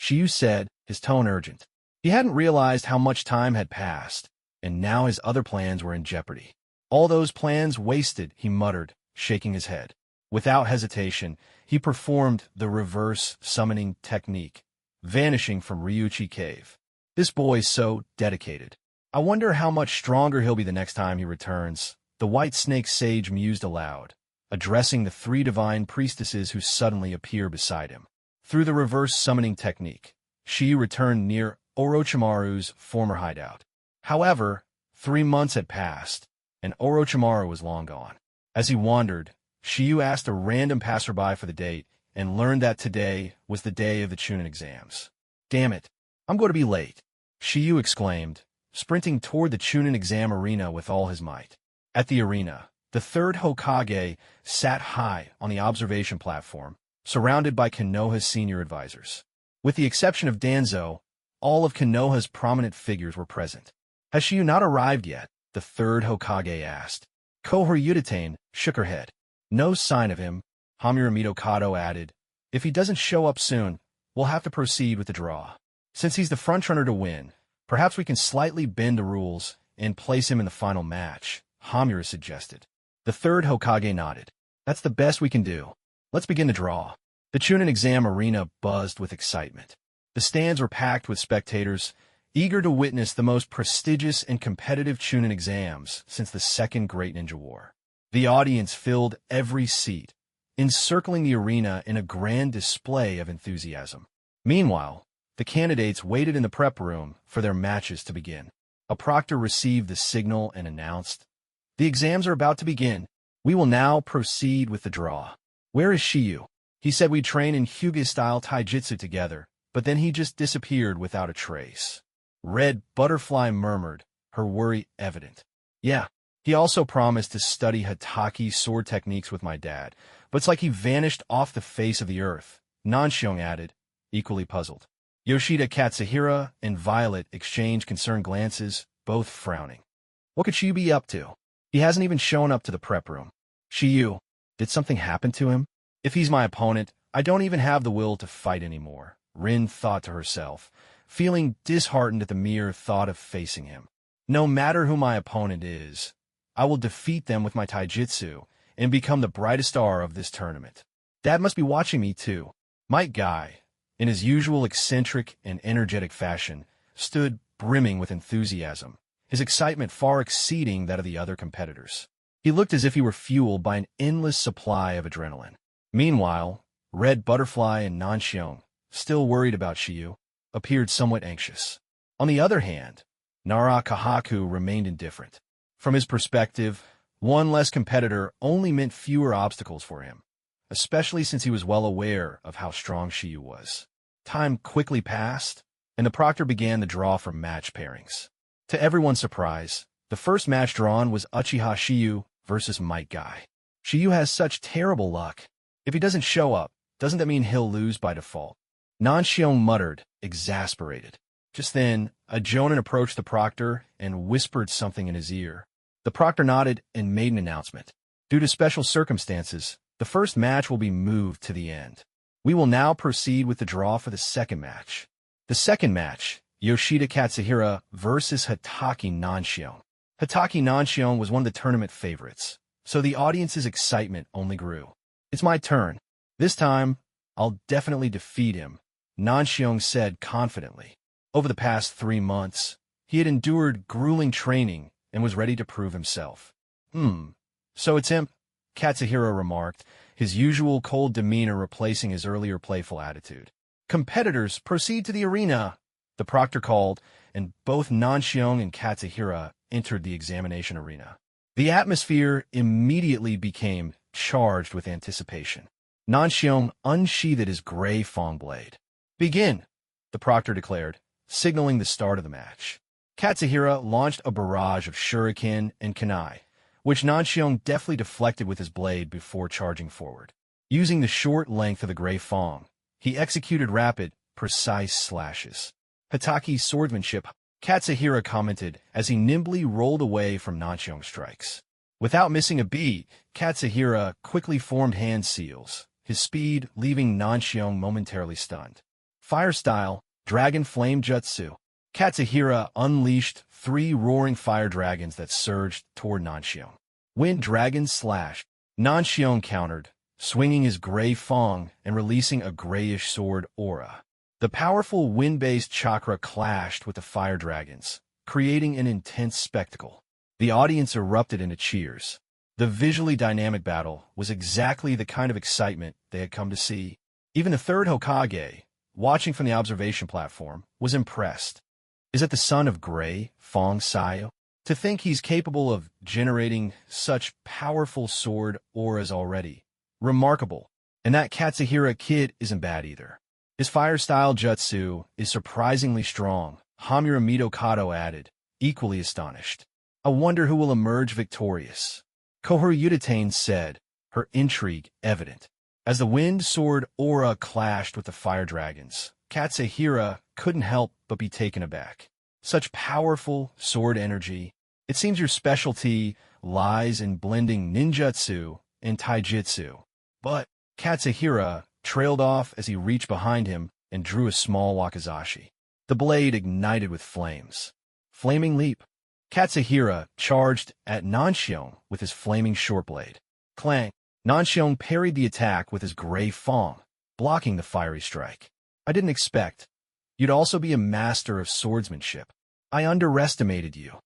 Shiyu said, his tone urgent. He hadn't realized how much time had passed, and now his other plans were in jeopardy. All those plans wasted, he muttered, shaking his head. Without hesitation, he performed the reverse summoning technique, vanishing from Ryuchi Cave. This boy's so dedicated. I wonder how much stronger he'll be the next time he returns, the White Snake Sage mused aloud, addressing the 3 divine priestesses who suddenly appear beside him. Through the reverse summoning technique, Shiyu returned near Orochimaru's former hideout. However, 3 months had passed, and Orochimaru was long gone. As he wandered, Shiyu asked a random passerby for the date and learned that today was the day of the Chunin exams. Damn it, I'm going to be late, Shiyu exclaimed, sprinting toward the Chunin exam arena with all his might. At the arena, the 3rd Hokage sat high on the observation platform, surrounded by Konoha's senior advisors. With the exception of Danzo, all of Konoha's prominent figures were present. Has Shiyu not arrived yet? The 3rd Hokage asked. Kohor Yuditane shook her head. No sign of him, Hamura Mitokado added. If he doesn't show up soon, we'll have to proceed with the draw. Since he's the frontrunner to win, perhaps we can slightly bend the rules and place him in the final match, Hamura suggested. The 3rd Hokage nodded. That's the best we can do. Let's begin the draw. The Chunin exam arena buzzed with excitement. The stands were packed with spectators, eager to witness the most prestigious and competitive Chunin exams since the Second Great Ninja War. The audience filled every seat, encircling the arena in a grand display of enthusiasm. Meanwhile, the candidates waited in the prep room for their matches to begin. A proctor received the signal and announced, "The exams are about to begin. We will now proceed with the draw. Where is Shiyu? He said we'd train in Hyuga-style taijutsu together, but then he just disappeared without a trace." Red Butterfly murmured, her worry evident. Yeah, he also promised to study Hatake sword techniques with my dad, but it's like he vanished off the face of the earth, Nanshiong added, equally puzzled. Yoshida Katsuhira and Violet exchanged concerned glances, both frowning. What could Shiyu be up to? He hasn't even shown up to the prep room. Shiyu, did something happen to him? If he's my opponent, I don't even have the will to fight anymore, Rin thought to herself, feeling disheartened at the mere thought of facing him. No matter who my opponent is, I will defeat them with my taijutsu and become the brightest star of this tournament. Dad must be watching me too. Might Guy, in his usual eccentric and energetic fashion, stood brimming with enthusiasm, his excitement far exceeding that of the other competitors. He looked as if he were fueled by an endless supply of adrenaline. Meanwhile, Red Butterfly and Nanxiong, still worried about Shiyu, appeared somewhat anxious. On the other hand, Nara Kahaku remained indifferent. From his perspective, one less competitor only meant fewer obstacles for him, especially since he was well aware of how strong Shiyu was. Time quickly passed, and the proctor began the draw for match pairings. To everyone's surprise, the first match drawn was Uchiha Shiyu versus Might Guy. Shiyu has such terrible luck. If he doesn't show up, doesn't that mean he'll lose by default? Nanxiong muttered, exasperated. Just then, a jonin approached the proctor and whispered something in his ear. The proctor nodded and made an announcement. Due to special circumstances, the first match will be moved to the end. We will now proceed with the draw for the second match. The second match, Yoshida Katsuhira versus Hitaki Nanxiong. Hitaki Nanxiong was one of the tournament favorites, so the audience's excitement only grew. It's my turn. This time, I'll definitely defeat him, Nanxiong said confidently. Over the past 3 months, he had endured grueling training and was ready to prove himself. So it's him, Katsuhira remarked, his usual cold demeanor replacing his earlier playful attitude. Competitors, proceed to the arena, the proctor called, and both Nanxiong and Katsuhira entered the examination arena. The atmosphere immediately became charged with anticipation. Nanxiong unsheathed his gray Fong blade. Begin, the proctor declared, signaling the start of the match. Katsuhira launched a barrage of shuriken and kunai, which Nanxiong deftly deflected with his blade before charging forward. Using the short length of the gray Fong, he executed rapid, precise slashes. Hitaki's swordsmanship, Katsuhira commented as he nimbly rolled away from Nanxiong's strikes. Without missing a beat, Katsuhira quickly formed hand seals, his speed leaving Nanxiong momentarily stunned. Fire style, Dragon Flame Jutsu. Katsuhira unleashed 3 roaring fire dragons that surged toward Nanxiong. Wind Dragon Slash. Nanxiong countered, swinging his gray Fong and releasing a grayish sword aura. The powerful wind-based chakra clashed with the fire dragons, creating an intense spectacle. The audience erupted into cheers. The visually dynamic battle was exactly the kind of excitement they had come to see. Even the third Hokage, watching from the observation platform, was impressed. Is it the son of Gray, Fong Sayo? To think he's capable of generating such powerful sword auras already. Remarkable. And that Katsuhira kid isn't bad either. His fire-style jutsu is surprisingly strong, Hamura Mitokado added, equally astonished. I wonder who will emerge victorious. Kohuru Udatane said, her intrigue evident. As the wind sword aura clashed with the fire dragons, Katsuhira couldn't help but be taken aback. Such powerful sword energy. It seems your specialty lies in blending ninjutsu and taijutsu. But Katsuhira trailed off as he reached behind him and drew a small wakizashi. The blade ignited with flames. Flaming leap. Katsuhira charged at Nanxiong with his flaming short blade. Clang. Nanxiong parried the attack with his gray Fong, blocking the fiery strike. I didn't expect. You'd also be a master of swordsmanship. I underestimated you,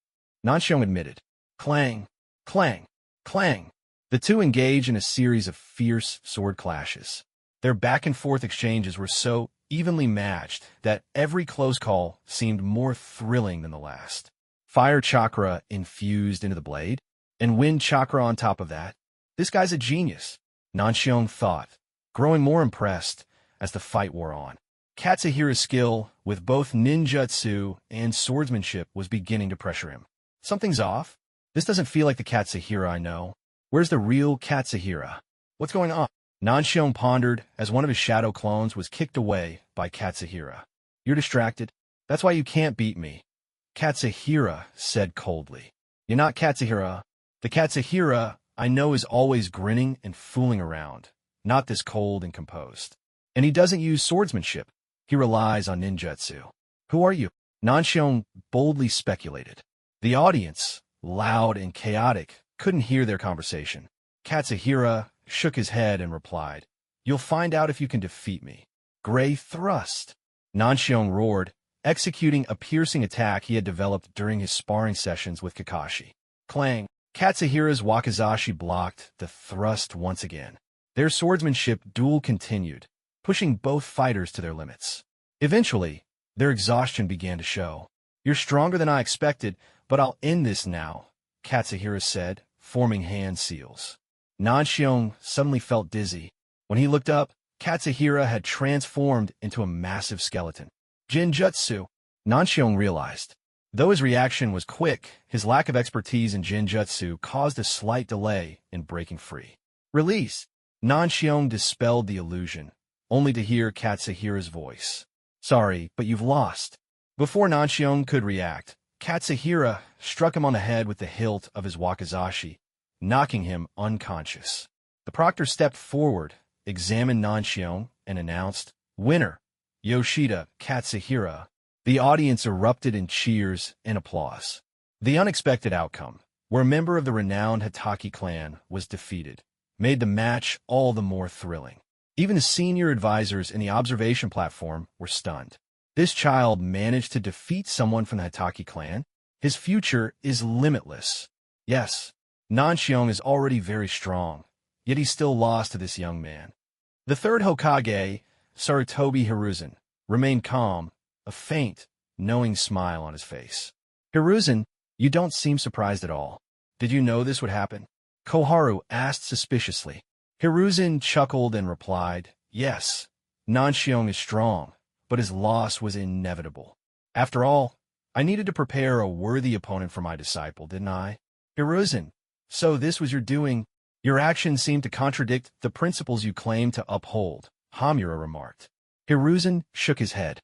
Nanxiong admitted. Clang, clang, clang. The two engaged in a series of fierce sword clashes. Their back-and-forth exchanges were so evenly matched that every close call seemed more thrilling than the last. Fire chakra infused into the blade, and wind chakra on top of that. This guy's a genius, Nanxiong thought, growing more impressed as the fight wore on. Katsuhira's skill with both ninjutsu and swordsmanship was beginning to pressure him. Something's off. This doesn't feel like the Katsuhira I know. Where's the real Katsuhira? What's going on? Nanxiong pondered as one of his shadow clones was kicked away by Katsuhira. You're distracted. That's why you can't beat me, Katsuhira said coldly. You're not Katsuhira. The Katsuhira I know is always grinning and fooling around, not this cold and composed. And he doesn't use swordsmanship. He relies on ninjutsu. Who are you? Nanxiong boldly speculated. The audience, loud and chaotic, couldn't hear their conversation. Katsuhira shook his head and replied, You'll find out if you can defeat me. Gray thrust. Nanxiong roared, executing a piercing attack he had developed during his sparring sessions with Kakashi. Clang. Katsuhira's wakizashi blocked the thrust once again. Their swordsmanship duel continued, pushing both fighters to their limits. Eventually, their exhaustion began to show. "You're stronger than I expected, but I'll end this now," Katsuhira said, forming hand seals. Nanxiong suddenly felt dizzy. When he looked up, Katsuhira had transformed into a massive skeleton. Jinjutsu, Nanxiong realized. Though his reaction was quick, his lack of expertise in Jinjutsu caused a slight delay in breaking free. Release. Nanxiong dispelled the illusion, only to hear Katsuhira's voice. "Sorry, but you've lost." Before Nanxiong could react, Katsuhira struck him on the head with the hilt of his wakizashi, knocking him unconscious. The proctor stepped forward, examined Nanxiong, and announced, "Winner, Yoshida Katsuhira." The audience erupted in cheers and applause. The unexpected outcome, where a member of the renowned Hatake clan was defeated, made the match all the more thrilling. Even the senior advisors in the observation platform were stunned. This child managed to defeat someone from the Hatake clan? His future is limitless. Yes, Nanxiong is already very strong, yet he still lost to this young man. The third Hokage, Sarutobi Hiruzen, remained calm, a faint, knowing smile on his face. "Hiruzen, you don't seem surprised at all. Did you know this would happen?" Koharu asked suspiciously. Hiruzen chuckled and replied, "Yes, Nanxiong is strong, but his loss was inevitable. After all, I needed to prepare a worthy opponent for my disciple, didn't I?" "Hiruzen, so this was your doing? Your actions seem to contradict the principles you claim to uphold," Hamura remarked. Hiruzen shook his head.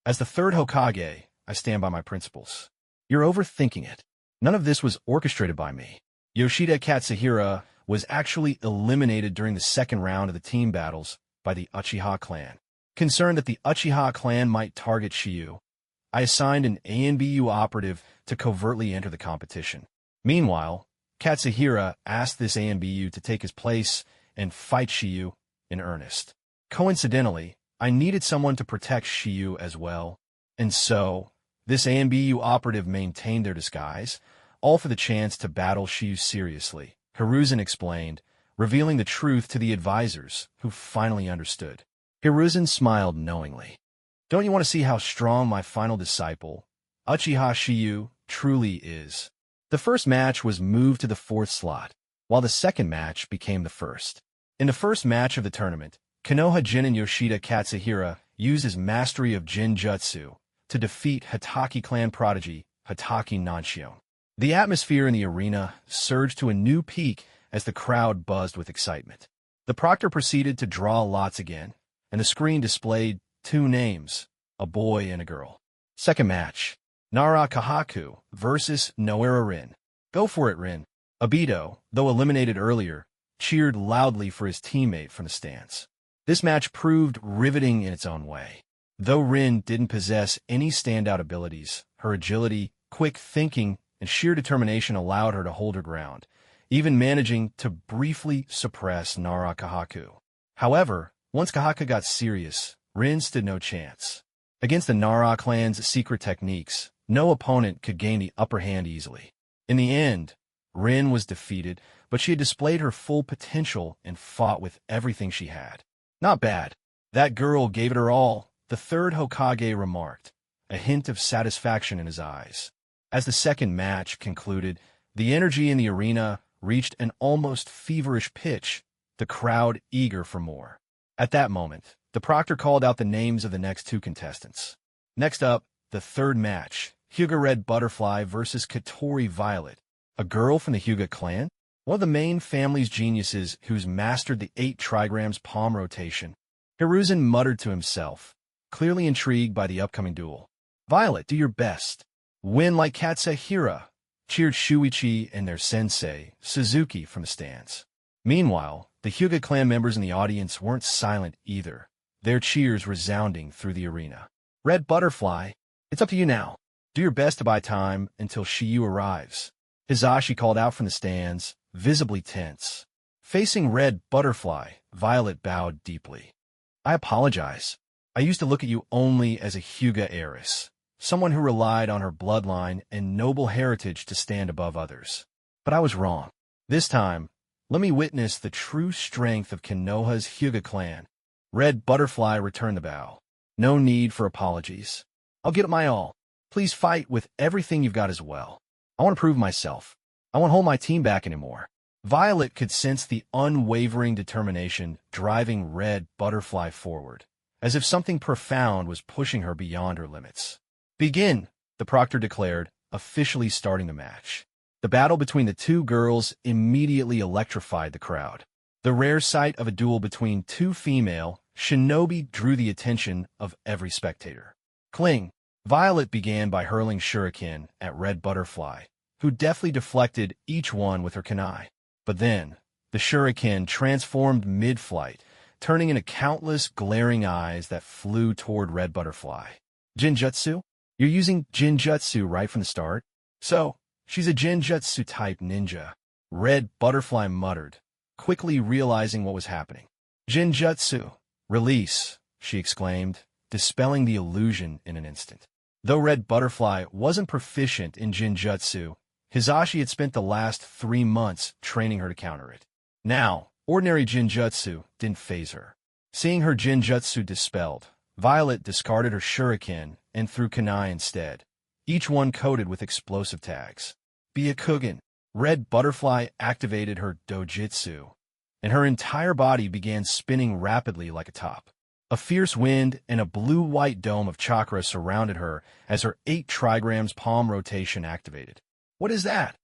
"As the third Hokage, I stand by my principles." "You're overthinking it. None of this was orchestrated by me. Yoshida Katsuhira was actually eliminated during the second round of the team battles by the Uchiha clan. Concerned that the Uchiha clan might target Shiyu, I assigned an ANBU operative to covertly enter the competition. Meanwhile, Katsuhira asked this ANBU to take his place and fight Shiyu in earnest. Coincidentally, I needed someone to protect Shiyu as well, and so this ANBU operative maintained their disguise, all for the chance to battle Shiyu seriously, Hiruzen explained, revealing the truth to the advisors, who finally understood. Hiruzen smiled knowingly. "Don't you want to see how strong my final disciple, Uchiha Shiyu, truly is?" The first match was moved to the fourth slot, while the second match became the first. In the first match of the tournament, Konoha Jin and Yoshida Katsuhira used his mastery of Jinjutsu to defeat Hatake clan prodigy Hatake Nanxiong. The atmosphere in the arena surged to a new peak as the crowd buzzed with excitement. The proctor proceeded to draw lots again, and the screen displayed two names, a boy and a girl. Second match, Nara Kahaku versus Noera Rin. "Go for it, Rin." Obito, though eliminated earlier, cheered loudly for his teammate from the stands. This match proved riveting in its own way. Though Rin didn't possess any standout abilities, her agility, quick thinking, and sheer determination allowed her to hold her ground, even managing to briefly suppress Nara Kahaku. However, once Kahaku got serious, Rin stood no chance. Against the Nara clan's secret techniques, no opponent could gain the upper hand easily. In the end, Rin was defeated, but she had displayed her full potential and fought with everything she had. "Not bad. That girl gave it her all," the third Hokage remarked, a hint of satisfaction in his eyes. As the second match concluded, the energy in the arena reached an almost feverish pitch, the crowd eager for more. At that moment, the proctor called out the names of the next two contestants. Next up, the third match, Hyuga Red Butterfly versus Katori Violet, a girl from the Hyuga clan, one of the main family's geniuses who's mastered the 8 trigrams palm rotation. Hiruzen muttered to himself, clearly intrigued by the upcoming duel. "Violet, do your best. Win like Katsuhira," cheered Shuichi and their sensei, Suzuki, from the stands. Meanwhile, the Hyuga clan members in the audience weren't silent either, their cheers resounding through the arena. "Red Butterfly, it's up to you now. Do your best to buy time until Shiyu arrives," Hizashi called out from the stands, visibly tense. Facing Red Butterfly, Violet bowed deeply. "I apologize. I used to look at you only as a Hyuga heiress, someone who relied on her bloodline and noble heritage to stand above others. But I was wrong. This time, let me witness the true strength of Konoha's Hyuga clan. Red Butterfly returned the bow. No need for apologies. I'll give it my all. Please fight with everything you've got as well. I want to prove myself. I won't hold my team back anymore. Violet could sense the unwavering determination driving Red Butterfly forward, as if something profound was pushing her beyond her limits. Begin, the proctor declared, officially starting the match. The battle between the two girls immediately electrified the crowd. The rare sight of a duel between two female shinobi drew the attention of every spectator. Cling. Violet began by hurling shuriken at Red Butterfly, who deftly deflected each one with her kunai. But then, the shuriken transformed mid-flight, turning into countless glaring eyes that flew toward Red Butterfly. Jinjutsu? You're using Jinjutsu right from the start? So, she's a Jinjutsu-type ninja, Red Butterfly muttered, quickly realizing what was happening. Jinjutsu, release, she exclaimed, dispelling the illusion in an instant. Though Red Butterfly wasn't proficient in Jinjutsu, Hisashi had spent the last 3 months training her to counter it. Now, ordinary Jinjutsu didn't faze her. Seeing her Jinjutsu dispelled, Violet discarded her shuriken and threw kunai instead, each one coated with explosive tags. Byakugan. Red Butterfly activated her dojitsu, and her entire body began spinning rapidly like a top. A fierce wind and a blue-white dome of chakra surrounded her as her 8 trigrams palm rotation activated. What is that?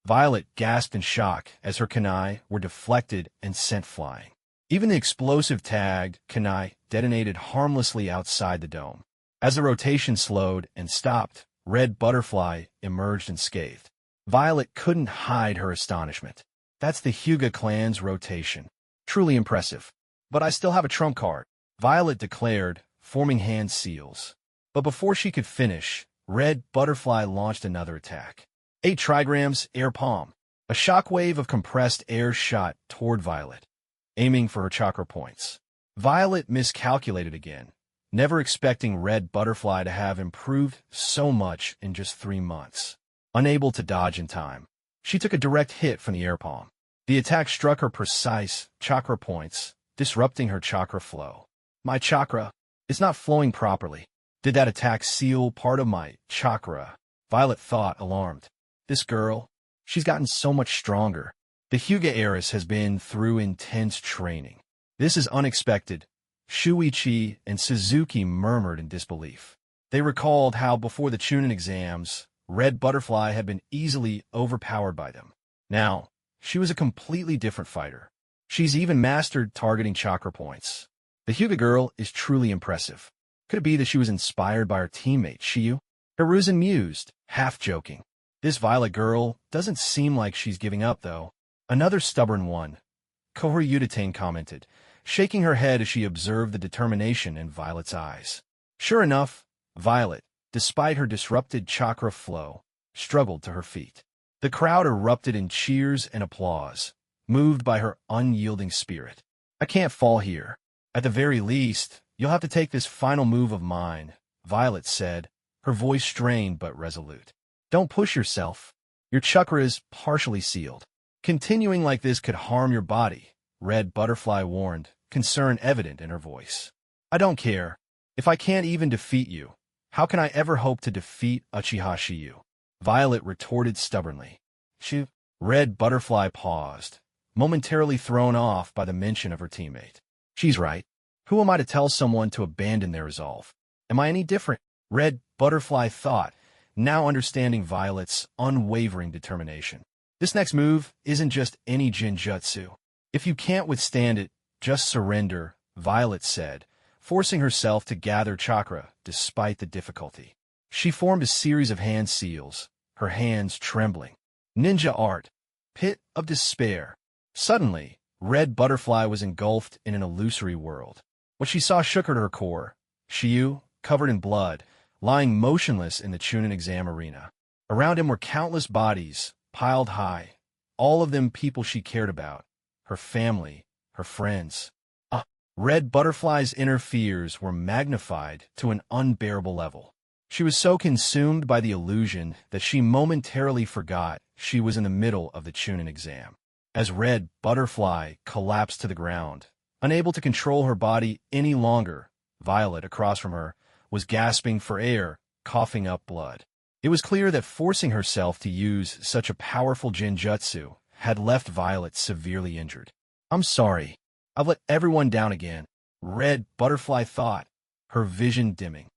Violet gasped in shock as her kunai were deflected and sent flying. Even the explosive tagged kunai detonated harmlessly outside the dome. As the rotation slowed and stopped, Red Butterfly emerged unscathed. Violet couldn't hide her astonishment. That's the Hyuga clan's rotation. Truly impressive. But I still have a trump card, Violet declared, forming hand seals. But before she could finish, Red Butterfly launched another attack. 8 trigrams, air palm. A shockwave of compressed air shot toward Violet, aiming for her chakra points. Violet miscalculated again, never expecting Red Butterfly to have improved so much in just 3 months. Unable to dodge in time, she took a direct hit from the air palm. The attack struck her precise chakra points, disrupting her chakra flow. My chakra is not flowing properly. Did that attack seal part of my chakra? Violet thought, alarmed. This girl, she's gotten so much stronger. The Hyuga heiress has been through intense training. This is unexpected. Shuichi and Suzuki murmured in disbelief. They recalled how before the Chunin exams, Red Butterfly had been easily overpowered by them. Now, she was a completely different fighter. She's even mastered targeting chakra points. The Hyuga girl is truly impressive. Could it be that she was inspired by her teammate, Shiyu? Hiruzen mused, half joking. This Violet girl doesn't seem like she's giving up, though. Another stubborn one, Kohori Yuditane commented, shaking her head as she observed the determination in Violet's eyes. Sure enough, Violet, despite her disrupted chakra flow, struggled to her feet. The crowd erupted in cheers and applause, moved by her unyielding spirit. I can't fall here. At the very least, you'll have to take this final move of mine, Violet said, her voice strained but resolute. Don't push yourself. Your chakra is partially sealed. Continuing like this could harm your body, Red Butterfly warned, concern evident in her voice. I don't care. If I can't even defeat you, how can I ever hope to defeat Uchiha Shiyu? Violet retorted stubbornly. Red Butterfly paused, momentarily thrown off by the mention of her teammate. She's right. Who am I to tell someone to abandon their resolve? Am I any different? Red Butterfly thought, now understanding Violet's unwavering determination. This next move isn't just any Jinjutsu. If you can't withstand it, just surrender, Violet said, forcing herself to gather chakra despite the difficulty. She formed a series of hand seals, her hands trembling. Ninja art. Pit of despair. Suddenly, Red Butterfly was engulfed in an illusory world. What she saw shook her to her core. Shiyu, covered in blood, lying motionless in the Chunin exam arena. Around him were countless bodies, piled high, all of them people she cared about, her family, her friends. Red Butterfly's inner fears were magnified to an unbearable level. She was so consumed by the illusion that she momentarily forgot she was in the middle of the Chunin exam. As Red Butterfly collapsed to the ground, unable to control her body any longer, Violet, across from her, was gasping for air, coughing up blood. It was clear that forcing herself to use such a powerful jinjutsu had left Violet severely injured. "I'm sorry. I've let everyone down again," Red Butterfly thought, her vision dimming.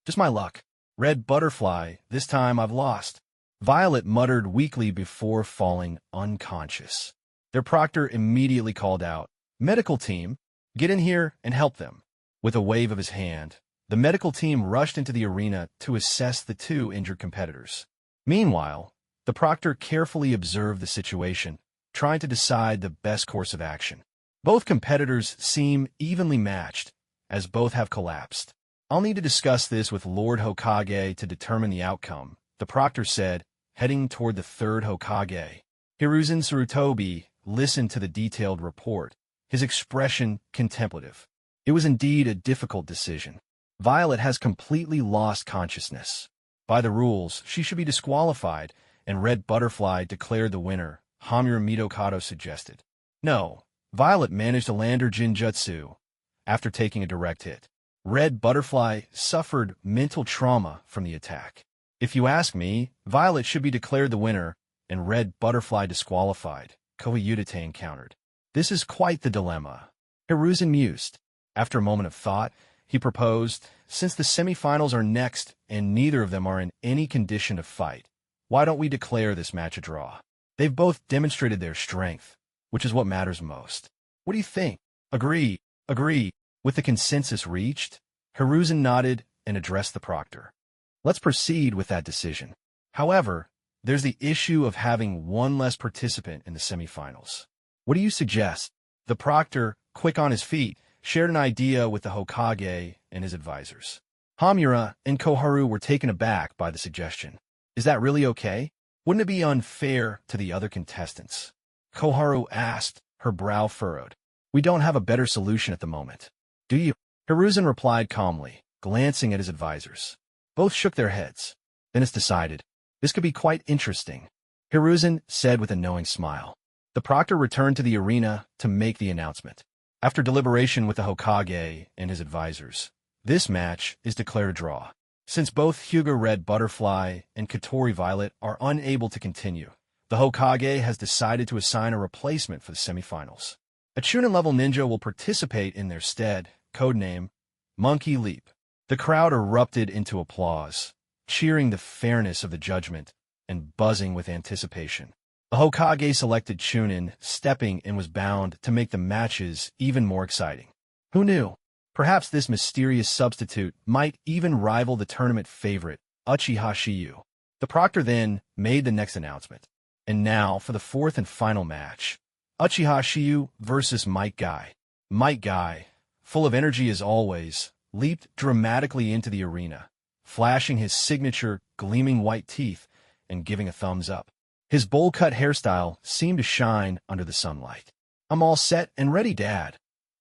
Just my luck. Red Butterfly, this time I've lost," Violet muttered weakly before falling unconscious. Their proctor immediately called out, "Medical team, get in here and help them." With a wave of his hand, the medical team rushed into the arena to assess the two injured competitors. Meanwhile, the proctor carefully observed the situation, trying to decide the best course of action. Both competitors seem evenly matched, as both have collapsed. "I'll need to discuss this with Lord Hokage to determine the outcome," the proctor said, heading toward the third Hokage. Hiruzen Sarutobi listened to the detailed report, his expression contemplative. It was indeed a difficult decision. Violet has completely lost consciousness. By the rules, she should be disqualified, and Red Butterfly declared the winner, Hamura Mitokado suggested. No, Violet managed to land her jinjutsu after taking a direct hit. Red Butterfly suffered mental trauma from the attack. "If you ask me, Violet should be declared the winner and Red Butterfly disqualified," Kohyutate countered. "This is quite the dilemma," Hiruzen mused. After a moment of thought, he proposed, "Since the semifinals are next and neither of them are in any condition to fight, why don't we declare this match a draw? They've both demonstrated their strength, which is what matters most. What do you think?" Agree. With the consensus reached, Hiruzen nodded and addressed the proctor. "Let's proceed with that decision. However, there's the issue of having one less participant in the semifinals. What do you suggest?" The proctor, quick on his feet, shared an idea with the Hokage and his advisors. Hamura and Koharu were taken aback by the suggestion. "Is that really okay? Wouldn't it be unfair to the other contestants?" Koharu asked, her brow furrowed. "We don't have a better solution at the moment. Do you?" Hiruzen replied calmly, glancing at his advisors. Both shook their heads. "Then it's decided. This could be quite interesting," Hiruzen said with a knowing smile. The proctor returned to the arena to make the announcement. After deliberation with the Hokage and his advisors, this match is declared a draw. Since both Hyuga Red Butterfly and Katori Violet are unable to continue, the Hokage has decided to assign a replacement for the semifinals. A Chunin-level ninja will participate in their stead, codename Monkey Leap. The crowd erupted into applause, cheering the fairness of the judgment and buzzing with anticipation. The Hokage selected Chunin, stepping and was bound to make the matches even more exciting. Who knew? Perhaps this mysterious substitute might even rival the tournament favorite, Uchiha Shiyu. The proctor then made the next announcement. And now for the fourth and final match. Uchiha Shiyu versus Might Guy. Might Guy, full of energy as always, leaped dramatically into the arena, flashing his signature gleaming white teeth and giving a thumbs up. His bowl-cut hairstyle seemed to shine under the sunlight. "I'm all set and ready, Dad,"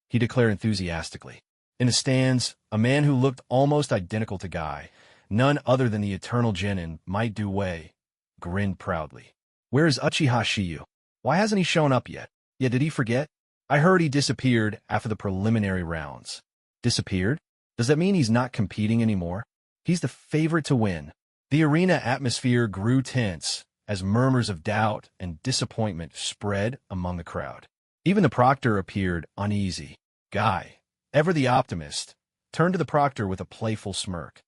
he declared enthusiastically. In the stands, a man who looked almost identical to Guy, none other than the eternal genin Might Wei, grinned proudly. "Where is Uchiha Shiyu? Why hasn't he shown up yet? Did he forget? I heard he disappeared after the preliminary rounds." Disappeared? Does that mean he's not competing anymore? He's the favorite to win. The arena atmosphere grew tense as murmurs of doubt and disappointment spread among the crowd. Even the proctor appeared uneasy. Guy, ever the optimist, turned to the proctor with a playful smirk.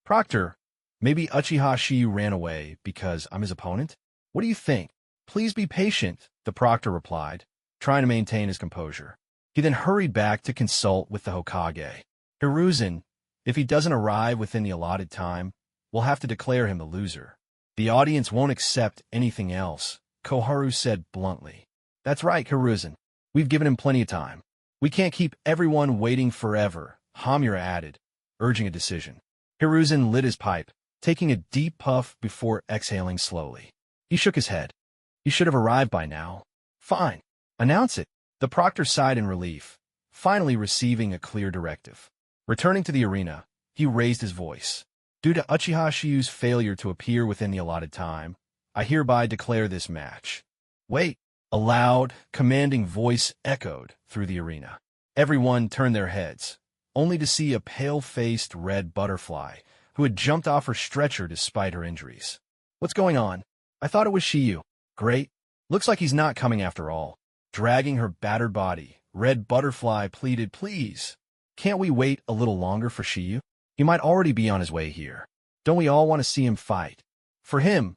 "Proctor, maybe Uchiha Shiyu ran away because I'm his opponent? What do you think?" "Please be patient," the proctor replied, trying to maintain his composure. He then hurried back to consult with the Hokage. "Hiruzen, if he doesn't arrive within the allotted time, we'll have to declare him the loser. The audience won't accept anything else," Koharu said bluntly. "That's right, Hiruzen. We've given him plenty of time. We can't keep everyone waiting forever," Hamura added, urging a decision. Hiruzen lit his pipe, taking a deep puff before exhaling slowly. He shook his head. "He should have arrived by now." "Fine. Announce it." The proctor sighed in relief, finally receiving a clear directive. Returning to the arena, he raised his voice. Due to Uchiha Shiyu's failure to appear within the allotted time, I hereby declare this match. Wait! A loud, commanding voice echoed through the arena. Everyone turned their heads, only to see a pale-faced red butterfly who had jumped off her stretcher despite her injuries. What's going on? I thought it was Shiyu. Great. Looks like he's not coming after all. Dragging her battered body, Red Butterfly pleaded, please. Can't we wait a little longer for Shiyu? He might already be on his way here. Don't we all want to see him fight? For him,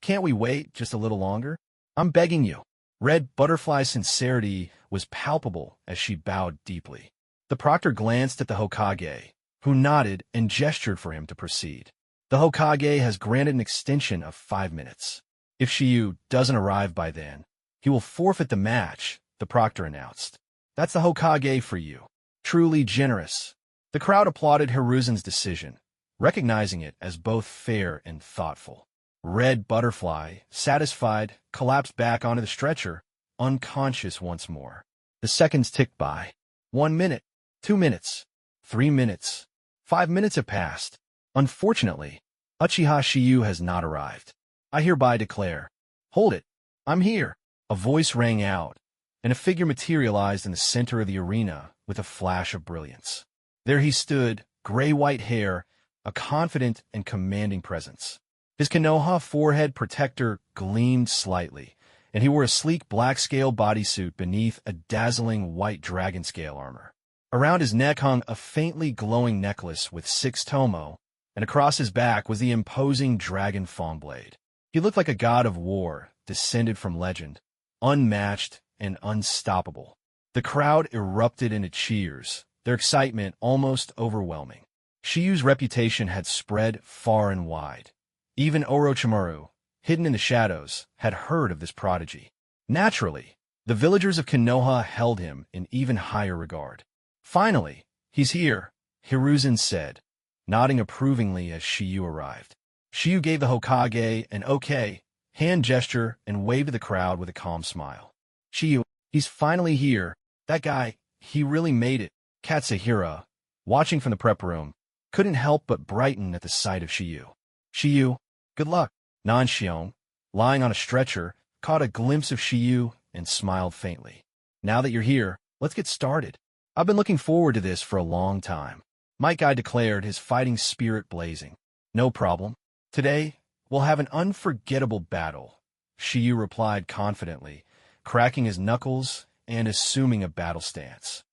can't we wait just a little longer? I'm begging you. Red Butterfly's sincerity was palpable as she bowed deeply. The proctor glanced at the Hokage, who nodded and gestured for him to proceed. The Hokage has granted an extension of 5 minutes. If Shiyu doesn't arrive by then, he will forfeit the match, the proctor announced. That's the Hokage for you. Truly generous. The crowd applauded Hiruzen's decision, recognizing it as both fair and thoughtful. Red Butterfly, satisfied, collapsed back onto the stretcher, unconscious once more. The seconds ticked by. 1 minute, 2 minutes, 3 minutes, 5 minutes have passed. Unfortunately, Uchiha Shiyu has not arrived. I hereby declare, hold it, I'm here. A voice rang out, and a figure materialized in the center of the arena with a flash of brilliance. There he stood, gray-white hair, a confident and commanding presence. His Konoha forehead protector gleamed slightly, and he wore a sleek black-scale bodysuit beneath a dazzling white dragon-scale armor. Around his neck hung a faintly glowing necklace with 6 tomo, and across his back was the imposing dragon fawn blade. He looked like a god of war, descended from legend, unmatched and unstoppable. The crowd erupted into cheers, their excitement almost overwhelming. Shiyu's reputation had spread far and wide. Even Orochimaru, hidden in the shadows, had heard of this prodigy. Naturally, the villagers of Konoha held him in even higher regard. Finally, he's here, Hiruzen said, nodding approvingly as Shiyu arrived. Shiyu gave the Hokage an okay hand gesture and waved to the crowd with a calm smile. Shiyu, he's finally here. That guy, he really made it. Katsuhira, watching from the prep room, couldn't help but brighten at the sight of Shiyu. Shiyu, good luck. Nanxiong, lying on a stretcher, caught a glimpse of Shiyu and smiled faintly. Now that you're here, let's get started. I've been looking forward to this for a long time. Might Guy declared, his fighting spirit blazing. No problem. Today, we'll have an unforgettable battle, Shiyu replied confidently, cracking his knuckles and assuming a battle stance.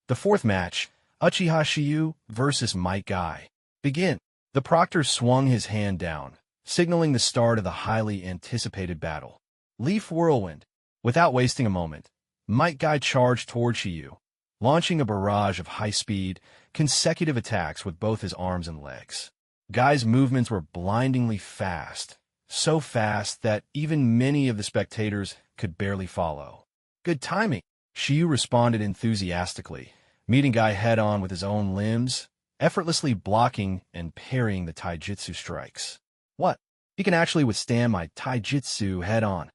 The fourth match, Uchiha Shiyu versus Might Guy. Begin. The proctor swung his hand down, signaling the start of the highly anticipated battle. Leaf Whirlwind. Without wasting a moment, Might Guy charged toward Shiyu, launching a barrage of high-speed, consecutive attacks with both his arms and legs. Guy's movements were blindingly fast, so fast that even many of the spectators could barely follow. Good timing, Shiyu responded enthusiastically, meeting Guy head-on with his own limbs, effortlessly blocking and parrying the taijutsu strikes. What? He can actually withstand my taijutsu head-on,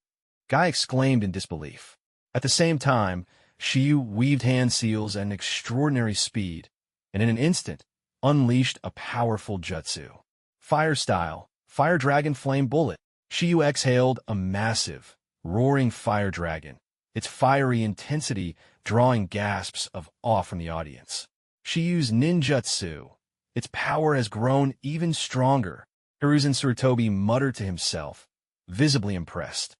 Guy exclaimed in disbelief. At the same time, Shiyu weaved hand seals at an extraordinary speed, and in an instant, unleashed a powerful jutsu. Fire style, Fire Dragon Flame Bullet. Shiyu exhaled a massive, roaring fire dragon, its fiery intensity drawing gasps of awe from the audience. Shiyu's ninjutsu. Its power has grown even stronger, Hiruzen Sarutobi muttered to himself, visibly impressed.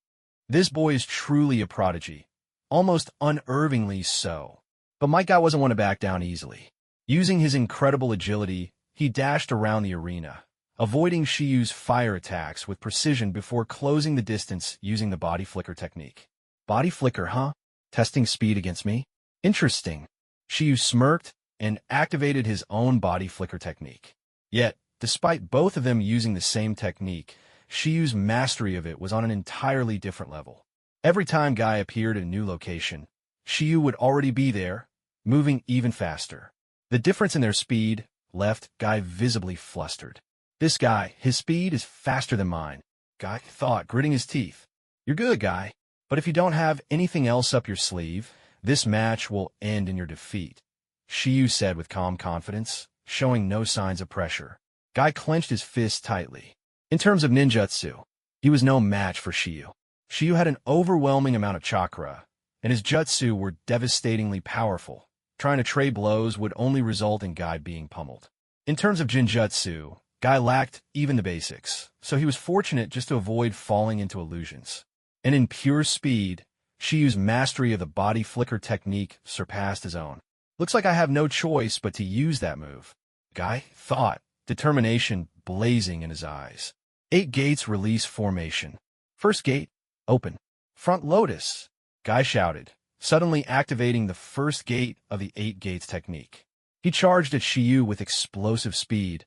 This boy is truly a prodigy, almost unervingly so. But Might Guy wasn't one to back down easily. Using his incredible agility, he dashed around the arena, avoiding Shiyu's fire attacks with precision before closing the distance using the body flicker technique. Body flicker, huh? Testing speed against me? Interesting. Shiyu smirked and activated his own body flicker technique. Yet, despite both of them using the same technique, Shiyu's mastery of it was on an entirely different level. Every time Guy appeared at a new location, Shiyu would already be there, moving even faster. The difference in their speed left Guy visibly flustered. This guy, his speed is faster than mine, Guy thought, gritting his teeth. You're good, Guy, but if you don't have anything else up your sleeve, This match will end in your defeat, Shiyu said with calm confidence, showing no signs of pressure. Guy clenched his fist tightly. In terms of ninjutsu, he was no match for Shiyu. Shiyu had an overwhelming amount of chakra, and his jutsu were devastatingly powerful. Trying to trade blows would only result in Guy being pummeled. In terms of jinjutsu, Guy lacked even the basics, so he was fortunate just to avoid falling into illusions. And in pure speed, Shiyu's mastery of the body flicker technique surpassed his own. Looks like I have no choice but to use that move, Guy thought, determination blazing in his eyes. 8 gates release formation. First gate, open. Front lotus, Guy shouted, suddenly activating the first gate of the 8 gates technique. He charged at Shiyu with explosive speed,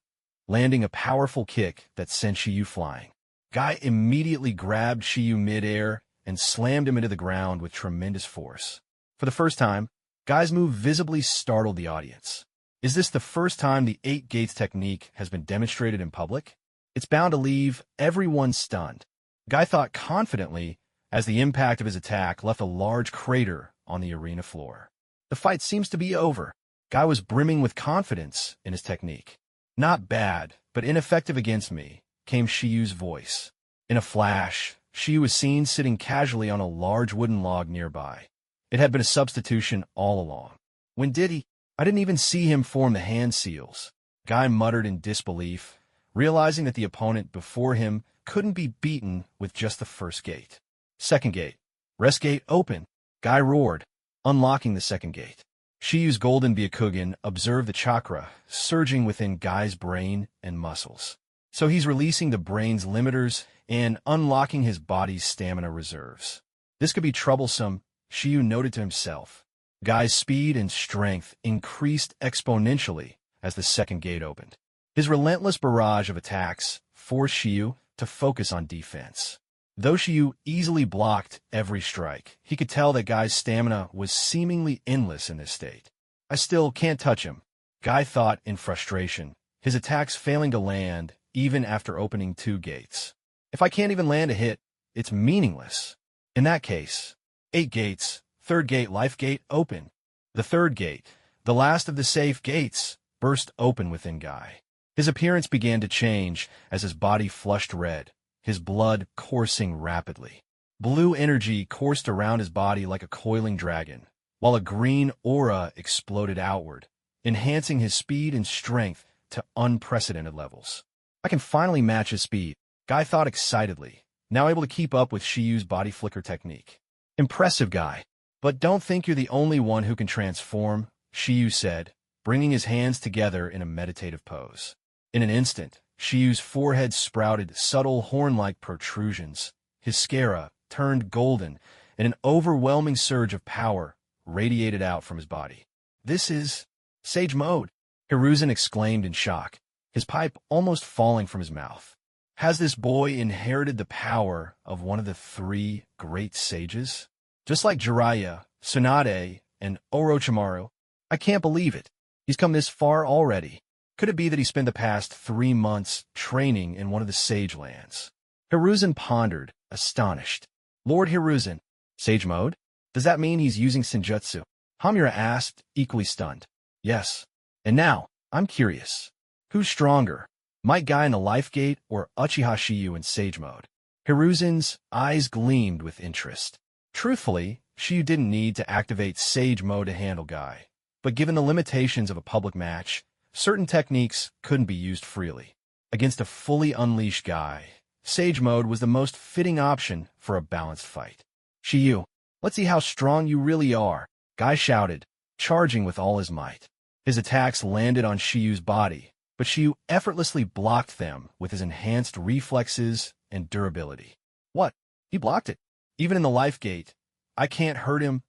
landing a powerful kick that sent Shiyu flying. Guy immediately grabbed Shiyu mid-air and slammed him into the ground with tremendous force. For the first time, Guy's move visibly startled the audience. Is this the first time the 8 gates technique has been demonstrated in public? It's bound to leave everyone stunned. Guy thought confidently as the impact of his attack left a large crater on the arena floor. The fight seems to be over. Guy was brimming with confidence in his technique. Not bad, but ineffective against me, came Shiyu's voice. In a flash, Shiyu was seen sitting casually on a large wooden log nearby. It had been a substitution all along. When did he? I didn't even see him form the hand seals. Guy muttered in disbelief, realizing that the opponent before him couldn't be beaten with just the first gate. Second gate. Rest gate open, Guy roared, unlocking the second gate. Shiyu's golden Byakugan observed the chakra surging within Guy's brain and muscles. So he's releasing the brain's limiters and unlocking his body's stamina reserves. This could be troublesome, Shiyu noted to himself. Guy's speed and strength increased exponentially as the second gate opened. His relentless barrage of attacks forced Shiyu to focus on defense. Though Shiyu easily blocked every strike, he could tell that Guy's stamina was seemingly endless in this state. I still can't touch him, Guy thought in frustration, his attacks failing to land even after opening 2 gates. If I can't even land a hit, it's meaningless. In that case, 8 gates, third gate, life gate, open. The third gate, the last of the safe gates, burst open within Guy. His appearance began to change as his body flushed red, his blood coursing rapidly. Blue energy coursed around his body like a coiling dragon, while a green aura exploded outward, enhancing his speed and strength to unprecedented levels. I can finally match his speed, Guy thought excitedly, now able to keep up with Shiyu's body flicker technique. Impressive, Guy. But don't think you're the only one who can transform, Shiyu said, bringing his hands together in a meditative pose. In an instant, Shiyu's forehead sprouted subtle horn-like protrusions. His scara turned golden, and an overwhelming surge of power radiated out from his body. This is Sage Mode, Hiruzen exclaimed in shock, his pipe almost falling from his mouth. Has this boy inherited the power of one of the 3 great sages? Just like Jiraiya, Tsunade, and Orochimaru? I can't believe it. He's come this far already. Could it be that he spent the past 3 months training in one of the sage lands? Hiruzen pondered, astonished. Lord Hiruzen, Sage Mode? Does that mean he's using Senjutsu? Hamura asked, equally stunned. Yes. And now, I'm curious. Who's stronger, Might Guy in the Life Gate or Uchiha Shiyu in Sage Mode? Hiruzen's eyes gleamed with interest. Truthfully, Shiyu didn't need to activate Sage Mode to handle Guy, but given the limitations of a public match, certain techniques couldn't be used freely. Against a fully unleashed Guy, Sage Mode was the most fitting option for a balanced fight. Shiyu, let's see how strong you really are, Guy shouted, charging with all his might. His attacks landed on Shiyu's body, but Shiyu effortlessly blocked them with his enhanced reflexes and durability. What? He blocked it. Even in the life gate. I can't hurt him,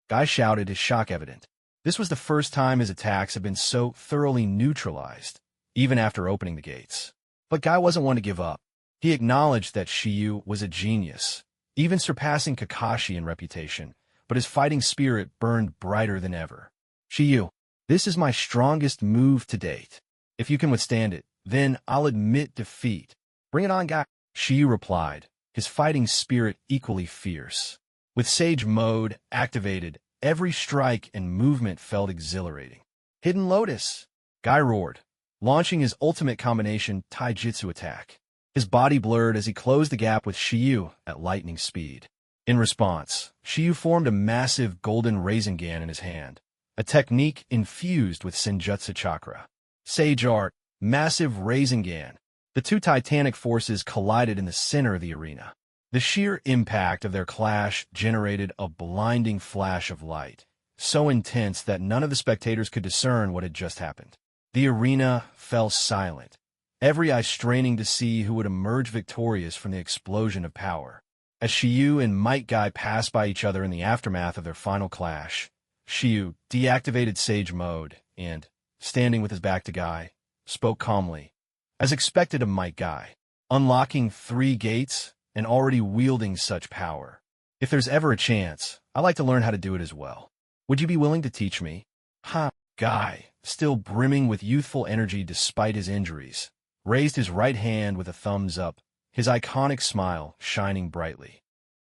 Guy shouted, his shock evident. This was the first time his attacks had been so thoroughly neutralized, even after opening the gates. But Guy wasn't one to give up. He acknowledged that Shiyu was a genius, even surpassing Kakashi in reputation, but his fighting spirit burned brighter than ever. Shiyu, this is my strongest move to date. If you can withstand it, then I'll admit defeat. Bring it on, Guy, Shiyu replied, his fighting spirit equally fierce. With Sage Mode activated, Every strike and movement felt exhilarating. Hidden Lotus! Guy roared, launching his ultimate combination taijutsu attack. His body blurred as he closed the gap with Shiyu at lightning speed. In response, Shiyu formed a massive golden Rasengan in his hand, a technique infused with Senjutsu chakra. Sage art, massive Rasengan. The two titanic forces collided in the center of the arena. The sheer impact of their clash generated a blinding flash of light, so intense that none of the spectators could discern what had just happened. The arena fell silent, every eye straining to see who would emerge victorious from the explosion of power. As Shiyu and Might Guy passed by each other in the aftermath of their final clash, Shiyu deactivated Sage Mode and, standing with his back to Guy, spoke calmly, as expected of Might Guy, unlocking 3 gates and already wielding such power. If there's ever a chance, I'd like to learn how to do it as well. Would you be willing to teach me? Ha! Guy, still brimming with youthful energy despite his injuries, raised his right hand with a thumbs up, his iconic smile shining brightly.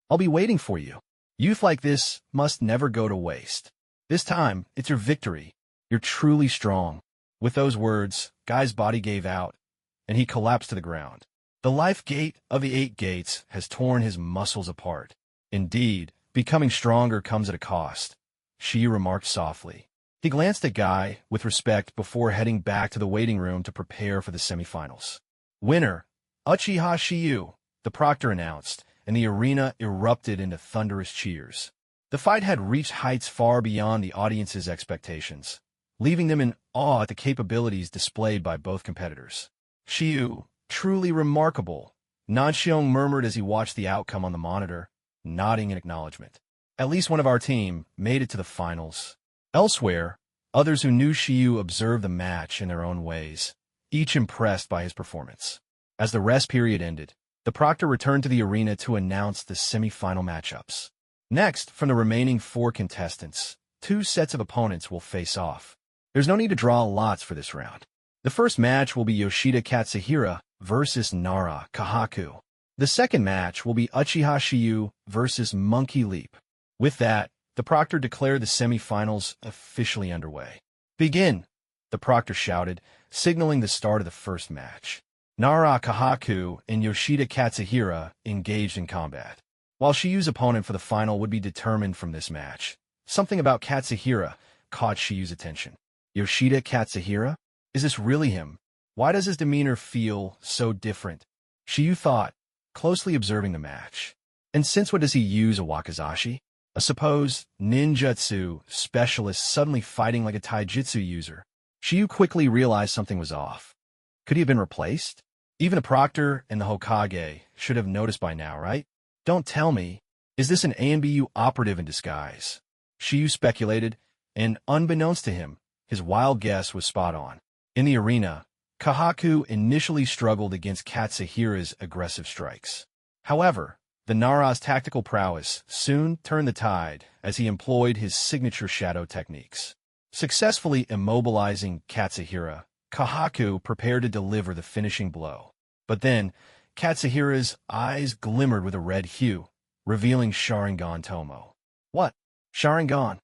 I'll be waiting for you. Youth like this must never go to waste. This time, it's your victory. You're truly strong. With those words, Guy's body gave out, and he collapsed to the ground. The life gate of the 8 gates has torn his muscles apart. Indeed, becoming stronger comes at a cost, Shiyu remarked softly. He glanced at Guy with respect before heading back to the waiting room to prepare for the semifinals. Winner, Uchiha Shiyu, the proctor announced, and the arena erupted into thunderous cheers. The fight had reached heights far beyond the audience's expectations, leaving them in awe at the capabilities displayed by both competitors. Shiyu, truly remarkable, Nanxiong murmured as he watched the outcome on the monitor, nodding in acknowledgement. At least one of our team made it to the finals. Elsewhere, others who knew Shiyu observed the match in their own ways, each impressed by his performance. As the rest period ended, the proctor returned to the arena to announce the semi-final matchups. Next, from the remaining 4 contestants, 2 sets of opponents will face off. There's no need to draw lots for this round. The first match will be Yoshida Katsuhira versus Nara Kahaku. The second match will be Uchiha Shiyu versus Monkey Leap. With that, the proctor declared the semi-finals officially underway. Begin, the proctor shouted, signaling the start of the first match. Nara Kahaku and Yoshida Katsuhira engaged in combat. While Shiyu's opponent for the final would be determined from this match, something about Katsuhira caught Shiyu's attention. Yoshida Katsuhira? Is this really him? Why does his demeanor feel so different? Shiyu thought, closely observing the match. And since when does he use a wakizashi? A supposed ninjutsu specialist suddenly fighting like a taijutsu user. Shiyu quickly realized something was off. Could he have been replaced? Even the proctor and the Hokage should have noticed by now, right? Don't tell me. Is this an ANBU operative in disguise? Shiyu speculated, and unbeknownst to him, his wild guess was spot on. In the arena, Kahaku initially struggled against Katsuhira's aggressive strikes. However, the Nara's tactical prowess soon turned the tide as he employed his signature shadow techniques. Successfully immobilizing Katsuhira, Kahaku prepared to deliver the finishing blow. But then, Katsuhira's eyes glimmered with a red hue, revealing Sharingan Tomo. What? Sharingan?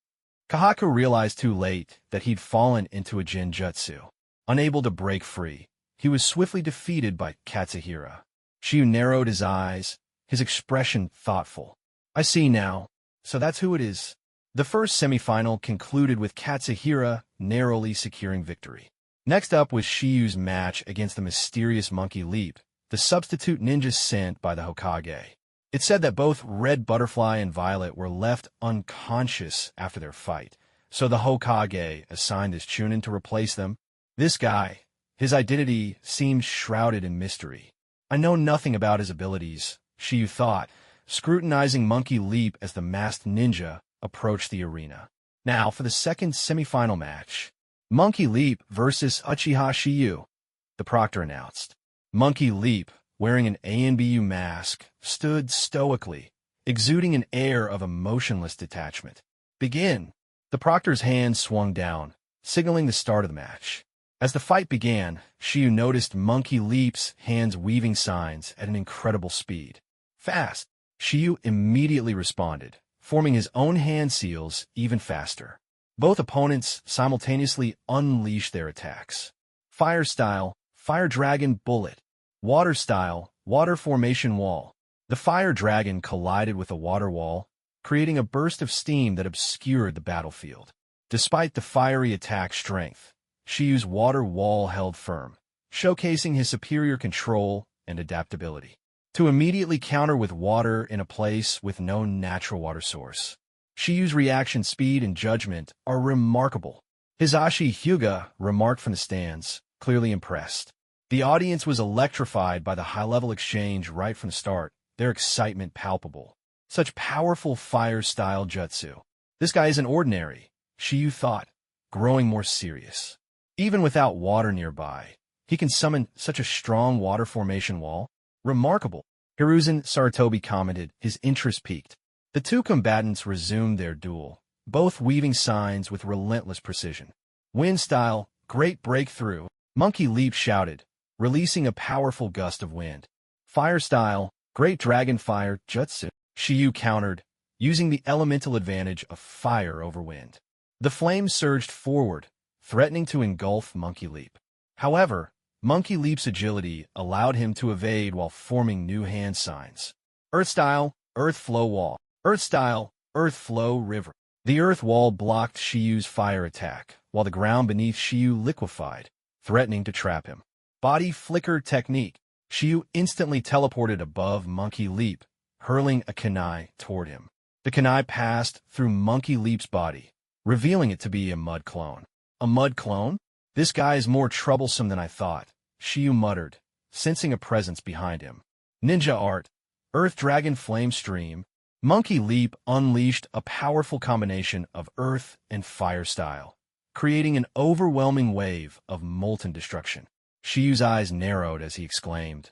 Kahaku realized too late that he'd fallen into a Genjutsu. Unable to break free, he was swiftly defeated by Katsuhira. Shiyu narrowed his eyes, his expression thoughtful. I see now. So that's who it is. The first semifinal concluded with Katsuhira narrowly securing victory. Next up was Shiyu's match against the mysterious Monkey Leap, the substitute ninja sent by the Hokage. It said that both Red Butterfly and Violet were left unconscious after their fight, so the Hokage assigned this Chunin to replace them. This guy, his identity seemed shrouded in mystery. I know nothing about his abilities, Shiyu thought, scrutinizing Monkey Leap as the masked ninja approached the arena. Now for the second semifinal match. Monkey Leap versus Uchiha Shiyu, the proctor announced. Monkey Leap, wearing an ANBU mask, stood stoically, exuding an air of emotionless detachment. Begin! The proctor's hand swung down, signaling the start of the match. As the fight began, Shiyu noticed Monkey Leap's hands weaving signs at an incredible speed. Fast! Shiyu immediately responded, forming his own hand seals even faster. Both opponents simultaneously unleash their attacks. Fire style, Fire Dragon Bullet. Water style, Water Formation Wall. The Fire Dragon collided with a water wall, creating a burst of steam that obscured the battlefield. Despite the fiery attack strength, Shiyu's water wall held firm, showcasing his superior control and adaptability. To immediately counter with water in a place with no natural water source. Shiyu's reaction speed and judgment are remarkable. Hisashi Hyuga remarked from the stands, clearly impressed. The audience was electrified by the high-level exchange right from the start, their excitement palpable. Such powerful fire-style jutsu. This guy isn't ordinary, Shiyu thought, growing more serious. Even without water nearby, he can summon such a strong water formation wall. Remarkable. Hiruzen Sarutobi commented, his interest peaked. The two combatants resumed their duel, both weaving signs with relentless precision. Wind style, Great Breakthrough, Monkey Leap shouted, releasing a powerful gust of wind. Fire style, Great Dragon Fire Jutsu, Shiyu countered, using the elemental advantage of fire over wind. The flames surged forward, threatening to engulf Monkey Leap. However, Monkey Leap's agility allowed him to evade while forming new hand signs. Earth style, Earth Flow Wall. Earth style, Earth Flow River. The earth wall blocked Shiyu's fire attack, while the ground beneath Shiyu liquefied, threatening to trap him. Body Flicker Technique. Shiyu instantly teleported above Monkey Leap, hurling a kunai toward him. The kunai passed through Monkey Leap's body, revealing it to be a mud clone. A mud clone? This guy is more troublesome than I thought, Shiyu muttered, sensing a presence behind him. Ninja Art. Earth Dragon Flame Stream. Monkey Leap unleashed a powerful combination of earth and fire style, creating an overwhelming wave of molten destruction. Shiyu's eyes narrowed as he exclaimed,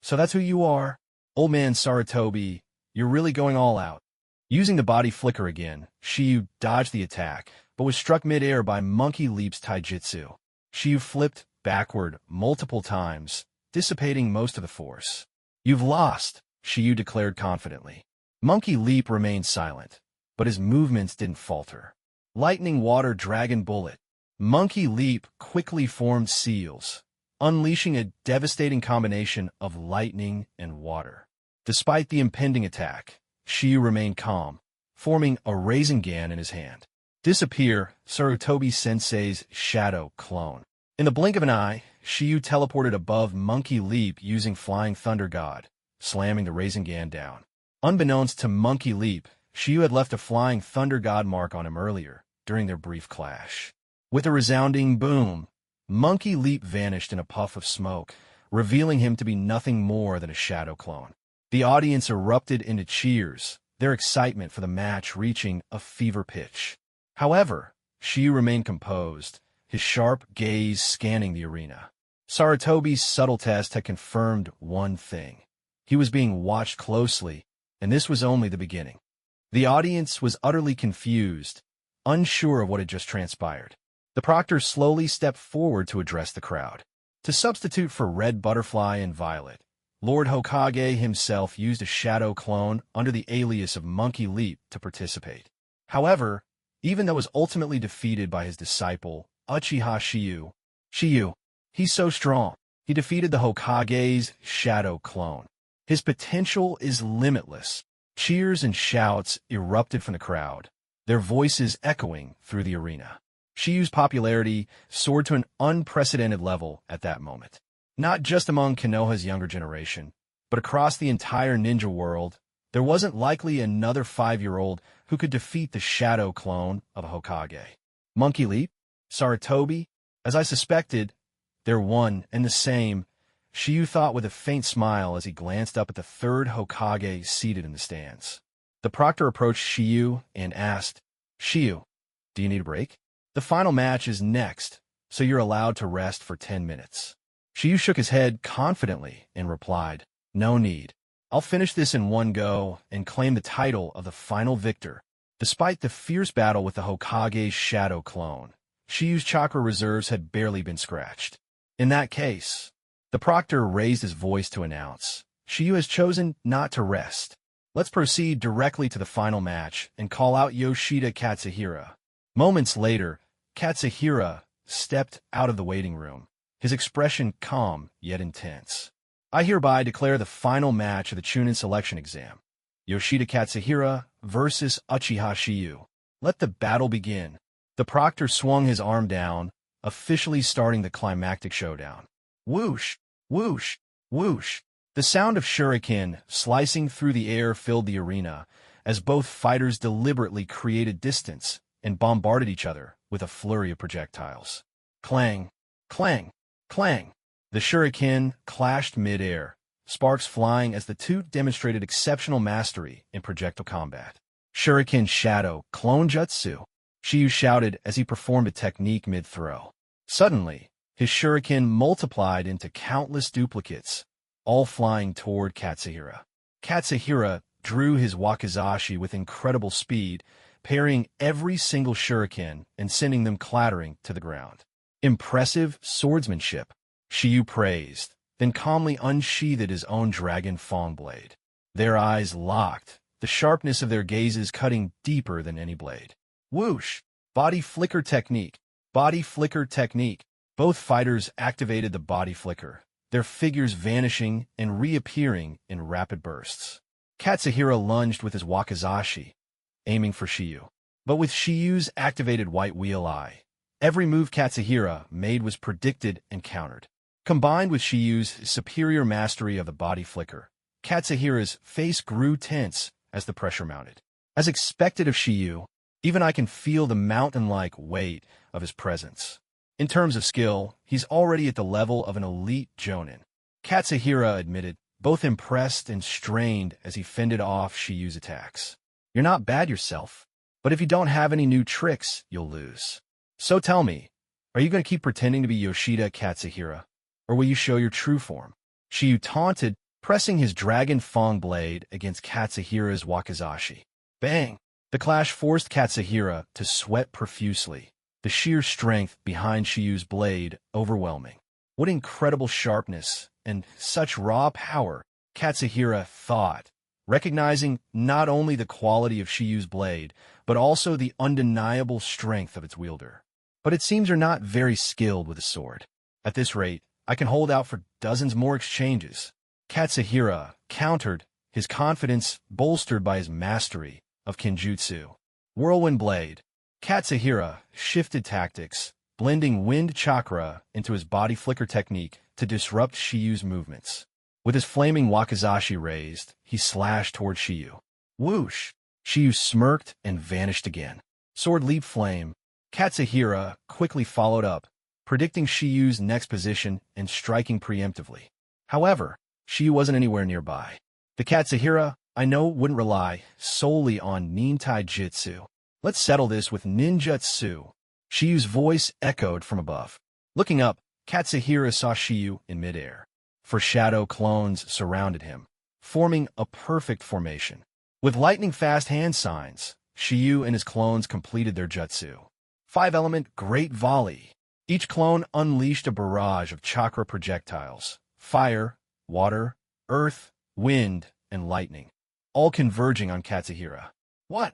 "So that's who you are? Old man Sarutobi, you're really going all out." Using the body flicker again, Shiyu dodged the attack, but was struck mid-air by Monkey Leap's taijutsu. Shiyu flipped backward multiple times, dissipating most of the force. "You've lost," Shiyu declared confidently. Monkey Leap remained silent, but his movements didn't falter. Lightning Water Dragon Bullet. Monkey Leap quickly formed seals, unleashing a devastating combination of lightning and water. Despite the impending attack, Shiyu remained calm, forming a Rasengan in his hand. Disappear, Sarutobi Sensei's shadow clone. In the blink of an eye, Shiyu teleported above Monkey Leap using Flying Thunder God, slamming the Rasengan down. Unbeknownst to Monkey Leap, Shiyu had left a Flying Thunder God mark on him earlier, during their brief clash. With a resounding boom, Monkey Leap vanished in a puff of smoke, revealing him to be nothing more than a shadow clone. The audience erupted into cheers, their excitement for the match reaching a fever pitch. However, Shiyu remained composed, his sharp gaze scanning the arena. Sarutobi's subtle test had confirmed one thing. He was being watched closely, and this was only the beginning. The audience was utterly confused, unsure of what had just transpired. The proctor slowly stepped forward to address the crowd. To substitute for Red Butterfly and Violet, Lord Hokage himself used a shadow clone under the alias of Monkey Leap to participate. However, even though it was ultimately defeated by his disciple, Uchiha Shiyu, he's so strong. He defeated the Hokage's shadow clone. His potential is limitless. Cheers and shouts erupted from the crowd, their voices echoing through the arena. Shiyu's popularity soared to an unprecedented level at that moment. Not just among Konoha's younger generation, but across the entire ninja world, there wasn't likely another 5-year-old who could defeat the shadow clone of a Hokage. Monkey Leap? Sarutobi? As I suspected, they're one and the same, Shiyu thought with a faint smile as he glanced up at the third Hokage seated in the stands. The proctor approached Shiyu and asked, "Shiyu, do you need a break? The final match is next, so you're allowed to rest for 10 minutes. Shiyu shook his head confidently and replied, "No need. I'll finish this in one go and claim the title of the final victor." Despite the fierce battle with the Hokage's shadow clone, Shiyu's chakra reserves had barely been scratched. In that case, the proctor raised his voice to announce, "Shiyu has chosen not to rest. Let's proceed directly to the final match and call out Yoshida Katsuhira. Moments later, Katsuhira stepped out of the waiting room, his expression calm yet intense. I hereby declare the final match of the Chunin selection exam. Yoshida Katsuhira versus Uchiha Shiyu. Let the battle begin. The proctor swung his arm down, officially starting the climactic showdown. Whoosh, whoosh, whoosh. The sound of shuriken slicing through the air filled the arena, as both fighters deliberately created distance and bombarded each other with a flurry of projectiles. Clang, clang, clang. The shuriken clashed mid-air, sparks flying as the two demonstrated exceptional mastery in projectile combat. Shuriken Shadow Clone Jutsu, Shiyu shouted as he performed a technique mid-throw. Suddenly, his shuriken multiplied into countless duplicates, all flying toward Katsuhira. Katsuhira drew his wakizashi with incredible speed, parrying every single shuriken and sending them clattering to the ground. Impressive swordsmanship, Shiyu praised, then calmly unsheathed his own dragon fang blade. Their eyes locked, the sharpness of their gazes cutting deeper than any blade. Whoosh! Body flicker technique. Body flicker technique. Both fighters activated the body flicker, their figures vanishing and reappearing in rapid bursts. Katsuhira lunged with his wakizashi, aiming for Shiyu. But with Shiyu's activated white wheel eye, every move Katsuhira made was predicted and countered. Combined with Shiyu's superior mastery of the body flicker, Katsuhira's face grew tense as the pressure mounted. As expected of Shiyu, even I can feel the mountain-like weight of his presence. In terms of skill, he's already at the level of an elite jonin. Katsuhira admitted, both impressed and strained as he fended off Shiyu's attacks. You're not bad yourself, but if you don't have any new tricks, you'll lose. So tell me, are you going to keep pretending to be Yoshida Katsuhira, or will you show your true form? Shiyu taunted, pressing his dragon fang blade against Katsuhira's wakizashi. Bang! The clash forced Katsuhira to sweat profusely, the sheer strength behind Shiyu's blade overwhelming. What incredible sharpness and such raw power, Katsuhira thought, recognizing not only the quality of Shiyu's blade, but also the undeniable strength of its wielder. But it seems you're not very skilled with a sword. At this rate, I can hold out for dozens more exchanges. Katsuhira countered, his confidence bolstered by his mastery of Kenjutsu. Whirlwind Blade. Katsuhira shifted tactics, blending wind chakra into his body flicker technique to disrupt Shiyu's movements. With his flaming wakizashi raised, he slashed toward Shiyu. Whoosh! Shiyu smirked and vanished again. Sword leap flame. Katsuhira quickly followed up, predicting Shiyu's next position and striking preemptively. However, Shiyu wasn't anywhere nearby. The Katsuhira I know wouldn't rely solely on nintai jitsu. Let's settle this with ninjutsu. Shiyu's voice echoed from above. Looking up, Katsuhira saw Shiyu in midair. For shadow clones surrounded him, forming a perfect formation. With lightning-fast hand signs, Shiyu and his clones completed their jutsu. 5-element Great Volley. Each clone unleashed a barrage of chakra projectiles. Fire, water, earth, wind, and lightning, all converging on Katsuhira. What?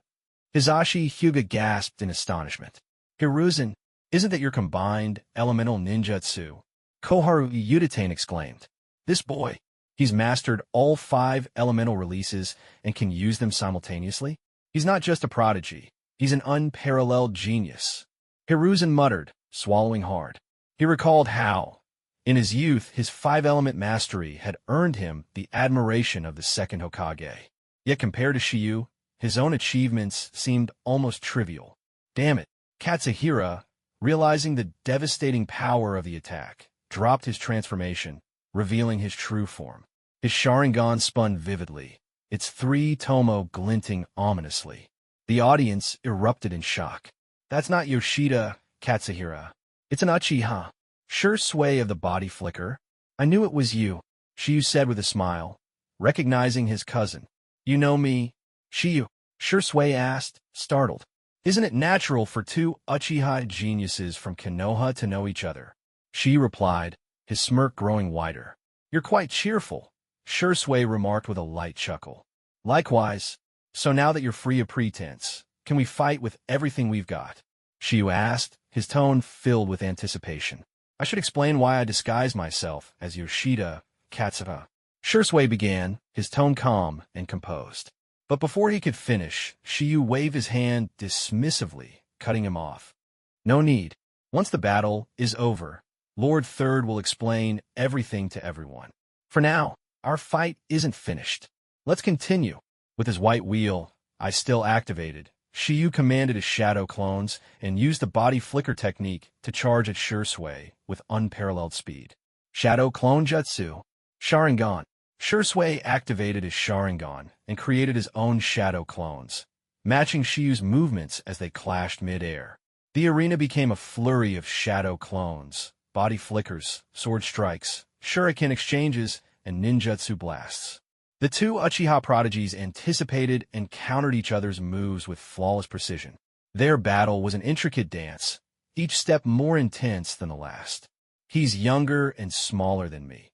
Hisashi Hyuga gasped in astonishment. Hiruzen, isn't that your combined elemental ninjutsu? Koharu Yuditane exclaimed. This boy, he's mastered all 5 elemental releases and can use them simultaneously? He's not just a prodigy, he's an unparalleled genius. Hiruzen muttered, swallowing hard. He recalled how, in his youth, his 5-element mastery had earned him the admiration of the second Hokage. Yet compared to Shiyu, his own achievements seemed almost trivial. Damn it, Katsuhira, realizing the devastating power of the attack, dropped his transformation, revealing his true form. His Sharingan spun vividly, its 3 tomo glinting ominously. The audience erupted in shock. That's not Yoshida Katsuhira. It's an Uchiha. Sure sway of the body flicker. I knew it was you, Shiyu said with a smile, recognizing his cousin. You know me? Shiyu, Sure sway asked, startled. Isn't it natural for 2 Uchiha geniuses from Konoha to know each other? She replied, his smirk growing wider. You're quite cheerful, Sure sway remarked with a light chuckle. Likewise. So now that you're free of pretense, can we fight with everything we've got? Shiyu asked, his tone filled with anticipation. I should explain why I disguise myself as Yoshida Katsura. Shursui began, his tone calm and composed. But before he could finish, Shiyu waved his hand dismissively, cutting him off. No need. Once the battle is over, Lord Third will explain everything to everyone. For now, our fight isn't finished. Let's continue. With his white wheel, I still activated, Shiyu commanded his shadow clones and used the body flicker technique to charge at Shursui with unparalleled speed. Shadow Clone Jutsu. Sharingan. Shursui activated his Sharingan and created his own shadow clones, matching Shiyu's movements as they clashed mid-air. The arena became a flurry of shadow clones, body flickers, sword strikes, shuriken exchanges, and ninjutsu blasts. The two Uchiha prodigies anticipated and countered each other's moves with flawless precision. Their battle was an intricate dance, each step more intense than the last. He's younger and smaller than me,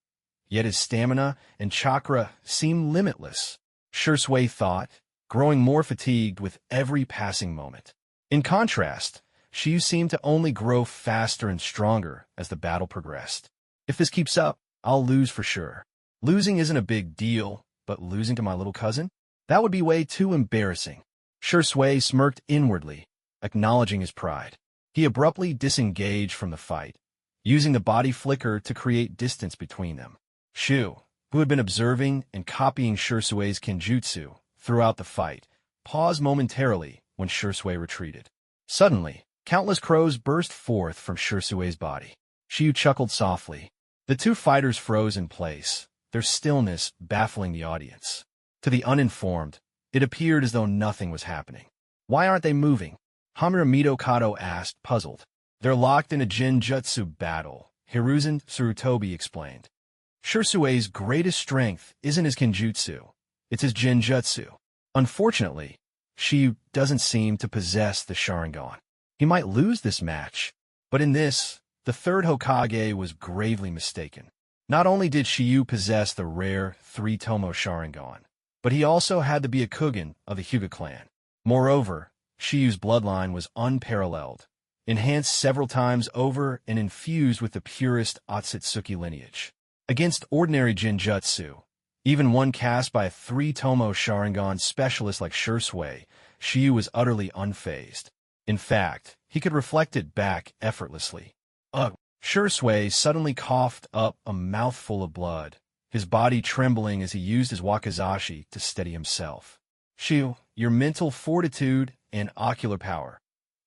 yet his stamina and chakra seem limitless, Shursui thought, growing more fatigued with every passing moment. In contrast, Shiyu seemed to only grow faster and stronger as the battle progressed. If this keeps up, I'll lose for sure. Losing isn't a big deal, but losing to my little cousin? That would be way too embarrassing. Shursui smirked inwardly, acknowledging his pride. He abruptly disengaged from the fight, using the body flicker to create distance between them. Shu, who had been observing and copying Shursui's kenjutsu throughout the fight, paused momentarily when Shursui retreated. Suddenly, countless crows burst forth from Shursui's body. Shiyu chuckled softly. The two fighters froze in place, their stillness baffling the audience. To the uninformed, it appeared as though nothing was happening. Why aren't they moving? Hamaramito Kato asked, puzzled. They're locked in a Jinjutsu battle, Hiruzen Tsurutobi explained. Shursui's greatest strength isn't his kenjutsu, it's his Jinjutsu. Unfortunately, Shiyu doesn't seem to possess the Sharingan. He might lose this match, but in this, the third Hokage was gravely mistaken. Not only did Shiyu possess the rare three-tomo Sharingan, but he also had to be a Kugen of the Hyuga clan. Moreover, Shiyu's bloodline was unparalleled, enhanced several times over and infused with the purest Otsutsuki lineage. Against ordinary Jinjutsu, even one cast by a three-tomo Sharingan specialist like Shursui, Shiyu was utterly unfazed. In fact, he could reflect it back effortlessly. Ugh! Shursui suddenly coughed up a mouthful of blood, his body trembling as he used his wakizashi to steady himself. Shiyu, your mental fortitude and ocular power,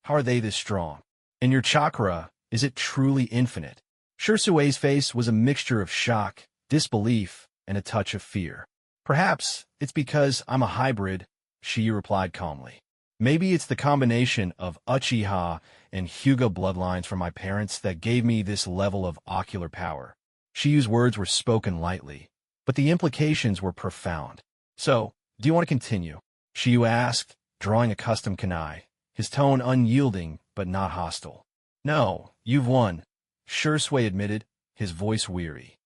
how are they this strong? And your chakra, is it truly infinite? Shursui's face was a mixture of shock, disbelief, and a touch of fear. Perhaps it's because I'm a hybrid, Shiyu replied calmly. Maybe it's the combination of Uchiha and Hyuga bloodlines from my parents that gave me this level of ocular power. Shiyu's words were spoken lightly, but the implications were profound. So, do you want to continue? Shiyu asked, drawing a custom kunai, his tone unyielding but not hostile. No, you've won, Shursui admitted, his voice weary.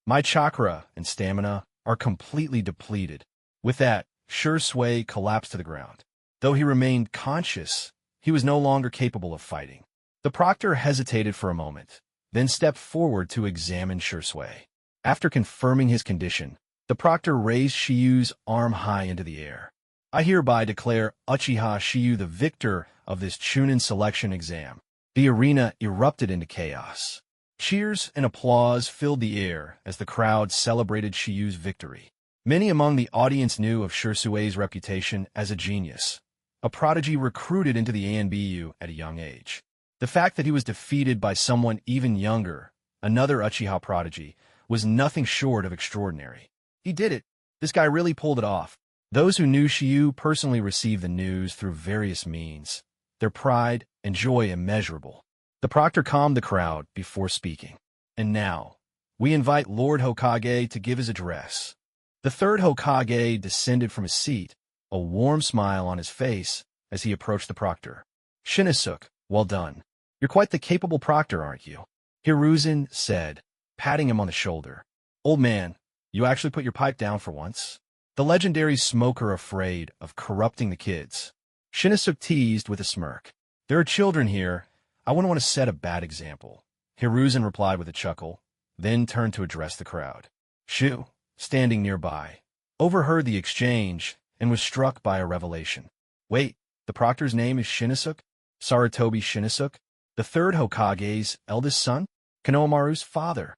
My chakra and stamina are completely depleted. With that, Shursui collapsed to the ground. Though he remained conscious, he was no longer capable of fighting. The proctor hesitated for a moment, then stepped forward to examine Shursui. After confirming his condition, the proctor raised Shiyu's arm high into the air. I hereby declare Uchiha Shiyu the victor of this Chunin selection exam. The arena erupted into chaos. Cheers and applause filled the air as the crowd celebrated Shiyu's victory. Many among the audience knew of Shursui's reputation as a genius, a prodigy recruited into the ANBU at a young age. The fact that he was defeated by someone even younger, another Uchiha prodigy, was nothing short of extraordinary. He did it. This guy really pulled it off. Those who knew Shiyu personally received the news through various means, their pride and joy immeasurable. The proctor calmed the crowd before speaking. And now, we invite Lord Hokage to give his address. The third Hokage descended from his seat, a warm smile on his face as he approached the proctor. Shinosuke, well done. You're quite the capable proctor, aren't you? Hiruzen said, patting him on the shoulder. Old man, you actually put your pipe down for once. The legendary smoker afraid of corrupting the kids. Shinosuke teased with a smirk. There are children here. I wouldn't want to set a bad example. Hiruzen replied with a chuckle, then turned to address the crowd. Shu, standing nearby, overheard the exchange and was struck by a revelation. Wait, the proctor's name is Shinosuke? Sarutobi Shinosuke? The third Hokage's eldest son? Konohamaru's father?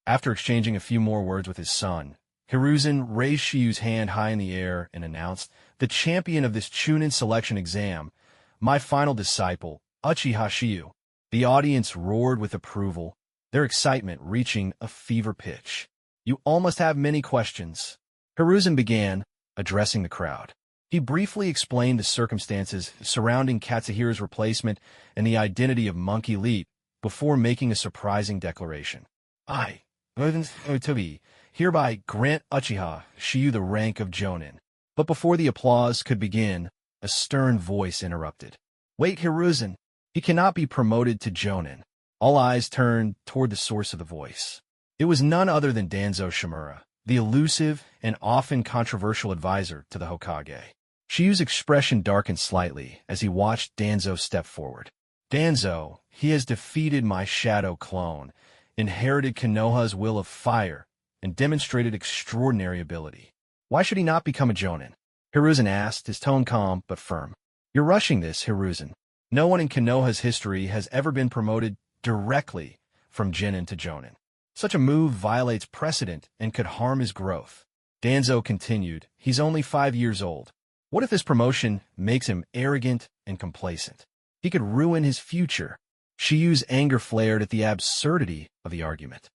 After exchanging a few more words with his son, Hiruzen raised Shiyu's hand high in the air and announced, the champion of this Chunin selection exam, my final disciple, Uchiha Shiyu. The audience roared with approval, their excitement reaching a fever pitch. You all must have many questions. Hiruzen began, addressing the crowd. He briefly explained the circumstances surrounding Katsuhira's replacement and the identity of Monkey Leap before making a surprising declaration. I, Otsutsuki, hereby grant Uchiha Shiyu the rank of Jonin. But before the applause could begin, a stern voice interrupted. Wait, Hiruzen, he cannot be promoted to Jonin. All eyes turned toward the source of the voice. It was none other than Danzo Shimura, the elusive and often controversial advisor to the Hokage. Shiyu's expression darkened slightly as he watched Danzo step forward. Danzo, he has defeated my shadow clone, inherited Konoha's will of fire, and demonstrated extraordinary ability. Why should he not become a Jonin? Hiruzen asked, his tone calm but firm. You're rushing this, Hiruzen. No one in Konoha's history has ever been promoted directly from Genin to Jonin. Such a move violates precedent and could harm his growth. Danzo continued, he's only 5 years old. What if this promotion makes him arrogant and complacent? He could ruin his future. Shiyu's anger flared at the absurdity of the argument.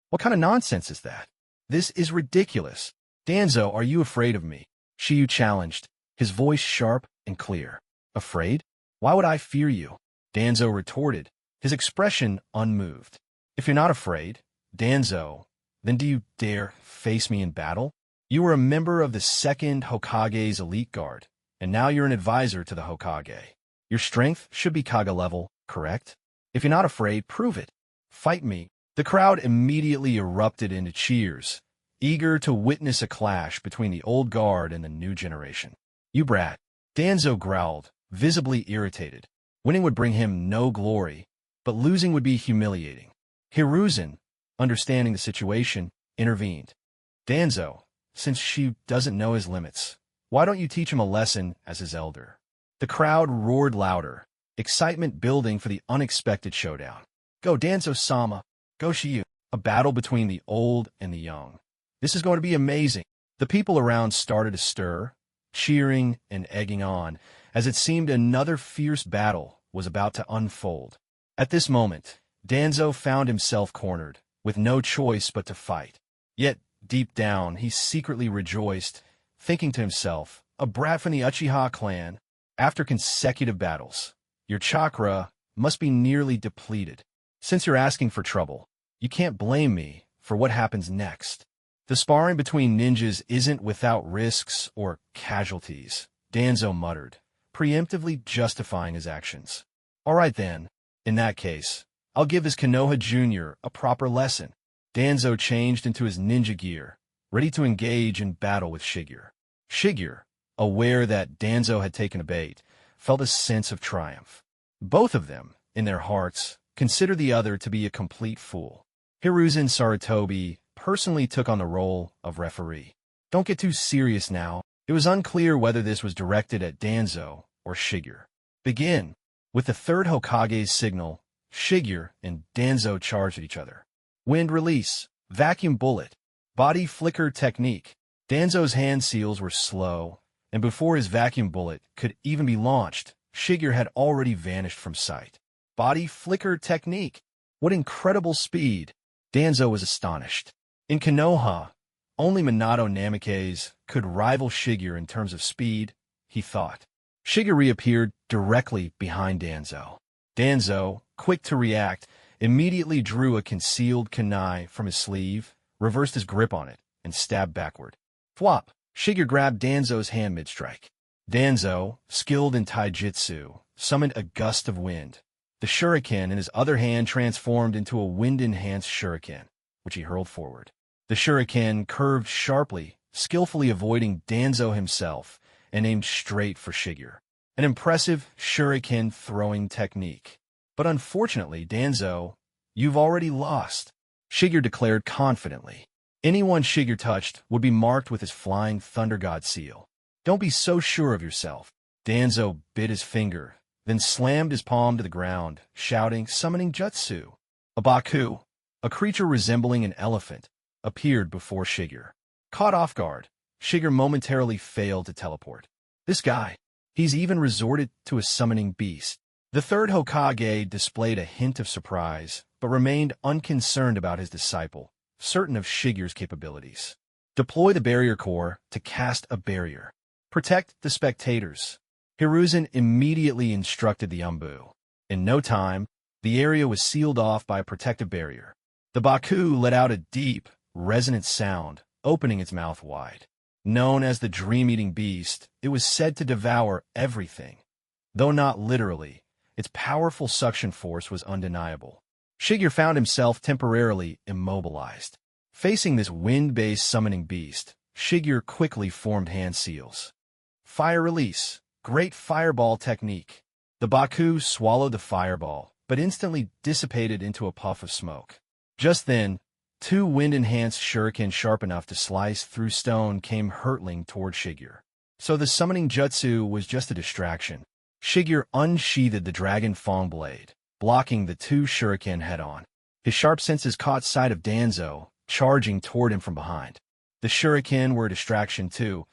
What kind of nonsense is that? This is ridiculous. Danzo, are you afraid of me? Shiyu challenged, his voice sharp and clear. Afraid? Why would I fear you? Danzo retorted, his expression unmoved. If you're not afraid, Danzo, then do you dare face me in battle? You were a member of the second Hokage's elite guard, and now you're an advisor to the Hokage. Your strength should be Kage level, correct? If you're not afraid, prove it. Fight me. The crowd immediately erupted into cheers, eager to witness a clash between the old guard and the new generation. You brat. Danzo growled, visibly irritated. Winning would bring him no glory, but losing would be humiliating. Hiruzen, understanding the situation, intervened. Danzo, since she doesn't know his limits, why don't you teach him a lesson as his elder? The crowd roared louder, excitement building for the unexpected showdown. Go Danzo-sama, go Shiyu, a battle between the old and the young. This is going to be amazing. The people around started to stir, cheering and egging on, as it seemed another fierce battle was about to unfold. At this moment, Danzo found himself cornered, with no choice but to fight. Yet, deep down, he secretly rejoiced, thinking to himself, a brat from the Uchiha clan, after consecutive battles, your chakra must be nearly depleted. Since you're asking for trouble, you can't blame me for what happens next. The sparring between ninjas isn't without risks or casualties, Danzo muttered, preemptively justifying his actions. All right then, in that case, I'll give this Konoha Jr. a proper lesson. Danzo changed into his ninja gear, ready to engage in battle with Shigeru. Shigeru, aware that Danzo had taken a bait, felt a sense of triumph. Both of them, in their hearts, considered the other to be a complete fool. Hiruzen Sarutobi personally took on the role of referee. Don't get too serious now. It was unclear whether this was directed at Danzo or Shigeru. Begin. With the third Hokage's signal, Shigeru and Danzo charged at each other. Wind release, vacuum bullet, body flicker technique. Danzo's hand seals were slow, and before his vacuum bullet could even be launched, Shigeru had already vanished from sight. Body flicker technique. What incredible speed! Danzo was astonished. In Konoha, only Minato Namikaze could rival Shigeru in terms of speed, he thought. Shigeru reappeared directly behind Danzo. Danzo, quick to react, immediately drew a concealed kunai from his sleeve, reversed his grip on it, and stabbed backward. Thwop! Shigeru grabbed Danzo's hand mid-strike. Danzo, skilled in taijutsu, summoned a gust of wind. The shuriken in his other hand transformed into a wind-enhanced shuriken, which he hurled forward. The shuriken curved sharply, skillfully avoiding Danzo himself and aimed straight for Shigeru. An impressive shuriken-throwing technique. But unfortunately, Danzo, you've already lost, Shigeru declared confidently. Anyone Shigeru touched would be marked with his flying Thunder God seal. Don't be so sure of yourself. Danzo bit his finger, then slammed his palm to the ground, shouting, summoning jutsu. A Baku, a creature resembling an elephant, appeared before Shigeru. Caught off guard, Shigeru momentarily failed to teleport. This guy, he's even resorted to a summoning beast. The third Hokage displayed a hint of surprise, but remained unconcerned about his disciple, certain of Shigeru's capabilities. Deploy the barrier core to cast a barrier. Protect the spectators. Hiruzen immediately instructed the Umbu. In no time, the area was sealed off by a protective barrier. The Baku let out a deep, resonant sound, opening its mouth wide. Known as the dream-eating beast, it was said to devour everything. Though not literally, its powerful suction force was undeniable. Shigeru found himself temporarily immobilized. Facing this wind-based summoning beast, Shigeru quickly formed hand seals. Fire release. Great fireball technique. The Baku swallowed the fireball, but instantly dissipated into a puff of smoke. Just then, two wind-enhanced shuriken sharp enough to slice through stone came hurtling toward Shigeru. So the summoning jutsu was just a distraction. Shigeru unsheathed the Dragon Fang blade, blocking the two shuriken head-on. His sharp senses caught sight of Danzo, charging toward him from behind. The shuriken were a distraction too.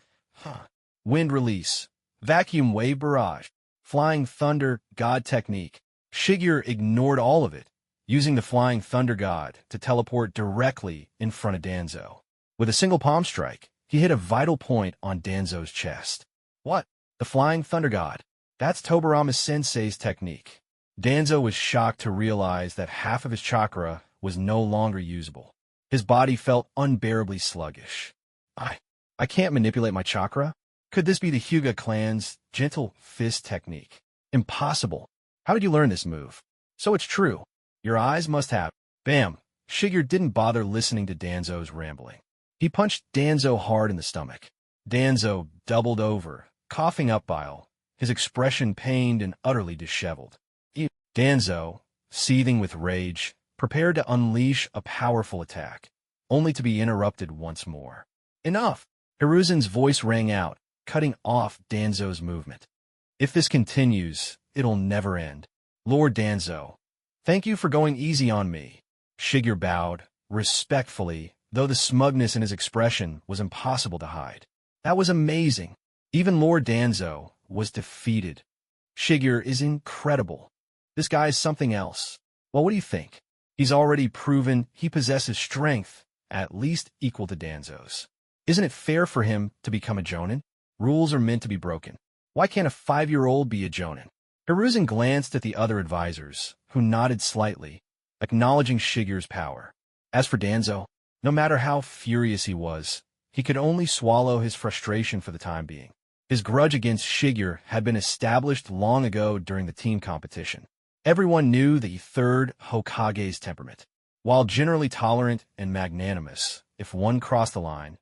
Wind release. Vacuum wave barrage. Flying Thunder God technique. Shigeru ignored all of it, using the Flying Thunder God to teleport directly in front of Danzo. With a single palm strike, he hit a vital point on Danzo's chest. What? The Flying Thunder God? That's Tobirama Sensei's technique. Danzo was shocked to realize that half of his chakra was no longer usable. His body felt unbearably sluggish. I can't manipulate my chakra? Could this be the Hyuga clan's gentle fist technique? Impossible. How did you learn this move? So it's true. Your eyes must have. Bam! Shigeru didn't bother listening to Danzo's rambling. He punched Danzo hard in the stomach. Danzo doubled over, coughing up bile, his expression pained and utterly disheveled. Danzo, seething with rage, prepared to unleash a powerful attack, only to be interrupted once more. Enough! Hiruzen's voice rang out, cutting off Danzo's movement. If this continues, it'll never end. Lord Danzo, thank you for going easy on me. Shigeru bowed, respectfully, though the smugness in his expression was impossible to hide. That was amazing. Even Lord Danzo was defeated. Shigeru is incredible. This guy is something else. Well, what do you think? He's already proven he possesses strength, at least equal to Danzo's. Isn't it fair for him to become a jonin? Rules are meant to be broken. Why can't a 5-year-old be a jonin? Hiruzen glanced at the other advisors, who nodded slightly, acknowledging Shigeru's power. As for Danzo, no matter how furious he was, he could only swallow his frustration for the time being. His grudge against Shigeru had been established long ago during the team competition. Everyone knew the third Hokage's temperament. While generally tolerant and magnanimous, if one crossed the line,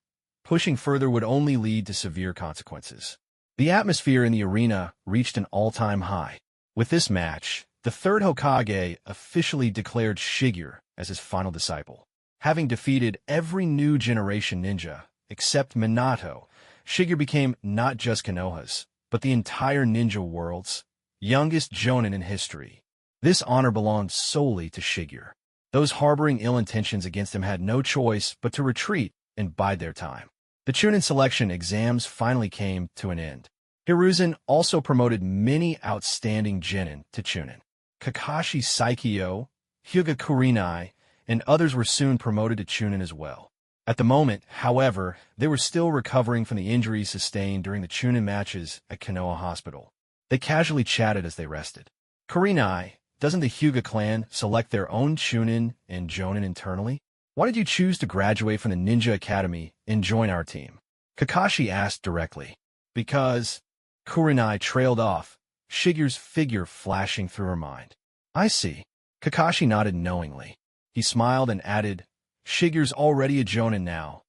pushing further would only lead to severe consequences. The atmosphere in the arena reached an all-time high. With this match, the third Hokage officially declared Shigeru as his final disciple. Having defeated every new generation ninja, except Minato, Shigeru became not just Konoha's, but the entire ninja world's youngest jonin in history. This honor belonged solely to Shigeru. Those harboring ill intentions against him had no choice but to retreat and bide their time. The Chunin selection exams finally came to an end. Hiruzen also promoted many outstanding genin to Chunin. Kakashi Saikyo, Hyuga Kurenai, and others were soon promoted to Chunin as well. At the moment, however, they were still recovering from the injuries sustained during the Chunin matches at Konoha Hospital. They casually chatted as they rested. Kurenai, doesn't the Hyuga clan select their own Chunin and Jonin internally? Why did you choose to graduate from the Ninja Academy and join our team? Kakashi asked directly. Because Kurenai trailed off, Shigeru's figure flashing through her mind. I see. Kakashi nodded knowingly. He smiled and added, Shigeru's already a Jonin now.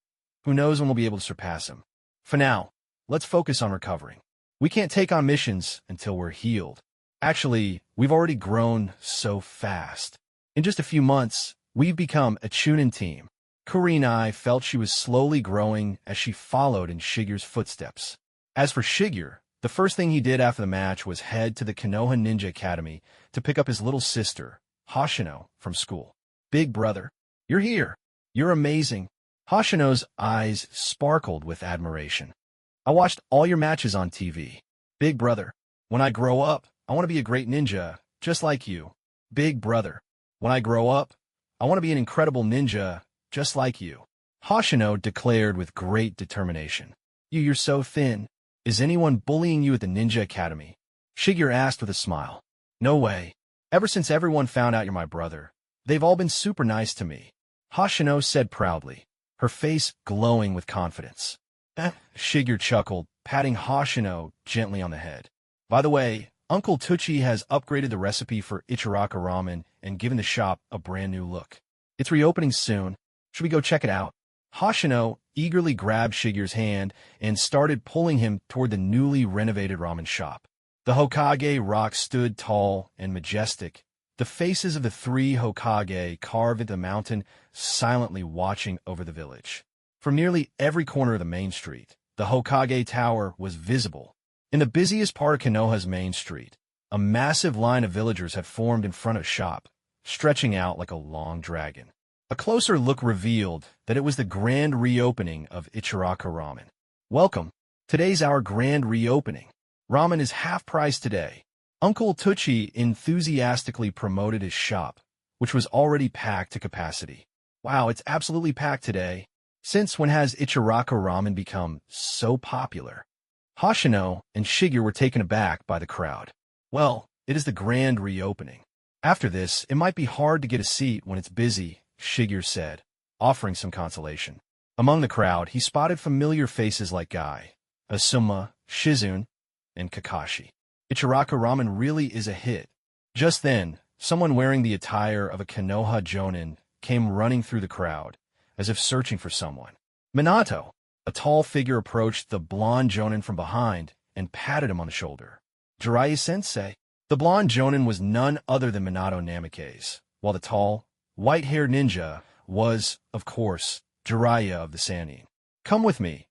Who knows when we'll be able to surpass him. For now, let's focus on recovering. We can't take on missions until we're healed. Actually, we've already grown so fast. In just a few months, we've become a Chunin team. Kurenai felt she was slowly growing as she followed in Shigeru's footsteps. As for Shigeru, the first thing he did after the match was head to the Konoha Ninja Academy to pick up his little sister, Hoshino, from school. Big brother, you're here. You're amazing. Hoshino's eyes sparkled with admiration. I watched all your matches on TV. Big brother, when I grow up, I want to be a great ninja, just like you. Big brother, when I grow up, I want to be an incredible ninja, just like you. Hoshino declared with great determination. You're so thin. Is anyone bullying you at the Ninja Academy? Shigeru asked with a smile. No way. Ever since everyone found out you're my brother, they've all been super nice to me. Hoshino said proudly, her face glowing with confidence. Shigeru chuckled, patting Hoshino gently on the head. By the way, Uncle Tucci has upgraded the recipe for Ichiraka ramen and given the shop a brand new look. It's reopening soon. Should we go check it out? Hoshino eagerly grabbed Shigeru's hand and started pulling him toward the newly renovated ramen shop. The Hokage rock stood tall and majestic, the faces of the three Hokage carved into the mountain silently watching over the village. From nearly every corner of the main street, the Hokage Tower was visible. In the busiest part of Konoha's main street, a massive line of villagers had formed in front of the shop, stretching out like a long dragon. A closer look revealed that it was the grand reopening of Ichiraka Ramen. Welcome. Today's our grand reopening. Ramen is half price today. Uncle Tucci enthusiastically promoted his shop, which was already packed to capacity. Wow, it's absolutely packed today. Since when has Ichiraka Ramen become so popular? Hoshino and Shigeru were taken aback by the crowd. Well, it is the grand reopening. After this, it might be hard to get a seat when it's busy, Shigeru said, offering some consolation. Among the crowd, he spotted familiar faces like Guy, Asuma, Shizune, and Kakashi. Ichiraka Ramen really is a hit. Just then, someone wearing the attire of a Konoha Jonin came running through the crowd, as if searching for someone. Minato, a tall figure, approached the blonde Jonin from behind and patted him on the shoulder. Jiraiya-sensei. The blonde Jonin was none other than Minato Namikaze, while the tall, white-haired ninja was, of course, Jiraiya of the Sannin. Come with me,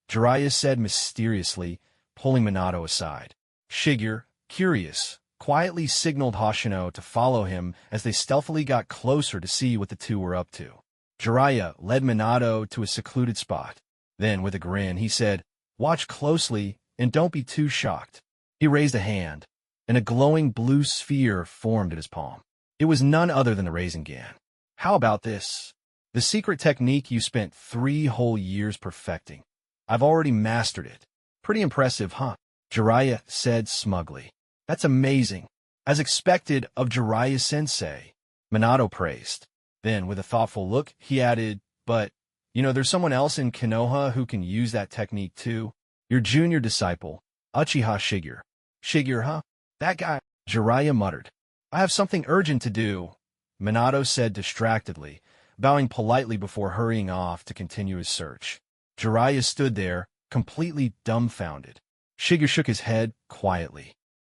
Jiraiya said mysteriously, pulling Minato aside. Shigeru, curious, quietly signaled Hoshino to follow him as they stealthily got closer to see what the two were up to. Jiraiya led Minato to a secluded spot. Then, with a grin, he said, "Watch closely and don't be too shocked." He raised a hand, and a glowing blue sphere formed at his palm. It was none other than the Rasengan. How about this? The secret technique you spent 3 whole years perfecting. I've already mastered it. Pretty impressive, huh? Jiraiya said smugly. That's amazing. As expected of Jiraiya-sensei, Minato praised. Then, with a thoughtful look, he added, but, there's someone else in Konoha who can use that technique too. Your junior disciple, Uchiha Shigeru. Shigeru, huh? That guy, Jiraiya muttered. I have something urgent to do, Minato said distractedly, bowing politely before hurrying off to continue his search. Jiraiya stood there, completely dumbfounded. Shigeru shook his head quietly.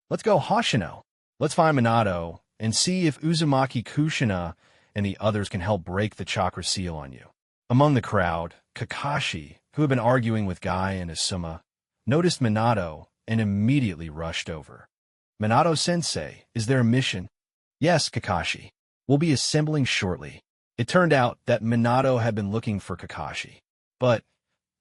Let's go, Hoshino. Let's find Minato and see if Uzumaki Kushina and the others can help break the chakra seal on you. Among the crowd, Kakashi, who had been arguing with Guy and Asuma, noticed Minato and immediately rushed over. Minato-sensei, is there a mission? Yes, Kakashi. We'll be assembling shortly. It turned out that Minato had been looking for Kakashi. But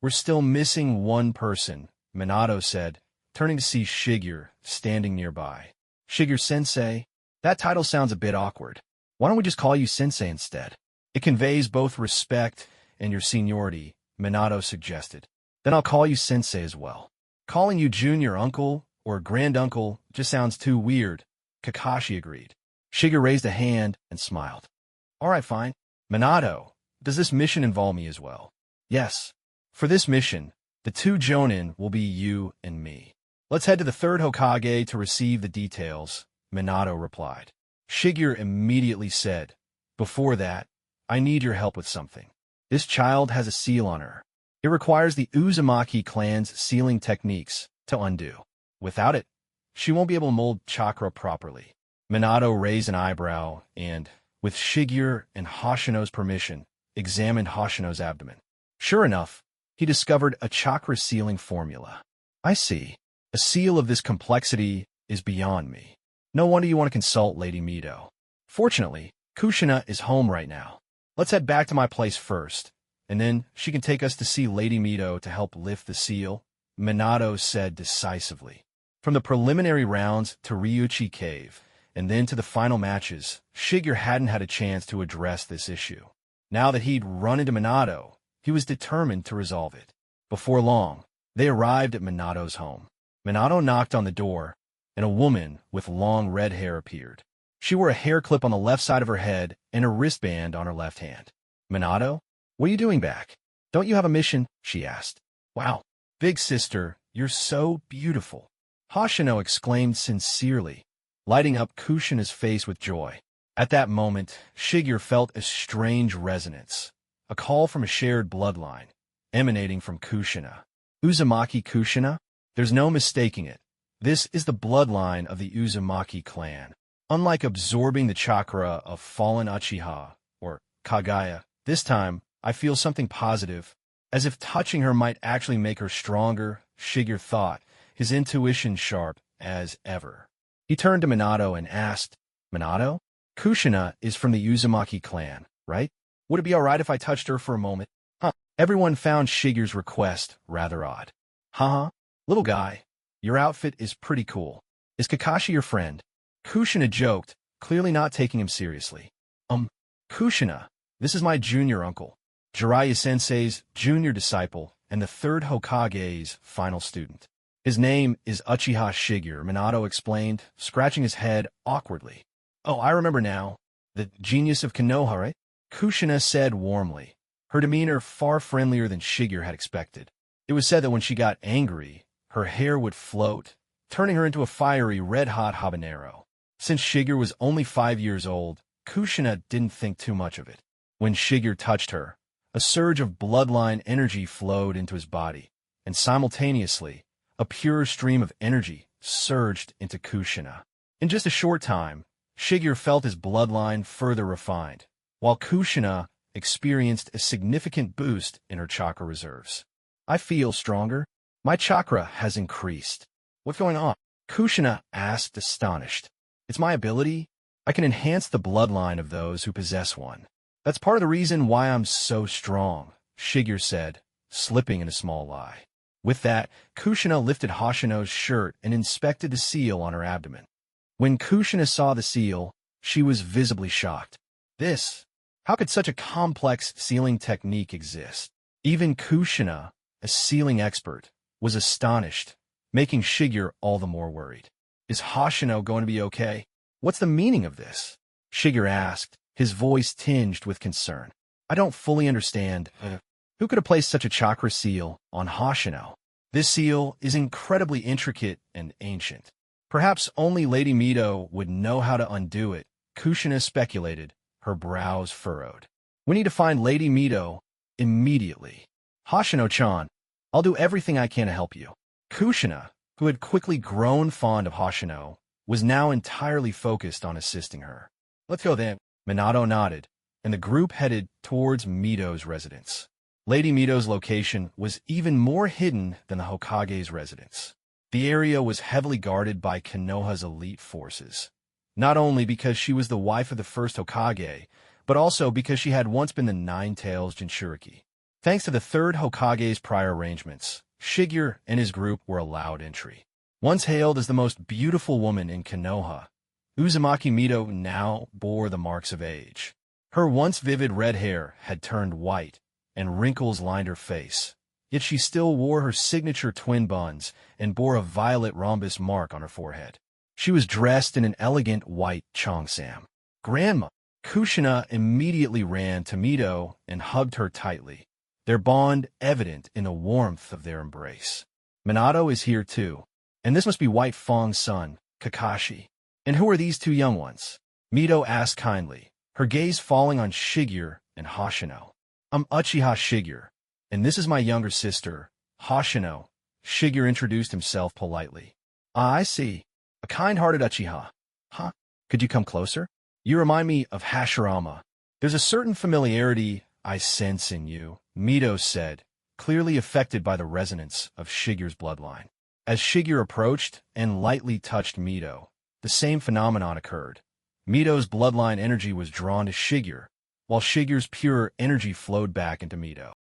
we're still missing one person, Minato said, turning to see Shigeru standing nearby. Shigeru-sensei, that title sounds a bit awkward. Why don't we just call you sensei instead? It conveys both respect and your seniority, Minato suggested. Then I'll call you sensei as well. Calling you junior uncle or granduncle just sounds too weird, Kakashi agreed. Shigeru raised a hand and smiled. All right, fine. Minato, does this mission involve me as well? Yes. For this mission, the 2 Jonin will be you and me. Let's head to the 3rd Hokage to receive the details, Minato replied. Shigeru immediately said, before that, I need your help with something. This child has a seal on her. It requires the Uzumaki clan's sealing techniques to undo. Without it, she won't be able to mold chakra properly. Minato raised an eyebrow and, with Shigeru and Hoshino's permission, examined Hoshino's abdomen. Sure enough, he discovered a chakra sealing formula. I see. A seal of this complexity is beyond me. No wonder you want to consult Lady Mito. Fortunately, Kushina is home right now. Let's head back to my place first, and then she can take us to see Lady Mito to help lift the seal, Minato said decisively. From the preliminary rounds to Ryuchi Cave, and then to the final matches, Shigeru hadn't had a chance to address this issue. Now that he'd run into Minato, he was determined to resolve it. Before long, they arrived at Minato's home. Minato knocked on the door, and a woman with long red hair appeared. She wore a hair clip on the left side of her head and a wristband on her left hand. Minato, what are you doing back? Don't you have a mission? She asked. Wow, big sister, you're so beautiful. Hoshino exclaimed sincerely, lighting up Kushina's face with joy. At that moment, Shigeru felt a strange resonance, a call from a shared bloodline, emanating from Kushina. Uzumaki Kushina? There's no mistaking it. This is the bloodline of the Uzumaki clan. Unlike absorbing the chakra of fallen Uchiha, or Kagaya, this time I feel something positive, as if touching her might actually make her stronger, Shigeru thought, his intuition sharp as ever. He turned to Minato and asked, Minato? Kushina is from the Uzumaki clan, right? Would it be alright if I touched her for a moment? Huh. Everyone found Shigeru's request rather odd. Haha, little guy, your outfit is pretty cool. Is Kakashi your friend? Kushina joked, clearly not taking him seriously. Kushina, this is my junior uncle, Jiraiya-sensei's junior disciple and the third Hokage's final student. His name is Uchiha Shigeru, Minato explained, scratching his head awkwardly. Oh, I remember now. The genius of Konoha, right? Kushina said warmly, her demeanor far friendlier than Shigeru had expected. It was said that when she got angry, her hair would float, turning her into a fiery red-hot habanero. Since Shigeru was only 5 years old, Kushina didn't think too much of it. When Shigeru touched her, a surge of bloodline energy flowed into his body, and simultaneously, a pure stream of energy surged into Kushina. In just a short time, Shigeru felt his bloodline further refined, while Kushina experienced a significant boost in her chakra reserves. I feel stronger. My chakra has increased. What's going on? Kushina asked, astonished. It's my ability. I can enhance the bloodline of those who possess one. That's part of the reason why I'm so strong, Shigeru said, slipping in a small lie. With that, Kushina lifted Hoshino's shirt and inspected the seal on her abdomen. When Kushina saw the seal, she was visibly shocked. How could such a complex sealing technique exist? Even Kushina, a sealing expert, was astonished, making Shigeru all the more worried. Is Hoshino going to be okay? What's the meaning of this? Shigeru asked, his voice tinged with concern. I don't fully understand. Who could have placed such a chakra seal on Hoshino? This seal is incredibly intricate and ancient. Perhaps only Lady Mito would know how to undo it, Kushina speculated, her brows furrowed. We need to find Lady Mito immediately. Hoshino-chan, I'll do everything I can to help you. Kushina, who had quickly grown fond of Hoshino, was now entirely focused on assisting her. Let's go then. Minato nodded, and the group headed towards Mito's residence. Lady Mito's location was even more hidden than the Hokage's residence. The area was heavily guarded by Konoha's elite forces, not only because she was the wife of the first Hokage, but also because she had once been the Nine-Tails Jinchuriki. Thanks to the third Hokage's prior arrangements, Shigeru and his group were allowed entry. Once hailed as the most beautiful woman in Konoha, Uzumaki Mito now bore the marks of age. Her once vivid red hair had turned white, and wrinkles lined her face. Yet she still wore her signature twin buns and bore a violet rhombus mark on her forehead. She was dressed in an elegant white cheongsam. Grandma! Kushina immediately ran to Mito and hugged her tightly, their bond evident in the warmth of their embrace. Minato is here too, and this must be White Fang's son, Kakashi. And who are these two young ones? Mito asked kindly, her gaze falling on Shigeru and Hoshino. I'm Uchiha Shigeru. And this is my younger sister, Hoshino. Shigeru introduced himself politely. Ah, I see. A kind-hearted Uchiha. Huh? Could you come closer? You remind me of Hashirama. There's a certain familiarity I sense in you, Mito said, clearly affected by the resonance of Shigeru's bloodline. As Shigeru approached and lightly touched Mito, the same phenomenon occurred. Mito's bloodline energy was drawn to Shigeru, while Shigeru's pure energy flowed back into Mito.